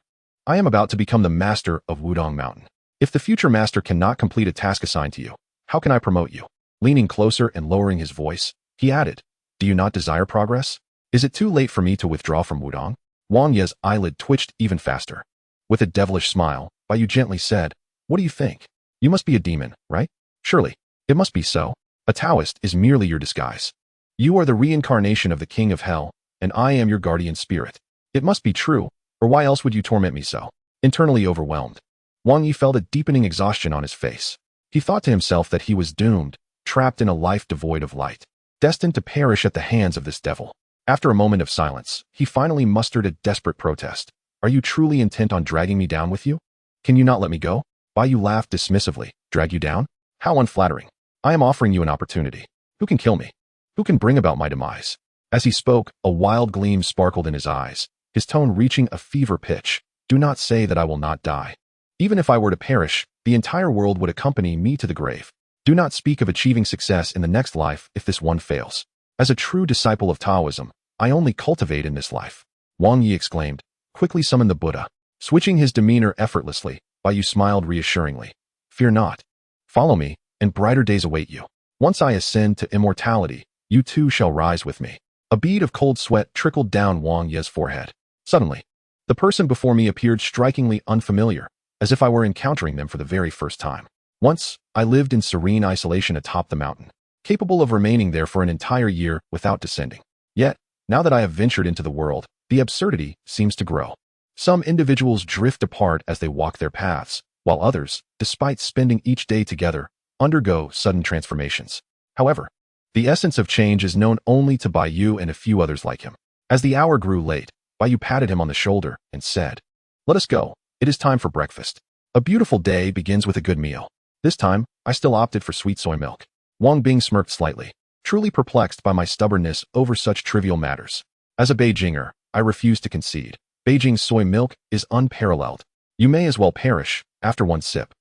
Speaker 1: I am about to become the master of Wudong Mountain. If the future master cannot complete a task assigned to you, how can I promote you?" Leaning closer and lowering his voice, he added, "Do you not desire progress? Is it too late for me to withdraw from Wudong?" Wang Yi's eyelid twitched even faster. With a devilish smile, Bai Yu gently said, "What do you think? You must be a demon, right? Surely, it must be so. A Taoist is merely your disguise. You are the reincarnation of the king of hell, and I am your guardian spirit. It must be true, or why else would you torment me so?" Internally overwhelmed, Wang Yi felt a deepening exhaustion on his face. He thought to himself that he was doomed, trapped in a life devoid of light, destined to perish at the hands of this devil. After a moment of silence, he finally mustered a desperate protest. "Are you truly intent on dragging me down with you? Can you not let me go?" Bai Yu laughed dismissively. "Drag you down? How unflattering. I am offering you an opportunity. Who can kill me? Who can bring about my demise?" As he spoke, a wild gleam sparkled in his eyes, his tone reaching a fever pitch. "Do not say that I will not die. Even if I were to perish, the entire world would accompany me to the grave. Do not speak of achieving success in the next life if this one fails. As a true disciple of Taoism, I only cultivate in this life." Wang Yi exclaimed, "Quickly summon the Buddha." Switching his demeanor effortlessly, Bai Yu smiled reassuringly. "Fear not. Follow me, and brighter days await you. Once I ascend to immortality, you too shall rise with me." A bead of cold sweat trickled down Wang Yi's forehead. Suddenly, the person before me appeared strikingly unfamiliar, as if I were encountering them for the very first time. Once, I lived in serene isolation atop the mountain, capable of remaining there for an entire year without descending. Yet, now that I have ventured into the world, the absurdity seems to grow. Some individuals drift apart as they walk their paths, while others, despite spending each day together, undergo sudden transformations. However, the essence of change is known only to Bai Yu and a few others like him. As the hour grew late, Bai Yu patted him on the shoulder and said, "Let us go. It is time for breakfast. A beautiful day begins with a good meal." This time, I still opted for sweet soy milk. Wang Bing smirked slightly, truly perplexed by my stubbornness over such trivial matters. As a Beijinger, I refuse to concede. Beijing's soy milk is unparalleled. You may as well perish after one sip.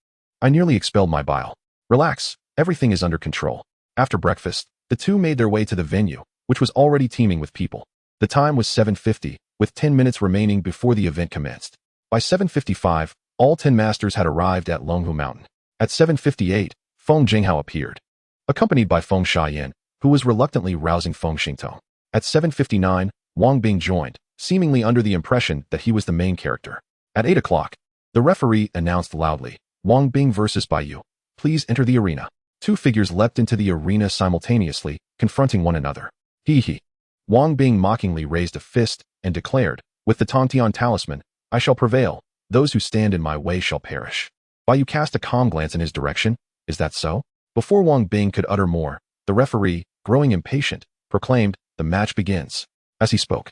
Speaker 1: I nearly expelled my bile. "Relax, everything is under control." After breakfast, the two made their way to the venue, which was already teeming with people. The time was 7:50, with 10 minutes remaining before the event commenced. By 7:55, all 10 masters had arrived at Longhu Mountain. At 7:58, Feng Jinghao appeared, accompanied by Feng Shayan, who was reluctantly rousing Feng Xingtong. At 7:59, Wang Bing joined, seemingly under the impression that he was the main character. At 8 o'clock, the referee announced loudly, "Wang Bing versus Bai Yu. Please enter the arena." Two figures leapt into the arena simultaneously, confronting one another. Hee hee. Wang Bing mockingly raised a fist and declared, "With the Tongtian talisman, I shall prevail. Those who stand in my way shall perish." Bai Yu cast a calm glance in his direction. "Is that so?" Before Wang Bing could utter more, the referee, growing impatient, proclaimed, "The match begins." As he spoke,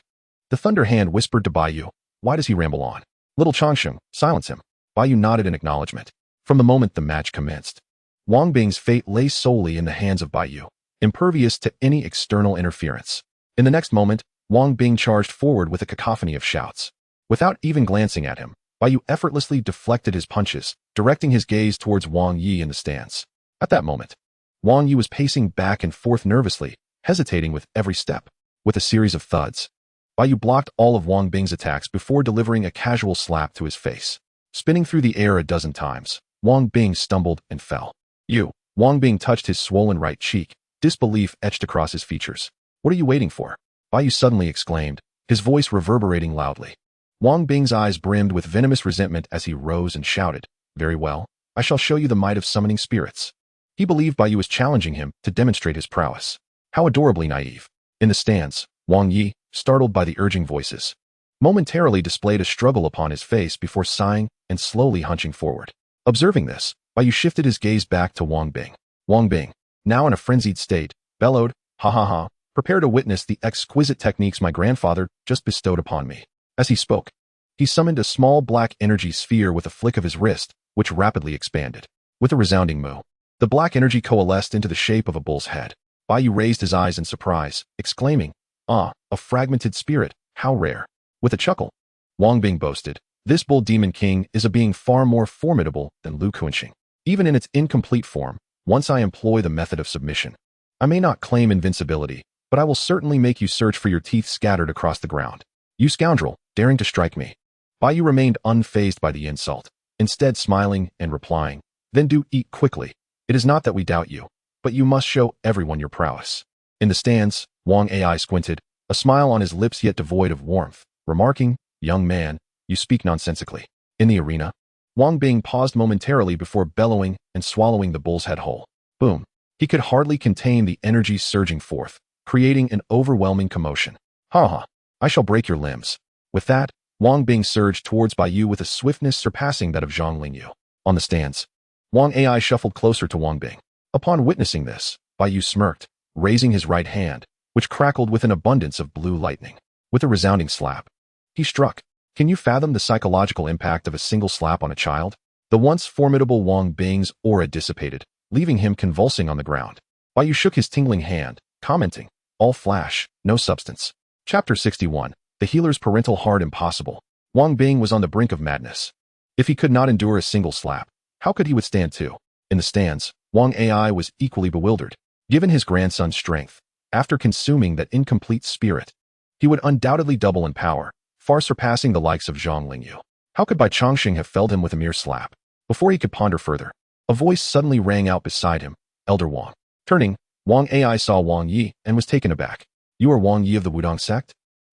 Speaker 1: the Thunder Hand whispered to Bai Yu, "Why does he ramble on? Little Changsheng, silence him." Bai Yu nodded in acknowledgement. From the moment the match commenced, Wang Bing's fate lay solely in the hands of Bai Yu, impervious to any external interference. In the next moment, Wang Bing charged forward with a cacophony of shouts. Without even glancing at him, Bai Yu effortlessly deflected his punches, directing his gaze towards Wang Yi in the stands. At that moment, Wang Yi was pacing back and forth nervously, hesitating with every step. With a series of thuds, Bai Yu blocked all of Wang Bing's attacks before delivering a casual slap to his face. Spinning through the air a dozen times, Wang Bing stumbled and fell. "You." Wang Bing touched his swollen right cheek, disbelief etched across his features. "What are you waiting for?" Bai Yu suddenly exclaimed, his voice reverberating loudly. Wang Bing's eyes brimmed with venomous resentment as he rose and shouted, "Very well. I shall show you the might of summoning spirits. He believed Bai Yu was challenging him to demonstrate his prowess. How adorably naive. In the stands, Wang Yi, startled by the urging voices, momentarily displayed a struggle upon his face before sighing and slowly hunching forward. Observing this, Bai Yu shifted his gaze back to Wang Bing. Wang Bing, now in a frenzied state, bellowed, "Ha ha ha, prepare to witness the exquisite techniques my grandfather just bestowed upon me." As he spoke, he summoned a small black energy sphere with a flick of his wrist, which rapidly expanded. With a resounding moo, the black energy coalesced into the shape of a bull's head. Bai Yu raised his eyes in surprise, exclaiming, "Ah, a fragmented spirit, how rare." With a chuckle, Wang Bing boasted, "This bull demon king is a being far more formidable than Lu Kuanxing. Even in its incomplete form, once I employ the method of submission, I may not claim invincibility, but I will certainly make you search for your teeth scattered across the ground. You scoundrel, daring to strike me." Bai Yu remained unfazed by the insult, instead smiling and replying, "Then do eat quickly. It is not that we doubt you, but you must show everyone your prowess." In the stands, Wang Ai squinted, a smile on his lips yet devoid of warmth, remarking, "Young man, you speak nonsensically." In the arena, Wang Bing paused momentarily before bellowing and swallowing the bull's head whole. Boom. He could hardly contain the energy surging forth, creating an overwhelming commotion. "Ha ha, I shall break your limbs." With that, Wang Bing surged towards Bai Yu with a swiftness surpassing that of Zhang Lingyu. On the stands, Wang Ai shuffled closer to Wang Bing. Upon witnessing this, Bai Yu smirked, raising his right hand, which crackled with an abundance of blue lightning. With a resounding slap, he struck. Can you fathom the psychological impact of a single slap on a child? The once formidable Wang Bing's aura dissipated, leaving him convulsing on the ground. Bai Yu shook his tingling hand, commenting, "All flash, no substance." Chapter 61. The Healer's Parental Heart Impossible. Wang Bing was on the brink of madness. If he could not endure a single slap, how could he withstand two? In the stands, Wang Ai was equally bewildered. Given his grandson's strength, after consuming that incomplete spirit, he would undoubtedly double in power, far surpassing the likes of Zhang Lingyu. How could Bai Chongqing have felled him with a mere slap? Before he could ponder further, a voice suddenly rang out beside him, "Elder Wang." Turning, Wang Ai saw Wang Yi and was taken aback. "You are Wang Yi of the Wudong sect?"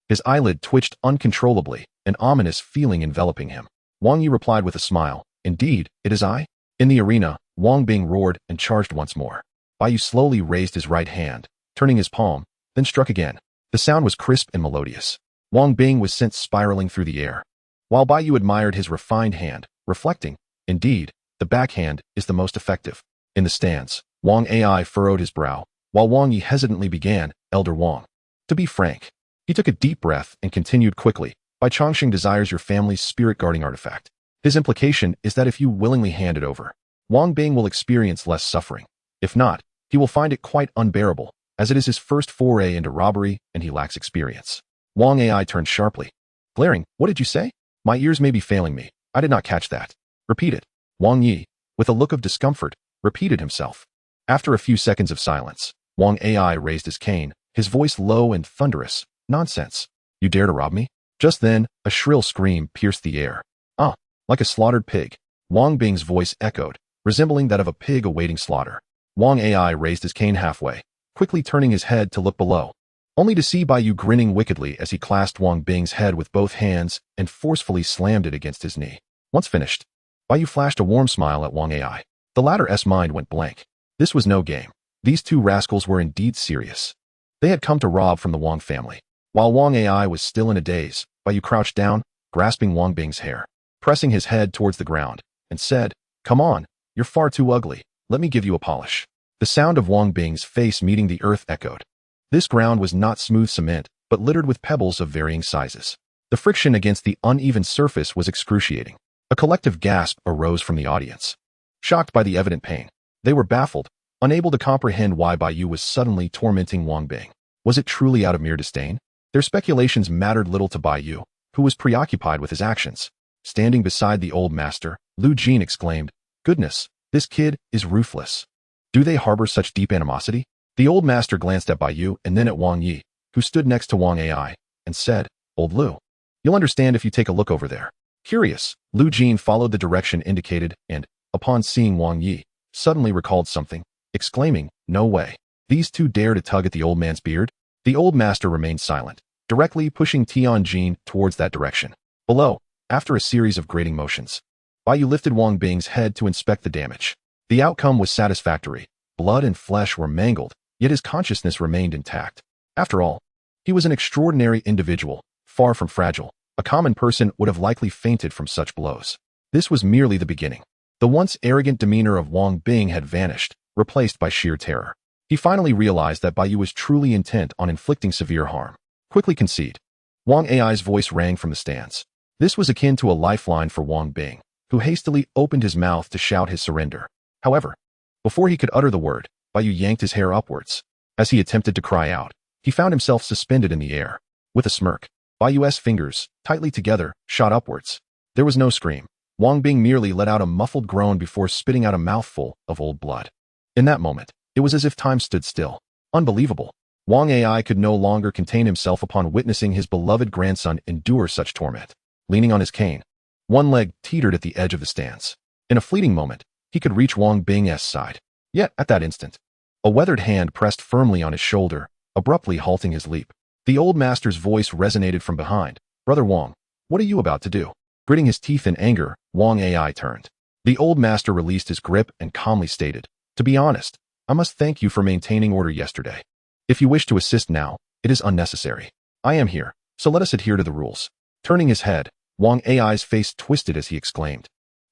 Speaker 1: His eyelid twitched uncontrollably, an ominous feeling enveloping him. Wang Yi replied with a smile, "Indeed, it is I." In the arena, Wang Bing roared and charged once more. Bai Yu slowly raised his right hand, turning his palm, then struck again. The sound was crisp and melodious. Wang Bing was sent spiraling through the air, while Bai Yu admired his refined hand, reflecting, "Indeed, the backhand is the most effective." In the stands, Wang Ai furrowed his brow, while Wang Yi hesitantly began, "Elder Wang." To be frank, he took a deep breath and continued quickly, "Bai Chongqing desires your family's spirit-guarding artifact. His implication is that if you willingly hand it over, Wang Bing will experience less suffering. If not, he will find it quite unbearable, as it is his first foray into robbery and he lacks experience." Wang Ai turned sharply, glaring, "What did you say?" "My ears may be failing me. I did not catch that." "Repeat it." Wang Yi, with a look of discomfort, repeated himself. After a few seconds of silence, Wang Ai raised his cane, his voice low and thunderous. "Nonsense. You dare to rob me?" Just then, a shrill scream pierced the air. "Ah, like a slaughtered pig." Wang Bing's voice echoed, resembling that of a pig awaiting slaughter. Wang Ai raised his cane halfway, quickly turning his head to look below, only to see Bai Yu grinning wickedly as he clasped Wang Bing's head with both hands and forcefully slammed it against his knee. Once finished, Bai Yu flashed a warm smile at Wang Ai. The latter's mind went blank. This was no game. These two rascals were indeed serious. They had come to rob from the Wang family. While Wang Ai was still in a daze, Bai Yu crouched down, grasping Wang Bing's hair, pressing his head towards the ground, and said, "Come on, you're far too ugly. Let me give you a polish." The sound of Wang Bing's face meeting the earth echoed. This ground was not smooth cement, but littered with pebbles of varying sizes. The friction against the uneven surface was excruciating. A collective gasp arose from the audience. Shocked by the evident pain, they were baffled, unable to comprehend why Bai Yu was suddenly tormenting Wang Bing. Was it truly out of mere disdain? Their speculations mattered little to Bai Yu, who was preoccupied with his actions. Standing beside the old master, Lu Jin exclaimed, "Goodness, this kid is ruthless. Do they harbor such deep animosity?" The old master glanced at Bai Yu and then at Wang Yi, who stood next to Wang Ai, and said, "Old Lu, you'll understand if you take a look over there." Curious, Lu Jin followed the direction indicated and, upon seeing Wang Yi, suddenly recalled something, exclaiming, "No way. These two dare to tug at the old man's beard?" The old master remained silent, directly pushing Tianjin towards that direction. Below, after a series of grating motions, Bai Yu lifted Wang Bing's head to inspect the damage. The outcome was satisfactory. Blood and flesh were mangled, yet his consciousness remained intact. After all, he was an extraordinary individual, far from fragile. A common person would have likely fainted from such blows. This was merely the beginning. The once arrogant demeanor of Wang Bing had vanished, replaced by sheer terror. He finally realized that Bai Yu was truly intent on inflicting severe harm. Quickly concede. Wang Ai's voice rang from the stands. This was akin to a lifeline for Wang Bing, who hastily opened his mouth to shout his surrender. However, before he could utter the word, Bai Yu yanked his hair upwards. As he attempted to cry out, he found himself suspended in the air. With a smirk, Bai Yu's fingers, tightly together, shot upwards. There was no scream. Wang Bing merely let out a muffled groan before spitting out a mouthful of old blood. In that moment, it was as if time stood still. Unbelievable. Wang Ai could no longer contain himself upon witnessing his beloved grandson endure such torment. Leaning on his cane, one leg teetered at the edge of the stands. In a fleeting moment, he could reach Wang Bing's side. Yet, at that instant, a weathered hand pressed firmly on his shoulder, abruptly halting his leap. The old master's voice resonated from behind. "Brother Wang, what are you about to do?" Gritting his teeth in anger, Wang Ai turned. The old master released his grip and calmly stated, "To be honest, I must thank you for maintaining order yesterday. If you wish to assist now, it is unnecessary. I am here, so let us adhere to the rules." Turning his head, Wang Ai's face twisted as he exclaimed,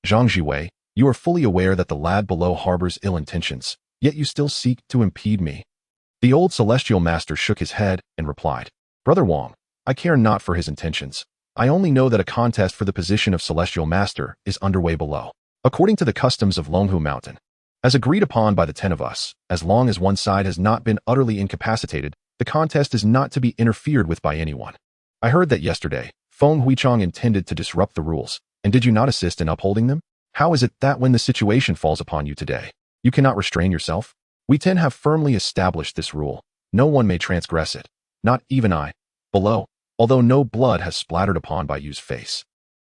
Speaker 1: "Zhang Jiwei, you are fully aware that the lad below harbors ill intentions, yet you still seek to impede me." The old celestial master shook his head and replied, "Brother Wang, I care not for his intentions. I only know that a contest for the position of celestial master is underway below, according to the customs of Longhu Mountain. As agreed upon by the 10 of us, as long as one side has not been utterly incapacitated, the contest is not to be interfered with by anyone. I heard that yesterday, Feng Huichang intended to disrupt the rules, and did you not assist in upholding them? How is it that when the situation falls upon you today, you cannot restrain yourself? We 10 have firmly established this rule. No one may transgress it, not even I." Below, although no blood has splattered upon Bai Yu's face,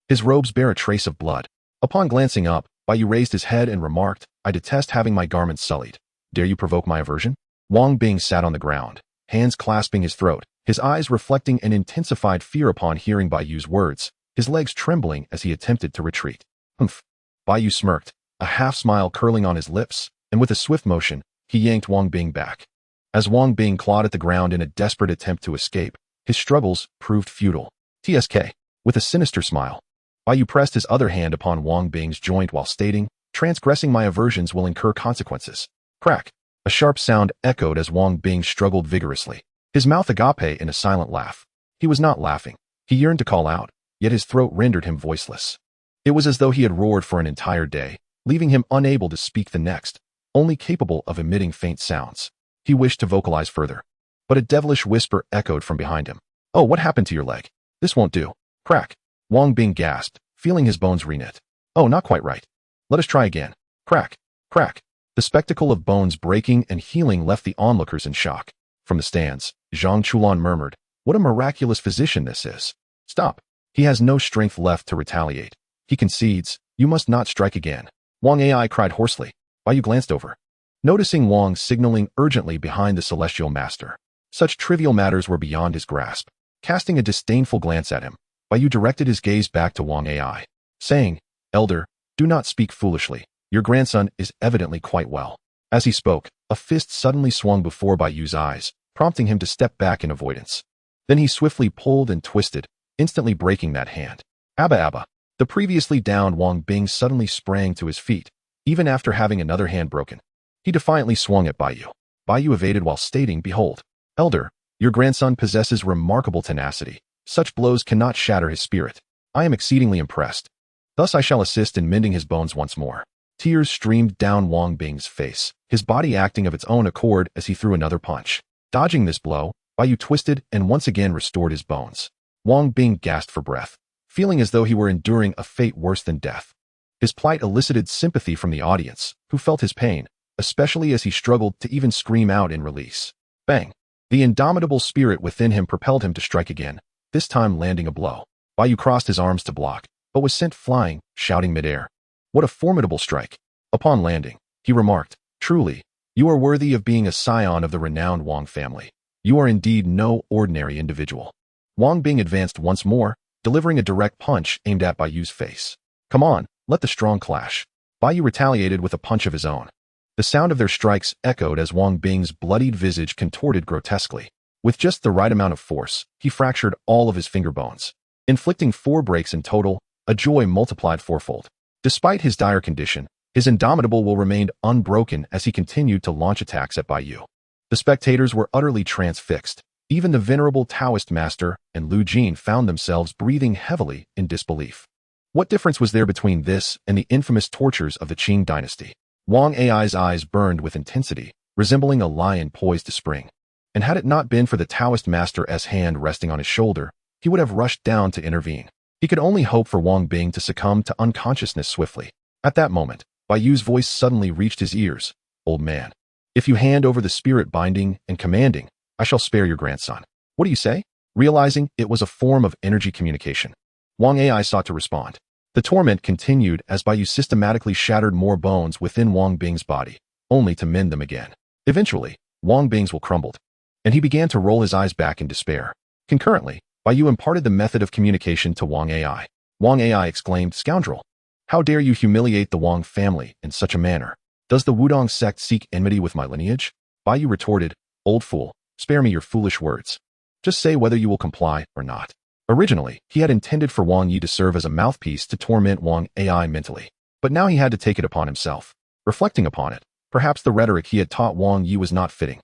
Speaker 1: his robes bear a trace of blood. Upon glancing up, Bai Yu raised his head and remarked, "I detest having my garments sullied. Dare you provoke my aversion?" Wang Bing sat on the ground, hands clasping his throat, his eyes reflecting an intensified fear upon hearing Bai Yu's words, his legs trembling as he attempted to retreat. "Humph." Bai Yu smirked, a half-smile curling on his lips, and with a swift motion, he yanked Wang Bing back. As Wang Bing clawed at the ground in a desperate attempt to escape, his struggles proved futile. "TSK." With a sinister smile, Bai Yu pressed his other hand upon Wang Bing's joint while stating, "Transgressing my aversions will incur consequences." Crack! A sharp sound echoed as Wang Bing struggled vigorously, his mouth agape in a silent laugh. He was not laughing. He yearned to call out, yet his throat rendered him voiceless. It was as though he had roared for an entire day, leaving him unable to speak the next, only capable of emitting faint sounds. He wished to vocalize further, but a devilish whisper echoed from behind him. "Oh, what happened to your leg? This won't do." Crack! Wang Bing gasped, feeling his bones reknit. "Oh, not quite right. Let us try again." Crack! Crack! The spectacle of bones breaking and healing left the onlookers in shock. From the stands, Zhang Chulan murmured, "What a miraculous physician this is." "Stop." He has no strength left to retaliate. He concedes, "You must not strike again." Wang Ai cried hoarsely. Bai Yu glanced over, noticing Wang signaling urgently behind the celestial master. Such trivial matters were beyond his grasp. Casting a disdainful glance at him, Bai Yu directed his gaze back to Wang Ai, saying, "Elder, do not speak foolishly. Your grandson is evidently quite well." As he spoke, a fist suddenly swung before Bai Yu's eyes, prompting him to step back in avoidance. Then he swiftly pulled and twisted, instantly breaking that hand. "Abba Abba." The previously downed Wang Bing suddenly sprang to his feet, even after having another hand broken. He defiantly swung at Bai Yu. Bai Yu evaded while stating, "Behold, Elder, your grandson possesses remarkable tenacity. Such blows cannot shatter his spirit. I am exceedingly impressed. Thus I shall assist in mending his bones once more." Tears streamed down Wang Bing's face, his body acting of its own accord as he threw another punch. Dodging this blow, Bai Yu twisted and once again restored his bones. Wang Bing gasped for breath, feeling as though he were enduring a fate worse than death. His plight elicited sympathy from the audience, who felt his pain, especially as he struggled to even scream out in release. Bang! The indomitable spirit within him propelled him to strike again, this time landing a blow. Bai Yu crossed his arms to block, but was sent flying, shouting midair. "What a formidable strike." Upon landing, he remarked, "Truly, you are worthy of being a scion of the renowned Wang family. You are indeed no ordinary individual." Wang Bing advanced once more, delivering a direct punch aimed at Bai Yu's face. "Come on, Let the strong clash. Bai Yu retaliated with a punch of his own. The sound of their strikes echoed as Wang Bing's bloodied visage contorted grotesquely. With just the right amount of force, he fractured all of his finger bones, inflicting 4 breaks in total, a joy multiplied fourfold. Despite his dire condition, his indomitable will remained unbroken as he continued to launch attacks at Bai Yu. The spectators were utterly transfixed. Even the venerable Taoist master and Lu Jin found themselves breathing heavily in disbelief. What difference was there between this and the infamous tortures of the Qing dynasty? Wang Ai's eyes burned with intensity, resembling a lion poised to spring. And had it not been for the Taoist master's hand resting on his shoulder, he would have rushed down to intervene. He could only hope for Wang Bing to succumb to unconsciousness swiftly. At that moment, Bai Yu's voice suddenly reached his ears. Old man, if you hand over the spirit binding and commanding, I shall spare your grandson. What do you say? Realizing it was a form of energy communication, Wang Ai sought to respond. The torment continued as Bai Yu systematically shattered more bones within Wang Bing's body, only to mend them again. Eventually, Wang Bing's will crumbled, and he began to roll his eyes back in despair. Concurrently, Bai Yu imparted the method of communication to Wang Ai. Wang Ai exclaimed, "Scoundrel! How dare you humiliate the Wang family in such a manner? Does the Wudong sect seek enmity with my lineage?" Bai Yu retorted, "Old fool, spare me your foolish words. Just say whether you will comply or not." Originally, he had intended for Wang Yi to serve as a mouthpiece to torment Wang Ai mentally, but now he had to take it upon himself. Reflecting upon it, perhaps the rhetoric he had taught Wang Yi was not fitting.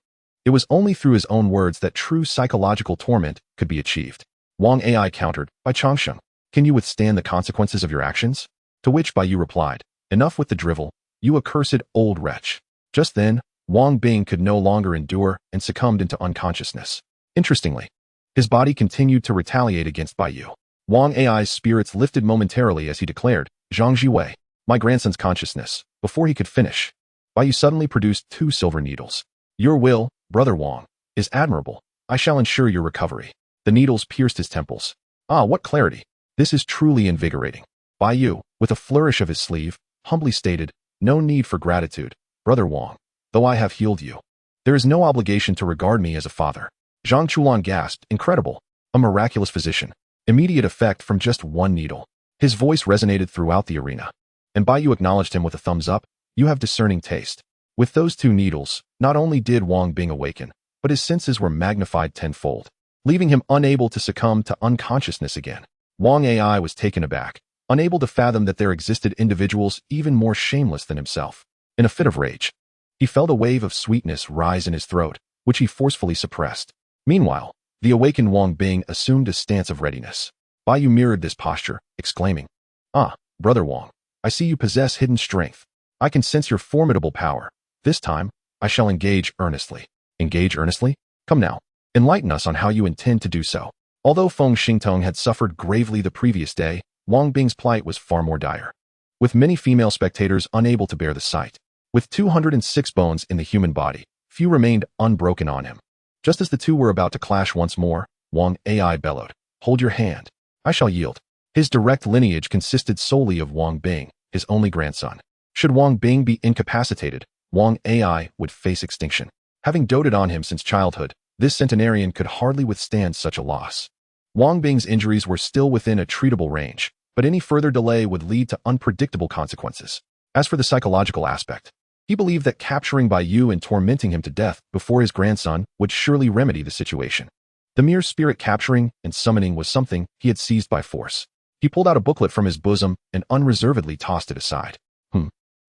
Speaker 1: It was only through his own words that true psychological torment could be achieved. Wang Ai countered, "By Changsheng, can you withstand the consequences of your actions?" To which Bai Yu replied, "Enough with the drivel, you accursed old wretch." Just then, Wang Bing could no longer endure and succumbed into unconsciousness. Interestingly, his body continued to retaliate against Bai Yu. Wang Ai's spirits lifted momentarily as he declared, "Zhang Jiwei, my grandson's consciousness." Before he could finish, Bai Yu suddenly produced 2 silver needles. "Your will, Brother Wang, is admirable. I shall ensure your recovery." The needles pierced his temples. Ah, what clarity! This is truly invigorating. Bai Yu, with a flourish of his sleeve, humbly stated, "No need for gratitude, Brother Wang. Though I have healed you, there is no obligation to regard me as a father." Zhang Chulan gasped, "Incredible! A miraculous physician. Immediate effect from just 1 needle." His voice resonated throughout the arena. And Bai Yu acknowledged him with a thumbs up. "You have discerning taste." With those 2 needles, not only did Wang Bing awaken, but his senses were magnified tenfold, leaving him unable to succumb to unconsciousness again. Wang Ai was taken aback, unable to fathom that there existed individuals even more shameless than himself. In a fit of rage, he felt a wave of sweetness rise in his throat, which he forcefully suppressed. Meanwhile, the awakened Wang Bing assumed a stance of readiness. Bai Yu mirrored this posture, exclaiming, "Ah, Brother Wang, I see you possess hidden strength. I can sense your formidable power. This time, I shall engage earnestly." "Engage earnestly? Come now, enlighten us on how you intend to do so." Although Feng Xingtong had suffered gravely the previous day, Wang Bing's plight was far more dire, with many female spectators unable to bear the sight. With 206 bones in the human body, few remained unbroken on him. Just as the 2 were about to clash once more, Wang Ai bellowed, "Hold your hand. I shall yield." His direct lineage consisted solely of Wang Bing, his only grandson. Should Wang Bing be incapacitated, Wang Ai would face extinction. Having doted on him since childhood, this centenarian could hardly withstand such a loss. Wang Bing's injuries were still within a treatable range, but any further delay would lead to unpredictable consequences. As for the psychological aspect, he believed that capturing Bai Yu and tormenting him to death before his grandson would surely remedy the situation. The mere spirit capturing and summoning was something he had seized by force. He pulled out a booklet from his bosom and unreservedly tossed it aside.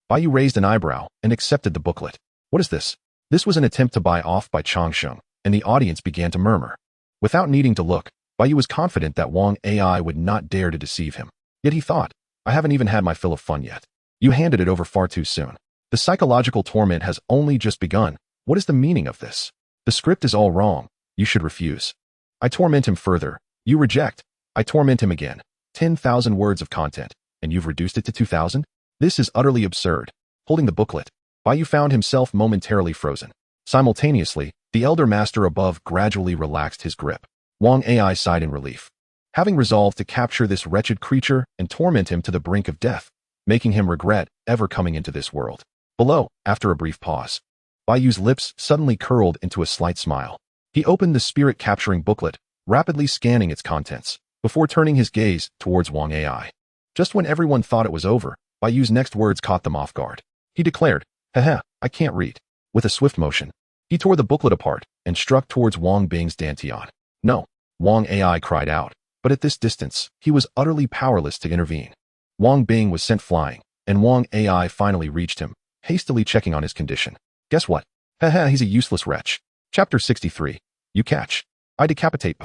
Speaker 1: Bai Yu raised an eyebrow and accepted the booklet. "What is this?" This was an attempt to buy off by Changsheng, and the audience began to murmur. Without needing to look, Bai Yu was confident that Wang Ai would not dare to deceive him. Yet he thought, "I haven't even had my fill of fun yet. You handed it over far too soon. The psychological torment has only just begun. What is the meaning of this? The script is all wrong. You should refuse. I torment him further. You reject. I torment him again. 10,000 words of content, and you've reduced it to 2,000? This is utterly absurd." Holding the booklet, Bai Yu found himself momentarily frozen. Simultaneously, the elder master above gradually relaxed his grip. Wang Ai sighed in relief, having resolved to capture this wretched creature and torment him to the brink of death, making him regret ever coming into this world. Below, after a brief pause, Bai Yu's lips suddenly curled into a slight smile. He opened the spirit-capturing booklet, rapidly scanning its contents, before turning his gaze towards Wang Ai. Just when everyone thought it was over, Bai Yu's next words caught them off guard. He declared, "Haha, I can't read." With a swift motion, he tore the booklet apart and struck towards Wang Bing's dantian. "No," Wang AI cried out, but at this distance, he was utterly powerless to intervene. Wang Bing was sent flying, and Wang AI finally reached him, hastily checking on his condition. "Guess what? Haha, he's a useless wretch." Chapter 63. You catch. I decapitate.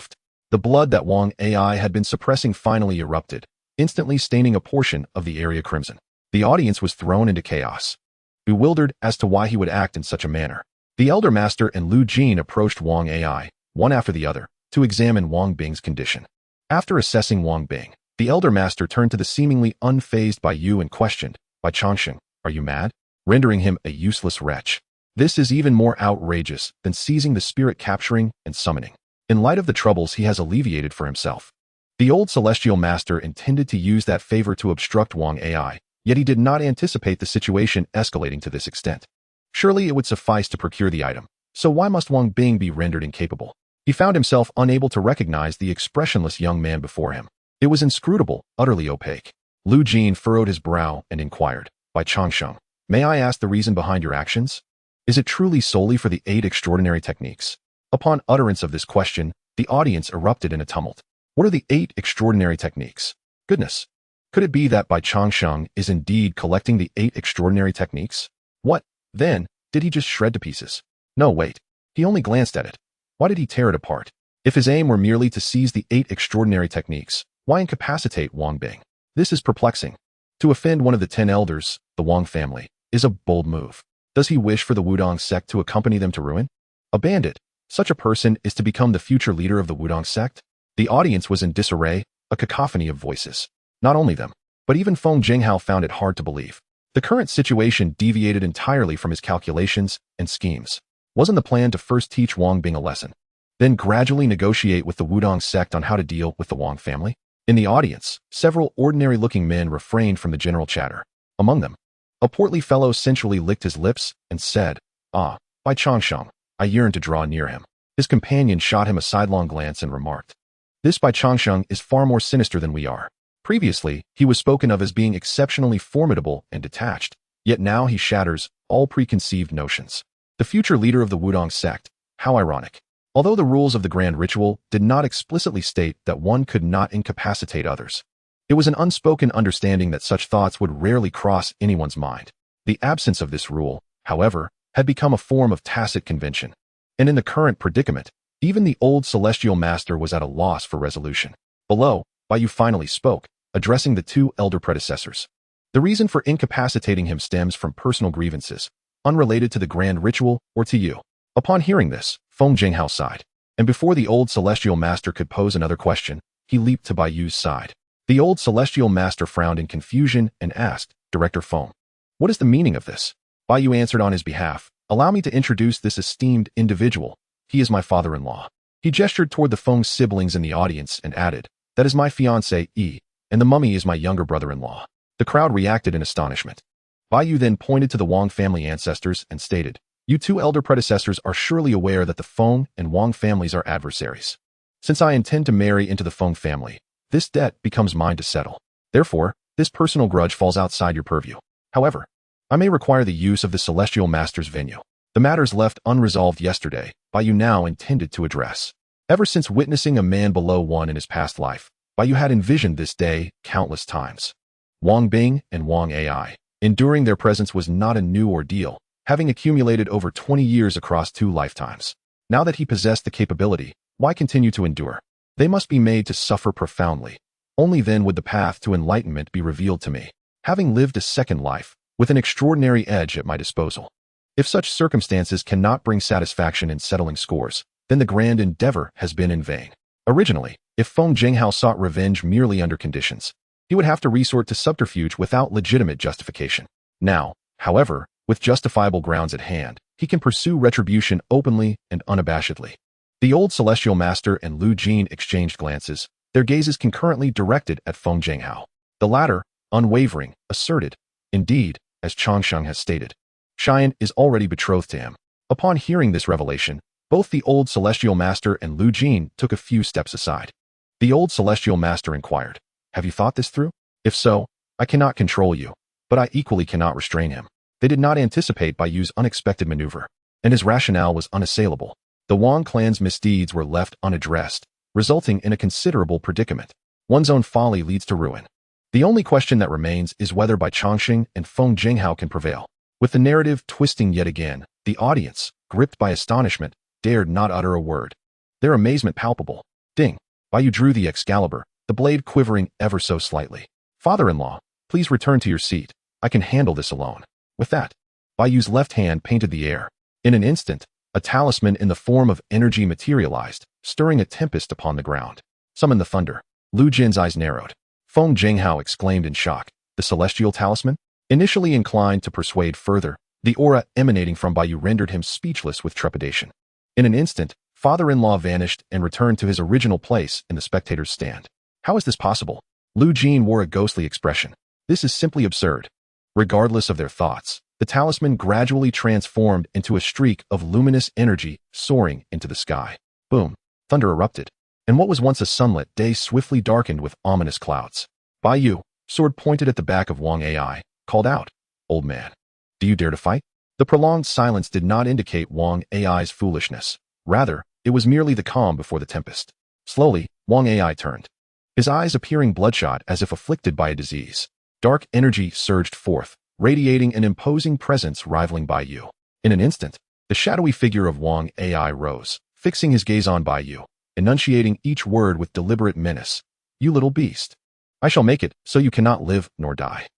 Speaker 1: The blood that Wang AI had been suppressing finally erupted, instantly staining a portion of the area crimson. The audience was thrown into chaos, bewildered as to why he would act in such a manner. The Elder Master and Lu Jin approached Wang AI, one after the other, to examine Wang Bing's condition. After assessing Wang Bing, the Elder Master turned to the seemingly unfazed Bai Yu and questioned, "Bai Changsheng, are you mad?" Rendering him a useless wretch. This is even more outrageous than seizing the spirit capturing and summoning. In light of the troubles he has alleviated for himself, the old Celestial Master intended to use that favor to obstruct Wang AI, yet he did not anticipate the situation escalating to this extent. Surely it would suffice to procure the item, so why must Wang Bing be rendered incapable? He found himself unable to recognize the expressionless young man before him. It was inscrutable, utterly opaque. Lu Jin furrowed his brow and inquired, "Bai Changsheng, may I ask the reason behind your actions? Is it truly solely for the 8 extraordinary techniques?" Upon utterance of this question, the audience erupted in a tumult. What are the 8 extraordinary techniques? Goodness! Could it be that Bai Changsheng is indeed collecting the 8 extraordinary techniques? What, then, did he just shred to pieces? No, wait. He only glanced at it. Why did he tear it apart? If his aim were merely to seize the 8 extraordinary techniques, why incapacitate Wang Bing? This is perplexing. To offend one of the 10 elders, the Wang family, is a bold move. Does he wish for the Wudong sect to accompany them to ruin? A bandit. Such a person is to become the future leader of the Wudong sect? The audience was in disarray, a cacophony of voices. Not only them, but even Feng Jinghao found it hard to believe. The current situation deviated entirely from his calculations and schemes. Wasn't the plan to first teach Wang Bing a lesson, then gradually negotiate with the Wudong sect on how to deal with the Wang family? In the audience, several ordinary-looking men refrained from the general chatter. Among them, a portly fellow sensually licked his lips and said, "Ah, Bai Changsheng." I yearned to draw near him. His companion shot him a sidelong glance and remarked, "This Bai Changsheng is far more sinister than we are. Previously, he was spoken of as being exceptionally formidable and detached, yet now he shatters all preconceived notions. The future leader of the Wudong sect, how ironic." Although the rules of the grand ritual did not explicitly state that one could not incapacitate others, it was an unspoken understanding that such thoughts would rarely cross anyone's mind. The absence of this rule, however, had become a form of tacit convention, and in the current predicament, even the old Celestial Master was at a loss for resolution. Below, Bai Yu finally spoke, addressing the 2 elder predecessors. The reason for incapacitating him stems from personal grievances, unrelated to the grand ritual or to you. Upon hearing this, Feng Jinghao sighed, and before the old Celestial Master could pose another question, he leaped to Bai Yu's side. The old Celestial Master frowned in confusion and asked, "Director Feng, what is the meaning of this?" Bai Yu answered on his behalf, "Allow me to introduce this esteemed individual. He is my father-in-law." He gestured toward the Feng siblings in the audience and added, "That is my fiancé, Yi, and the mummy is my younger brother-in-law." The crowd reacted in astonishment. Bai Yu then pointed to the Wang family ancestors and stated, "You 2 elder predecessors are surely aware that the Feng and Wang families are adversaries. Since I intend to marry into the Feng family, this debt becomes mine to settle. Therefore, this personal grudge falls outside your purview. However, I may require the use of the Celestial Master's venue." The matters left unresolved yesterday, Bai Yu now intended to address. Ever since witnessing a man below one in his past life, Bai Yu had envisioned this day countless times. Wang Bing and Wang AI. Enduring their presence was not a new ordeal, having accumulated over 20 years across 2 lifetimes. Now that he possessed the capability, why continue to endure? They must be made to suffer profoundly. Only then would the path to enlightenment be revealed to me, having lived a second life, with an extraordinary edge at my disposal. If such circumstances cannot bring satisfaction in settling scores, then the grand endeavor has been in vain. Originally, if Feng Jinghao sought revenge merely under conditions, he would have to resort to subterfuge without legitimate justification. Now, however, with justifiable grounds at hand, he can pursue retribution openly and unabashedly. The old Celestial Master and Lu Jin exchanged glances, their gazes concurrently directed at Feng Jinghao. The latter, unwavering, asserted, "Indeed, as Changsheng has stated, Xian is already betrothed to him." Upon hearing this revelation, both the old Celestial Master and Lu Jin took a few steps aside. The old Celestial Master inquired, "Have you thought this through? If so, I cannot control you. but I equally cannot restrain him. They did not anticipate Bai Yu's unexpected maneuver, and his rationale was unassailable. The Wang clan's misdeeds were left unaddressed, resulting in a considerable predicament. One's own folly leads to ruin. The only question that remains is whether Bai Changxing and Feng Jinghao can prevail. With the narrative twisting yet again, the audience, gripped by astonishment, dared not utter a word. Their amazement palpable. Ding! Bai Yu drew the Excalibur, the blade quivering ever so slightly. Father-in-law, please return to your seat. I can handle this alone. With that, Bai Yu's left hand painted the air. In an instant, a talisman in the form of energy materialized, stirring a tempest upon the ground. Summon the thunder. Lu Jin's eyes narrowed. Feng Jinghao exclaimed in shock. The celestial talisman? Initially inclined to persuade further, the aura emanating from Bai Yu rendered him speechless with trepidation. In an instant, father-in-law vanished and returned to his original place in the spectators' stand. How is this possible? Lu Jin wore a ghostly expression. This is simply absurd. Regardless of their thoughts, the talisman gradually transformed into a streak of luminous energy soaring into the sky. Boom! Thunder erupted, and what was once a sunlit day swiftly darkened with ominous clouds. Bai Yu, sword pointed at the back of Wang Ai, called out, "Old man, do you dare to fight?" The prolonged silence did not indicate Wang Ai's foolishness. Rather, it was merely the calm before the tempest. Slowly, Wang Ai turned, his eyes appearing bloodshot as if afflicted by a disease. Dark energy surged forth, radiating an imposing presence rivaling Bai Yu. In an instant, the shadowy figure of Wang Ai rose, fixing his gaze on Bai Yu, enunciating each word with deliberate menace. "You little beast. I shall make it so you cannot live nor die."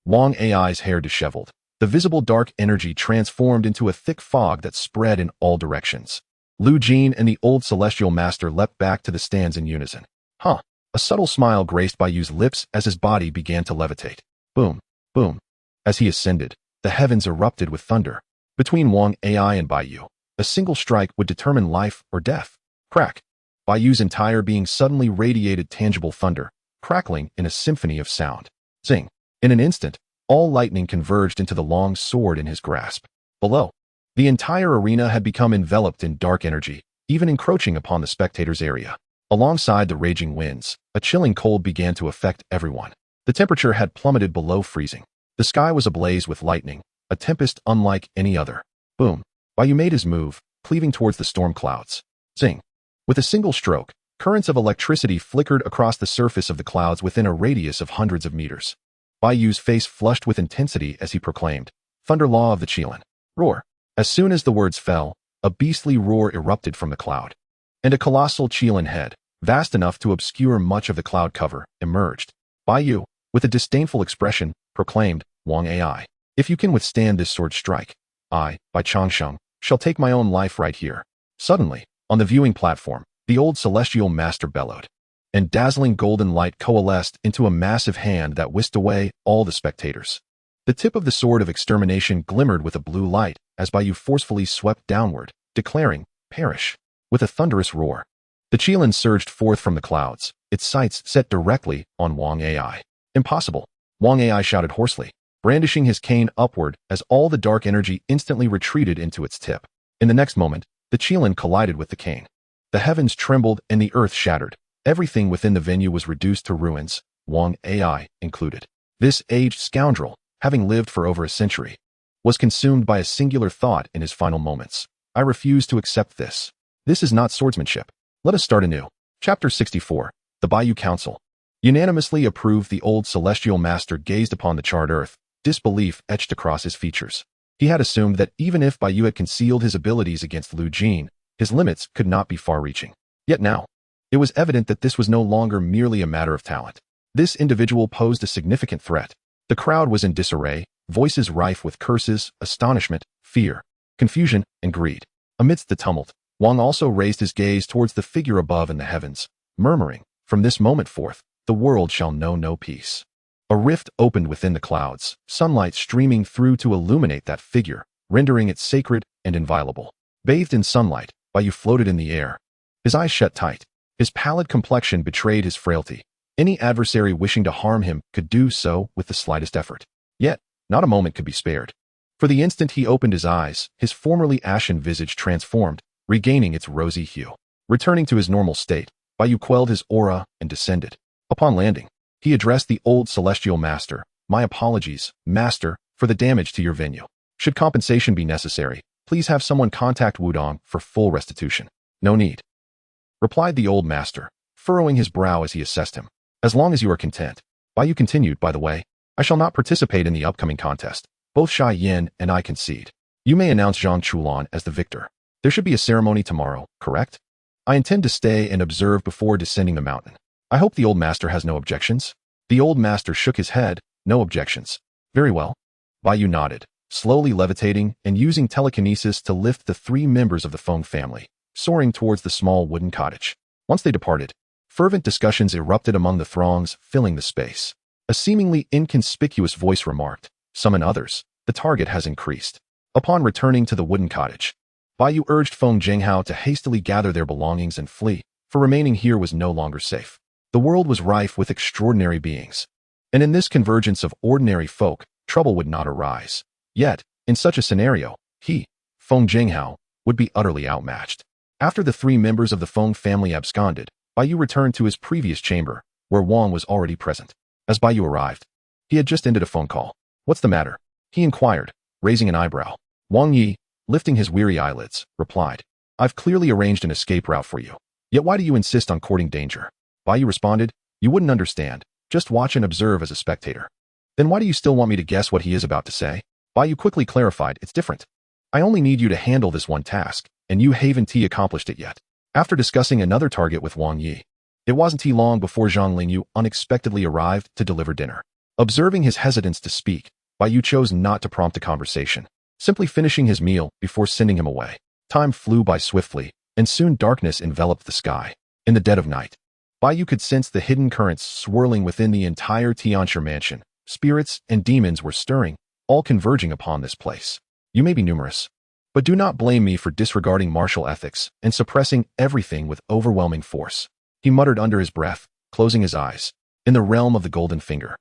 Speaker 1: Wang Ai's hair disheveled. The visible dark energy transformed into a thick fog that spread in all directions. Lu Jin and the old celestial master leapt back to the stands in unison. A subtle smile graced Bai Yu's lips as his body began to levitate. Boom, boom. As he ascended, the heavens erupted with thunder. Between Wang Ai and Bai Yu, a single strike would determine life or death. Crack! Bai Yu's entire being suddenly radiated tangible thunder, crackling in a symphony of sound. Zing! In an instant, all lightning converged into the long sword in his grasp. Below, the entire arena had become enveloped in dark energy, even encroaching upon the spectators' area. Alongside the raging winds, a chilling cold began to affect everyone. The temperature had plummeted below freezing. The sky was ablaze with lightning, a tempest unlike any other. Boom! Bai Yu made his move, cleaving towards the storm clouds. Zing! With a single stroke, currents of electricity flickered across the surface of the clouds within a radius of hundreds of meters. Bai Yu's face flushed with intensity as he proclaimed, "Thunder law of the Qilin." Roar! As soon as the words fell, a beastly roar erupted from the cloud. And a colossal Qilin head, vast enough to obscure much of the cloud cover, emerged. Bai Yu, with a disdainful expression, proclaimed, "Wang Ai, if you can withstand this sword strike, I, Bai Changxing, shall take my own life right here." Suddenly, on the viewing platform, the old celestial master bellowed, and dazzling golden light coalesced into a massive hand that whisked away all the spectators. The tip of the sword of extermination glimmered with a blue light as Bai Yu forcefully swept downward, declaring, "Perish!" With a thunderous roar, the Qilin surged forth from the clouds, its sights set directly on Wang Ai. "Impossible!" Wang Ai shouted hoarsely, brandishing his cane upward as all the dark energy instantly retreated into its tip. In the next moment, the Qilin collided with the cane. The heavens trembled and the earth shattered. Everything within the venue was reduced to ruins, Wang Ai included. This aged scoundrel, having lived for over a century, was consumed by a singular thought in his final moments. "I refuse to accept this. This is not swordsmanship. Let us start anew." Chapter 64. The Bai Yu Council. Unanimously approved, the old celestial master gazed upon the charred earth, disbelief etched across his features. He had assumed that even if Bai Yu had concealed his abilities against Lu Jin, his limits could not be far-reaching. Yet now, it was evident that this was no longer merely a matter of talent. This individual posed a significant threat. The crowd was in disarray, voices rife with curses, astonishment, fear, confusion, and greed. Amidst the tumult, Wang also raised his gaze towards the figure above in the heavens, murmuring, "From this moment forth, the world shall know no peace." A rift opened within the clouds, sunlight streaming through to illuminate that figure, rendering it sacred and inviolable. Bathed in sunlight, Bai Yu floated in the air. His eyes shut tight. His pallid complexion betrayed his frailty. Any adversary wishing to harm him could do so with the slightest effort. Yet, not a moment could be spared. For the instant he opened his eyes, his formerly ashen visage transformed, regaining its rosy hue. Returning to his normal state, Bai Yu quelled his aura and descended. Upon landing, he addressed the old celestial master, My apologies, Master, for the damage to your venue. Should compensation be necessary, please have someone contact Wudong for full restitution. No need, replied the old master, furrowing his brow as he assessed him. As long as you are content. Bai Yu continued, by the way, I shall not participate in the upcoming contest. Both Sha Yin and I concede. You may announce Zhang Chulan as the victor. There should be a ceremony tomorrow, correct? I intend to stay and observe before descending the mountain. I hope the old master has no objections. The old master shook his head, no objections. Very well. Bai Yu nodded, slowly levitating and using telekinesis to lift the 3 members of the Feng family, soaring towards the small wooden cottage. Once they departed, fervent discussions erupted among the throngs, filling the space. A seemingly inconspicuous voice remarked, summon others, the target has increased. Upon returning to the wooden cottage, Bai Yu urged Feng Jinghao to hastily gather their belongings and flee, for remaining here was no longer safe. The world was rife with extraordinary beings, and in this convergence of ordinary folk, trouble would not arise. Yet, in such a scenario, he, Feng Jinghao, would be utterly outmatched. After the 3 members of the Feng family absconded, Bai Yu returned to his previous chamber, where Wang was already present. As Bai Yu arrived, he had just ended a phone call. What's the matter? He inquired, raising an eyebrow. Wang Yi, lifting his weary eyelids, replied, I've clearly arranged an escape route for you. Yet why do you insist on courting danger? Bai Yu responded, you wouldn't understand. Just watch and observe as a spectator. Then why do you still want me to guess what he is about to say? Bai Yu quickly clarified, it's different. I only need you to handle this one task, and you haven't accomplished it yet. After discussing another target with Wang Yi, it wasn't long before Zhang Lingyu unexpectedly arrived to deliver dinner. Observing his hesitance to speak, Bai Yu chose not to prompt a conversation, simply finishing his meal before sending him away. Time flew by swiftly, and soon darkness enveloped the sky. In the dead of night, Bai Yu could sense the hidden currents swirling within the entire Tianshi mansion. Spirits and demons were stirring, all converging upon this place. You may be numerous, but do not blame me for disregarding martial ethics and suppressing everything with overwhelming force. He muttered under his breath, closing his eyes, in the realm of the golden finger.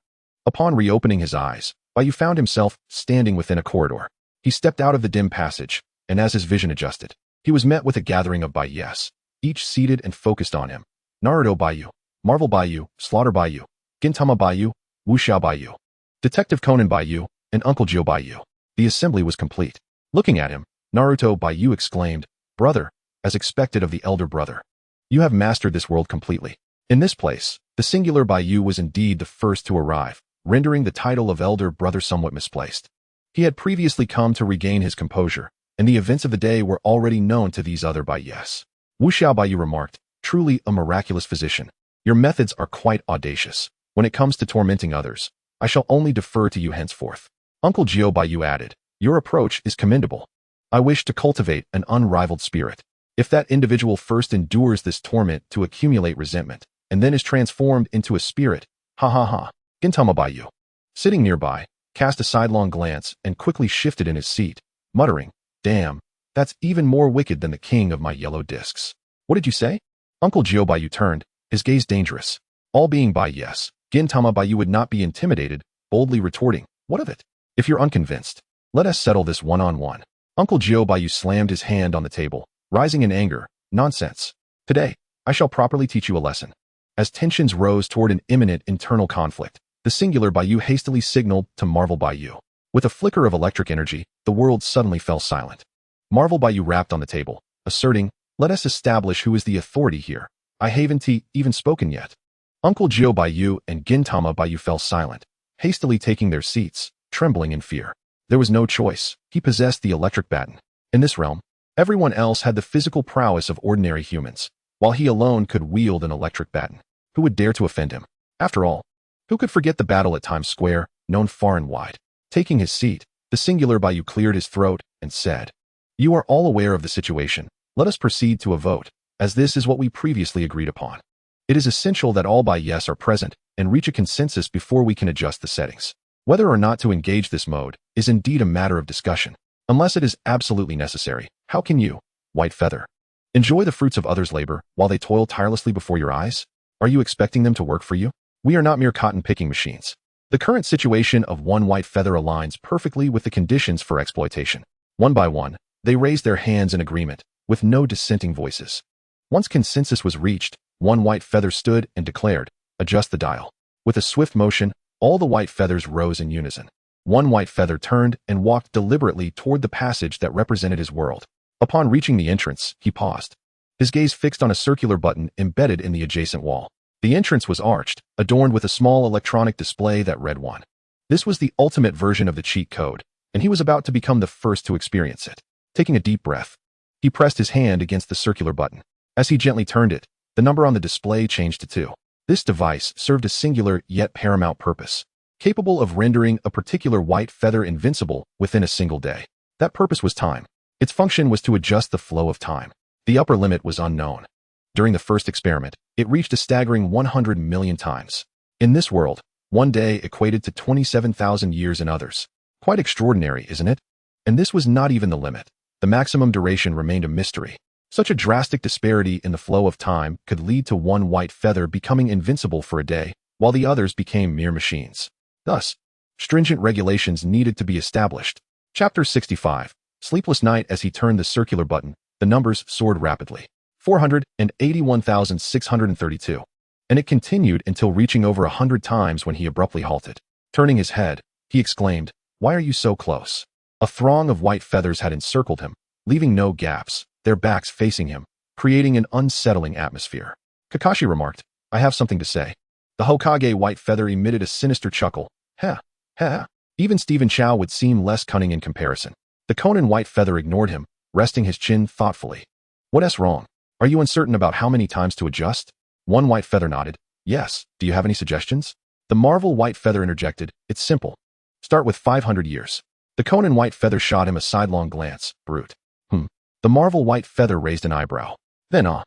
Speaker 1: Upon reopening his eyes, Bai Yu found himself standing within a corridor. He stepped out of the dim passage, and as his vision adjusted, he was met with a gathering of Bai Yes, each seated and focused on him. Naruto Bai Yu, Marvel Bai Yu, Slaughter Bai Yu, Gintama Bai Yu, Wuxiao Bai Yu, Detective Conan Bai Yu, and Uncle Jiu Bai Yu. The assembly was complete. Looking at him, Naruto Bai Yu exclaimed, Brother, as expected of the elder brother. You have mastered this world completely. In this place, the singular Bai Yu was indeed the first to arrive, rendering the title of elder brother somewhat misplaced. He had previously come to regain his composure, and the events of the day were already known to these other Bai Yes. Wuxiao Bai Yu remarked, truly a miraculous physician. Your methods are quite audacious. When it comes to tormenting others, I shall only defer to you henceforth. Uncle Jiu Bai Yu added, your approach is commendable. I wish to cultivate an unrivaled spirit. If that individual first endures this torment to accumulate resentment, and then is transformed into a spirit, ha ha ha. Gintama Bai Yu, sitting nearby, cast a sidelong glance and quickly shifted in his seat, muttering, damn, that's even more wicked than the king of my yellow discs. What did you say? Uncle Jiu Bai Yu turned, his gaze dangerous. All being Bai Yes, Gintama Bai Yu would not be intimidated, boldly retorting, what of it? If you're unconvinced, let us settle this one-on-one. Uncle Jiu Bai Yu slammed his hand on the table, rising in anger, nonsense. Today, I shall properly teach you a lesson. As tensions rose toward an imminent internal conflict, the singular Bai Yu hastily signaled to Marvel Bai Yu. With a flicker of electric energy, the world suddenly fell silent. Marvel Bai Yu rapped on the table, asserting, let us establish who is the authority here. I haven't even spoken yet. Uncle Jiu Bai Yu and Gintama Bai Yu fell silent, hastily taking their seats, trembling in fear. There was no choice. He possessed the electric baton. In this realm, everyone else had the physical prowess of ordinary humans, while he alone could wield an electric baton. Who would dare to offend him? After all, who could forget the battle at Times Square, known far and wide? Taking his seat, the singular Bai Yu cleared his throat and said, you are all aware of the situation. Let us proceed to a vote, as this is what we previously agreed upon. It is essential that all Bai Yes are present and reach a consensus before we can adjust the settings. Whether or not to engage this mode is indeed a matter of discussion. Unless it is absolutely necessary, how can you, White Feather, enjoy the fruits of others' labor while they toil tirelessly before your eyes? Are you expecting them to work for you? We are not mere cotton-picking machines. The current situation of one White Feather aligns perfectly with the conditions for exploitation. One by one, they raised their hands in agreement, with no dissenting voices. Once consensus was reached, one White Feather stood and declared, adjust the dial. With a swift motion, All the white feathers rose in unison. One white feather turned and walked deliberately toward the passage that represented his world. Upon reaching the entrance, he paused, his gaze fixed on a circular button embedded in the adjacent wall. The entrance was arched, adorned with a small electronic display that read 1. This was the ultimate version of the cheat code, and he was about to become the first to experience it. Taking a deep breath, he pressed his hand against the circular button. As he gently turned it, the number on the display changed to 2. This device served a singular yet paramount purpose, capable of rendering a particular white feather invincible within a single day. That purpose was time. Its function was to adjust the flow of time. The upper limit was unknown. During the first experiment, it reached a staggering 100 million times. In this world, one day equated to 27,000 years in others. Quite extraordinary, isn't it? And this was not even the limit. The maximum duration remained a mystery. Such a drastic disparity in the flow of time could lead to one white feather becoming invincible for a day, while the others became mere machines. Thus, stringent regulations needed to be established. Chapter 65. Sleepless night. As he turned the circular button, the numbers soared rapidly. 481,632. And it continued until reaching over 100 times when he abruptly halted. Turning his head, he exclaimed, "Why are you so close?" A throng of white feathers had encircled him, leaving no gaps, their backs facing him, creating an unsettling atmosphere. Kakashi remarked, "I have something to say." The Hokage white feather emitted a sinister chuckle. "Heh, heh." Even Stephen Chow would seem less cunning in comparison. The Konin white feather ignored him, resting his chin thoughtfully. "What's wrong? Are you uncertain about how many times to adjust?" One white feather nodded. "Yes, do you have any suggestions?" The Marvel white feather interjected, "It's simple. Start with 500 years. The Konin white feather shot him a sidelong glance. "Brute." The Marvel white feather raised an eyebrow. Then wrong.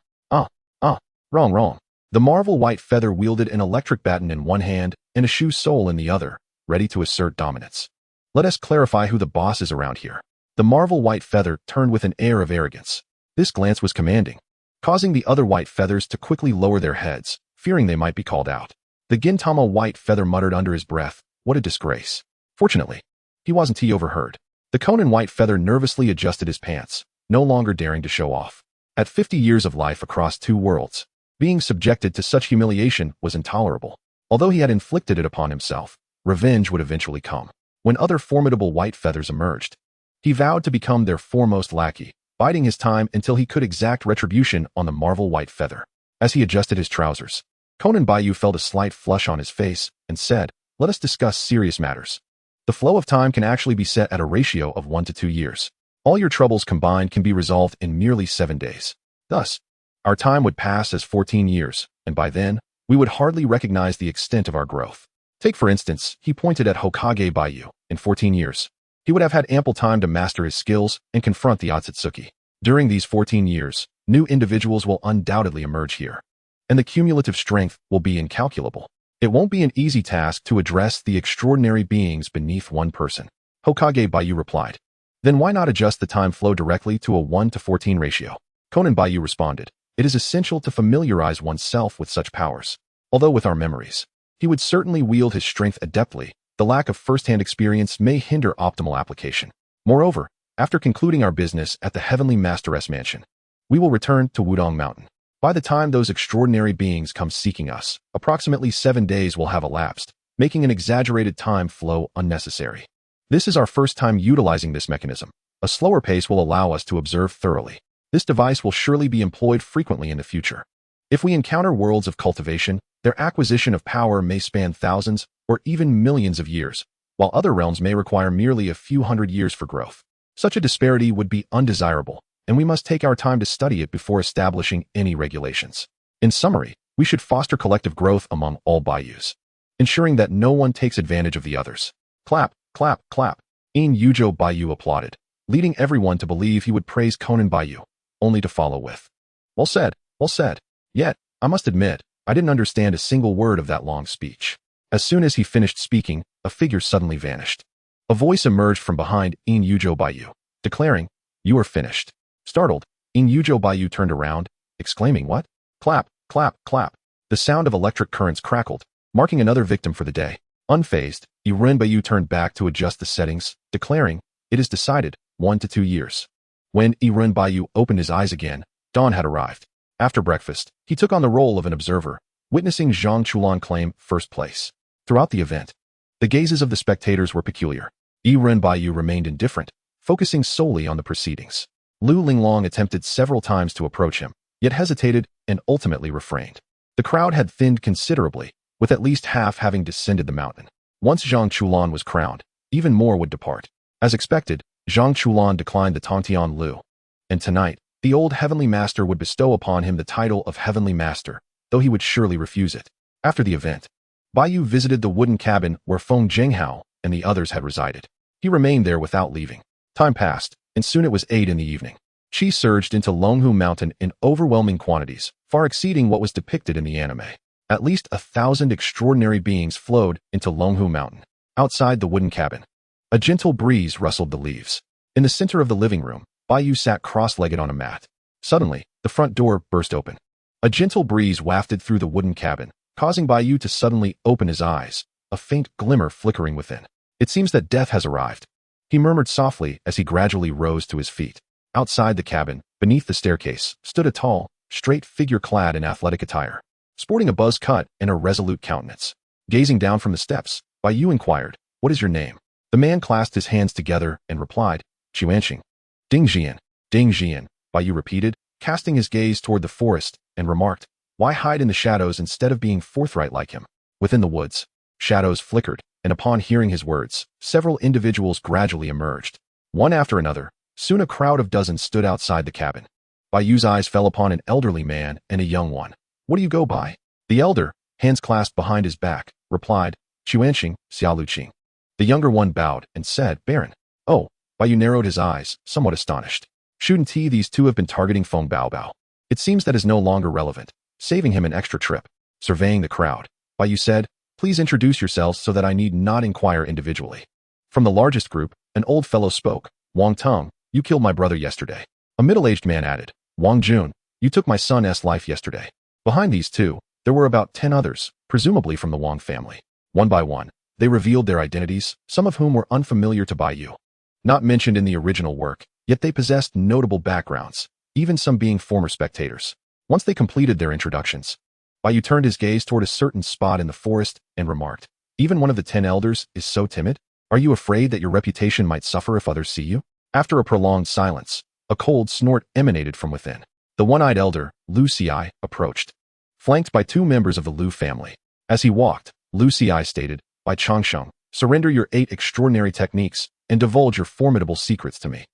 Speaker 1: The Marvel white feather wielded an electric baton in one hand and a shoe sole in the other, ready to assert dominance. "Let us clarify who the boss is around here." The Marvel white feather turned with an air of arrogance. This glance was commanding, causing the other white feathers to quickly lower their heads, fearing they might be called out. The Gintama white feather muttered under his breath, "What a disgrace." Fortunately, he wasn't overheard. The Konin white feather nervously adjusted his pants, no longer daring to show off. At 50 years of life across 2 worlds, being subjected to such humiliation was intolerable. Although he had inflicted it upon himself, revenge would eventually come. When other formidable white feathers emerged, he vowed to become their foremost lackey, biding his time until he could exact retribution on the Marvel white feather. As he adjusted his trousers, Konin Bai Yu felt a slight flush on his face and said, "Let us discuss serious matters. The flow of time can actually be set at a ratio of 1 to 2 years. All your troubles combined can be resolved in merely 7 days. Thus, our time would pass as 14 years, and by then, we would hardly recognize the extent of our growth. Take for instance," he pointed at Hokage Bai Yu, "in 14 years, he would have had ample time to master his skills and confront the Otsutsuki. During these 14 years, new individuals will undoubtedly emerge here, and the cumulative strength will be incalculable. It won't be an easy task to address the extraordinary beings beneath one person." Hokage Bai Yu replied, "Then why not adjust the time flow directly to a 1 to 14 ratio?" Konin Bai Yu responded, "It is essential to familiarize oneself with such powers. Although with our memories, he would certainly wield his strength adeptly, the lack of first-hand experience may hinder optimal application. Moreover, after concluding our business at the Heavenly Masteress Mansion, we will return to Wudong Mountain. By the time those extraordinary beings come seeking us, approximately 7 days will have elapsed, making an exaggerated time flow unnecessary. This is our first time utilizing this mechanism. A slower pace will allow us to observe thoroughly. This device will surely be employed frequently in the future. If we encounter worlds of cultivation, their acquisition of power may span thousands or even millions of years, while other realms may require merely a few hundred years for growth. Such a disparity would be undesirable, and we must take our time to study it before establishing any regulations. In summary, we should foster collective growth among all Baiyus, ensuring that no one takes advantage of the others." Clap, clap, clap. Hyūga Bai Yu applauded, leading everyone to believe he would praise Konin Bai Yu, only to follow with, well said, well said. Yet, I must admit, I didn't understand a single word of that long speech." As soon as he finished speaking, a figure suddenly vanished. A voice emerged from behind Hyūga Bai Yu, declaring, "You are finished." Startled, Hyūga Bai Yu turned around, exclaiming, "What?" Clap, clap, clap. The sound of electric currents crackled, marking another victim for the day. Unfazed, Bai Yu turned back to adjust the settings, declaring, "It is decided, 1 to 2 years." When Bai Yu opened his eyes again, dawn had arrived. After breakfast, he took on the role of an observer, witnessing Zhang Chulan claim first place. Throughout the event, The gazes of the spectators were peculiar. Yi-Ren and Bai Yu remained indifferent, focusing solely on the proceedings. Lu Linglong attempted several times to approach him, yet hesitated and ultimately refrained. The crowd had thinned considerably, with at least half having descended the mountain. Once Zhang Chulan was crowned, even more would depart. As expected, Zhang Chulan declined the Tongtian Lu. And tonight, the old Heavenly Master would bestow upon him the title of Heavenly Master, though he would surely refuse it. After the event, Bai Yu visited the wooden cabin where Feng Zhenghao and the others had resided. He remained there without leaving. Time passed, and soon it was 8 in the evening. Qi surged into Longhu Mountain in overwhelming quantities, far exceeding what was depicted in the anime. At least 1,000 extraordinary beings flowed into Longhu Mountain. Outside the wooden cabin, a gentle breeze rustled the leaves. In the center of the living room, Bai Yu sat cross-legged on a mat. Suddenly, the front door burst open. A gentle breeze wafted through the wooden cabin, causing Bai Yu to suddenly open his eyes, a faint glimmer flickering within. It seems that death has arrived, he murmured softly as he gradually rose to his feet. Outside the cabin, beneath the staircase, stood a tall, straight figure clad in athletic attire, sporting a buzz cut and a resolute countenance. Gazing down from the steps, Bai Yu inquired, "What is your name?" The man clasped his hands together and replied, "Xuanxing." "Ding Jian, Ding Jian," Bai Yu repeated, casting his gaze toward the forest, and remarked, "Why hide in the shadows instead of being forthright like him?" Within the woods, shadows flickered, and upon hearing his words, several individuals gradually emerged. One after another, soon a crowd of dozens stood outside the cabin. Bai Yu's eyes fell upon an elderly man and a young one. "What do you go by?" The elder, hands clasped behind his back, replied, "Xuanxing, Xiaoluqing." The younger one bowed and said, "Baron." "Oh," Bai Yu narrowed his eyes, somewhat astonished. "Shouldn't these two have been targeting Feng Baobao? It seems that is no longer relevant, saving him an extra trip." Surveying the crowd, Bai Yu said, "Please introduce yourselves so that I need not inquire individually." From the largest group, an old fellow spoke, "Wang Teng, you killed my brother yesterday." A middle-aged man added, "Wang Jun, you took my son's life yesterday." Behind these two, there were about 10 others, presumably from the Wang family. One by one, they revealed their identities, some of whom were unfamiliar to Bai Yu. Not mentioned in the original work, yet they possessed notable backgrounds, even some being former spectators. Once they completed their introductions, Bai Yu turned his gaze toward a certain spot in the forest and remarked, "Even one of the 10 elders is so timid? Are you afraid that your reputation might suffer if others see you?" After a prolonged silence, a cold snort emanated from within. The one-eyed elder, Lu Xi, approached, flanked by 2 members of the Lu family. As he walked, Lu Xi stated, "By Changsheng, surrender your 8 extraordinary techniques and divulge your formidable secrets to me.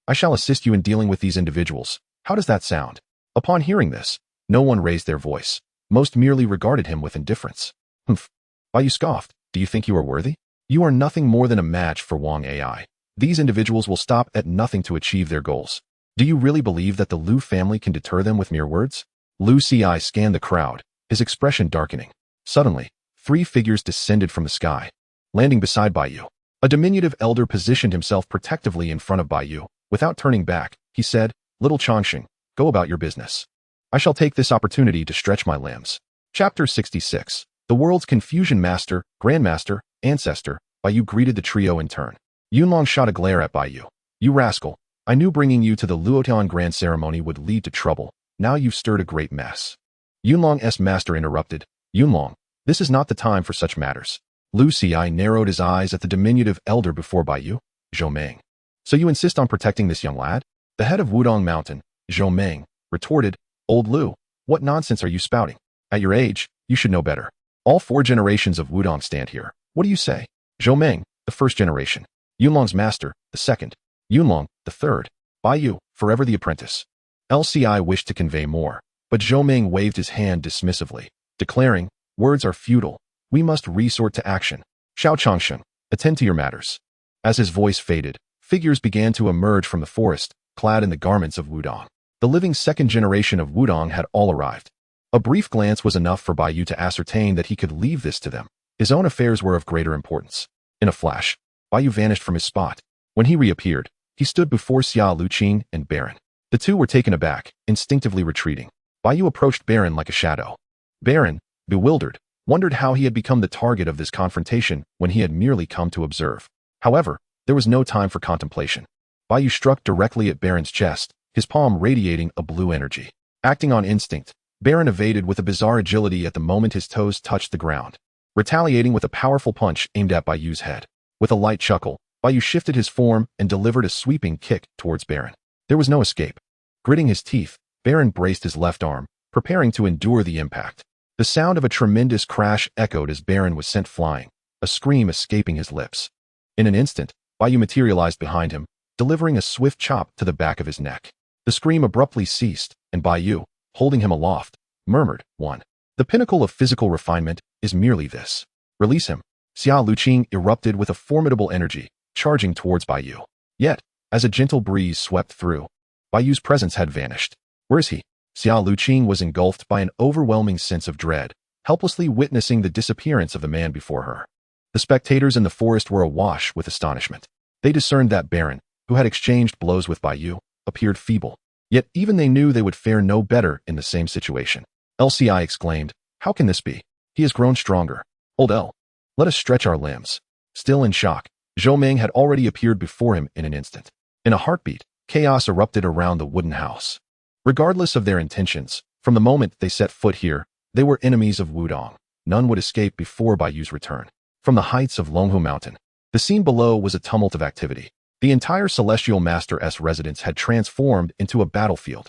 Speaker 1: I shall assist you in dealing with these individuals. How does that sound?" Upon hearing this, no one raised their voice. Most merely regarded him with indifference. "Humph." Bai Yu scoffed, "Do you think you are worthy? You are nothing more than a match for Wang Ai. These individuals will stop at nothing to achieve their goals. Do you really believe that the Lu family can deter them with mere words?" Lu Xi scanned the crowd, his expression darkening. Suddenly, 3 figures descended from the sky, landing beside Bai Yu. A diminutive elder positioned himself protectively in front of Bai Yu. Without turning back, he said, "Little Changsheng, go about your business. I shall take this opportunity to stretch my limbs." Chapter 66. The world's confusion master, grandmaster, ancestor, Bai Yu greeted the trio in turn. Yunlong shot a glare at Bai Yu. "You rascal, I knew bringing you to the Luotian grand ceremony would lead to trouble. Now you've stirred a great mess." Yunlong's master interrupted, "Yunlong, this is not the time for such matters." Lu Xi narrowed his eyes at the diminutive elder before Bai Yu, Zhou Meng. "So you insist on protecting this young lad?" The head of Wudong Mountain, Zhou Meng, retorted, "Old Lu, what nonsense are you spouting? At your age, you should know better. All 4 generations of Wudong stand here. What do you say?" Zhou Meng, the 1st generation. Yunlong's master, the 2nd. Yunlong, the 3rd. Bai Yu, forever the apprentice. LCI wished to convey more, but Zhou Meng waved his hand dismissively, declaring, "Words are futile. We must resort to action. Xiao Changsheng, attend to your matters." As his voice faded, figures began to emerge from the forest, clad in the garments of Wudong. The living 2nd generation of Wudong had all arrived. A brief glance was enough for Bai Yu to ascertain that he could leave this to them. His own affairs were of greater importance. In a flash, Bai Yu vanished from his spot. When he reappeared, he stood before Xiaoluqing and Baron. The two were taken aback, instinctively retreating. Bai Yu approached Baron like a shadow. Baron, bewildered, wondered how he had become the target of this confrontation when he had merely come to observe. However, there was no time for contemplation. Bai Yu struck directly at Baron's chest, his palm radiating a blue energy. Acting on instinct, Baron evaded with a bizarre agility at the moment his toes touched the ground. retaliating with a powerful punch aimed at Bai Yu's head. With a light chuckle, Bai Yu shifted his form and delivered a sweeping kick towards Baron. There was no escape. Gritting his teeth, Baron braced his left arm, preparing to endure the impact. The sound of a tremendous crash echoed as Baron was sent flying, a scream escaping his lips. In an instant, Bai Yu materialized behind him, delivering a swift chop to the back of his neck. The scream abruptly ceased, and Bai Yu, holding him aloft, murmured, "One. The pinnacle of physical refinement is merely this. Release him." Xia Luqing erupted with a formidable energy, charging towards Bai Yu. Yet, as a gentle breeze swept through, Bai Yu's presence had vanished. Where is he? Xia Luqing was engulfed by an overwhelming sense of dread, helplessly witnessing the disappearance of the man before her. The spectators in the forest were awash with astonishment. They discerned that Baron, who had exchanged blows with Bai Yu, appeared feeble. Yet even they knew they would fare no better in the same situation. LCI exclaimed, "How can this be? He has grown stronger. Old L. Let us stretch our limbs." Still in shock, Zhou Ming had already appeared before him in an instant. In a heartbeat, chaos erupted around the wooden house. Regardless of their intentions, from the moment they set foot here, they were enemies of Wudong. None would escape before Bai Yu's return. From the heights of Longhu Mountain, the scene below was a tumult of activity. The entire Celestial Master's residence had transformed into a battlefield.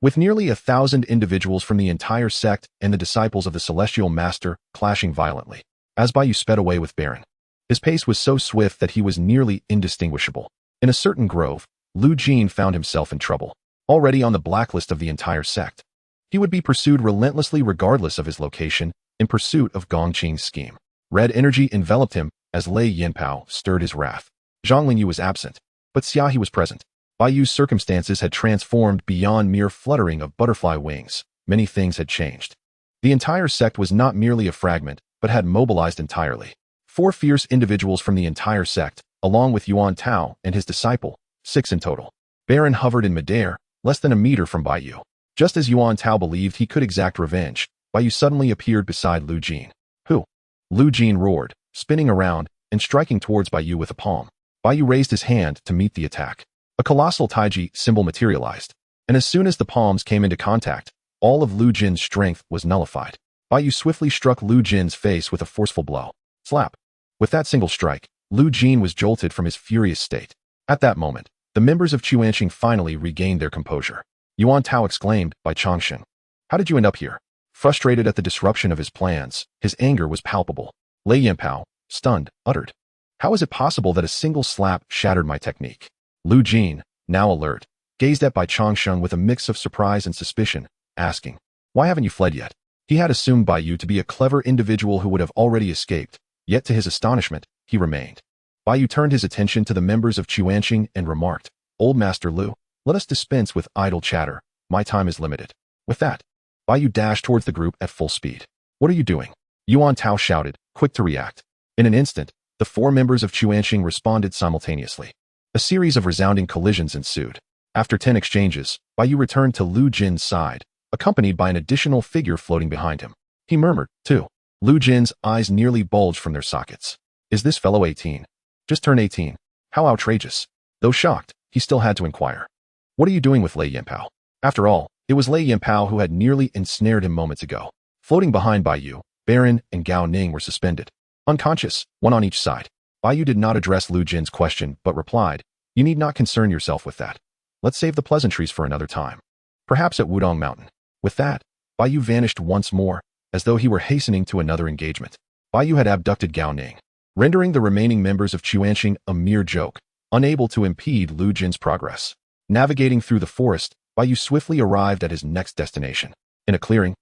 Speaker 1: With nearly 1,000 individuals from the entire sect and the disciples of the Celestial Master clashing violently. As Bai Yu sped away with Baron, his pace was so swift that he was nearly indistinguishable. In a certain grove, Lu Jin found himself in trouble. Already on the blacklist of the entire sect, he would be pursued relentlessly regardless of his location, in pursuit of Gongqing's scheme. Red energy enveloped him as Lei Yinpao stirred his wrath. Zhang Lingyu was absent, but Xia He was present. Bai Yu's circumstances had transformed beyond mere fluttering of butterfly wings. Many things had changed. The entire sect was not merely a fragment, but had mobilized entirely. 4 fierce individuals from the entire sect, along with Yuan Tao and his disciple, 6 in total. Baron hovered in midair, less than a meter from Bai Yu. Just as Yuan Tao believed he could exact revenge, Bai Yu suddenly appeared beside Lu Jin. "Who?" Lu Jin roared, spinning around and striking towards Bai Yu with a palm. Bai Yu raised his hand to meet the attack. A colossal Taiji symbol materialized, and as soon as the palms came into contact, all of Lu Jin's strength was nullified. Bai Yu swiftly struck Lu Jin's face with a forceful blow. Slap. With that single strike, Lu Jin was jolted from his furious state. At that moment, the members of Chuanqing finally regained their composure. Yuan Tao exclaimed by Chongsheng, "How did you end up here?" Frustrated at the disruption of his plans, his anger was palpable. Lei Yinpao, stunned, uttered, "How is it possible that a single slap shattered my technique?" Lu Jin, now alert, gazed at Bai Chongsheng with a mix of surprise and suspicion, asking, "Why haven't you fled yet?" He had assumed Bai Yu to be a clever individual who would have already escaped, yet to his astonishment, he remained. Bai Yu turned his attention to the members of Chuanqing and remarked, "Old Master Lu, let us dispense with idle chatter. My time is limited." With that, Bai Yu dashed towards the group at full speed. "What are you doing?" Yuan Tao shouted, quick to react. In an instant, the 4 members of Chuanqing responded simultaneously. A series of resounding collisions ensued. After 10 exchanges, Bai Yu returned to Lu Jin's side, accompanied by an additional figure floating behind him. He murmured, too. Lu Jin's eyes nearly bulged from their sockets. "Is this fellow 18? Just turned 18. How outrageous." Though shocked, he still had to inquire, "What are you doing with Lei Yinpao?" After all, it was Lei Yinpao who had nearly ensnared him moments ago. Floating behind Bai Yu, Baron and Gao Ning were suspended, unconscious, one on each side. Bai Yu did not address Lu Jin's question, but replied, "You need not concern yourself with that. Let's save the pleasantries for another time. Perhaps at Wudong Mountain." With that, Bai Yu vanished once more, as though he were hastening to another engagement. Bai Yu had abducted Gao Ning, rendering the remaining members of Chuanqing a mere joke, unable to impede Lu Jin's progress. Navigating through the forest, Bai Yu swiftly arrived at his next destination. In a clearing,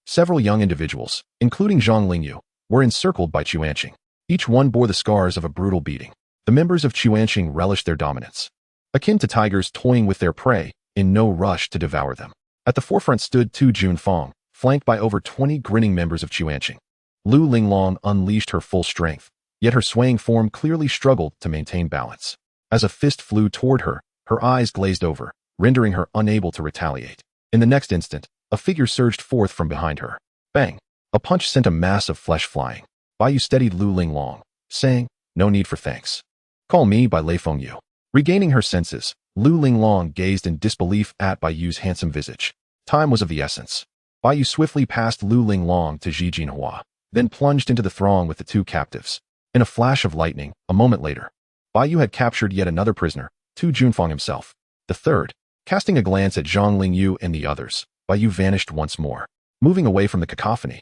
Speaker 1: several young individuals, including Zhang Lingyu, were encircled by Chuanqing. Each one bore the scars of a brutal beating. The members of Chuanqing relished their dominance, akin to tigers toying with their prey, in no rush to devour them. At the forefront stood Tu Junfang, flanked by over 20 grinning members of Chuanqing. Lu Linglong unleashed her full strength, yet her swaying form clearly struggled to maintain balance. As a fist flew toward her, her eyes glazed over, rendering her unable to retaliate. In the next instant, a figure surged forth from behind her. Bang! A punch sent a mass of flesh flying. Bai Yu steadied Lu Linglong, saying, "No need for thanks. Call me by Lei Fengyu." Regaining her senses, Lu Linglong gazed in disbelief at Bai Yu's handsome visage. Time was of the essence. Bai Yu swiftly passed Lu Linglong to Zhi Jinhua. then plunged into the throng with the two captives. In a flash of lightning, a moment later, Bai Yu had captured yet another prisoner, Tu Junfang himself. The third, casting a glance at Zhang Lingyu and the others, Bai Yu vanished once more. Moving away from the cacophony,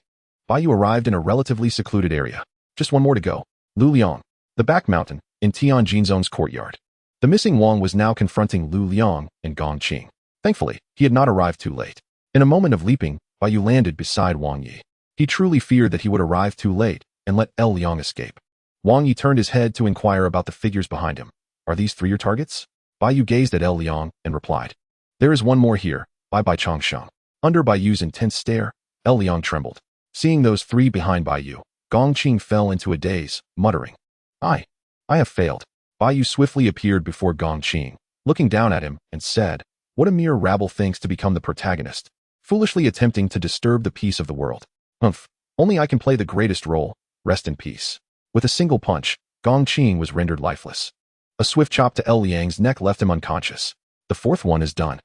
Speaker 1: Bai Yu arrived in a relatively secluded area. Just one more to go. Luliang, the back mountain, in Tianjinzong's courtyard. The missing Wang was now confronting Lu Liang and Gong Qing. Thankfully, he had not arrived too late. In a moment of leaping, Bai Yu landed beside Wang Yi. He truly feared that he would arrive too late and let L Liang escape. Wang Yi turned his head to inquire about the figures behind him. Are these three your targets? Bai Yu gazed at L Liang and replied. There is one more here, Bai Changsheng. Under Bai Yu's intense stare, L Liang trembled. Seeing those three behind Bai Yu, Gong Qing fell into a daze, muttering. I have failed. Bai Yu swiftly appeared before Gong Qing, looking down at him, and said, what a mere rabble thinks to become the protagonist, foolishly attempting to disturb the peace of the world. Humph, only I can play the greatest role, rest in peace. With a single punch, Gong Qing was rendered lifeless. A swift chop to L Liang's neck left him unconscious. The fourth one is done.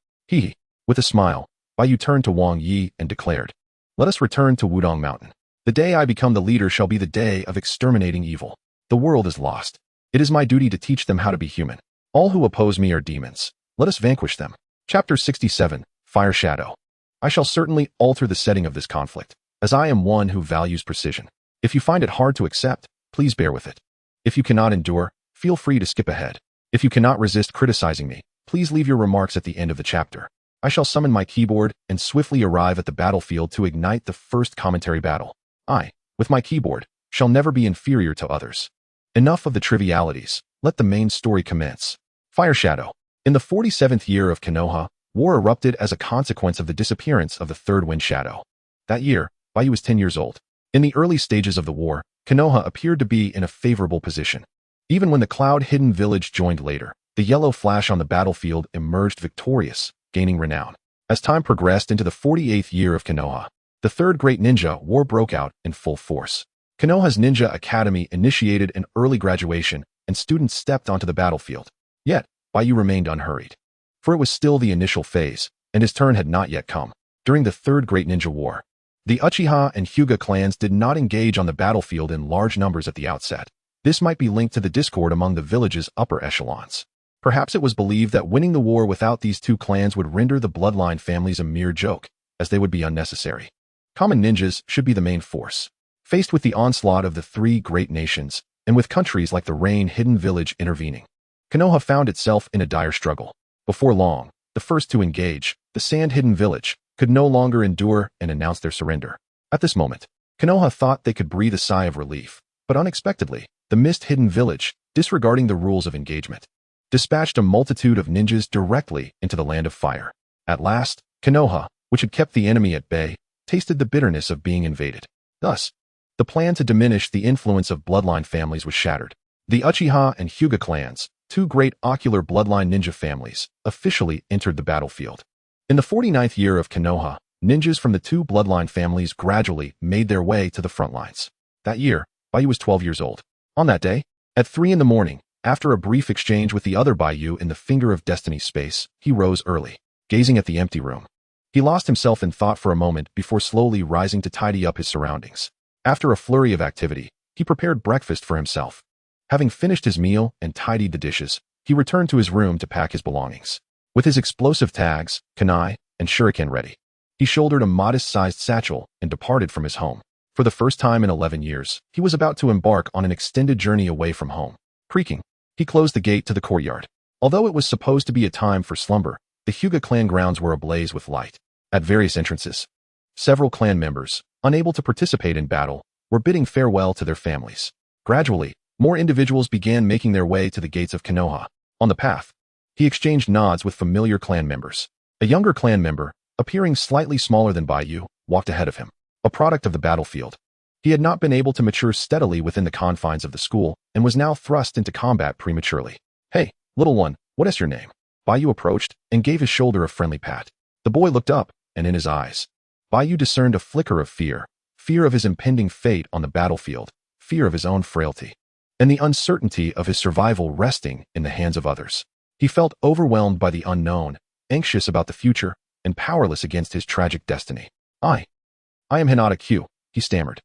Speaker 1: With a smile, Bai Yu turned to Wang Yi and declared, let us return to Wudong Mountain. The day I become the leader shall be the day of exterminating evil. The world is lost. It is my duty to teach them how to be human. All who oppose me are demons. Let us vanquish them. Chapter 67, Fire Shadow. I shall certainly alter the setting of this conflict, as I am one who values precision. If you find it hard to accept, please bear with it. If you cannot endure, feel free to skip ahead. If you cannot resist criticizing me, please leave your remarks at the end of the chapter. I shall summon my keyboard and swiftly arrive at the battlefield to ignite the first commentary battle. I, with my keyboard, shall never be inferior to others. Enough of the trivialities, let the main story commence. Fire Shadow. In the 47th year of Konoha, war erupted as a consequence of the disappearance of the third wind shadow. That year, Bai Yu was 10 years old. In the early stages of the war, Konoha appeared to be in a favorable position. Even when the cloud-hidden village joined later, the yellow flash on the battlefield emerged victorious, gaining renown. As time progressed into the 48th year of Konoha, the Third Great Ninja War broke out in full force. Konoha's Ninja Academy initiated an early graduation, and students stepped onto the battlefield. Yet, Bai Yu remained unhurried. For it was still the initial phase, and his turn had not yet come. During the Third Great Ninja War, the Uchiha and Hyūga clans did not engage on the battlefield in large numbers at the outset. This might be linked to the discord among the village's upper echelons. Perhaps it was believed that winning the war without these two clans would render the bloodline families a mere joke, as they would be unnecessary. Common ninjas should be the main force. Faced with the onslaught of the three great nations, and with countries like the Rain-Hidden Village intervening, Konoha found itself in a dire struggle. Before long, the first to engage, the Sand-Hidden Village, could no longer endure and announced their surrender. At this moment, Konoha thought they could breathe a sigh of relief, but unexpectedly, the Mist-Hidden Village, disregarding the rules of engagement, dispatched a multitude of ninjas directly into the Land of Fire. At last, Konoha, which had kept the enemy at bay, tasted the bitterness of being invaded. Thus, the plan to diminish the influence of bloodline families was shattered. The Uchiha and Hyūga clans, two great ocular bloodline ninja families, officially entered the battlefield. In the 49th year of Konoha, ninjas from the two bloodline families gradually made their way to the front lines. That year, Bai Yu was 12 years old. On that day, at 3 in the morning, after a brief exchange with the other Bai Yu in the Finger of Destiny space, he rose early, gazing at the empty room. He lost himself in thought for a moment before slowly rising to tidy up his surroundings. After a flurry of activity, he prepared breakfast for himself. Having finished his meal and tidied the dishes, he returned to his room to pack his belongings. With his explosive tags, kunai, and shuriken ready, he shouldered a modest-sized satchel and departed from his home. For the first time in 11 years, he was about to embark on an extended journey away from home. Creaking, he closed the gate to the courtyard. Although it was supposed to be a time for slumber, the Hyūga clan grounds were ablaze with light. At various entrances, several clan members, unable to participate in battle, were bidding farewell to their families. Gradually, more individuals began making their way to the gates of Konoha. On the path, he exchanged nods with familiar clan members. A younger clan member, appearing slightly smaller than Bai Yu, walked ahead of him. A product of the battlefield, he had not been able to mature steadily within the confines of the school and was now thrust into combat prematurely. Hey, little one, what is your name? Bai Yu approached and gave his shoulder a friendly pat. The boy looked up, and in his eyes, Bai Yu discerned a flicker of fear of his impending fate on the battlefield, fear of his own frailty, and the uncertainty of his survival resting in the hands of others. He felt overwhelmed by the unknown, anxious about the future, and powerless against his tragic destiny. I am Hinata Q, he stammered.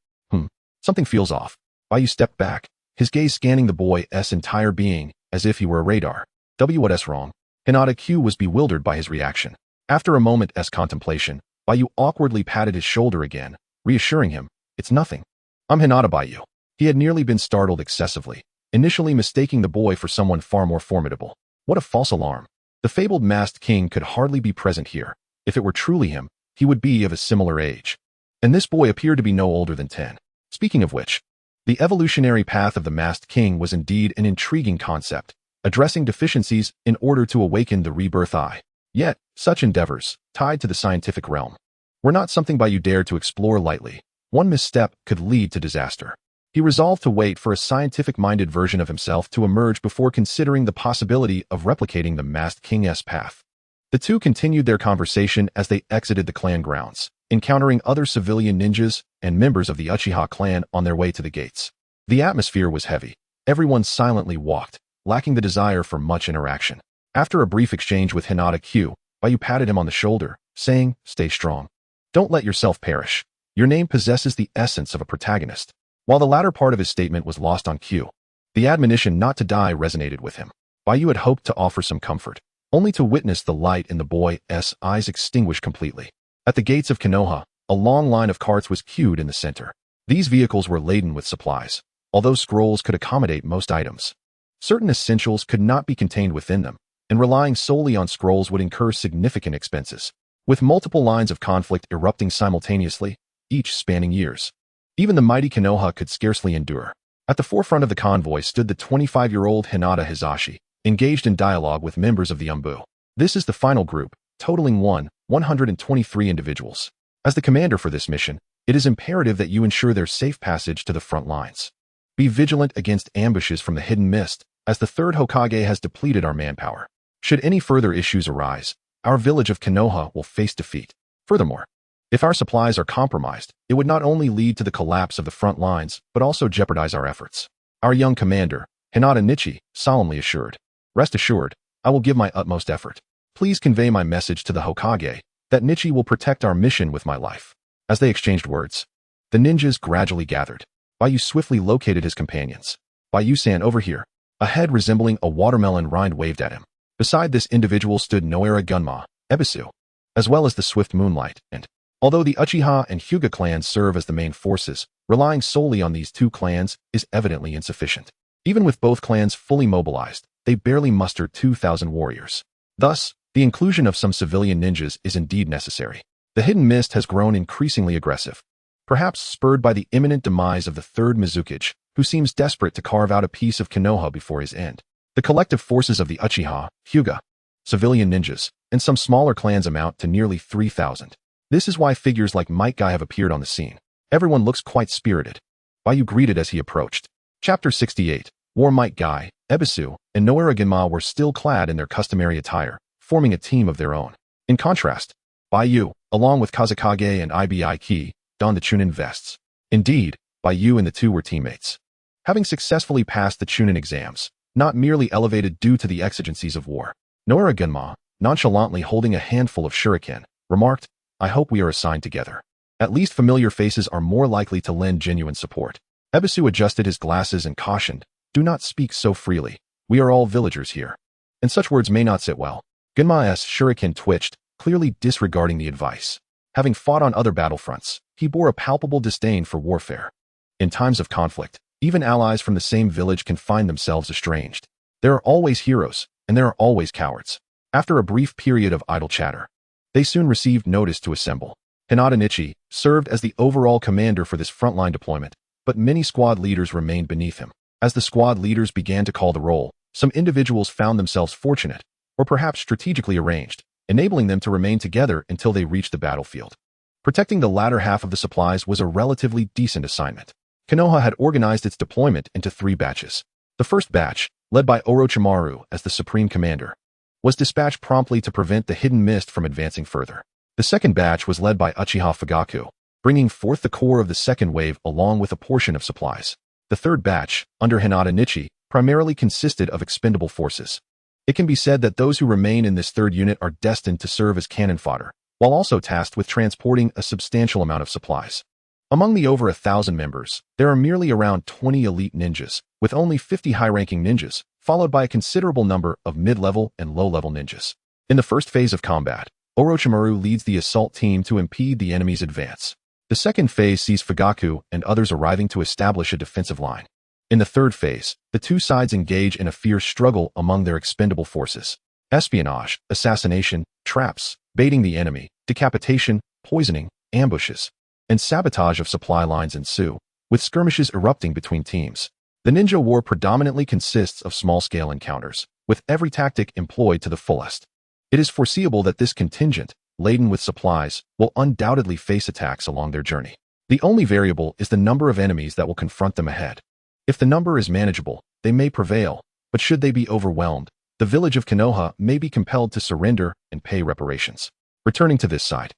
Speaker 1: Something feels off. Bai Yu stepped back, his gaze scanning the boy's entire being as if he were a radar. What's wrong? Hinata Q was bewildered by his reaction. After a moment's contemplation, Bai Yu awkwardly patted his shoulder again, reassuring him, "It's nothing. I'm Hinata Bai Yu." He had nearly been startled excessively, initially mistaking the boy for someone far more formidable. What a false alarm. The fabled masked king could hardly be present here. If it were truly him, he would be of a similar age. And this boy appeared to be no older than 10. Speaking of which, the evolutionary path of the masked king was indeed an intriguing concept, addressing deficiencies in order to awaken the rebirth eye. Yet, such endeavors, tied to the scientific realm, were not something Bai Yu dared to explore lightly. One misstep could lead to disaster. He resolved to wait for a scientific-minded version of himself to emerge before considering the possibility of replicating the masked king's path. The two continued their conversation as they exited the clan grounds, encountering other civilian ninjas and members of the Uchiha clan on their way to the gates. The atmosphere was heavy. Everyone silently walked, lacking the desire for much interaction. After a brief exchange with Hinata Q, Bai Yu patted him on the shoulder, saying, "Stay strong. Don't let yourself perish. Your name possesses the essence of a protagonist." While the latter part of his statement was lost on Q, the admonition not to die resonated with him. Bai Yu had hoped to offer some comfort, only to witness the light in the boy's eyes extinguish completely. At the gates of Konoha, a long line of carts was queued in the center. These vehicles were laden with supplies, although scrolls could accommodate most items. Certain essentials could not be contained within them, and relying solely on scrolls would incur significant expenses, with multiple lines of conflict erupting simultaneously, each spanning years. Even the mighty Konoha could scarcely endure. At the forefront of the convoy stood the 25-year-old Hinata Hizashi, engaged in dialogue with members of the Umbu. This is the final group, totaling 123 individuals. As the commander for this mission, it is imperative that you ensure their safe passage to the front lines. Be vigilant against ambushes from the hidden mist, as the third Hokage has depleted our manpower. Should any further issues arise, our village of Konoha will face defeat. Furthermore, if our supplies are compromised, it would not only lead to the collapse of the front lines, but also jeopardize our efforts. Our young commander, Hinata Nichi, solemnly assured, "Rest assured, I will give my utmost effort. Please convey my message to the Hokage, that Nichi will protect our mission with my life." As they exchanged words, the ninjas gradually gathered. Bai Yu swiftly located his companions. "Bai Yu-san, over here." A head resembling a watermelon rind waved at him. Beside this individual stood Noera Gunma, Ebisu, as well as the Swift Moonlight, and although the Uchiha and Hyūga clans serve as the main forces, relying solely on these two clans is evidently insufficient. Even with both clans fully mobilized, they barely muster 2,000 warriors. Thus, the inclusion of some civilian ninjas is indeed necessary. The hidden mist has grown increasingly aggressive, perhaps spurred by the imminent demise of the third Mizukage, who seems desperate to carve out a piece of Konoha before his end. The collective forces of the Uchiha, Hyūga, civilian ninjas, and some smaller clans amount to nearly 3,000. This is why figures like Might Guy have appeared on the scene. Everyone looks quite spirited. Bai Yu greeted as he approached. Chapter 68. War Might Guy, Ebisu, and Noera Gunma were still clad in their customary attire, forming a team of their own. In contrast, Bai Yu, along with Kazekage and Ibi, donned the Chunin vests. Indeed, Bai Yu and the two were teammates. Having successfully passed the Chunin exams, not merely elevated due to the exigencies of war, Noera Gunma, nonchalantly holding a handful of shuriken, remarked, "I hope we are assigned together. At least familiar faces are more likely to lend genuine support." Ebisu adjusted his glasses and cautioned, "Do not speak so freely. We are all villagers here, and such words may not sit well." Gunma's shuriken twitched, clearly disregarding the advice. Having fought on other battlefronts, he bore a palpable disdain for warfare. In times of conflict, even allies from the same village can find themselves estranged. There are always heroes, and there are always cowards. After a brief period of idle chatter, they soon received notice to assemble. Hinata Nichi served as the overall commander for this frontline deployment, but many squad leaders remained beneath him. As the squad leaders began to call the roll, some individuals found themselves fortunate, or perhaps strategically arranged, enabling them to remain together until they reached the battlefield. Protecting the latter half of the supplies was a relatively decent assignment. Konoha had organized its deployment into 3 batches. The first batch, led by Orochimaru as the supreme commander, was dispatched promptly to prevent the hidden mist from advancing further. The second batch was led by Uchiha Fugaku, bringing forth the core of the second wave along with a portion of supplies. The third batch, under Hinata Nichi, primarily consisted of expendable forces. It can be said that those who remain in this third unit are destined to serve as cannon fodder, while also tasked with transporting a substantial amount of supplies. Among the over 1,000 members, there are merely around 20 elite ninjas, with only 50 high-ranking ninjas, followed by a considerable number of mid-level and low-level ninjas. In the first phase of combat, Orochimaru leads the assault team to impede the enemy's advance. The second phase sees Fugaku and others arriving to establish a defensive line. In the third phase, the two sides engage in a fierce struggle among their expendable forces. Espionage, assassination, traps, baiting the enemy, decapitation, poisoning, ambushes, and sabotage of supply lines ensue, with skirmishes erupting between teams. The ninja war predominantly consists of small-scale encounters, with every tactic employed to the fullest. It is foreseeable that this contingent, laden with supplies, will undoubtedly face attacks along their journey. The only variable is the number of enemies that will confront them ahead. If the number is manageable, they may prevail, but should they be overwhelmed, the village of Konoha may be compelled to surrender and pay reparations. Returning to this side.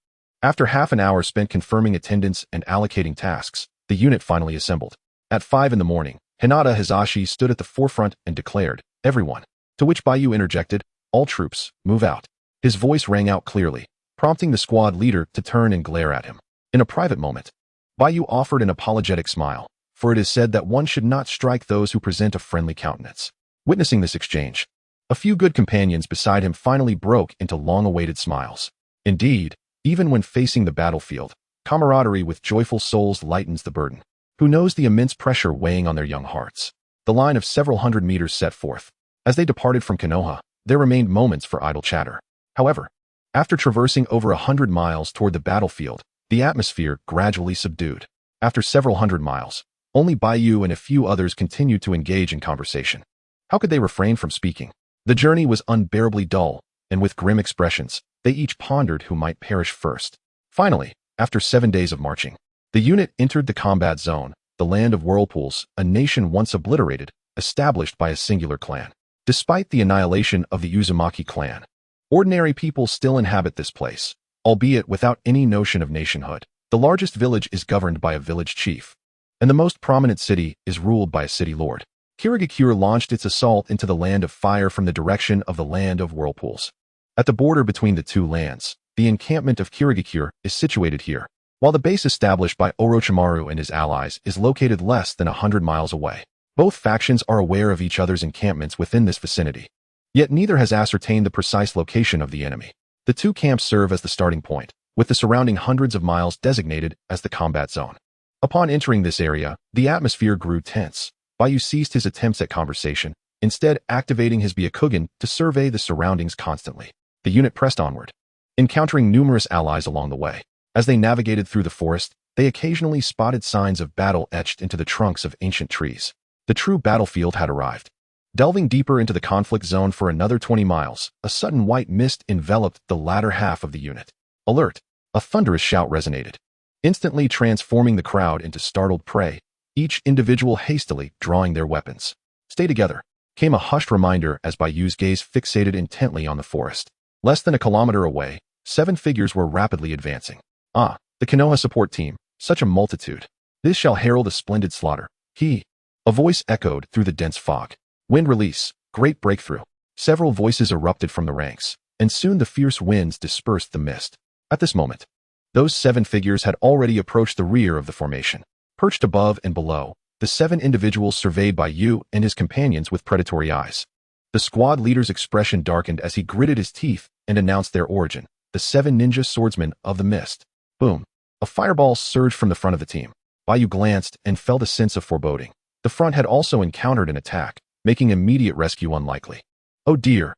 Speaker 1: After half an hour spent confirming attendance and allocating tasks, the unit finally assembled. At 5 in the morning, Hinata Hizashi stood at the forefront and declared, "Everyone." To which Bai Yu interjected, "All troops, move out." His voice rang out clearly, prompting the squad leader to turn and glare at him. In a private moment, Bai Yu offered an apologetic smile, for it is said that one should not strike those who present a friendly countenance. Witnessing this exchange, a few good companions beside him finally broke into long-awaited smiles. Indeed, even when facing the battlefield, camaraderie with joyful souls lightens the burden. Who knows the immense pressure weighing on their young hearts? The line of several hundred meters set forth. As they departed from Konoha, there remained moments for idle chatter. However, after traversing over 100 miles toward the battlefield, the atmosphere gradually subdued. After several hundred miles, only Bai Yu and a few others continued to engage in conversation. How could they refrain from speaking? The journey was unbearably dull, and with grim expressions, they each pondered who might perish first. Finally, after 7 days of marching, the unit entered the combat zone, the land of whirlpools, a nation once obliterated, established by a singular clan. Despite the annihilation of the Uzumaki clan, ordinary people still inhabit this place, albeit without any notion of nationhood. The largest village is governed by a village chief, and the most prominent city is ruled by a city lord. Kirigakure launched its assault into the land of fire from the direction of the land of whirlpools. At the border between the two lands, the encampment of Kirigakure is situated here, while the base established by Orochimaru and his allies is located less than 100 miles away. Both factions are aware of each other's encampments within this vicinity, yet neither has ascertained the precise location of the enemy. The two camps serve as the starting point, with the surrounding hundreds of miles designated as the combat zone. Upon entering this area, the atmosphere grew tense. Bai Yu ceased his attempts at conversation, instead activating his Byakugan to survey the surroundings constantly. The unit pressed onward, encountering numerous allies along the way. As they navigated through the forest, they occasionally spotted signs of battle etched into the trunks of ancient trees. The true battlefield had arrived. Delving deeper into the conflict zone for another 20 miles, a sudden white mist enveloped the latter half of the unit. Alert! A thunderous shout resonated, instantly transforming the crowd into startled prey, each individual hastily drawing their weapons. "Stay together," came a hushed reminder as Bai Yu's gaze fixated intently on the forest. Less than a kilometer away, 7 figures were rapidly advancing. "Ah, the Konoha support team, such a multitude. This shall herald a splendid slaughter." A voice echoed through the dense fog. "Wind release, great breakthrough." Several voices erupted from the ranks, and soon the fierce winds dispersed the mist. At this moment, those 7 figures had already approached the rear of the formation. Perched above and below, the 7 individuals surveyed Bai Yu and his companions with predatory eyes. The squad leader's expression darkened as he gritted his teeth and announced their origin: the 7 ninja swordsmen of the mist. Boom! A fireball surged from the front of the team. Bai Yu glanced and felt a sense of foreboding. The front had also encountered an attack, making immediate rescue unlikely. Oh dear,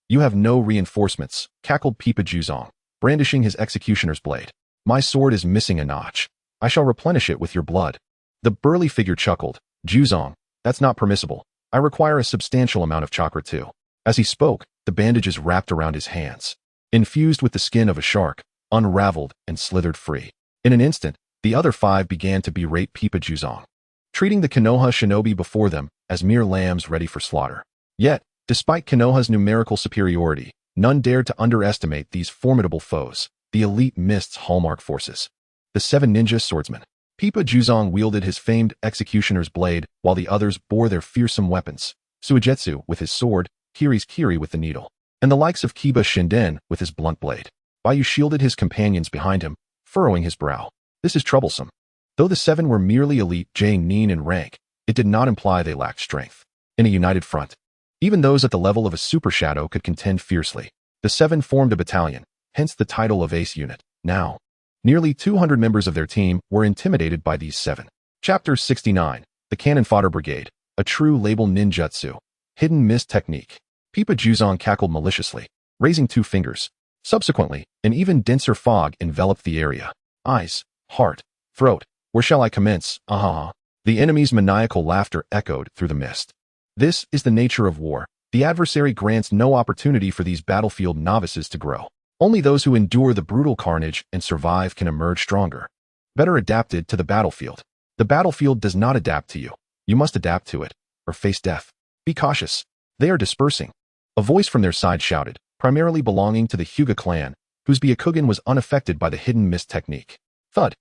Speaker 1: you have no reinforcements," cackled Pipa Juzong, brandishing his executioner's blade. "My sword is missing a notch. I shall replenish it with your blood." The burly figure chuckled. "Juzong, that's not permissible. I require a substantial amount of chakra too." As he spoke, the bandages wrapped around his hands, infused with the skin of a shark, unraveled and slithered free. In an instant, the other 5 began to berate Pipa Juzong, treating the Konoha shinobi before them as mere lambs ready for slaughter. Yet, despite Konoha's numerical superiority, none dared to underestimate these formidable foes, the elite Mist's hallmark forces. The 7 ninja swordsmen. Pipa Juzong wielded his famed executioner's blade, while the others bore their fearsome weapons. Suigetsu with his sword, Kiri's Kiri with the needle, and the likes of Kiba Shinden with his blunt blade. Bai Yu shielded his companions behind him, furrowing his brow. This is troublesome. Though the seven were merely elite Nin in rank, it did not imply they lacked strength. In a united front, even those at the level of a super shadow could contend fiercely. The seven formed a battalion, hence the title of Ace Unit. Now, nearly 200 members of their team were intimidated by these seven. Chapter 69, The Cannon Fodder Brigade, a true label ninjutsu. Hidden mist technique. Pipa Juzong cackled maliciously, raising 2 fingers. Subsequently, an even denser fog enveloped the area. Eyes, heart, throat. Where shall I commence? The enemy's maniacal laughter echoed through the mist. This is the nature of war. The adversary grants no opportunity for these battlefield novices to grow. Only those who endure the brutal carnage and survive can emerge stronger. Better adapted to the battlefield. The battlefield does not adapt to you. You must adapt to it, or face death. Be cautious. They are dispersing. A voice from their side shouted, primarily belonging to the Hyūga clan, whose Byakugan was unaffected by the hidden mist technique. Thud.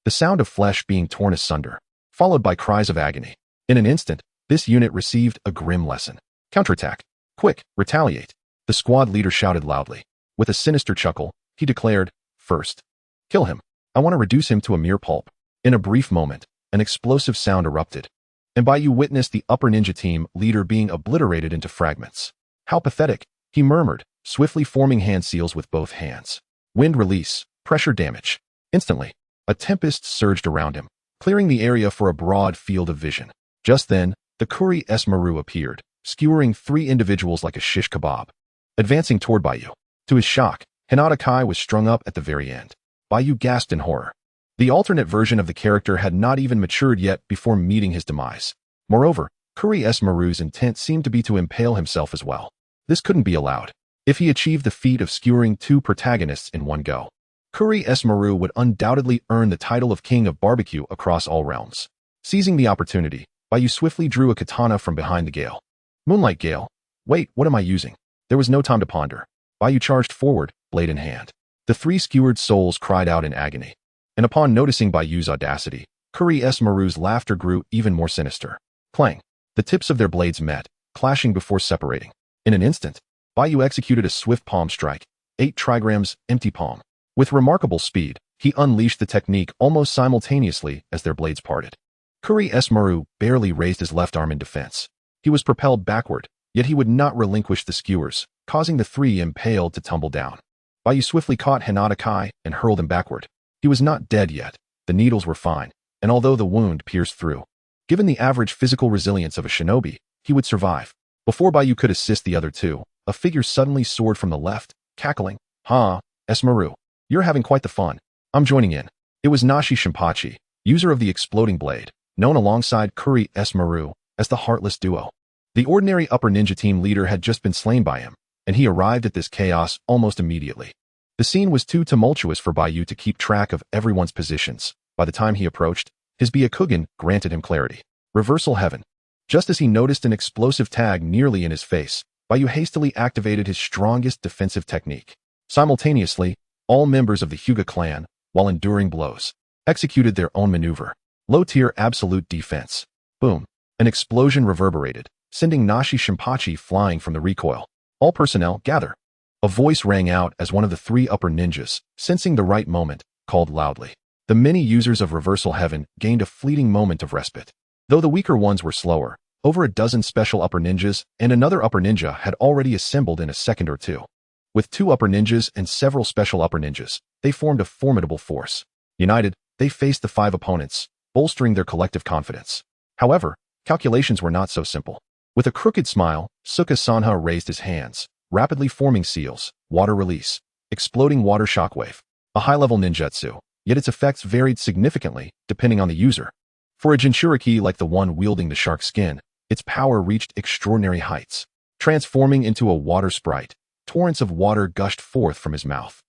Speaker 1: The sound of flesh being torn asunder, followed by cries of agony. In an instant, this unit received a grim lesson. Counterattack. Quick, retaliate. The squad leader shouted loudly. With a sinister chuckle, he declared, First, kill him. I want to reduce him to a mere pulp. In a brief moment, an explosive sound erupted, and Bai Yu witnessed the upper ninja team leader being obliterated into fragments. How pathetic, he murmured, swiftly forming hand seals with both hands. Wind release, pressure damage. Instantly, a tempest surged around him, clearing the area for a broad field of vision. Just then, the Kuri Maru appeared, skewering 3 individuals like a shish kebab. Advancing toward Bai Yu. To his shock, Hinata Kai was strung up at the very end. Bai Yu gasped in horror. The alternate version of the character had not even matured yet before meeting his demise. Moreover, Kuri Maru's intent seemed to be to impale himself as well. This couldn't be allowed. If he achieved the feat of skewering 2 protagonists in one go, Kuri Maru would undoubtedly earn the title of King of Barbecue across all realms. Seizing the opportunity, Bai Yu swiftly drew a katana from behind the gale. Moonlight Gale. Wait, what am I using? There was no time to ponder. Bai Yu charged forward, blade in hand. The 3 skewered souls cried out in agony. And upon noticing Bai Yu's audacity, Kuri Maru's laughter grew even more sinister. Clang. The tips of their blades met, clashing before separating. In an instant, Bai Yu executed a swift palm strike, 8 trigrams, empty palm. With remarkable speed, he unleashed the technique almost simultaneously as their blades parted. Kuri Maru barely raised his left arm in defense. He was propelled backward, yet he would not relinquish the skewers, causing the 3 impaled to tumble down. Bai Yu swiftly caught Hinata Kai and hurled him backward. He was not dead yet. The needles were fine, and although the wound pierced through, given the average physical resilience of a shinobi, he would survive. Before Bai Yu could assist the other 2, a figure suddenly soared from the left, cackling. Maru. You're having quite the fun. I'm joining in. It was Nashi Shinpachi, user of the exploding blade, known alongside Kuri Maru as the Heartless Duo. The ordinary upper ninja team leader had just been slain by him, and he arrived at this chaos almost immediately. The scene was too tumultuous for Bai Yu to keep track of everyone's positions. By the time he approached, his Byakugan granted him clarity. Reversal Heaven. Just as he noticed an explosive tag nearly in his face, Bai Yu hastily activated his strongest defensive technique. Simultaneously, all members of the Hyūga clan, while enduring blows, executed their own maneuver. Low-tier absolute defense. Boom. An explosion reverberated, sending Nashi Shinpachi flying from the recoil. All personnel, gather. A voice rang out as one of the 3 upper ninjas, sensing the right moment, called loudly. The many users of Reversal Heaven gained a fleeting moment of respite. Though the weaker ones were slower, over a dozen special upper ninjas and another upper ninja had already assembled in a second or 2. With 2 upper ninjas and several special upper ninjas, they formed a formidable force. United, they faced the 5 opponents, bolstering their collective confidence. However, calculations were not so simple. With a crooked smile, Suka Sanha raised his hands, rapidly forming seals, water release, exploding water shockwave. A high-level ninjutsu, yet its effects varied significantly depending on the user. For a Jinchuriki like the one wielding the shark skin, its power reached extraordinary heights. Transforming into a water sprite, torrents of water gushed forth from his mouth.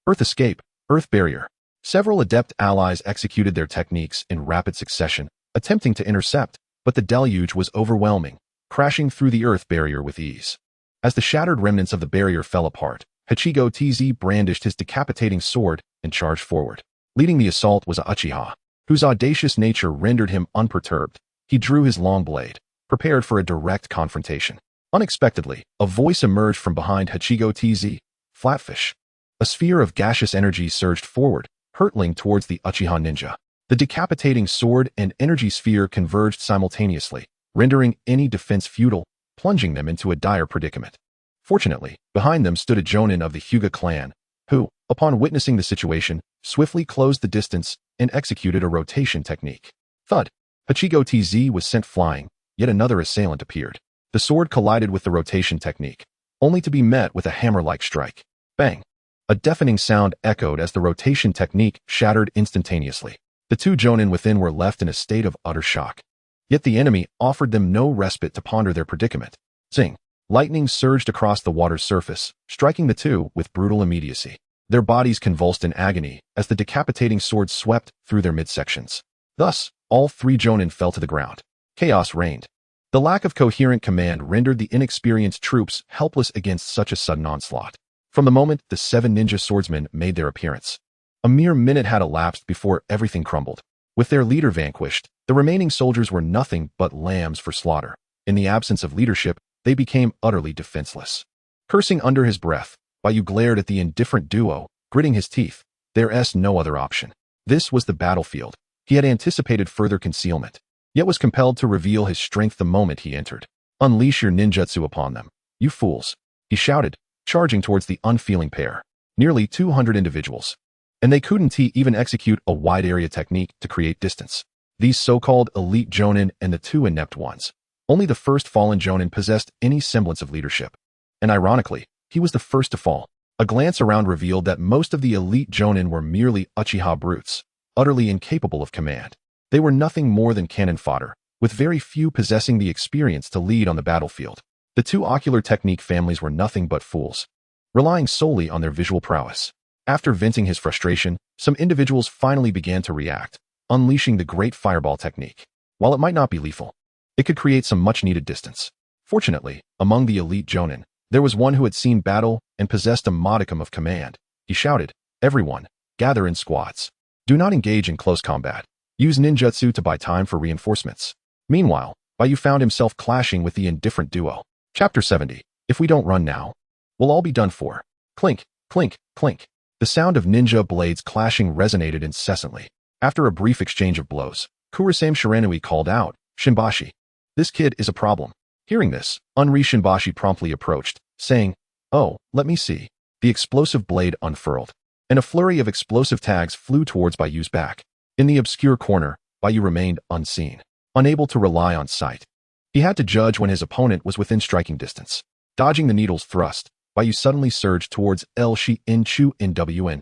Speaker 1: Earth Escape, Earth Barrier. Several adept allies executed their techniques in rapid succession, attempting to intercept, but the deluge was overwhelming, crashing through the earth barrier with ease. As the shattered remnants of the barrier fell apart, Hachigo TZ brandished his decapitating sword and charged forward. Leading the assault was Uchiha, whose audacious nature rendered him unperturbed. He drew his long blade, prepared for a direct confrontation. Unexpectedly, a voice emerged from behind Hachigo TZ. Flatfish. A sphere of gaseous energy surged forward, hurtling towards the Uchiha ninja. The decapitating sword and energy sphere converged simultaneously, rendering any defense futile, plunging them into a dire predicament. Fortunately, behind them stood a jonin of the Hyūga clan, who, upon witnessing the situation, swiftly closed the distance and executed a rotation technique. Thud! Hachigo TZ was sent flying, yet another assailant appeared. The sword collided with the rotation technique, only to be met with a hammer-like strike. Bang! A deafening sound echoed as the rotation technique shattered instantaneously. The two jonin within were left in a state of utter shock. Yet the enemy offered them no respite to ponder their predicament. Zing! Lightning surged across the water's surface, striking the two with brutal immediacy. Their bodies convulsed in agony as the decapitating sword swept through their midsections. Thus, all three jonin fell to the ground. Chaos reigned. The lack of coherent command rendered the inexperienced troops helpless against such a sudden onslaught. From the moment the 7 ninja swordsmen made their appearance, a mere minute had elapsed before everything crumbled. With their leader vanquished, the remaining soldiers were nothing but lambs for slaughter. In the absence of leadership, they became utterly defenseless. Cursing under his breath, Bai Yu glared at the indifferent duo, gritting his teeth. There's no other option. This was the battlefield. He had anticipated further concealment, yet was compelled to reveal his strength the moment he entered. Unleash your ninjutsu upon them, you fools, he shouted, charging towards the unfeeling pair. Nearly 200 individuals. And they couldn't even execute a wide-area technique to create distance. These so-called elite jonin and the two inept ones. Only the first fallen jonin possessed any semblance of leadership. And ironically, he was the first to fall. A glance around revealed that most of the elite jonin were merely Uchiha brutes, utterly incapable of command. They were nothing more than cannon fodder, with very few possessing the experience to lead on the battlefield. The two ocular technique families were nothing but fools, relying solely on their visual prowess. After venting his frustration, some individuals finally began to react, unleashing the great fireball technique. While it might not be lethal, it could create some much-needed distance. Fortunately, among the elite jonin, there was one who had seen battle and possessed a modicum of command. He shouted, "Everyone, gather in squads. Do not engage in close combat. Use ninjutsu to buy time for reinforcements." Meanwhile, Bai Yu found himself clashing with the indifferent duo. Chapter 70. If we don't run now, we'll all be done for. Clink, clink, clink. The sound of ninja blades clashing resonated incessantly. After a brief exchange of blows, Kurasame Shiranui called out, "Shinbashi, this kid is a problem." Hearing this, Unri Shinbashi promptly approached, saying, "Oh, let me see." The explosive blade unfurled, and a flurry of explosive tags flew towards Bai Yu's back. In the obscure corner, Bai Yu remained unseen, unable to rely on sight. He had to judge when his opponent was within striking distance. Dodging the needle's thrust, Bai Yu suddenly surged towards El Shi In Chu In WN.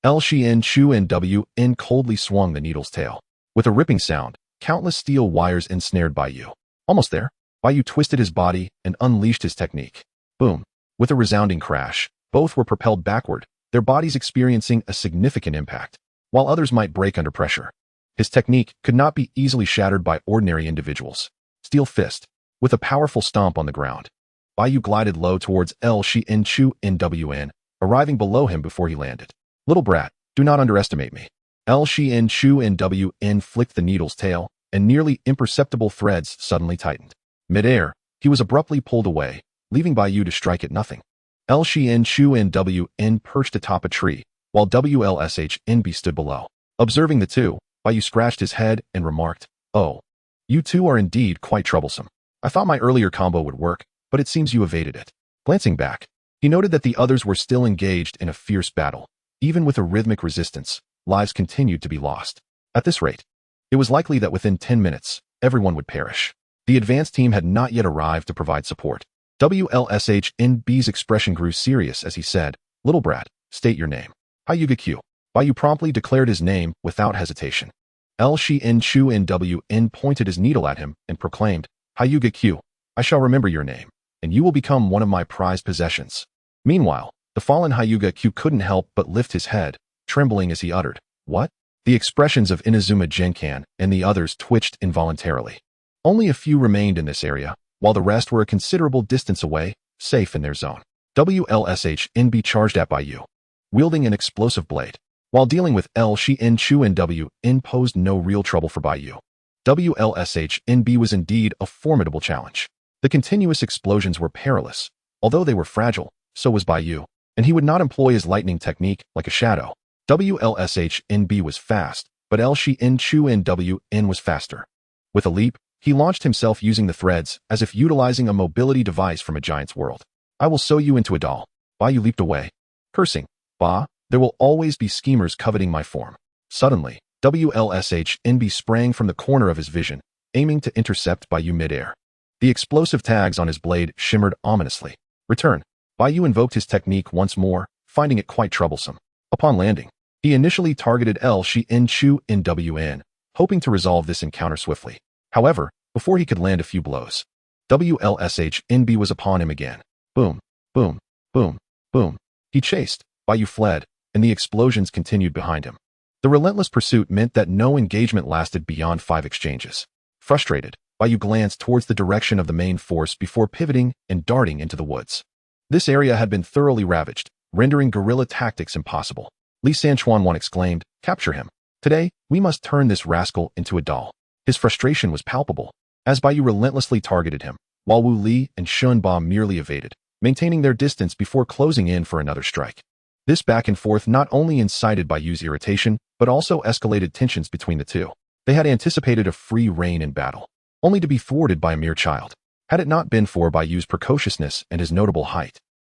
Speaker 1: El Shi In Chu In WN coldly swung the needle's tail. With a ripping sound, countless steel wires ensnared Bai Yu. Almost there, Bai Yu twisted his body and unleashed his technique. Boom! With a resounding crash, both were propelled backward, their bodies experiencing a significant impact, while others might break under pressure. His technique could not be easily shattered by ordinary individuals. Steel fist. With a powerful stomp on the ground, Bai Yu glided low towards El Shi In Chu In WN, arriving below him before he landed. "Little brat, do not underestimate me." El Shi In Chu In WN flicked the needle's tail, and nearly imperceptible threads suddenly tightened. Mid-air, he was abruptly pulled away, leaving Bai Yu to strike at nothing. El Shi In Chu In WN perched atop a tree, while WLSHNB stood below. Observing the two, Bai Yu scratched his head and remarked, "Oh, you two are indeed quite troublesome. I thought my earlier combo would work, but it seems you evaded it." Glancing back, he noted that the others were still engaged in a fierce battle. Even with a rhythmic resistance, lives continued to be lost. At this rate, it was likely that within 10 minutes, everyone would perish. The advance team had not yet arrived to provide support. WLSHNB's expression grew serious as he said, "Little brat, state your name." Hyūga Q. Bai Yu promptly declared his name without hesitation. El Shi In Chu In WN pointed his needle at him and proclaimed, "Hyūga Q, I shall remember your name, and you will become one of my prized possessions." Meanwhile, the fallen Hyūga Q couldn't help but lift his head, trembling as he uttered, "What?" The expressions of Inazuma Genkan and the others twitched involuntarily. Only a few remained in this area, while the rest were a considerable distance away, safe in their zone. WLSHNB charged at Bai Yu, wielding an explosive blade. While dealing with El Shi In Chu In WN posed no real trouble for Bai Yu. WLSHNB was indeed a formidable challenge. The continuous explosions were perilous. Although they were fragile, so was Bai Yu, and he would not employ his lightning technique like a shadow. WLSHNB was fast, but LSHNCHUNWN was faster. With a leap, he launched himself using the threads as if utilizing a mobility device from a giant's world. I will sew you into a doll. Bai Yu leaped away, cursing, Bah, there will always be schemers coveting my form. Suddenly, WLSHNB sprang from the corner of his vision, aiming to intercept Bai Yu midair. The explosive tags on his blade shimmered ominously. Return. Bai Yu invoked his technique once more, finding it quite troublesome. Upon landing, he initially targeted LSHNCHUNWN, hoping to resolve this encounter swiftly. However, before he could land a few blows, WLSHNB was upon him again. Boom, boom, boom, boom. He chased, Bai Yu fled, and the explosions continued behind him. The relentless pursuit meant that no engagement lasted beyond 5 exchanges. Frustrated, Bai Yu glanced towards the direction of the main force before pivoting and darting into the woods. This area had been thoroughly ravaged, rendering guerrilla tactics impossible. Li Sanchuan exclaimed, capture him. Today, we must turn this rascal into a doll. His frustration was palpable, as Bai Yu relentlessly targeted him, while Wu Li and Shun Ba merely evaded, maintaining their distance before closing in for another strike. This back and forth not only incited Bai Yu's irritation, but also escalated tensions between the two. They had anticipated a free reign in battle, only to be thwarted by a mere child. Had it not been for Bai Yu's precociousness and his notable height,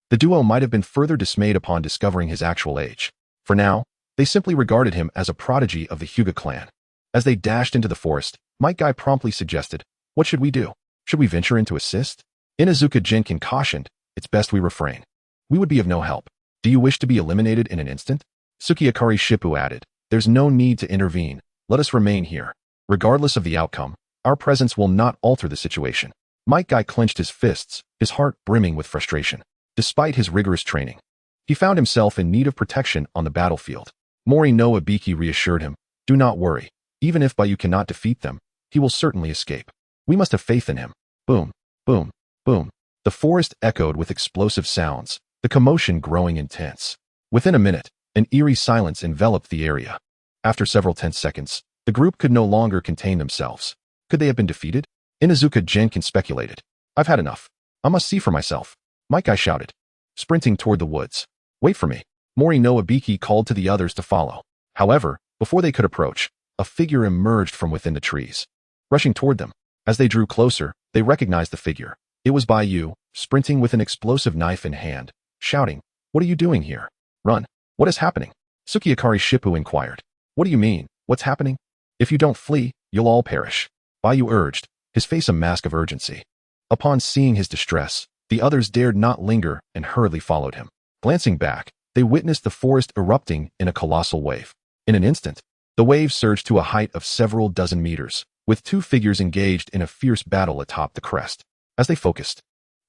Speaker 1: the duo might have been further dismayed upon discovering his actual age. For now, they simply regarded him as a prodigy of the Hyūga clan. As they dashed into the forest, Might Guy promptly suggested, what should we do? Should we venture in to assist? Inazuka Jinkin cautioned, it's best we refrain. We would be of no help. Do you wish to be eliminated in an instant? Sukiakari Shippu added, there's no need to intervene. Let us remain here. Regardless of the outcome, our presence will not alter the situation. Might Guy clenched his fists, his heart brimming with frustration. Despite his rigorous training, he found himself in need of protection on the battlefield. Mori no Ibiki reassured him, do not worry. Even if Bai Yu cannot defeat them, he will certainly escape. We must have faith in him. Boom, boom, boom. The forest echoed with explosive sounds, the commotion growing intense. Within a minute, an eerie silence enveloped the area. After several tense seconds, the group could no longer contain themselves. Could they have been defeated? Inazuka Jenkin speculated. I've had enough. I must see for myself. Might Guy shouted, sprinting toward the woods. Wait for me. Mori no Ibiki called to the others to follow. However, before they could approach, a figure emerged from within the trees, rushing toward them. As they drew closer, they recognized the figure. It was Bai Yu, sprinting with an explosive knife in hand, shouting, what are you doing here? Run. What is happening? Sukiakari Shippu inquired. What do you mean, what's happening? If you don't flee, you'll all perish. Bai Yu urged, his face a mask of urgency. Upon seeing his distress, the others dared not linger and hurriedly followed him. Glancing back, they witnessed the forest erupting in a colossal wave. In an instant, the wave surged to a height of several dozen meters, with 2 figures engaged in a fierce battle atop the crest. As they focused,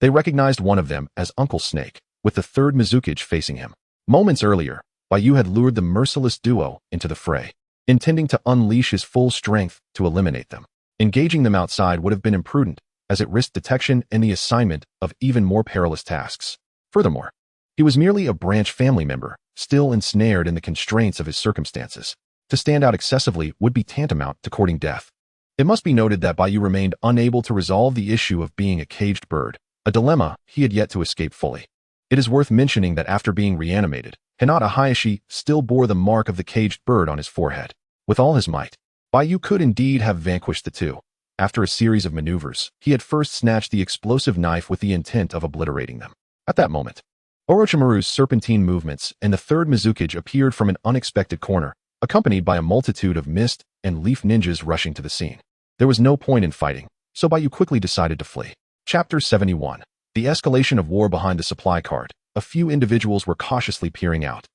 Speaker 1: they recognized one of them as Uncle Snake, with the third Mizukage facing him. Moments earlier, Bai Yu had lured the merciless duo into the fray, intending to unleash his full strength to eliminate them. Engaging them outside would have been imprudent, as it risked detection and the assignment of even more perilous tasks. Furthermore, he was merely a branch family member, still ensnared in the constraints of his circumstances. To stand out excessively would be tantamount to courting death. It must be noted that Bai Yu remained unable to resolve the issue of being a caged bird, a dilemma he had yet to escape fully. It is worth mentioning that after being reanimated, Hinata Hayashi still bore the mark of the caged bird on his forehead. With all his might, Bai Yu could indeed have vanquished the two. After a series of maneuvers, he had first snatched the explosive knife with the intent of obliterating them. At that moment, Orochimaru's serpentine movements and the third Mizukage appeared from an unexpected corner, accompanied by a multitude of mist and leaf ninjas rushing to the scene. There was no point in fighting, so Bai Yu quickly decided to flee. Chapter 71. The escalation of war behind the supply cart. A few individuals were cautiously peering out.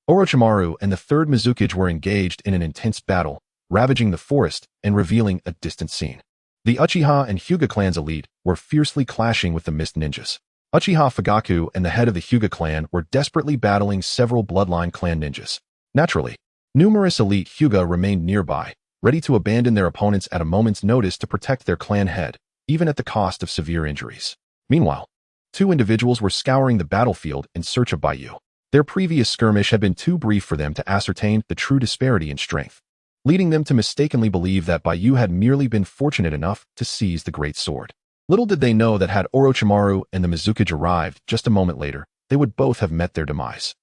Speaker 1: Orochimaru and the third Mizukage were engaged in an intense battle, ravaging the forest and revealing a distant scene. The Uchiha and Hyūga clans elite were fiercely clashing with the mist ninjas. Uchiha Fugaku and the head of the Hyūga clan were desperately battling several bloodline clan ninjas. Naturally, numerous elite Hyūga remained nearby, ready to abandon their opponents at a moment's notice to protect their clan head, even at the cost of severe injuries. Meanwhile, 2 individuals were scouring the battlefield in search of Bai Yu. Their previous skirmish had been too brief for them to ascertain the true disparity in strength, leading them to mistakenly believe that Bai Yu had merely been fortunate enough to seize the great sword. Little did they know that had Orochimaru and the Mizukage arrived just a moment later, they would both have met their demise.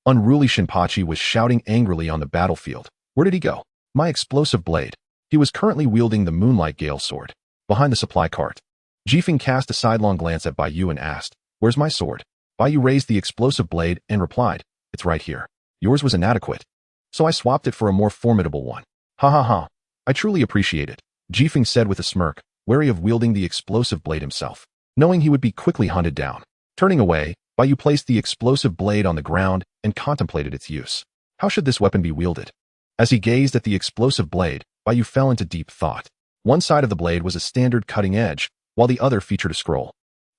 Speaker 1: Unruly Shinpachi was shouting angrily on the battlefield. Where did he go? My explosive blade. He was currently wielding the Moonlight Gale sword. Behind the supply cart. Jifeng cast a sidelong glance at Bai Yu and asked, "Where's my sword?" Bai Yu raised the explosive blade and replied, "It's right here. Yours was inadequate. So I swapped it for a more formidable one." "Ha ha ha. I truly appreciate it," Jifeng said with a smirk, wary of wielding the explosive blade himself, knowing he would be quickly hunted down. Turning away, Bai Yu placed the explosive blade on the ground and contemplated its use. How should this weapon be wielded? As he gazed at the explosive blade, Bai Yu fell into deep thought. One side of the blade was a standard cutting edge, while the other featured a scroll.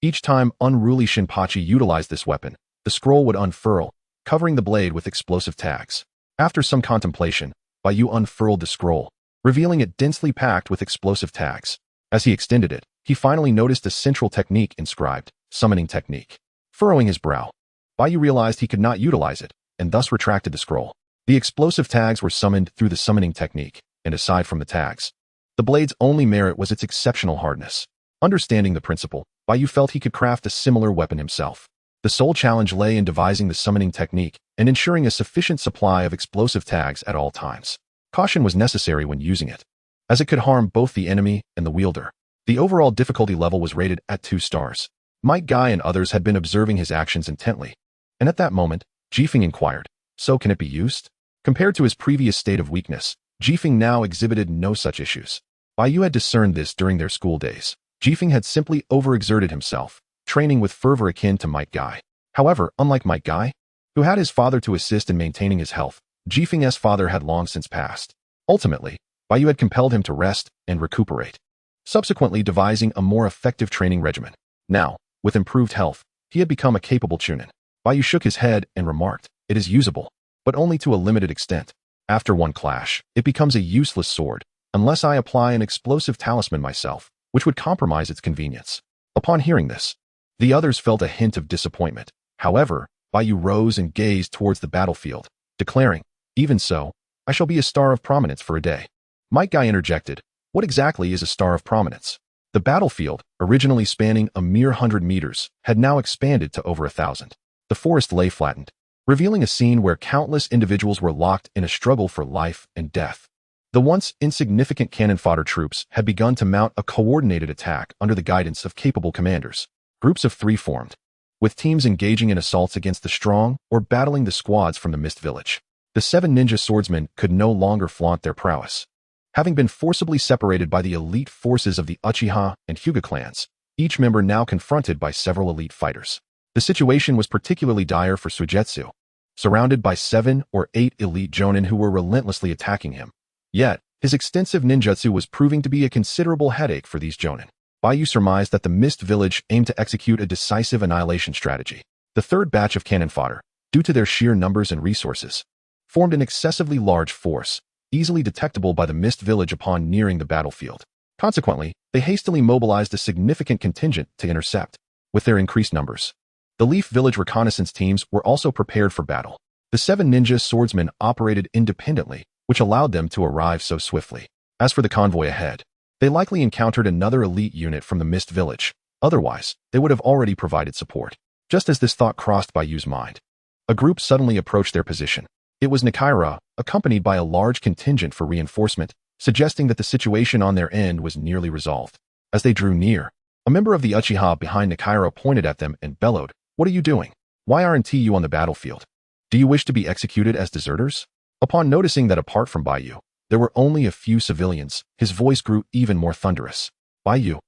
Speaker 1: Each time unruly Shinpachi utilized this weapon, the scroll would unfurl, covering the blade with explosive tags. After some contemplation, Bai Yu unfurled the scroll, revealing it densely packed with explosive tags. As he extended it, he finally noticed a central technique inscribed, Summoning Technique. Furrowing his brow, Bai Yu realized he could not utilize it, and thus retracted the scroll. The explosive tags were summoned through the Summoning Technique, and aside from the tags, the blade's only merit was its exceptional hardness. Understanding the principle, Bai Yu felt he could craft a similar weapon himself. The sole challenge lay in devising the summoning technique and ensuring a sufficient supply of explosive tags at all times. Caution was necessary when using it, as it could harm both the enemy and the wielder. The overall difficulty level was rated at 2 stars. Mike Guy and others had been observing his actions intently, and at that moment, Jifeng inquired, "So can it be used?" Compared to his previous state of weakness, Jifeng now exhibited no such issues. Bai Yu had discerned this during their school days. Jifeng had simply overexerted himself, training with fervor akin to Mike Guy. However, unlike Mike Guy, who had his father to assist in maintaining his health, Jifeng's father had long since passed. Ultimately, Bai Yu had compelled him to rest and recuperate, subsequently devising a more effective training regimen. Now, with improved health, he had become a capable chunin. Bai Yu shook his head and remarked, "It is usable, but only to a limited extent. After one clash, it becomes a useless sword, unless I apply an explosive talisman myself, which would compromise its convenience." Upon hearing this, the others felt a hint of disappointment. However, Bai Yu rose and gazed towards the battlefield, declaring, "Even so, I shall be a star of prominence for a day." Mike Guy interjected, "What exactly is a star of prominence?" The battlefield, originally spanning a mere 100 meters, had now expanded to over 1,000. The forest lay flattened, revealing a scene where countless individuals were locked in a struggle for life and death. The once insignificant cannon fodder troops had begun to mount a coordinated attack under the guidance of capable commanders. Groups of 3 formed, with teams engaging in assaults against the strong or battling the squads from the Mist Village. The 7 ninja swordsmen could no longer flaunt their prowess. Having been forcibly separated by the elite forces of the Uchiha and Hyūga clans, each member now confronted by several elite fighters. The situation was particularly dire for Suigetsu, surrounded by 7 or 8 elite jonin who were relentlessly attacking him. Yet, his extensive ninjutsu was proving to be a considerable headache for these jonin. Bai Yu surmised that the Mist Village aimed to execute a decisive annihilation strategy. The third batch of cannon fodder, due to their sheer numbers and resources, formed an excessively large force, easily detectable by the Mist Village upon nearing the battlefield. Consequently, they hastily mobilized a significant contingent to intercept. With their increased numbers, the Leaf Village reconnaissance teams were also prepared for battle. The 7 ninja swordsmen operated independently, which allowed them to arrive so swiftly. As for the convoy ahead, they likely encountered another elite unit from the Mist Village. Otherwise, they would have already provided support. Just as this thought crossed Bai Yu's mind, a group suddenly approached their position. It was Nakaira, accompanied by a large contingent for reinforcement, suggesting that the situation on their end was nearly resolved. As they drew near, a member of the Uchiha behind Nakaira pointed at them and bellowed, "What are you doing? Why aren't you on the battlefield? Do you wish to be executed as deserters?" Upon noticing that apart from Bai Yu, there were only a few civilians, his voice grew even more thunderous. Bai Yu,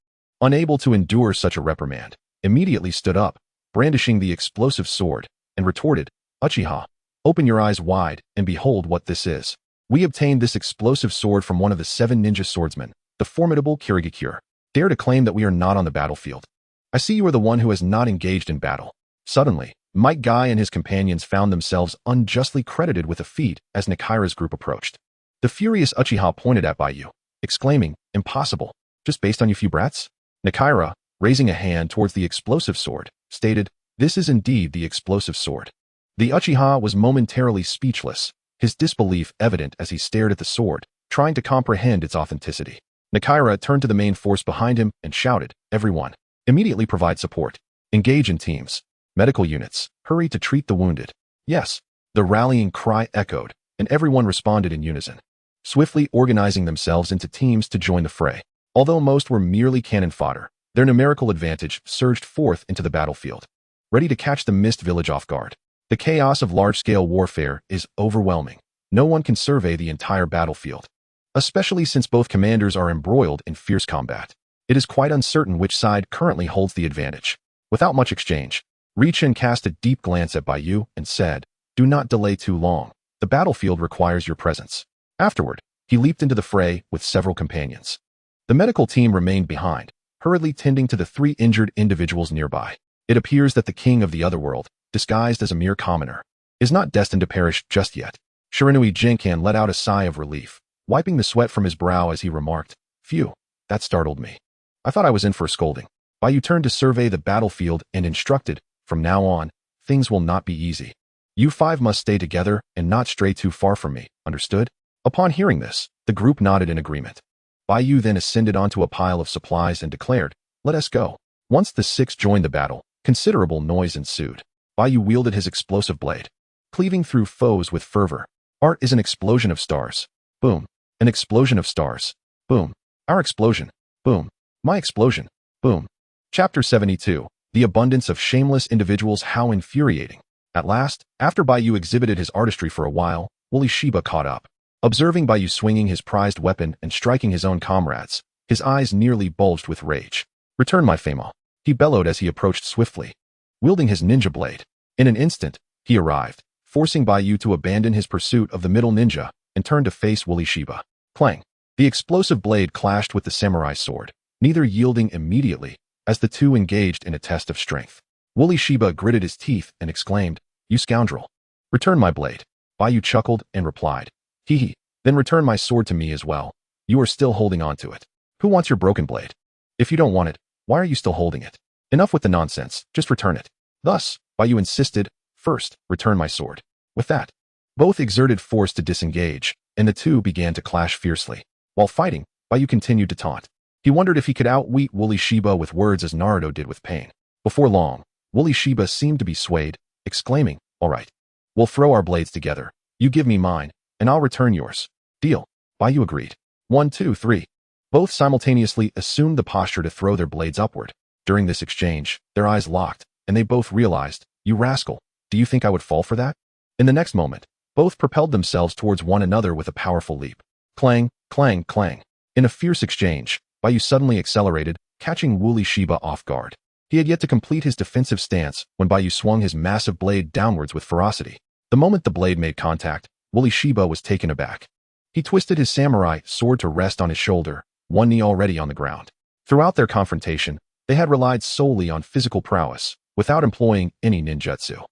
Speaker 1: unable to endure such a reprimand, immediately stood up, brandishing the explosive sword, and retorted, "Uchiha, open your eyes wide and behold what this is. We obtained this explosive sword from one of the 7 ninja swordsmen, the formidable Kirigakure. Dare to claim that we are not on the battlefield. I see you are the one who has not engaged in battle." Suddenly, Mike Guy and his companions found themselves unjustly credited with a feat as Nakaira's group approached. The furious Uchiha pointed at Bai Yu, exclaiming, "Impossible, just based on you few brats?" Nakaira, raising a hand towards the explosive sword, stated, "This is indeed the explosive sword." The Uchiha was momentarily speechless, his disbelief evident as he stared at the sword, trying to comprehend its authenticity. Nakaira turned to the main force behind him and shouted, "Everyone, immediately provide support. Engage in teams. Medical units, hurry to treat the wounded." "Yes, The rallying cry echoed, and everyone responded in unison, swiftly organizing themselves into teams to join the fray. Although most were merely cannon fodder, their numerical advantage surged forth into the battlefield, ready to catch the mist village off guard. The chaos of large-scale warfare is overwhelming. No one can survey the entire battlefield, especially since both commanders are embroiled in fierce combat. It is quite uncertain which side currently holds the advantage. Without much exchange, Ri-Chen cast a deep glance at Bai Yu and said, "Do not delay too long. The battlefield requires your presence." Afterward, he leaped into the fray with several companions. The medical team remained behind, hurriedly tending to the 3 injured individuals nearby. It appears that the king of the otherworld, disguised as a mere commoner, is not destined to perish just yet. Shiranui Jinkan let out a sigh of relief, wiping the sweat from his brow as he remarked, "Phew, that startled me. I thought I was in for a scolding." Bai Yu turned to survey the battlefield and instructed, "From now on, things will not be easy. You 5 must stay together and not stray too far from me, understood?" Upon hearing this, the group nodded in agreement. Bai Yu then ascended onto a pile of supplies and declared, "Let us go." Once the 6 joined the battle, considerable noise ensued. Bai Yu wielded his explosive blade, cleaving through foes with fervor. Art is an explosion of stars. Boom. An explosion of stars. Boom. Our explosion. Boom. My explosion. Boom. Chapter 72. The abundance of shameless individuals. How infuriating. At last, after Bai Yu exhibited his artistry for a while, Wooly Shiba caught up. Observing Bai Yu swinging his prized weapon and striking his own comrades, his eyes nearly bulged with rage. "Return my fama," he bellowed as he approached swiftly, wielding his ninja blade. In an instant, he arrived, forcing Bai Yu to abandon his pursuit of the middle ninja and turn to face Wooly Shiba. Clang! The explosive blade clashed with the samurai sword, neither yielding immediately, as the two engaged in a test of strength. Wooly Shiba gritted his teeth and exclaimed, "You scoundrel! Return my blade." Bai Yu chuckled and replied, "Hee hee, then return my sword to me as well. You are still holding on to it. Who wants your broken blade? If you don't want it, why are you still holding it? Enough with the nonsense, just return it." Thus, Bai Yu insisted, "First, return my sword." With that, both exerted force to disengage, and the two began to clash fiercely. While fighting, Bai Yu continued to taunt. He wondered if he could outwit Wooly Shiba with words as Naruto did with pain. Before long, Wooly Shiba seemed to be swayed, exclaiming, "All right, we'll throw our blades together. You give me mine, and I'll return yours." "Deal." Bai Yu agreed. 1, 2, 3. Both simultaneously assumed the posture to throw their blades upward. During this exchange, their eyes locked, and they both realized, "You rascal, do you think I would fall for that?" In the next moment, both propelled themselves towards one another with a powerful leap. Clang, clang, clang. In a fierce exchange, Bai Yu suddenly accelerated, catching Wooly Shiba off guard. He had yet to complete his defensive stance when Bai Yu swung his massive blade downwards with ferocity. The moment the blade made contact, Wooly Shiba was taken aback. He twisted his samurai sword to rest on his shoulder, one knee already on the ground. Throughout their confrontation, they had relied solely on physical prowess, without employing any ninjutsu.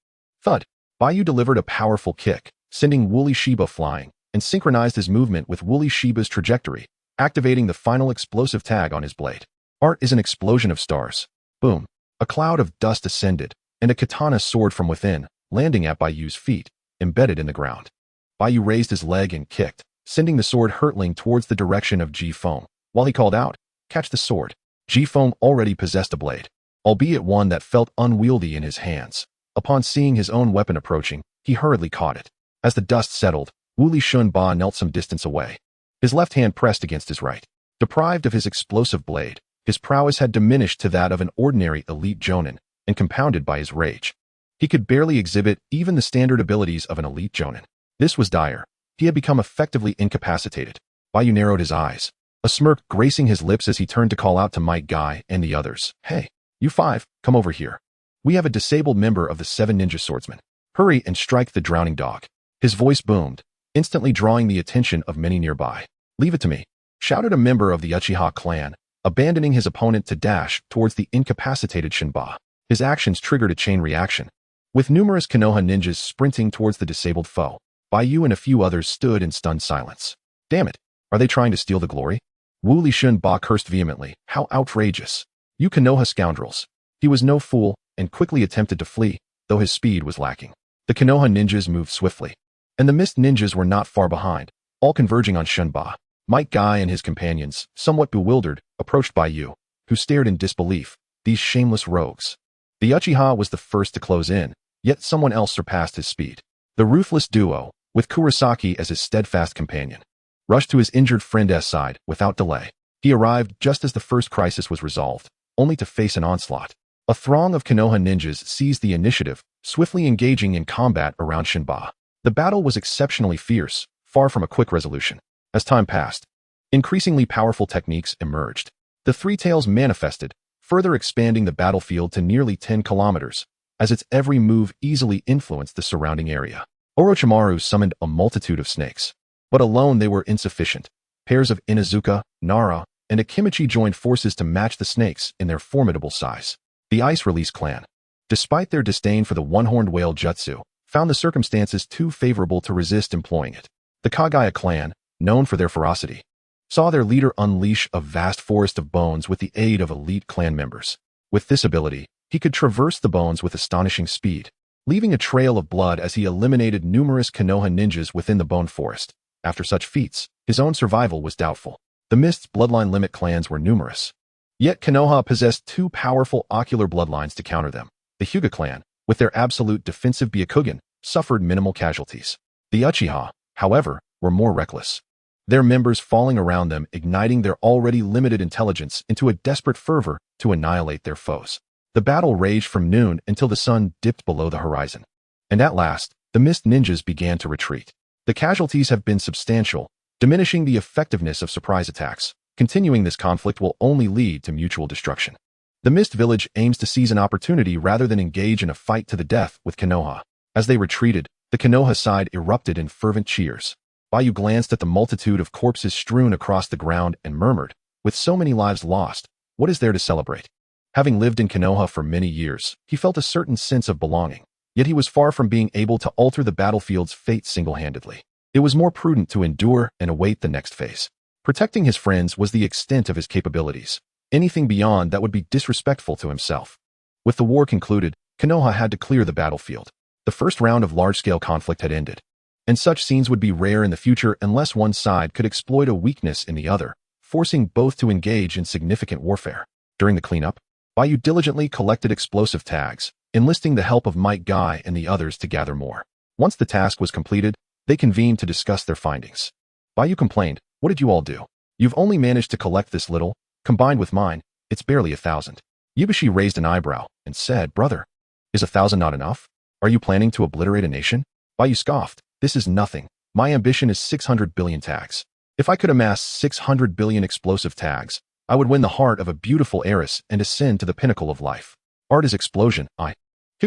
Speaker 1: Thud! Bai Yu delivered a powerful kick, sending Wooly Shiba flying, and synchronized his movement with Wooly Shiba's trajectory, activating the final explosive tag on his blade. Art is an explosion of stars. Boom! A cloud of dust ascended, and a katana soared from within, landing at Bai Yu's feet, embedded in the ground. Bai Yu raised his leg and kicked, sending the sword hurtling towards the direction of Ji-Feng. While he called out, "Catch the sword." Ji-Feng already possessed a blade, albeit one that felt unwieldy in his hands. Upon seeing his own weapon approaching, he hurriedly caught it. As the dust settled, Wooly Shun-Ba knelt some distance away, his left hand pressed against his right. Deprived of his explosive blade, his prowess had diminished to that of an ordinary elite jonin, and compounded by his rage, he could barely exhibit even the standard abilities of an elite jonin. This was dire. He had become effectively incapacitated. Bai Yu narrowed his eyes, a smirk gracing his lips as he turned to call out to Might Guy and the others, "Hey, you 5, come over here. We have a disabled member of the 7 ninja swordsmen. Hurry and strike the drowning dog." His voice boomed, instantly drawing the attention of many nearby. "Leave it to me," shouted a member of the Uchiha clan, abandoning his opponent to dash towards the incapacitated Shinba. His actions triggered a chain reaction, with numerous Konoha ninjas sprinting towards the disabled foe. Bai Yu and a few others stood in stunned silence. "Damn it, are they trying to steal the glory?" Wooly Shun-Ba cursed vehemently. "How outrageous! You Konoha scoundrels!" He was no fool, and quickly attempted to flee, though his speed was lacking. The Konoha ninjas moved swiftly, and the Mist ninjas were not far behind, all converging on Shun-Ba. Might Guy and his companions, somewhat bewildered, approached Bai Yu, who stared in disbelief. These shameless rogues. The Uchiha was the first to close in, yet someone else surpassed his speed. The ruthless duo, with Kurosaki as his steadfast companion, rushed to his injured friend's side without delay. He arrived just as the first crisis was resolved, only to face an onslaught. A throng of Konoha ninjas seized the initiative, swiftly engaging in combat around Shinba. The battle was exceptionally fierce, far from a quick resolution. As time passed, increasingly powerful techniques emerged. The Three Tails manifested, further expanding the battlefield to nearly 10 kilometers, as its every move easily influenced the surrounding area. Orochimaru summoned a multitude of snakes, but alone they were insufficient. Pairs of Inuzuka, Nara, and Akimichi joined forces to match the snakes in their formidable size. The Ice Release clan, despite their disdain for the one-horned whale jutsu, found the circumstances too favorable to resist employing it. The Kagaya clan, known for their ferocity, saw their leader unleash a vast forest of bones with the aid of elite clan members. With this ability, he could traverse the bones with astonishing speed, leaving a trail of blood as he eliminated numerous Konoha ninjas within the bone forest. After such feats, his own survival was doubtful. The Mist's bloodline limit clans were numerous, yet Konoha possessed two powerful ocular bloodlines to counter them. The Hyūga clan, with their absolute defensive Byakugan, suffered minimal casualties. The Uchiha, however, were more reckless, their members falling around them, igniting their already limited intelligence into a desperate fervor to annihilate their foes. The battle raged from noon until the sun dipped below the horizon. And at last, the Mist ninjas began to retreat. The casualties have been substantial, diminishing the effectiveness of surprise attacks. Continuing this conflict will only lead to mutual destruction. The Mist Village aims to seize an opportunity rather than engage in a fight to the death with Konoha. As they retreated, the Konoha side erupted in fervent cheers. Bai Yu glanced at the multitude of corpses strewn across the ground and murmured, "With so many lives lost, what is there to celebrate?" Having lived in Konoha for many years, he felt a certain sense of belonging, yet he was far from being able to alter the battlefield's fate single-handedly. It was more prudent to endure and await the next phase. Protecting his friends was the extent of his capabilities. Anything beyond that would be disrespectful to himself. With the war concluded, Konoha had to clear the battlefield. The first round of large-scale conflict had ended, and such scenes would be rare in the future unless one side could exploit a weakness in the other, forcing both to engage in significant warfare. During the cleanup, Bai Yu diligently collected explosive tags, enlisting the help of Might Guy and the others to gather more. Once the task was completed, they convened to discuss their findings. Bai Yu complained, "What did you all do? You've only managed to collect this little. Combined with mine, it's barely 1,000. Yubashi raised an eyebrow and said, "Brother, is 1,000 not enough? Are you planning to obliterate a nation?" Bai Yu scoffed, "This is nothing. My ambition is 600 billion tags. If I could amass 600 billion explosive tags, I would win the heart of a beautiful heiress and ascend to the pinnacle of life. Art is explosion. Hyūga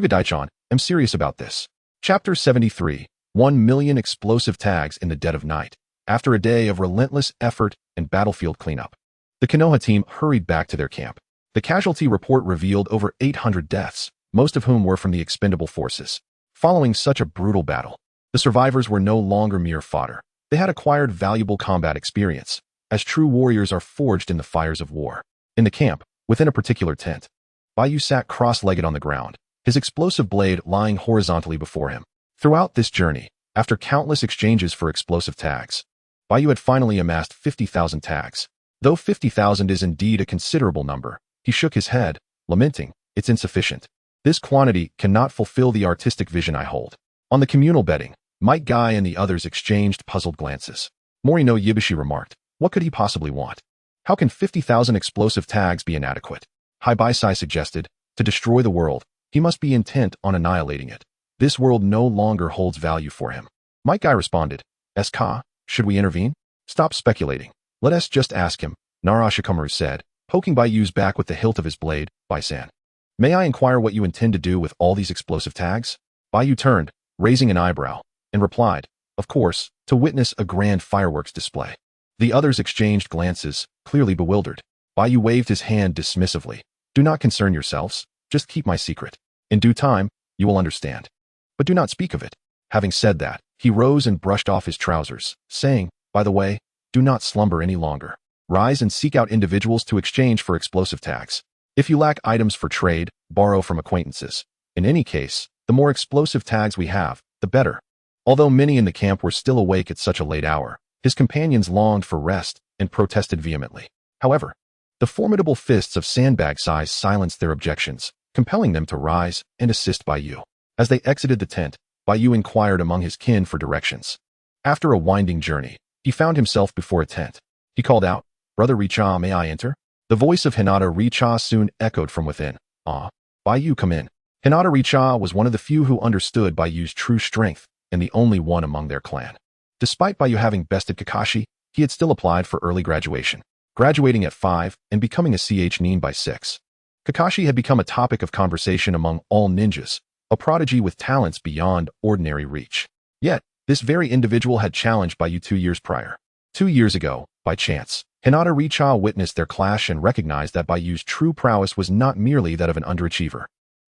Speaker 1: Daichan, am serious about this." Chapter 73, 1 million explosive tags in the dead of night. After a day of relentless effort and battlefield cleanup, the Konoha team hurried back to their camp. The casualty report revealed over 800 deaths, most of whom were from the expendable forces. Following such a brutal battle, the survivors were no longer mere fodder. They had acquired valuable combat experience, as true warriors are forged in the fires of war. In the camp, within a particular tent, Bai Yu sat cross-legged on the ground, his explosive blade lying horizontally before him. Throughout this journey, after countless exchanges for explosive tags, Bai Yu had finally amassed 50,000 tags. Though 50,000 is indeed a considerable number, he shook his head, lamenting, "It's insufficient. This quantity cannot fulfill the artistic vision I hold." On the communal bedding, Might Guy and the others exchanged puzzled glances. Morino Yibushi remarked, "What could he possibly want? How can 50,000 explosive tags be inadequate?" Hibaisai suggested, "To destroy the world, he must be intent on annihilating it. This world no longer holds value for him." Might Guy responded, "Ska, should we intervene? Stop speculating. Let us just ask him," Nara Shikamaru said, poking Bai Yu's back with the hilt of his blade. "Bai-san, may I inquire what you intend to do with all these explosive tags?" Bai Yu turned, raising an eyebrow, and replied, "Of course, to witness a grand fireworks display." The others exchanged glances, clearly bewildered. Bai Yu waved his hand dismissively. "Do not concern yourselves, just keep my secret. In due time, you will understand. But do not speak of it." Having said that, he rose and brushed off his trousers, saying, "By the way, do not slumber any longer. Rise and seek out individuals to exchange for explosive tags. If you lack items for trade, borrow from acquaintances. In any case, the more explosive tags we have, the better." Although many in the camp were still awake at such a late hour, his companions longed for rest and protested vehemently. However, the formidable fists of sandbag size silenced their objections, compelling them to rise and assist Bai Yu. As they exited the tent, Bai Yu inquired among his kin for directions. After a winding journey, he found himself before a tent. He called out, "Brother Richa, may I enter?" The voice of Hinata Richa soon echoed from within. "Ah, Bai Yu, come in." Hinata Richa was one of the few who understood Bai Yu's true strength and the only one among their clan. Despite Bai Yu having bested Kakashi, he had still applied for early graduation, graduating at 5 and becoming a nin by 6. Kakashi had become a topic of conversation among all ninjas, a prodigy with talents beyond ordinary reach. Yet, this very individual had challenged Bai Yu 2 years prior. 2 years ago, by chance, Hinata Richa witnessed their clash and recognized that Bai Yu's true prowess was not merely that of an underachiever.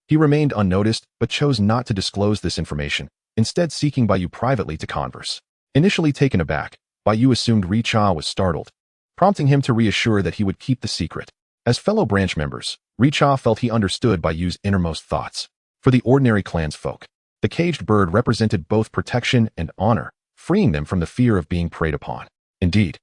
Speaker 1: He remained unnoticed but chose not to disclose this information, instead seeking Bai Yu privately to converse. Initially taken aback, Bai Yu assumed Richa was startled, prompting him to reassure that he would keep the secret. As fellow branch members, Richa felt he understood Bai Yu's innermost thoughts. For the ordinary clan's folk, the caged bird represented both protection and honor, freeing them from the fear of being preyed upon. Indeed,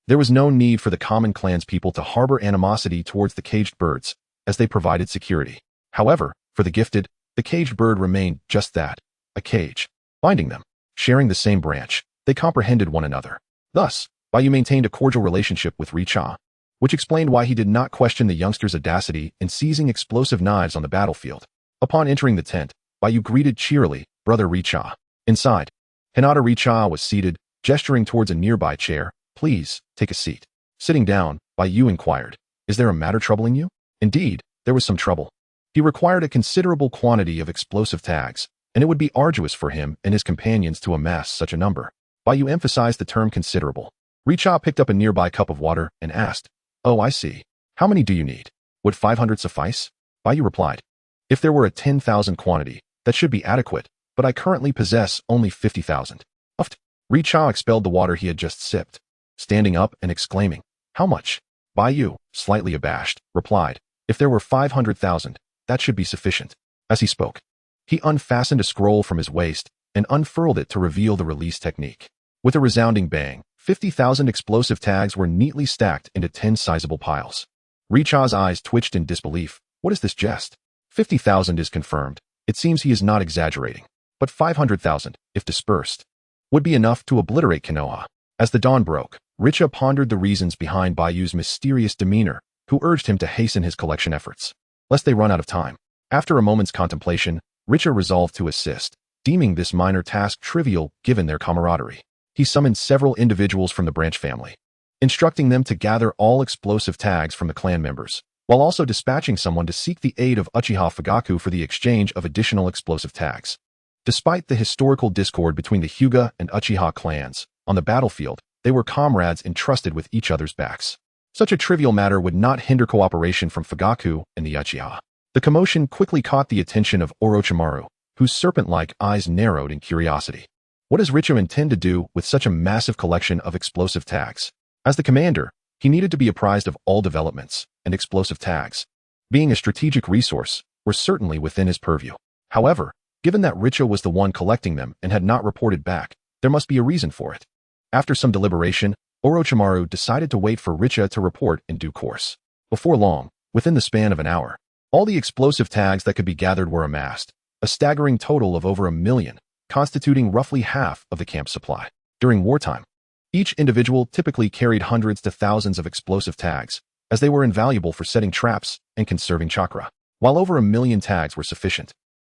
Speaker 1: there was no need for the common clan's people to harbor animosity towards the caged birds, as they provided security. However, for the gifted, the caged bird remained just that, a cage, binding them. Sharing the same branch, they comprehended one another. Thus, Bai Yu maintained a cordial relationship with Richa, which explained why he did not question the youngster's audacity in seizing explosive knives on the battlefield. Upon entering the tent, Bai Yu greeted cheerily, "Brother Richa." Inside, Hinata Richa was seated, gesturing towards a nearby chair. "Please, take a seat." Sitting down, Bai Yu inquired, "Is there a matter troubling you?" Indeed, there was some trouble. He required a considerable quantity of explosive tags, and it would be arduous for him and his companions to amass such a number. Bai Yu emphasized the term considerable. Richa picked up a nearby cup of water and asked, "Oh, I see. How many do you need? Would 500 suffice?" Bai Yu replied, "If there were a 10,000 quantity, that should be adequate, but I currently possess only 50,000. Uft. Richa expelled the water he had just sipped, standing up and exclaiming, "How much?" Bai Yu, slightly abashed, replied, "If there were 500,000, that should be sufficient." As he spoke, he unfastened a scroll from his waist and unfurled it to reveal the release technique. With a resounding bang, 50,000 explosive tags were neatly stacked into 10 sizable piles. Richa's eyes twitched in disbelief. What is this jest? 50,000 is confirmed. It seems he is not exaggerating. But 500,000, if dispersed, would be enough to obliterate Konoha. As the dawn broke, Richa pondered the reasons behind Bai Yu's mysterious demeanor, who urged him to hasten his collection efforts, lest they run out of time. After a moment's contemplation, Richa resolved to assist, deeming this minor task trivial given their camaraderie. He summoned several individuals from the branch family, instructing them to gather all explosive tags from the clan members, while also dispatching someone to seek the aid of Uchiha Fugaku for the exchange of additional explosive tags. Despite the historical discord between the Hyūga and Uchiha clans, on the battlefield, they were comrades entrusted with each other's backs. Such a trivial matter would not hinder cooperation from Fugaku and the Uchiha. The commotion quickly caught the attention of Orochimaru, whose serpent-like eyes narrowed in curiosity. What does Richa intend to do with such a massive collection of explosive tags? As the commander, he needed to be apprised of all developments, and explosive tags, being a strategic resource, were certainly within his purview. However, given that Richa was the one collecting them and had not reported back, there must be a reason for it. After some deliberation, Orochimaru decided to wait for Richa to report in due course. Before long, within the span of an hour, all the explosive tags that could be gathered were amassed, a staggering total of over 1 million, constituting roughly half of the camp's supply. During wartime, each individual typically carried hundreds to thousands of explosive tags, as they were invaluable for setting traps and conserving chakra. While over 1 million tags were sufficient,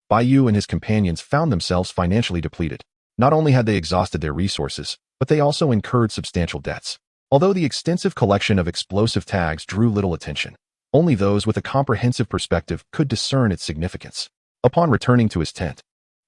Speaker 1: Bai Yu and his companions found themselves financially depleted. Not only had they exhausted their resources, but they also incurred substantial debts. Although the extensive collection of explosive tags drew little attention, only those with a comprehensive perspective could discern its significance. Upon returning to his tent,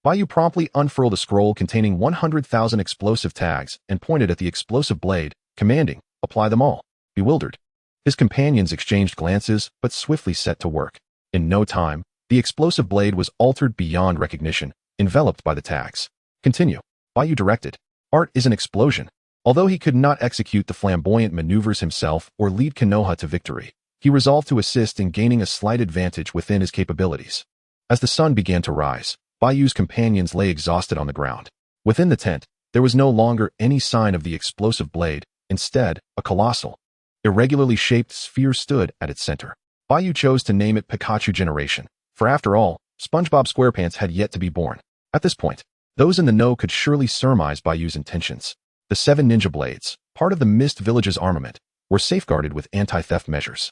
Speaker 1: Bai Yu promptly unfurled a scroll containing 100,000 explosive tags and pointed at the explosive blade, commanding, "Apply them all." Bewildered, his companions exchanged glances but swiftly set to work. In no time, the explosive blade was altered beyond recognition, enveloped by the tags. "Continue," Bai Yu directed. Art is an explosion. Although he could not execute the flamboyant maneuvers himself or lead Konoha to victory, he resolved to assist in gaining a slight advantage within his capabilities. As the sun began to rise, Bai Yu's companions lay exhausted on the ground. Within the tent, there was no longer any sign of the explosive blade. Instead, a colossal, irregularly shaped sphere stood at its center. Bai Yu chose to name it Pikachu Generation, for after all, SpongeBob SquarePants had yet to be born. At this point, Those in the know could surely surmise Bai Yu's intentions. The 7 ninja blades, part of the Mist Village's armament, were safeguarded with anti-theft measures.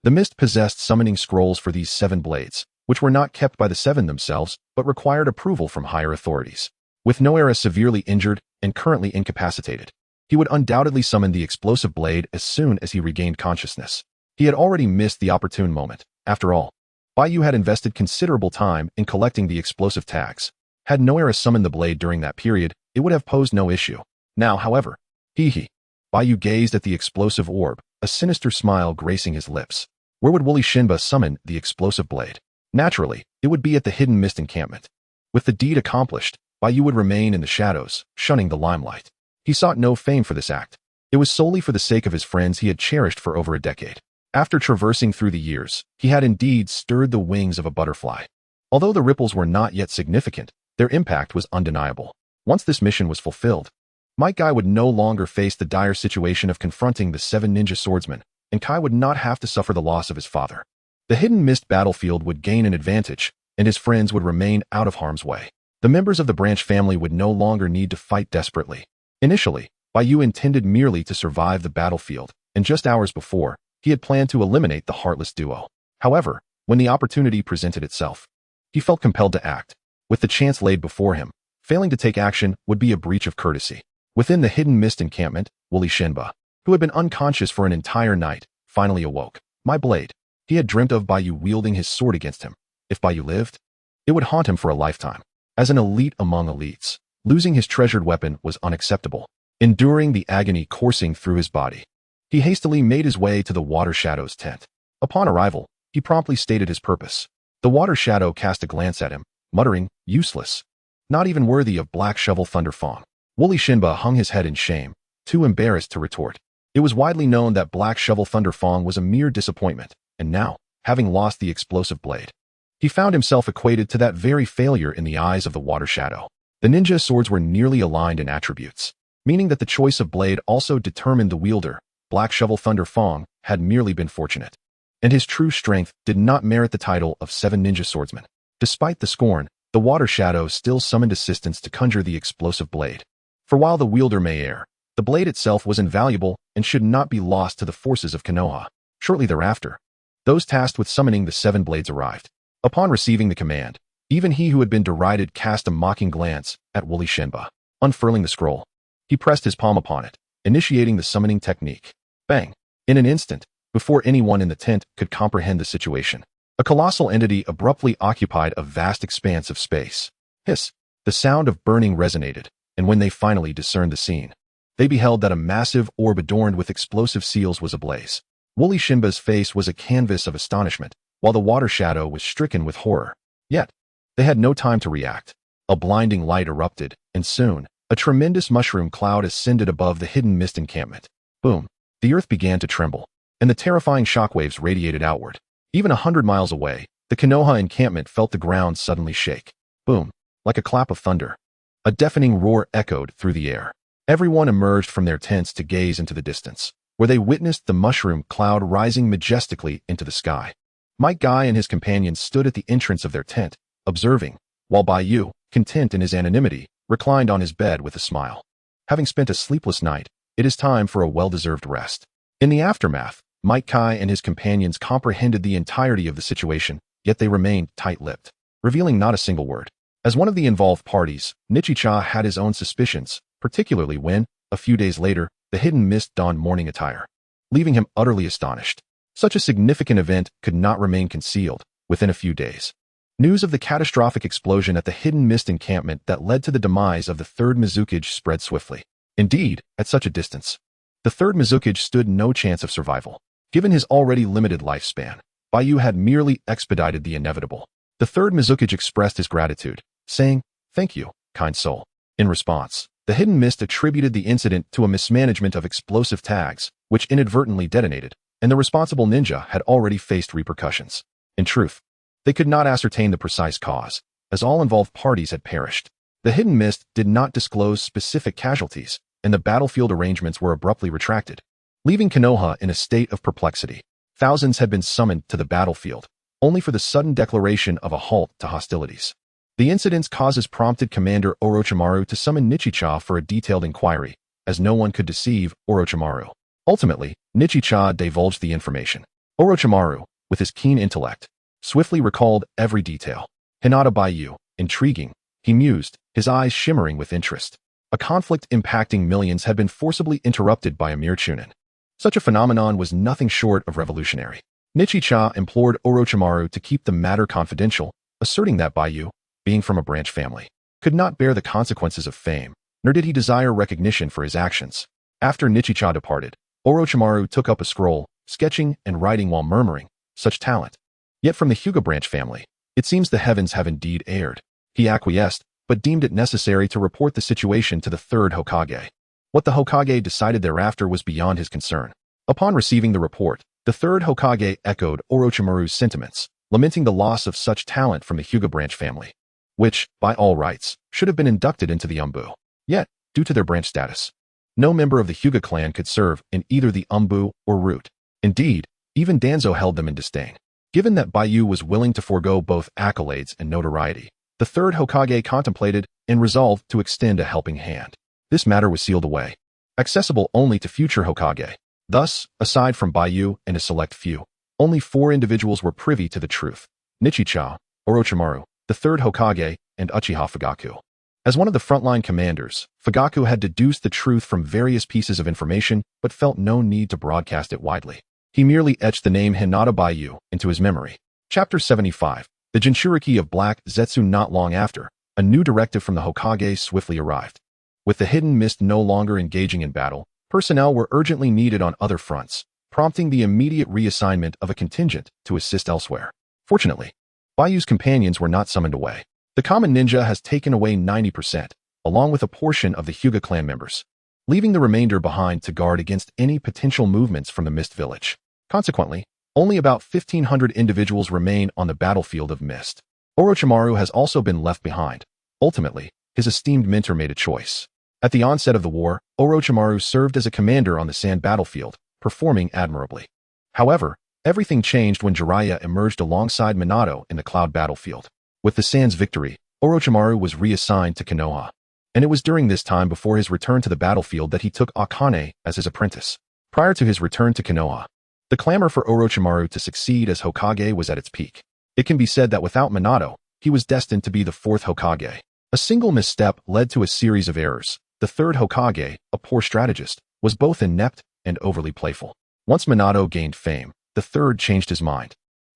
Speaker 1: The Mist possessed summoning scrolls for these 7 blades, which were not kept by the 7 themselves, but required approval from higher authorities. With Noera severely injured and currently incapacitated, he would undoubtedly summon the explosive blade as soon as he regained consciousness. He had already missed the opportune moment. After all, Bai Yu had invested considerable time in collecting the explosive tags. Had Noera summoned the blade during that period, it would have posed no issue. Now, however, Bai Yu gazed at the explosive orb, a sinister smile gracing his lips. Where would Wooly Shinba summon the explosive blade? Naturally, it would be at the Hidden Mist encampment. With the deed accomplished, Bai Yu would remain in the shadows, shunning the limelight. He sought no fame for this act. It was solely for the sake of his friends he had cherished for over a decade. After traversing through the years, he had indeed stirred the wings of a butterfly. Although the ripples were not yet significant, their impact was undeniable. Once this mission was fulfilled, Might Guy would no longer face the dire situation of confronting the 7 ninja swordsmen, and Kai would not have to suffer the loss of his father. The Hidden Mist battlefield would gain an advantage, and his friends would remain out of harm's way. The members of the branch family would no longer need to fight desperately. Initially, Bai Yu intended merely to survive the battlefield, and just hours before, he had planned to eliminate the Heartless duo. However, when the opportunity presented itself, he felt compelled to act. With the chance laid before him, failing to take action would be a breach of courtesy. Within the Hidden Mist encampment, Wooly Shinba, who had been unconscious for an entire night, finally awoke. My blade. He had dreamt of Bai Yu wielding his sword against him. If Bai Yu lived, it would haunt him for a lifetime. As an elite among elites, losing his treasured weapon was unacceptable. Enduring the agony coursing through his body, he hastily made his way to the Water Shadow's tent. Upon arrival, he promptly stated his purpose. The Water Shadow cast a glance at him, muttering, useless. Not even worthy of Black Shovel Thunder Fong. Wooly Shinba hung his head in shame, too embarrassed to retort. It was widely known that Black Shovel Thunder Fong was a mere disappointment, and now, having lost the explosive blade, he found himself equated to that very failure in the eyes of the Water Shadow. The ninja swords were nearly aligned in attributes, meaning that the choice of blade also determined the wielder. Black Shovel Thunder Fong had merely been fortunate, and his true strength did not merit the title of 7 ninja swordsman. Despite the scorn, the Water Shadow still summoned assistance to conjure the explosive blade. For while the wielder may err, the blade itself was invaluable and should not be lost to the forces of Konoha. Shortly thereafter, those tasked with summoning the 7 blades arrived. Upon receiving the command, even he who had been derided cast a mocking glance at Wooly Shinba. Unfurling the scroll, he pressed his palm upon it, initiating the summoning technique. Bang! In an instant, before anyone in the tent could comprehend the situation, a colossal entity abruptly occupied a vast expanse of space. Hiss! The sound of burning resonated, and when they finally discerned the scene, they beheld that a massive orb adorned with explosive seals was ablaze. Wooly Shinba's face was a canvas of astonishment, while the Water Shadow was stricken with horror. Yet, they had no time to react. A blinding light erupted, and soon, a tremendous mushroom cloud ascended above the Hidden Mist encampment. Boom! The earth began to tremble, and the terrifying shockwaves radiated outward. Even 100 miles away, the Konoha encampment felt the ground suddenly shake. Boom! Like a clap of thunder. A deafening roar echoed through the air. Everyone emerged from their tents to gaze into the distance, where they witnessed the mushroom cloud rising majestically into the sky. Might Guy and his companions stood at the entrance of their tent, observing, while Bai Yu, content in his anonymity, reclined on his bed with a smile. Having spent a sleepless night, it is time for a well-deserved rest. In the aftermath, Might Kai and his companions comprehended the entirety of the situation, yet they remained tight-lipped, revealing not a single word. As one of the involved parties, Nichicha had his own suspicions, particularly when, a few days later, the Hidden Mist donned mourning attire, leaving him utterly astonished. Such a significant event could not remain concealed. Within a few days, news of the catastrophic explosion at the Hidden Mist encampment that led to the demise of the 3rd Mizukage spread swiftly. Indeed, at such a distance, the 3rd Mizukage stood no chance of survival. Given his already limited lifespan, Bai Yu had merely expedited the inevitable. The 3rd Mizukage expressed his gratitude, saying, "Thank you, kind soul." In response, the Hidden Mist attributed the incident to a mismanagement of explosive tags, which inadvertently detonated, and the responsible ninja had already faced repercussions. In truth, they could not ascertain the precise cause, as all involved parties had perished. The Hidden Mist did not disclose specific casualties, and the battlefield arrangements were abruptly retracted, leaving Konoha in a state of perplexity. Thousands had been summoned to the battlefield, only for the sudden declaration of a halt to hostilities. The incident's causes prompted Commander Orochimaru to summon Nichicha for a detailed inquiry, as no one could deceive Orochimaru. Ultimately, Nichicha divulged the information. Orochimaru, with his keen intellect, swiftly recalled every detail. Hinata Bai Yu, intriguing, he mused, his eyes shimmering with interest. A conflict impacting millions had been forcibly interrupted by a mere chunin. Such a phenomenon was nothing short of revolutionary. Nichicha implored Orochimaru to keep the matter confidential, asserting that Bai Yu, being from a branch family, could not bear the consequences of fame, nor did he desire recognition for his actions. After Nichicha departed, Orochimaru took up a scroll, sketching and writing while murmuring, such talent. Yet from the Hyūga branch family, it seems the heavens have indeed erred. He acquiesced, but deemed it necessary to report the situation to the third Hokage. What the Hokage decided thereafter was beyond his concern. Upon receiving the report, the third Hokage echoed Orochimaru's sentiments, lamenting the loss of such talent from the Hyūga branch family, which, by all rights, should have been inducted into the Umbu. Yet, due to their branch status, no member of the Hyūga clan could serve in either the Umbu or Root. Indeed, even Danzo held them in disdain. Given that Bai Yu was willing to forego both accolades and notoriety, the third Hokage contemplated and resolved to extend a helping hand. This matter was sealed away, accessible only to future Hokage. Thus, aside from Bai Yu and a select few, only 4 individuals were privy to the truth: Nichicha, Orochimaru, the third Hokage, and Uchiha Fugaku. As one of the frontline commanders, Fugaku had deduced the truth from various pieces of information but felt no need to broadcast it widely. He merely etched the name Hinata Bai Yu into his memory. Chapter 75. The Jinchuriki of Black Zetsu. Not long after, a new directive from the Hokage swiftly arrived. With the hidden mist no longer engaging in battle, personnel were urgently needed on other fronts, prompting the immediate reassignment of a contingent to assist elsewhere. Fortunately, Bai Yu's companions were not summoned away. The common ninja has taken away 90%, along with a portion of the Hyūga clan members, leaving the remainder behind to guard against any potential movements from the Mist Village. Consequently, only about 1,500 individuals remain on the battlefield of Mist. Orochimaru has also been left behind. Ultimately, his esteemed mentor made a choice. At the onset of the war, Orochimaru served as a commander on the sand battlefield, performing admirably. However, everything changed when Jiraiya emerged alongside Minato in the cloud battlefield. With the sand's victory, Orochimaru was reassigned to Konoha, and it was during this time before his return to the battlefield that he took Akane as his apprentice. Prior to his return to Konoha, the clamor for Orochimaru to succeed as Hokage was at its peak. It can be said that without Minato, he was destined to be the 4th Hokage. A single misstep led to a series of errors. The 3rd Hokage, a poor strategist, was both inept and overly playful. Once Minato gained fame, the 3rd changed his mind,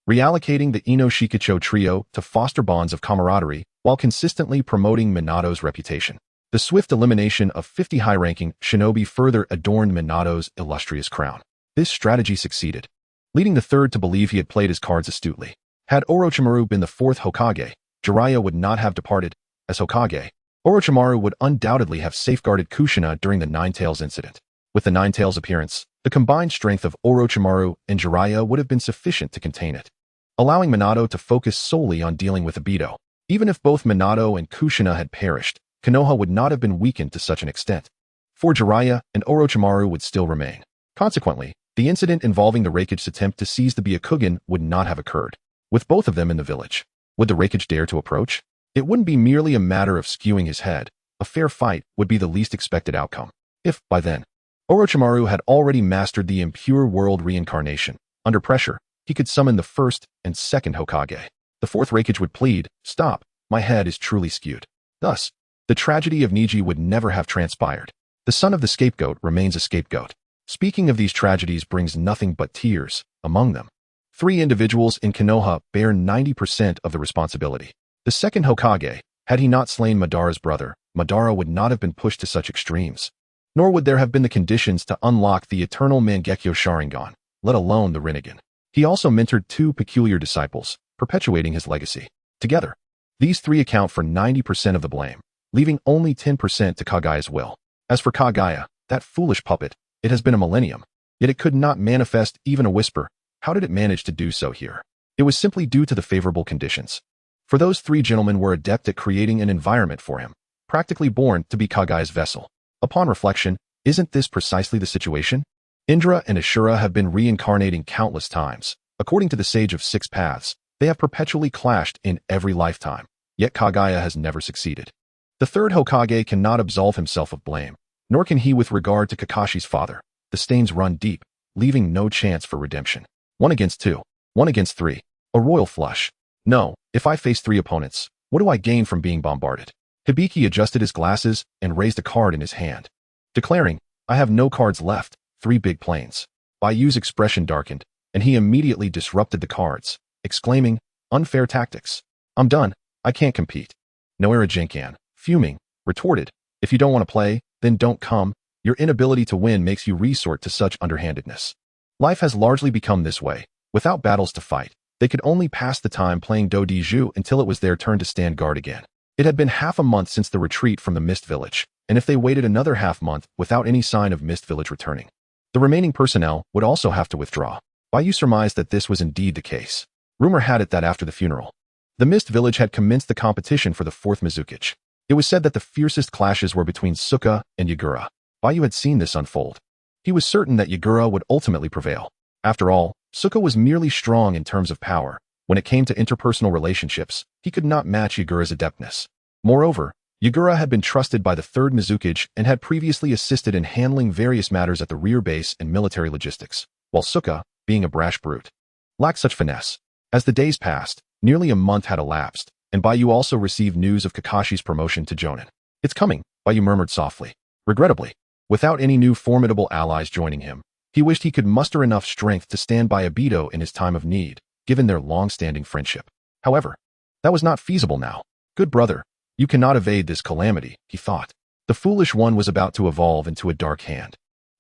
Speaker 1: reallocating the Ino Shikicho trio to foster bonds of camaraderie while consistently promoting Minato's reputation. The swift elimination of 50 high-ranking shinobi further adorned Minato's illustrious crown. This strategy succeeded, leading the 3rd to believe he had played his cards astutely. Had Orochimaru been the 4th Hokage, Jiraiya would not have departed as Hokage. Orochimaru would undoubtedly have safeguarded Kushina during the Nine-Tails incident. With the Nine-Tails appearance, the combined strength of Orochimaru and Jiraiya would have been sufficient to contain it, allowing Minato to focus solely on dealing with Obito. Even if both Minato and Kushina had perished, Konoha would not have been weakened to such an extent. For Jiraiya and Orochimaru would still remain. Consequently, the incident involving the Raikage attempt to seize the Byakugan would not have occurred. With both of them in the village, would the Raikage dare to approach? It wouldn't be merely a matter of skewing his head. A fair fight would be the least expected outcome. If, by then, Orochimaru had already mastered the impure world reincarnation, under pressure, he could summon the 1st and 2nd Hokage. The 4th Raikage would plead, "Stop, my head is truly skewed." Thus, the tragedy of Niji would never have transpired. The son of the scapegoat remains a scapegoat. Speaking of these tragedies brings nothing but tears. Among them, 3 individuals in Konoha bear 90% of the responsibility. The 2nd Hokage, had he not slain Madara's brother, Madara would not have been pushed to such extremes. Nor would there have been the conditions to unlock the eternal Mangekyo Sharingan, let alone the Rinnegan. He also mentored 2 peculiar disciples, perpetuating his legacy. Together, these 3 account for 90% of the blame, leaving only 10% to Kagaya's will. As for Kagaya, that foolish puppet, it has been a millennium, yet it could not manifest even a whisper. How did it manage to do so here? It was simply due to the favorable conditions. For those 3 gentlemen were adept at creating an environment for him, practically born to be Kagaya's vessel. Upon reflection, isn't this precisely the situation? Indra and Ashura have been reincarnating countless times. According to the Sage of 6 Paths, they have perpetually clashed in every lifetime. yet Kagaya has never succeeded. The third Hokage cannot absolve himself of blame, nor can he with regard to Kakashi's father. The stains run deep, leaving no chance for redemption. 1 against 2. 1 against 3. A royal flush. No, if I face 3 opponents, what do I gain from being bombarded? Hibiki adjusted his glasses and raised a card in his hand, declaring, I have no cards left, 3 big planes. Bai Yu's expression darkened, and he immediately disrupted the cards, exclaiming, unfair tactics. I'm done, I can't compete. Noera Jinkan, fuming, retorted, if you don't want to play, then don't come. Your inability to win makes you resort to such underhandedness. Life has largely become this way. Without battles to fight, they could only pass the time playing Do Di Ju until it was their turn to stand guard again. It had been half a month since the retreat from the Mist Village, and if they waited another half-month without any sign of Mist Village returning, the remaining personnel would also have to withdraw. Bai Yu surmised that this was indeed the case. Rumor had it that after the funeral, the Mist Village had commenced the competition for the 4th Mizukage. It was said that the fiercest clashes were between Suka and Hyūga. Bai Yu had seen this unfold. He was certain that Hyūga would ultimately prevail. After all, Suka was merely strong in terms of power. When it came to interpersonal relationships, he could not match Hyūga's adeptness. Moreover, Hyūga had been trusted by the 3rd Mizukage and had previously assisted in handling various matters at the rear base and military logistics, while Suka, being a brash brute, lacked such finesse. As the days passed, nearly a month had elapsed, and Bai Yu also received news of Kakashi's promotion to Jonin. It's coming, Bai Yu murmured softly. Regrettably, without any new formidable allies joining him, he wished he could muster enough strength to stand by Obito in his time of need, given their long-standing friendship. However, that was not feasible now. Good brother, you cannot evade this calamity, he thought. The foolish one was about to evolve into a dark hand,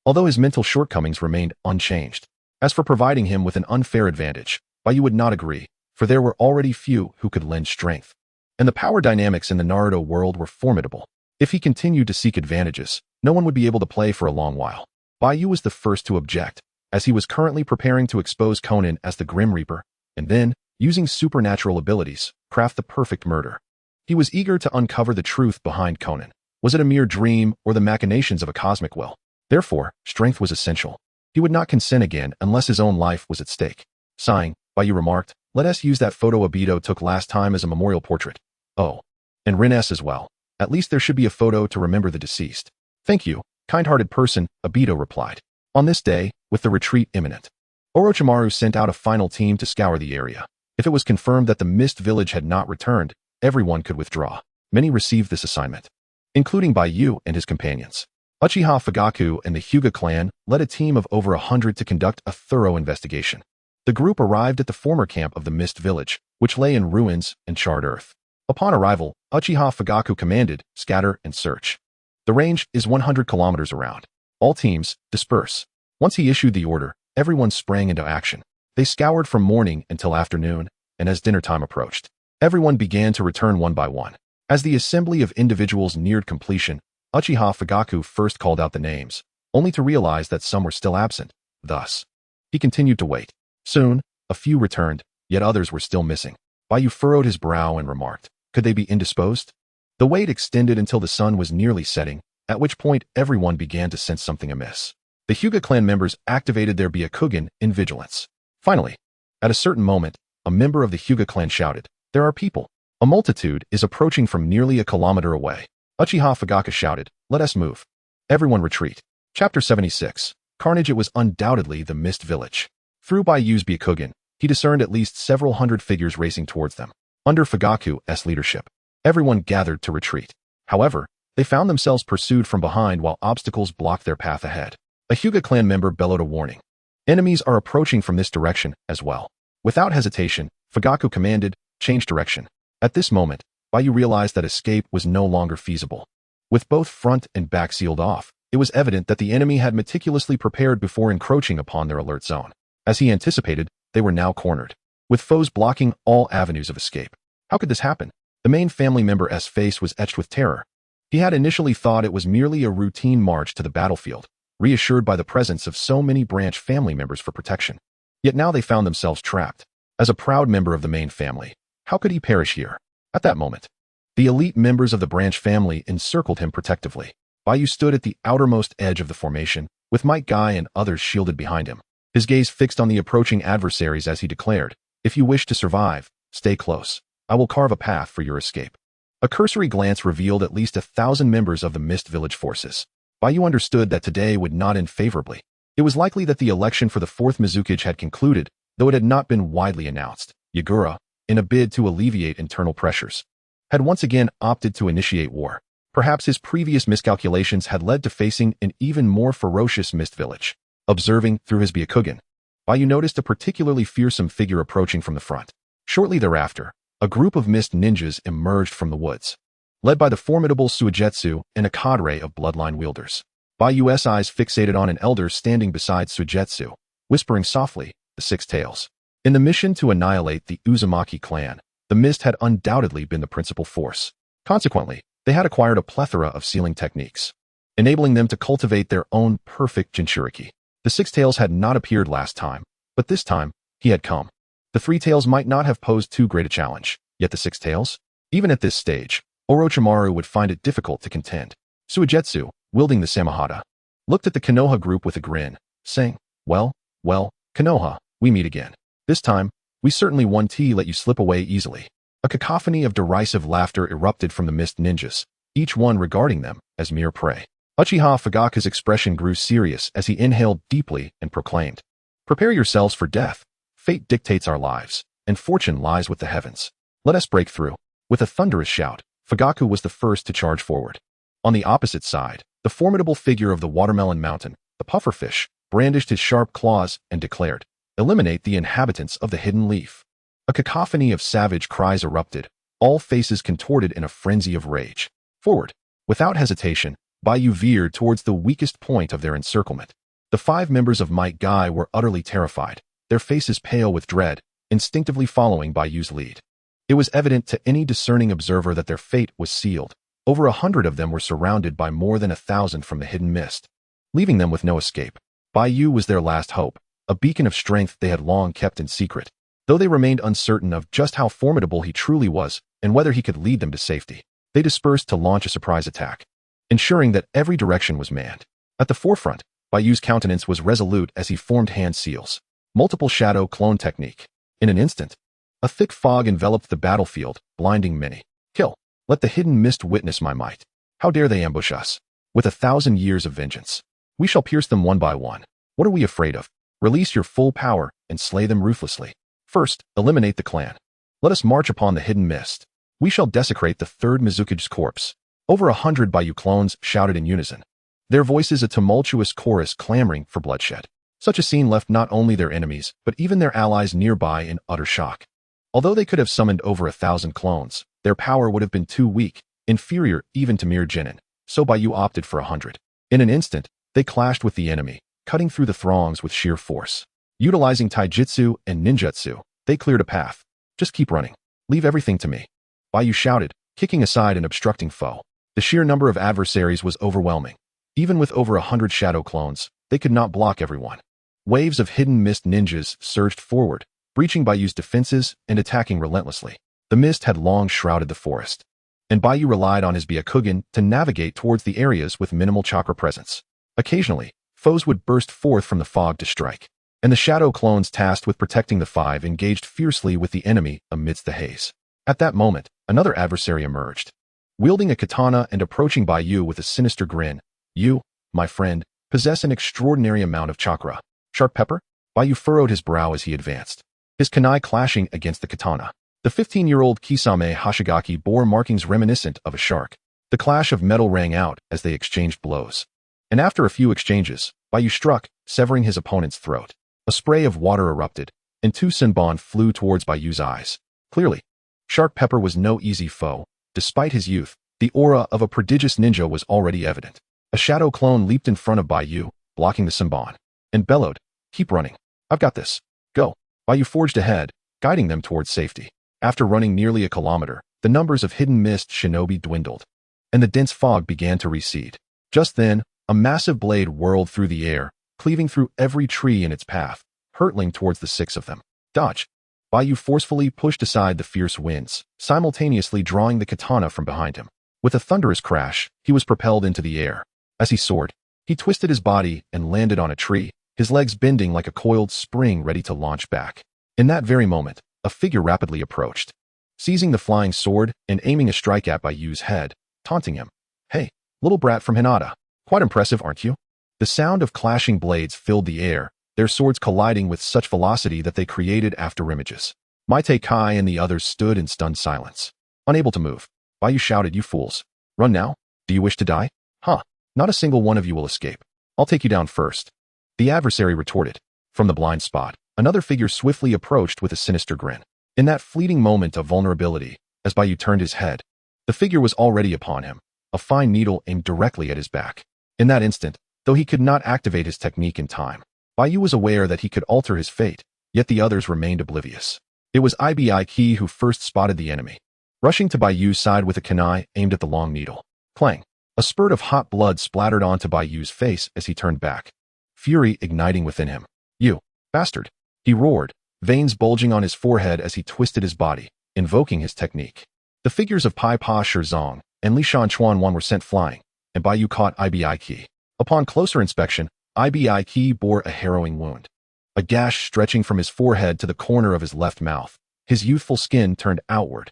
Speaker 1: although his mental shortcomings remained unchanged. As for providing him with an unfair advantage, Bai Yu would not agree, for there were already few who could lend strength, and the power dynamics in the Naruto world were formidable. If he continued to seek advantages, no one would be able to play for a long while. Bai Yu was the first to object, as he was currently preparing to expose Conan as the Grim Reaper, and then, using supernatural abilities, craft the perfect murder. He was eager to uncover the truth behind Conan. Was it a mere dream or the machinations of a cosmic will? Therefore, strength was essential. He would not consent again unless his own life was at stake. Sighing, Bai Yu remarked, let us use that photo Obito took last time as a memorial portrait. Oh, and Rin-S as well. At least there should be a photo to remember the deceased. Thank you, kind-hearted person, Obito replied. On this day, with the retreat imminent, Orochimaru sent out a final team to scour the area. If it was confirmed that the Mist Village had not returned, everyone could withdraw. Many received this assignment, including Bai Yu and his companions. Uchiha Fugaku and the Hyūga clan led a team of over 100 to conduct a thorough investigation. The group arrived at the former camp of the Mist Village, which lay in ruins and charred earth. Upon arrival, Uchiha Fugaku commanded, scatter and search. The range is 100 kilometers around. All teams, disperse. Once he issued the order, everyone sprang into action. They scoured from morning until afternoon, and as dinner time approached, everyone began to return one by one. As the assembly of individuals neared completion, Uchiha Fugaku first called out the names, only to realize that some were still absent. Thus, he continued to wait. Soon, a few returned, yet others were still missing. Bai Yu furrowed his brow and remarked, could they be indisposed? The wait extended until the sun was nearly setting, at which point everyone began to sense something amiss. The Hyūga clan members activated their Byakugan in vigilance. Finally, at a certain moment, a member of the Hyūga clan shouted, there are people. A multitude is approaching from nearly a kilometer away. Uchiha Fugaku shouted, let us move. Everyone retreat. Chapter 76. Carnage. It was undoubtedly the Mist Village. Through Bai Yu's Byakugan, he discerned at least several hundred figures racing towards them. Under Fugaku's leadership, everyone gathered to retreat. However, they found themselves pursued from behind while obstacles blocked their path ahead. A Hyūga clan member bellowed a warning. Enemies are approaching from this direction as well. Without hesitation, Fugaku commanded, change direction. At this moment, Bai Yu realized that escape was no longer feasible. With both front and back sealed off, it was evident that the enemy had meticulously prepared before encroaching upon their alert zone. As he anticipated, they were now cornered, with foes blocking all avenues of escape. How could this happen? The main family member's face was etched with terror. He had initially thought it was merely a routine march to the battlefield, reassured by the presence of so many branch family members for protection. Yet now they found themselves trapped. As a proud member of the main family, how could he perish here? At that moment, the elite members of the branch family encircled him protectively. Bai Yu stood at the outermost edge of the formation, with Might Guy and others shielded behind him. His gaze fixed on the approaching adversaries as he declared, if you wish to survive, stay close. I will carve a path for your escape. A cursory glance revealed at least 1,000 members of the Mist Village forces. Bai Yu understood that today would not end favorably. It was likely that the election for the fourth Mizukage had concluded, though it had not been widely announced. Hyūga, in a bid to alleviate internal pressures, had once again opted to initiate war. Perhaps his previous miscalculations had led to facing an even more ferocious Mist Village. Observing through his Byakugan, Bai Yu noticed a particularly fearsome figure approaching from the front. Shortly thereafter, a group of mist ninjas emerged from the woods, led by the formidable Suigetsu and a cadre of bloodline wielders. Bai Yu's eyes fixated on an elder standing beside Suigetsu, whispering softly, the Six Tails. In the mission to annihilate the Uzumaki clan, the mist had undoubtedly been the principal force. Consequently, they had acquired a plethora of sealing techniques, enabling them to cultivate their own perfect Jinchuriki. The Six Tails had not appeared last time, but this time, he had come. The Three Tails might not have posed too great a challenge, yet the Six Tails? Even at this stage, Orochimaru would find it difficult to contend. Suigetsu, wielding the Samahata, looked at the Konoha group with a grin, saying, well, Konoha, we meet again. This time, we certainly won't let you slip away easily. A cacophony of derisive laughter erupted from the mist ninjas, each one regarding them as mere prey. Uchiha Fugaku's expression grew serious as he inhaled deeply and proclaimed, prepare yourselves for death. Fate dictates our lives, and fortune lies with the heavens. Let us break through. With a thunderous shout, Fugaku was the first to charge forward. On the opposite side, the formidable figure of the Watermelon Mountain, the pufferfish, brandished his sharp claws and declared, eliminate the inhabitants of the hidden leaf. A cacophony of savage cries erupted, all faces contorted in a frenzy of rage. Forward. Without hesitation, Bai Yu veered towards the weakest point of their encirclement. The 5 members of Might Guy were utterly terrified, their faces pale with dread, instinctively following Bai Yu's lead. It was evident to any discerning observer that their fate was sealed. Over 100 of them were surrounded by more than 1,000 from the hidden mist, leaving them with no escape. Bai Yu was their last hope, a beacon of strength they had long kept in secret, though they remained uncertain of just how formidable he truly was and whether he could lead them to safety. They dispersed to launch a surprise attack, ensuring that every direction was manned. At the forefront, Bai Yu's countenance was resolute as he formed hand seals. Multiple shadow clone technique. In an instant, a thick fog enveloped the battlefield, blinding many. Kill. Let the hidden mist witness my might. How dare they ambush us? With 1,000 years of vengeance, we shall pierce them one by one. What are we afraid of? Release your full power and slay them ruthlessly. First, eliminate the clan. Let us march upon the hidden mist. We shall desecrate the third Mizukage's corpse. Over 100 Bai Yu clones shouted in unison, their voices a tumultuous chorus clamoring for bloodshed. Such a scene left not only their enemies, but even their allies nearby in utter shock. Although they could have summoned over 1,000 clones, their power would have been too weak, inferior even to mere Genin, so Bai Yu opted for 100. In an instant, they clashed with the enemy, cutting through the throngs with sheer force. Utilizing taijutsu and ninjutsu, they cleared a path. Just keep running. Leave everything to me. Bai Yu shouted, kicking aside an obstructing foe. The sheer number of adversaries was overwhelming. Even with over 100 shadow clones, they could not block everyone. Waves of hidden mist ninjas surged forward, breaching Bai Yu's defenses and attacking relentlessly. The mist had long shrouded the forest, and Bai Yu relied on his Byakugan to navigate towards the areas with minimal chakra presence. Occasionally, foes would burst forth from the fog to strike, and the shadow clones tasked with protecting the 5 engaged fiercely with the enemy amidst the haze. At that moment, another adversary emerged, wielding a katana and approaching Bai Yu with a sinister grin. You, my friend, possess an extraordinary amount of chakra. Sharp pepper? Bai Yu furrowed his brow as he advanced, his kunai clashing against the katana. The 15-year-old Kisame Hashigaki bore markings reminiscent of a shark. The clash of metal rang out as they exchanged blows. And after a few exchanges, Bai Yu struck, severing his opponent's throat. A spray of water erupted, and 2 Senbon flew towards Bai Yu's eyes. Clearly, Shark Pepper was no easy foe. Despite his youth, the aura of a prodigious ninja was already evident. A shadow clone leaped in front of Bai Yu, blocking the Senbon, and bellowed, keep running. I've got this. Go. Bai Yu forged ahead, guiding them towards safety. After running nearly a kilometer, the numbers of hidden mist shinobi dwindled, and the dense fog began to recede. Just then, a massive blade whirled through the air, cleaving through every tree in its path, hurtling towards the 6 of them. Dodge. Bai Yu forcefully pushed aside the fierce winds, simultaneously drawing the katana from behind him. With a thunderous crash, he was propelled into the air. As he soared, he twisted his body and landed on a tree, his legs bending like a coiled spring ready to launch back. In that very moment, a figure rapidly approached. seizing the flying sword and aiming a strike at Bai Yu's head, taunting him. "Hey, little brat from Hinata. Quite impressive, aren't you?" The sound of clashing blades filled the air, their swords colliding with such velocity that they created afterimages. Maite Kai and the others stood in stunned silence. Unable to move, Bai Yu shouted, "You fools. Run now? Do you wish to die? Huh. Not a single one of you will escape. I'll take you down first." The adversary retorted. From the blind spot, another figure swiftly approached with a sinister grin. In that fleeting moment of vulnerability, as Bai Yu turned his head, the figure was already upon him, a fine needle aimed directly at his back. In that instant, though he could not activate his technique in time, Bai Yu was aware that he could alter his fate, yet the others remained oblivious. It was Ibi Ki who first spotted the enemy. Rushing to Bai Yu's side with a kunai aimed at the long needle. Clang! A spurt of hot blood splattered onto Bai Yu's face as he turned back, fury igniting within him. "You bastard!" he roared, veins bulging on his forehead as he twisted his body, invoking his technique. The figures of Pai Pa Shizong and Li Shan Chuan Wan were sent flying, and Bai Yu caught Ibi Ki. Upon closer inspection, Ibi Ki bore a harrowing wound. A gash stretching from his forehead to the corner of his left mouth, his youthful skin turned outward.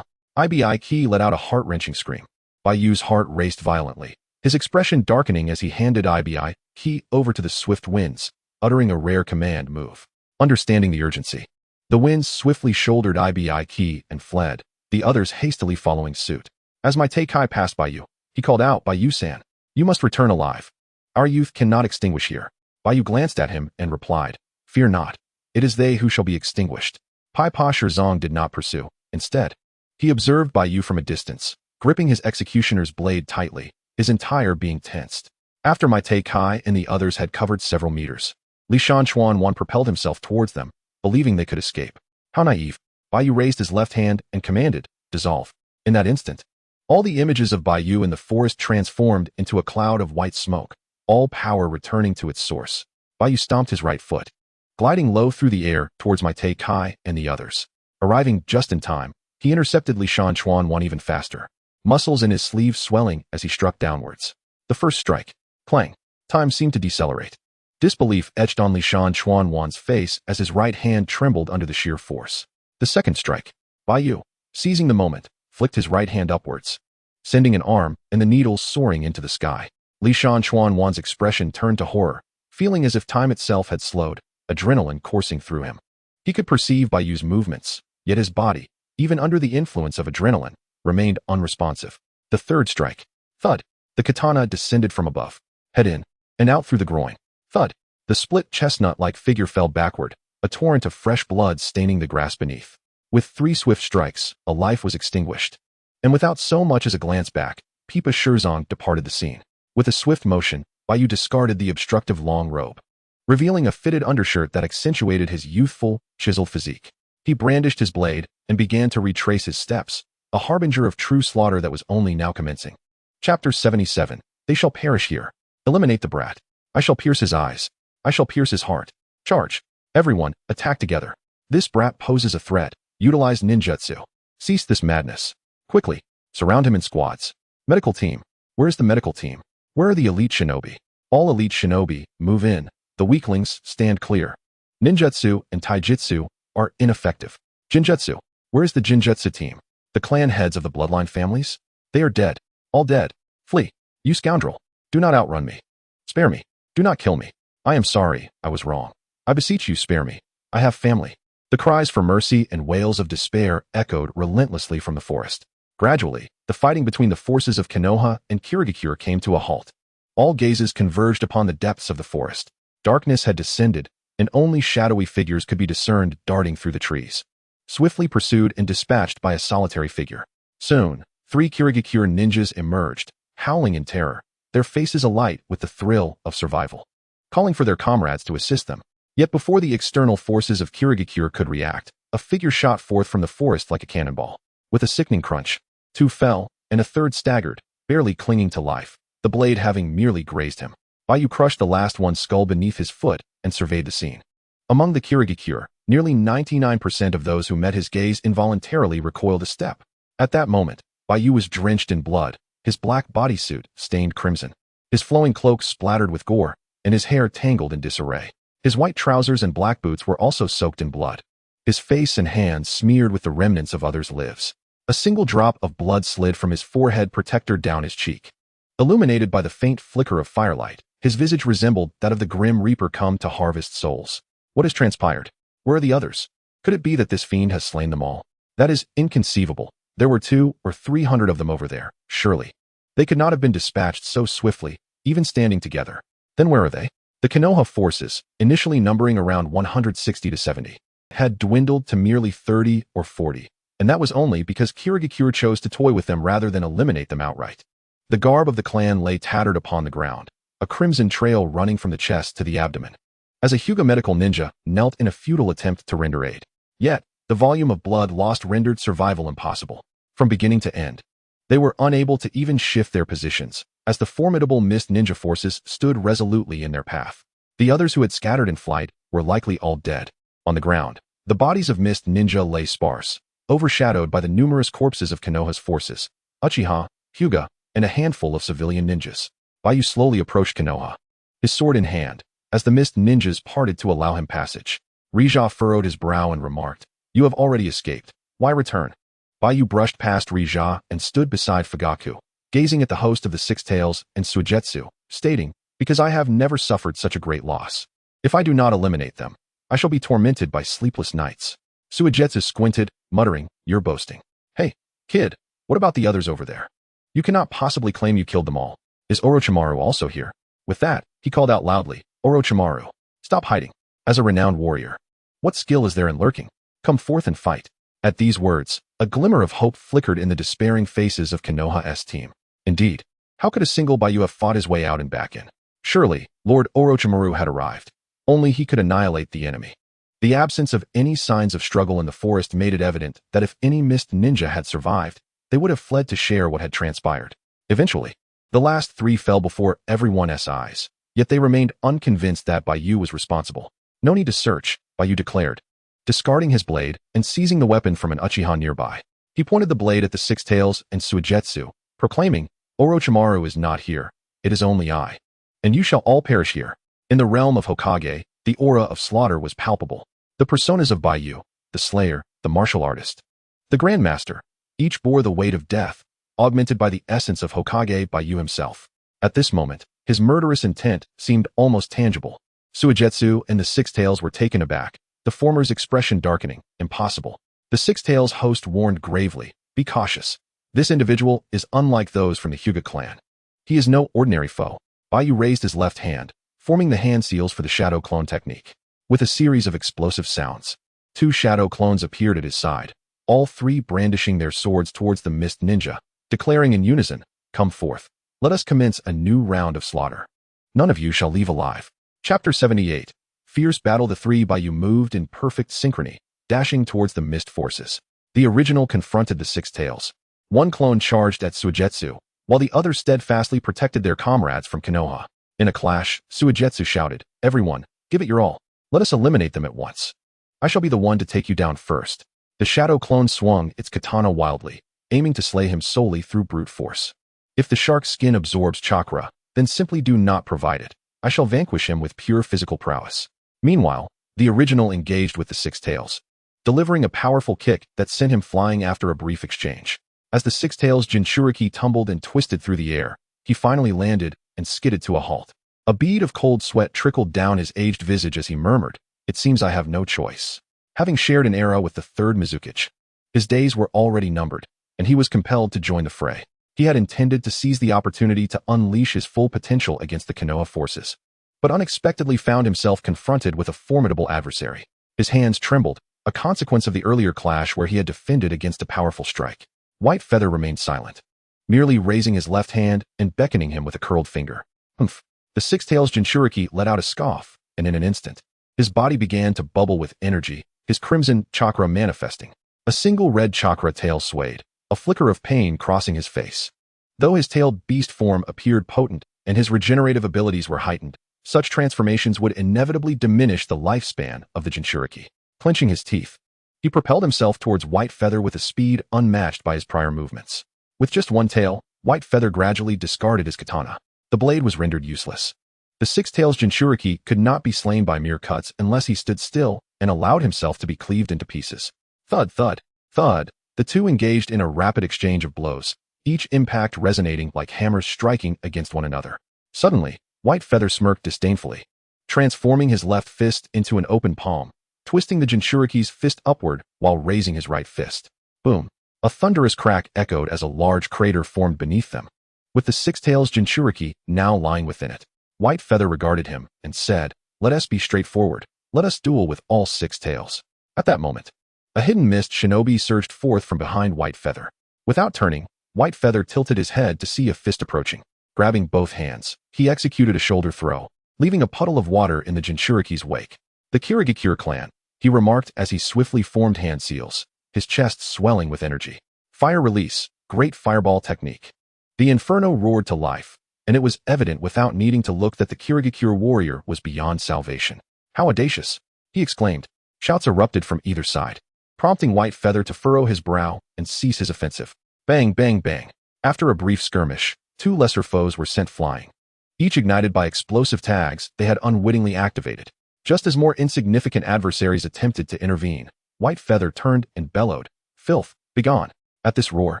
Speaker 1: Ibi Ki let out a heart-wrenching scream. Bai Yu's heart raced violently, his expression darkening as he handed Ibi Ki over to the swift winds, uttering a rare command move. Understanding the urgency, the winds swiftly shouldered Ibi Ki and fled, the others hastily following suit. As Maite Kai passed Bai Yu, he called out, "Bai Yu-san, you must return alive. Our youth cannot extinguish here." Bai Yu glanced at him and replied, "Fear not. It is they who shall be extinguished." Pai Pa Shizong did not pursue. Instead, he observed Bai Yu from a distance, gripping his executioner's blade tightly, his entire being tensed. After Maite Kai and the others had covered several meters, Li Shan Chuan Wan propelled himself towards them, believing they could escape. How naive! Bai Yu raised his left hand and commanded, "Dissolve." In that instant, all the images of Bai Yu in the forest transformed into a cloud of white smoke, all power returning to its source. Bai Yu stomped his right foot, gliding low through the air towards Maite Kai and the others. Arriving just in time, he intercepted Li Shan Chuan Wan even faster, muscles in his sleeves swelling as he struck downwards. The first strike. Clang. Time seemed to decelerate. Disbelief etched on Li Shan Chuan Wan's face as his right hand trembled under the sheer force. The second strike. Bai Yu, seizing the moment, flicked his right hand upwards, sending an arm and the needles soaring into the sky. Li Shan Chuan Wan's expression turned to horror, feeling as if time itself had slowed, adrenaline coursing through him. He could perceive Bai Yu's movements, yet his body, even under the influence of adrenaline, remained unresponsive. The third strike. Thud. The katana descended from above, head in, and out through the groin. Thud. The split chestnut-like figure fell backward, a torrent of fresh blood staining the grass beneath. With 3 swift strikes, a life was extinguished. And without so much as a glance back, Pipa Shizong departed the scene. With a swift motion, Bai Yu discarded the obstructive long robe, revealing a fitted undershirt that accentuated his youthful, chiseled physique. He brandished his blade and began to retrace his steps, a harbinger of true slaughter that was only now commencing. Chapter 77. They shall perish here. Eliminate the brat. I shall pierce his eyes. I shall pierce his heart. Charge. Everyone, attack together. This brat poses a threat. Utilize ninjutsu. Cease this madness. Quickly. Surround him in squads. Medical team. Where's the medical team? Where are the elite shinobi? All elite shinobi, move in. The weaklings, stand clear. Ninjutsu and taijutsu are ineffective. Jinjutsu. Where's the Jinjutsu team? The clan heads of the bloodline families? They are dead. All dead. Flee. You scoundrel. Do not outrun me. Spare me. Do not kill me. I am sorry, I was wrong. I beseech you, spare me. I have family. The cries for mercy and wails of despair echoed relentlessly from the forest. Gradually, the fighting between the forces of Konoha and Kirigakure came to a halt. All gazes converged upon the depths of the forest. Darkness had descended, and only shadowy figures could be discerned darting through the trees, swiftly pursued and dispatched by a solitary figure. Soon, 3 Kirigakure ninjas emerged, howling in terror, their faces alight with the thrill of survival, calling for their comrades to assist them. Yet before the external forces of Kirigakure could react, a figure shot forth from the forest like a cannonball. With a sickening crunch, 2 fell, and a third staggered, barely clinging to life, the blade having merely grazed him. Bai Yu crushed the last one's skull beneath his foot and surveyed the scene. Among the Kirigakure, nearly 99% of those who met his gaze involuntarily recoiled a step. At that moment, Bai Yu was drenched in blood, his black bodysuit stained crimson, his flowing cloak splattered with gore, and his hair tangled in disarray. His white trousers and black boots were also soaked in blood. his face and hands smeared with the remnants of others' lives. A single drop of blood slid from his forehead protector down his cheek. Illuminated by the faint flicker of firelight, his visage resembled that of the grim reaper come to harvest souls. What has transpired? Where are the others? Could it be that this fiend has slain them all? That is inconceivable. There were 200 or 300 of them over there, surely. They could not have been dispatched so swiftly, even standing together. Then where are they? The Konoha forces, initially numbering around 160 to 70, had dwindled to merely 30 or 40, and that was only because Kirigakure chose to toy with them rather than eliminate them outright. The garb of the clan lay tattered upon the ground, a crimson trail running from the chest to the abdomen. As a Hyūga medical ninja knelt in a futile attempt to render aid. Yet, the volume of blood lost rendered survival impossible. From beginning to end, they were unable to even shift their positions, as the formidable mist ninja forces stood resolutely in their path. The others who had scattered in flight were likely all dead. On the ground, the bodies of mist ninja lay sparse, overshadowed by the numerous corpses of Konoha's forces, Uchiha, Hyūga, and a handful of civilian ninjas. Bai Yu slowly approached Konoha, his sword in hand, as the mist ninjas parted to allow him passage. Rija furrowed his brow and remarked, "You have already escaped. Why return?" Bai Yu brushed past Rija and stood beside Fugaku, gazing at the host of the Six Tails and Suigetsu, stating, "Because I have never suffered such a great loss. If I do not eliminate them, I shall be tormented by sleepless nights." Suigetsu squinted, muttering, "You're boasting. Hey, kid, what about the others over there? You cannot possibly claim you killed them all. Is Orochimaru also here?" With that, he called out loudly, "Orochimaru, stop hiding. As a renowned warrior, what skill is there in lurking? Come forth and fight." At these words, a glimmer of hope flickered in the despairing faces of Konoha's team. Indeed, how could a single Bai Yu have fought his way out and back in? Surely, Lord Orochimaru had arrived. Only he could annihilate the enemy. The absence of any signs of struggle in the forest made it evident that if any mist ninja had survived, they would have fled to share what had transpired. Eventually, the last 3 fell before everyone's eyes, yet they remained unconvinced that Bai Yu was responsible. "No need to search," Bai Yu declared. Discarding his blade and seizing the weapon from an Uchiha nearby, he pointed the blade at the Six Tails and Suigetsu, proclaiming, "Orochimaru is not here. It is only I. And you shall all perish here." In the realm of Hokage, the aura of slaughter was palpable. The personas of Bai Yu, the Slayer, the martial artist, the Grandmaster, each bore the weight of death, augmented by the essence of Hokage Bai Yu himself. At this moment, his murderous intent seemed almost tangible. Suigetsu and the Six Tails were taken aback, the former's expression darkening. "Impossible." The Six Tails host warned gravely, "Be cautious. This individual is unlike those from the Hyūga clan. He is no ordinary foe." Bai Yu raised his left hand, forming the hand seals for the shadow clone technique. With a series of explosive sounds, 2 shadow clones appeared at his side, all 3 brandishing their swords towards the mist ninja, declaring in unison, "Come forth. Let us commence a new round of slaughter. None of you shall leave alive." Chapter 78. Fierce battle. The 3 Bai Yu moved in perfect synchrony, dashing towards the mist forces. The original confronted the Six Tails. One clone charged at Suigetsu, while the other steadfastly protected their comrades from Konoha. In a clash, Suigetsu shouted, "Everyone, give it your all. Let us eliminate them at once. I shall be the one to take you down first." The shadow clone swung its katana wildly, aiming to slay him solely through brute force. "If the shark's skin absorbs chakra, then simply do not provide it. I shall vanquish him with pure physical prowess." Meanwhile, the original engaged with the Six Tails, delivering a powerful kick that sent him flying after a brief exchange. As the Six Tails Jinchuriki tumbled and twisted through the air, he finally landed and skidded to a halt. A bead of cold sweat trickled down his aged visage as he murmured, "It seems I have no choice." Having shared an era with the 3rd Mizukichi, his days were already numbered, and he was compelled to join the fray. He had intended to seize the opportunity to unleash his full potential against the Konoha forces, but unexpectedly found himself confronted with a formidable adversary. His hands trembled, a consequence of the earlier clash where he had defended against a powerful strike. White Feather remained silent, merely raising his left hand and beckoning him with a curled finger. "Humph." The Six Tails Jinchuriki let out a scoff, and in an instant, his body began to bubble with energy, his crimson chakra manifesting. A single red chakra tail swayed, a flicker of pain crossing his face. Though his tailed beast form appeared potent and his regenerative abilities were heightened, such transformations would inevitably diminish the lifespan of the Jinchuriki. Clenching his teeth, he propelled himself towards White Feather with a speed unmatched by his prior movements. With just one tail, White Feather gradually discarded his katana. The blade was rendered useless. The Six Tails Jinchuriki could not be slain by mere cuts unless he stood still, and allowed himself to be cleaved into pieces. Thud, thud, thud. The two engaged in a rapid exchange of blows, each impact resonating like hammers striking against one another. Suddenly, White Feather smirked disdainfully, transforming his left fist into an open palm, twisting the Jinchuriki's fist upward while raising his right fist. Boom! A thunderous crack echoed as a large crater formed beneath them, with the six-tails Jinchuriki now lying within it. White Feather regarded him and said, "Let us be straightforward. Let us duel with all six tails." At that moment, a hidden mist shinobi surged forth from behind White Feather. Without turning, White Feather tilted his head to see a fist approaching. Grabbing both hands, he executed a shoulder throw, leaving a puddle of water in the Jinchuriki's wake. "The Kirigakure clan," he remarked as he swiftly formed hand seals, his chest swelling with energy. "Fire release, great fireball technique." The inferno roared to life, and it was evident without needing to look that the Kirigakure warrior was beyond salvation. "How audacious!" he exclaimed. Shouts erupted from either side, prompting White Feather to furrow his brow and cease his offensive. Bang, bang, bang. After a brief skirmish, two lesser foes were sent flying, each ignited by explosive tags they had unwittingly activated. Just as more insignificant adversaries attempted to intervene, White Feather turned and bellowed, "Filth, begone!" At this roar,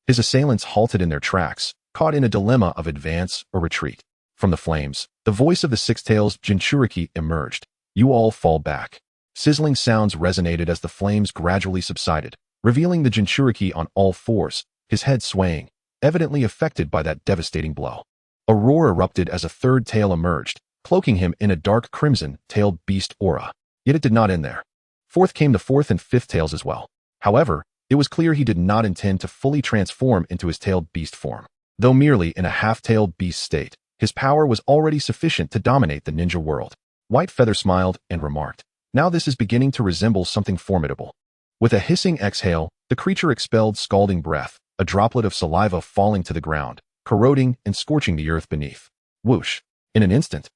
Speaker 1: his assailants halted in their tracks, caught in a dilemma of advance or retreat. From the flames, the voice of the six-tails Jinchuriki emerged. "You all fall back." Sizzling sounds resonated as the flames gradually subsided, revealing the Jinchuriki on all fours, his head swaying, evidently affected by that devastating blow. A roar erupted as a third tail emerged, cloaking him in a dark crimson-tailed beast aura. Yet it did not end there. Forth came the fourth and fifth tails as well. However, it was clear he did not intend to fully transform into his tailed beast form. Though merely in a half-tailed beast state, his power was already sufficient to dominate the ninja world. White Feather smiled and remarked, "Now this is beginning to resemble something formidable." With a hissing exhale, the creature expelled scalding breath, a droplet of saliva falling to the ground, corroding and scorching the earth beneath. Whoosh! In an instant,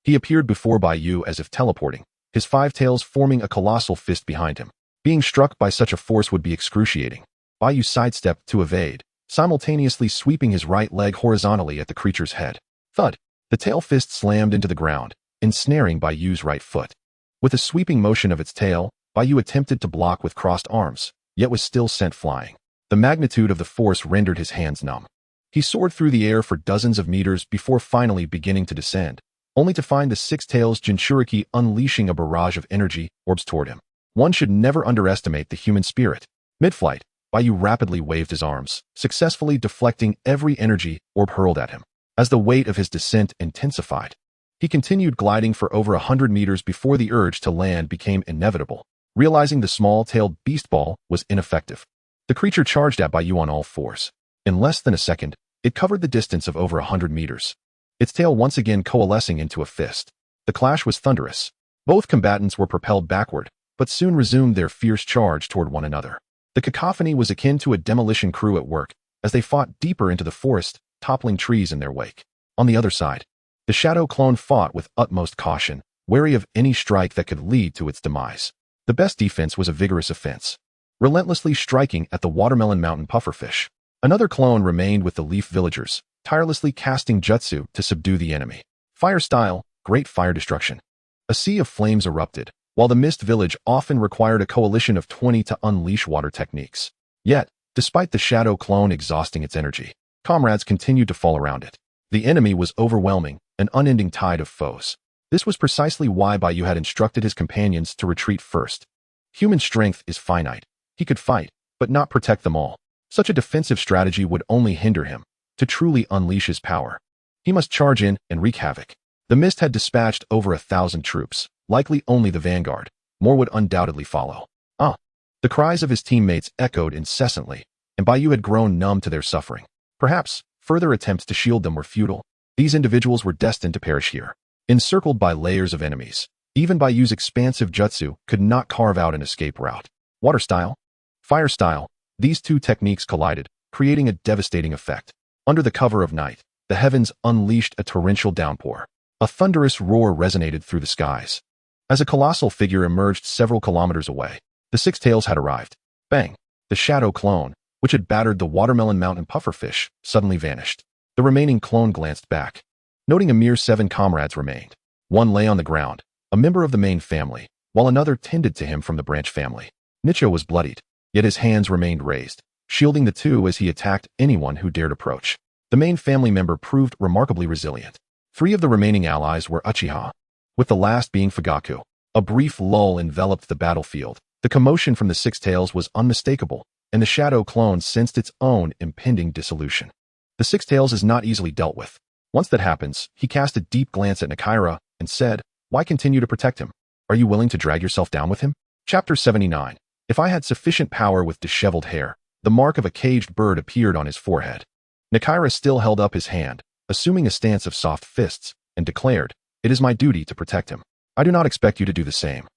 Speaker 1: he appeared before Bai Yu as if teleporting, his five tails forming a colossal fist behind him. Being struck by such a force would be excruciating. Bai Yu sidestepped to evade, simultaneously sweeping his right leg horizontally at the creature's head. Thud! The tail fist slammed into the ground, ensnaring Bai Yu's right foot. With a sweeping motion of its tail, Bai Yu attempted to block with crossed arms, yet was still sent flying. The magnitude of the force rendered his hands numb. He soared through the air for dozens of meters before finally beginning to descend, only to find the six tails Jinchuriki unleashing a barrage of energy orbs toward him. One should never underestimate the human spirit. Mid-flight, Bai Yu rapidly waved his arms, successfully deflecting every energy orb hurled at him. As the weight of his descent intensified, he continued gliding for over 100 meters before the urge to land became inevitable. Realizing the small-tailed beast ball was ineffective, the creature charged at Bai Yu on all fours. In less than a second, it covered the distance of over 100 meters, its tail once again coalescing into a fist. The clash was thunderous. Both combatants were propelled backward, but soon resumed their fierce charge toward one another. The cacophony was akin to a demolition crew at work as they fought deeper into the forest, toppling trees in their wake. On the other side, the shadow clone fought with utmost caution, wary of any strike that could lead to its demise. The best defense was a vigorous offense, relentlessly striking at the watermelon mountain pufferfish. Another clone remained with the leaf villagers, tirelessly casting jutsu to subdue the enemy. Fire style, great fire destruction. A sea of flames erupted, while the mist village often required a coalition of 20 to unleash water techniques. Yet, despite the shadow clone exhausting its energy, comrades continued to fall around it. The enemy was overwhelming, an unending tide of foes. This was precisely why Bai Yu had instructed his companions to retreat first. Human strength is finite. He could fight, but not protect them all. Such a defensive strategy would only hinder him. To truly unleash his power, he must charge in and wreak havoc. The mist had dispatched over 1,000 troops, likely only the vanguard. More would undoubtedly follow. The cries of his teammates echoed incessantly, and Bai Yu had grown numb to their suffering. Perhaps further attempts to shield them were futile. These individuals were destined to perish here. Encircled by layers of enemies, even Bai Yu's expansive jutsu could not carve out an escape route. Water style, fire style, these two techniques collided, creating a devastating effect. Under the cover of night, the heavens unleashed a torrential downpour. A thunderous roar resonated through the skies. As a colossal figure emerged several kilometers away, the six tails had arrived. Bang! The shadow clone, which had battered the watermelon mountain pufferfish, suddenly vanished. The remaining clone glanced back, noting a mere 7 comrades remained. One lay on the ground, a member of the main family, while another tended to him from the branch family. Nicho was bloodied, yet his hands remained raised, shielding the two as he attacked anyone who dared approach. The main family member proved remarkably resilient. 3 of the remaining allies were Uchiha, with the last being Fugaku. A brief lull enveloped the battlefield. The commotion from the Six Tails was unmistakable, and the shadow clone sensed its own impending dissolution. The Six Tails is not easily dealt with. Once that happens, he cast a deep glance at Nakaira and said, "Why continue to protect him? Are you willing to drag yourself down with him?" Chapter 79. If I had sufficient power with disheveled hair, the mark of a caged bird appeared on his forehead. Nakaira still held up his hand, assuming a stance of soft fists, and declared, "It is my duty to protect him. I do not expect you to do the same.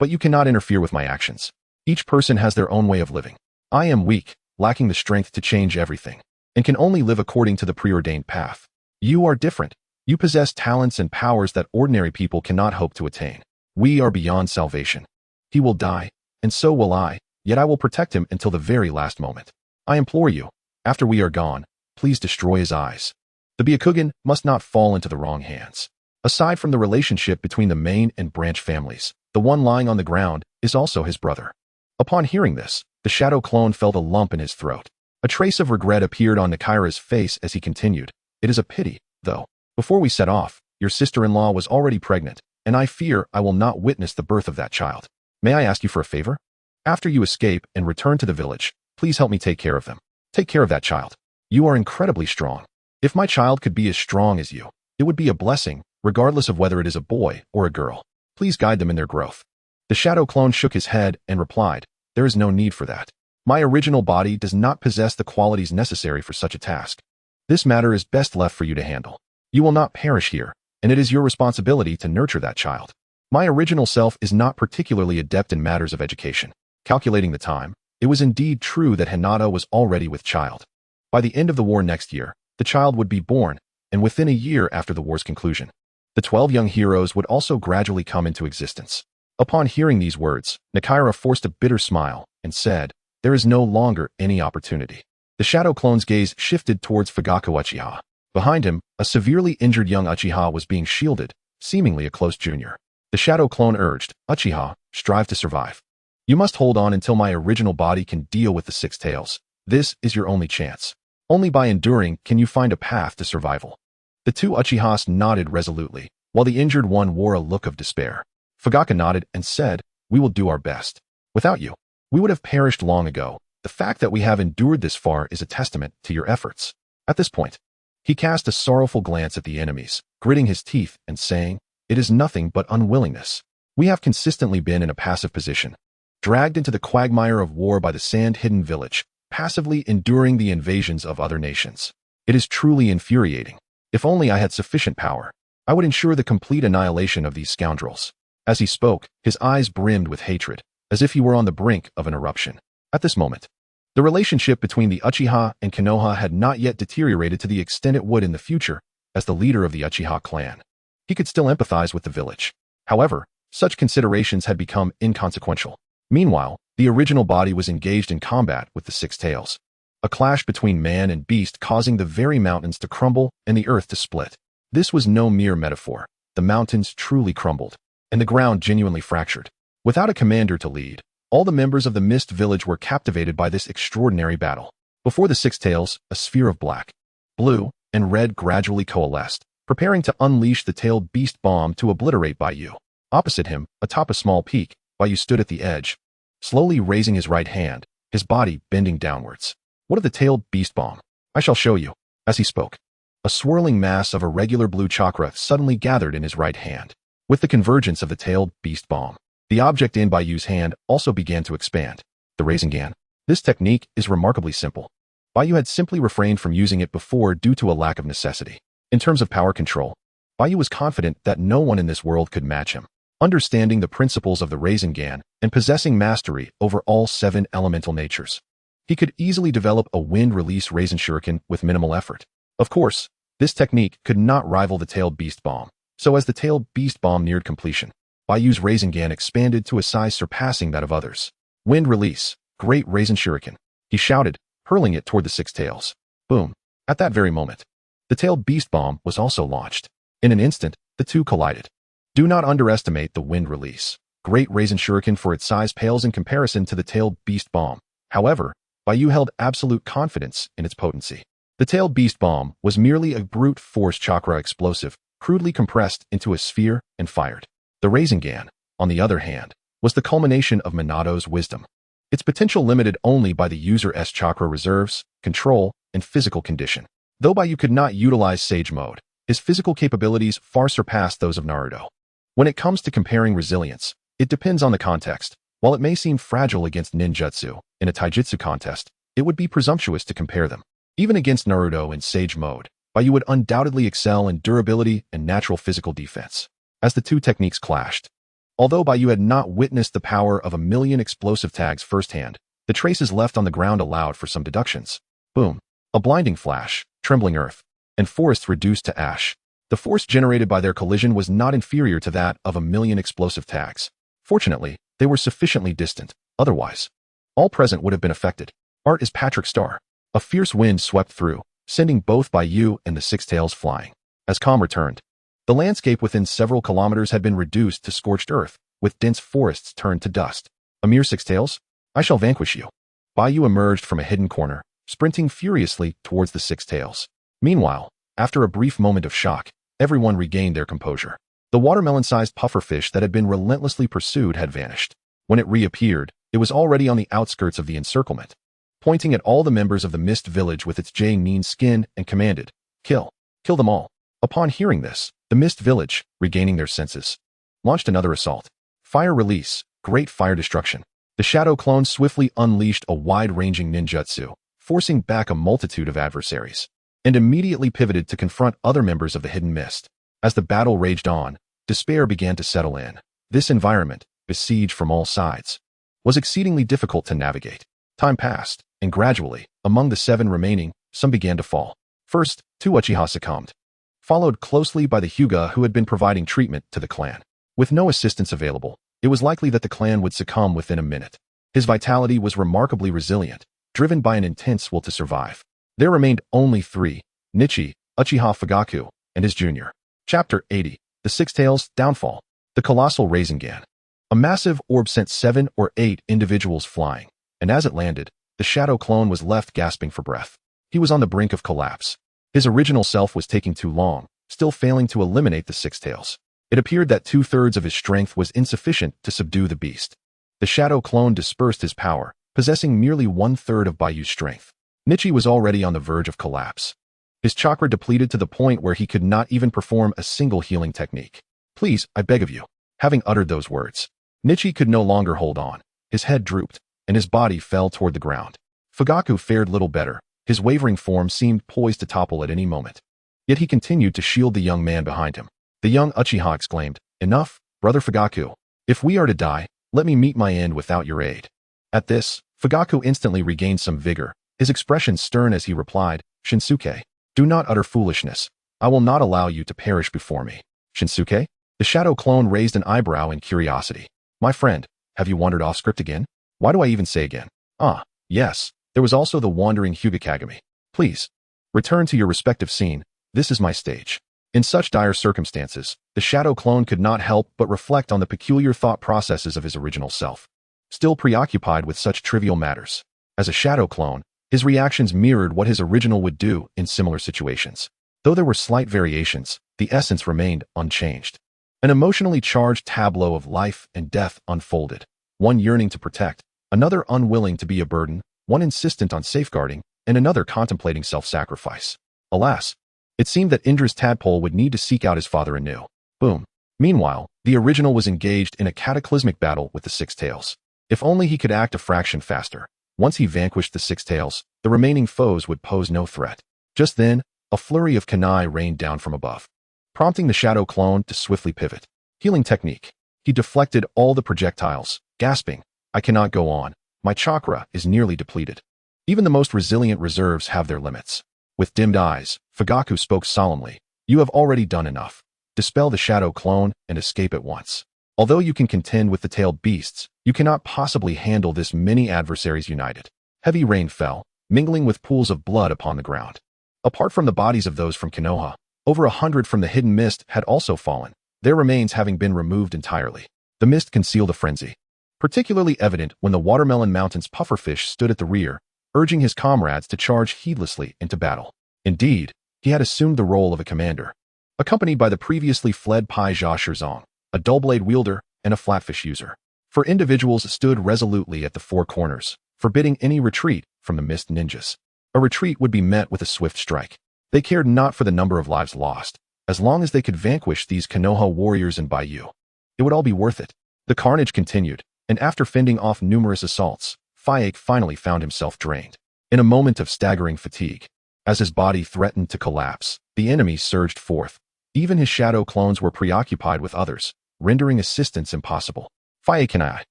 Speaker 1: But you cannot interfere with my actions. Each person has their own way of living. I am weak, lacking the strength to change everything, and can only live according to the preordained path. You are different. You possess talents and powers that ordinary people cannot hope to attain. We are beyond salvation. He will die, and so will I, yet I will protect him until the very last moment. I implore you, after we are gone, please destroy his eyes. The Byakugan must not fall into the wrong hands." Aside from the relationship between the main and branch families, the one lying on the ground is also his brother. Upon hearing this, the shadow clone felt a lump in his throat. A trace of regret appeared on Nakaira's face as he continued, "It is a pity, though. Before we set off, your sister-in-law was already pregnant, and I fear I will not witness the birth of that child. May I ask you for a favor? After you escape and return to the village, please help me take care of them. Take care of that child. You are incredibly strong. If my child could be as strong as you, it would be a blessing, regardless of whether it is a boy or a girl. Please guide them in their growth." The shadow clone shook his head and replied, "There is no need for that. My original body does not possess the qualities necessary for such a task. This matter is best left for you to handle. You will not perish here, and it is your responsibility to nurture that child. My original self is not particularly adept in matters of education." Calculating the time, it was indeed true that Hinata was already with child. By the end of the war next year, the child would be born, and within a year after the war's conclusion, the 12 young heroes would also gradually come into existence. Upon hearing these words, Nakaira forced a bitter smile and said, "There is no longer any opportunity." The shadow clone's gaze shifted towards Fugaku Uchiha. Behind him, a severely injured young Uchiha was being shielded, seemingly a close junior. The shadow clone urged, "Uchiha, strive to survive. You must hold on until my original body can deal with the Six Tails. This is your only chance. Only by enduring can you find a path to survival." The 2 Uchihas nodded resolutely, while the injured one wore a look of despair. Fugaku nodded and said, "We will do our best. Without you, we would have perished long ago. The fact that we have endured this far is a testament to your efforts." At this point, he cast a sorrowful glance at the enemies, gritting his teeth and saying, "It is nothing but unwillingness. We have consistently been in a passive position, dragged into the quagmire of war by the sand-hidden village, passively enduring the invasions of other nations. It is truly infuriating. If only I had sufficient power, I would ensure the complete annihilation of these scoundrels." As he spoke, his eyes brimmed with hatred, as if he were on the brink of an eruption. At this moment, the relationship between the Uchiha and Konoha had not yet deteriorated to the extent it would in the future. As the leader of the Uchiha clan, he could still empathize with the village. However, such considerations had become inconsequential. Meanwhile, the original body was engaged in combat with the Six Tails, a clash between man and beast causing the very mountains to crumble and the earth to split. This was no mere metaphor. The mountains truly crumbled, and the ground genuinely fractured. Without a commander to lead, all the members of the Mist Village were captivated by this extraordinary battle. Before the Six Tails, a sphere of black, blue, and red gradually coalesced, preparing to unleash the tailed beast bomb to obliterate Bai Yu. Opposite him, atop a small peak, Bai Yu stood at the edge, slowly raising his right hand, his body bending downwards. "What of the tailed beast bomb? I shall show you." As he spoke, a swirling mass of irregular blue chakra suddenly gathered in his right hand. With the convergence of the tailed beast bomb, the object in Bai Yu's hand also began to expand. The Rasengan. This technique is remarkably simple. Bai Yu had simply refrained from using it before due to a lack of necessity. In terms of power control, Bai Yu was confident that no one in this world could match him. Understanding the principles of the Rasengan and possessing mastery over all 7 elemental natures, he could easily develop a wind release Rasen Shuriken with minimal effort. Of course, this technique could not rival the tailed beast bomb. So as the tailed beast bomb neared completion, Bai Yu's Rasengan expanded to a size surpassing that of others. "Wind release, great Rasen Shuriken," he shouted, hurling it toward the Six Tails. Boom. At that very moment, the tailed beast bomb was also launched. In an instant, the two collided. Do not underestimate the wind release. great raisin shuriken for its size pales in comparison to the tailed beast bomb. However, Bai Yu held absolute confidence in its potency. The tailed beast bomb was merely a brute force chakra explosive, crudely compressed into a sphere and fired. The Rasengan, on the other hand, was the culmination of Minato's wisdom. Its potential limited only by the user's chakra reserves, control, and physical condition. Though Bai Yu could not utilize Sage Mode, his physical capabilities far surpassed those of Naruto. When it comes to comparing resilience, it depends on the context. While it may seem fragile against ninjutsu in a taijutsu contest, it would be presumptuous to compare them. Even against Naruto in Sage Mode, Bai Yu would undoubtedly excel in durability and natural physical defense. As the two techniques clashed, although Bai Yu had not witnessed the power of 1,000,000 explosive tags firsthand, the traces left on the ground allowed for some deductions. Boom. A blinding flash, trembling earth, and forests reduced to ash. The force generated by their collision was not inferior to that of 1,000,000 explosive tags. Fortunately, they were sufficiently distant. Otherwise, all present would have been affected. Art is Patrick's star. A fierce wind swept through, sending both Bai Yu and the Six Tails flying. As calm returned, the landscape within several kilometers had been reduced to scorched earth, with dense forests turned to dust. A mere Six Tails? I shall vanquish you. Bai Yu emerged from a hidden corner, sprinting furiously towards the Six Tails. Meanwhile, after a brief moment of shock, everyone regained their composure. The watermelon-sized pufferfish that had been relentlessly pursued had vanished. When it reappeared, it was already on the outskirts of the encirclement, pointing at all the members of the Mist Village with its Jane skin and commanded, "Kill. Kill them all." Upon hearing this, the Mist Village, regaining their senses, launched another assault. Fire release, great fire destruction. The shadow clone swiftly unleashed a wide-ranging ninjutsu, forcing back a multitude of adversaries, and immediately pivoted to confront other members of the Hidden Mist. As the battle raged on, despair began to settle in. This environment, besieged from all sides, was exceedingly difficult to navigate. Time passed, and gradually, among the 7 remaining, some began to fall. First, 2 Uchiha succumbed, followed closely by the Hyūga who had been providing treatment to the clan. With no assistance available, it was likely that the clan would succumb within a minute. His vitality was remarkably resilient, driven by an intense will to survive. There remained only 3, Nichi, Uchiha Fugaku, and his junior. Chapter 80, The Six Tails, Downfall. The Colossal Rasengan. A massive orb sent 7 or 8 individuals flying, and as it landed, the shadow clone was left gasping for breath. He was on the brink of collapse. His original self was taking too long, still failing to eliminate the Six Tails. It appeared that 2/3 of his strength was insufficient to subdue the beast. The shadow clone dispersed his power, possessing merely 1/3 of Bai Yu's strength. Nichi was already on the verge of collapse. His chakra depleted to the point where he could not even perform a single healing technique. "Please, I beg of you." Having uttered those words, Nichi could no longer hold on. His head drooped, and his body fell toward the ground. Fugaku fared little better. His wavering form seemed poised to topple at any moment. Yet he continued to shield the young man behind him. The young Uchiha exclaimed, "Enough, brother Fugaku. If we are to die, let me meet my end without your aid." At this, Fugaku instantly regained some vigor, his expression stern as he replied, "Shinsuke, do not utter foolishness. I will not allow you to perish before me." "Shinsuke?" The shadow clone raised an eyebrow in curiosity. "My friend, have you wandered off script again? Why do I even say again? Ah, yes, there was also the wandering Hyūga Kagami. Please, return to your respective scene. This is my stage." In such dire circumstances, the shadow clone could not help but reflect on the peculiar thought processes of his original self, still preoccupied with such trivial matters. As a shadow clone, his reactions mirrored what his original would do in similar situations. Though there were slight variations, the essence remained unchanged. An emotionally charged tableau of life and death unfolded, one yearning to protect, another unwilling to be a burden, one insistent on safeguarding, and another contemplating self-sacrifice. Alas, it seemed that Indra's tadpole would need to seek out his father anew. Boom. Meanwhile, the original was engaged in a cataclysmic battle with the Six Tails. If only he could act a fraction faster. Once he vanquished the Six Tails, the remaining foes would pose no threat. Just then, a flurry of kunai rained down from above, prompting the shadow clone to swiftly pivot. Healing technique. He deflected all the projectiles, gasping, "I cannot go on. My chakra is nearly depleted." Even the most resilient reserves have their limits. With dimmed eyes, Fugaku spoke solemnly, "You have already done enough. Dispel the shadow clone and escape at once. Although you can contend with the tailed beasts, you cannot possibly handle this many adversaries united." Heavy rain fell, mingling with pools of blood upon the ground. Apart from the bodies of those from Konoha, over 100 from the Hidden Mist had also fallen, their remains having been removed entirely. The mist concealed a frenzy, particularly evident when the Watermelon Mountain's pufferfish stood at the rear, urging his comrades to charge heedlessly into battle. Indeed, he had assumed the role of a commander, accompanied by the previously fled Pai Jia Shizong, a dull-blade wielder and a flatfish user. Four individuals stood resolutely at the four corners, forbidding any retreat from the mist ninjas. A retreat would be met with a swift strike. They cared not for the number of lives lost, as long as they could vanquish these Konoha warriors in Bai Yu. It would all be worth it. The carnage continued, and after fending off numerous assaults, Fyake finally found himself drained. In a moment of staggering fatigue, as his body threatened to collapse, the enemy surged forth. Even his shadow clones were preoccupied with others, rendering assistance impossible. Fyake and I,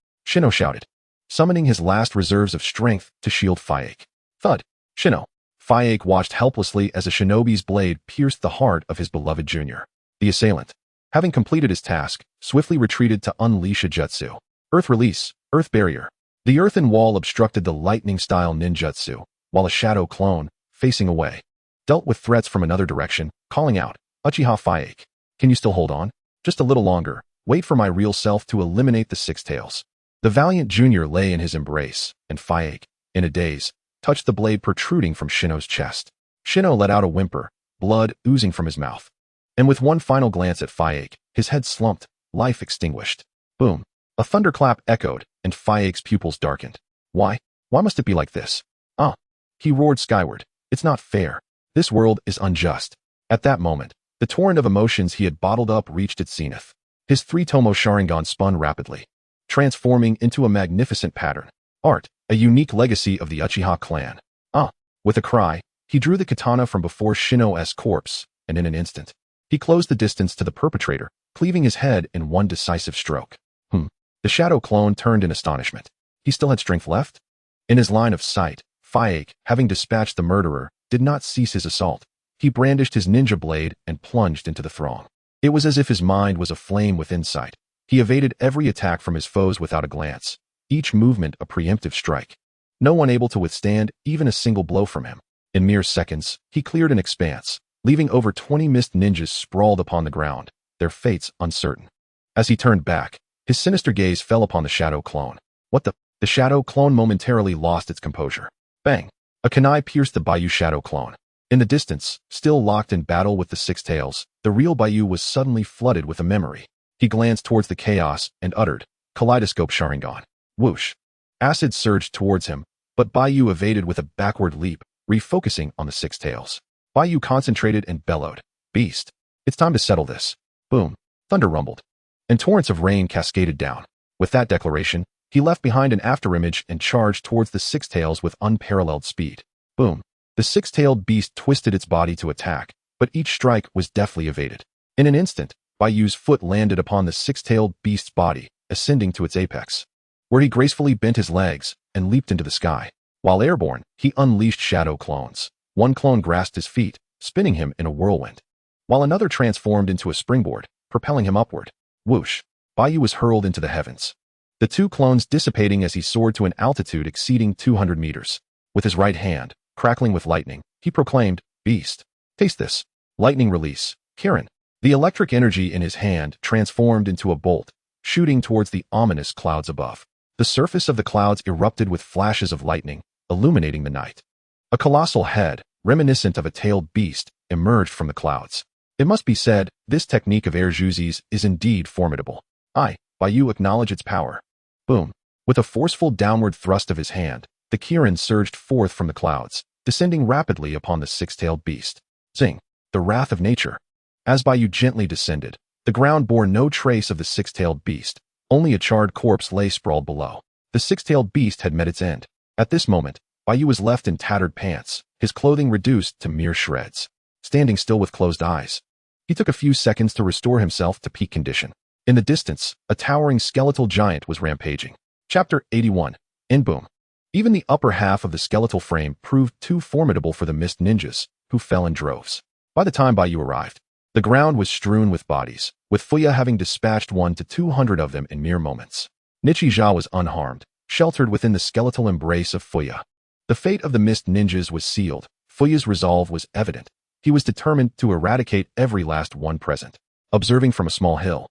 Speaker 1: Shino shouted, summoning his last reserves of strength to shield Fyake. Thud. Shino. Fyake watched helplessly as a shinobi's blade pierced the heart of his beloved junior. The assailant, having completed his task, swiftly retreated to unleash a jutsu. Earth release, earth barrier. The earthen wall obstructed the lightning-style ninjutsu, while a shadow clone, facing away, dealt with threats from another direction, calling out, Uchiha Fyake, can you still hold on? Just a little longer, wait for my real self to eliminate the six tails. The valiant junior lay in his embrace, and Fyake, in a daze, touched the blade protruding from Shino's chest. Shino let out a whimper, blood oozing from his mouth. And with one final glance at Fyake, his head slumped, life extinguished. Boom. A thunderclap echoed, and Fyake's pupils darkened. Why? Why must it be like this? He roared skyward. It's not fair. This world is unjust. At that moment, the torrent of emotions he had bottled up reached its zenith. His three-tomo Sharingan spun rapidly, transforming into a magnificent pattern. Art, a unique legacy of the Uchiha clan. With a cry, he drew the katana from before Shino's corpse, and in an instant, he closed the distance to the perpetrator, cleaving his head in one decisive stroke. The shadow clone turned in astonishment. He still had strength left? In his line of sight, Fyake, having dispatched the murderer, did not cease his assault. He brandished his ninja blade and plunged into the throng. It was as if his mind was aflame with insight. He evaded every attack from his foes without a glance, each movement a preemptive strike. No one able to withstand even a single blow from him. In mere seconds, he cleared an expanse, leaving over 20 mist ninjas sprawled upon the ground, their fates uncertain. As he turned back, his sinister gaze fell upon the shadow clone. What the? The shadow clone momentarily lost its composure. Bang! A kunai pierced the Bai Yu shadow clone. In the distance, still locked in battle with the six tails, the real Bai Yu was suddenly flooded with a memory. He glanced towards the chaos and uttered, Kaleidoscope Sharingan. Whoosh! Acid surged towards him, but Bai Yu evaded with a backward leap, refocusing on the six tails. Bai Yu concentrated and bellowed, Beast! It's time to settle this. Boom! Thunder rumbled, and torrents of rain cascaded down. With that declaration, he left behind an afterimage and charged towards the six tails with unparalleled speed. Boom! The six-tailed beast twisted its body to attack, but each strike was deftly evaded. In an instant, Bai Yu's foot landed upon the six-tailed beast's body, ascending to its apex, where he gracefully bent his legs and leaped into the sky. While airborne, he unleashed shadow clones. One clone grasped his feet, spinning him in a whirlwind, while another transformed into a springboard, propelling him upward. Whoosh! Bai Yu was hurled into the heavens, the two clones dissipating as he soared to an altitude exceeding 200 meters. With his right hand, crackling with lightning, he proclaimed, Beast! Taste this! Lightning release, Kirin! The electric energy in his hand transformed into a bolt, shooting towards the ominous clouds above. The surface of the clouds erupted with flashes of lightning, illuminating the night. A colossal head, reminiscent of a tailed beast, emerged from the clouds. It must be said, this technique of air Jiuzis is indeed formidable. Bai Yu acknowledge its power. Boom! With a forceful downward thrust of his hand, the Kirin surged forth from the clouds, descending rapidly upon the six-tailed beast. Zing! The wrath of nature. As Bai Yu gently descended, the ground bore no trace of the six-tailed beast. Only a charred corpse lay sprawled below. The six-tailed beast had met its end. At this moment, Bai Yu was left in tattered pants, his clothing reduced to mere shreds. Standing still with closed eyes, he took a few seconds to restore himself to peak condition. In the distance, a towering skeletal giant was rampaging. Chapter 81. In boom. Even the upper half of the skeletal frame proved too formidable for the mist ninjas, who fell in droves. By the time Bai Yu arrived, the ground was strewn with bodies, with Fuya having dispatched 100 to 200 of them in mere moments. Nichijia was unharmed, sheltered within the skeletal embrace of Fuya. The fate of the mist ninjas was sealed. Fuya's resolve was evident. He was determined to eradicate every last one present. Observing from a small hill,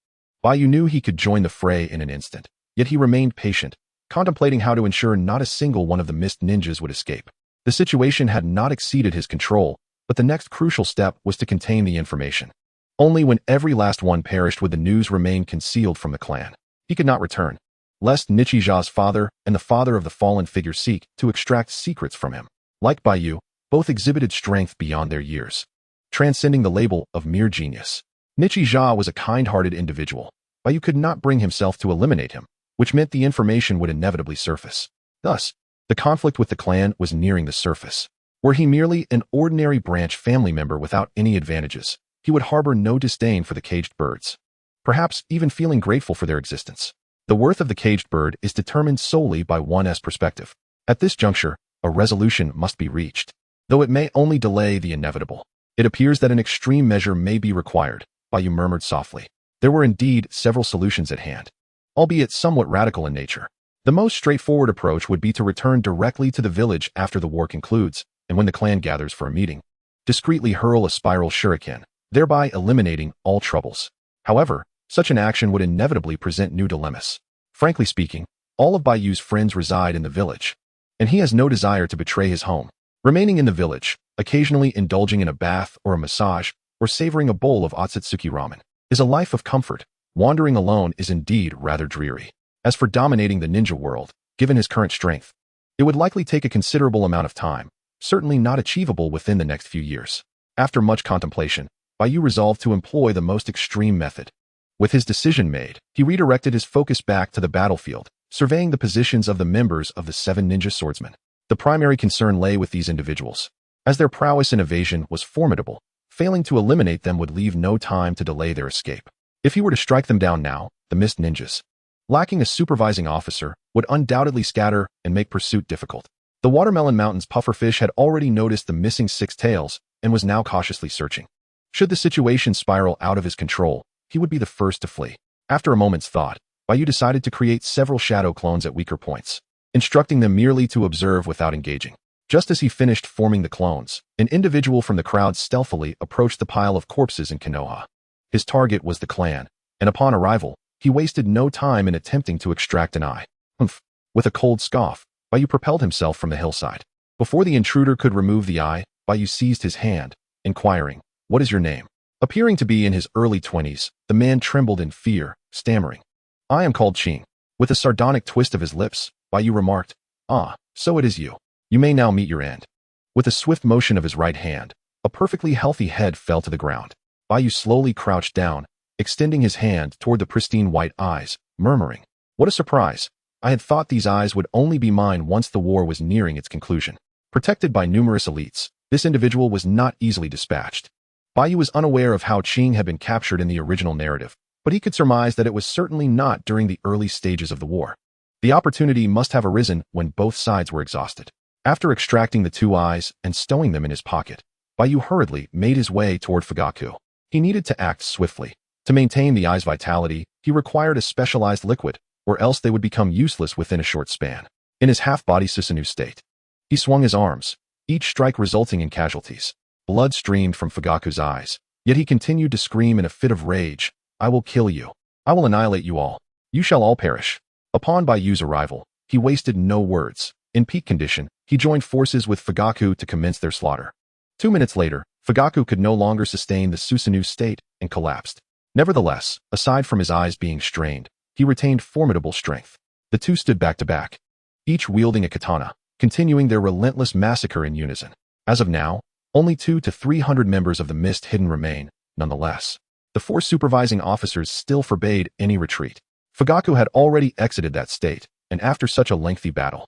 Speaker 1: Bai Yu knew he could join the fray in an instant, yet he remained patient, contemplating how to ensure not a single one of the mist ninjas would escape. The situation had not exceeded his control, but the next crucial step was to contain the information. Only when every last one perished would the news remain concealed from the clan. He could not return, lest Nichija's father and the father of the fallen figure seek to extract secrets from him. Like Bai Yu, both exhibited strength beyond their years, transcending the label of mere genius. Nichija was a kind-hearted individual. Bai Yu could not bring himself to eliminate him, which meant the information would inevitably surface. Thus, the conflict with the clan was nearing the surface. Were he merely an ordinary branch family member without any advantages, he would harbor no disdain for the caged birds, perhaps even feeling grateful for their existence. The worth of the caged bird is determined solely by one's perspective. At this juncture, a resolution must be reached. Though it may only delay the inevitable, it appears that an extreme measure may be required, Bai Yu murmured softly. There were indeed several solutions at hand, albeit somewhat radical in nature. The most straightforward approach would be to return directly to the village after the war concludes, and when the clan gathers for a meeting, discreetly hurl a spiral shuriken, thereby eliminating all troubles. However, such an action would inevitably present new dilemmas. Frankly speaking, all of Bai Yu's friends reside in the village, and he has no desire to betray his home. Remaining in the village, occasionally indulging in a bath or a massage, or savoring a bowl of Otsutsuki ramen, is a life of comfort. Wandering alone is indeed rather dreary. As for dominating the ninja world, given his current strength, it would likely take a considerable amount of time, certainly not achievable within the next few years. After much contemplation, Bai Yu resolved to employ the most extreme method. With his decision made, he redirected his focus back to the battlefield, surveying the positions of the members of the 7 ninja swordsmen. The primary concern lay with these individuals, as their prowess in evasion was formidable. Failing to eliminate them would leave no time to delay their escape. If he were to strike them down now, the mist ninjas, lacking a supervising officer, would undoubtedly scatter and make pursuit difficult. The Watermelon Mountain's pufferfish had already noticed the missing 6 tails and was now cautiously searching. Should the situation spiral out of his control, he would be the first to flee. After a moment's thought, Bai Yu decided to create several shadow clones at weaker points, instructing them merely to observe without engaging. Just as he finished forming the clones, an individual from the crowd stealthily approached the pile of corpses in Konoha. His target was the clan, and upon arrival, he wasted no time in attempting to extract an eye. Humph! With a cold scoff, Bai Yu propelled himself from the hillside. Before the intruder could remove the eye, Bai Yu seized his hand, inquiring, "What is your name?" Appearing to be in his early 20s, the man trembled in fear, stammering, "I am called Qing." With a sardonic twist of his lips, Bai Yu remarked, "Ah, so it is you. You may now meet your end." With a swift motion of his right hand, a perfectly healthy head fell to the ground. Bai Yu slowly crouched down, extending his hand toward the pristine white eyes, murmuring, "What a surprise. I had thought these eyes would only be mine once the war was nearing its conclusion." Protected by numerous elites, this individual was not easily dispatched. Bai Yu was unaware of how Qing had been captured in the original narrative, but he could surmise that it was certainly not during the early stages of the war. The opportunity must have arisen when both sides were exhausted. After extracting the 2 eyes and stowing them in his pocket, Bai Yu hurriedly made his way toward Fugaku. He needed to act swiftly. To maintain the eye's vitality, he required a specialized liquid, or else they would become useless within a short span. In his half-body Susanoo state, he swung his arms, each strike resulting in casualties. Blood streamed from Fugaku's eyes, yet he continued to scream in a fit of rage, "I will kill you. I will annihilate you all. You shall all perish." Upon Bai Yu's arrival, he wasted no words. In peak condition, he joined forces with Fugaku to commence their slaughter. 2 minutes later, Fugaku could no longer sustain the Susanoo state and collapsed. Nevertheless, aside from his eyes being strained, he retained formidable strength. The two stood back to back, each wielding a katana, continuing their relentless massacre in unison. As of now, only 200 to 300 members of the Mist Hidden remain. Nonetheless, the 4 supervising officers still forbade any retreat. Fugaku had already exited that state, and after such a lengthy battle,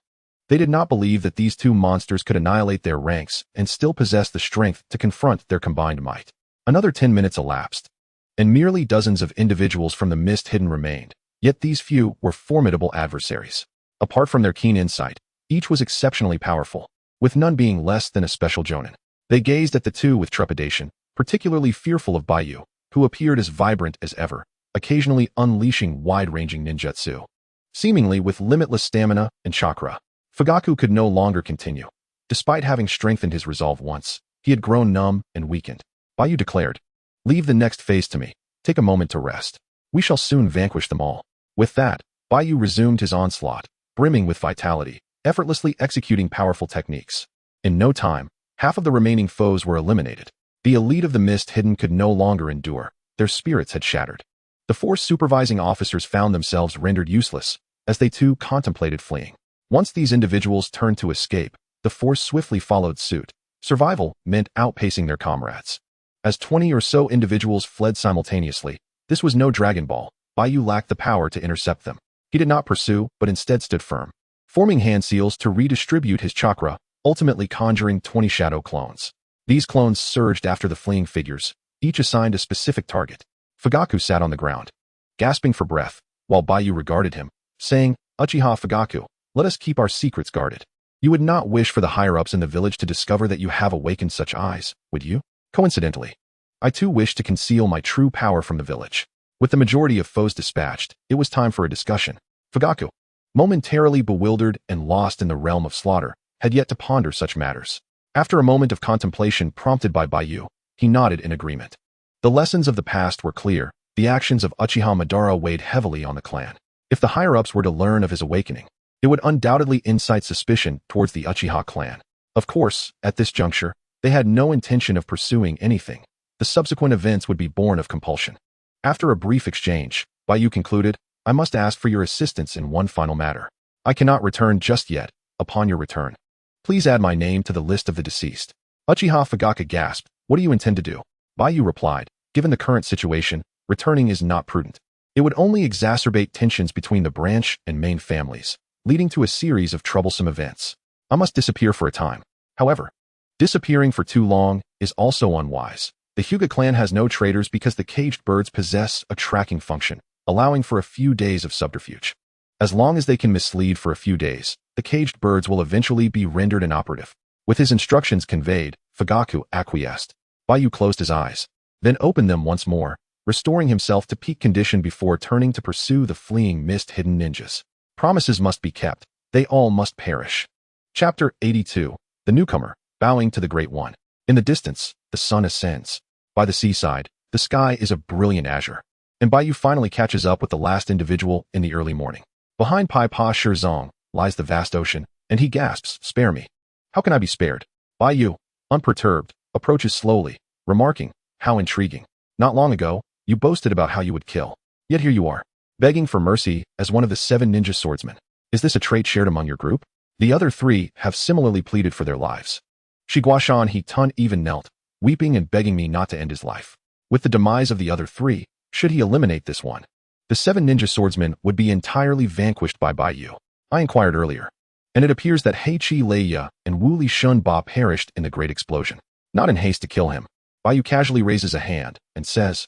Speaker 1: they did not believe that these 2 monsters could annihilate their ranks and still possess the strength to confront their combined might. Another 10 minutes elapsed, and merely dozens of individuals from the Mist Hidden remained, yet these few were formidable adversaries. Apart from their keen insight, each was exceptionally powerful, with none being less than a special jonin. They gazed at the 2 with trepidation, particularly fearful of Bai Yu, who appeared as vibrant as ever, occasionally unleashing wide-ranging ninjutsu. Seemingly with limitless stamina and chakra, Fugaku could no longer continue. Despite having strengthened his resolve once, he had grown numb and weakened. Bai Yu declared, "Leave the next phase to me. Take a moment to rest." We shall soon vanquish them all. With that, Bai Yu resumed his onslaught, brimming with vitality, effortlessly executing powerful techniques. In no time, half of the remaining foes were eliminated. The elite of the mist hidden could no longer endure. Their spirits had shattered. The 4 supervising officers found themselves rendered useless, as they too contemplated fleeing. Once these individuals turned to escape, the force swiftly followed suit. Survival meant outpacing their comrades. As 20 or so individuals fled simultaneously, this was no Dragon Ball. Bai Yu lacked the power to intercept them. He did not pursue, but instead stood firm, forming hand seals to redistribute his chakra, ultimately conjuring 20 shadow clones. These clones surged after the fleeing figures, each assigned a specific target. Fugaku sat on the ground, gasping for breath, while Bai Yu regarded him, saying, "Uchiha Fugaku, let us keep our secrets guarded. You would not wish for the higher-ups in the village to discover that you have awakened such eyes, would you? Coincidentally, I too wish to conceal my true power from the village." With the majority of foes dispatched, it was time for a discussion. Fugaku, momentarily bewildered and lost in the realm of slaughter, had yet to ponder such matters. After a moment of contemplation prompted by Bai Yu, he nodded in agreement. The lessons of the past were clear. The actions of Uchiha Madara weighed heavily on the clan. If the higher-ups were to learn of his awakening, it would undoubtedly incite suspicion towards the Uchiha clan. Of course, at this juncture, they had no intention of pursuing anything. The subsequent events would be born of compulsion. After a brief exchange, Bai Yu concluded, "I must ask for your assistance in one final matter. I cannot return just yet. Upon your return, please add my name to the list of the deceased." Uchiha Fugaku gasped, "What do you intend to do?" Bai Yu replied, "Given the current situation, returning is not prudent. It would only exacerbate tensions between the branch and main families, leading to a series of troublesome events. I must disappear for a time. However, disappearing for too long is also unwise. The Hyūga clan has no traitors because the caged birds possess a tracking function, allowing for a few days of subterfuge. As long as they can mislead for a few days, the caged birds will eventually be rendered inoperative." With his instructions conveyed, Fugaku acquiesced. Bai Yu closed his eyes, then opened them once more, restoring himself to peak condition before turning to pursue the fleeing mist-hidden ninjas. Promises must be kept. They all must perish. Chapter 82. The Newcomer, Bowing to the Great One. In the distance, the sun ascends. By the seaside, the sky is a brilliant azure, and Bai Yu finally catches up with the last individual in the early morning. Behind Pai Pa Shirzong lies the vast ocean, and he gasps, "Spare me." "How can I be spared?" Bai Yu, unperturbed, approaches slowly, remarking, "How intriguing. Not long ago, you boasted about how you would kill. Yet here you are, begging for mercy as one of the 7 ninja swordsmen. Is this a trait shared among your group?" The other 3 have similarly pleaded for their lives. Shiguashan He Tun even knelt, weeping and begging me not to end his life. With the demise of the other 3, should he eliminate this one, the 7 ninja swordsmen would be entirely vanquished by Bai Yu. I inquired earlier, and it appears that Heichi Leiya and Wu Li Shun Ba perished in the great explosion. Not in haste to kill him, Bai Yu casually raises a hand and says,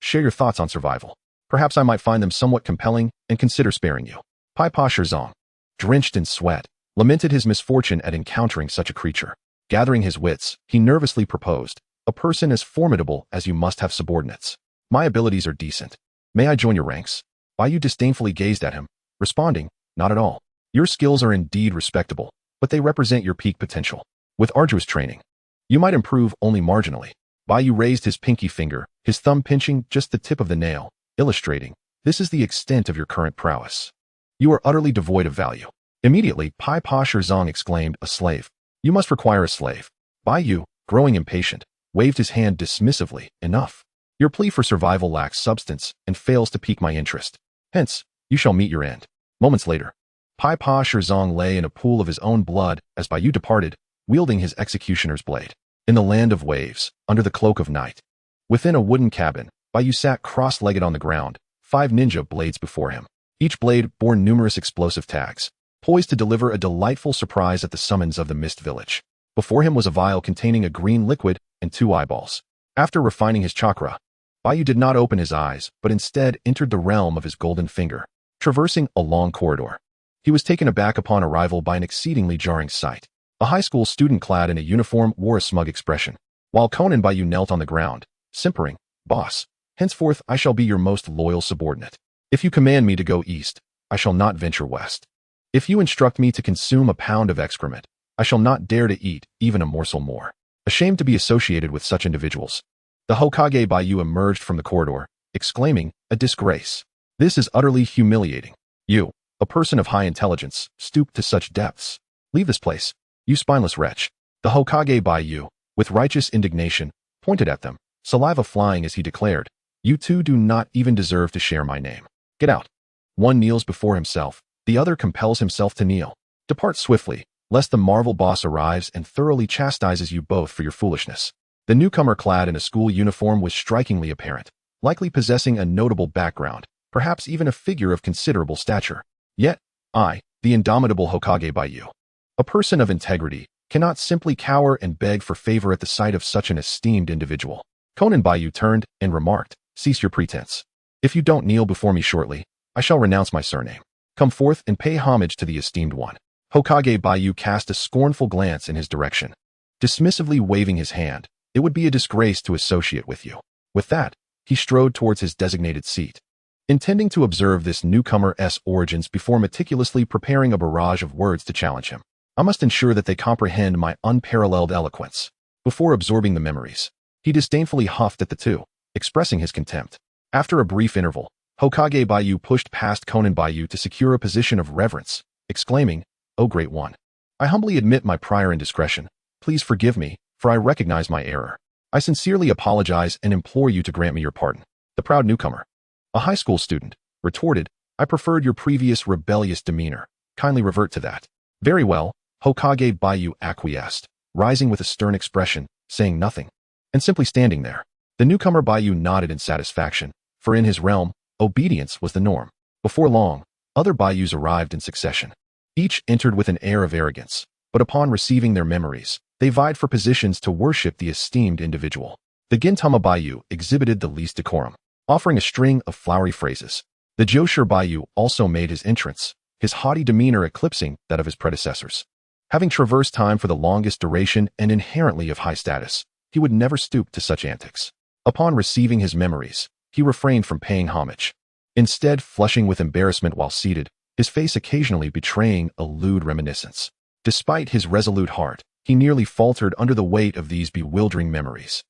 Speaker 1: "Share your thoughts on survival. Perhaps I might find them somewhat compelling and consider sparing you." Pai Pa Shirzong, drenched in sweat, lamented his misfortune at encountering such a creature. Gathering his wits, he nervously proposed, "A person as formidable as you must have subordinates. My abilities are decent. May I join your ranks?" Bai Yu disdainfully gazed at him, responding, "Not at all. Your skills are indeed respectable, but they represent your peak potential. With arduous training, you might improve only marginally." Bai Yu raised his pinky finger, his thumb pinching just the tip of the nail, illustrating, "This is the extent of your current prowess. You are utterly devoid of value." Immediately, Pai Pa Shirzong exclaimed, "A slave. You must require a slave." Bai Yu, growing impatient, waved his hand dismissively, "Enough. Your plea for survival lacks substance and fails to pique my interest. Hence, you shall meet your end." Moments later, Pai Pa Shirzong lay in a pool of his own blood as Bai Yu departed, wielding his executioner's blade. In the land of waves, under the cloak of night, within a wooden cabin, Bai Yu sat cross-legged on the ground, 5 ninja blades before him. Each blade bore numerous explosive tags, poised to deliver a delightful surprise at the summons of the Mist Village. Before him was a vial containing a green liquid and 2 eyeballs. After refining his chakra, Bai Yu did not open his eyes, but instead entered the realm of his golden finger, traversing a long corridor. He was taken aback upon arrival by an exceedingly jarring sight. A high school student clad in a uniform wore a smug expression, while Conan Bai Yu knelt on the ground, simpering, "Boss, henceforth I shall be your most loyal subordinate. If you command me to go east, I shall not venture west. If you instruct me to consume a pound of excrement, I shall not dare to eat even a morsel more." Ashamed to be associated with such individuals, the Hokage Bai Yu emerged from the corridor, exclaiming, "A disgrace. This is utterly humiliating. You, a person of high intelligence, stoop to such depths. Leave this place, you spineless wretch." The Hokage Bai Yu, with righteous indignation, pointed at them, saliva flying as he declared, "You two do not even deserve to share my name. Get out." One kneels before himself, the other compels himself to kneel. Depart swiftly, lest the Marvel boss arrives and thoroughly chastises you both for your foolishness. The newcomer clad in a school uniform was strikingly apparent, likely possessing a notable background, perhaps even a figure of considerable stature. Yet, I, the indomitable Hokage Bai Yu, a person of integrity, cannot simply cower and beg for favor at the sight of such an esteemed individual. Conan Bai Yu turned and remarked, "Cease your pretense. If you don't kneel before me shortly, I shall renounce my surname. Come forth and pay homage to the esteemed one." Hokage Bai Yu cast a scornful glance in his direction, dismissively waving his hand. "It would be a disgrace to associate with you." With that, he strode towards his designated seat, intending to observe this newcomer's origins before meticulously preparing a barrage of words to challenge him. "I must ensure that they comprehend my unparalleled eloquence." Before absorbing the memories, he disdainfully huffed at the two, expressing his contempt. After a brief interval, Hokage Bai Yu pushed past Conan Bai Yu to secure a position of reverence, exclaiming, "O great one, I humbly admit my prior indiscretion. Please forgive me, for I recognize my error. I sincerely apologize and implore you to grant me your pardon." The proud newcomer, a high school student, retorted, "I preferred your previous rebellious demeanor. Kindly revert to that." "Very well," Hokage Bai Yu acquiesced, rising with a stern expression, saying nothing, and simply standing there. The newcomer Bai Yu nodded in satisfaction, for in his realm, obedience was the norm. Before long, other Bai Yus arrived in succession. Each entered with an air of arrogance, but upon receiving their memories, they vied for positions to worship the esteemed individual. The Gintama Bai Yu exhibited the least decorum, offering a string of flowery phrases. The Joshire Bai Yu also made his entrance, his haughty demeanor eclipsing that of his predecessors. Having traversed time for the longest duration and inherently of high status, he would never stoop to such antics. Upon receiving his memories, he refrained from paying homage, instead flushing with embarrassment while seated, his face occasionally betraying a lewd reminiscence. Despite his resolute heart, he nearly faltered under the weight of these bewildering memories.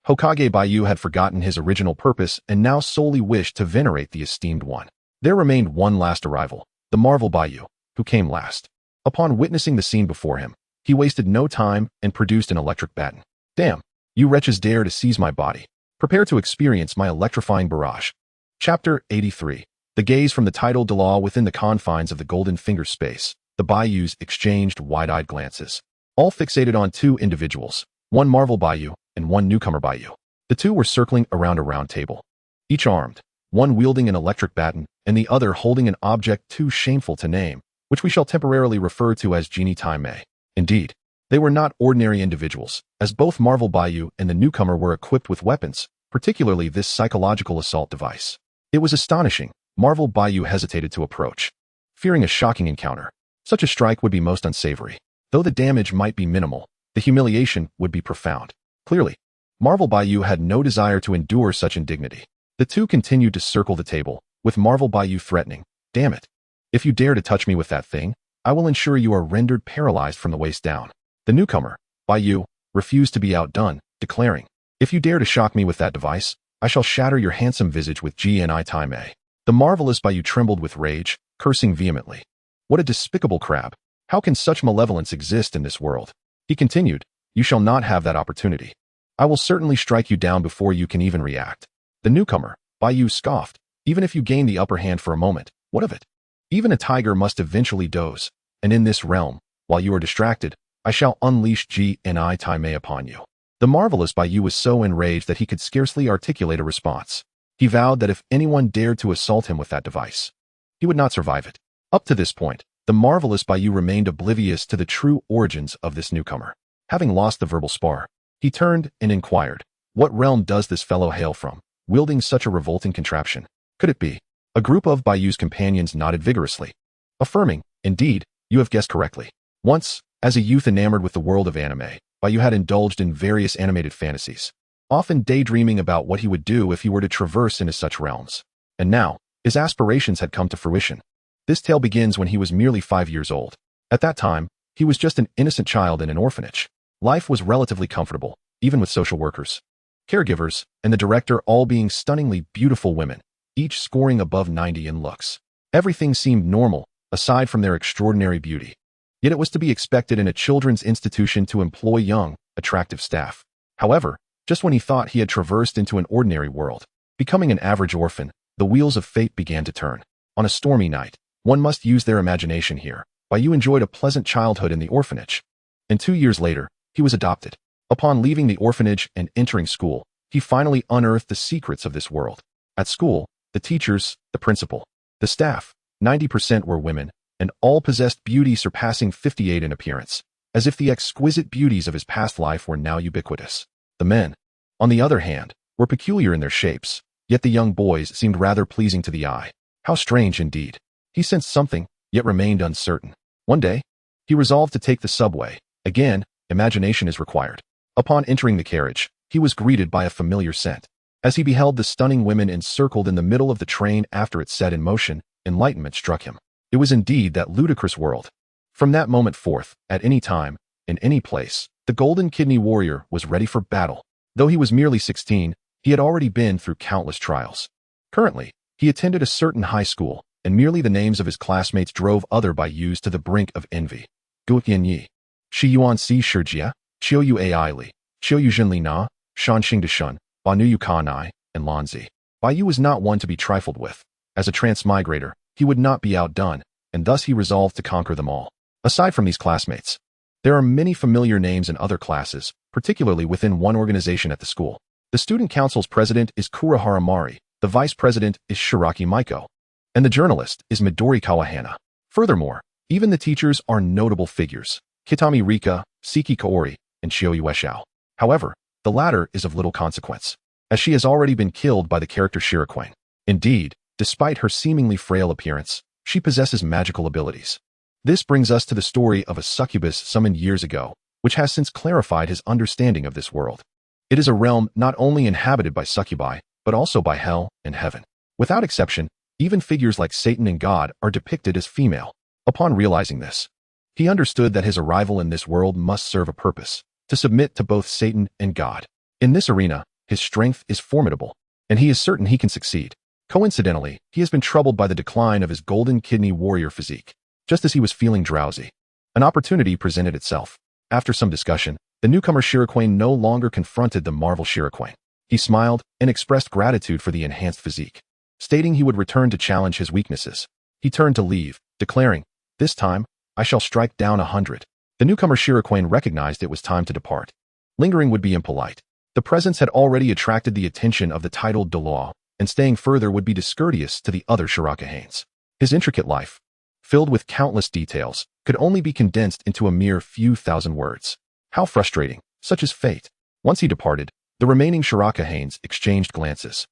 Speaker 1: Hokage Bai Yu had forgotten his original purpose and now solely wished to venerate the esteemed one. There remained one last arrival, the Marvel Bai Yu, who came last. Upon witnessing the scene before him, he wasted no time and produced an electric baton. "Damn, you wretches dare to seize my body. Prepare to experience my electrifying barrage." Chapter 83. The gaze from the title Delaw within the confines of the golden finger space. The Bai Yus exchanged wide-eyed glances, all fixated on two individuals, one Marvel Bai Yu and one newcomer Bai Yu. The two were circling around a round table, each armed, one wielding an electric baton and the other holding an object too shameful to name, which we shall temporarily refer to as Genie Tai Mei. Indeed, they were not ordinary individuals, as both Marvel Bai Yu and the newcomer were equipped with weapons, particularly this psychological assault device. It was astonishing. Marvel Bai Yu hesitated to approach, fearing a shocking encounter. Such a strike would be most unsavory. Though the damage might be minimal, the humiliation would be profound. Clearly, Marvel Bai Yu had no desire to endure such indignity. The two continued to circle the table, with Marvel Bai Yu threatening, "Damn it. If you dare to touch me with that thing, I will ensure you are rendered paralyzed from the waist down." The newcomer, Bai Yu, refused to be outdone, declaring, "If you dare to shock me with that device, I shall shatter your handsome visage with Genie Tai Mei." The marvelous Bai Yu trembled with rage, cursing vehemently. "What a despicable crab! How can such malevolence exist in this world?" He continued, "You shall not have that opportunity. I will certainly strike you down before you can even react." The newcomer, Bai Yu, scoffed, "Even if you gain the upper hand for a moment, what of it? Even a tiger must eventually doze, and in this realm, while you are distracted, I shall unleash Genie Tai Mei upon you." The marvelous Bai Yu was so enraged that he could scarcely articulate a response. He vowed that if anyone dared to assault him with that device, he would not survive it. Up to this point, the marvelous Bai Yu remained oblivious to the true origins of this newcomer. Having lost the verbal spar, he turned and inquired, "What realm does this fellow hail from, wielding such a revolting contraption? Could it be?" A group of Bai Yu's companions nodded vigorously, affirming, "Indeed, you have guessed correctly." Once, as a youth enamored with the world of anime, Bai Yu had indulged in various animated fantasies, often daydreaming about what he would do if he were to traverse into such realms. And now, his aspirations had come to fruition. This tale begins when he was merely 5 years old. At that time, he was just an innocent child in an orphanage. Life was relatively comfortable, even with social workers. caregivers, and the director all being stunningly beautiful women, each scoring above 90 in looks. Everything seemed normal, aside from their extraordinary beauty. Yet it was to be expected in a children's institution to employ young, attractive staff. However, just when he thought he had traversed into an ordinary world, becoming an average orphan, the wheels of fate began to turn. On a stormy night, one must use their imagination here. Bai Yu enjoyed a pleasant childhood in the orphanage. And 2 years later, he was adopted. Upon leaving the orphanage and entering school, he finally unearthed the secrets of this world. At school, the teachers, the principal, the staff, 90% were women, and all possessed beauty surpassing 58 in appearance, as if the exquisite beauties of his past life were now ubiquitous. The men, on the other hand, were peculiar in their shapes, yet the young boys seemed rather pleasing to the eye. How strange indeed. He sensed something, yet remained uncertain. One day, he resolved to take the subway. Again, imagination is required. Upon entering the carriage, he was greeted by a familiar scent. As he beheld the stunning women encircled in the middle of the train after it set in motion, enlightenment struck him. It was indeed that ludicrous world. From that moment forth, at any time, in any place, the Golden Kidney Warrior was ready for battle. Though he was merely 16, he had already been through countless trials. Currently, he attended a certain high school, and merely the names of his classmates drove other Bai Yus to the brink of envy. Gu Yin Yi, Shi Yuan Si Shijia, Chiu Yu Ai Li, Chiu Yu Jin Li Na, Shan Xing De Shun, Ba Nu Yu Ka Nai, and Lanzi. Bai Yu was not one to be trifled with. As a transmigrator, he would not be outdone, and thus he resolved to conquer them all. Aside from these classmates, there are many familiar names in other classes, particularly within one organization at the school. The student council's president is Kurahara Mari, the vice president is Shiraki Maiko, and the journalist is Midori Kawahana. Furthermore, even the teachers are notable figures: Kitami Rika, Siki Kaori, and Shioyu Eshao. However, the latter is of little consequence, as she has already been killed by the character Shiraquane. Indeed, despite her seemingly frail appearance, she possesses magical abilities. This brings us to the story of a succubus summoned years ago, which has since clarified his understanding of this world. It is a realm not only inhabited by succubi, but also by hell and heaven. Without exception, even figures like Satan and God are depicted as female. Upon realizing this, he understood that his arrival in this world must serve a purpose, to submit to both Satan and God. In this arena, his strength is formidable, and he is certain he can succeed. Coincidentally, he has been troubled by the decline of his Golden Kidney Warrior physique. Just as he was feeling drowsy, an opportunity presented itself. After some discussion, the newcomer Shiraquane no longer confronted the Marvel Shiraquane. He smiled and expressed gratitude for the enhanced physique, stating he would return to challenge his weaknesses. He turned to leave, declaring, "This time, I shall strike down 100. The newcomer Shiraquane recognized it was time to depart. Lingering would be impolite. The presence had already attracted the attention of the titled Delaw, and staying further would be discourteous to the other Shirakahanes. His intricate life, filled with countless details, could only be condensed into a mere few thousand words. How frustrating, such is fate. Once he departed, the remaining Shirakahanes exchanged glances.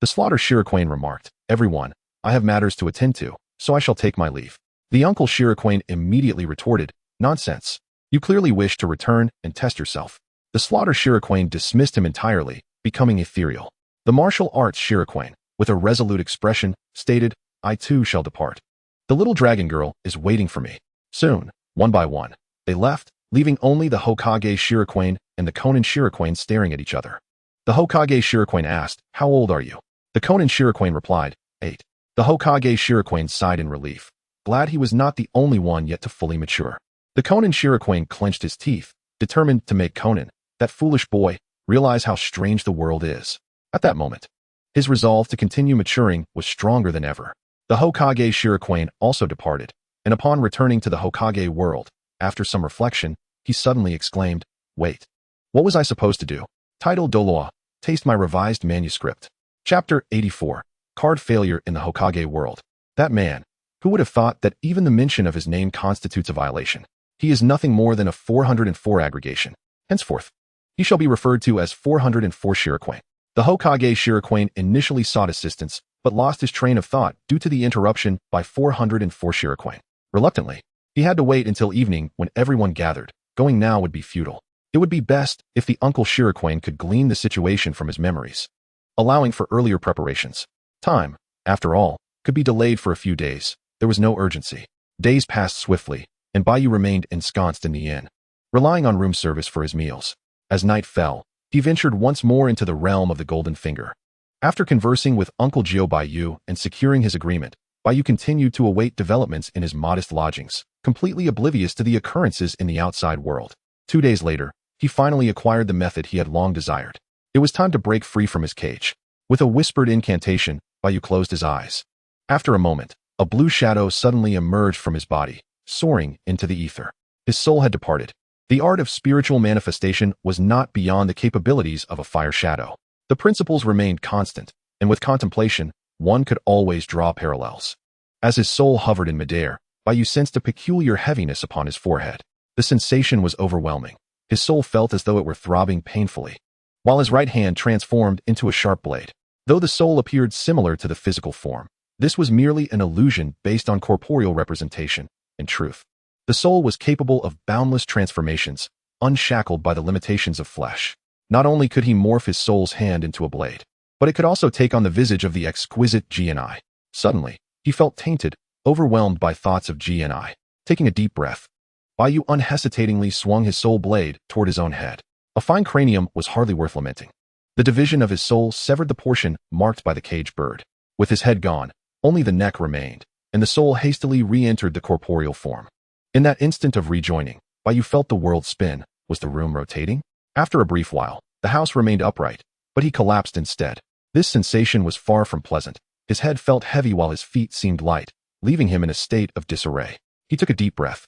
Speaker 1: The Slaughter Shiraquane remarked, "Everyone, I have matters to attend to, so I shall take my leave." The uncle Shiraquane immediately retorted, "Nonsense. You clearly wish to return and test yourself." The Slaughter Shiraquane dismissed him entirely, becoming ethereal. The martial arts Shiraquane, with a resolute expression, stated, "I too shall depart. The little dragon girl is waiting for me." Soon, one by one, they left, leaving only the Hokage Shiraquane and the Konin Shiraquane staring at each other. The Hokage Shiraquane asked, "How old are you?" The Konin Shiraquane replied, 8. The Hokage Shiraquane sighed in relief, glad he was not the only one yet to fully mature. The Konin Shiraquane clenched his teeth, determined to make Konin, that foolish boy, realize how strange the world is. At that moment, his resolve to continue maturing was stronger than ever. The Hokage Shiraquane also departed, and upon returning to the Hokage world, after some reflection, he suddenly exclaimed, "Wait. What was I supposed to do?" Title Doloa, taste my revised manuscript. Chapter 84, Card Failure in the Hokage World. That man, who would have thought that even the mention of his name constitutes a violation? He is nothing more than a 404 aggregation. Henceforth, he shall be referred to as 404 Shiraquane. The Hokage Shiraquane initially sought assistance, but lost his train of thought due to the interruption by 404 Shiraquane. Reluctantly, he had to wait until evening when everyone gathered. Going now would be futile. It would be best if the Uncle Shiraquane could glean the situation from his memories, allowing for earlier preparations. Time, after all, could be delayed for a few days. There was no urgency. Days passed swiftly, and Bai Yu remained ensconced in the inn, relying on room service for his meals. As night fell, he ventured once more into the realm of the Golden Finger. After conversing with Uncle Gio Bai Yu and securing his agreement, Bai Yu continued to await developments in his modest lodgings, completely oblivious to the occurrences in the outside world. 2 days later, he finally acquired the method he had long desired. It was time to break free from his cage. With a whispered incantation, Bai Yu closed his eyes. After a moment, a blue shadow suddenly emerged from his body, soaring into the ether. His soul had departed. The art of spiritual manifestation was not beyond the capabilities of a fire shadow. The principles remained constant, and with contemplation, one could always draw parallels. As his soul hovered in midair, Bai Yu sensed a peculiar heaviness upon his forehead. The sensation was overwhelming. His soul felt as though it were throbbing painfully, while his right hand transformed into a sharp blade. Though the soul appeared similar to the physical form, this was merely an illusion based on corporeal representation. In truth, the soul was capable of boundless transformations, unshackled by the limitations of flesh. Not only could he morph his soul's hand into a blade, but it could also take on the visage of the exquisite Gni. Suddenly, he felt tainted, overwhelmed by thoughts of Gni. Taking a deep breath, Bai Yu unhesitatingly swung his soul blade toward his own head. A fine cranium was hardly worth lamenting. The division of his soul severed the portion marked by the caged bird. With his head gone, only the neck remained, and the soul hastily re-entered the corporeal form. In that instant of rejoining, Bai Yu felt the world spin. Was the room rotating? After a brief while, the house remained upright, but he collapsed instead. This sensation was far from pleasant. His head felt heavy while his feet seemed light, leaving him in a state of disarray. He took a deep breath,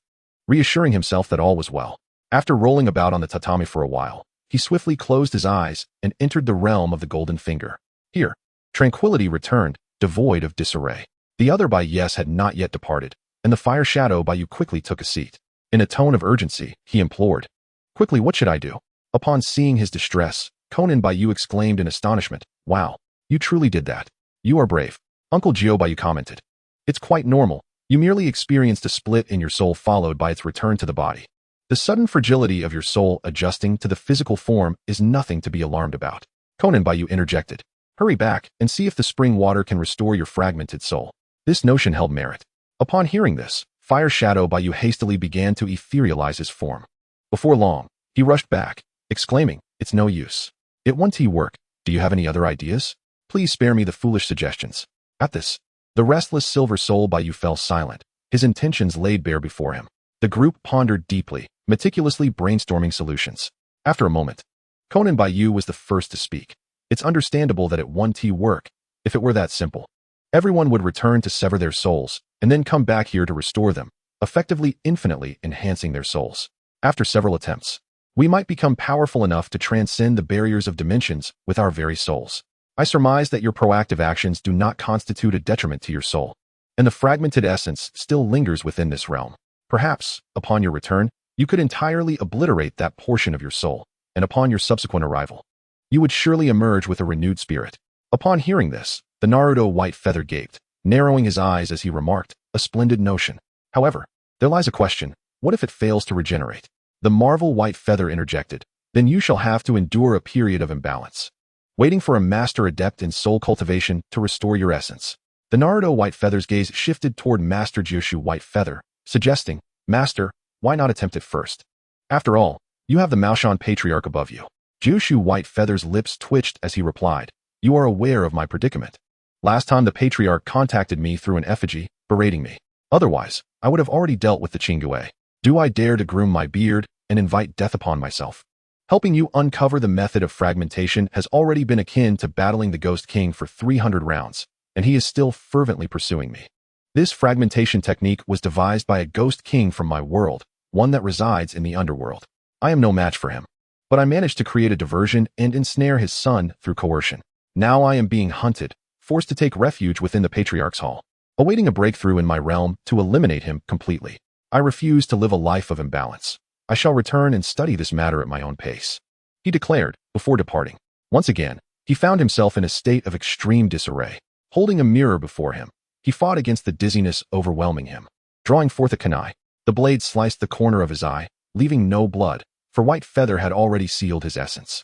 Speaker 1: reassuring himself that all was well. After rolling about on the tatami for a while, he swiftly closed his eyes and entered the realm of the Golden Finger. Here, tranquility returned, devoid of disarray. The other Bai Yes had not yet departed, and the fire shadow Bai Yu quickly took a seat. In a tone of urgency, he implored, "Quickly, what should I do?" Upon seeing his distress, Conan Bai Yu exclaimed in astonishment, "Wow, you truly did that. You are brave." Uncle Gio Bai Yu commented, "It's quite normal. You merely experienced a split in your soul followed by its return to the body. The sudden fragility of your soul adjusting to the physical form is nothing to be alarmed about." Conan Bai Yu interjected, "Hurry back and see if the spring water can restore your fragmented soul." This notion held merit. Upon hearing this, Fire Shadow Bai Yu hastily began to etherealize his form. Before long, he rushed back, exclaiming, "It's no use. It won't work. Do you have any other ideas? Please spare me the foolish suggestions." At this, the restless silver soul Bai Yu fell silent, his intentions laid bare before him. The group pondered deeply, meticulously brainstorming solutions. After a moment, Conan Bai Yu was the first to speak. "It's understandable that it won't work. If it were that simple, everyone would return to sever their souls, and then come back here to restore them, effectively infinitely enhancing their souls. After several attempts, we might become powerful enough to transcend the barriers of dimensions with our very souls. I surmise that your proactive actions do not constitute a detriment to your soul, and the fragmented essence still lingers within this realm. Perhaps, upon your return, you could entirely obliterate that portion of your soul, and upon your subsequent arrival, you would surely emerge with a renewed spirit." Upon hearing this, the Naruto white feather gaped, narrowing his eyes as he remarked, "A splendid notion. However, there lies a question. What if it fails to regenerate?" The Marvel white feather interjected, "Then you shall have to endure a period of imbalance, waiting for a master adept in soul cultivation to restore your essence." The Naruto white feather's gaze shifted toward Master Jioshu white feather, suggesting, "Master, why not attempt it first? After all, you have the Maoshan Patriarch above you." Jioshu white feather's lips twitched as he replied, "You are aware of my predicament. Last time the Patriarch contacted me through an effigy, berating me. Otherwise, I would have already dealt with the Chingue. Do I dare to groom my beard and invite death upon myself? Helping you uncover the method of fragmentation has already been akin to battling the Ghost King for 300 rounds, and he is still fervently pursuing me. This fragmentation technique was devised by a Ghost King from my world, one that resides in the underworld. I am no match for him, but I managed to create a diversion and ensnare his son through coercion. Now I am being hunted, forced to take refuge within the Patriarch's hall, awaiting a breakthrough in my realm to eliminate him completely. I refuse to live a life of imbalance. I shall return and study this matter at my own pace," he declared before departing. Once again, he found himself in a state of extreme disarray. Holding a mirror before him, he fought against the dizziness overwhelming him. Drawing forth a kunai, the blade sliced the corner of his eye, leaving no blood, for White Feather had already sealed his essence.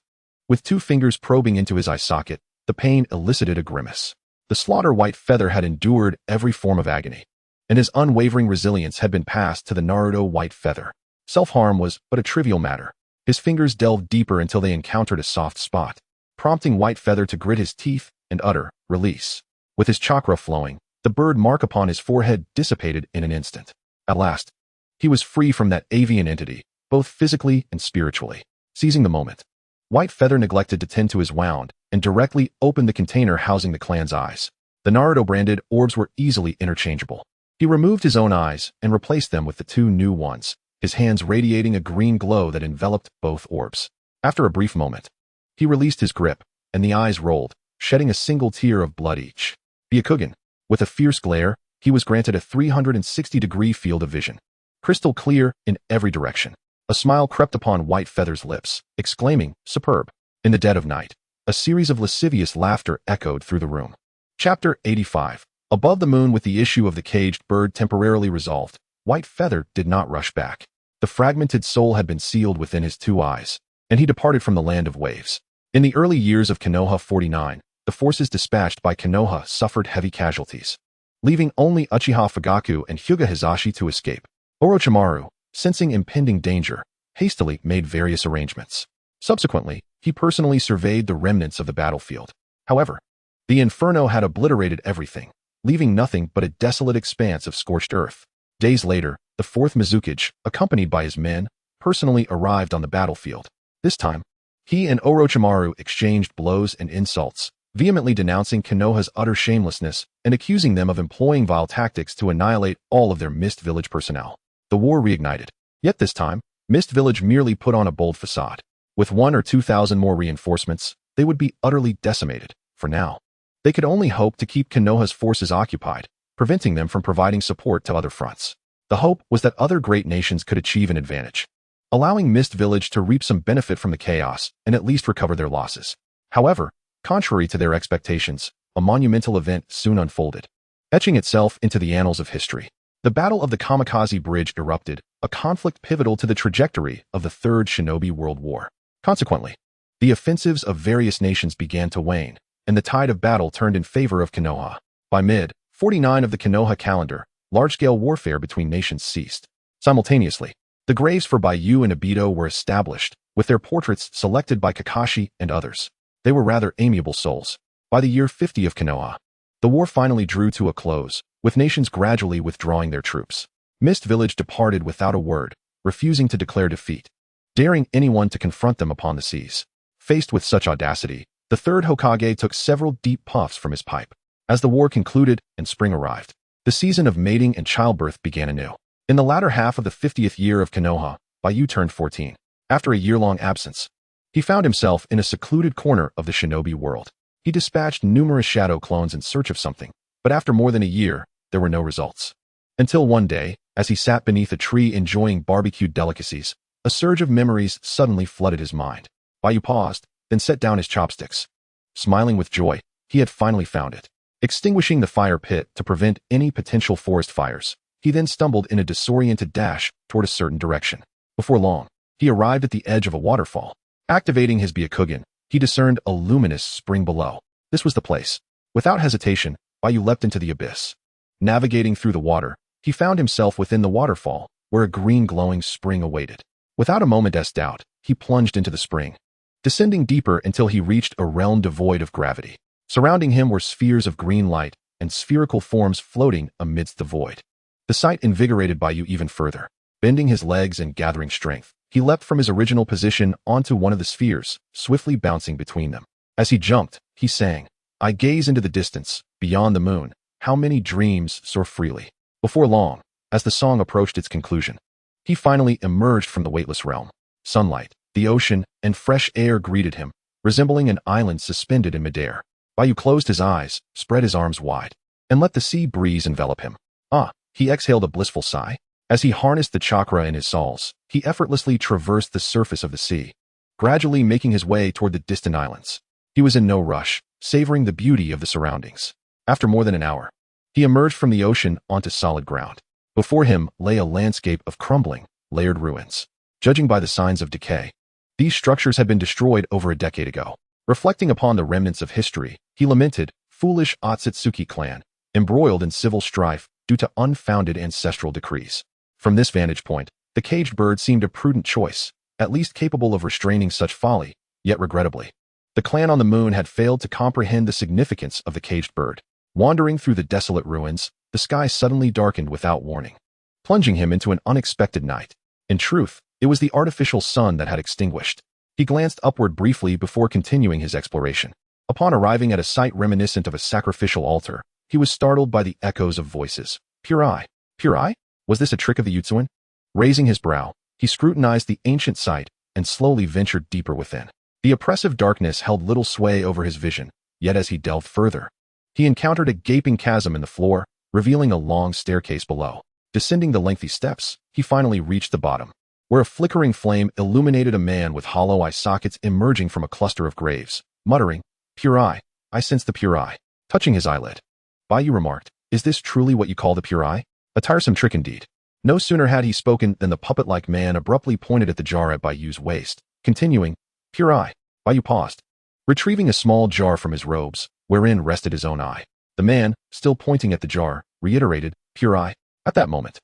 Speaker 1: With 2 fingers probing into his eye socket, the pain elicited a grimace. The slaughter White Feather had endured every form of agony, and his unwavering resilience had been passed to the Naruto White Feather. Self-harm was but a trivial matter. His fingers delved deeper until they encountered a soft spot, prompting White Feather to grit his teeth and utter, "Release." With his chakra flowing, the bird mark upon his forehead dissipated in an instant. At last, he was free from that avian entity, both physically and spiritually. Seizing the moment, White Feather neglected to tend to his wound and directly opened the container housing the clan's eyes. The Naruto-branded orbs were easily interchangeable. He removed his own eyes and replaced them with the two new ones, his hands radiating a green glow that enveloped both orbs. After a brief moment, he released his grip, and the eyes rolled, shedding a single tear of blood each. Hyūga, with a fierce glare, he was granted a 360-degree field of vision, crystal clear in every direction. A smile crept upon White Feather's lips, exclaiming, "Superb." In the dead of night, a series of lascivious laughter echoed through the room. Chapter 85. Above the moon. With the issue of the caged bird temporarily resolved, White Feather did not rush back. The fragmented soul had been sealed within his two eyes, and he departed from the land of waves. In the early years of Konoha 49, the forces dispatched by Konoha suffered heavy casualties, leaving only Uchiha Fugaku and Hyūga Hizashi to escape. Orochimaru, sensing impending danger, hastily made various arrangements. Subsequently, he personally surveyed the remnants of the battlefield. However, the inferno had obliterated everything, leaving nothing but a desolate expanse of scorched earth. Days later, the fourth Mizukage, accompanied by his men, personally arrived on the battlefield. This time, he and Orochimaru exchanged blows and insults, vehemently denouncing Konoha's utter shamelessness and accusing them of employing vile tactics to annihilate all of their Mist Village personnel. The war reignited. Yet this time, Mist Village merely put on a bold facade. With 1,000 or 2,000 more reinforcements, they would be utterly decimated. For now, they could only hope to keep Konoha's forces occupied, preventing them from providing support to other fronts. The hope was that other great nations could achieve an advantage, allowing Mist Village to reap some benefit from the chaos and at least recover their losses. However, contrary to their expectations, a monumental event soon unfolded, etching itself into the annals of history. The Battle of the Kamikaze Bridge erupted, a conflict pivotal to the trajectory of the Third Shinobi World War. Consequently, the offensives of various nations began to wane, and the tide of battle turned in favor of Konoha. By mid-49 of the Konoha calendar, large-scale warfare between nations ceased. Simultaneously, the graves for Bai Yu and Obito were established, with their portraits selected by Kakashi and others. They were rather amiable souls. By the year 50 of Konoha, the war finally drew to a close, with nations gradually withdrawing their troops. Mist Village departed without a word, refusing to declare defeat, daring anyone to confront them upon the seas. Faced with such audacity, the third Hokage took several deep puffs from his pipe. As the war concluded and spring arrived, the season of mating and childbirth began anew. In the latter half of the 50th year of Konoha, Bai Yu turned 14. After a year-long absence, he found himself in a secluded corner of the shinobi world. He dispatched numerous shadow clones in search of something, but after more than a year, there were no results. Until one day, as he sat beneath a tree enjoying barbecued delicacies, a surge of memories suddenly flooded his mind. Bai Yu paused, then set down his chopsticks. Smiling with joy, he had finally found it. Extinguishing the fire pit to prevent any potential forest fires, he then stumbled in a disoriented dash toward a certain direction. Before long, he arrived at the edge of a waterfall. Activating his Byakugan, he discerned a luminous spring below. This was the place. Without hesitation, Bai Yu leapt into the abyss. Navigating through the water, he found himself within the waterfall, where a green glowing spring awaited. Without a moment's doubt, he plunged into the spring, descending deeper until he reached a realm devoid of gravity. Surrounding him were spheres of green light and spherical forms floating amidst the void. The sight invigorated Bai Yu even further. Bending his legs and gathering strength, he leapt from his original position onto one of the spheres, swiftly bouncing between them. As he jumped, he sang, "I gaze into the distance, beyond the moon, how many dreams soar freely." Before long, as the song approached its conclusion, he finally emerged from the weightless realm. Sunlight, the ocean, and fresh air greeted him, resembling an island suspended in midair. Bai Yu closed his eyes, spread his arms wide, and let the sea breeze envelop him. He exhaled a blissful sigh. As he harnessed the chakra in his souls, he effortlessly traversed the surface of the sea, gradually making his way toward the distant islands. He was in no rush, savoring the beauty of the surroundings. After more than an hour, he emerged from the ocean onto solid ground. Before him lay a landscape of crumbling, layered ruins. Judging by the signs of decay, these structures had been destroyed over a decade ago. Reflecting upon the remnants of history, he lamented, foolish Otsutsuki clan, embroiled in civil strife due to unfounded ancestral decrees. From this vantage point, the caged bird seemed a prudent choice, at least capable of restraining such folly, yet regrettably. The clan on the moon had failed to comprehend the significance of the caged bird. Wandering through the desolate ruins, the sky suddenly darkened without warning, plunging him into an unexpected night. In truth, it was the artificial sun that had extinguished. He glanced upward briefly before continuing his exploration. Upon arriving at a site reminiscent of a sacrificial altar, he was startled by the echoes of voices. Pure eye? Pure eye? Was this a trick of the Yutsuan? Raising his brow, he scrutinized the ancient site and slowly ventured deeper within. The oppressive darkness held little sway over his vision, yet as he delved further, he encountered a gaping chasm in the floor, revealing a long staircase below. Descending the lengthy steps, he finally reached the bottom, where a flickering flame illuminated a man with hollow eye sockets emerging from a cluster of graves. Muttering, "Pure eye, I sense the pure eye." Touching his eyelid, Bai Yu remarked, "Is this truly what you call the pure eye? A tiresome trick indeed." No sooner had he spoken than the puppet-like man abruptly pointed at the jar at Bai Yu's waist, continuing, "Pure eye." Bai Yu paused, retrieving a small jar from his robes, wherein rested his own eye. The man, still pointing at the jar, reiterated, "Pure eye." At that moment,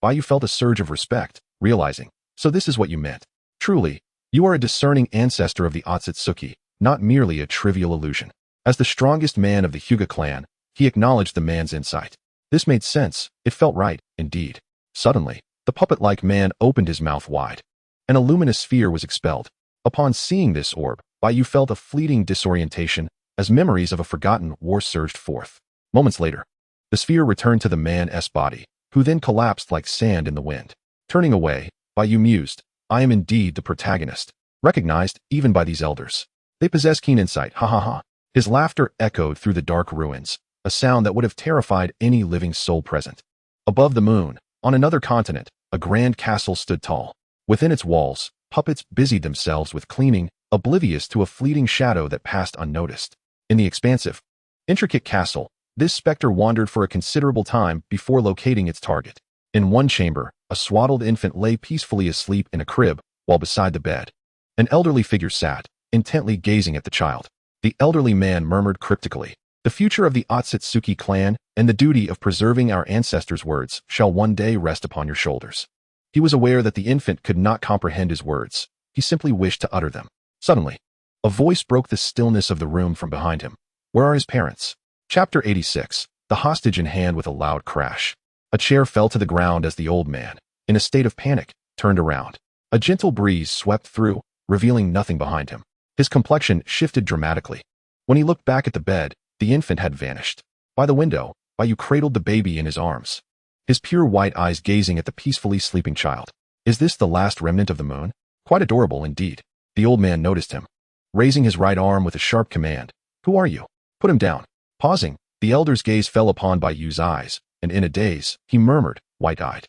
Speaker 1: Bai Yu felt a surge of respect, realizing, so this is what you meant. Truly, you are a discerning ancestor of the Otsutsuki, not merely a trivial illusion. As the strongest man of the Hyūga clan, he acknowledged the man's insight. This made sense. It felt right, indeed. Suddenly, the puppet-like man opened his mouth wide, and a luminous sphere was expelled. Upon seeing this orb, Bai Yu felt a fleeting disorientation as memories of a forgotten war surged forth. Moments later, the sphere returned to the man's body, who then collapsed like sand in the wind. Turning away, Bai Yu mused, "I am indeed the protagonist, recognized even by these elders. They possess keen insight, ha ha ha." His laughter echoed through the dark ruins, a sound that would have terrified any living soul present. Above the moon, on another continent, a grand castle stood tall. Within its walls, puppets busied themselves with cleaning, oblivious to a fleeting shadow that passed unnoticed. In the expansive, intricate castle, this specter wandered for a considerable time before locating its target. In one chamber, a swaddled infant lay peacefully asleep in a crib, while beside the bed, an elderly figure sat, intently gazing at the child. The elderly man murmured cryptically, "The future of the Otsutsuki clan and the duty of preserving our ancestors' words shall one day rest upon your shoulders." He was aware that the infant could not comprehend his words. He simply wished to utter them. Suddenly, a voice broke the stillness of the room from behind him. "Where are his parents?" Chapter 86. The hostage in hand. With a loud crash, a chair fell to the ground as the old man, in a state of panic, turned around. A gentle breeze swept through, revealing nothing behind him. His complexion shifted dramatically. When he looked back at the bed, the infant had vanished. By the window, Bai Yu cradled the baby in his arms, his pure white eyes gazing at the peacefully sleeping child. "Is this the last remnant of the moon? Quite adorable indeed." The old man noticed him, raising his right arm with a sharp command. "Who are you? Put him down." Pausing, the elder's gaze fell upon Bai Yu's eyes, and in a daze, he murmured, white-eyed,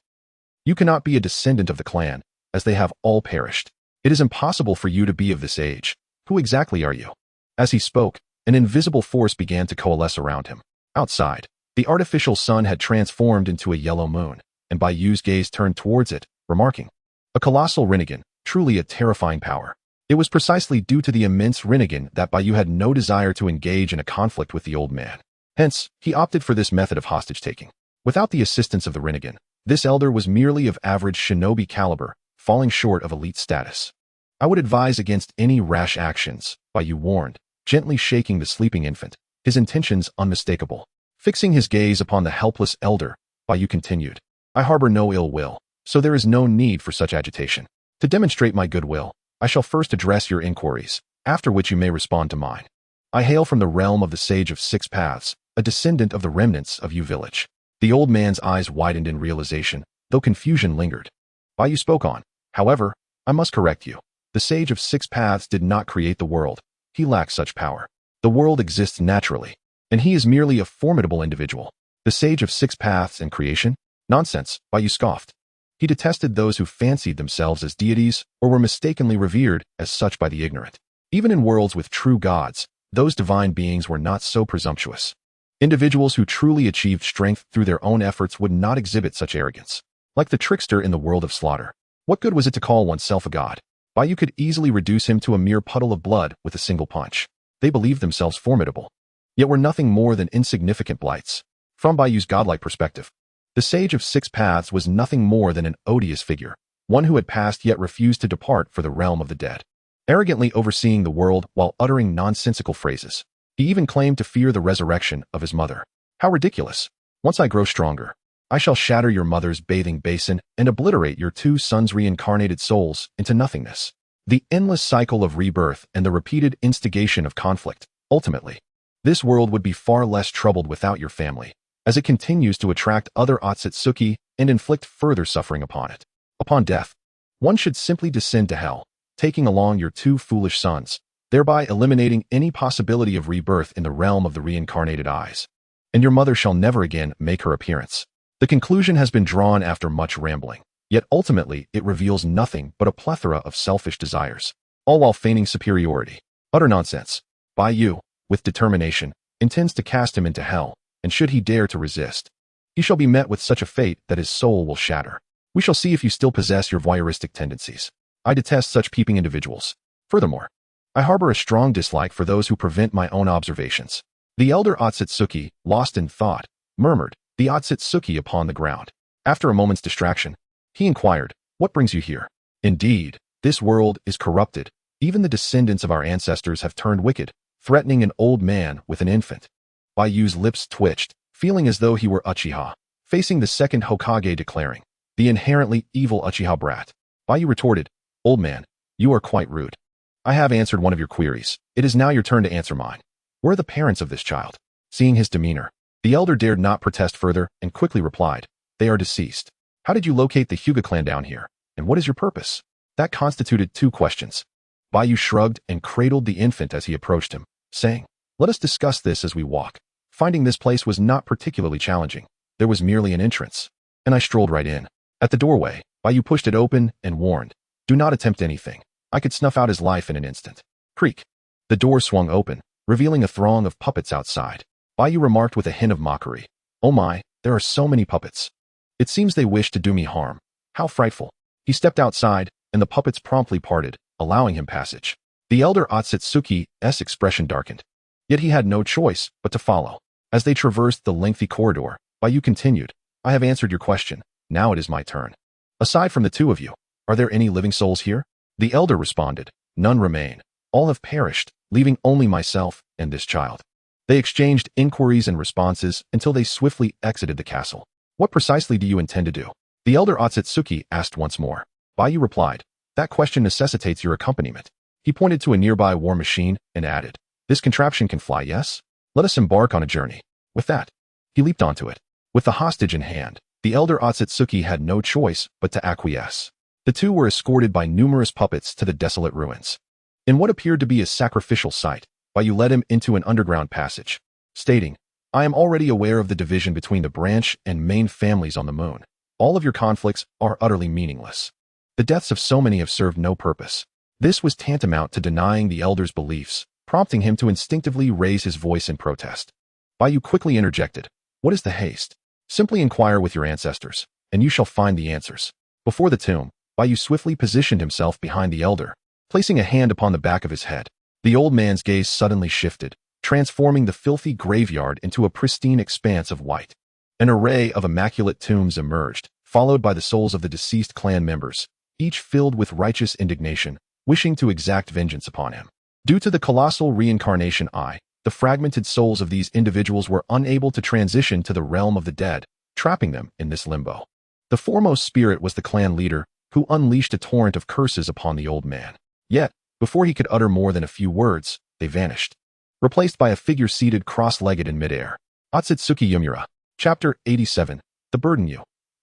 Speaker 1: "You cannot be a descendant of the clan, as they have all perished. It is impossible for you to be of this age. Who exactly are you?" As he spoke, an invisible force began to coalesce around him. Outside, the artificial sun had transformed into a yellow moon, and Bai Yu's gaze turned towards it, remarking, "A colossal Rinnegan, truly a terrifying power." It was precisely due to the immense Rinnegan that Bai Yu had no desire to engage in a conflict with the old man. Hence, he opted for this method of hostage-taking. Without the assistance of the Rinnegan, this elder was merely of average shinobi caliber, falling short of elite status. "I would advise against any rash actions," Bai Yu warned, gently shaking the sleeping infant, his intentions unmistakable. Fixing his gaze upon the helpless elder, Bai Yu continued, "I harbor no ill will, so there is no need for such agitation. To demonstrate my goodwill, I shall first address your inquiries, after which you may respond to mine. I hail from the realm of the Sage of Six Paths, a descendant of the remnants of Yu village." The old man's eyes widened in realization, though confusion lingered. Bai Yu spoke on, "However, I must correct you. The Sage of Six Paths did not create the world. He lacks such power. The world exists naturally, and he is merely a formidable individual. The Sage of Six Paths and creation? Nonsense," Bai Yu scoffed. He detested those who fancied themselves as deities or were mistakenly revered as such by the ignorant. Even in worlds with true gods, those divine beings were not so presumptuous. Individuals who truly achieved strength through their own efforts would not exhibit such arrogance. Like the trickster in the world of slaughter, what good was it to call oneself a god? Bai Yu could easily reduce him to a mere puddle of blood with a single punch. They believed themselves formidable, yet were nothing more than insignificant blights. From Bai Yu's godlike perspective, the Sage of Six Paths was nothing more than an odious figure, one who had passed yet refused to depart for the realm of the dead, arrogantly overseeing the world while uttering nonsensical phrases. He even claimed to fear the resurrection of his mother. How ridiculous! Once I grow stronger, I shall shatter your mother's bathing basin and obliterate your 2 sons' reincarnated souls into nothingness. The endless cycle of rebirth and the repeated instigation of conflict. Ultimately, this world would be far less troubled without your family, as it continues to attract other Otsutsuki and inflict further suffering upon it. Upon death, one should simply descend to hell, taking along your 2 foolish sons, thereby eliminating any possibility of rebirth in the realm of the reincarnated eyes. And your mother shall never again make her appearance. The conclusion has been drawn after much rambling, yet ultimately it reveals nothing but a plethora of selfish desires, all while feigning superiority. Utter nonsense. Bai Yu, with determination, intends to cast him into hell, and should he dare to resist, he shall be met with such a fate that his soul will shatter. We shall see if you still possess your voyeuristic tendencies. I detest such peeping individuals. Furthermore, I harbor a strong dislike for those who prevent my own observations. The elder Otsutsuki, lost in thought, murmured, the Otsutsuki upon the ground. After a moment's distraction, he inquired, what brings you here? Indeed, this world is corrupted. Even the descendants of our ancestors have turned wicked, threatening an old man with an infant. Bai Yu's lips twitched, feeling as though he were Uchiha, facing the second Hokage declaring, the inherently evil Uchiha brat. Bai Yu retorted, old man, you are quite rude. I have answered one of your queries. It is now your turn to answer mine. Where are the parents of this child? Seeing his demeanor, the elder dared not protest further and quickly replied, they are deceased. How did you locate the Hyūga clan down here? And what is your purpose? That constituted 2 questions. Bai Yu shrugged and cradled the infant as he approached him, saying, let us discuss this as we walk. Finding this place was not particularly challenging. There was merely an entrance, and I strolled right in. At the doorway, Bai Yu pushed it open and warned, do not attempt anything. I could snuff out his life in an instant. Creak. The door swung open, revealing a throng of puppets outside. Bai Yu remarked with a hint of mockery, oh my, there are so many puppets. It seems they wish to do me harm. How frightful. He stepped outside, and the puppets promptly parted, allowing him passage. The elder Otsutsuki's expression darkened. Yet he had no choice but to follow. As they traversed the lengthy corridor, Bai Yu continued, I have answered your question. Now it is my turn. Aside from the 2 of you, are there any living souls here? The elder responded, none remain. All have perished, leaving only myself and this child. They exchanged inquiries and responses until they swiftly exited the castle. What precisely do you intend to do? The elder Otsutsuki asked once more. Bai Yu replied, that question necessitates your accompaniment. He pointed to a nearby war machine and added, this contraption can fly, yes? Let us embark on a journey. With that, he leaped onto it. With the hostage in hand, the elder Otsutsuki had no choice but to acquiesce. The 2 were escorted by numerous puppets to the desolate ruins. In what appeared to be a sacrificial site, Bai Yu led him into an underground passage, stating, I am already aware of the division between the branch and main families on the moon. All of your conflicts are utterly meaningless. The deaths of so many have served no purpose. This was tantamount to denying the elder's beliefs, prompting him to instinctively raise his voice in protest. Bai Yu quickly interjected, what is the haste? Simply inquire with your ancestors, and you shall find the answers. Before the tomb, Bai Yu swiftly positioned himself behind the elder, placing a hand upon the back of his head. The old man's gaze suddenly shifted, transforming the filthy graveyard into a pristine expanse of white. An array of immaculate tombs emerged, followed by the souls of the deceased clan members, each filled with righteous indignation, wishing to exact vengeance upon him. Due to the colossal reincarnation eye, the fragmented souls of these individuals were unable to transition to the realm of the dead, trapping them in this limbo. The foremost spirit was the clan leader, who unleashed a torrent of curses upon the old man. Yet, before he could utter more than a few words, they vanished, replaced by a figure seated cross-legged in midair. Otsutsuki Yumura. Chapter 87. The burden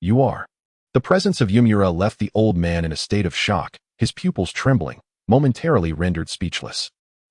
Speaker 1: you are. The presence of Yumura left the old man in a state of shock, his pupils trembling, momentarily rendered speechless.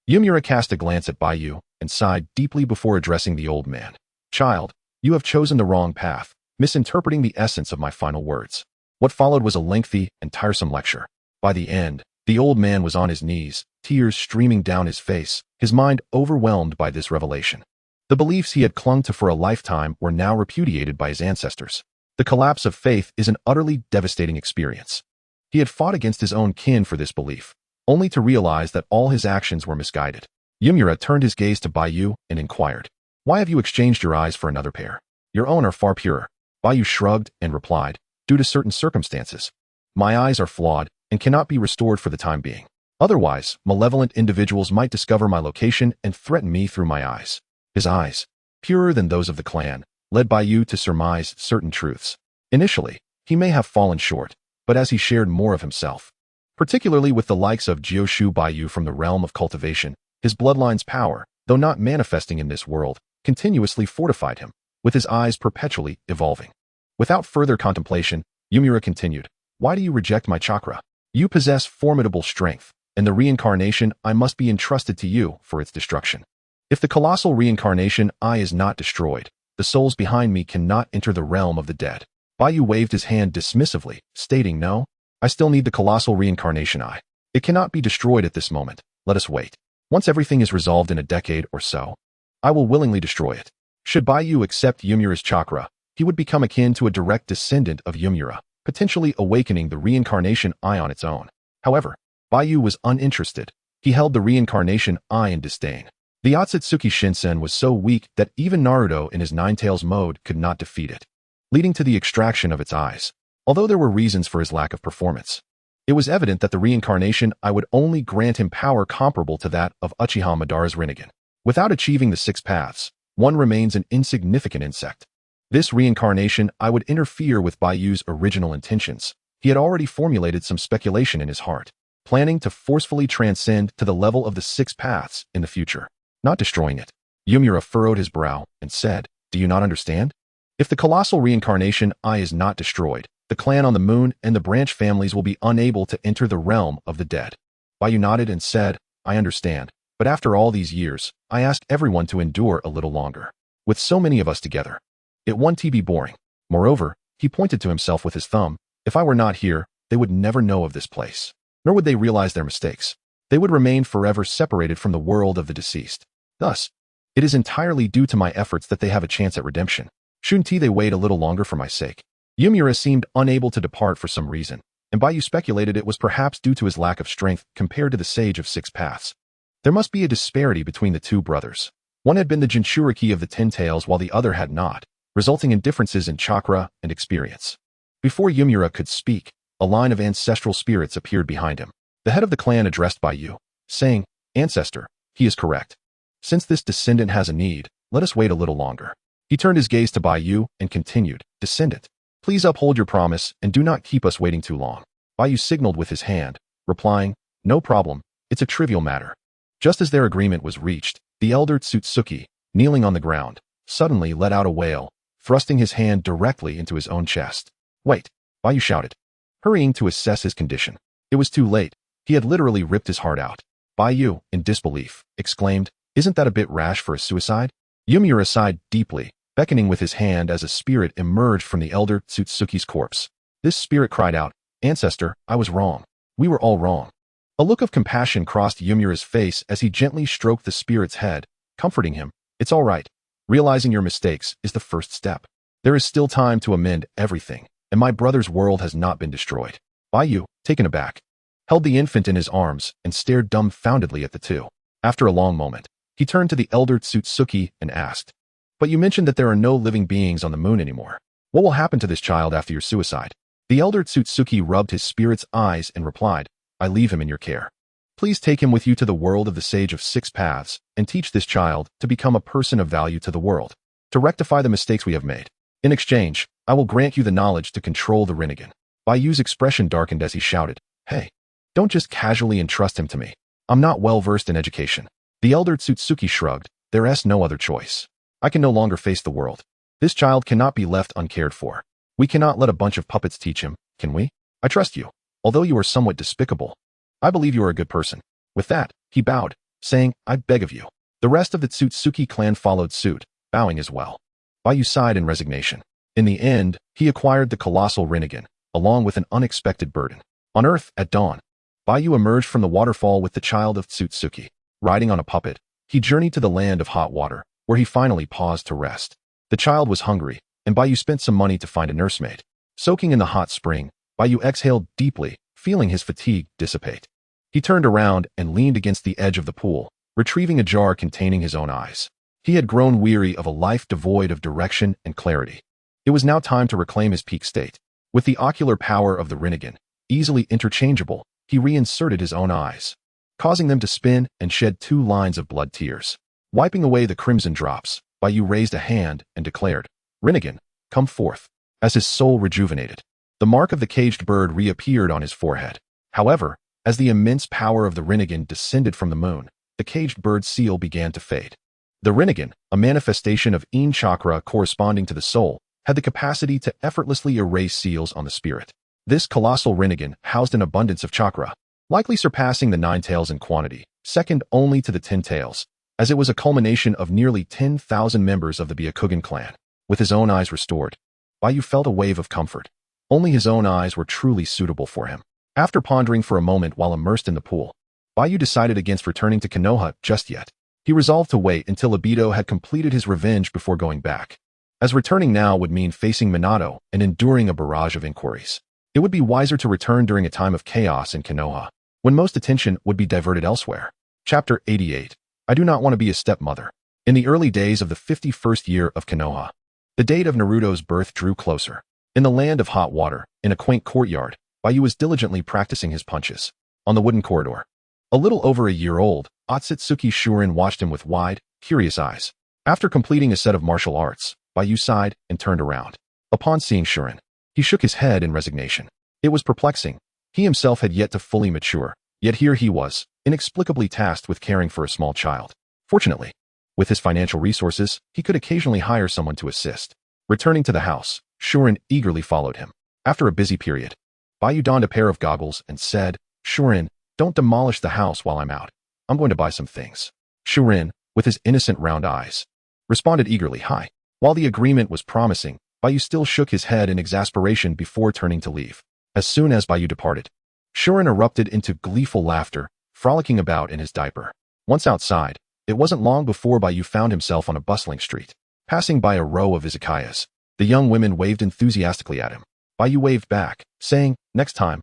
Speaker 1: Yumura cast a glance at Bai Yu and sighed deeply before addressing the old man. Child, you have chosen the wrong path, misinterpreting the essence of my final words. What followed was a lengthy and tiresome lecture. By the end, the old man was on his knees, tears streaming down his face, his mind overwhelmed by this revelation. The beliefs he had clung to for a lifetime were now repudiated by his ancestors. The collapse of faith is an utterly devastating experience. He had fought against his own kin for this belief, only to realize that all his actions were misguided. Yumura turned his gaze to Bai Yu and inquired, why have you exchanged your eyes for another pair? Your own are far purer. Bai Yu shrugged and replied, due to certain circumstances. My eyes are flawed and cannot be restored for the time being. Otherwise, malevolent individuals might discover my location and threaten me through my eyes. His eyes, purer than those of the clan, led Bai Yu to surmise certain truths. Initially, he may have fallen short, but as he shared more of himself, particularly with the likes of Jioshu Bai Yu from the realm of cultivation, his bloodline's power, though not manifesting in this world, continuously fortified him, with his eyes perpetually evolving. Without further contemplation, Yumura continued, "Why do you reject my chakra? You possess formidable strength, and the reincarnation I must be entrusted to you for its destruction. If the colossal reincarnation I is not destroyed, the souls behind me cannot enter the realm of the dead." Bai Yu waved his hand dismissively, stating, "No, I still need the colossal reincarnation I. It cannot be destroyed at this moment. Let us wait. Once everything is resolved in a decade or so, I will willingly destroy it." Should Bai Yu accept Yumura's chakra, he would become akin to a direct descendant of Yumura, potentially awakening the reincarnation I on its own. However, Bai Yu was uninterested. He held the reincarnation I in disdain. The Otsutsuki Shinsen was so weak that even Naruto in his Nine-Tails mode could not defeat it, leading to the extraction of its eyes. Although there were reasons for his lack of performance, it was evident that the reincarnation I would only grant him power comparable to that of Uchiha Madara's Rinnegan. Without achieving the 6 paths, one remains an insignificant insect. This reincarnation I would interfere with Bai Yu's original intentions. He had already formulated some speculation in his heart, planning to forcefully transcend to the level of the 6 paths in the future, not destroying it. Yumura furrowed his brow and said, "Do you not understand? If the colossal reincarnation I is not destroyed, the clan on the moon and the branch families will be unable to enter the realm of the dead." Bai Yu nodded and said, "I understand, but after all these years, I ask everyone to endure a little longer. With so many of us together, it won't be boring. Moreover," he pointed to himself with his thumb, "if I were not here, they would never know of this place, nor would they realize their mistakes. They would remain forever separated from the world of the deceased. Thus, it is entirely due to my efforts that they have a chance at redemption. Shouldn't they wait a little longer for my sake?" Yumura seemed unable to depart for some reason, and Bai Yu speculated it was perhaps due to his lack of strength compared to the Sage of 6 Paths. There must be a disparity between the two brothers. One had been the Jinchuriki of the 10 Tails while the other had not, resulting in differences in chakra and experience. Before Yumura could speak, a line of ancestral spirits appeared behind him. The head of the clan addressed Bai Yu, saying, "Ancestor, he is correct. Since this descendant has a need, let us wait a little longer." He turned his gaze to Bai Yu and continued, "Descendant, please uphold your promise and do not keep us waiting too long." Bai Yu signaled with his hand, replying, "No problem, it's a trivial matter." Just as their agreement was reached, the elder Tsutsuki, kneeling on the ground, suddenly let out a wail, thrusting his hand directly into his own chest. "Wait!" Bai Yu shouted, hurrying to assess his condition. It was too late. He had literally ripped his heart out. Bai Yu, in disbelief, exclaimed, "Isn't that a bit rash for a suicide?" Yumura sighed deeply, beckoning with his hand as a spirit emerged from the elder Tsutsuki's corpse. This spirit cried out, "Ancestor, I was wrong. We were all wrong." A look of compassion crossed Yumura's face as he gently stroked the spirit's head, comforting him. "It's all right. Realizing your mistakes is the first step. There is still time to amend everything, and my brother's world has not been destroyed." Bai Yu, taken aback, held the infant in his arms and stared dumbfoundedly at the two. After a long moment, he turned to the elder Tsutsuki and asked, "But you mentioned that there are no living beings on the moon anymore. What will happen to this child after your suicide?" The elder Tsutsuki rubbed his spirit's eyes and replied, "I leave him in your care. Please take him with you to the world of the Sage of 6 Paths and teach this child to become a person of value to the world, to rectify the mistakes we have made. In exchange, I will grant you the knowledge to control the Rinnegan." Bai Yu's expression darkened as he shouted, "Hey, don't just casually entrust him to me. I'm not well versed in education." The elder Tsutsuki shrugged, "There is no other choice. I can no longer face the world. This child cannot be left uncared for. We cannot let a bunch of puppets teach him, can we? I trust you, although you are somewhat despicable. I believe you are a good person." With that, he bowed, saying, "I beg of you." The rest of the Tsutsuki clan followed suit, bowing as well. Bai Yu sighed in resignation. In the end, he acquired the colossal Rinnegan, along with an unexpected burden. On Earth, at dawn, Bai Yu emerged from the waterfall with the child of Tsutsuki. Riding on a puppet, he journeyed to the land of hot water, where he finally paused to rest. The child was hungry, and Bai Yu spent some money to find a nursemaid. Soaking in the hot spring, Bai Yu exhaled deeply, feeling his fatigue dissipate. He turned around and leaned against the edge of the pool, retrieving a jar containing his own eyes. He had grown weary of a life devoid of direction and clarity. It was now time to reclaim his peak state. With the ocular power of the Rinnegan, easily interchangeable, he reinserted his own eyes, causing them to spin and shed 2 lines of blood tears. Wiping away the crimson drops, Bai Yu raised a hand and declared, "Rinnegan, come forth." As his soul rejuvenated, the mark of the caged bird reappeared on his forehead. However, as the immense power of the Rinnegan descended from the moon, the caged bird's seal began to fade. The Rinnegan, a manifestation of Yin chakra corresponding to the soul, had the capacity to effortlessly erase seals on the spirit. This colossal Rinnegan housed an abundance of chakra, likely surpassing the 9 tails in quantity, second only to the 10 tails, as it was a culmination of nearly 10,000 members of the Byakugan clan. With his own eyes restored, Bai Yu felt a wave of comfort. Only his own eyes were truly suitable for him. After pondering for a moment while immersed in the pool, Bai Yu decided against returning to Konoha just yet. He resolved to wait until Obito had completed his revenge before going back, as returning now would mean facing Minato and enduring a barrage of inquiries. It would be wiser to return during a time of chaos in Konoha, when most attention would be diverted elsewhere. Chapter 88. I do not want to be a stepmother. In the early days of the 51st year of Konoha, the date of Naruto's birth drew closer. In the land of hot water, in a quaint courtyard, Bai Yu was diligently practicing his punches. On the wooden corridor, a little over a year old, Otsutsuki Shurin watched him with wide, curious eyes. After completing a set of martial arts, Bai Yu sighed and turned around. Upon seeing Shurin, he shook his head in resignation. It was perplexing. He himself had yet to fully mature, yet here he was, inexplicably tasked with caring for a small child. Fortunately, with his financial resources, he could occasionally hire someone to assist. Returning to the house, Shurin eagerly followed him. After a busy period, Bai Yu donned a pair of goggles and said, "Shurin, don't demolish the house while I'm out. I'm going to buy some things." Shurin, with his innocent round eyes, responded eagerly, "Hi." While the agreement was promising, Bai Yu still shook his head in exasperation before turning to leave. As soon as Bai Yu departed, Shurin erupted into gleeful laughter, frolicking about in his diaper. Once outside, it wasn't long before Bai Yu found himself on a bustling street. Passing by a row of izakayas, the young women waved enthusiastically at him. Bai Yu waved back, saying, next time,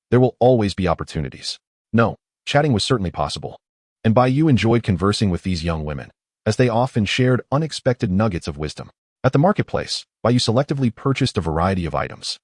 Speaker 1: there will always be opportunities." No, chatting was certainly possible, and Bai Yu enjoyed conversing with these young women, as they often shared unexpected nuggets of wisdom. At the marketplace, Bai Yu selectively purchased a variety of items,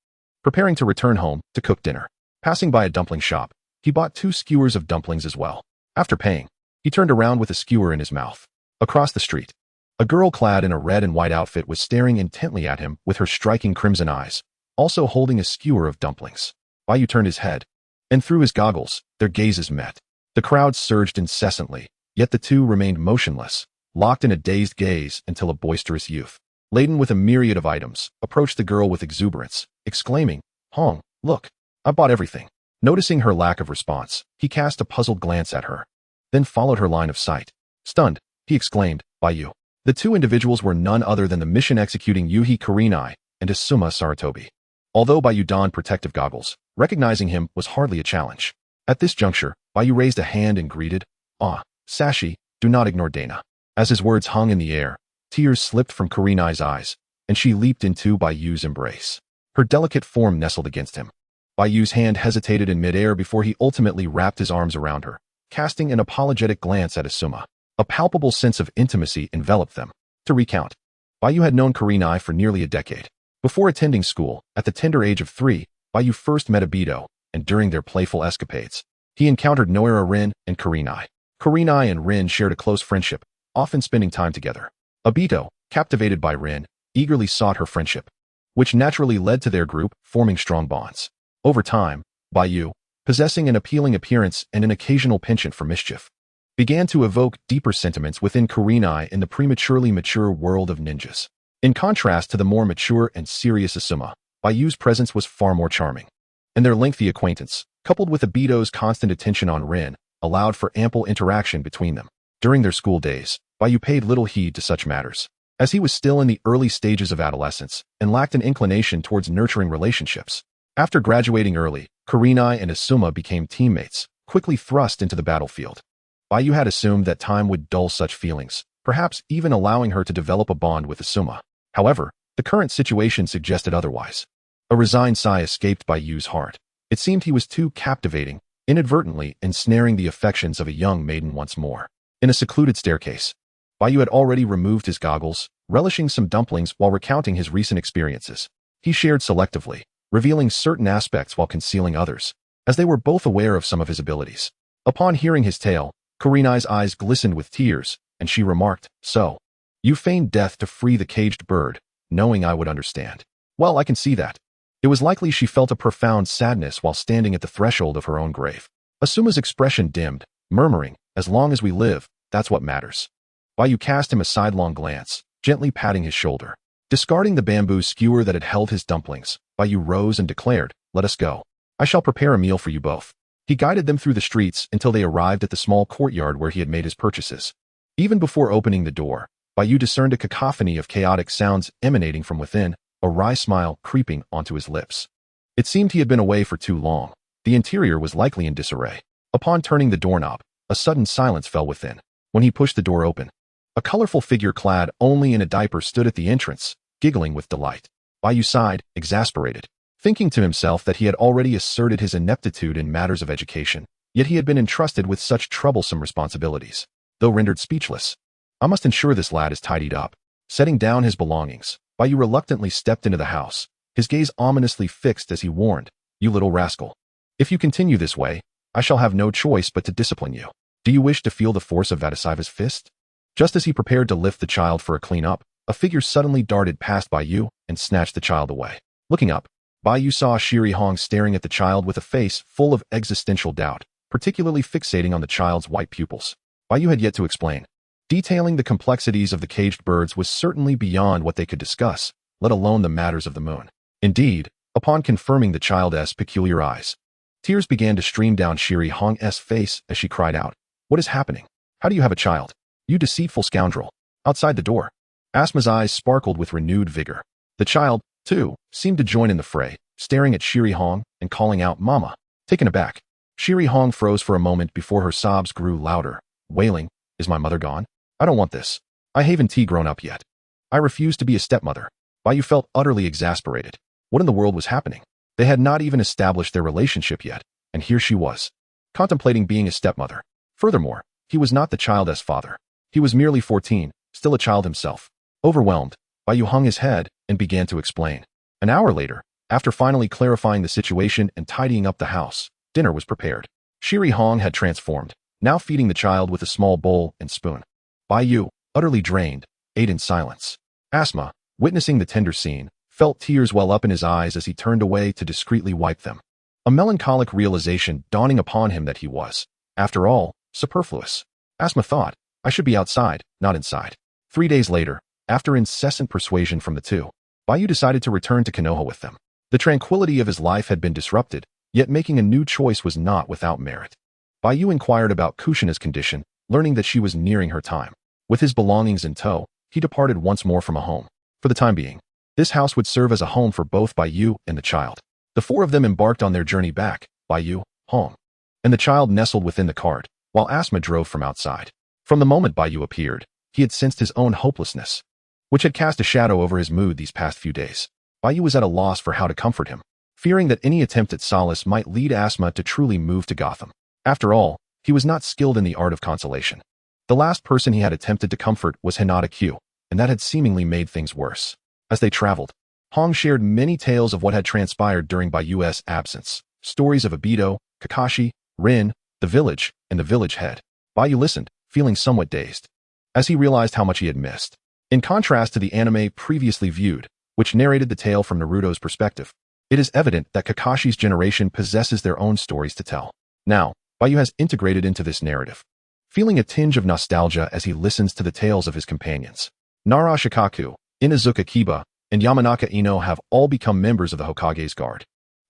Speaker 1: preparing to return home to cook dinner. Passing by a dumpling shop, he bought 2 skewers of dumplings as well. After paying, he turned around with a skewer in his mouth. Across the street, a girl clad in a red and white outfit was staring intently at him with her striking crimson eyes, also holding a skewer of dumplings. Bai Yu turned his head, and through his goggles, their gazes met. The crowd surged incessantly, yet the two remained motionless, locked in a dazed gaze until a boisterous youth, laden with a myriad of items, approached the girl with exuberance, exclaiming, "Hong, look, I bought everything." Noticing her lack of response, he cast a puzzled glance at her, then followed her line of sight. Stunned, he exclaimed, "Bai Yu." The 2 individuals were none other than the mission-executing Yuhi Kurenai and Asuma Saratobi. Although Bai Yu donned protective goggles, recognizing him was hardly a challenge. At this juncture, Bai Yu raised a hand and greeted, "Ah, Sashi, do not ignore Dana." As his words hung in the air, tears slipped from Kurenai's eyes, and she leaped into Bai Yu's embrace. Her delicate form nestled against him. Bai Yu's hand hesitated in midair before he ultimately wrapped his arms around her, casting an apologetic glance at Asuma. A palpable sense of intimacy enveloped them. To recount, Bai Yu had known Kurenai for nearly a decade. Before attending school, at the tender age of 3, Bai Yu first met Obito, and during their playful escapades, he encountered Noira Rin and Kurenai. Kurenai and Rin shared a close friendship, often spending time together. Obito, captivated by Rin, eagerly sought her friendship, which naturally led to their group forming strong bonds. Over time, Bai Yu, possessing an appealing appearance and an occasional penchant for mischief, began to evoke deeper sentiments within Kurenai in the prematurely mature world of ninjas. In contrast to the more mature and serious Asuma, Bai Yu's presence was far more charming, and their lengthy acquaintance, coupled with Obito's constant attention on Rin, allowed for ample interaction between them. During their school days, Bai Yu paid little heed to such matters, as he was still in the early stages of adolescence and lacked an inclination towards nurturing relationships. After graduating early, Kurenai and Asuma became teammates, quickly thrust into the battlefield. Bai Yu had assumed that time would dull such feelings, perhaps even allowing her to develop a bond with Asuma. However, the current situation suggested otherwise. A resigned sigh escaped Bai Yu's heart. It seemed he was too captivating, inadvertently ensnaring the affections of a young maiden once more. In a secluded staircase, Bai Yu had already removed his goggles, relishing some dumplings while recounting his recent experiences. He shared selectively, revealing certain aspects while concealing others, as they were both aware of some of his abilities. Upon hearing his tale, Kurena's eyes glistened with tears, and she remarked, "So, you feigned death to free the caged bird, knowing I would understand." Well, I can see that. It was likely she felt a profound sadness while standing at the threshold of her own grave. Asuma's expression dimmed, murmuring, "As long as we live, that's what matters." Bai Yu cast him a sidelong glance, gently patting his shoulder. Discarding the bamboo skewer that had held his dumplings, Bai Yu rose and declared, "Let us go. I shall prepare a meal for you both." He guided them through the streets until they arrived at the small courtyard where he had made his purchases. Even before opening the door, Bai Yu discerned a cacophony of chaotic sounds emanating from within, a wry smile creeping onto his lips. It seemed he had been away for too long. The interior was likely in disarray. Upon turning the doorknob, a sudden silence fell within. When he pushed the door open, a colorful figure clad only in a diaper stood at the entrance, giggling with delight. Bai Yu sighed, exasperated, thinking to himself that he had already asserted his ineptitude in matters of education, yet he had been entrusted with such troublesome responsibilities. Though rendered speechless, "I must ensure this lad is tidied up." Setting down his belongings, Bai Yu reluctantly stepped into the house, his gaze ominously fixed as he warned, "You little rascal. If you continue this way, I shall have no choice but to discipline you. Do you wish to feel the force of Vadisaiva's fist?" Just as he prepared to lift the child for a clean-up, a figure suddenly darted past Bai Yu and snatched the child away. Looking up, Bai Yu saw Shiri Hong staring at the child with a face full of existential doubt, particularly fixating on the child's white pupils. Bai Yu had yet to explain. Detailing the complexities of the caged birds was certainly beyond what they could discuss, let alone the matters of the moon. Indeed, upon confirming the child's peculiar eyes, tears began to stream down Shiri Hong's face as she cried out, "What is happening? How do you have a child? You deceitful scoundrel." Outside the door, Asma's eyes sparkled with renewed vigor. The child, too, seemed to join in the fray, staring at Shiri Hong and calling out, "Mama." Taken aback, Shiri Hong froze for a moment before her sobs grew louder, wailing, "Is my mother gone? I don't want this. I haven't grown up yet. I refuse to be a stepmother." Bai Yu felt utterly exasperated. What in the world was happening? They had not even established their relationship yet, and here she was, contemplating being a stepmother. Furthermore, he was not the child's father. He was merely 14, still a child himself. Overwhelmed, Bai Yu hung his head and began to explain. An hour later, after finally clarifying the situation and tidying up the house, dinner was prepared. Shiri Hong had transformed, now feeding the child with a small bowl and spoon. Bai Yu, utterly drained, ate in silence. Asma, witnessing the tender scene, felt tears well up in his eyes as he turned away to discreetly wipe them. A melancholic realization dawning upon him that he was, after all, superfluous. Asma thought, "I should be outside, not inside." 3 days later, after incessant persuasion from the two, Bai Yu decided to return to Konoha with them. The tranquility of his life had been disrupted, yet making a new choice was not without merit. Bai Yu inquired about Kushina's condition, learning that she was nearing her time. With his belongings in tow, he departed once more from a home. For the time being, this house would serve as a home for both Bai Yu and the child. The four of them embarked on their journey back, Bai Yu, Hong, and the child nestled within the cart, while Asma drove from outside. From the moment Bai Yu appeared, he had sensed his own hopelessness, which had cast a shadow over his mood these past few days. Bai Yu was at a loss for how to comfort him, fearing that any attempt at solace might lead Asma to truly move to Gotham. After all, he was not skilled in the art of consolation. The last person he had attempted to comfort was Hinata Q, and that had seemingly made things worse. As they traveled, Hong shared many tales of what had transpired during Bai Yu's absence, stories of Obito, Kakashi, Rin, the village, and the village head. Bai Yu listened, feeling somewhat dazed, as he realized how much he had missed. In contrast to the anime previously viewed, which narrated the tale from Naruto's perspective, it is evident that Kakashi's generation possesses their own stories to tell. Now, Bai Yu has integrated into this narrative, feeling a tinge of nostalgia as he listens to the tales of his companions. Nara Shikaku, Inazuka Kiba, and Yamanaka Ino have all become members of the Hokage's guard,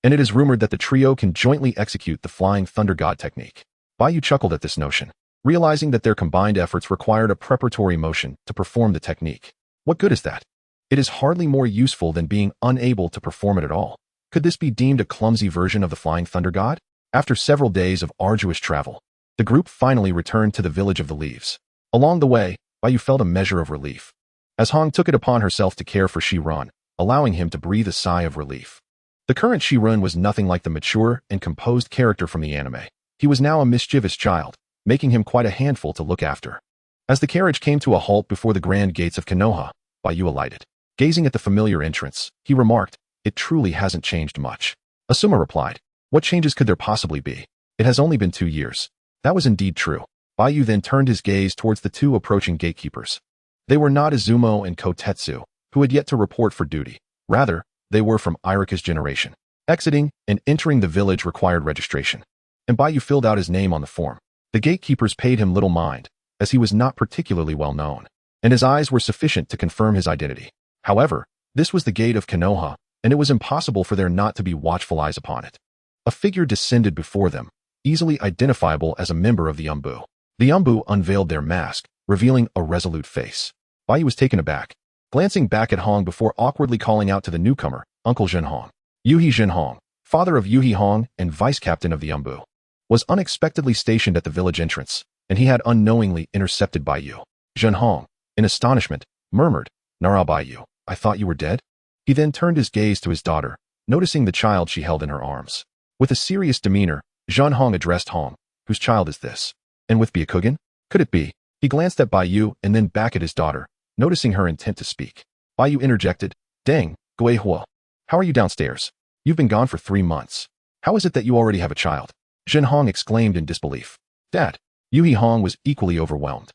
Speaker 1: and it is rumored that the trio can jointly execute the Flying Thunder God technique. Bai Yu chuckled at this notion, realizing that their combined efforts required a preparatory motion to perform the technique. What good is that? It is hardly more useful than being unable to perform it at all. Could this be deemed a clumsy version of the Flying Thunder God? After several days of arduous travel, the group finally returned to the village of the leaves. Along the way, Bai Yu felt a measure of relief, as Hong took it upon herself to care for Shiran, allowing him to breathe a sigh of relief. The current Shiran was nothing like the mature and composed character from the anime. He was now a mischievous child, making him quite a handful to look after. As the carriage came to a halt before the grand gates of Konoha, Bai Yu alighted. Gazing at the familiar entrance, he remarked, it truly hasn't changed much. Asuma replied, what changes could there possibly be? It has only been 2 years. That was indeed true. Bai Yu then turned his gaze towards the two approaching gatekeepers. They were not Izumo and Kotetsu, who had yet to report for duty. Rather, they were from Irika's generation. Exiting and entering the village required registration, and Bai Yu filled out his name on the form. The gatekeepers paid him little mind, as he was not particularly well known, and his eyes were sufficient to confirm his identity. However, this was the gate of Konoha, and it was impossible for there not to be watchful eyes upon it. A figure descended before them, easily identifiable as a member of the Umbu. The Umbu unveiled their mask, revealing a resolute face. Bai Yu was taken aback, glancing back at Hong before awkwardly calling out to the newcomer, Uncle Zhenhong. Yuhi Zhenhong, father of Yuhi Hong and vice-captain of the Umbu, was unexpectedly stationed at the village entrance, and he had unknowingly intercepted Bai Yu. Zhenhong, in astonishment, murmured, Nara Bai Yu, I thought you were dead? He then turned his gaze to his daughter, noticing the child she held in her arms. With a serious demeanor, Zhenhong addressed Hong, whose child is this? And with Byakugan? Could it be? He glanced at Bai Yu and then back at his daughter, noticing her intent to speak. Bai Yu interjected, Dang, Gui Hua. How are you downstairs? You've been gone for 3 months. How is it that you already have a child? Zhenhong exclaimed in disbelief. Dad. Yuhi Hong was equally overwhelmed.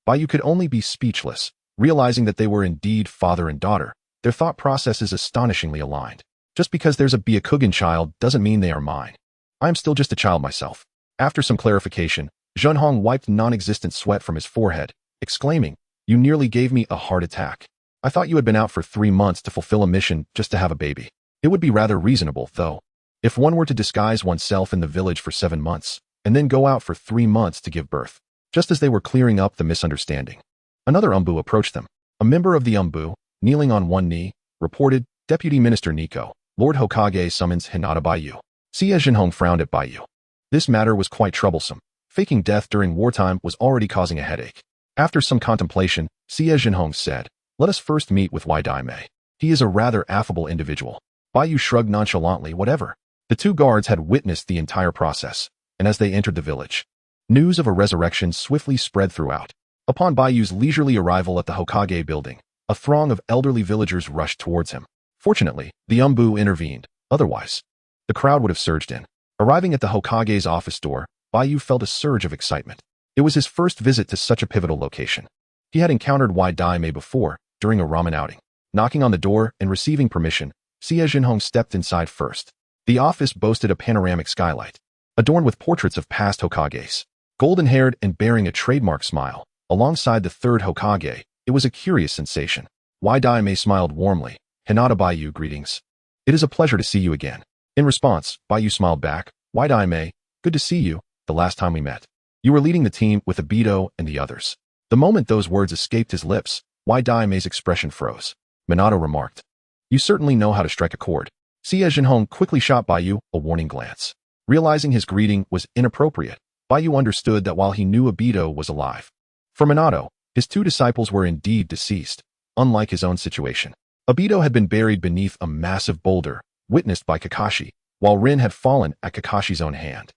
Speaker 1: Bai Yu could only be speechless, realizing that they were indeed father and daughter. Their thought processes astonishingly aligned. Just because there's a Byakugan child doesn't mean they are mine. I am still just a child myself. After some clarification, Zhenhong wiped non-existent sweat from his forehead, exclaiming, You nearly gave me a heart attack. I thought you had been out for 3 months to fulfill a mission just to have a baby. It would be rather reasonable, though, if one were to disguise oneself in the village for 7 months, and then go out for 3 months to give birth. Just as they were clearing up the misunderstanding, another Umbu approached them. A member of the Umbu, kneeling on one knee, reported, Deputy Minister Nico, Lord Hokage summons Hinata Bai Yu. Xie Zhenhong frowned at Bai Yu. This matter was quite troublesome. Faking death during wartime was already causing a headache. After some contemplation, Xie Zhenhong said, Let us first meet with Wai Daimei. He is a rather affable individual. Bai Yu shrugged nonchalantly, whatever. The 2 guards had witnessed the entire process, and as they entered the village, news of a resurrection swiftly spread throughout. Upon Bai Yu's leisurely arrival at the Hokage building, a throng of elderly villagers rushed towards him. Fortunately, the Umbu intervened. Otherwise, the crowd would have surged in. Arriving at the Hokage's office door, Bai Yu felt a surge of excitement. It was his first visit to such a pivotal location. He had encountered Wai Daimei before, during a ramen outing. Knocking on the door and receiving permission, Xie Zhenhong stepped inside first. The office boasted a panoramic skylight, adorned with portraits of past Hokages. Golden-haired and bearing a trademark smile, alongside the 3rd Hokage, it was a curious sensation. Wai Daimei smiled warmly. Hinata Bai Yu, greetings. It is a pleasure to see you again. In response, Bai Yu smiled back. Wai Daimei, good to see you. The last time we met, you were leading the team with Obito and the others. The moment those words escaped his lips, Wai Daimei's expression froze. Minato remarked, You certainly know how to strike a chord. Xie Zhenhong quickly shot Bai Yu a warning glance. Realizing his greeting was inappropriate, Bai Yu understood that while he knew Obito was alive, for Minato, his 2 disciples were indeed deceased, unlike his own situation. Obito had been buried beneath a massive boulder, witnessed by Kakashi, while Rin had fallen at Kakashi's own hand.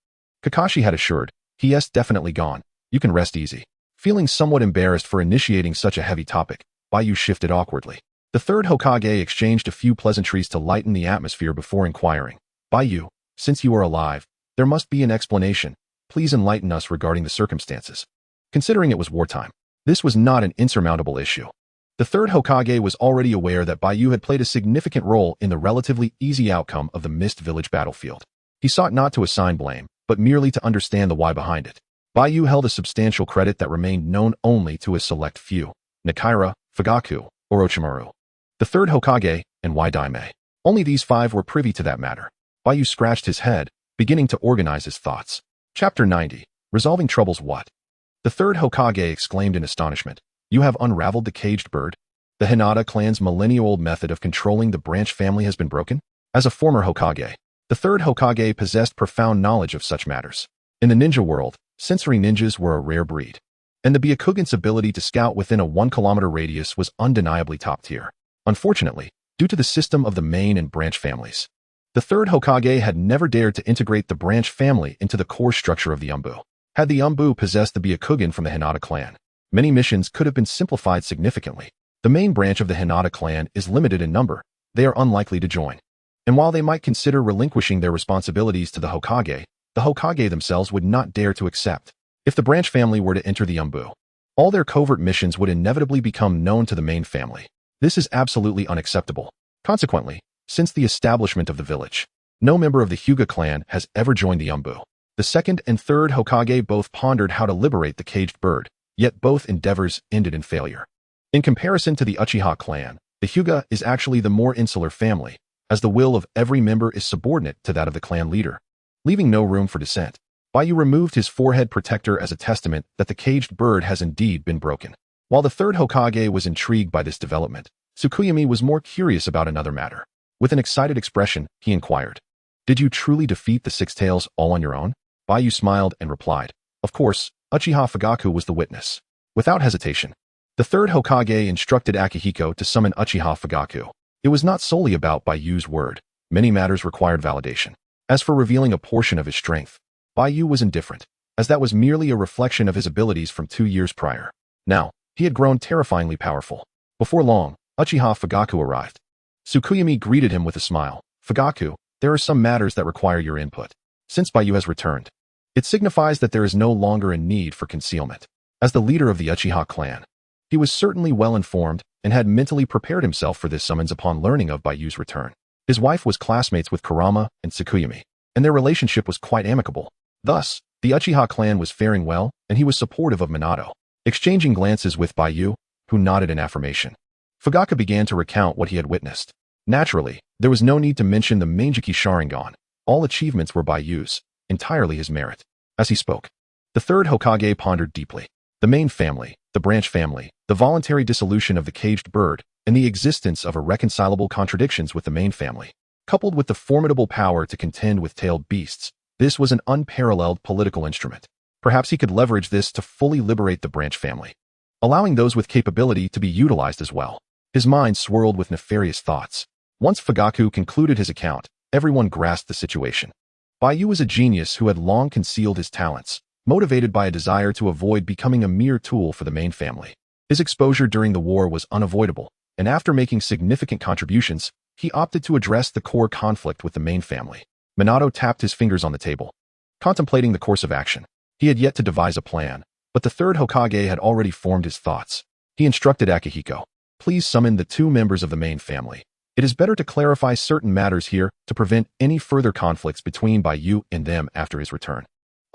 Speaker 1: Kakashi had assured, He's definitely gone. You can rest easy. Feeling somewhat embarrassed for initiating such a heavy topic, Bai Yu shifted awkwardly. The 3rd Hokage exchanged a few pleasantries to lighten the atmosphere before inquiring, Bai Yu, since you are alive, there must be an explanation. Please enlighten us regarding the circumstances. Considering it was wartime, this was not an insurmountable issue. The 3rd Hokage was already aware that Bai Yu had played a significant role in the relatively easy outcome of the Mist Village battlefield. He sought not to assign blame, but merely to understand the why behind it. Bai Yu held a substantial credit that remained known only to a select few, Nakaira, Fugaku, Orochimaru, the 3rd Hokage, and Wai Daimei. Only these 5 were privy to that matter. Bai Yu scratched his head, beginning to organize his thoughts. Chapter 90. Resolving Troubles. What? The 3rd Hokage exclaimed in astonishment. You have unraveled the caged bird? The Hinata clan's millennia-old method of controlling the branch family has been broken? As a former Hokage, the 3rd Hokage possessed profound knowledge of such matters. In the ninja world, sensory ninjas were a rare breed, and the Byakugan's ability to scout within a 1-kilometer radius was undeniably top tier. Unfortunately, due to the system of the main and branch families, the 3rd Hokage had never dared to integrate the branch family into the core structure of the Umbu. Had the Umbu possessed the Byakugan from the Hinata clan, many missions could have been simplified significantly. The main branch of the Hinata clan is limited in number. They are unlikely to join. And while they might consider relinquishing their responsibilities to the Hokage themselves would not dare to accept. If the branch family were to enter the Umbu, all their covert missions would inevitably become known to the main family. This is absolutely unacceptable. Consequently, since the establishment of the village, no member of the Hyūga clan has ever joined the Umbu. The second and third Hokage both pondered how to liberate the caged bird, yet both endeavors ended in failure. In comparison to the Uchiha clan, the Hyūga is actually the more insular family, as the will of every member is subordinate to that of the clan leader, leaving no room for dissent. Bai Yu removed his forehead protector as a testament that the caged bird has indeed been broken. While the third Hokage was intrigued by this development, Tsukuyami was more curious about another matter. With an excited expression, he inquired, "Did you truly defeat the Six Tails all on your own?" Bai Yu smiled and replied, "Of course, Uchiha Fugaku was the witness." Without hesitation, the third Hokage instructed Akihiko to summon Uchiha Fugaku. It was not solely about Bai Yu's word. Many matters required validation. As for revealing a portion of his strength, Bai Yu was indifferent, as that was merely a reflection of his abilities from 2 years prior. Now, he had grown terrifyingly powerful. Before long, Uchiha Fugaku arrived. Tsukuyami greeted him with a smile. "Fugaku, there are some matters that require your input. Since Bai Yu has returned, it signifies that there is no longer a need for concealment." As the leader of the Uchiha clan, he was certainly well informed and had mentally prepared himself for this summons upon learning of Bai Yu's return. His wife was classmates with Kurama and Tsukuyami, and their relationship was quite amicable. Thus, the Uchiha clan was faring well, and he was supportive of Minato. Exchanging glances with Bai Yu, who nodded in affirmation, Fugaku began to recount what he had witnessed. Naturally, there was no need to mention the Manjiki Sharingan. All achievements were Bai Yu's, entirely his merit. As he spoke, the third Hokage pondered deeply. The main family, the branch family, the voluntary dissolution of the caged bird, and the existence of irreconcilable contradictions with the main family, coupled with the formidable power to contend with tailed beasts. This was an unparalleled political instrument. Perhaps he could leverage this to fully liberate the branch family, allowing those with capability to be utilized as well. His mind swirled with nefarious thoughts. Once Fugaku concluded his account, everyone grasped the situation. Bai Yu was a genius who had long concealed his talents, motivated by a desire to avoid becoming a mere tool for the main family. His exposure during the war was unavoidable, and after making significant contributions, he opted to address the core conflict with the main family. Minato tapped his fingers on the table, contemplating the course of action. He had yet to devise a plan, but the third Hokage had already formed his thoughts. He instructed Akihiko, "Please summon the 2 members of the main family. It is better to clarify certain matters here to prevent any further conflicts between Bai Yu and them after his return."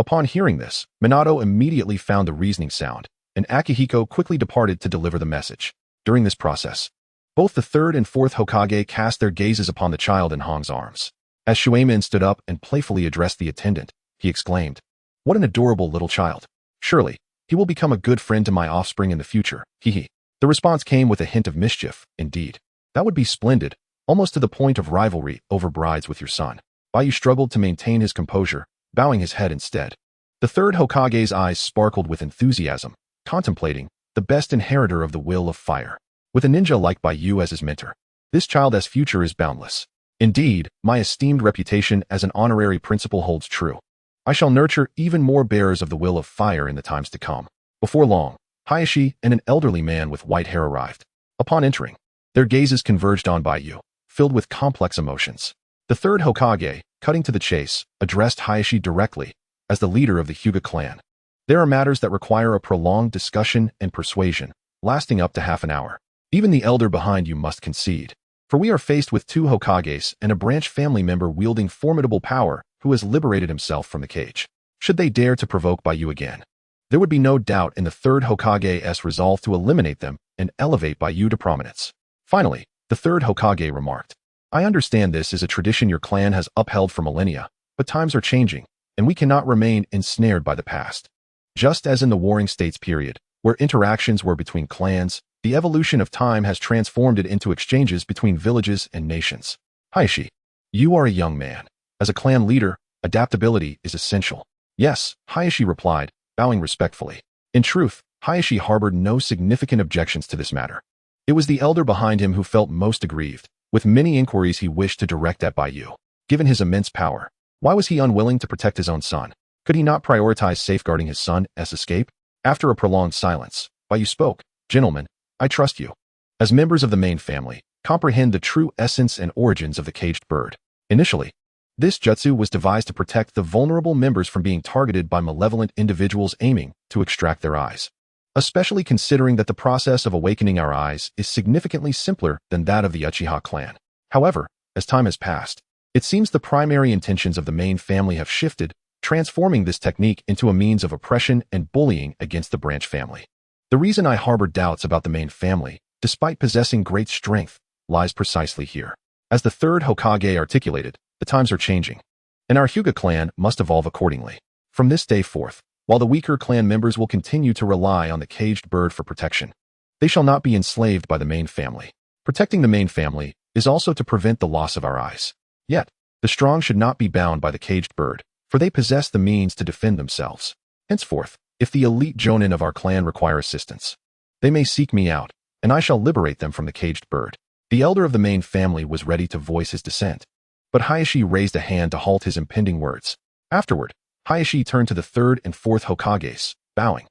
Speaker 1: Upon hearing this, Minato immediately found the reasoning sound, and Akihiko quickly departed to deliver the message. During this process, both the third and fourth Hokage cast their gazes upon the child in Hong's arms. As Shuemin stood up and playfully addressed the attendant, he exclaimed, "What an adorable little child. Surely, he will become a good friend to my offspring in the future, hee." The response came with a hint of mischief. "Indeed. That would be splendid, almost to the point of rivalry over brides with your son." Bai Yu struggled to maintain his composure, bowing his head instead. The third Hokage's eyes sparkled with enthusiasm, contemplating the best inheritor of the will of fire. With a ninja like Bai Yu as his mentor, this child's future is boundless. Indeed, my esteemed reputation as an honorary principal holds true. I shall nurture even more bearers of the will of fire in the times to come. Before long, Hayashi and an elderly man with white hair arrived. Upon entering, their gazes converged on Bai Yu, filled with complex emotions. The third Hokage, cutting to the chase, addressed Hayashi directly, as the leader of the Hyūga clan. "There are matters that require a prolonged discussion and persuasion, lasting up to half an hour. Even the elder behind you must concede. For we are faced with 2 Hokages and a branch family member wielding formidable power who has liberated himself from the cage. Should they dare to provoke Bai Yu again, there would be no doubt in the third Hokage's resolve to eliminate them and elevate Bai Yu to prominence." Finally, the third Hokage remarked, "I understand this is a tradition your clan has upheld for millennia, but times are changing, and we cannot remain ensnared by the past. Just as in the Warring States period, where interactions were between clans, the evolution of time has transformed it into exchanges between villages and nations. Hayashi, you are a young man. As a clan leader, adaptability is essential." "Yes," Hayashi replied, bowing respectfully. In truth, Hayashi harbored no significant objections to this matter. It was the elder behind him who felt most aggrieved, with many inquiries he wished to direct at Bai Yu. Given his immense power, why was he unwilling to protect his own son? Could he not prioritize safeguarding his son's escape? After a prolonged silence, Bai Yu spoke, "Gentlemen, I trust you. As members of the main family, comprehend the true essence and origins of the caged bird. Initially, this jutsu was devised to protect the vulnerable members from being targeted by malevolent individuals aiming to extract their eyes. Especially considering that the process of awakening our eyes is significantly simpler than that of the Uchiha clan. However, as time has passed, it seems the primary intentions of the main family have shifted, transforming this technique into a means of oppression and bullying against the branch family. The reason I harbor doubts about the main family, despite possessing great strength, lies precisely here. As the third Hokage articulated, the times are changing, and our Hyūga clan must evolve accordingly. From this day forth, while the weaker clan members will continue to rely on the caged bird for protection, they shall not be enslaved by the main family. Protecting the main family is also to prevent the loss of our eyes. Yet, the strong should not be bound by the caged bird, for they possess the means to defend themselves. Henceforth, if the elite jonin of our clan require assistance, they may seek me out, and I shall liberate them from the caged bird. The elder of the main family was ready to voice his dissent, but Hayashi raised a hand to halt his impending words. Afterward, Hayashi turned to the third and fourth Hokages, bowing.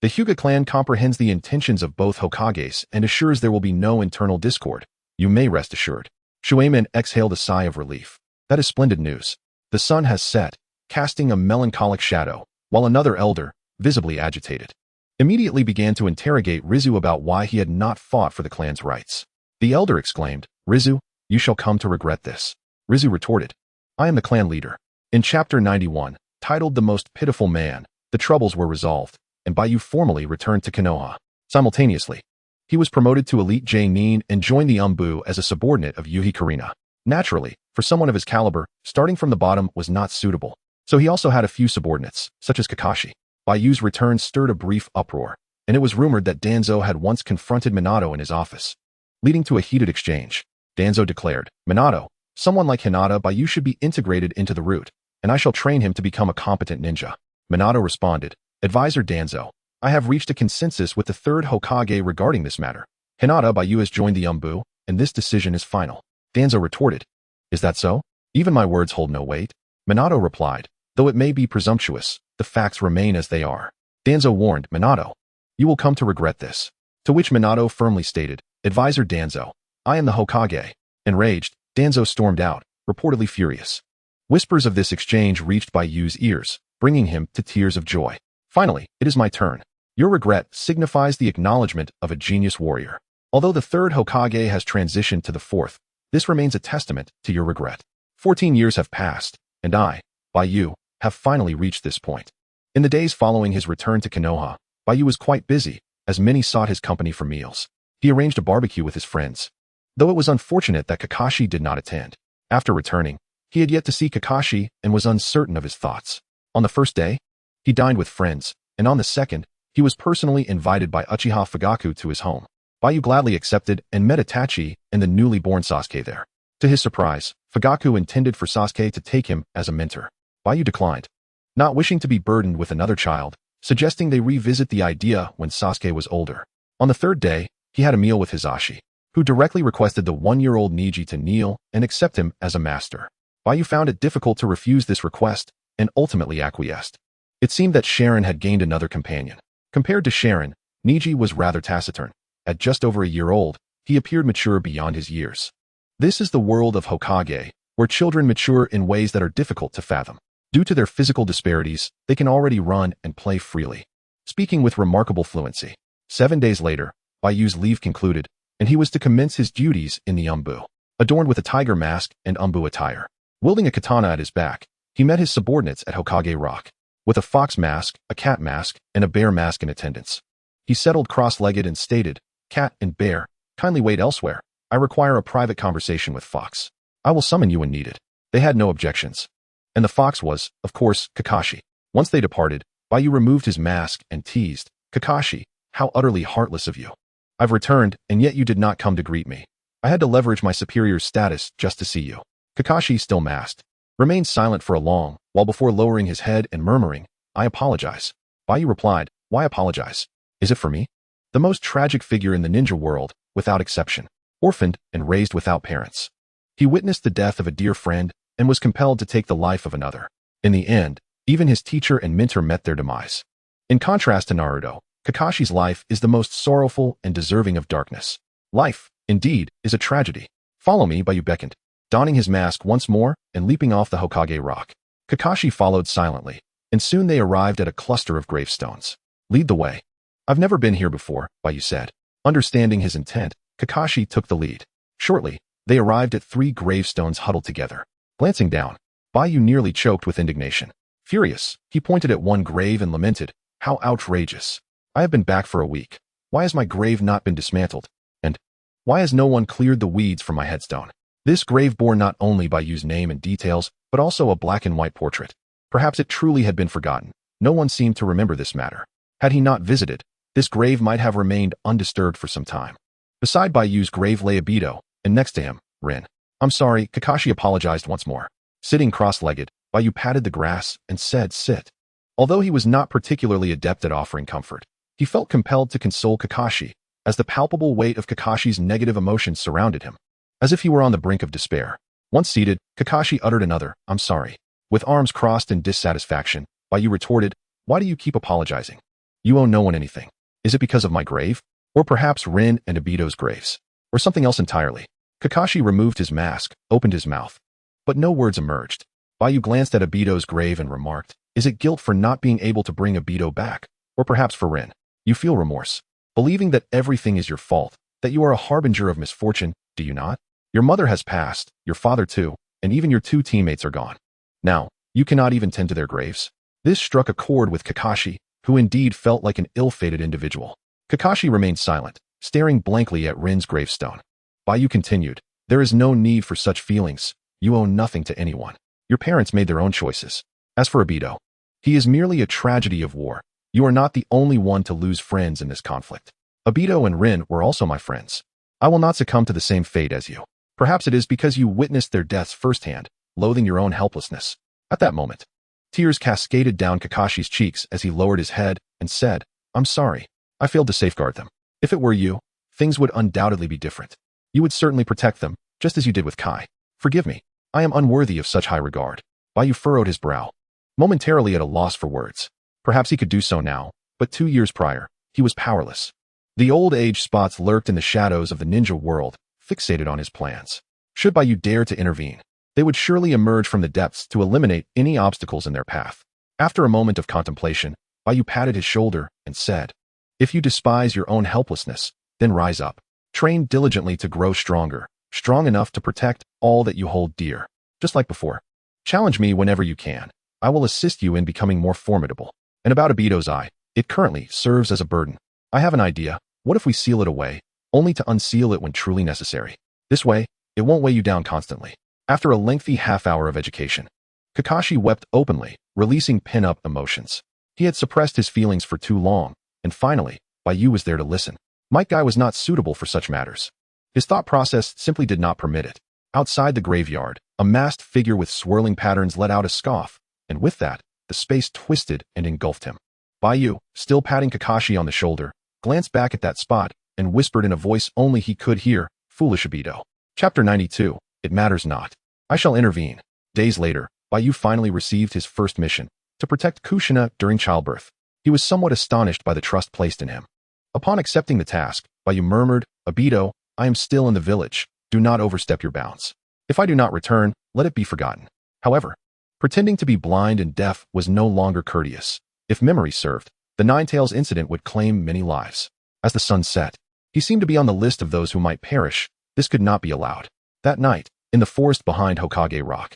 Speaker 1: The Hyūga clan comprehends the intentions of both Hokages and assures there will be no internal discord. You may rest assured. Shueimon exhaled a sigh of relief. That is splendid news. The sun has set, casting a melancholic shadow, while another elder, visibly agitated, immediately began to interrogate Rizu about why he had not fought for the clan's rights. The elder exclaimed, "Rizu, you shall come to regret this." Rizu retorted, "I am the clan leader." In chapter 91, titled The Most Pitiful Man, the troubles were resolved, and Bai Yu formally returned to Konoha. Simultaneously, he was promoted to Elite J-Nin and joined the Umbu as a subordinate of Yuhi Karina. Naturally, for someone of his caliber, starting from the bottom was not suitable, so he also had a few subordinates, such as Kakashi. Bai Yu's return stirred a brief uproar, and it was rumored that Danzo had once confronted Minato in his office, leading to a heated exchange. Danzo declared, "Minato, someone like Hinata Bai Yu should be integrated into the root, and I shall train him to become a competent ninja." Minato responded, "Advisor Danzo, I have reached a consensus with the third Hokage regarding this matter. Hinata Bai Yu has joined the Umbu, and this decision is final." Danzo retorted, "Is that so? Even my words hold no weight." Minato replied, "Though it may be presumptuous, the facts remain as they are." Danzo warned, "Minato, you will come to regret this." To which Minato firmly stated, "Advisor Danzo, I am the Hokage." Enraged, Danzo stormed out, reportedly furious. Whispers of this exchange reached Bai Yu's ears, bringing him to tears of joy. "Finally, it is my turn. Your regret signifies the acknowledgement of a genius warrior. Although the third Hokage has transitioned to the fourth, this remains a testament to your regret. 14 years have passed, and I, Bai Yu, have finally reached this point." In the days following his return to Konoha, Bai Yu was quite busy, as many sought his company for meals. He arranged a barbecue with his friends, though it was unfortunate that Kakashi did not attend. After returning, he had yet to see Kakashi and was uncertain of his thoughts. On the first day, he dined with friends, and on the second, he was personally invited by Uchiha Fugaku to his home. Bai Yu gladly accepted and met Itachi and the newly born Sasuke there. To his surprise, Fugaku intended for Sasuke to take him as a mentor. Bai Yu declined, not wishing to be burdened with another child, suggesting they revisit the idea when Sasuke was older. On the third day, he had a meal with Hizashi, who directly requested the 1-year-old Niji to kneel and accept him as a master. Bai Yu found it difficult to refuse this request and ultimately acquiesced. It seemed that Sharon had gained another companion. Compared to Sharon, Niji was rather taciturn. At just over a year old, he appeared mature beyond his years. This is the world of Hokage, where children mature in ways that are difficult to fathom. Due to their physical disparities, they can already run and play freely, speaking with remarkable fluency. 7 days later, Bai Yu's leave concluded, and he was to commence his duties in the Umbu. Adorned with a tiger mask and Umbu attire, wielding a katana at his back, he met his subordinates at Hokage Rock, with a fox mask, a cat mask, and a bear mask in attendance. He settled cross-legged and stated, "Cat and bear, kindly wait elsewhere. I require a private conversation with Fox. I will summon you when needed." They had no objections. And the fox was, of course, Kakashi. Once they departed, Bai Yu removed his mask and teased, "Kakashi, how utterly heartless of you. I've returned, and yet you did not come to greet me. I had to leverage my superior's status just to see you." Kakashi, still masked, remained silent for a long while before lowering his head and murmuring, "I apologize." Bai Yu replied, "Why apologize? Is it for me?" The most tragic figure in the ninja world, without exception, orphaned and raised without parents. He witnessed the death of a dear friend and was compelled to take the life of another. In the end, even his teacher and mentor met their demise. In contrast to Naruto, Kakashi's life is the most sorrowful and deserving of darkness. Life, indeed, is a tragedy. Follow me, Bai Yu beckoned, donning his mask once more and leaping off the Hokage rock. Kakashi followed silently, and soon they arrived at a cluster of gravestones. Lead the way. I've never been here before, Bai Yu said. Understanding his intent, Kakashi took the lead. Shortly, they arrived at 3 gravestones huddled together. Glancing down, Bai Yu nearly choked with indignation. Furious, he pointed at one grave and lamented, "How outrageous! I have been back for a week. Why has my grave not been dismantled? And why has no one cleared the weeds from my headstone?" This grave bore not only Bai Yu's name and details, but also a black and white portrait. Perhaps it truly had been forgotten. No one seemed to remember this matter. Had he not visited, this grave might have remained undisturbed for some time. Beside Bai Yu's grave lay Obito, and next to him, Rin. "I'm sorry," Kakashi apologized once more. Sitting cross-legged, Bai Yu patted the grass and said, "Sit." Although he was not particularly adept at offering comfort, he felt compelled to console Kakashi, as the palpable weight of Kakashi's negative emotions surrounded him, as if he were on the brink of despair. Once seated, Kakashi uttered another, "I'm sorry." With arms crossed in dissatisfaction, Bai Yu retorted, "Why do you keep apologizing? You owe no one anything. Is it because of my grave? Or perhaps Rin and Obito's graves? Or something else entirely?" Kakashi removed his mask, opened his mouth. But no words emerged. Bai Yu glanced at Obito's grave and remarked, "Is it guilt for not being able to bring Obito back? Or perhaps for Rin? You feel remorse, believing that everything is your fault, that you are a harbinger of misfortune, do you not? Your mother has passed, your father too, and even your 2 teammates are gone. Now, you cannot even tend to their graves?" This struck a chord with Kakashi, who indeed felt like an ill-fated individual. Kakashi remained silent, staring blankly at Rin's gravestone. Bai Yu continued, "There is no need for such feelings. You owe nothing to anyone. Your parents made their own choices. As for Obito, he is merely a tragedy of war. You are not the only one to lose friends in this conflict. Obito and Rin were also my friends. I will not succumb to the same fate as you. Perhaps it is because you witnessed their deaths firsthand, loathing your own helplessness." At that moment, tears cascaded down Kakashi's cheeks as he lowered his head and said, "I'm sorry. I failed to safeguard them. If it were you, things would undoubtedly be different. You would certainly protect them, just as you did with Kai. Forgive me. I am unworthy of such high regard." Bai Yu furrowed his brow, momentarily at a loss for words. Perhaps he could do so now, but 2 years prior, he was powerless. The old age spots lurked in the shadows of the ninja world, fixated on his plans. Should Bai Yu dare to intervene, they would surely emerge from the depths to eliminate any obstacles in their path. After a moment of contemplation, Bai Yu patted his shoulder and said, "If you despise your own helplessness, then rise up. Train diligently to grow stronger, strong enough to protect all that you hold dear. Just like before. Challenge me whenever you can. I will assist you in becoming more formidable. And about Obito's eye, it currently serves as a burden. I have an idea. What if we seal it away, only to unseal it when truly necessary? This way, it won't weigh you down constantly." After a lengthy half-hour of education, Kakashi wept openly, releasing pin-up emotions. He had suppressed his feelings for too long, and finally, Bai Yu was there to listen. Might Guy was not suitable for such matters. His thought process simply did not permit it. Outside the graveyard, a masked figure with swirling patterns let out a scoff, and with that, the space twisted and engulfed him. Bai Yu, still patting Kakashi on the shoulder, glanced back at that spot and whispered in a voice only he could hear, "Foolish Obito." Chapter 92, It Matters Not. I shall intervene. Days later, Bai Yu finally received his first mission, to protect Kushina during childbirth. He was somewhat astonished by the trust placed in him. Upon accepting the task, Bai Yu murmured, "Obito, I am still in the village. Do not overstep your bounds. If I do not return, let it be forgotten." However, pretending to be blind and deaf was no longer courteous. If memory served, the Nine-Tails incident would claim many lives. As the sun set, he seemed to be on the list of those who might perish. This could not be allowed. That night, in the forest behind Hokage Rock,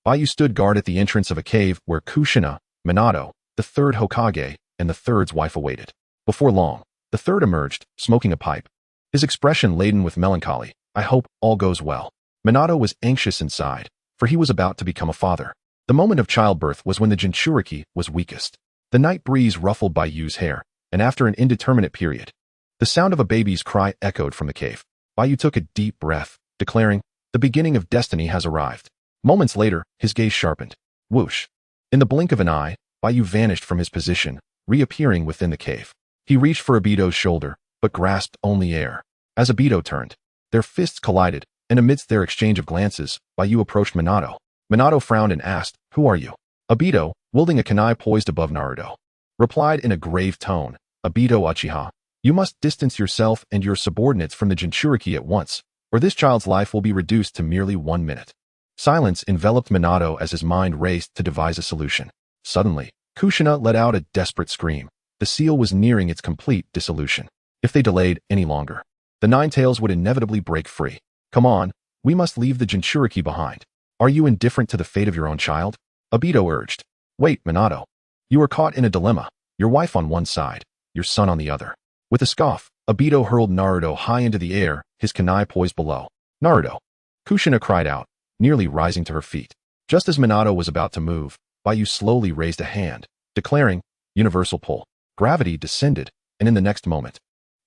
Speaker 1: Bai Yu stood guard at the entrance of a cave where Kushina, Minato, the third Hokage, and the third's wife awaited. Before long, the third emerged, smoking a pipe, his expression laden with melancholy. "I hope all goes well." Minato was anxious inside, for he was about to become a father. The moment of childbirth was when the Jinchuriki was weakest. The night breeze ruffled Bai Yu's hair, and after an indeterminate period, the sound of a baby's cry echoed from the cave. Bai Yu took a deep breath, declaring, "The beginning of destiny has arrived." Moments later, his gaze sharpened. Whoosh! In the blink of an eye, Bai Yu vanished from his position, reappearing within the cave. He reached for Obito's shoulder, but grasped only air. As Obito turned, their fists collided, and amidst their exchange of glances, Bai Yu approached Minato. Minato frowned and asked, "Who are you?" Obito, wielding a kunai poised above Naruto, replied in a grave tone, "Obito Uchiha, You must distance yourself and your subordinates from the Jinchuriki at once, or this child's life will be reduced to merely 1 minute. Silence enveloped Minato as his mind raced to devise a solution. Suddenly, Kushina let out a desperate scream. The seal was nearing its complete dissolution. If they delayed any longer, the Nine Tails would inevitably break free. Come on, we must leave the Jinchuriki behind. Are you indifferent to the fate of your own child? Obito urged. Wait, Minato. You are caught in a dilemma. Your wife on one side, your son on the other. With a scoff, Obito hurled Naruto high into the air, his kunai poised below. Naruto! Kushina cried out, nearly rising to her feet. Just as Minato was about to move, Bai Yu slowly raised a hand, declaring, universal pull. Gravity descended, and in the next moment,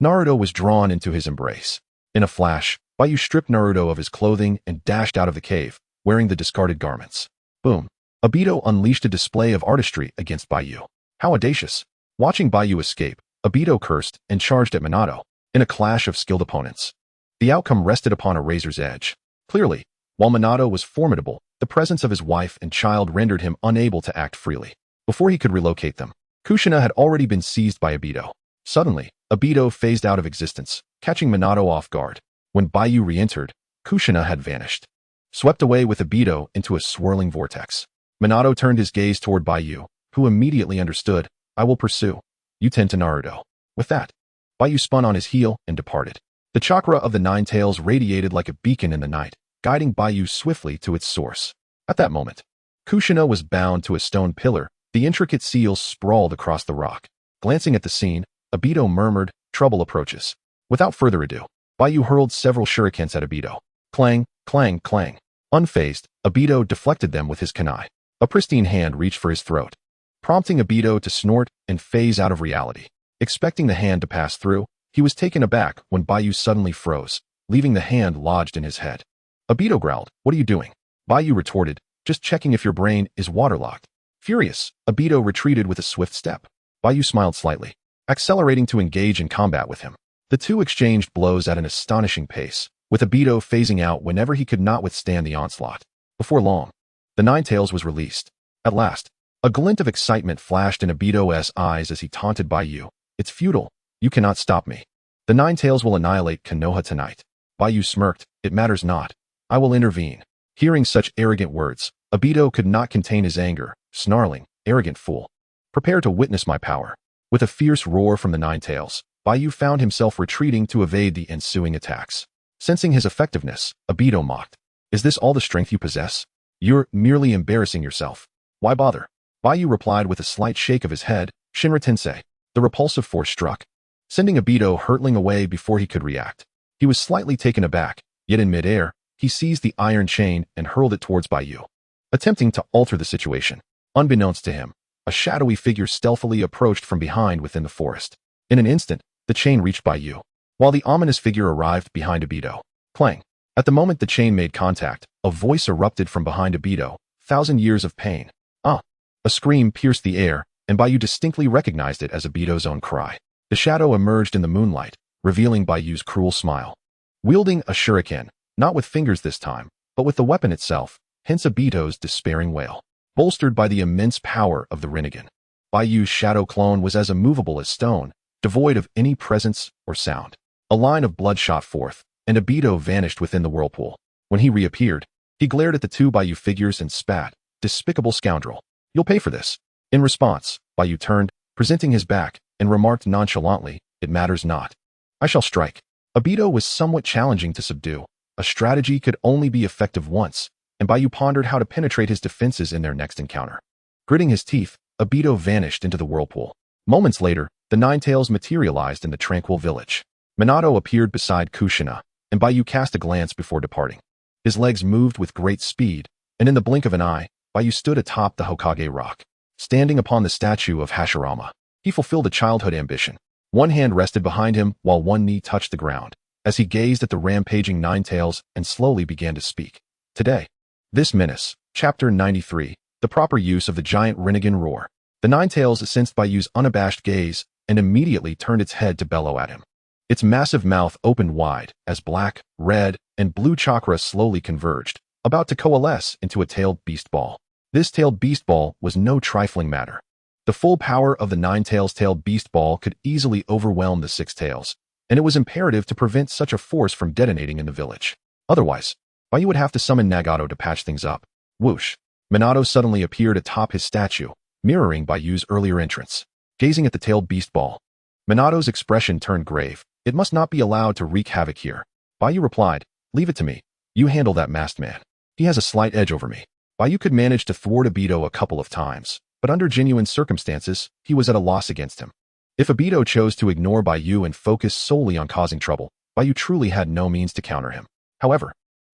Speaker 1: Naruto was drawn into his embrace. In a flash, Bai Yu stripped Naruto of his clothing and dashed out of the cave, wearing the discarded garments. Boom. Obito unleashed a display of artistry against Bai Yu. How audacious. Watching Bai Yu escape, Obito cursed and charged at Minato, in a clash of skilled opponents. The outcome rested upon a razor's edge. Clearly, while Minato was formidable, the presence of his wife and child rendered him unable to act freely. Before he could relocate them, Kushina had already been seized by Obito. Suddenly, Obito phased out of existence, catching Minato off guard. When Bai Yu re-entered, Kushina had vanished, swept away with Obito into a swirling vortex. Minato turned his gaze toward Bai Yu, who immediately understood. I will pursue. You tend to Naruto. With that, Bai Yu spun on his heel and departed. The chakra of the Nine Tails radiated like a beacon in the night, guiding Bai Yu swiftly to its source. At that moment, Kushina was bound to a stone pillar. The intricate seal sprawled across the rock. Glancing at the scene, Obito murmured, trouble approaches. Without further ado, Bai Yu hurled several shurikens at Obito. Clang, clang, clang. Unfazed, Obito deflected them with his kunai. A pristine hand reached for his throat, prompting Obito to snort and phase out of reality. Expecting the hand to pass through, he was taken aback when Bai Yu suddenly froze, leaving the hand lodged in his head. Obito growled, what are you doing? Bai Yu retorted, just checking if your brain is waterlocked. Furious, Obito retreated with a swift step. Bai Yu smiled slightly, accelerating to engage in combat with him. The two exchanged blows at an astonishing pace, with Obito phasing out whenever he could not withstand the onslaught. Before long, the Nine Tails was released. At last, a glint of excitement flashed in Obito's eyes as he taunted Bai Yu. It's futile. You cannot stop me. The Nine Tails will annihilate Konoha tonight. Bai Yu smirked. It matters not. I will intervene. Hearing such arrogant words, Obito could not contain his anger, snarling, arrogant fool. Prepare to witness my power. With a fierce roar from the Nine Tails, Bai Yu found himself retreating to evade the ensuing attacks. Sensing his effectiveness, Obito mocked. Is this all the strength you possess? You're merely embarrassing yourself. Why bother? Bai Yu replied with a slight shake of his head. Shinra Tensei. The repulsive force struck, sending Obito hurtling away before he could react. He was slightly taken aback, yet in midair, he seized the iron chain and hurled it towards Bai Yu, attempting to alter the situation. Unbeknownst to him, a shadowy figure stealthily approached from behind within the forest. In an instant, the chain reached Bai Yu, while the ominous figure arrived behind Obito. Clang. At the moment the chain made contact, a voice erupted from behind Obito. 1,000 years of pain. Ah! A scream pierced the air, and Bai Yu distinctly recognized it as Obito's own cry. The shadow emerged in the moonlight, revealing Bai Yu's cruel smile. Wielding a shuriken, not with fingers this time, but with the weapon itself, hence Obito's despairing wail. Bolstered by the immense power of the Rinnegan, Bai Yu's shadow clone was as immovable as stone, devoid of any presence or sound. A line of blood shot forth, and Obito vanished within the whirlpool. When he reappeared, he glared at the two Bai Yu figures and spat, despicable scoundrel. You'll pay for this. In response, Bai Yu turned, presenting his back, and remarked nonchalantly, it matters not. I shall strike. Obito was somewhat challenging to subdue. A strategy could only be effective once, and Bai Yu pondered how to penetrate his defenses in their next encounter. Gritting his teeth, Obito vanished into the whirlpool. Moments later, the Nine Tails materialized in the tranquil village. Minato appeared beside Kushina, and Bai Yu cast a glance before departing. His legs moved with great speed, and in the blink of an eye, Bai Yu stood atop the Hokage rock. Standing upon the statue of Hashirama, he fulfilled a childhood ambition. One hand rested behind him while one knee touched the ground, as he gazed at the rampaging Nine Tails and slowly began to speak. Today, this menace, Chapter 93, the proper use of the giant Rinnegan roar. The Nine Tails sensed Bai Yu's unabashed gaze and immediately turned its head to bellow at him. Its massive mouth opened wide as black, red, and blue chakra slowly converged, about to coalesce into a tailed beast ball. This tailed beast ball was no trifling matter. The full power of the nine-tailed beast ball could easily overwhelm the six tails, and it was imperative to prevent such a force from detonating in the village. Otherwise, Bai Yu would have to summon Nagato to patch things up. Whoosh! Minato suddenly appeared atop his statue, mirroring Bai Yu's earlier entrance. Gazing at the tailed beast ball, Minato's expression turned grave. It must not be allowed to wreak havoc here. Bai Yu replied, "Leave it to me. You handle that masked man. He has a slight edge over me." Bai Yu could manage to thwart Obito a couple of times, but under genuine circumstances, he was at a loss against him. If Obito chose to ignore Bai Yu and focus solely on causing trouble, Bai Yu truly had no means to counter him. However,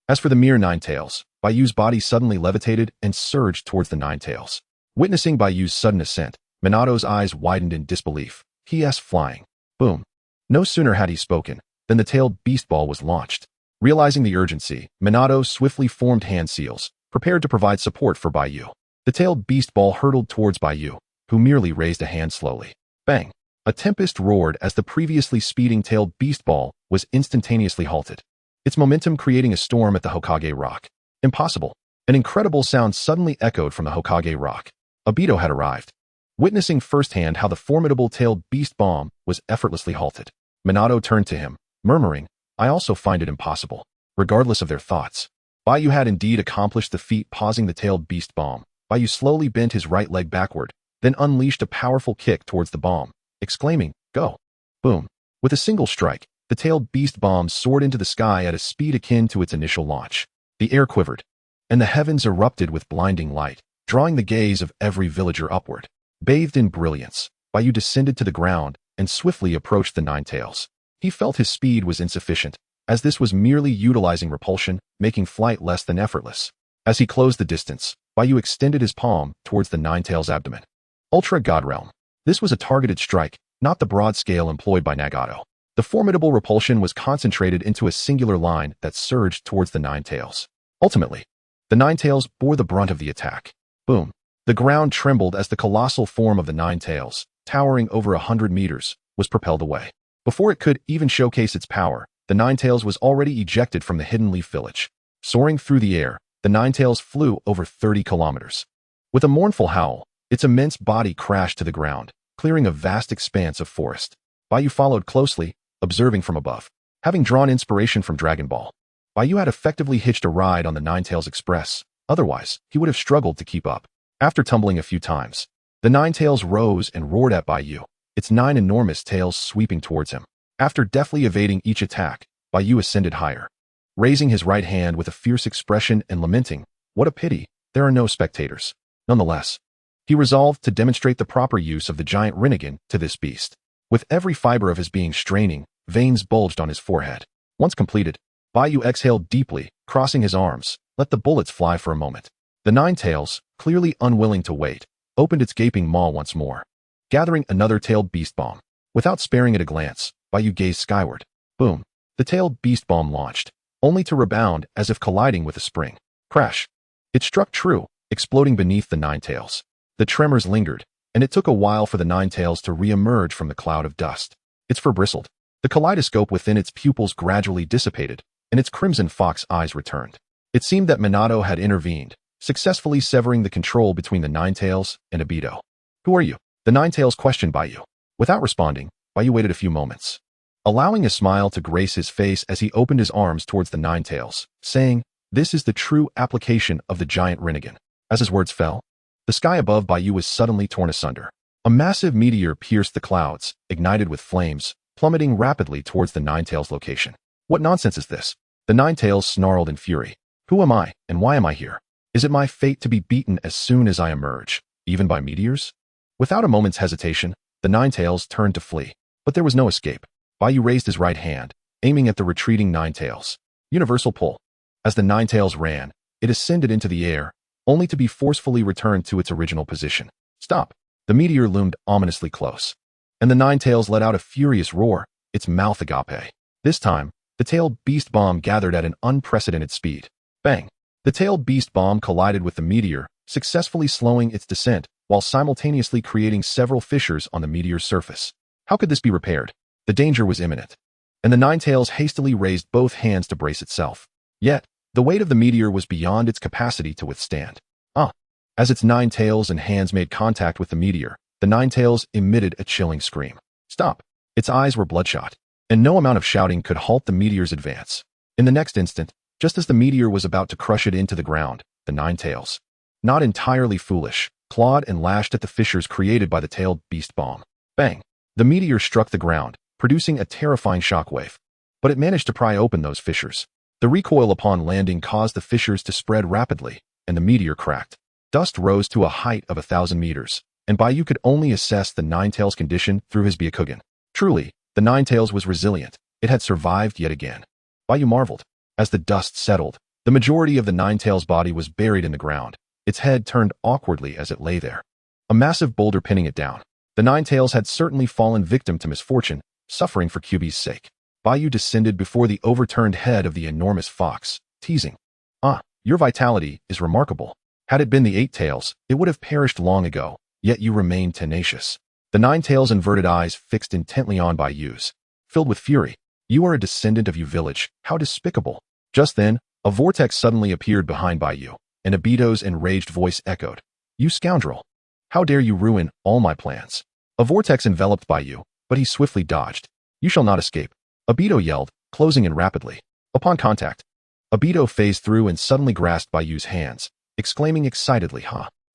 Speaker 1: as for the mere nine tails, Bai Yu's body suddenly levitated and surged towards the nine tails. Witnessing Bai Yu's sudden ascent, Minato's eyes widened in disbelief. He asked, flying. Boom. No sooner had he spoken than the tailed beast ball was launched. Realizing the urgency, Minato swiftly formed hand seals, prepared to provide support for Bai Yu. The tailed beast ball hurtled towards Bai Yu, who merely raised a hand slowly. Bang! A tempest roared as the previously speeding tailed beast ball was instantaneously halted, its momentum creating a storm at the Hokage Rock. Impossible! An incredible sound suddenly echoed from the Hokage Rock. Obito had arrived. Witnessing firsthand how the formidable tailed beast bomb was effortlessly halted, Minato turned to him, murmuring, "I also find it impossible." Regardless of their thoughts, Bai Yu had indeed accomplished the feat, pausing the tailed beast bomb. Bai Yu slowly bent his right leg backward, then unleashed a powerful kick towards the bomb, exclaiming, "Go!" Boom! With a single strike, the tailed beast bomb soared into the sky at a speed akin to its initial launch. The air quivered, and the heavens erupted with blinding light, drawing the gaze of every villager upward. Bathed in brilliance, Bai Yu descended to the ground and swiftly approached the nine tails. He felt his speed was insufficient, as this was merely utilizing repulsion, making flight less than effortless. As he closed the distance, Bai Yu extended his palm towards the nine tails' abdomen. Ultra God Realm. This was a targeted strike, not the broad scale employed by Nagato. The formidable repulsion was concentrated into a singular line that surged towards the nine tails. Ultimately, the nine tails bore the brunt of the attack. Boom! The ground trembled as the colossal form of the nine tails, towering over 100 meters, was propelled away. Before it could even showcase its power, the nine tails was already ejected from the Hidden Leaf Village. Soaring through the air, the nine tails flew over 30 kilometers. With a mournful howl, its immense body crashed to the ground, clearing a vast expanse of forest. Bai Yu followed closely, observing from above. Having drawn inspiration from Dragon Ball, Bai Yu had effectively hitched a ride on the Nine Tails Express. Otherwise, he would have struggled to keep up. After tumbling a few times, the nine tails rose and roared at Bai Yu, its nine enormous tails sweeping towards him. After deftly evading each attack, Bai Yu ascended higher, raising his right hand with a fierce expression and lamenting, "What a pity, there are no spectators." Nonetheless, he resolved to demonstrate the proper use of the giant Rinnegan to this beast. With every fiber of his being straining, veins bulged on his forehead. Once completed, Bai Yu exhaled deeply, crossing his arms, let the bullets fly for a moment. The nine tails, clearly unwilling to wait, opened its gaping maw once more, gathering another tailed beast bomb. Without sparing it a glance, Bai Yu gazed skyward. Boom! The tailed beast bomb launched, only to rebound as if colliding with a spring. Crash! It struck true, exploding beneath the nine tails. The tremors lingered, and it took a while for the nine tails to re-emerge from the cloud of dust. Its fur bristled. The kaleidoscope within its pupils gradually dissipated, and its crimson fox eyes returned. It seemed that Minato had intervened, successfully severing the control between the nine tails and Obito. "Who are you?" The nine tails questioned Bai Yu. Without responding, Bai Yu waited a few moments, allowing a smile to grace his face as he opened his arms towards the nine tails, saying, "This is the true application of the giant Rinnegan." As his words fell, the sky above Bai Yu was suddenly torn asunder. A massive meteor pierced the clouds, ignited with flames, plummeting rapidly towards the nine tails' location. "What nonsense is this?" The nine tails snarled in fury. "Who am I, and why am I here? Is it my fate to be beaten as soon as I emerge, even by meteors?" Without a moment's hesitation, the nine tails turned to flee. But there was no escape. Bai Yu raised his right hand, aiming at the retreating nine tails. Universal pull. As the nine tails ran, it ascended into the air, only to be forcefully returned to its original position. Stop! The meteor loomed ominously close, and the nine tails let out a furious roar, its mouth agape. This time, the tailed beast bomb gathered at an unprecedented speed. Bang! The tailed beast bomb collided with the meteor, successfully slowing its descent, while simultaneously creating several fissures on the meteor's surface. How could this be repaired? The danger was imminent, and the nine tails hastily raised both hands to brace itself. Yet, the weight of the meteor was beyond its capacity to withstand. As its nine tails and hands made contact with the meteor, The Ninetales emitted a chilling scream. Stop! Its eyes were bloodshot, and no amount of shouting could halt the meteor's advance. In the next instant, just as the meteor was about to crush it into the ground, the Ninetales, not entirely foolish, clawed and lashed at the fissures created by the tailed beast bomb. Bang! The meteor struck the ground, producing a terrifying shockwave. But it managed to pry open those fissures. The recoil upon landing caused the fissures to spread rapidly, and the meteor cracked. Dust rose to a height of 1,000 meters, and Bai Yu could only assess the Ninetales' condition through his Byakugan. Truly, the Ninetales was resilient. It had survived yet again. Bai Yu marveled. As the dust settled, the majority of the Ninetales' body was buried in the ground. Its head turned awkwardly as it lay there, a massive boulder pinning it down. The Ninetales had certainly fallen victim to misfortune, suffering for QB's sake. Bai Yu descended before the overturned head of the enormous fox, teasing. Your vitality is remarkable. Had it been the Eight Tails, it would have perished long ago, yet you remain tenacious. The Ninetales' inverted eyes fixed intently on Bai Yu's, filled with fury. You are a descendant of Yu village, how despicable. Just then, a vortex suddenly appeared behind Bai Yu, and Obito's enraged voice echoed. You scoundrel! How dare you ruin all my plans? A vortex enveloped Bai Yu, but he swiftly dodged. You shall not escape. Obito yelled, closing in rapidly. Upon contact, Obito phased through and suddenly grasped Bai Yu's hands, exclaiming excitedly,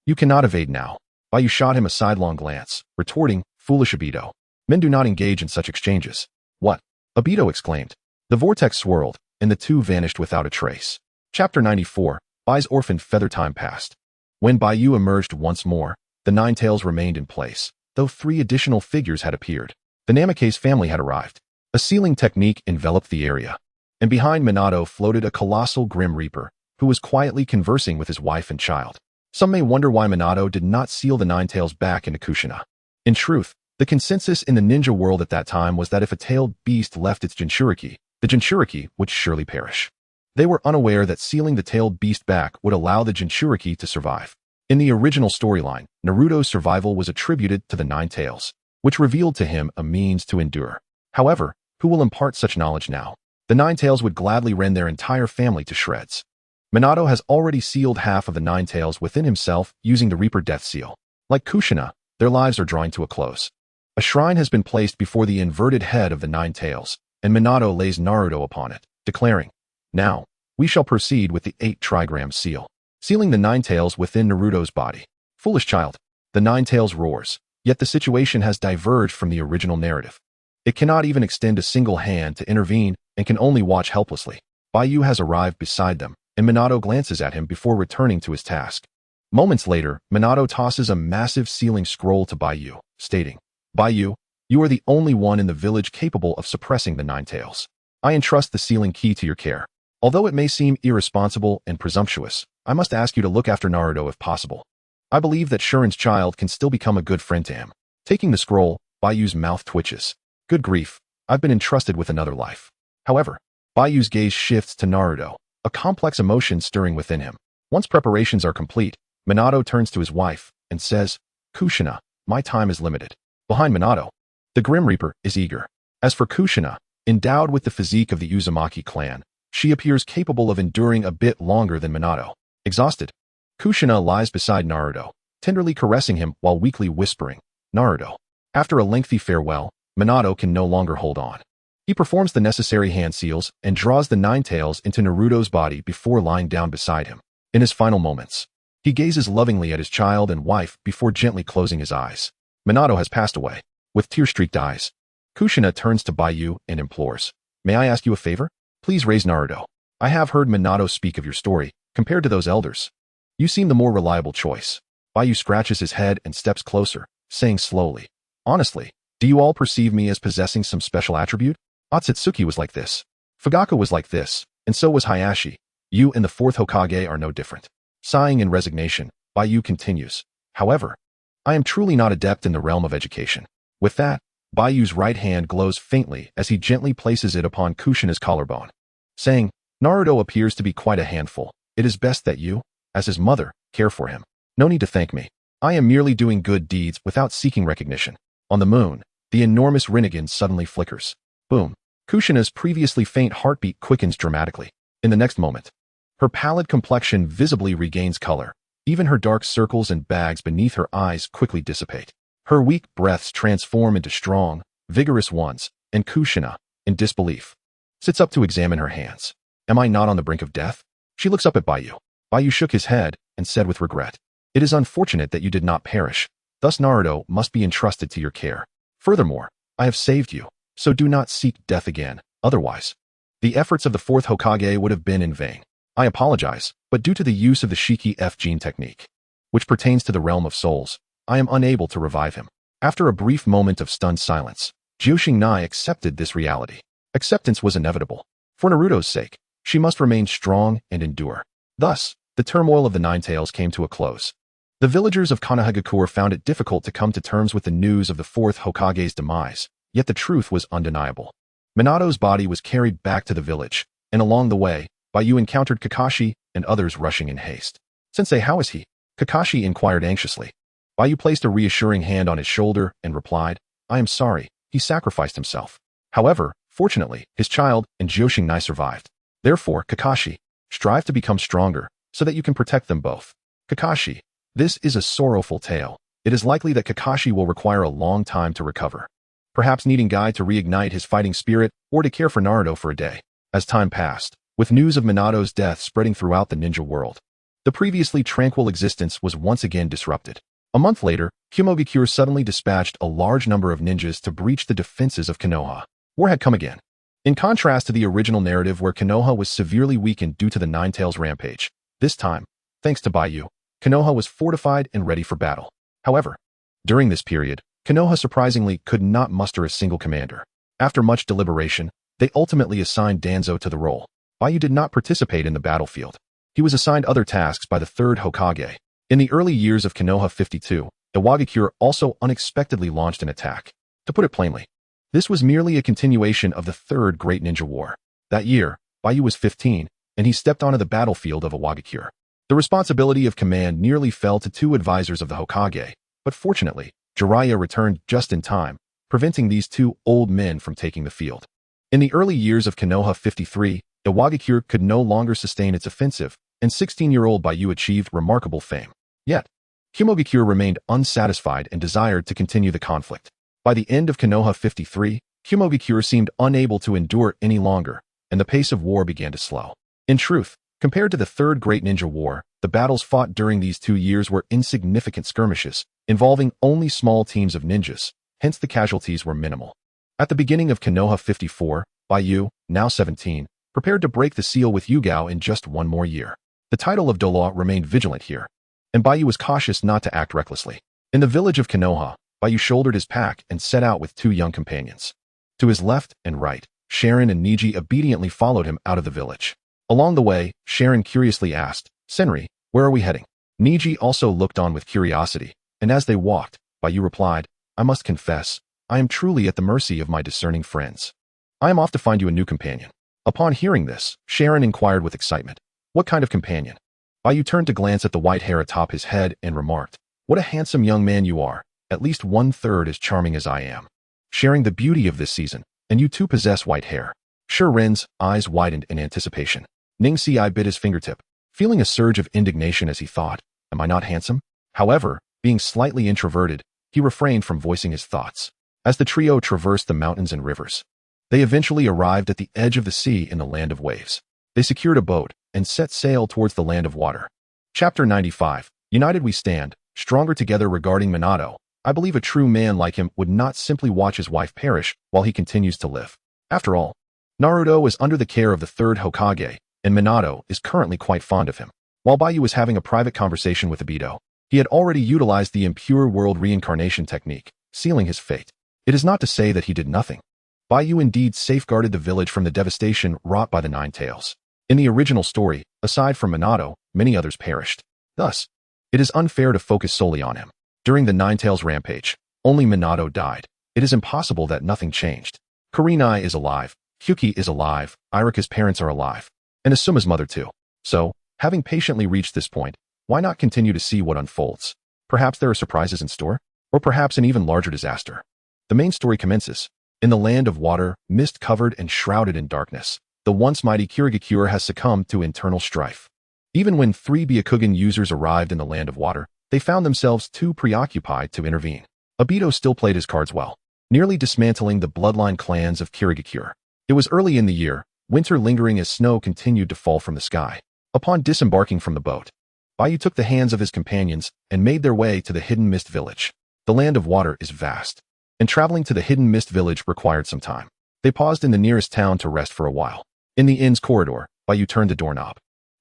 Speaker 1: You cannot evade now. Bai Yu shot him a sidelong glance, retorting, foolish Obito. Men do not engage in such exchanges. What? Obito exclaimed. The vortex swirled, and the two vanished without a trace. Chapter 94, Bai's orphaned feather. Time passed. When Bai Yu emerged once more, the Ninetales remained in place, though 3 additional figures had appeared. The Namikaze family had arrived. A sealing technique enveloped the area, and behind Minato floated a colossal Grim Reaper, who was quietly conversing with his wife and child. Some may wonder why Minato did not seal the Ninetales back into Kushina. In truth, the consensus in the ninja world at that time was that if a tailed beast left its Jinchuriki, the Jinchuriki would surely perish. They were unaware that sealing the tailed beast back would allow the Jinchuriki to survive. In the original storyline, Naruto's survival was attributed to the Ninetales, which revealed to him a means to endure. However, who will impart such knowledge now? The Ninetales would gladly rend their entire family to shreds. Minato has already sealed half of the Ninetales within himself using the Reaper Death Seal. Like Kushina, their lives are drawing to a close. A shrine has been placed before the inverted head of the Ninetales, and Minato lays Naruto upon it, declaring, Now, we shall proceed with the 8 trigram seal, sealing the Ninetales within Naruto's body. Foolish child, the Ninetales roars, yet the situation has diverged from the original narrative. It cannot even extend a single hand to intervene and can only watch helplessly. Bai Yu has arrived beside them, and Minato glances at him before returning to his task. Moments later, Minato tosses a massive sealing scroll to Bai Yu, stating, Bai Yu, you are the only one in the village capable of suppressing the Ninetales. I entrust the sealing key to your care. Although it may seem irresponsible and presumptuous, I must ask you to look after Naruto if possible. I believe that Shuren's child can still become a good friend to him. Taking the scroll, Bai Yu's mouth twitches. Good grief, I've been entrusted with another life. However, Bai Yu's gaze shifts to Naruto, a complex emotion stirring within him. Once preparations are complete, Minato turns to his wife and says, Kushina, my time is limited. Behind Minato, the Grim Reaper is eager. As for Kushina, endowed with the physique of the Uzumaki clan, she appears capable of enduring a bit longer than Minato. Exhausted, Kushina lies beside Naruto, tenderly caressing him while weakly whispering, Naruto. After a lengthy farewell, Minato can no longer hold on. He performs the necessary hand seals and draws the Ninetales into Naruto's body before lying down beside him. In his final moments, he gazes lovingly at his child and wife before gently closing his eyes. Minato has passed away. With tear-streaked eyes, Kushina turns to Bai Yu and implores, May I ask you a favor? Please raise Naruto. I have heard Minato speak of your story, compared to those elders. You seem the more reliable choice. Bai Yu scratches his head and steps closer, saying slowly, Honestly, do you all perceive me as possessing some special attribute? Otsutsuki was like this. Fugaku was like this, and so was Hayashi. You and the 4th Hokage are no different. Sighing in resignation, Bai Yu continues, However, I am truly not adept in the realm of education. With that, Bai Yu's right hand glows faintly as he gently places it upon Kushina's collarbone, saying, Naruto appears to be quite a handful. It is best that you, as his mother, care for him. No need to thank me. I am merely doing good deeds without seeking recognition. On the moon, the enormous Rinnegan suddenly flickers. Boom. Kushina's previously faint heartbeat quickens dramatically. In the next moment, her pallid complexion visibly regains color. Even her dark circles and bags beneath her eyes quickly dissipate. Her weak breaths transform into strong, vigorous ones, and Kushina, in disbelief, sits up to examine her hands. Am I not on the brink of death? She looks up at Bai Yu. Bai Yu shook his head and said with regret, it is unfortunate that you did not perish. Thus Naruto must be entrusted to your care. Furthermore, I have saved you, so do not seek death again. Otherwise, the efforts of the fourth Hokage would have been in vain. I apologize, but due to the use of the Shiki F gene technique, which pertains to the realm of souls, I am unable to revive him. After a brief moment of stunned silence, Jiuxingnai accepted this reality. Acceptance was inevitable. For Naruto's sake, she must remain strong and endure. Thus, the turmoil of the Nine Tails came to a close. The villagers of Konohagakure found it difficult to come to terms with the news of the fourth Hokage's demise, yet the truth was undeniable. Minato's body was carried back to the village, and along the way, Bai Yu encountered Kakashi and others rushing in haste. Sensei, how is he? Kakashi inquired anxiously. Bai Yu placed a reassuring hand on his shoulder and replied, I am sorry, he sacrificed himself. However, fortunately, his child and Jiuxingnai survived. Therefore, Kakashi, strive to become stronger, so that you can protect them both. Kakashi, this is a sorrowful tale. It is likely that Kakashi will require a long time to recover, perhaps needing Guy to reignite his fighting spirit or to care for Naruto for a day. As time passed, with news of Minato's death spreading throughout the ninja world, the previously tranquil existence was once again disrupted. A month later, Hyūga suddenly dispatched a large number of ninjas to breach the defenses of Konoha. War had come again. In contrast to the original narrative where Konoha was severely weakened due to the Nine Tails rampage, this time, thanks to Bai Yu, Konoha was fortified and ready for battle. However, during this period, Konoha surprisingly could not muster a single commander. After much deliberation, they ultimately assigned Danzo to the role. Bai Yu did not participate in the battlefield. He was assigned other tasks by the third Hokage. In the early years of Konoha 52, Iwagakure also unexpectedly launched an attack. To put it plainly, this was merely a continuation of the Third Great Ninja War. That year, Bai Yu was 15, and he stepped onto the battlefield of Iwagakure. The responsibility of command nearly fell to two advisors of the Hokage, but fortunately, Jiraiya returned just in time, preventing these two old men from taking the field. In the early years of Konoha 53, Iwagakure could no longer sustain its offensive, and 16-year-old Bai Yu achieved remarkable fame. Yet, Hyūga remained unsatisfied and desired to continue the conflict. By the end of Konoha 53, Hyūga seemed unable to endure any longer, and the pace of war began to slow. In truth, compared to the Third Great Ninja War, the battles fought during these 2 years were insignificant skirmishes, involving only small teams of ninjas, hence the casualties were minimal. At the beginning of Konoha 54, Bai Yu, now 17, prepared to break the seal with Hyūga in just one more year. The title of Dolaw remained vigilant here, and Bai Yu was cautious not to act recklessly. In the village of Konoha, Bai Yu shouldered his pack and set out with 2 young companions. To his left and right, Sharon and Neji obediently followed him out of the village. Along the way, Sharon curiously asked, Senri, where are we heading? Neji also looked on with curiosity, and as they walked, Bai Yu replied, I must confess, I am truly at the mercy of my discerning friends. I am off to find you a new companion. Upon hearing this, Sharon inquired with excitement, what kind of companion? Bai Yu turned to glance at the white hair atop his head and remarked, what a handsome young man you are, at least 1/3 as charming as I am. Sharing the beauty of this season, and you too possess white hair. Ren's eyes widened in anticipation. Ningxi bit his fingertip, feeling a surge of indignation as he thought, am I not handsome? However, being slightly introverted, he refrained from voicing his thoughts. As the trio traversed the mountains and rivers, they eventually arrived at the edge of the sea in the land of waves. They secured a boat and set sail towards the land of water. Chapter 95, United we stand, stronger together. Regarding Minato, I believe a true man like him would not simply watch his wife perish while he continues to live. After all, Naruto is under the care of the third Hokage, and Minato is currently quite fond of him. While Bai Yu was having a private conversation with Obito, he had already utilized the impure world reincarnation technique, sealing his fate. It is not to say that he did nothing. Bai Yu indeed safeguarded the village from the devastation wrought by the Nine Tails. In the original story, aside from Minato, many others perished. Thus, it is unfair to focus solely on him. During the Nine Tails rampage, only Minato died. It is impossible that nothing changed. Kurenai is alive, Hyuki is alive, Iruka's parents are alive, and Asuma's mother too. So, having patiently reached this point, why not continue to see what unfolds? Perhaps there are surprises in store, or perhaps an even larger disaster. The main story commences. In the land of water, mist-covered and shrouded in darkness, the once mighty Kirigakure has succumbed to internal strife. Even when 3 Byakugan users arrived in the land of water, they found themselves too preoccupied to intervene. Obito still played his cards well, nearly dismantling the bloodline clans of Kirigakure. It was early in the year, winter lingering as snow continued to fall from the sky. Upon disembarking from the boat, Bai Yu took the hands of his companions and made their way to the Hidden Mist Village. The land of water is vast, and traveling to the Hidden Mist Village required some time. They paused in the nearest town to rest for a while. In the inn's corridor, Bai Yu turned the doorknob,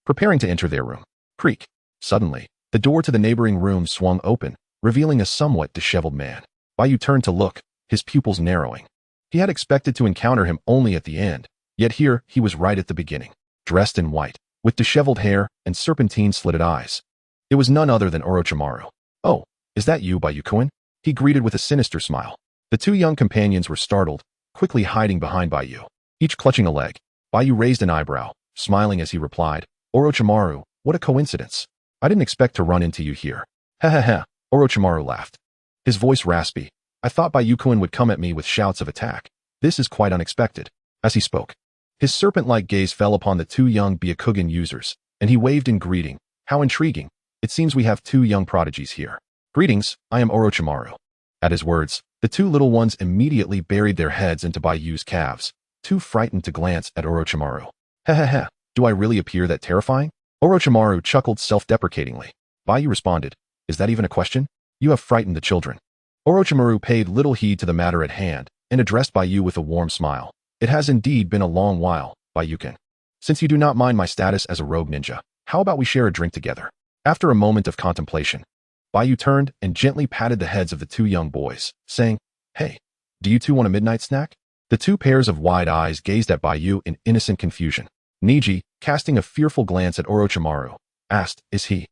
Speaker 1: preparing to enter their room. Creak. Suddenly, the door to the neighboring room swung open, revealing a somewhat disheveled man. Bai Yu turned to look, his pupils narrowing. He had expected to encounter him only at the end, yet here he was right at the beginning, dressed in white, with disheveled hair and serpentine-slitted eyes. It was none other than Orochimaru. "Oh, is that you, Bai Yu-kun?" he greeted with a sinister smile. The two young companions were startled, quickly hiding behind Bai Yu, each clutching a leg. Bai Yu raised an eyebrow, smiling as he replied, "Orochimaru, what a coincidence. I didn't expect to run into you here." "Ha ha ha," Orochimaru laughed, his voice raspy. "I thought Bai Yu-kun would come at me with shouts of attack. This is quite unexpected." As he spoke, his serpent-like gaze fell upon the two young Byakugan users, and he waved in greeting. "How intriguing. It seems we have two young prodigies here. Greetings, I am Orochimaru." At his words, the two little ones immediately buried their heads into Bai Yu's calves, too frightened to glance at Orochimaru. "Ha ha ha, do I really appear that terrifying?" Orochimaru chuckled self-deprecatingly. Bai Yu responded, "Is that even a question? You have frightened the children." Orochimaru paid little heed to the matter at hand, and addressed Bai Yu with a warm smile. "It has indeed been a long while, Bai Yu-kun. Since you do not mind my status as a rogue ninja, how about we share a drink together?" After a moment of contemplation, Bai Yu turned and gently patted the heads of the two young boys, saying, "Hey, do you two want a midnight snack?" The two pairs of wide eyes gazed at Bai Yu in innocent confusion. Niji, casting a fearful glance at Orochimaru, asked, Is he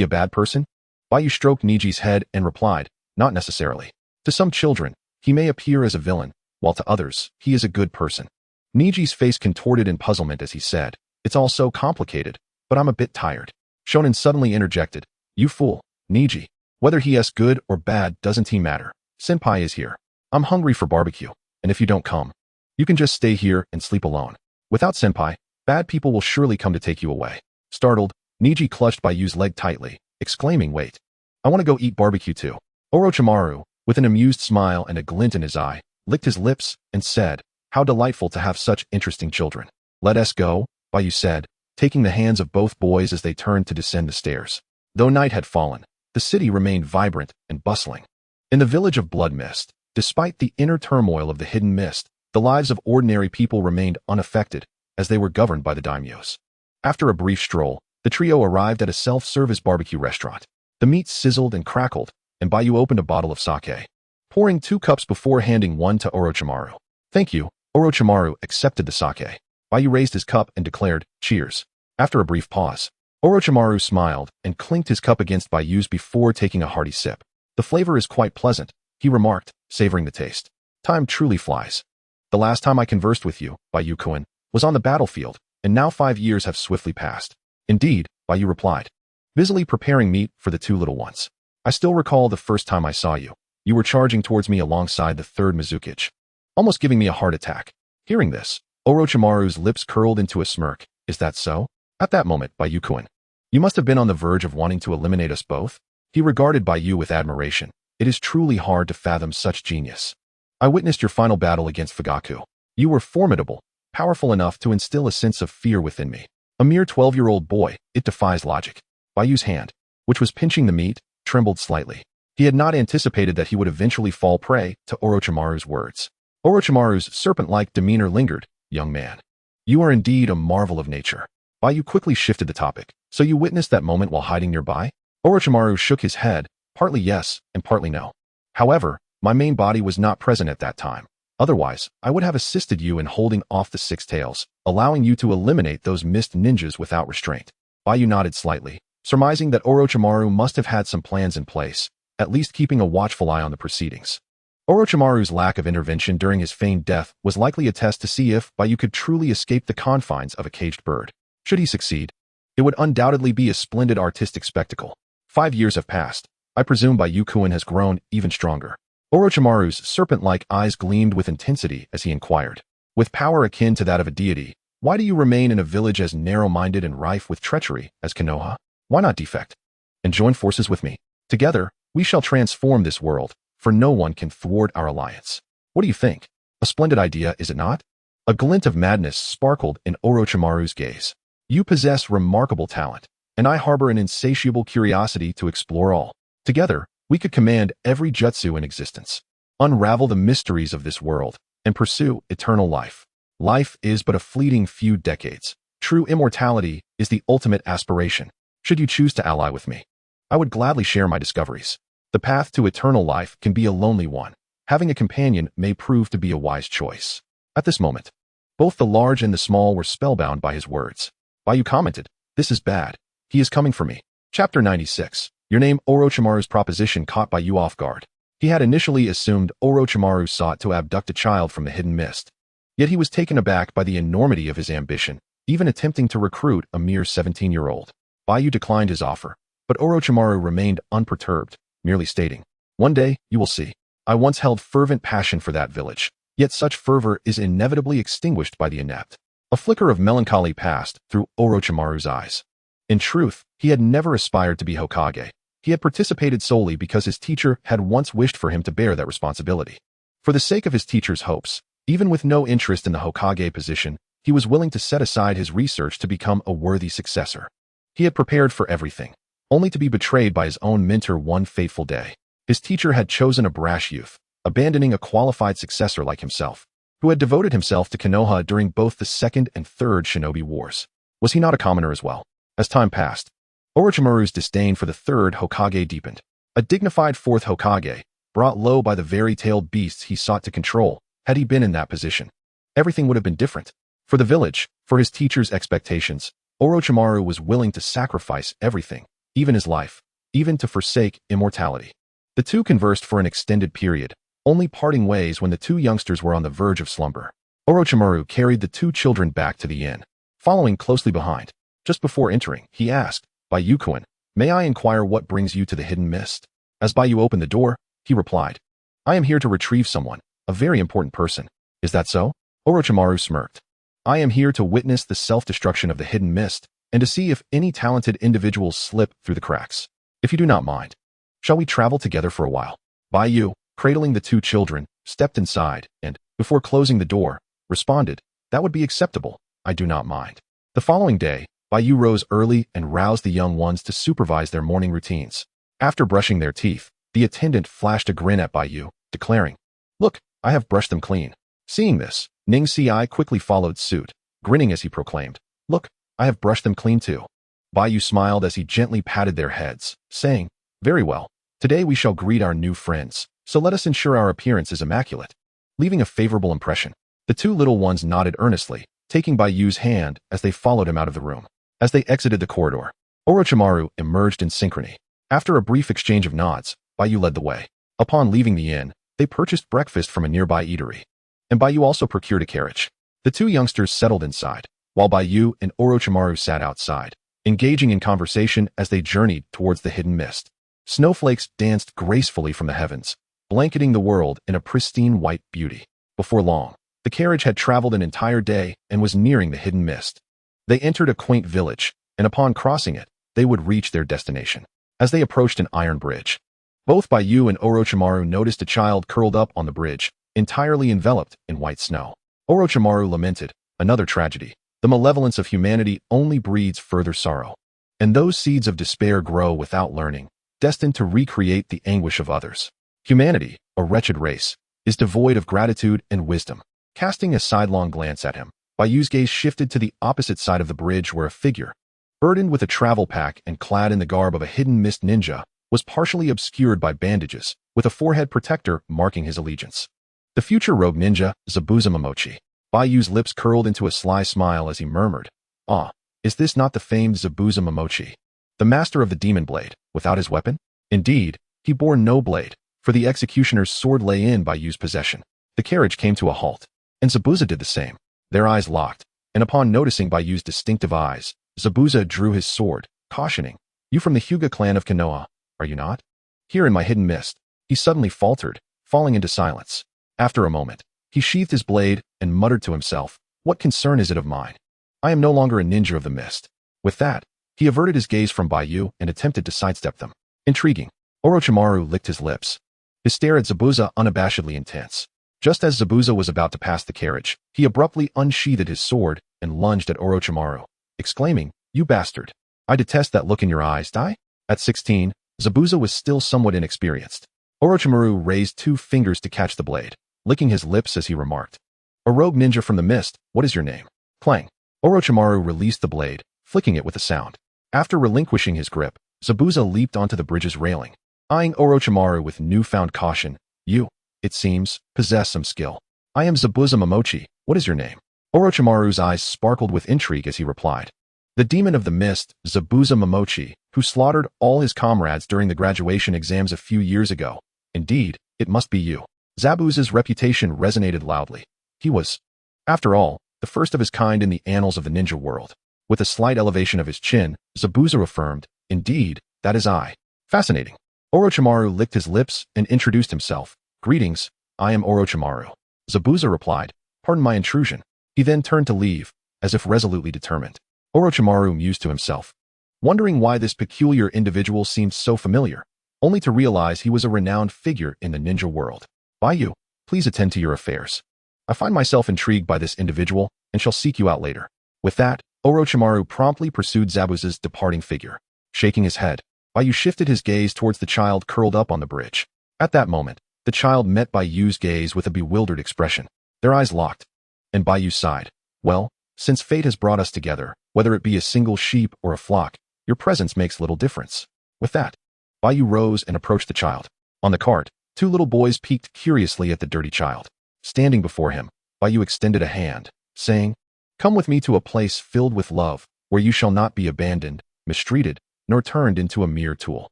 Speaker 1: a bad person?" Bai Yu stroked Niji's head and replied, "Not necessarily. To some children, he may appear as a villain, while to others, he is a good person." Niji's face contorted in puzzlement as he said, "It's all so complicated, but I'm a bit tired." Shonen suddenly interjected, "You fool, Niji. Whether he is good or bad doesn't matter. Senpai is here. I'm hungry for barbecue, and if you don't come, you can just stay here and sleep alone. Without Senpai, bad people will surely come to take you away." Startled, Niji clutched Bai Yu's leg tightly, exclaiming, "Wait. I want to go eat barbecue too." Orochimaru, with an amused smile and a glint in his eye, licked his lips and said, "How delightful to have such interesting children." "Let us go," Bai Yu said, taking the hands of both boys as they turned to descend the stairs. Though night had fallen, the city remained vibrant and bustling. In the village of Blood Mist, despite the inner turmoil of the Hidden Mist, the lives of ordinary people remained unaffected, as they were governed by the daimyos. After a brief stroll, the trio arrived at a self-service barbecue restaurant. The meat sizzled and crackled, and Bai Yu opened a bottle of sake, pouring 2 cups before handing one to Orochimaru. "Thank you." Orochimaru accepted the sake. Bai Yu raised his cup and declared, "Cheers." After a brief pause, Orochimaru smiled and clinked his cup against Bai Yu's before taking a hearty sip. "The flavor is quite pleasant," he remarked, savoring the taste. "Time truly flies. The last time I conversed with you, Bai Yu-kun, was on the battlefield, and now 5 years have swiftly passed." "Indeed," Bai Yu replied, busily preparing meat for the two little ones. "I still recall the first time I saw you. You were charging towards me alongside the third Mizukage, almost giving me a heart attack." Hearing this, Orochimaru's lips curled into a smirk. "Is that so?" At that moment, Bai Yu-kun, "You must have been on the verge of wanting to eliminate us both." He regarded Bai Yu with admiration. "It is truly hard to fathom such genius. I witnessed your final battle against Fugaku. You were formidable, powerful enough to instill a sense of fear within me. A mere 12-year-old boy, it defies logic." Bai Yu's hand, which was pinching the meat, trembled slightly. He had not anticipated that he would eventually fall prey to Orochimaru's words. Orochimaru's serpent-like demeanor lingered. "Young man, you are indeed a marvel of nature." Bai Yu quickly shifted the topic. "So you witnessed that moment while hiding nearby?" Orochimaru shook his head, partly yes and partly no. "However, my main body was not present at that time. Otherwise, I would have assisted you in holding off the 6 tails, allowing you to eliminate those mist ninjas without restraint." Bai Yu nodded slightly, surmising that Orochimaru must have had some plans in place, at least keeping a watchful eye on the proceedings. Orochimaru's lack of intervention during his feigned death was likely a test to see if Bai Yu could truly escape the confines of a caged bird. Should he succeed, it would undoubtedly be a splendid artistic spectacle. 5 years have passed. I presume Bai Yu-kun has grown even stronger. Orochimaru's serpent-like eyes gleamed with intensity as he inquired. "With power akin to that of a deity, why do you remain in a village as narrow-minded and rife with treachery as Konoha? Why not defect and join forces with me? Together, we shall transform this world," for no one can thwart our alliance. What do you think? A splendid idea, is it not? A glint of madness sparkled in Orochimaru's gaze. You possess remarkable talent, and I harbor an insatiable curiosity to explore all. Together, we could command every jutsu in existence, unravel the mysteries of this world, and pursue eternal life. Life is but a fleeting few decades. True immortality is the ultimate aspiration. Should you choose to ally with me, I would gladly share my discoveries. The path to eternal life can be a lonely one. Having a companion may prove to be a wise choice. At this moment, both the large and the small were spellbound by his words. Bai Yu commented, "This is bad. He is coming for me." Chapter 96. Your name. Orochimaru's proposition caught Bai Yu off guard. He had initially assumed Orochimaru sought to abduct a child from the hidden mist. Yet he was taken aback by the enormity of his ambition, even attempting to recruit a mere 17-year-old. Bai Yu declined his offer, but Orochimaru remained unperturbed, merely stating, "One day, you will see. I once held fervent passion for that village, yet such fervor is inevitably extinguished by the inept." A flicker of melancholy passed through Orochimaru's eyes. In truth, he had never aspired to be Hokage. He had participated solely because his teacher had once wished for him to bear that responsibility. For the sake of his teacher's hopes, even with no interest in the Hokage position, he was willing to set aside his research to become a worthy successor. He had prepared for everything, only to be betrayed by his own mentor one fateful day. His teacher had chosen a brash youth, abandoning a qualified successor like himself, who had devoted himself to Konoha during both the Second and Third Shinobi Wars. Was he not a commoner as well? As time passed, Orochimaru's disdain for the third Hokage deepened. A dignified fourth Hokage, brought low by the very-tailed beasts he sought to control. Had he been in that position, everything would have been different. For the village, for his teacher's expectations, Orochimaru was willing to sacrifice everything, even his life, even to forsake immortality. The two conversed for an extended period, only parting ways when the two youngsters were on the verge of slumber. Orochimaru carried the two children back to the inn, following closely behind. Just before entering, he asked, "Bai Yu-kun, may I inquire what brings you to the hidden mist?" As Bai Yu opened the door, he replied, "I am here to retrieve someone, a very important person." "Is that so?" Orochimaru smirked. "I am here to witness the self-destruction of the hidden mist, and to see if any talented individuals slip through the cracks. If you do not mind, shall we travel together for a while?" Bai Yu, cradling the two children, stepped inside, and, before closing the door, responded, "That would be acceptable. I do not mind." The following day, Bai Yu rose early and roused the young ones to supervise their morning routines. After brushing their teeth, the attendant flashed a grin at Bai Yu, declaring, "Look, I have brushed them clean." Seeing this, Ning Si quickly followed suit, grinning as he proclaimed, "Look, I have brushed them clean too." Bai Yu smiled as he gently patted their heads, saying, "Very well. Today we shall greet our new friends, so let us ensure our appearance is immaculate." Leaving a favorable impression, the two little ones nodded earnestly, taking Bai Yu's hand as they followed him out of the room. As they exited the corridor, Orochimaru emerged in synchrony. After a brief exchange of nods, Bai Yu led the way. Upon leaving the inn, they purchased breakfast from a nearby eatery, and Bai Yu also procured a carriage. The two youngsters settled inside, while Bai Yu and Orochimaru sat outside, engaging in conversation as they journeyed towards the hidden mist. Snowflakes danced gracefully from the heavens, blanketing the world in a pristine white beauty. Before long, the carriage had traveled an entire day and was nearing the hidden mist. They entered a quaint village, and upon crossing it, they would reach their destination. As they approached an iron bridge, both Bai Yu and Orochimaru noticed a child curled up on the bridge, entirely enveloped in white snow. Orochimaru lamented, "Another tragedy. The malevolence of humanity only breeds further sorrow. And those seeds of despair grow without learning, destined to recreate the anguish of others. Humanity, a wretched race, is devoid of gratitude and wisdom." Casting a sidelong glance at him, Bai Yu's gaze shifted to the opposite side of the bridge where a figure, burdened with a travel pack and clad in the garb of a hidden mist ninja, was partially obscured by bandages, with a forehead protector marking his allegiance. The future rogue ninja, Zabuza Momochi. Bai Yu's lips curled into a sly smile as he murmured, "Ah, is this not the famed Zabuza Momochi, the master of the demon blade, without his weapon?" Indeed, he bore no blade, for the executioner's sword lay in Bai Yu's possession. The carriage came to a halt, and Zabuza did the same. Their eyes locked, and upon noticing Bai Yu's distinctive eyes, Zabuza drew his sword, cautioning, "You from the Hyūga clan of Konoha, are you not?" "Here in my hidden mist." He suddenly faltered, falling into silence. After a moment, he sheathed his blade and muttered to himself, "What concern is it of mine? I am no longer a ninja of the mist." With that, he averted his gaze from Bai Yu and attempted to sidestep them. Intriguing. Orochimaru licked his lips. his stare at Zabuza unabashedly intense. Just as Zabuza was about to pass the carriage, he abruptly unsheathed his sword and lunged at Orochimaru, exclaiming, "You bastard! I detest that look in your eyes, die?" At 16, Zabuza was still somewhat inexperienced. Orochimaru raised 2 fingers to catch the blade, licking his lips as he remarked, "A rogue ninja from the mist, what is your name?" Clang. Orochimaru released the blade, flicking it with a sound. After relinquishing his grip, Zabuza leaped onto the bridge's railing, eyeing Orochimaru with newfound caution. "You, it seems, possess some skill. I am Zabuza Momochi, what is your name?" Orochimaru's eyes sparkled with intrigue as he replied, "The demon of the mist, Zabuza Momochi, who slaughtered all his comrades during the graduation exams a few years ago. Indeed, it must be you." Zabuza's reputation resonated loudly. He was, after all, the first of his kind in the annals of the ninja world. With a slight elevation of his chin, Zabuza affirmed, "Indeed, that is I." Fascinating. Orochimaru licked his lips and introduced himself. "Greetings, I am Orochimaru." Zabuza replied, "Pardon my intrusion." He then turned to leave, as if resolutely determined. Orochimaru mused to himself, wondering why this peculiar individual seemed so familiar, only to realize he was a renowned figure in the ninja world. "Bai Yu, please attend to your affairs. I find myself intrigued by this individual and shall seek you out later." With that, Orochimaru promptly pursued Zabuza's departing figure. Shaking his head, Bai Yu shifted his gaze towards the child curled up on the bridge. At that moment, the child met Bai Yu's gaze with a bewildered expression. Their eyes locked, and Bai Yu sighed. "Well, since fate has brought us together, whether it be a single sheep or a flock, your presence makes little difference." With that, Bai Yu rose and approached the child. On the cart, 2 little boys peeked curiously at the dirty child. Standing before him, Bai Yu extended a hand, saying, "Come with me to a place filled with love, where you shall not be abandoned, mistreated, nor turned into a mere tool.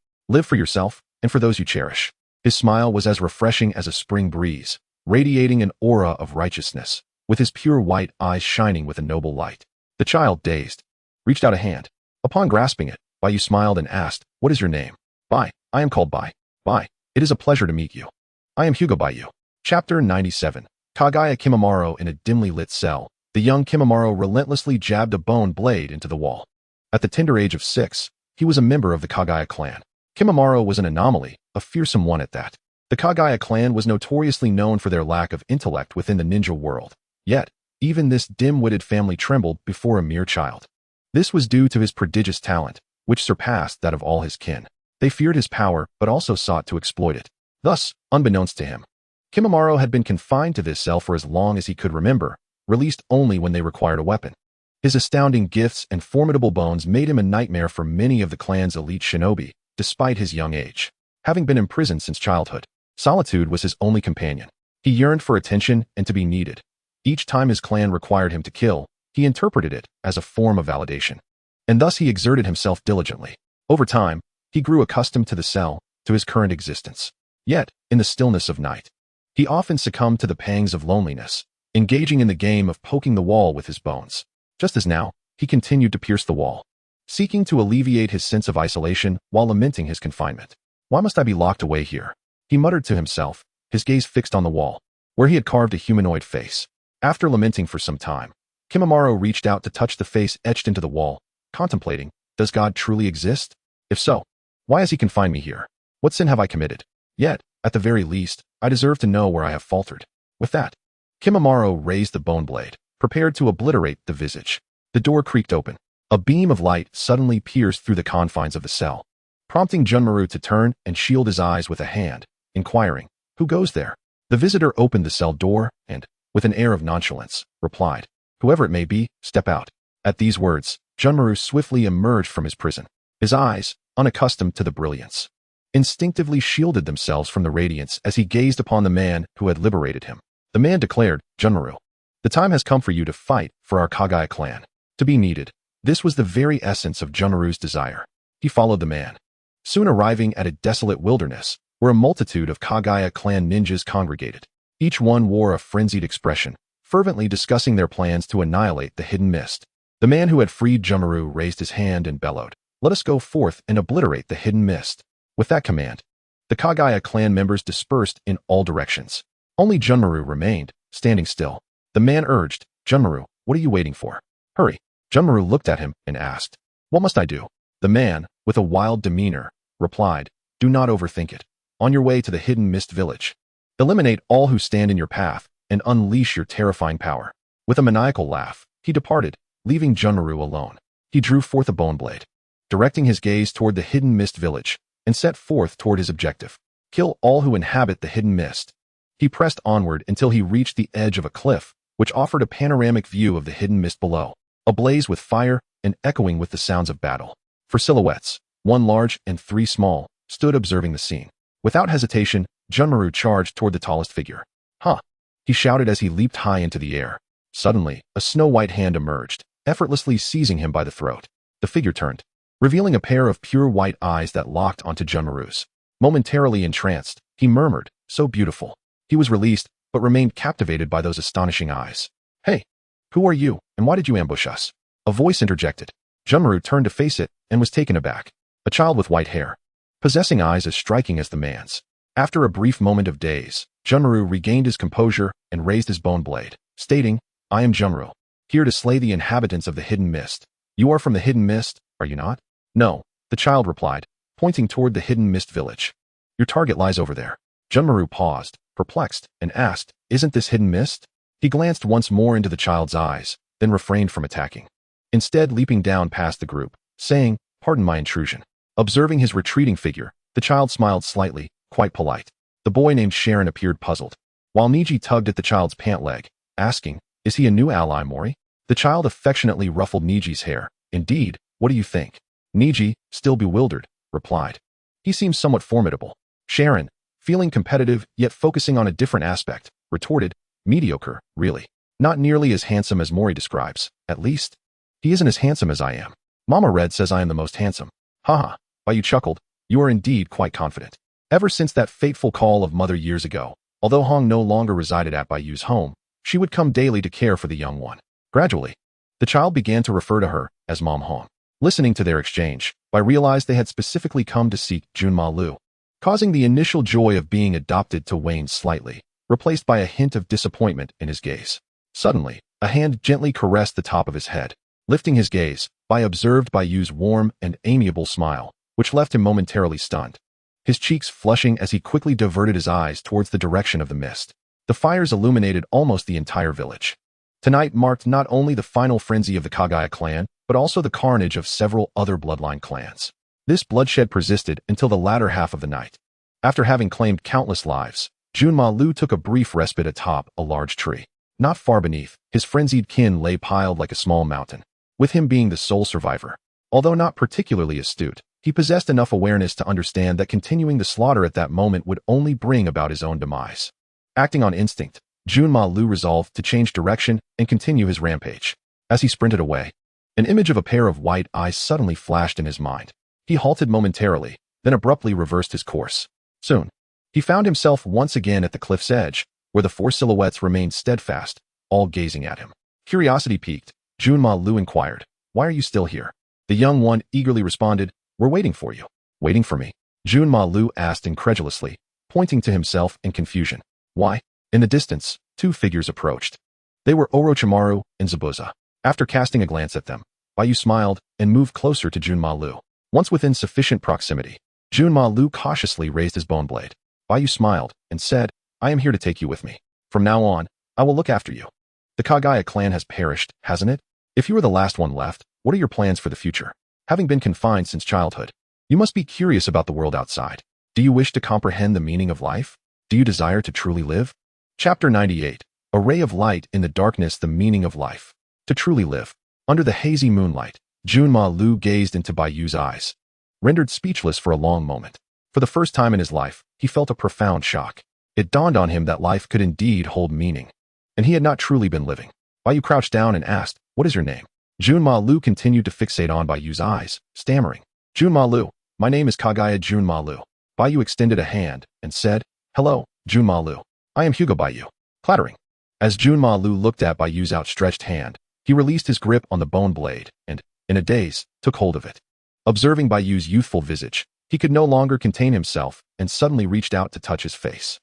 Speaker 1: Live for yourself and for those you cherish." His smile was as refreshing as a spring breeze, radiating an aura of righteousness, with his pure white eyes shining with a noble light. The child, dazed, reached out a hand. Upon grasping it, Bai Yu smiled and asked, "What is your name?" "Bai, I am called Bai. Bai, it is a pleasure to meet you. I am Hyūga Bai Yu." Chapter 97. Kagaya Kimimaro. In a dimly lit cell, the young Kimimaro relentlessly jabbed a bone blade into the wall. At the tender age of 6, he was a member of the Kagaya clan. Kimimaro was an anomaly, a fearsome one at that. The Kagaya clan was notoriously known for their lack of intellect within the ninja world. Yet, even this dim-witted family trembled before a mere child. This was due to his prodigious talent, which surpassed that of all his kin. They feared his power, but also sought to exploit it. Thus, unbeknownst to him, Kimimaro had been confined to this cell for as long as he could remember, released only when they required a weapon. His astounding gifts and formidable bones made him a nightmare for many of the clan's elite shinobi, despite his young age. Having been imprisoned since childhood, solitude was his only companion. He yearned for attention and to be needed. Each time his clan required him to kill, he interpreted it as a form of validation. And thus he exerted himself diligently. Over time, he grew accustomed to the cell, to his current existence. Yet, in the stillness of night, he often succumbed to the pangs of loneliness, engaging in the game of poking the wall with his bones. Just as now, he continued to pierce the wall, seeking to alleviate his sense of isolation while lamenting his confinement. "Why must I be locked away here?" he muttered to himself, his gaze fixed on the wall, where he had carved a humanoid face. After lamenting for some time, Kimimaro reached out to touch the face etched into the wall, contemplating, "Does God truly exist? If so, why has he confined me here? What sin have I committed? Yet, at the very least, I deserve to know where I have faltered." With that, Kimimaro raised the bone blade, prepared to obliterate the visage. The door creaked open. A beam of light suddenly pierced through the confines of the cell, prompting Junmaru to turn and shield his eyes with a hand, inquiring, "Who goes there?" The visitor opened the cell door and, with an air of nonchalance, replied, "Whoever it may be, step out." At these words, Junmaru swiftly emerged from his prison. His eyes, unaccustomed to the brilliance, instinctively shielded themselves from the radiance as he gazed upon the man who had liberated him. The man declared, "Junmaru, the time has come for you to fight for our Kagaya clan." To be needed. This was the very essence of Junmaru's desire. He followed the man, soon arriving at a desolate wilderness where a multitude of Kagaya clan ninjas congregated. Each one wore a frenzied expression, fervently discussing their plans to annihilate the hidden mist. The man who had freed Junmaru raised his hand and bellowed, "Let us go forth and obliterate the hidden mist." With that command, the Kagaya clan members dispersed in all directions. Only Junmaru remained, standing still. The man urged, "Junmaru, what are you waiting for? Hurry." Junmaru looked at him and asked, "What must I do?" The man, with a wild demeanor, replied, "Do not overthink it. on your way to the hidden mist village. Eliminate all who stand in your path and unleash your terrifying power. With a maniacal laugh, he departed, leaving Junmaru alone. He drew forth a bone blade, directing his gaze toward the hidden mist village, and set forth toward his objective. Kill all who inhabit the hidden mist. He pressed onward until he reached the edge of a cliff, which offered a panoramic view of the hidden mist below, ablaze with fire and echoing with the sounds of battle. 4 silhouettes, 1 large and 3 small, stood observing the scene. Without hesitation, Junmaru charged toward the tallest figure. Huh! He shouted as he leaped high into the air. Suddenly, a snow-white hand emerged, effortlessly seizing him by the throat. The figure turned, revealing a pair of pure white eyes that locked onto Junmaru's. Momentarily entranced, he murmured, "So beautiful." He was released, but remained captivated by those astonishing eyes. "Hey, who are you, and why did you ambush us?" A voice interjected. Junmaru turned to face it and was taken aback. A child with white hair, possessing eyes as striking as the man's. After a brief moment of daze, Junmaru regained his composure and raised his bone blade, stating, "I am Junmaru, here to slay the inhabitants of the hidden mist." "You are from the hidden mist, are you not?" "No," the child replied, pointing toward the hidden mist village. "Your target lies over there." Junmaru paused, perplexed, and asked, "Isn't this hidden mist?" He glanced once more into the child's eyes, then refrained from attacking, instead leaping down past the group, saying, "Pardon my intrusion." Observing his retreating figure, the child smiled slightly, quite polite. The boy named Sharon appeared puzzled, while Niji tugged at the child's pant leg, asking, "Is he a new ally, Mori?" The child affectionately ruffled Niji's hair. "Indeed, what do you think?" Niji, still bewildered, replied, "He seems somewhat formidable." Sharon, feeling competitive yet focusing on a different aspect, retorted, "Mediocre, really. Not nearly as handsome as Mori describes, at least. He isn't as handsome as I am. Mama Red says I am the most handsome." "Haha," Bai Yu chuckled, "you are indeed quite confident." Ever since that fateful call of mother years ago, although Hong no longer resided at Bai Yu's home, she would come daily to care for the young one. Gradually, the child began to refer to her as Mom Hong. Listening to their exchange, Bai realized they had specifically come to seek Junma Lu, causing the initial joy of being adopted to wane slightly, replaced by a hint of disappointment in his gaze. Suddenly, a hand gently caressed the top of his head. Lifting his gaze, Bai observed Bai Yu's warm and amiable smile, which left him momentarily stunned, his cheeks flushing as he quickly diverted his eyes towards the direction of the mist. The fires illuminated almost the entire village. Tonight marked not only the final frenzy of the Kagaya clan, but also the carnage of several other bloodline clans. This bloodshed persisted until the latter half of the night. After having claimed countless lives, Junma Lu took a brief respite atop a large tree. Not far beneath, his frenzied kin lay piled like a small mountain, with him being the sole survivor. Although not particularly astute, he possessed enough awareness to understand that continuing the slaughter at that moment would only bring about his own demise. Acting on instinct, Junma Lu resolved to change direction and continue his rampage. As he sprinted away, an image of a pair of white eyes suddenly flashed in his mind. He halted momentarily, then abruptly reversed his course. Soon, he found himself once again at the cliff's edge, where the 4 silhouettes remained steadfast, all gazing at him. Curiosity piqued, Junma Lu inquired, "Why are you still here?" The young one eagerly responded, "We're waiting for you." "Waiting for me?" Junma Lu asked incredulously, pointing to himself in confusion. "Why?" In the distance, 2 figures approached. They were Orochimaru and Zabuza. After casting a glance at them, Bai Yu smiled and moved closer to Junma Lu. Once within sufficient proximity, Junma Lu cautiously raised his bone blade. Bai Yu smiled and said, "I am here to take you with me. From now on, I will look after you. The Kagaya clan has perished, hasn't it? If you are the last one left, what are your plans for the future? Having been confined since childhood, you must be curious about the world outside. Do you wish to comprehend the meaning of life? Do you desire to truly live?" Chapter 98. A ray of light in the darkness, the meaning of life. To truly live. Under the hazy moonlight, Junma Lu gazed into Bai Yu's eyes, rendered speechless for a long moment. For the first time in his life, he felt a profound shock. It dawned on him that life could indeed hold meaning, and he had not truly been living. Bai Yu crouched down and asked, "What is your name?" Junma Lu continued to fixate on Bai Yu's eyes, stammering, "Junma Lu, my name is Kagaya Junma Lu." Bai Yu extended a hand and said, "Hello, Junma Lu. I am Hyūga Bai Yu." Clattering. As Junma Lu looked at Bai Yu's outstretched hand, he released his grip on the bone blade and, in a daze, took hold of it. Observing Bai Yu's youthful visage, he could no longer contain himself and suddenly reached out to touch his face.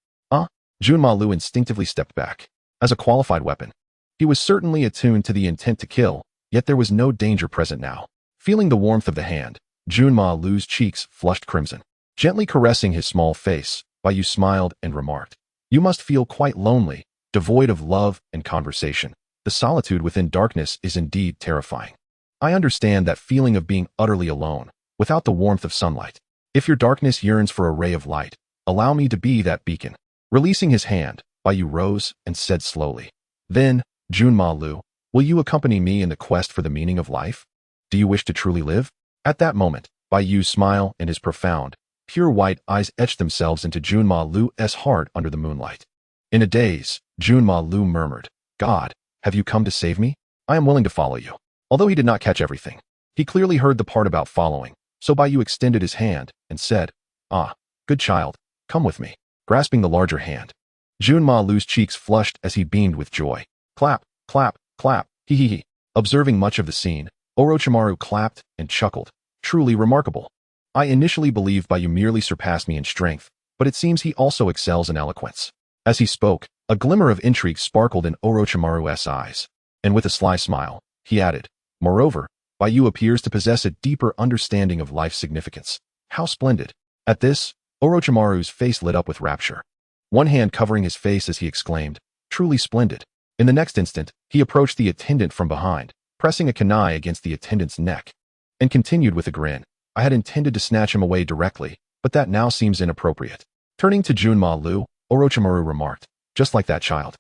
Speaker 1: Junma Lu instinctively stepped back. As a qualified weapon, he was certainly attuned to the intent to kill, yet there was no danger present now. Feeling the warmth of the hand, Junma Lu's cheeks flushed crimson. Gently caressing his small face, Bai Yu smiled and remarked, "You must feel quite lonely, devoid of love and conversation. The solitude within darkness is indeed terrifying. I understand that feeling of being utterly alone, without the warmth of sunlight. If your darkness yearns for a ray of light, allow me to be that beacon." Releasing his hand, Bai Yu rose and said slowly, "Then, Junma Lu, will you accompany me in the quest for the meaning of life? Do you wish to truly live?" At that moment, Bai Yu's smile and his profound, pure white eyes etched themselves into Junma Lu's heart under the moonlight. In a daze, Junma Lu murmured, "God, have you come to save me? I am willing to follow you." Although he did not catch everything, he clearly heard the part about following, so Bai Yu extended his hand and said, "Ah, good child, come with me." Grasping the larger hand, Junma Lu's cheeks flushed as he beamed with joy. Clap, clap, clap, hee hee hee. Observing much of the scene, Orochimaru clapped and chuckled. Truly remarkable. I initially believed Bai Yu merely surpassed me in strength, but it seems he also excels in eloquence. As he spoke, a glimmer of intrigue sparkled in Orochimaru's eyes, and with a sly smile, he added, "Moreover, Bai Yu appears to possess a deeper understanding of life's significance. How splendid." At this, Orochimaru's face lit up with rapture, one hand covering his face as he exclaimed, "Truly splendid." In the next instant, he approached the attendant from behind, pressing a kunai against the attendant's neck, and continued with a grin, "I had intended to snatch him away directly, but that now seems inappropriate." Turning to Junma Lu, Orochimaru remarked, "Just like that child.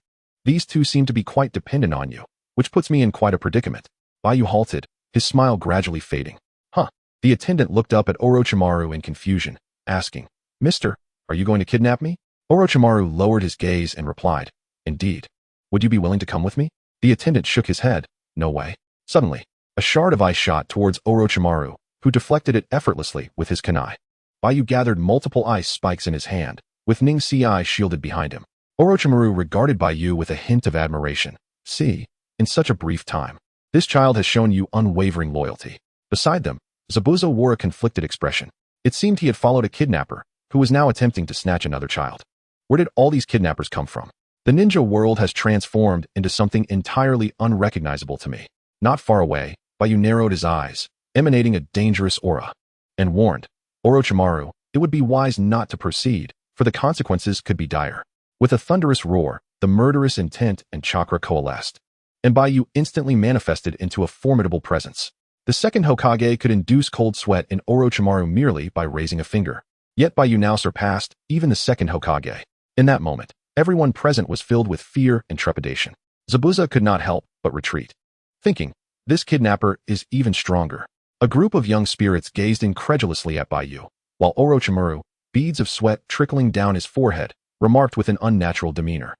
Speaker 1: These two seem to be quite dependent on you, which puts me in quite a predicament." Bai Yu halted, his smile gradually fading. "Huh?" The attendant looked up at Orochimaru in confusion, asking, "Mister, are you going to kidnap me?" Orochimaru lowered his gaze and replied, "Indeed. Would you be willing to come with me?" The attendant shook his head, "No way." Suddenly, a shard of ice shot towards Orochimaru, who deflected it effortlessly with his kunai. Bai Yu gathered multiple ice spikes in his hand, with Ning Ci shielded behind him. Orochimaru regarded Bai Yu with a hint of admiration. "See, in such a brief time, this child has shown you unwavering loyalty." Beside them, Zabuza wore a conflicted expression. It seemed he had followed a kidnapper, who was now attempting to snatch another child. Where did all these kidnappers come from? The ninja world has transformed into something entirely unrecognizable to me. Not far away, Bai Yu narrowed his eyes, emanating a dangerous aura, and warned Orochimaru it would be wise not to proceed, for the consequences could be dire. With a thunderous roar, the murderous intent and chakra coalesced, and Bai Yu instantly manifested into a formidable presence. The second Hokage could induce cold sweat in Orochimaru merely by raising a finger. Yet Bai Yu now surpassed even the second Hokage. In that moment, everyone present was filled with fear and trepidation. Zabuza could not help but retreat, thinking, "This kidnapper is even stronger." A group of young spirits gazed incredulously at Bai Yu, while Orochimaru, beads of sweat trickling down his forehead, remarked with an unnatural demeanor,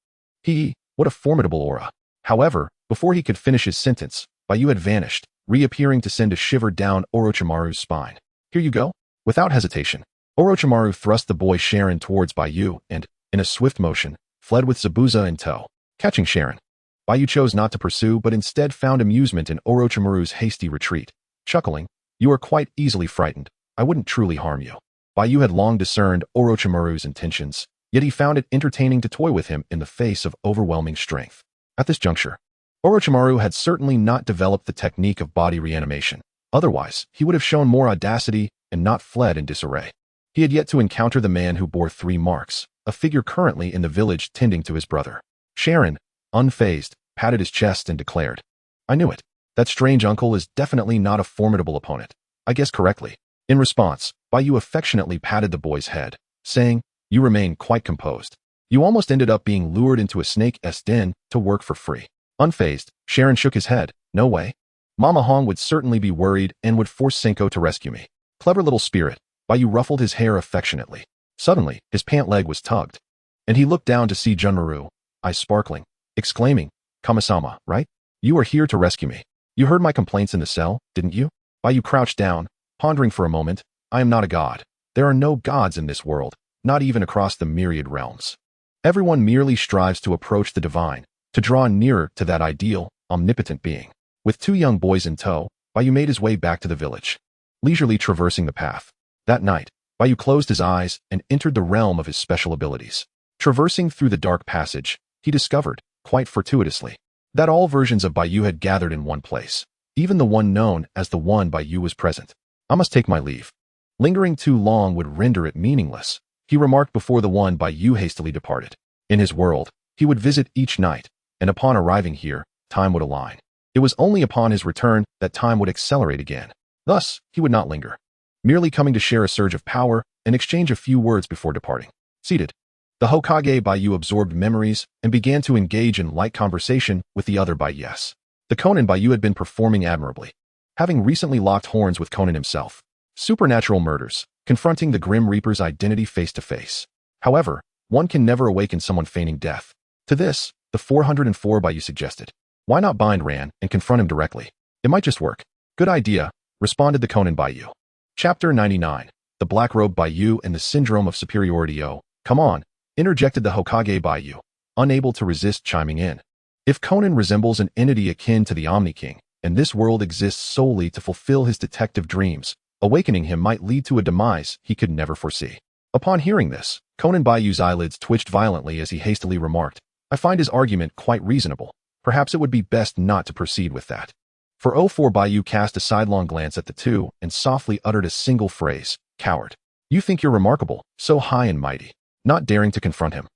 Speaker 1: What a formidable aura." However, before he could finish his sentence, Bai Yu had vanished, reappearing to send a shiver down Orochimaru's spine. "Here you go." Without hesitation, Orochimaru thrust the boy Sharon towards Bai Yu and, in a swift motion, fled with Zabuza in tow. Catching Sharon, Bai Yu chose not to pursue but instead found amusement in Orochimaru's hasty retreat. Chuckling, "You are quite easily frightened. I wouldn't truly harm you." Bai Yu had long discerned Orochimaru's intentions, yet he found it entertaining to toy with him in the face of overwhelming strength. At this juncture, Orochimaru had certainly not developed the technique of body reanimation. Otherwise, he would have shown more audacity and not fled in disarray. He had yet to encounter the man who bore 3 marks, a figure currently in the village tending to his brother. Sharon, unfazed, patted his chest and declared, "I knew it. That strange uncle is definitely not a formidable opponent. I guessed correctly." In response, Bai Yu affectionately patted the boy's head, saying, "You remain quite composed. You almost ended up being lured into a snake's den to work for free." Unfazed, Sharon shook his head, "No way. Mama Hong would certainly be worried and would force Senko to rescue me." Clever little spirit, Bai Yu ruffled his hair affectionately. Suddenly, his pant leg was tugged, and he looked down to see Junmaru, eyes sparkling, exclaiming, "Kamisama, right? You are here to rescue me. You heard my complaints in the cell, didn't you?" Bai Yu crouched down, pondering for a moment. "I am not a god. There are no gods in this world, not even across the myriad realms. Everyone merely strives to approach the divine, to draw nearer to that ideal, omnipotent being." With 2 young boys in tow, Bai Yu made his way back to the village, leisurely traversing the path. That night, Bai Yu closed his eyes and entered the realm of his special abilities. Traversing through the dark passage, he discovered, quite fortuitously, that all versions of Bai Yu had gathered in one place. Even the one known as the One Bai Yu was present. "I must take my leave. Lingering too long would render it meaningless." he remarked before the one Bai Yu hastily departed. In his world, he would visit each night, and upon arriving here, time would align. It was only upon his return that time would accelerate again. Thus, he would not linger, merely coming to share a surge of power and exchange a few words before departing. Seated, the Hokage Bai Yu absorbed memories and began to engage in light conversation with the other Bai Yus. The Conan Bai Yu had been performing admirably, having recently locked horns with Conan himself. Supernatural murders, confronting the Grim Reaper's identity face to face. However, one can never awaken someone feigning death. To this, the 404 Bai Yu suggested. Why not bind Ran and confront him directly? It might just work. Good idea, responded the Conan Bai Yu. Chapter 99. The Black Robe Bai Yu and the Syndrome of Superiority. Oh, come on, interjected the Hokage Bai Yu, unable to resist chiming in. If Conan resembles an entity akin to the Omni King, and this world exists solely to fulfill his detective dreams, awakening him might lead to a demise he could never foresee. Upon hearing this, Conan Bai Yu's eyelids twitched violently as he hastily remarked, I find his argument quite reasonable. Perhaps it would be best not to proceed with that. For 04 Bai Yu cast a sidelong glance at the two and softly uttered a single phrase, coward. You think you're remarkable, so high and mighty, not daring to confront him.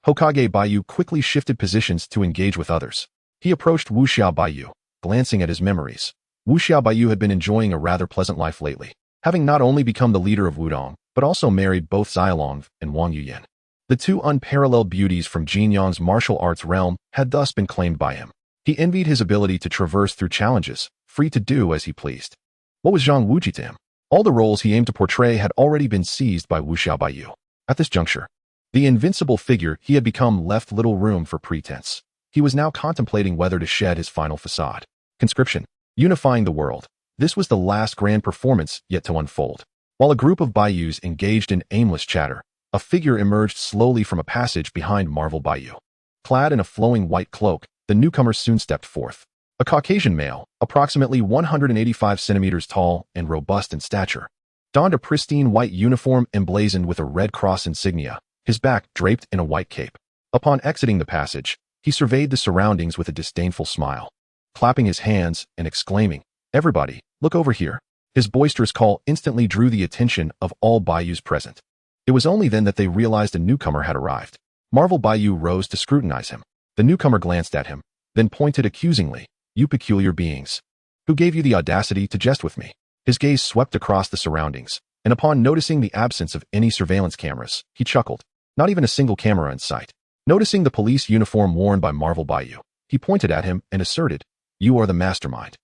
Speaker 1: Hokage Bai Yu quickly shifted positions to engage with others. He approached Wu Xiao Bai Yu, glancing at his memories. Wu Xiao Bai Yu had been enjoying a rather pleasant life lately, having not only become the leader of Wudong, but also married both Xiaolong and Wang Yuyan. The two unparalleled beauties from Jinyang's martial arts realm had thus been claimed by him. He envied his ability to traverse through challenges, free to do as he pleased. What was Zhang Wuji to him? All the roles he aimed to portray had already been seized by Wu Xiao Bai Yu. At this juncture, the invincible figure he had become left little room for pretense. He was now contemplating whether to shed his final facade. Conscription. Unifying the world. This was the last grand performance yet to unfold. While a group of Bai Yus engaged in aimless chatter, a figure emerged slowly from a passage behind Marvel Bai Yu. Clad in a flowing white cloak, the newcomer soon stepped forth. A Caucasian male, approximately 185 centimeters tall and robust in stature, donned a pristine white uniform emblazoned with a Red Cross insignia, his back draped in a white cape. Upon exiting the passage, he surveyed the surroundings with a disdainful smile, clapping his hands and exclaiming, Everybody, look over here. His boisterous call instantly drew the attention of all Bai Yus present. It was only then that they realized a newcomer had arrived. Marvel Bai Yu rose to scrutinize him. The newcomer glanced at him, then pointed accusingly, You peculiar beings. Who gave you the audacity to jest with me? His gaze swept across the surroundings, and upon noticing the absence of any surveillance cameras, he chuckled. Not even a single camera in sight. Noticing the police uniform worn by Marvel Bai Yu, he pointed at him and asserted, You are the mastermind.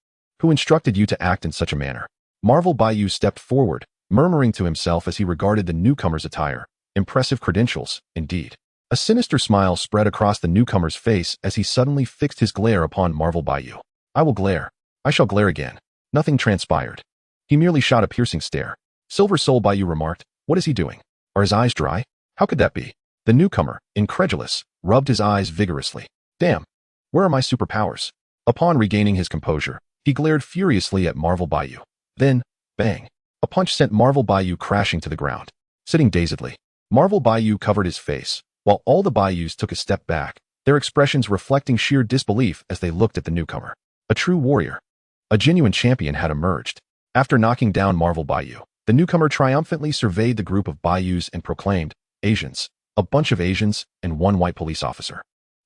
Speaker 1: Who instructed you to act in such a manner? Marvel Bai Yu stepped forward, murmuring to himself as he regarded the newcomer's attire. Impressive credentials, indeed. A sinister smile spread across the newcomer's face as he suddenly fixed his glare upon Marvel Bai Yu. I will glare. I shall glare again. Nothing transpired. He merely shot a piercing stare. Silver Soul Bai Yu remarked, What is he doing? Are his eyes dry? How could that be? The newcomer, incredulous, rubbed his eyes vigorously. Damn. Where are my superpowers? Upon regaining his composure, he glared furiously at Marvel Bai Yu. Then, bang. A punch sent Marvel Bai Yu crashing to the ground. Sitting dazedly, Marvel Bai Yu covered his face, while all the Bai Yus took a step back, their expressions reflecting sheer disbelief as they looked at the newcomer. A true warrior. A genuine champion had emerged. After knocking down Marvel Bai Yu, the newcomer triumphantly surveyed the group of Bai Yus and proclaimed, Asians, a bunch of Asians, and one white police officer.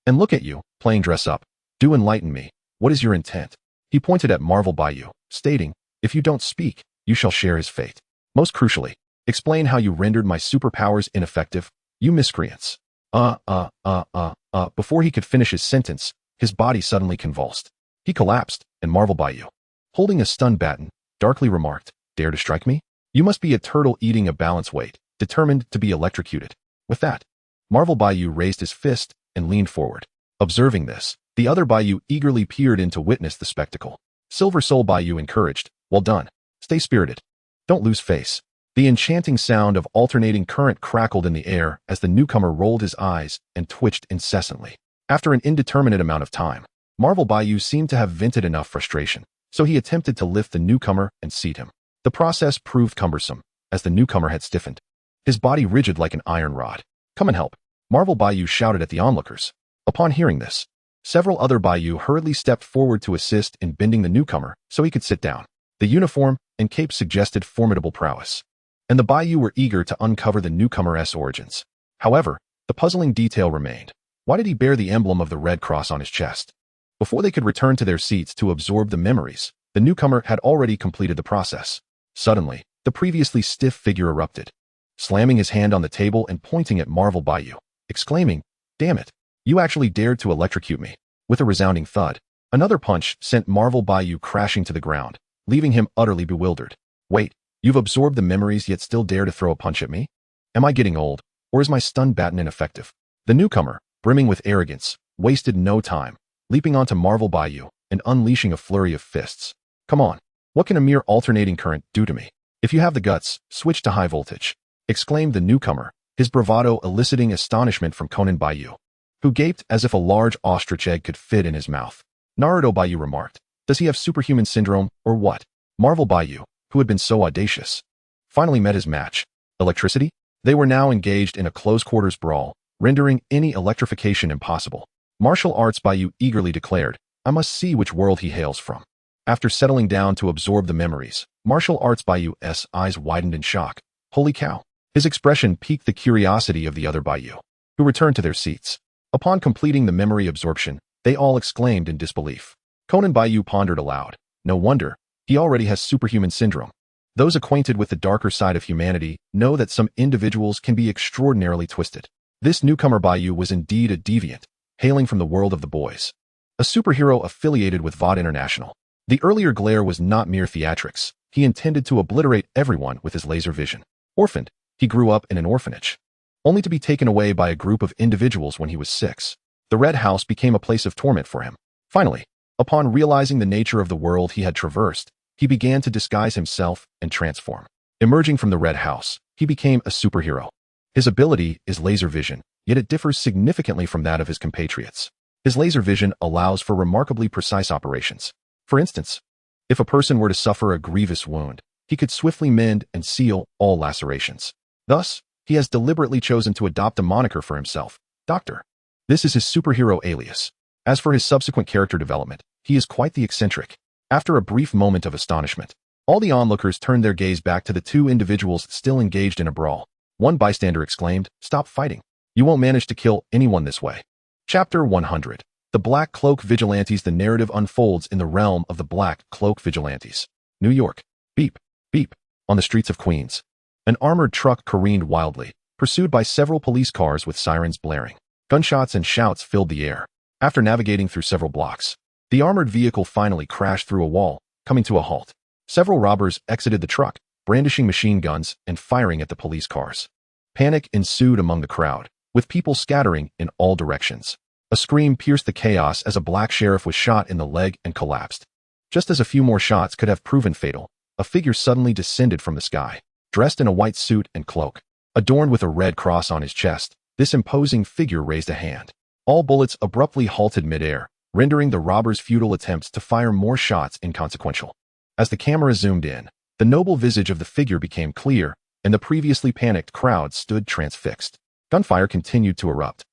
Speaker 1: And look at you, playing dress up. Do enlighten me. What is your intent? He pointed at Marvel Bai Yu, stating, If you don't speak, you shall share his fate. Most crucially, explain how you rendered my superpowers ineffective, you miscreants. Before he could finish his sentence, his body suddenly convulsed. He collapsed, and Marvel Bai Yu, holding a stun baton, darkly remarked, Dare to strike me? You must be a turtle eating a balance weight, determined to be electrocuted. With that, Marvel Bai Yu raised his fist and leaned forward. Observing this, the other Bai Yu eagerly peered in to witness the spectacle. Silver Soul Bai Yu encouraged, Well done. Stay spirited. Don't lose face. The enchanting sound of alternating current crackled in the air as the newcomer rolled his eyes and twitched incessantly. After an indeterminate amount of time, Marvel Bai Yu seemed to have vented enough frustration, so he attempted to lift the newcomer and seat him. The process proved cumbersome, as the newcomer had stiffened, his body rigid like an iron rod. Come and help. Marvel Bai Yu shouted at the onlookers. Upon hearing this, several other Bai Yu hurriedly stepped forward to assist in bending the newcomer so he could sit down. The uniform and cape suggested formidable prowess. and the Bai Yu were eager to uncover the newcomer's origins. However, the puzzling detail remained. Why did he bear the emblem of the Red Cross on his chest? Before they could return to their seats to absorb the memories, the newcomer had already completed the process. Suddenly, the previously stiff figure erupted, slamming his hand on the table and pointing at Bai Yu, exclaiming, "Damn it, you actually dared to electrocute me." With a resounding thud, another punch sent Bai Yu crashing to the ground, leaving him utterly bewildered. "Wait, you've absorbed the memories yet still dare to throw a punch at me? Am I getting old, or is my stun baton ineffective?" The newcomer, brimming with arrogance, wasted no time, leaping onto Bai Yu and unleashing a flurry of fists. "Come on, what can a mere alternating current do to me? If you have the guts, switch to high voltage," exclaimed the newcomer, his bravado eliciting astonishment from Bai Yu, who gaped as if a large ostrich egg could fit in his mouth. Bai Yu remarked, "Does he have superhuman syndrome, or what?" Bai Yu, who had been so audacious, finally met his match. Electricity? They were now engaged in a close-quarters brawl, rendering any electrification impossible. Martial arts Bai Yu eagerly declared, "I must see which world he hails from." After settling down to absorb the memories, martial arts Bai Yu's eyes widened in shock. Holy cow! His expression piqued the curiosity of the other Bai Yu, who returned to their seats. Upon completing the memory absorption, they all exclaimed in disbelief. Bai Yu pondered aloud. No wonder, he already has superhuman syndrome. Those acquainted with the darker side of humanity know that some individuals can be extraordinarily twisted. This newcomer Bai Yu was indeed a deviant, hailing from the world of the boys. A superhero affiliated with VOD International. The earlier glare was not mere theatrics. He intended to obliterate everyone with his laser vision. Orphaned, he grew up in an orphanage, only to be taken away by a group of individuals when he was 6. The Red House became a place of torment for him. Finally, upon realizing the nature of the world he had traversed, he began to disguise himself and transform. Emerging from the Red House, he became a superhero. His ability is laser vision, yet it differs significantly from that of his compatriots. His laser vision allows for remarkably precise operations. For instance, if a person were to suffer a grievous wound, he could swiftly mend and seal all lacerations. Thus, he has deliberately chosen to adopt a moniker for himself, Doctor. This is his superhero alias. As for his subsequent character development, he is quite the eccentric. After a brief moment of astonishment, all the onlookers turned their gaze back to the two individuals still engaged in a brawl. One bystander exclaimed, "Stop fighting. You won't manage to kill anyone this way." Chapter 100. The Black Cloak Vigilantes. The narrative unfolds in the realm of the Black Cloak Vigilantes. New York. Beep, beep. On the streets of Queens, an armored truck careened wildly, pursued by several police cars with sirens blaring. Gunshots and shouts filled the air. After navigating through several blocks, the armored vehicle finally crashed through a wall, coming to a halt. Several robbers exited the truck, brandishing machine guns and firing at the police cars. Panic ensued among the crowd, with people scattering in all directions. A scream pierced the chaos as a black sheriff was shot in the leg and collapsed. Just as a few more shots could have proven fatal, a figure suddenly descended from the sky. Dressed in a white suit and cloak, adorned with a red cross on his chest, this imposing figure raised a hand. All bullets abruptly halted midair, rendering the robbers' futile attempts to fire more shots inconsequential. As the camera zoomed in, the noble visage of the figure became clear, and the previously panicked crowd stood transfixed. Gunfire continued to erupt,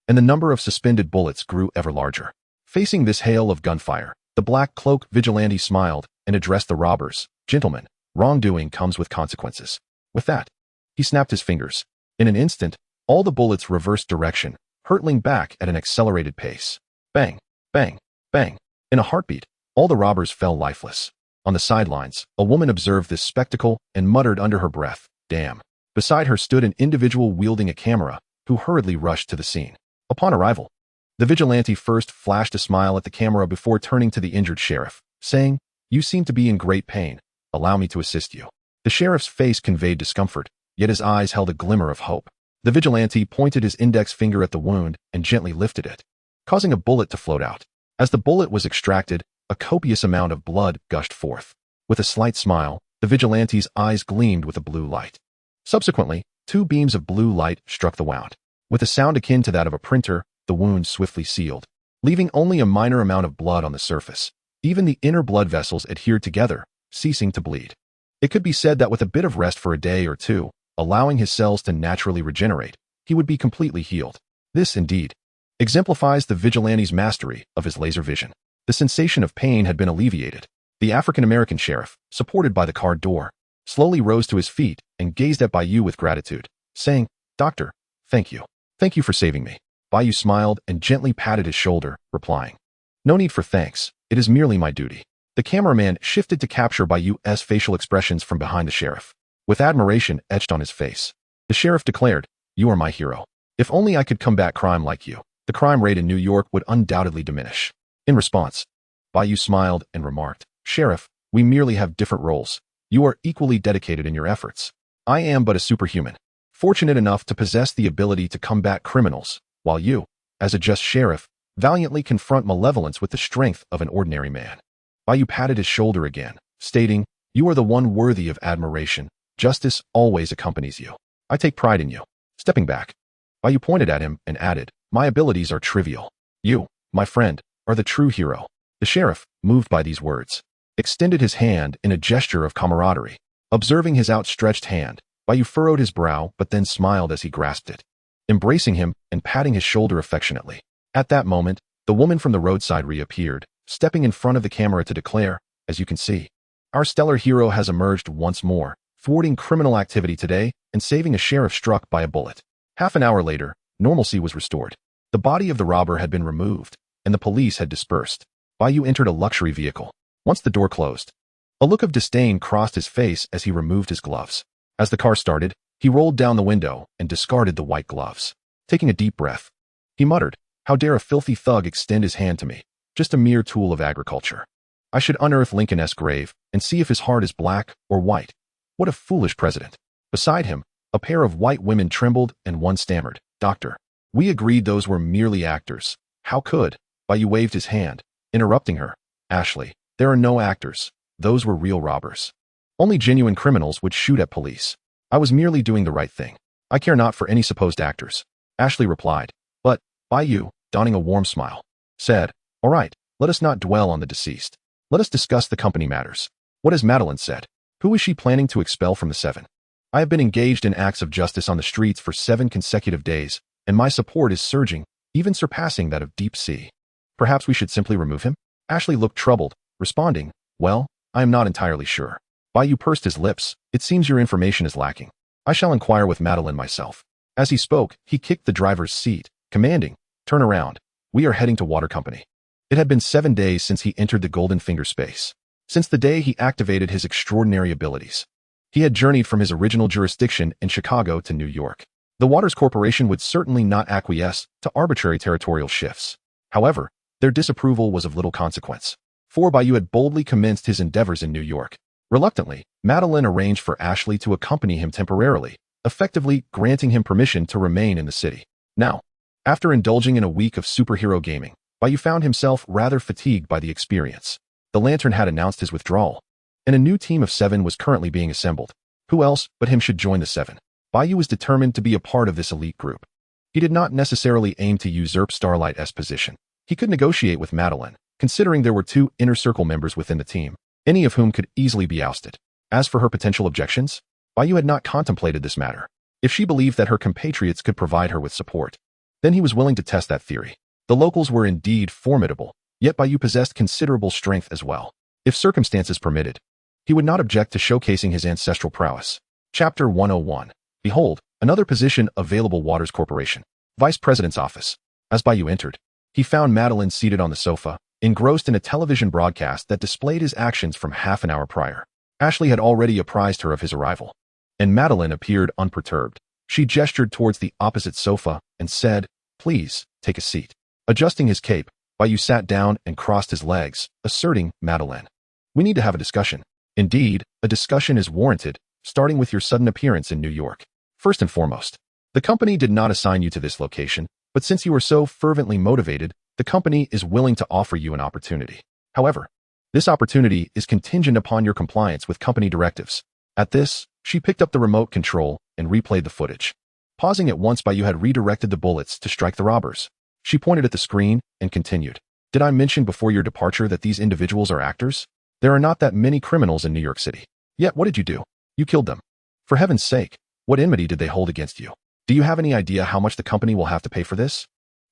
Speaker 1: and the number of suspended bullets grew ever larger. Facing this hail of gunfire, the Black Cloak Vigilante smiled and addressed the robbers. "Gentlemen, wrongdoing comes with consequences." With that, he snapped his fingers. In an instant, all the bullets reversed direction, hurtling back at an accelerated pace. Bang, bang, bang. In a heartbeat, all the robbers fell lifeless. On the sidelines, a woman observed this spectacle and muttered under her breath, "Damn." Beside her stood an individual wielding a camera, who hurriedly rushed to the scene. Upon arrival, the vigilante first flashed a smile at the camera before turning to the injured sheriff, saying, "You seem to be in great pain. Allow me to assist you." The sheriff's face conveyed discomfort, yet his eyes held a glimmer of hope. The vigilante pointed his index finger at the wound and gently lifted it, causing a bullet to float out. As the bullet was extracted, a copious amount of blood gushed forth. With a slight smile, the vigilante's eyes gleamed with a blue light. Subsequently, 2 beams of blue light struck the wound. With a sound akin to that of a printer, the wound swiftly sealed, leaving only a minor amount of blood on the surface. Even the inner blood vessels adhered together, ceasing to bleed. It could be said that with a bit of rest for a day or two, allowing his cells to naturally regenerate, he would be completely healed. This, indeed, exemplifies the vigilante's mastery of his laser vision. The sensation of pain had been alleviated. The African-American sheriff, supported by the car door, slowly rose to his feet and gazed at Bai Yu with gratitude, saying, "Doctor, thank you. Thank you for saving me." Bai Yu smiled and gently patted his shoulder, replying, "No need for thanks. It is merely my duty." The cameraman shifted to capture Bai Yu's facial expressions from behind the sheriff. With admiration etched on his face, the sheriff declared, "You are my hero. If only I could combat crime like you, the crime rate in New York would undoubtedly diminish." In response, Bai Yu smiled and remarked, "Sheriff, we merely have different roles. You are equally dedicated in your efforts. I am but a superhuman, fortunate enough to possess the ability to combat criminals, while you, as a just sheriff, valiantly confront malevolence with the strength of an ordinary man." Bai Yu patted his shoulder again, stating, "You are the one worthy of admiration. Justice always accompanies you. I take pride in you." Stepping back, Bai Yu pointed at him and added, "My abilities are trivial. You, my friend, are the true hero." The sheriff, moved by these words, extended his hand in a gesture of camaraderie. Observing his outstretched hand, Bai Yu furrowed his brow but then smiled as he grasped it, embracing him and patting his shoulder affectionately. At that moment, the woman from the roadside reappeared, stepping in front of the camera to declare, "As you can see, our stellar hero has emerged once more, thwarting criminal activity today and saving a sheriff struck by a bullet." Half an hour later, normalcy was restored. The body of the robber had been removed, and the police had dispersed. Bai Yu entered a luxury vehicle. Once the door closed, a look of disdain crossed his face as he removed his gloves. As the car started, he rolled down the window and discarded the white gloves. Taking a deep breath, he muttered, "How dare a filthy thug extend his hand to me? Just a mere tool of agriculture. I should unearth Lincoln's grave and see if his heart is black or white. What a foolish president." Beside him, a pair of white women trembled and one stammered, "Doctor, we agreed those were merely actors. How could?" Bai Yu waved his hand, interrupting her. "Ashley, there are no actors. Those were real robbers. Only genuine criminals would shoot at police. I was merely doing the right thing. I care not for any supposed actors." Ashley replied, "But," Bai Yu, donning a warm smile, said, "All right, let us not dwell on the deceased. Let us discuss the company matters. What has Madeline said? Who is she planning to expel from the seven? I have been engaged in acts of justice on the streets for 7 consecutive days, and my support is surging, even surpassing that of Deep Sea. Perhaps we should simply remove him?" Ashley looked troubled, responding, "Well, I am not entirely sure." Bai Yu pursed his lips. "It seems your information is lacking. I shall inquire with Madeline myself." As he spoke, he kicked the driver's seat, commanding, "Turn around. We are heading to Water Company." It had been 7 days since he entered the Golden Finger space. Since the day he activated his extraordinary abilities, he had journeyed from his original jurisdiction in Chicago to New York. The Waters Corporation would certainly not acquiesce to arbitrary territorial shifts. However, their disapproval was of little consequence, for Bai Yu had boldly commenced his endeavors in New York. Reluctantly, Madeline arranged for Ashley to accompany him temporarily, effectively granting him permission to remain in the city. Now, after indulging in a week of superhero gaming, Bai Yu found himself rather fatigued by the experience. The Lantern had announced his withdrawal, and a new team of 7 was currently being assembled. Who else but him should join the 7? Bai Yu was determined to be a part of this elite group. He did not necessarily aim to usurp Starlight's position. He could negotiate with Madeline, considering there were 2 inner circle members within the team, any of whom could easily be ousted. As for her potential objections, Bai Yu had not contemplated this matter. If she believed that her compatriots could provide her with support, then he was willing to test that theory. The locals were indeed formidable, yet Bai Yu possessed considerable strength as well. If circumstances permitted, he would not object to showcasing his ancestral prowess. Chapter 101. Behold, another position available. Waters Corporation, Vice President's Office. As Bai Yu entered, he found Madeline seated on the sofa, engrossed in a television broadcast that displayed his actions from half an hour prior. Ashley had already apprised her of his arrival, and Madeline appeared unperturbed. She gestured towards the opposite sofa and said, "Please, take a seat." Adjusting his cape, Bai Yu sat down and crossed his legs, asserting, "Madeline, we need to have a discussion." Indeed, a discussion is warranted, starting with your sudden appearance in New York. First and foremost, the company did not assign you to this location, but since you are so fervently motivated, the company is willing to offer you an opportunity. However, this opportunity is contingent upon your compliance with company directives. At this, she picked up the remote control and replayed the footage. Pausing at once, Bai Yu had redirected the bullets to strike the robbers. She pointed at the screen and continued, "Did I mention before your departure that these individuals are actors? There are not that many criminals in New York City. Yet what did you do? You killed them. For heaven's sake, what enmity did they hold against you? Do you have any idea how much the company will have to pay for this?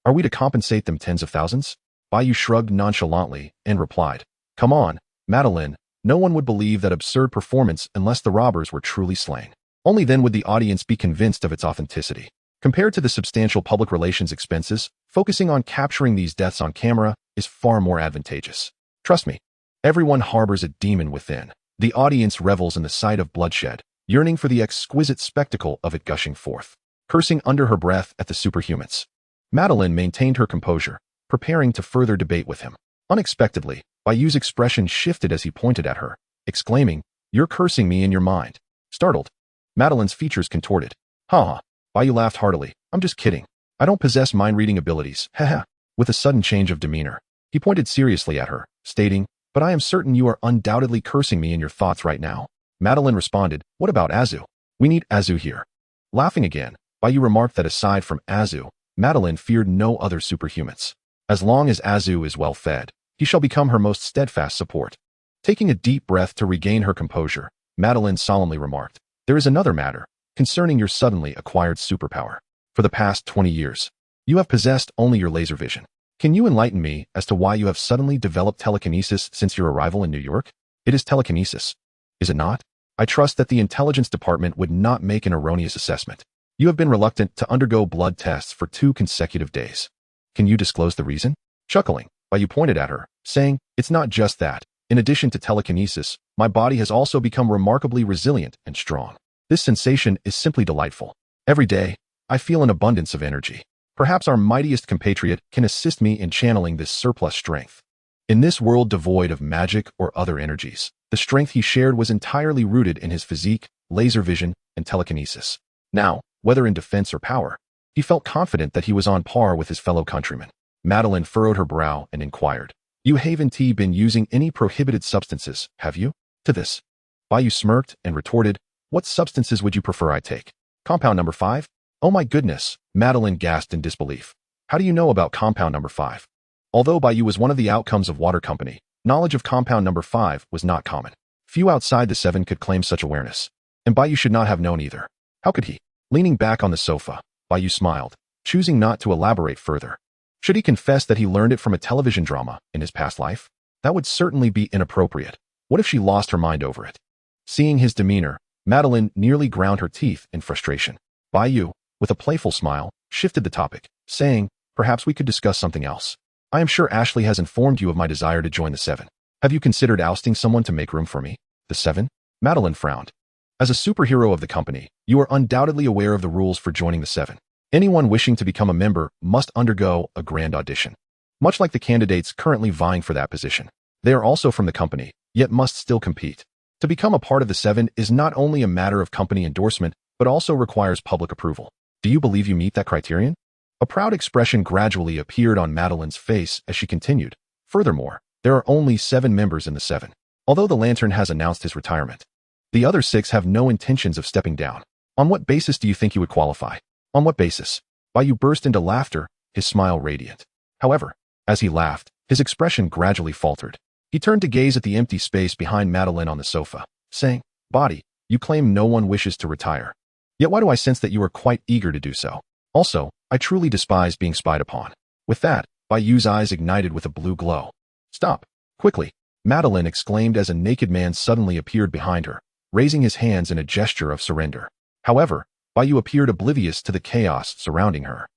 Speaker 1: Are we to compensate them tens of thousands?" Bai Yu shrugged nonchalantly and replied, "Come on, Madeline, No one would believe that absurd performance unless the robbers were truly slain. Only then would the audience be convinced of its authenticity. Compared to the substantial public relations expenses, focusing on capturing these deaths on camera is far more advantageous. Trust me, everyone harbors a demon within. The audience revels in the sight of bloodshed, yearning for the exquisite spectacle of it gushing forth, cursing under her breath at the superhumans. Madeline maintained her composure, preparing to further debate with him. Unexpectedly, Bai Yu's expression shifted as he pointed at her, exclaiming, "You're cursing me in your mind." Startled, Madeline's features contorted. "Ha." Bai Yu laughed heartily. "I'm just kidding. I don't possess mind-reading abilities, haha." With a sudden change of demeanor, he pointed seriously at her, stating, "But I am certain you are undoubtedly cursing me in your thoughts right now." Madeline responded, "What about Azu? We need Azu here." Laughing again, Bai Yu remarked that aside from Azu, Madeline feared no other superhumans. As long as Azu is well fed, he shall become her most steadfast support. Taking a deep breath to regain her composure, Madeline solemnly remarked, "There is another matter, concerning your suddenly acquired superpower. For the past 20 years, you have possessed only your laser vision. Can you enlighten me as to why you have suddenly developed telekinesis since your arrival in New York? It is telekinesis, is it not? I trust that the intelligence department would not make an erroneous assessment. You have been reluctant to undergo blood tests for 2 consecutive days. Can you disclose the reason?" Chuckling, Bai Yu pointed at her, saying, "It's not just that. In addition to telekinesis, my body has also become remarkably resilient and strong. This sensation is simply delightful. Every day, I feel an abundance of energy. Perhaps our mightiest compatriot can assist me in channeling this surplus strength." In this world devoid of magic or other energies, the strength he shared was entirely rooted in his physique, laser vision, and telekinesis. Now, whether in defense or power, he felt confident that he was on par with his fellow countrymen. Madeline furrowed her brow and inquired, "You haven't been using any prohibited substances, have you?" To this, Bai Yu smirked and retorted, "What substances would you prefer I take? Compound number 5? Oh my goodness," Madeline gasped in disbelief. "How do you know about compound number 5? Although Bai Yu was one of the outcomes of Water Company, knowledge of compound number 5 was not common. Few outside the 7 could claim such awareness, and Bai Yu should not have known either. How could he? Leaning back on the sofa, Bai Yu smiled, choosing not to elaborate further. Should he confess that he learned it from a television drama in his past life? That would certainly be inappropriate. What if she lost her mind over it? Seeing his demeanor, Madeline nearly ground her teeth in frustration. Bai Yu, with a playful smile, shifted the topic, saying, "Perhaps we could discuss something else. I am sure Ashley has informed you of my desire to join the 7. Have you considered ousting someone to make room for me?" The 7? Madeline frowned. "As a superhero of the company, you are undoubtedly aware of the rules for joining the 7. Anyone wishing to become a member must undergo a grand audition. Much like the candidates currently vying for that position, they are also from the company, yet must still compete. To become a part of the 7 is not only a matter of company endorsement, but also requires public approval. Do you believe you meet that criterion?" A proud expression gradually appeared on Madeline's face as she continued, "Furthermore, there are only 7 members in the 7. Although the Lantern has announced his retirement, the other 6 have no intentions of stepping down. On what basis do you think you would qualify?" "On what basis?" Bai Yu burst into laughter, his smile radiant. However, as he laughed, his expression gradually faltered. He turned to gaze at the empty space behind Madeline on the sofa, saying, "Body, you claim no one wishes to retire. Yet why do I sense that you are quite eager to do so? Also, I truly despise being spied upon." With that, Bai Yu's eyes ignited with a blue glow. "Stop, quickly," Madeline exclaimed as a naked man suddenly appeared behind her, raising his hands in a gesture of surrender. However, Bai Yu appeared oblivious to the chaos surrounding her.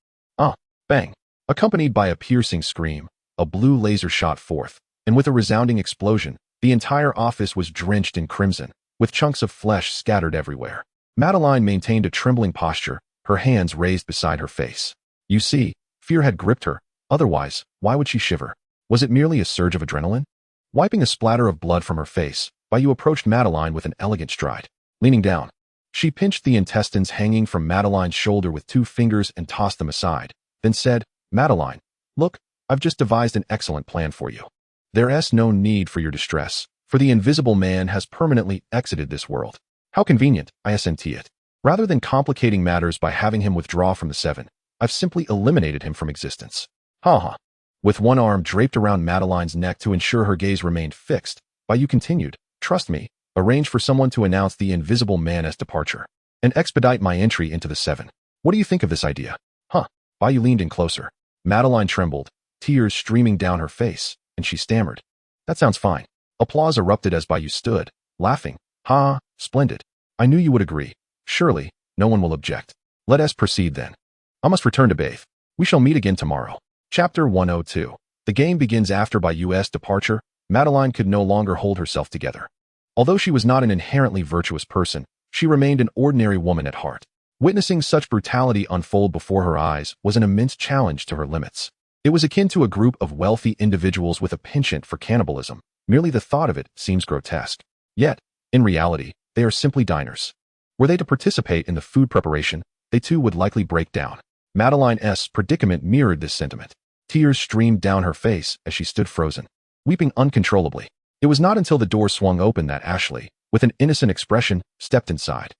Speaker 1: Bang! Accompanied by a piercing scream, a blue laser shot forth, and with a resounding explosion, the entire office was drenched in crimson, with chunks of flesh scattered everywhere. Madeline maintained a trembling posture, her hands raised beside her face. You see, fear had gripped her, otherwise, why would she shiver? Was it merely a surge of adrenaline? Wiping a splatter of blood from her face, Bai Yu approached Madeline with an elegant stride. Leaning down, she pinched the intestines hanging from Madeline's shoulder with 2 fingers and tossed them aside, then said, "Madeline, look, I've just devised an excellent plan for you. There's no need for your distress, for the invisible man has permanently exited this world. How convenient, I assent it. Rather than complicating matters by having him withdraw from the 7, I've simply eliminated him from existence." Ha ha. With one arm draped around Madeline's neck to ensure her gaze remained fixed, Bai Yu continued, "Trust me, arrange for someone to announce the invisible man as departure, and expedite my entry into the 7. What do you think of this idea?" Bai Yu leaned in closer. Madeline trembled, tears streaming down her face, and she stammered, "That sounds fine. Applause erupted as Bai Yu stood, laughing. Ha, splendid. I knew you would agree. Surely, no one will object. Let us proceed then. I must return to bathe. We shall meet again tomorrow. Chapter 102. The game begins after Bai Yu's departure. Madeline could no longer hold herself together. Although she was not an inherently virtuous person, she remained an ordinary woman at heart. Witnessing such brutality unfold before her eyes was an immense challenge to her limits. It was akin to a group of wealthy individuals with a penchant for cannibalism. Merely the thought of it seems grotesque. Yet, in reality, they are simply diners. Were they to participate in the food preparation, they too would likely break down. Madeline's predicament mirrored this sentiment. Tears streamed down her face as she stood frozen, weeping uncontrollably. It was not until the door swung open that Ashley, with an innocent expression, stepped inside.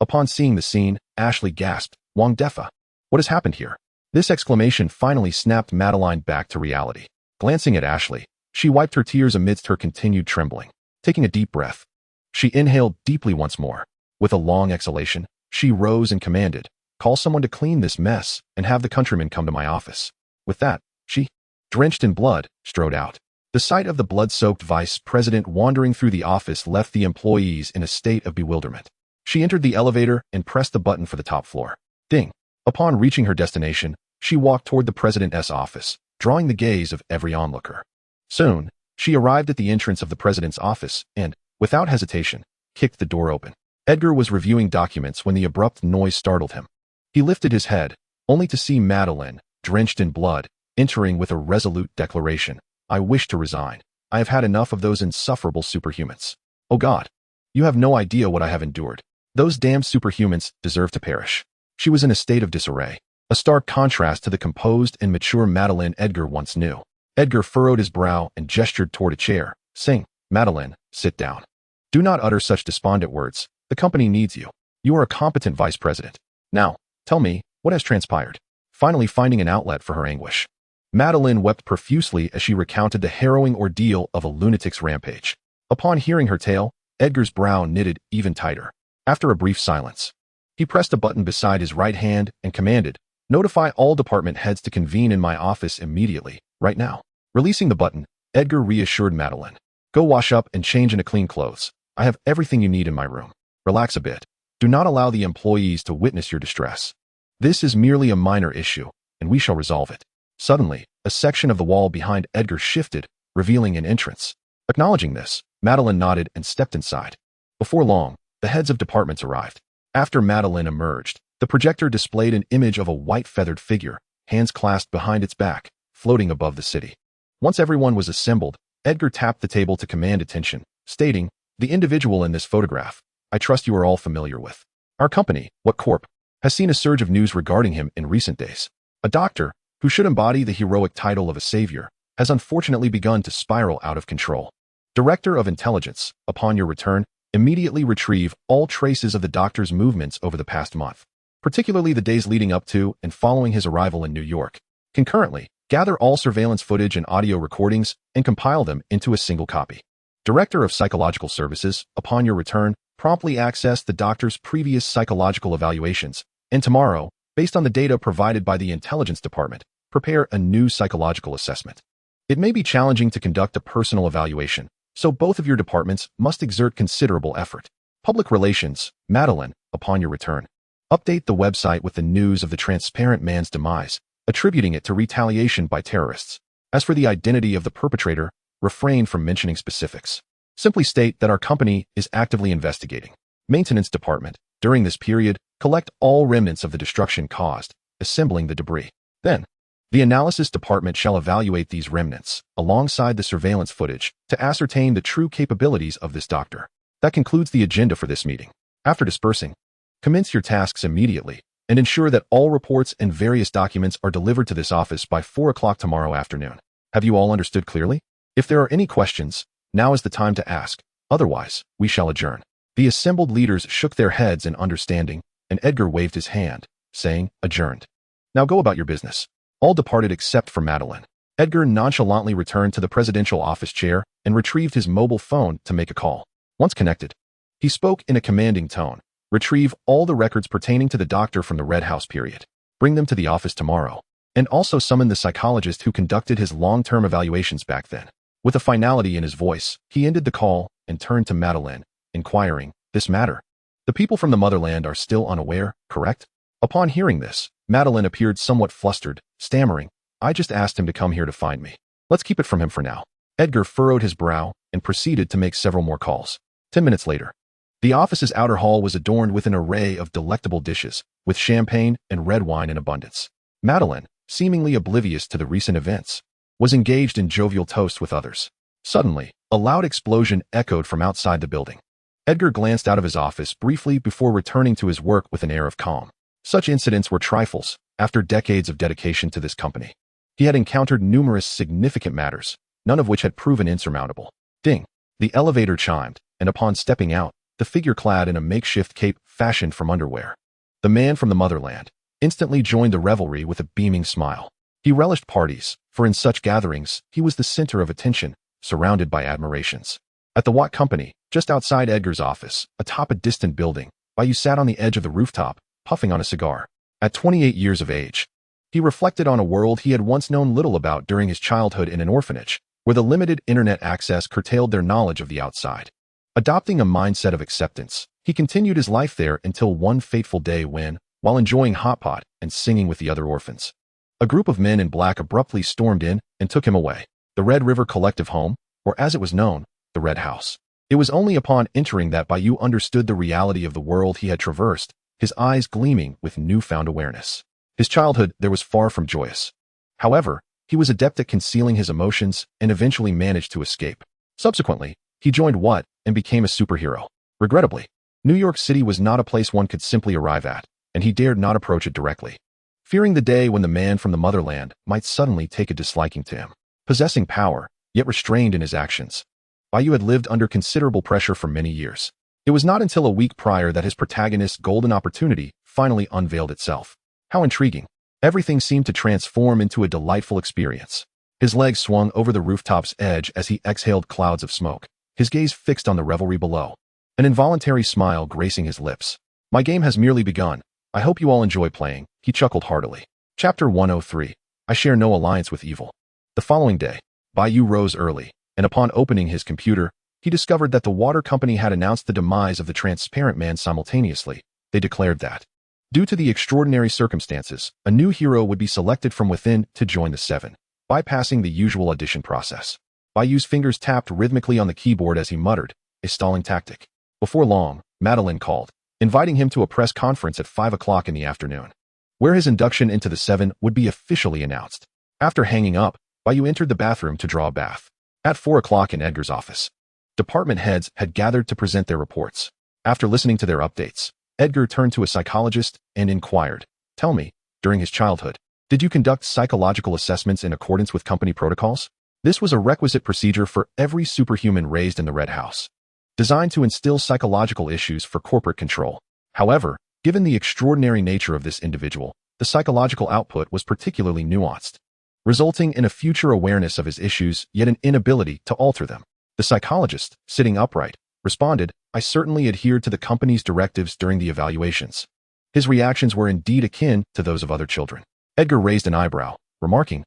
Speaker 1: Upon seeing the scene, Ashley gasped, "Wang Defa. What has happened here?" This exclamation finally snapped Madeline back to reality. Glancing at Ashley, she wiped her tears amidst her continued trembling. Taking a deep breath, she inhaled deeply once more. With a long exhalation, she rose and commanded, "Call someone to clean this mess and have the countryman come to my office." With that, she, drenched in blood, strode out. The sight of the blood-soaked vice president wandering through the office left the employees in a state of bewilderment. She entered the elevator and pressed the button for the top floor. Ding! Upon reaching her destination, she walked toward the president's office, drawing the gaze of every onlooker. Soon, she arrived at the entrance of the president's office and, without hesitation, kicked the door open. Edgar was reviewing documents when the abrupt noise startled him. He lifted his head, only to see Madeline, drenched in blood, entering with a resolute declaration. "I wish to resign. I have had enough of those insufferable superhumans. Oh God, you have no idea what I have endured. Those damned superhumans deserve to perish." She was in a state of disarray, a stark contrast to the composed and mature Madeline Edgar once knew. Edgar furrowed his brow and gestured toward a chair, saying, "Madeline, sit down. Do not utter such despondent words. The company needs you. You are a competent vice president. Now, tell me, what has transpired?" Finally finding an outlet for her anguish, Madeline wept profusely as she recounted the harrowing ordeal of a lunatic's rampage. Upon hearing her tale, Edgar's brow knitted even tighter. After a brief silence, he pressed a button beside his right hand and commanded, "Notify all department heads to convene in my office immediately, right now." Releasing the button, Edgar reassured Madeline, "Go wash up and change into clean clothes. I have everything you need in my room. Relax a bit. Do not allow the employees to witness your distress. This is merely a minor issue, and we shall resolve it." Suddenly, a section of the wall behind Edgar shifted, revealing an entrance. Acknowledging this, Madeline nodded and stepped inside. Before long, the heads of departments arrived. After Madeline emerged, the projector displayed an image of a white feathered figure, hands clasped behind its back, floating above the city. Once everyone was assembled, Edgar tapped the table to command attention, stating, "The individual in this photograph, I trust you are all familiar with. Our company, What Corp, has seen a surge of news regarding him in recent days. A doctor, who should embody the heroic title of a savior, has unfortunately begun to spiral out of control. Director of Intelligence, upon your return, immediately retrieve all traces of the doctor's movements over the past month, particularly the days leading up to and following his arrival in New York. Concurrently, gather all surveillance footage and audio recordings and compile them into a single copy. Director of Psychological Services, upon your return, promptly access the doctor's previous psychological evaluations, and tomorrow, based on the data provided by the Intelligence Department, prepare a new psychological assessment. It may be challenging to conduct a personal evaluation, so both of your departments must exert considerable effort. Public Relations, Madeline, upon your return, update the website with the news of the transparent man's demise, attributing it to retaliation by terrorists. As for the identity of the perpetrator, refrain from mentioning specifics. Simply state that our company is actively investigating. Maintenance Department, during this period, collect all remnants of the destruction caused, assembling the debris. Then, the Analysis Department shall evaluate these remnants, alongside the surveillance footage, to ascertain the true capabilities of this doctor. That concludes the agenda for this meeting. After dispersing, commence your tasks immediately, and ensure that all reports and various documents are delivered to this office by 4 o'clock tomorrow afternoon. Have you all understood clearly? If there are any questions, now is the time to ask. Otherwise, we shall adjourn. The assembled leaders shook their heads in understanding, and Edgar waved his hand, saying, "Adjourned. Now go about your business." All departed except for Madeline. Edgar nonchalantly returned to the presidential office chair and retrieved his mobile phone to make a call. Once connected, he spoke in a commanding tone. "Retrieve all the records pertaining to the doctor from the Red House period. Bring them to the office tomorrow, and also summon the psychologist who conducted his long-term evaluations back then." With a finality in his voice, he ended the call and turned to Madeline, inquiring, "This matter? The people from the motherland are still unaware, correct?" Upon hearing this, Madeline appeared somewhat flustered, stammering, "I just asked him to come here to find me. Let's keep it from him for now." Edgar furrowed his brow and proceeded to make several more calls. 10 minutes later, the office's outer hall was adorned with an array of delectable dishes, with champagne and red wine in abundance. Madeline, seemingly oblivious to the recent events, was engaged in jovial toast with others. Suddenly, a loud explosion echoed from outside the building. Edgar glanced out of his office briefly before returning to his work with an air of calm. Such incidents were trifles after decades of dedication to this company. He had encountered numerous significant matters, none of which had proven insurmountable. Ding! The elevator chimed, and upon stepping out, the figure clad in a makeshift cape fashioned from underwear, the man from the motherland, instantly joined the revelry with a beaming smile. He relished parties, for in such gatherings, he was the center of attention, surrounded by admirations. At the Watt Company, just outside Edgar's office, atop a distant building, Bai Yu sat on the edge of the rooftop, puffing on a cigar. At 28 years of age, he reflected on a world he had once known little about during his childhood in an orphanage, where the limited internet access curtailed their knowledge of the outside. Adopting a mindset of acceptance, he continued his life there until one fateful day when, while enjoying hot pot and singing with the other orphans, a group of men in black abruptly stormed in and took him away. The Red River Collective Home, or as it was known, the Red House. It was only upon entering that Bai Yu understood the reality of the world he had traversed, his eyes gleaming with newfound awareness. His childhood there was far from joyous. However, he was adept at concealing his emotions and eventually managed to escape. Subsequently, he joined What and became a superhero. Regrettably, New York City was not a place one could simply arrive at, and he dared not approach it directly, fearing the day when the man from the motherland might suddenly take a disliking to him. Possessing power, yet restrained in his actions, Bai Yu had lived under considerable pressure for many years. It was not until a week prior that his protagonist's golden opportunity finally unveiled itself. How intriguing. Everything seemed to transform into a delightful experience. His legs swung over the rooftop's edge as he exhaled clouds of smoke, his gaze fixed on the revelry below, an involuntary smile gracing his lips. "My game has merely begun. I hope you all enjoy playing," he chuckled heartily. Chapter 103. I share no alliance with evil. The following day, Bai Yu rose early, and upon opening his computer, he discovered that the water company had announced the demise of the transparent man simultaneously. They declared that, due to the extraordinary circumstances, a new hero would be selected from within to join the Seven, bypassing the usual audition process. Bai Yu's fingers tapped rhythmically on the keyboard as he muttered, a stalling tactic. Before long, Madeline called, inviting him to a press conference at 5 o'clock in the afternoon, where his induction into the Seven would be officially announced. After hanging up, Bai Yu entered the bathroom to draw a bath. At 4 o'clock in Edgar's office, department heads had gathered to present their reports. After listening to their updates, Edgar turned to a psychologist and inquired, "Tell me, during his childhood, did you conduct psychological assessments in accordance with company protocols?" This was a requisite procedure for every superhuman raised in the Red House, designed to instill psychological issues for corporate control. However, given the extraordinary nature of this individual, the psychological output was particularly nuanced, resulting in a future awareness of his issues yet an inability to alter them. The psychologist, sitting upright, responded, "I certainly adhered to the company's directives during the evaluations." His reactions were indeed akin to those of other children. Edgar raised an eyebrow, remarking,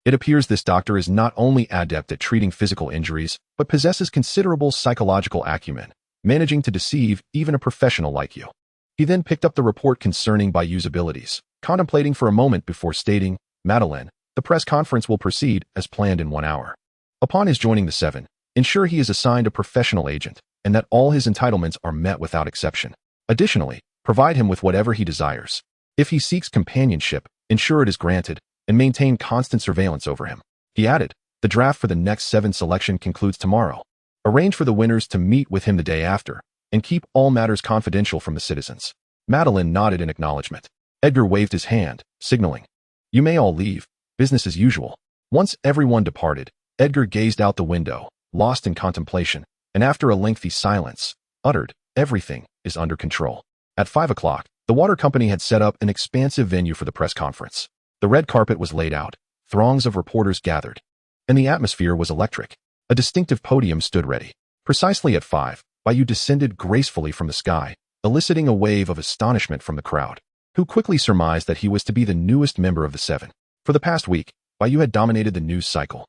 Speaker 1: "It appears this doctor is not only adept at treating physical injuries, but possesses considerable psychological acumen, managing to deceive even a professional like you." He then picked up the report concerning Bai Yu's abilities, contemplating for a moment before stating, "Madeline, the press conference will proceed as planned in 1 hour. Upon his joining the Seven, ensure he is assigned a professional agent, and that all his entitlements are met without exception. Additionally, provide him with whatever he desires. If he seeks companionship, ensure it is granted, and maintain constant surveillance over him." He added, "The draft for the next Seven selection concludes tomorrow. Arrange for the winners to meet with him the day after, and keep all matters confidential from the citizens." Madeline nodded in acknowledgement. Edgar waved his hand, signaling, "You may all leave, business as usual." Once everyone departed, Edgar gazed out the window, lost in contemplation, and after a lengthy silence, uttered, "Everything is under control." At 5 o'clock, the water company had set up an expansive venue for the press conference. The red carpet was laid out, throngs of reporters gathered, and the atmosphere was electric. A distinctive podium stood ready. Precisely at 5, Bai Yu descended gracefully from the sky, eliciting a wave of astonishment from the crowd, who quickly surmised that he was to be the newest member of the Seven. For the past week, Bai Yu had dominated the news cycle,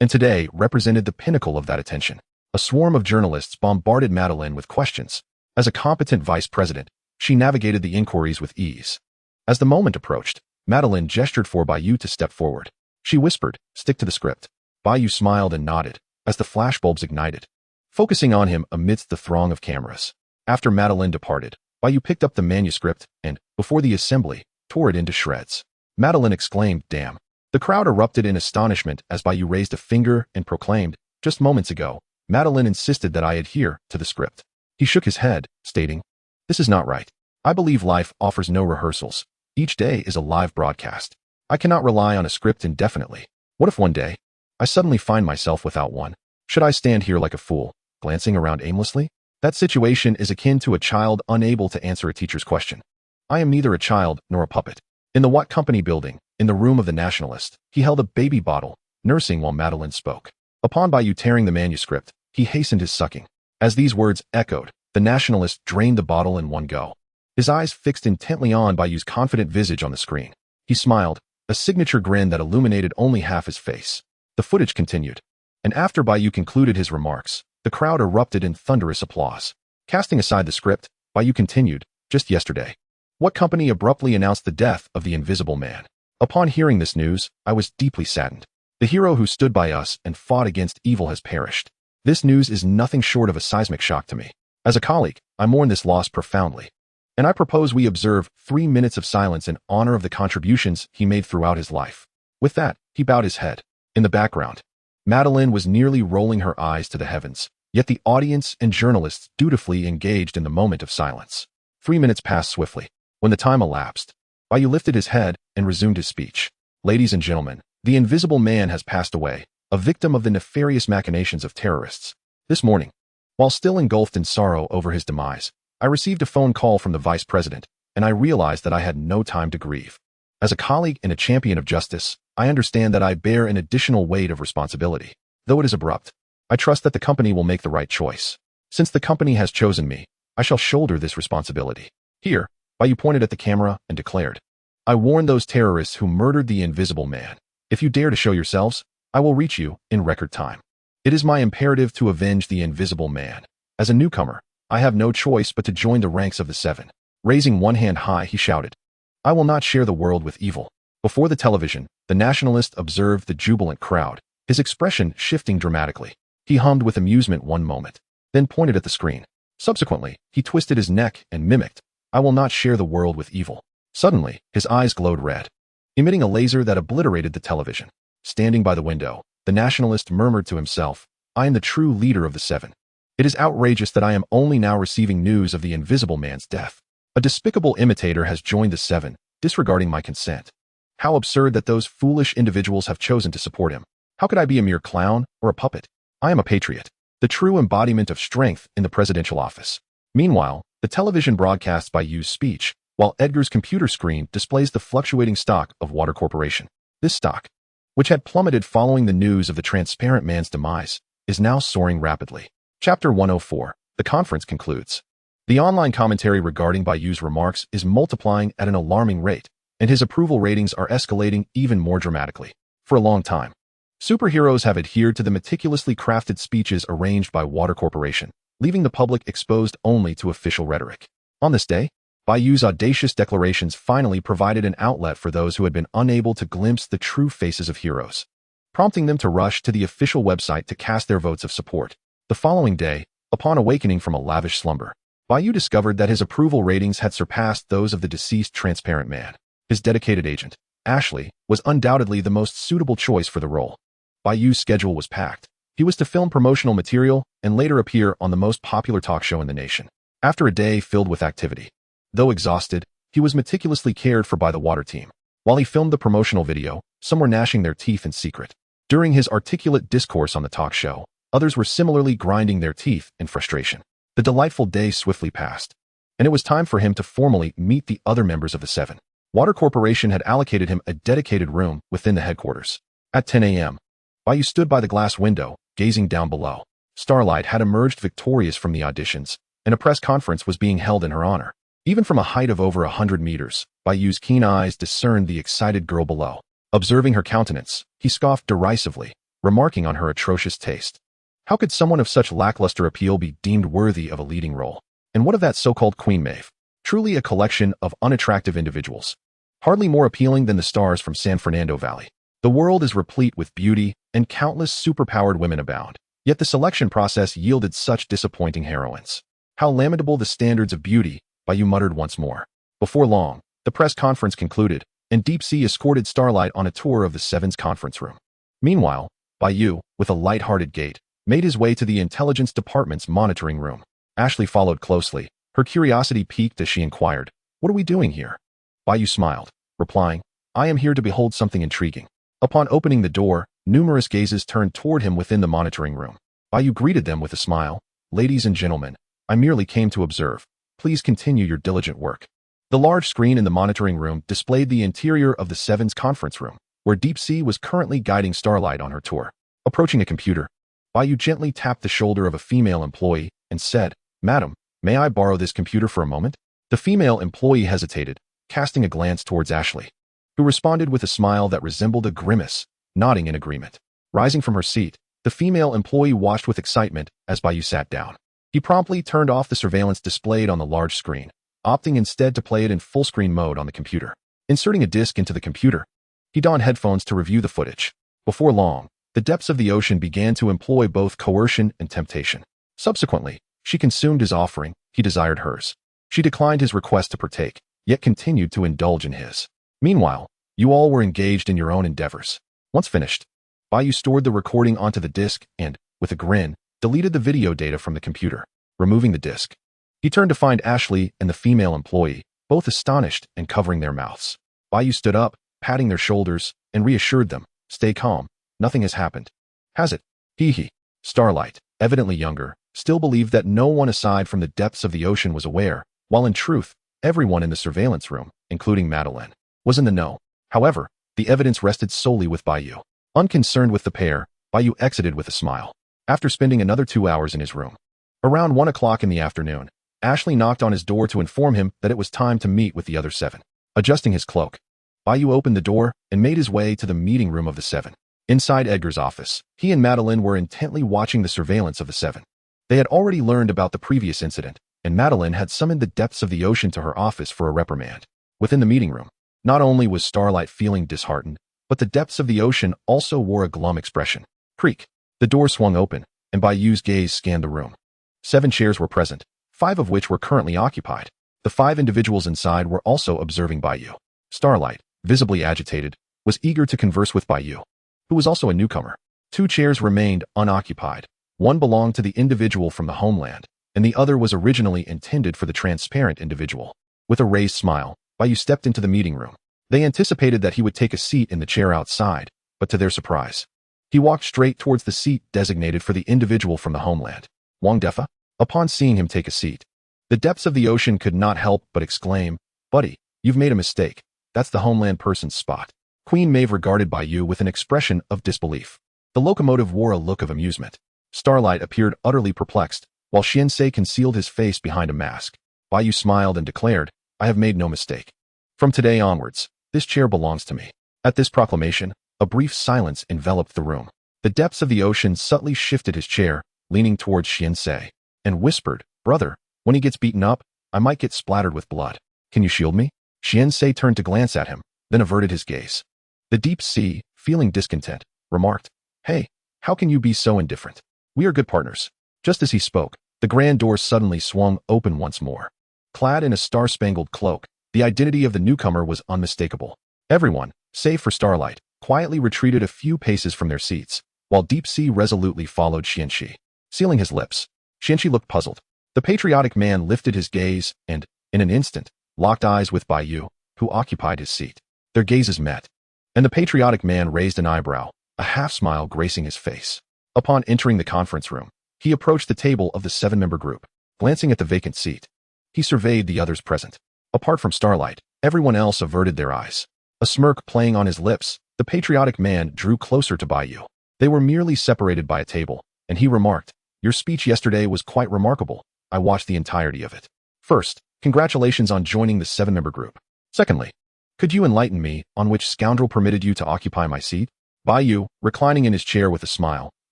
Speaker 1: and today represented the pinnacle of that attention. A swarm of journalists bombarded Madeline with questions. As a competent vice president, she navigated the inquiries with ease. As the moment approached, Madeline gestured for Bai Yu to step forward. She whispered, "Stick to the script." Bai Yu smiled and nodded, as the flashbulbs ignited, focusing on him amidst the throng of cameras. After Madeline departed, Bai Yu picked up the manuscript and, before the assembly, tore it into shreds. Madeline exclaimed, "Damn." The crowd erupted in astonishment as Bai Yu raised a finger and proclaimed, "Just moments ago, Madeline insisted that I adhere to the script." He shook his head, stating, "This is not right. I believe life offers no rehearsals. Each day is a live broadcast. I cannot rely on a script indefinitely. What if one day I suddenly find myself without one? Should I stand here like a fool, glancing around aimlessly? That situation is akin to a child unable to answer a teacher's question. I am neither a child nor a puppet." In the Watt Company building, in the room of the nationalist, he held a baby bottle, nursing while Madeline spoke. Upon Bai Yu tearing the manuscript, he hastened his sucking. As these words echoed, the nationalist drained the bottle in one go. His eyes fixed intently on Bai Yu's confident visage on the screen. He smiled, a signature grin that illuminated only half his face. The footage continued, and after Bai Yu concluded his remarks, the crowd erupted in thunderous applause. Casting aside the script, Bai Yu continued, "Just yesterday, What Company abruptly announced the death of the Invisible Man. Upon hearing this news, I was deeply saddened. The hero who stood by us and fought against evil has perished. This news is nothing short of a seismic shock to me. As a colleague, I mourn this loss profoundly. And I propose we observe 3 minutes of silence in honor of the contributions he made throughout his life." With that, he bowed his head. In the background, Madeline was nearly rolling her eyes to the heavens, yet the audience and journalists dutifully engaged in the moment of silence. 3 minutes passed swiftly. When the time elapsed, Bai Yu lifted his head and resumed his speech. "Ladies and gentlemen, the Invisible Man has passed away, a victim of the nefarious machinations of terrorists. This morning, while still engulfed in sorrow over his demise, I received a phone call from the vice president, and I realized that I had no time to grieve. As a colleague and a champion of justice, I understand that I bear an additional weight of responsibility. Though it is abrupt, I trust that the company will make the right choice. Since the company has chosen me, I shall shoulder this responsibility." Here, Bai Yu pointed at the camera and declared, "I warn those terrorists who murdered the Invisible Man. If you dare to show yourselves, I will reach you in record time. It is my imperative to avenge the Invisible Man. As a newcomer, I have no choice but to join the ranks of the Seven." Raising one hand high, he shouted, "I will not share the world with evil." Before the television, the nationalist observed the jubilant crowd, his expression shifting dramatically. He hummed with amusement one moment, then pointed at the screen. Subsequently, he twisted his neck and mimicked, "I will not share the world with evil." Suddenly, his eyes glowed red, emitting a laser that obliterated the television. Standing by the window, the nationalist murmured to himself, "I am the true leader of the Seven. It is outrageous that I am only now receiving news of the Invisible Man's death. A despicable imitator has joined the Seven, disregarding my consent. How absurd that those foolish individuals have chosen to support him. How could I be a mere clown or a puppet? I am a patriot, the true embodiment of strength in the presidential office." Meanwhile, the television broadcasts Bai Yu's speech, while Edgar's computer screen displays the fluctuating stock of Water Corporation. This stock, which had plummeted following the news of the transparent man's demise, is now soaring rapidly. Chapter 104. The conference concludes. The online commentary regarding Bai Yu's remarks is multiplying at an alarming rate, and his approval ratings are escalating even more dramatically. For a long time, superheroes have adhered to the meticulously crafted speeches arranged by Water Corporation, leaving the public exposed only to official rhetoric. On this day, Bai Yu's audacious declarations finally provided an outlet for those who had been unable to glimpse the true faces of heroes, prompting them to rush to the official website to cast their votes of support. The following day, upon awakening from a lavish slumber, Bai Yu discovered that his approval ratings had surpassed those of the deceased transparent man. His dedicated agent, Ashley, was undoubtedly the most suitable choice for the role. Bai Yu's schedule was packed. He was to film promotional material and later appear on the most popular talk show in the nation. After a day filled with activity, though exhausted, he was meticulously cared for by the Water team. While he filmed the promotional video, some were gnashing their teeth in secret. During his articulate discourse on the talk show, others were similarly grinding their teeth in frustration. The delightful day swiftly passed, and it was time for him to formally meet the other members of the Seven. Water Corporation had allocated him a dedicated room within the headquarters. At 10 a.m., Bai Yu stood by the glass window, gazing down below. Starlight had emerged victorious from the auditions, and a press conference was being held in her honor. Even from a height of over 100 meters, Bai Yu's keen eyes discerned the excited girl below. Observing her countenance, he scoffed derisively, remarking on her atrocious taste. How could someone of such lackluster appeal be deemed worthy of a leading role? And what of that so-called Queen Maeve? Truly a collection of unattractive individuals. Hardly more appealing than the stars from San Fernando Valley. The world is replete with beauty, and countless superpowered women abound. Yet the selection process yielded such disappointing heroines. How lamentable the standards of beauty, Bai Yu muttered once more. Before long, the press conference concluded, and Deep Sea escorted Starlight on a tour of the Seven's conference room. Meanwhile, Bai Yu, with a light-hearted gait, made his way to the intelligence department's monitoring room. Ashley followed closely, her curiosity piqued as she inquired, "What are we doing here?" Bai Yu smiled, replying, "I am here to behold something intriguing." Upon opening the door, numerous gazes turned toward him within the monitoring room. Bai Yu greeted them with a smile, "Ladies and gentlemen, I merely came to observe. Please continue your diligent work." The large screen in the monitoring room displayed the interior of the Seven's conference room, where Deep Sea was currently guiding Starlight on her tour. Approaching a computer, Bai Yu gently tapped the shoulder of a female employee and said, "Madam, may I borrow this computer for a moment?" The female employee hesitated, casting a glance towards Ashley, who responded with a smile that resembled a grimace, nodding in agreement. Rising from her seat, the female employee watched with excitement as Bai Yu sat down. He promptly turned off the surveillance displayed on the large screen, opting instead to play it in full-screen mode on the computer. Inserting a disc into the computer, he donned headphones to review the footage. Before long, the depths of the ocean began to employ both coercion and temptation. Subsequently, she consumed his offering, he desired hers. She declined his request to partake, yet continued to indulge in his. Meanwhile, you all were engaged in your own endeavors. Once finished, Bai Yu stored the recording onto the disc and, with a grin, deleted the video data from the computer, removing the disc. He turned to find Ashley and the female employee, both astonished and covering their mouths. Bai Yu stood up, patting their shoulders, and reassured them, "Stay calm, nothing has happened." "Has it?" Hee. Starlight, evidently younger, still believed that no one aside from the depths of the ocean was aware, while in truth, everyone in the surveillance room, including Madeline, was in the know. However, the evidence rested solely with Bai Yu. Unconcerned with the pair, Bai Yu exited with a smile. After spending another 2 hours in his room. Around 1 o'clock in the afternoon, Ashley knocked on his door to inform him that it was time to meet with the other 7. Adjusting his cloak, Bai Yu opened the door and made his way to the meeting room of the 7. Inside Edgar's office, he and Madeline were intently watching the surveillance of the 7. They had already learned about the previous incident, and Madeline had summoned the depths of the ocean to her office for a reprimand. Within the meeting room, not only was Starlight feeling disheartened, but the depths of the ocean also wore a glum expression. Creak. The door swung open, and Bai Yu's gaze scanned the room. 7 chairs were present, 5 of which were currently occupied. The 5 individuals inside were also observing Bai Yu. Starlight, visibly agitated, was eager to converse with Bai Yu, who was also a newcomer. 2 chairs remained unoccupied. One belonged to the individual from the homeland, and the other was originally intended for the transparent individual. With a raised smile, Bai Yu stepped into the meeting room. They anticipated that he would take a seat in the chair outside, but to their surprise, he walked straight towards the seat designated for the individual from the homeland. Wang Defa? Upon seeing him take a seat, the depths of the ocean could not help but exclaim, "Buddy, you've made a mistake. That's the homeland person's spot." Queen Maeve regarded Bai Yu with an expression of disbelief. The locomotive wore a look of amusement. Starlight appeared utterly perplexed, while Xiansei concealed his face behind a mask. Bai Yu smiled and declared, "I have made no mistake. From today onwards, this chair belongs to me." At this proclamation, a brief silence enveloped the room. The depths of the ocean subtly shifted his chair, leaning towards Xiansei, and whispered, "Brother, when he gets beaten up, I might get splattered with blood. Can you shield me?" Xiansei turned to glance at him, then averted his gaze. The Deep Sea, feeling discontent, remarked, "Hey, how can you be so indifferent? We are good partners." Just as he spoke, the grand door suddenly swung open once more. Clad in a star-spangled cloak, the identity of the newcomer was unmistakable. Everyone, save for Starlight, quietly retreated a few paces from their seats, while Deep Sea resolutely followed Xianxi. Sealing his lips, Xianxi looked puzzled. The patriotic man lifted his gaze and, in an instant, locked eyes with Bai Yu, who occupied his seat. Their gazes met, and the patriotic man raised an eyebrow, a half-smile gracing his face. Upon entering the conference room, he approached the table of the 7-member group. Glancing at the vacant seat, he surveyed the others present. Apart from Starlight, everyone else averted their eyes. A smirk playing on his lips, the patriotic man drew closer to Bai Yu. They were merely separated by a table, and he remarked, "Your speech yesterday was quite remarkable. I watched the entirety of it. First, congratulations on joining the 7-member group. Secondly, could you enlighten me on which scoundrel permitted you to occupy my seat?" Bai Yu, reclining in his chair with a smile,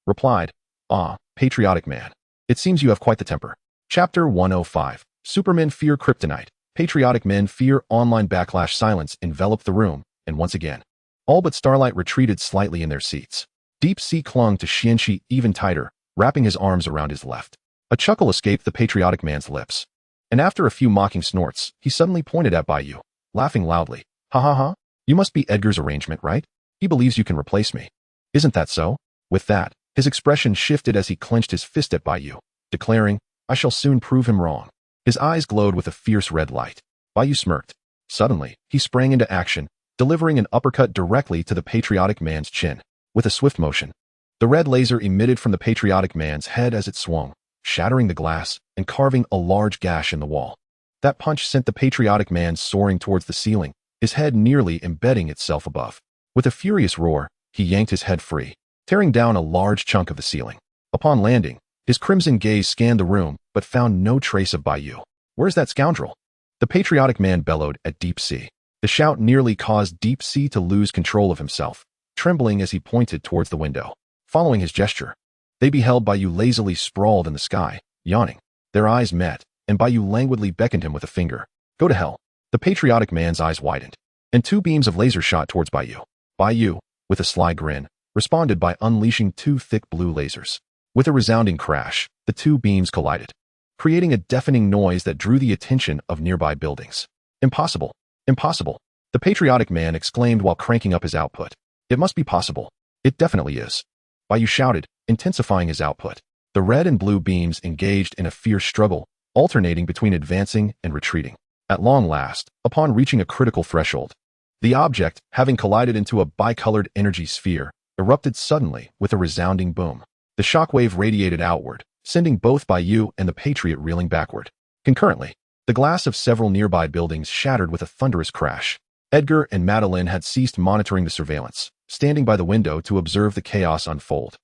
Speaker 1: replied, "Ah, patriotic man. It seems you have quite the temper." Chapter 105. Supermen fear kryptonite. Patriotic men fear online backlash. Silence enveloped the room, and once again, all but Starlight retreated slightly in their seats. Deep Sea clung to Xianxi even tighter, wrapping his arms around his left. A chuckle escaped the patriotic man's lips, and after a few mocking snorts, he suddenly pointed at Bai Yu, laughing loudly. "Ha ha ha, you must be Edgar's arrangement, right? He believes you can replace me. Isn't that so?" With that, his expression shifted as he clenched his fist at Bai Yu, declaring, "I shall soon prove him wrong." His eyes glowed with a fierce red light. Bai Yu smirked. Suddenly, he sprang into action, delivering an uppercut directly to the patriotic man's chin. With a swift motion, the red laser emitted from the patriotic man's head as it swung, shattering the glass and carving a large gash in the wall. That punch sent the patriotic man soaring towards the ceiling, his head nearly embedding itself above. With a furious roar, he yanked his head free, tearing down a large chunk of the ceiling. Upon landing, his crimson gaze scanned the room but found no trace of Bai Yu. "Where's that scoundrel?" The patriotic man bellowed at Deep Sea. The shout nearly caused Deep Sea to lose control of himself, trembling as he pointed towards the window. Following his gesture, they beheld Bai Yu lazily sprawled in the sky, yawning. Their eyes met, and Bai Yu languidly beckoned him with a finger. "Go to hell." The patriotic man's eyes widened, and two beams of laser shot towards Bai Yu. Bai Yu, with a sly grin, responded by unleashing two thick blue lasers. With a resounding crash, the two beams collided, creating a deafening noise that drew the attention of nearby buildings. "Impossible! Impossible!" the patriotic man exclaimed while cranking up his output. "It must be possible. It definitely is." Bai Yu shouted, intensifying his output. The red and blue beams engaged in a fierce struggle, alternating between advancing and retreating. At long last, upon reaching a critical threshold, the object, having collided into a bicolored energy sphere, erupted suddenly with a resounding boom. The shockwave radiated outward, sending both Bai Yu and the Patriot reeling backward. Concurrently, the glass of several nearby buildings shattered with a thunderous crash. Edgar and Madeline had ceased monitoring the surveillance, standing by the window to observe the chaos unfold.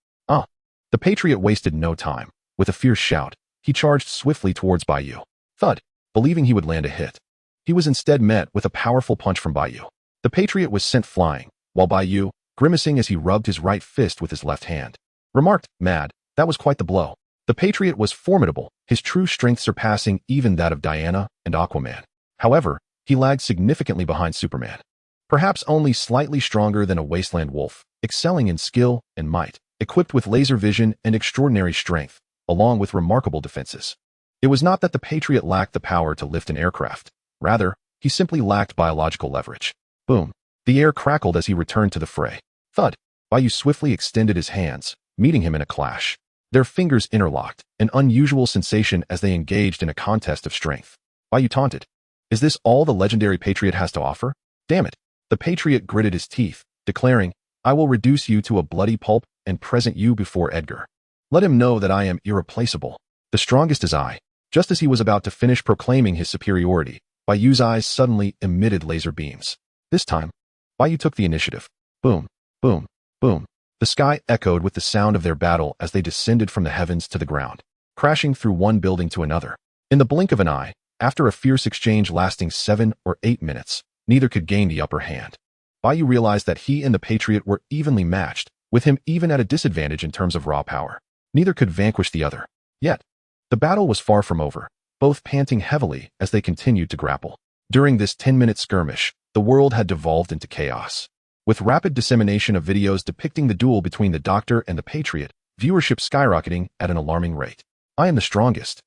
Speaker 1: The Patriot wasted no time. With a fierce shout, he charged swiftly towards Bai Yu. Thud, believing he would land a hit. He was instead met with a powerful punch from Bai Yu. The Patriot was sent flying, while Bai Yu, grimacing as he rubbed his right fist with his left hand, remarked, "Mad, that was quite the blow." The Patriot was formidable, his true strength surpassing even that of Diana and Aquaman. However, he lagged significantly behind Superman. Perhaps only slightly stronger than a wasteland wolf, excelling in skill and might, equipped with laser vision and extraordinary strength, along with remarkable defenses. It was not that the Patriot lacked the power to lift an aircraft. Rather, he simply lacked biological leverage. Boom. The air crackled as he returned to the fray. Thud. Bai Yu swiftly extended his hands, meeting him in a clash. Their fingers interlocked, an unusual sensation as they engaged in a contest of strength. Bai Yu taunted. "Is this all the legendary Patriot has to offer? Damn it." The Patriot gritted his teeth, declaring, "I will reduce you to a bloody pulp and present you before Edgar. Let him know that I am irreplaceable. The strongest is I." Just as he was about to finish proclaiming his superiority, Bai Yu's eyes suddenly emitted laser beams. This time, Bai Yu took the initiative. Boom, boom, boom. The sky echoed with the sound of their battle as they descended from the heavens to the ground, crashing through one building to another. In the blink of an eye, after a fierce exchange lasting 7 or 8 minutes, neither could gain the upper hand. Bai Yu realized that he and the Patriot were evenly matched, with him even at a disadvantage in terms of raw power. Neither could vanquish the other. Yet, the battle was far from over, both panting heavily as they continued to grapple. During this 10-minute skirmish, the world had devolved into chaos. With rapid dissemination of videos depicting the duel between the Doctor and the Patriot, viewership skyrocketing at an alarming rate. "I am the strongest."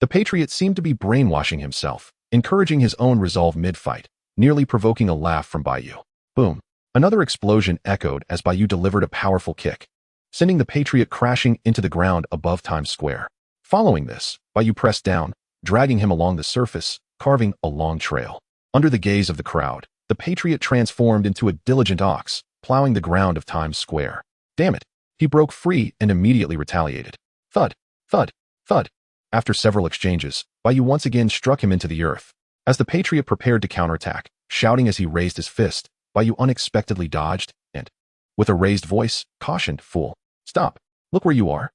Speaker 1: The Patriot seemed to be brainwashing himself, encouraging his own resolve mid-fight, nearly provoking a laugh from Bai Yu. Boom. Another explosion echoed as Bai Yu delivered a powerful kick, sending the Patriot crashing into the ground above Times Square. Following this, Bai Yu pressed down, dragging him along the surface, carving a long trail. Under the gaze of the crowd, the Patriot transformed into a diligent ox, plowing the ground of Times Square. Damn it! He broke free and immediately retaliated. Thud, thud, thud. After several exchanges, Bai Yu once again struck him into the earth. As the Patriot prepared to counterattack, shouting as he raised his fist, Bai Yu unexpectedly dodged and, with a raised voice, cautioned, "Fool, stop, look where you are."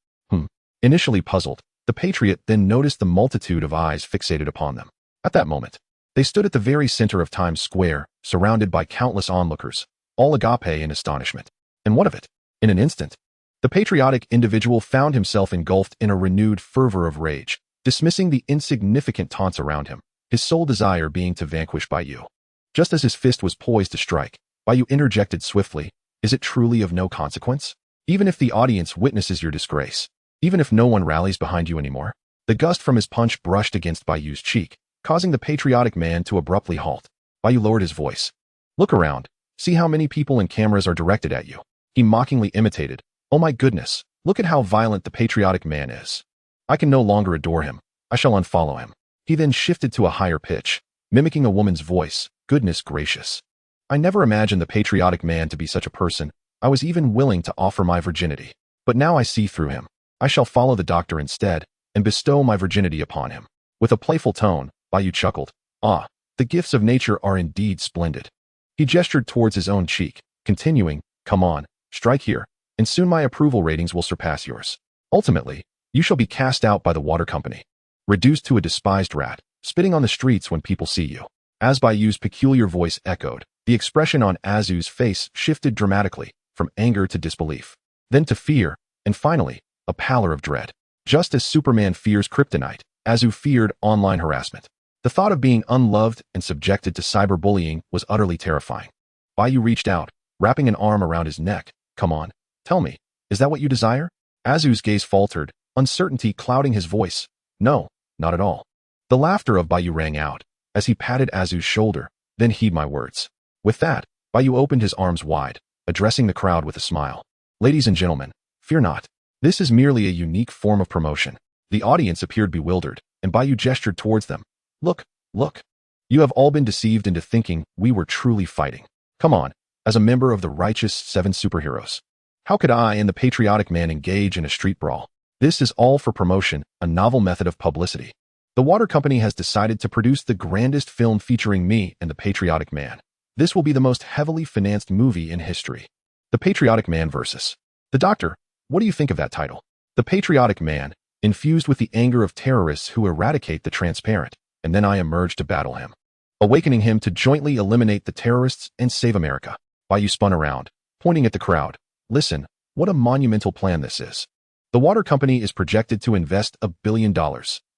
Speaker 1: Initially puzzled, the Patriot then noticed the multitude of eyes fixated upon them. At that moment, they stood at the very center of Times Square, surrounded by countless onlookers, all agape in astonishment. And what of it? In an instant, the patriotic individual found himself engulfed in a renewed fervor of rage, dismissing the insignificant taunts around him, his sole desire being to vanquish Bai Yu. Just as his fist was poised to strike, Bai Yu interjected swiftly, "Is it truly of no consequence? Even if the audience witnesses your disgrace, even if no one rallies behind you anymore?" The gust from his punch brushed against Bai Yu's cheek, causing the patriotic man to abruptly halt. Bai Yu lowered his voice. "Look around. See how many people and cameras are directed at you." He mockingly imitated, "Oh my goodness, look at how violent the patriotic man is. I can no longer adore him. I shall unfollow him." He then shifted to a higher pitch, mimicking a woman's voice. "Goodness gracious. I never imagined the patriotic man to be such a person. I was even willing to offer my virginity. But now I see through him. I shall follow the doctor instead, and bestow my virginity upon him." With a playful tone, Bai Yu chuckled. "Ah, the gifts of nature are indeed splendid." He gestured towards his own cheek, continuing, "Come on, strike here, and soon my approval ratings will surpass yours. Ultimately, you shall be cast out by the water company, reduced to a despised rat, spitting on the streets when people see you." As Bai Yu's peculiar voice echoed, the expression on Azu's face shifted dramatically, from anger to disbelief, then to fear, and finally, a pallor of dread. Just as Superman fears kryptonite, Azu feared online harassment. The thought of being unloved and subjected to cyberbullying was utterly terrifying. Bai Yu reached out, wrapping an arm around his neck. "Come on, tell me, is that what you desire?" Azu's gaze faltered, uncertainty clouding his voice. "No, not at all." The laughter of Bai Yu rang out, as he patted Azu's shoulder. "Then heed my words." With that, Bai Yu opened his arms wide, addressing the crowd with a smile. "Ladies and gentlemen, fear not. This is merely a unique form of promotion." The audience appeared bewildered, and Bai Yu gestured towards them. Look. You have all been deceived into thinking we were truly fighting. Come on, as a member of the righteous 7 superheroes. How could I and the patriotic man engage in a street brawl? This is all for promotion, a novel method of publicity. The water company has decided to produce the grandest film featuring me and the patriotic man. This will be the most heavily financed movie in history. The Patriotic Man versus the Doctor. What do you think of that title? The Patriotic Man, infused with the anger of terrorists who eradicate the transparent, and then I emerge to battle him, awakening him to jointly eliminate the terrorists and save America. Bai Yu spun around, pointing at the crowd. "Listen, what a monumental plan this is. The water company is projected to invest $1 billion,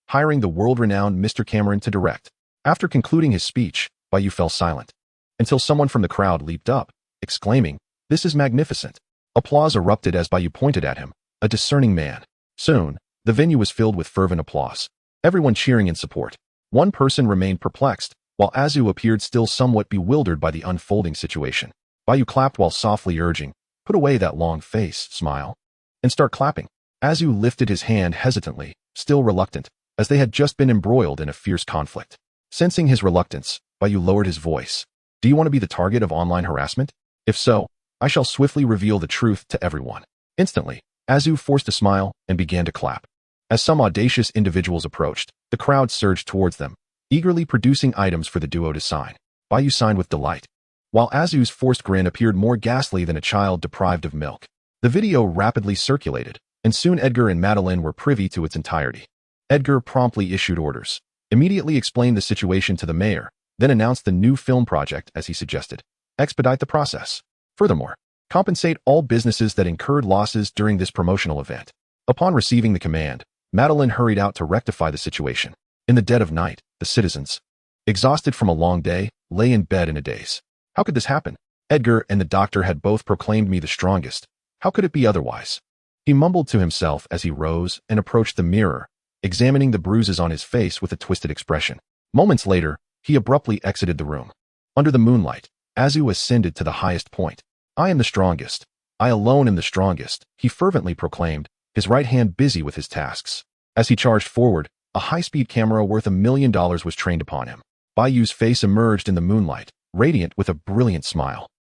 Speaker 1: hiring the world-renowned Mr. Cameron to direct." After concluding his speech, Bai Yu fell silent, until someone from the crowd leaped up, exclaiming, "This is magnificent." Applause erupted as Bai Yu pointed at him, a discerning man. Soon, the venue was filled with fervent applause, everyone cheering in support. One person remained perplexed, while Azu appeared still somewhat bewildered by the unfolding situation. Bai Yu clapped while softly urging, "Put away that long face, smile, and start clapping." Azu lifted his hand hesitantly, still reluctant, as they had just been embroiled in a fierce conflict. Sensing his reluctance, Bai Yu lowered his voice. "Do you want to be the target of online harassment? If so, I shall swiftly reveal the truth to everyone." Instantly, Azu forced a smile and began to clap. As some audacious individuals approached, the crowd surged towards them, eagerly producing items for the duo to sign. Bai Yu signed with delight, while Azu's forced grin appeared more ghastly than a child deprived of milk. The video rapidly circulated, and soon Edgar and Madeline were privy to its entirety. Edgar promptly issued orders, immediately explained the situation to the mayor, then announced the new film project as he suggested. Expedite the process. Furthermore, compensate all businesses that incurred losses during this promotional event. Upon receiving the command, Madeline hurried out to rectify the situation. In the dead of night, the citizens, exhausted from a long day, lay in bed in a daze. How could this happen? Edgar and the doctor had both proclaimed me the strongest. How could it be otherwise? He mumbled to himself as he rose and approached the mirror, examining the bruises on his face with a twisted expression. Moments later, he abruptly exited the room. Under the moonlight, Azu ascended to the highest point. "I am the strongest. I alone am the strongest," he fervently proclaimed, his right hand busy with his tasks. As he charged forward, a high-speed camera worth $1 million was trained upon him. Bai Yu's face emerged in the moonlight, radiant with a brilliant smile.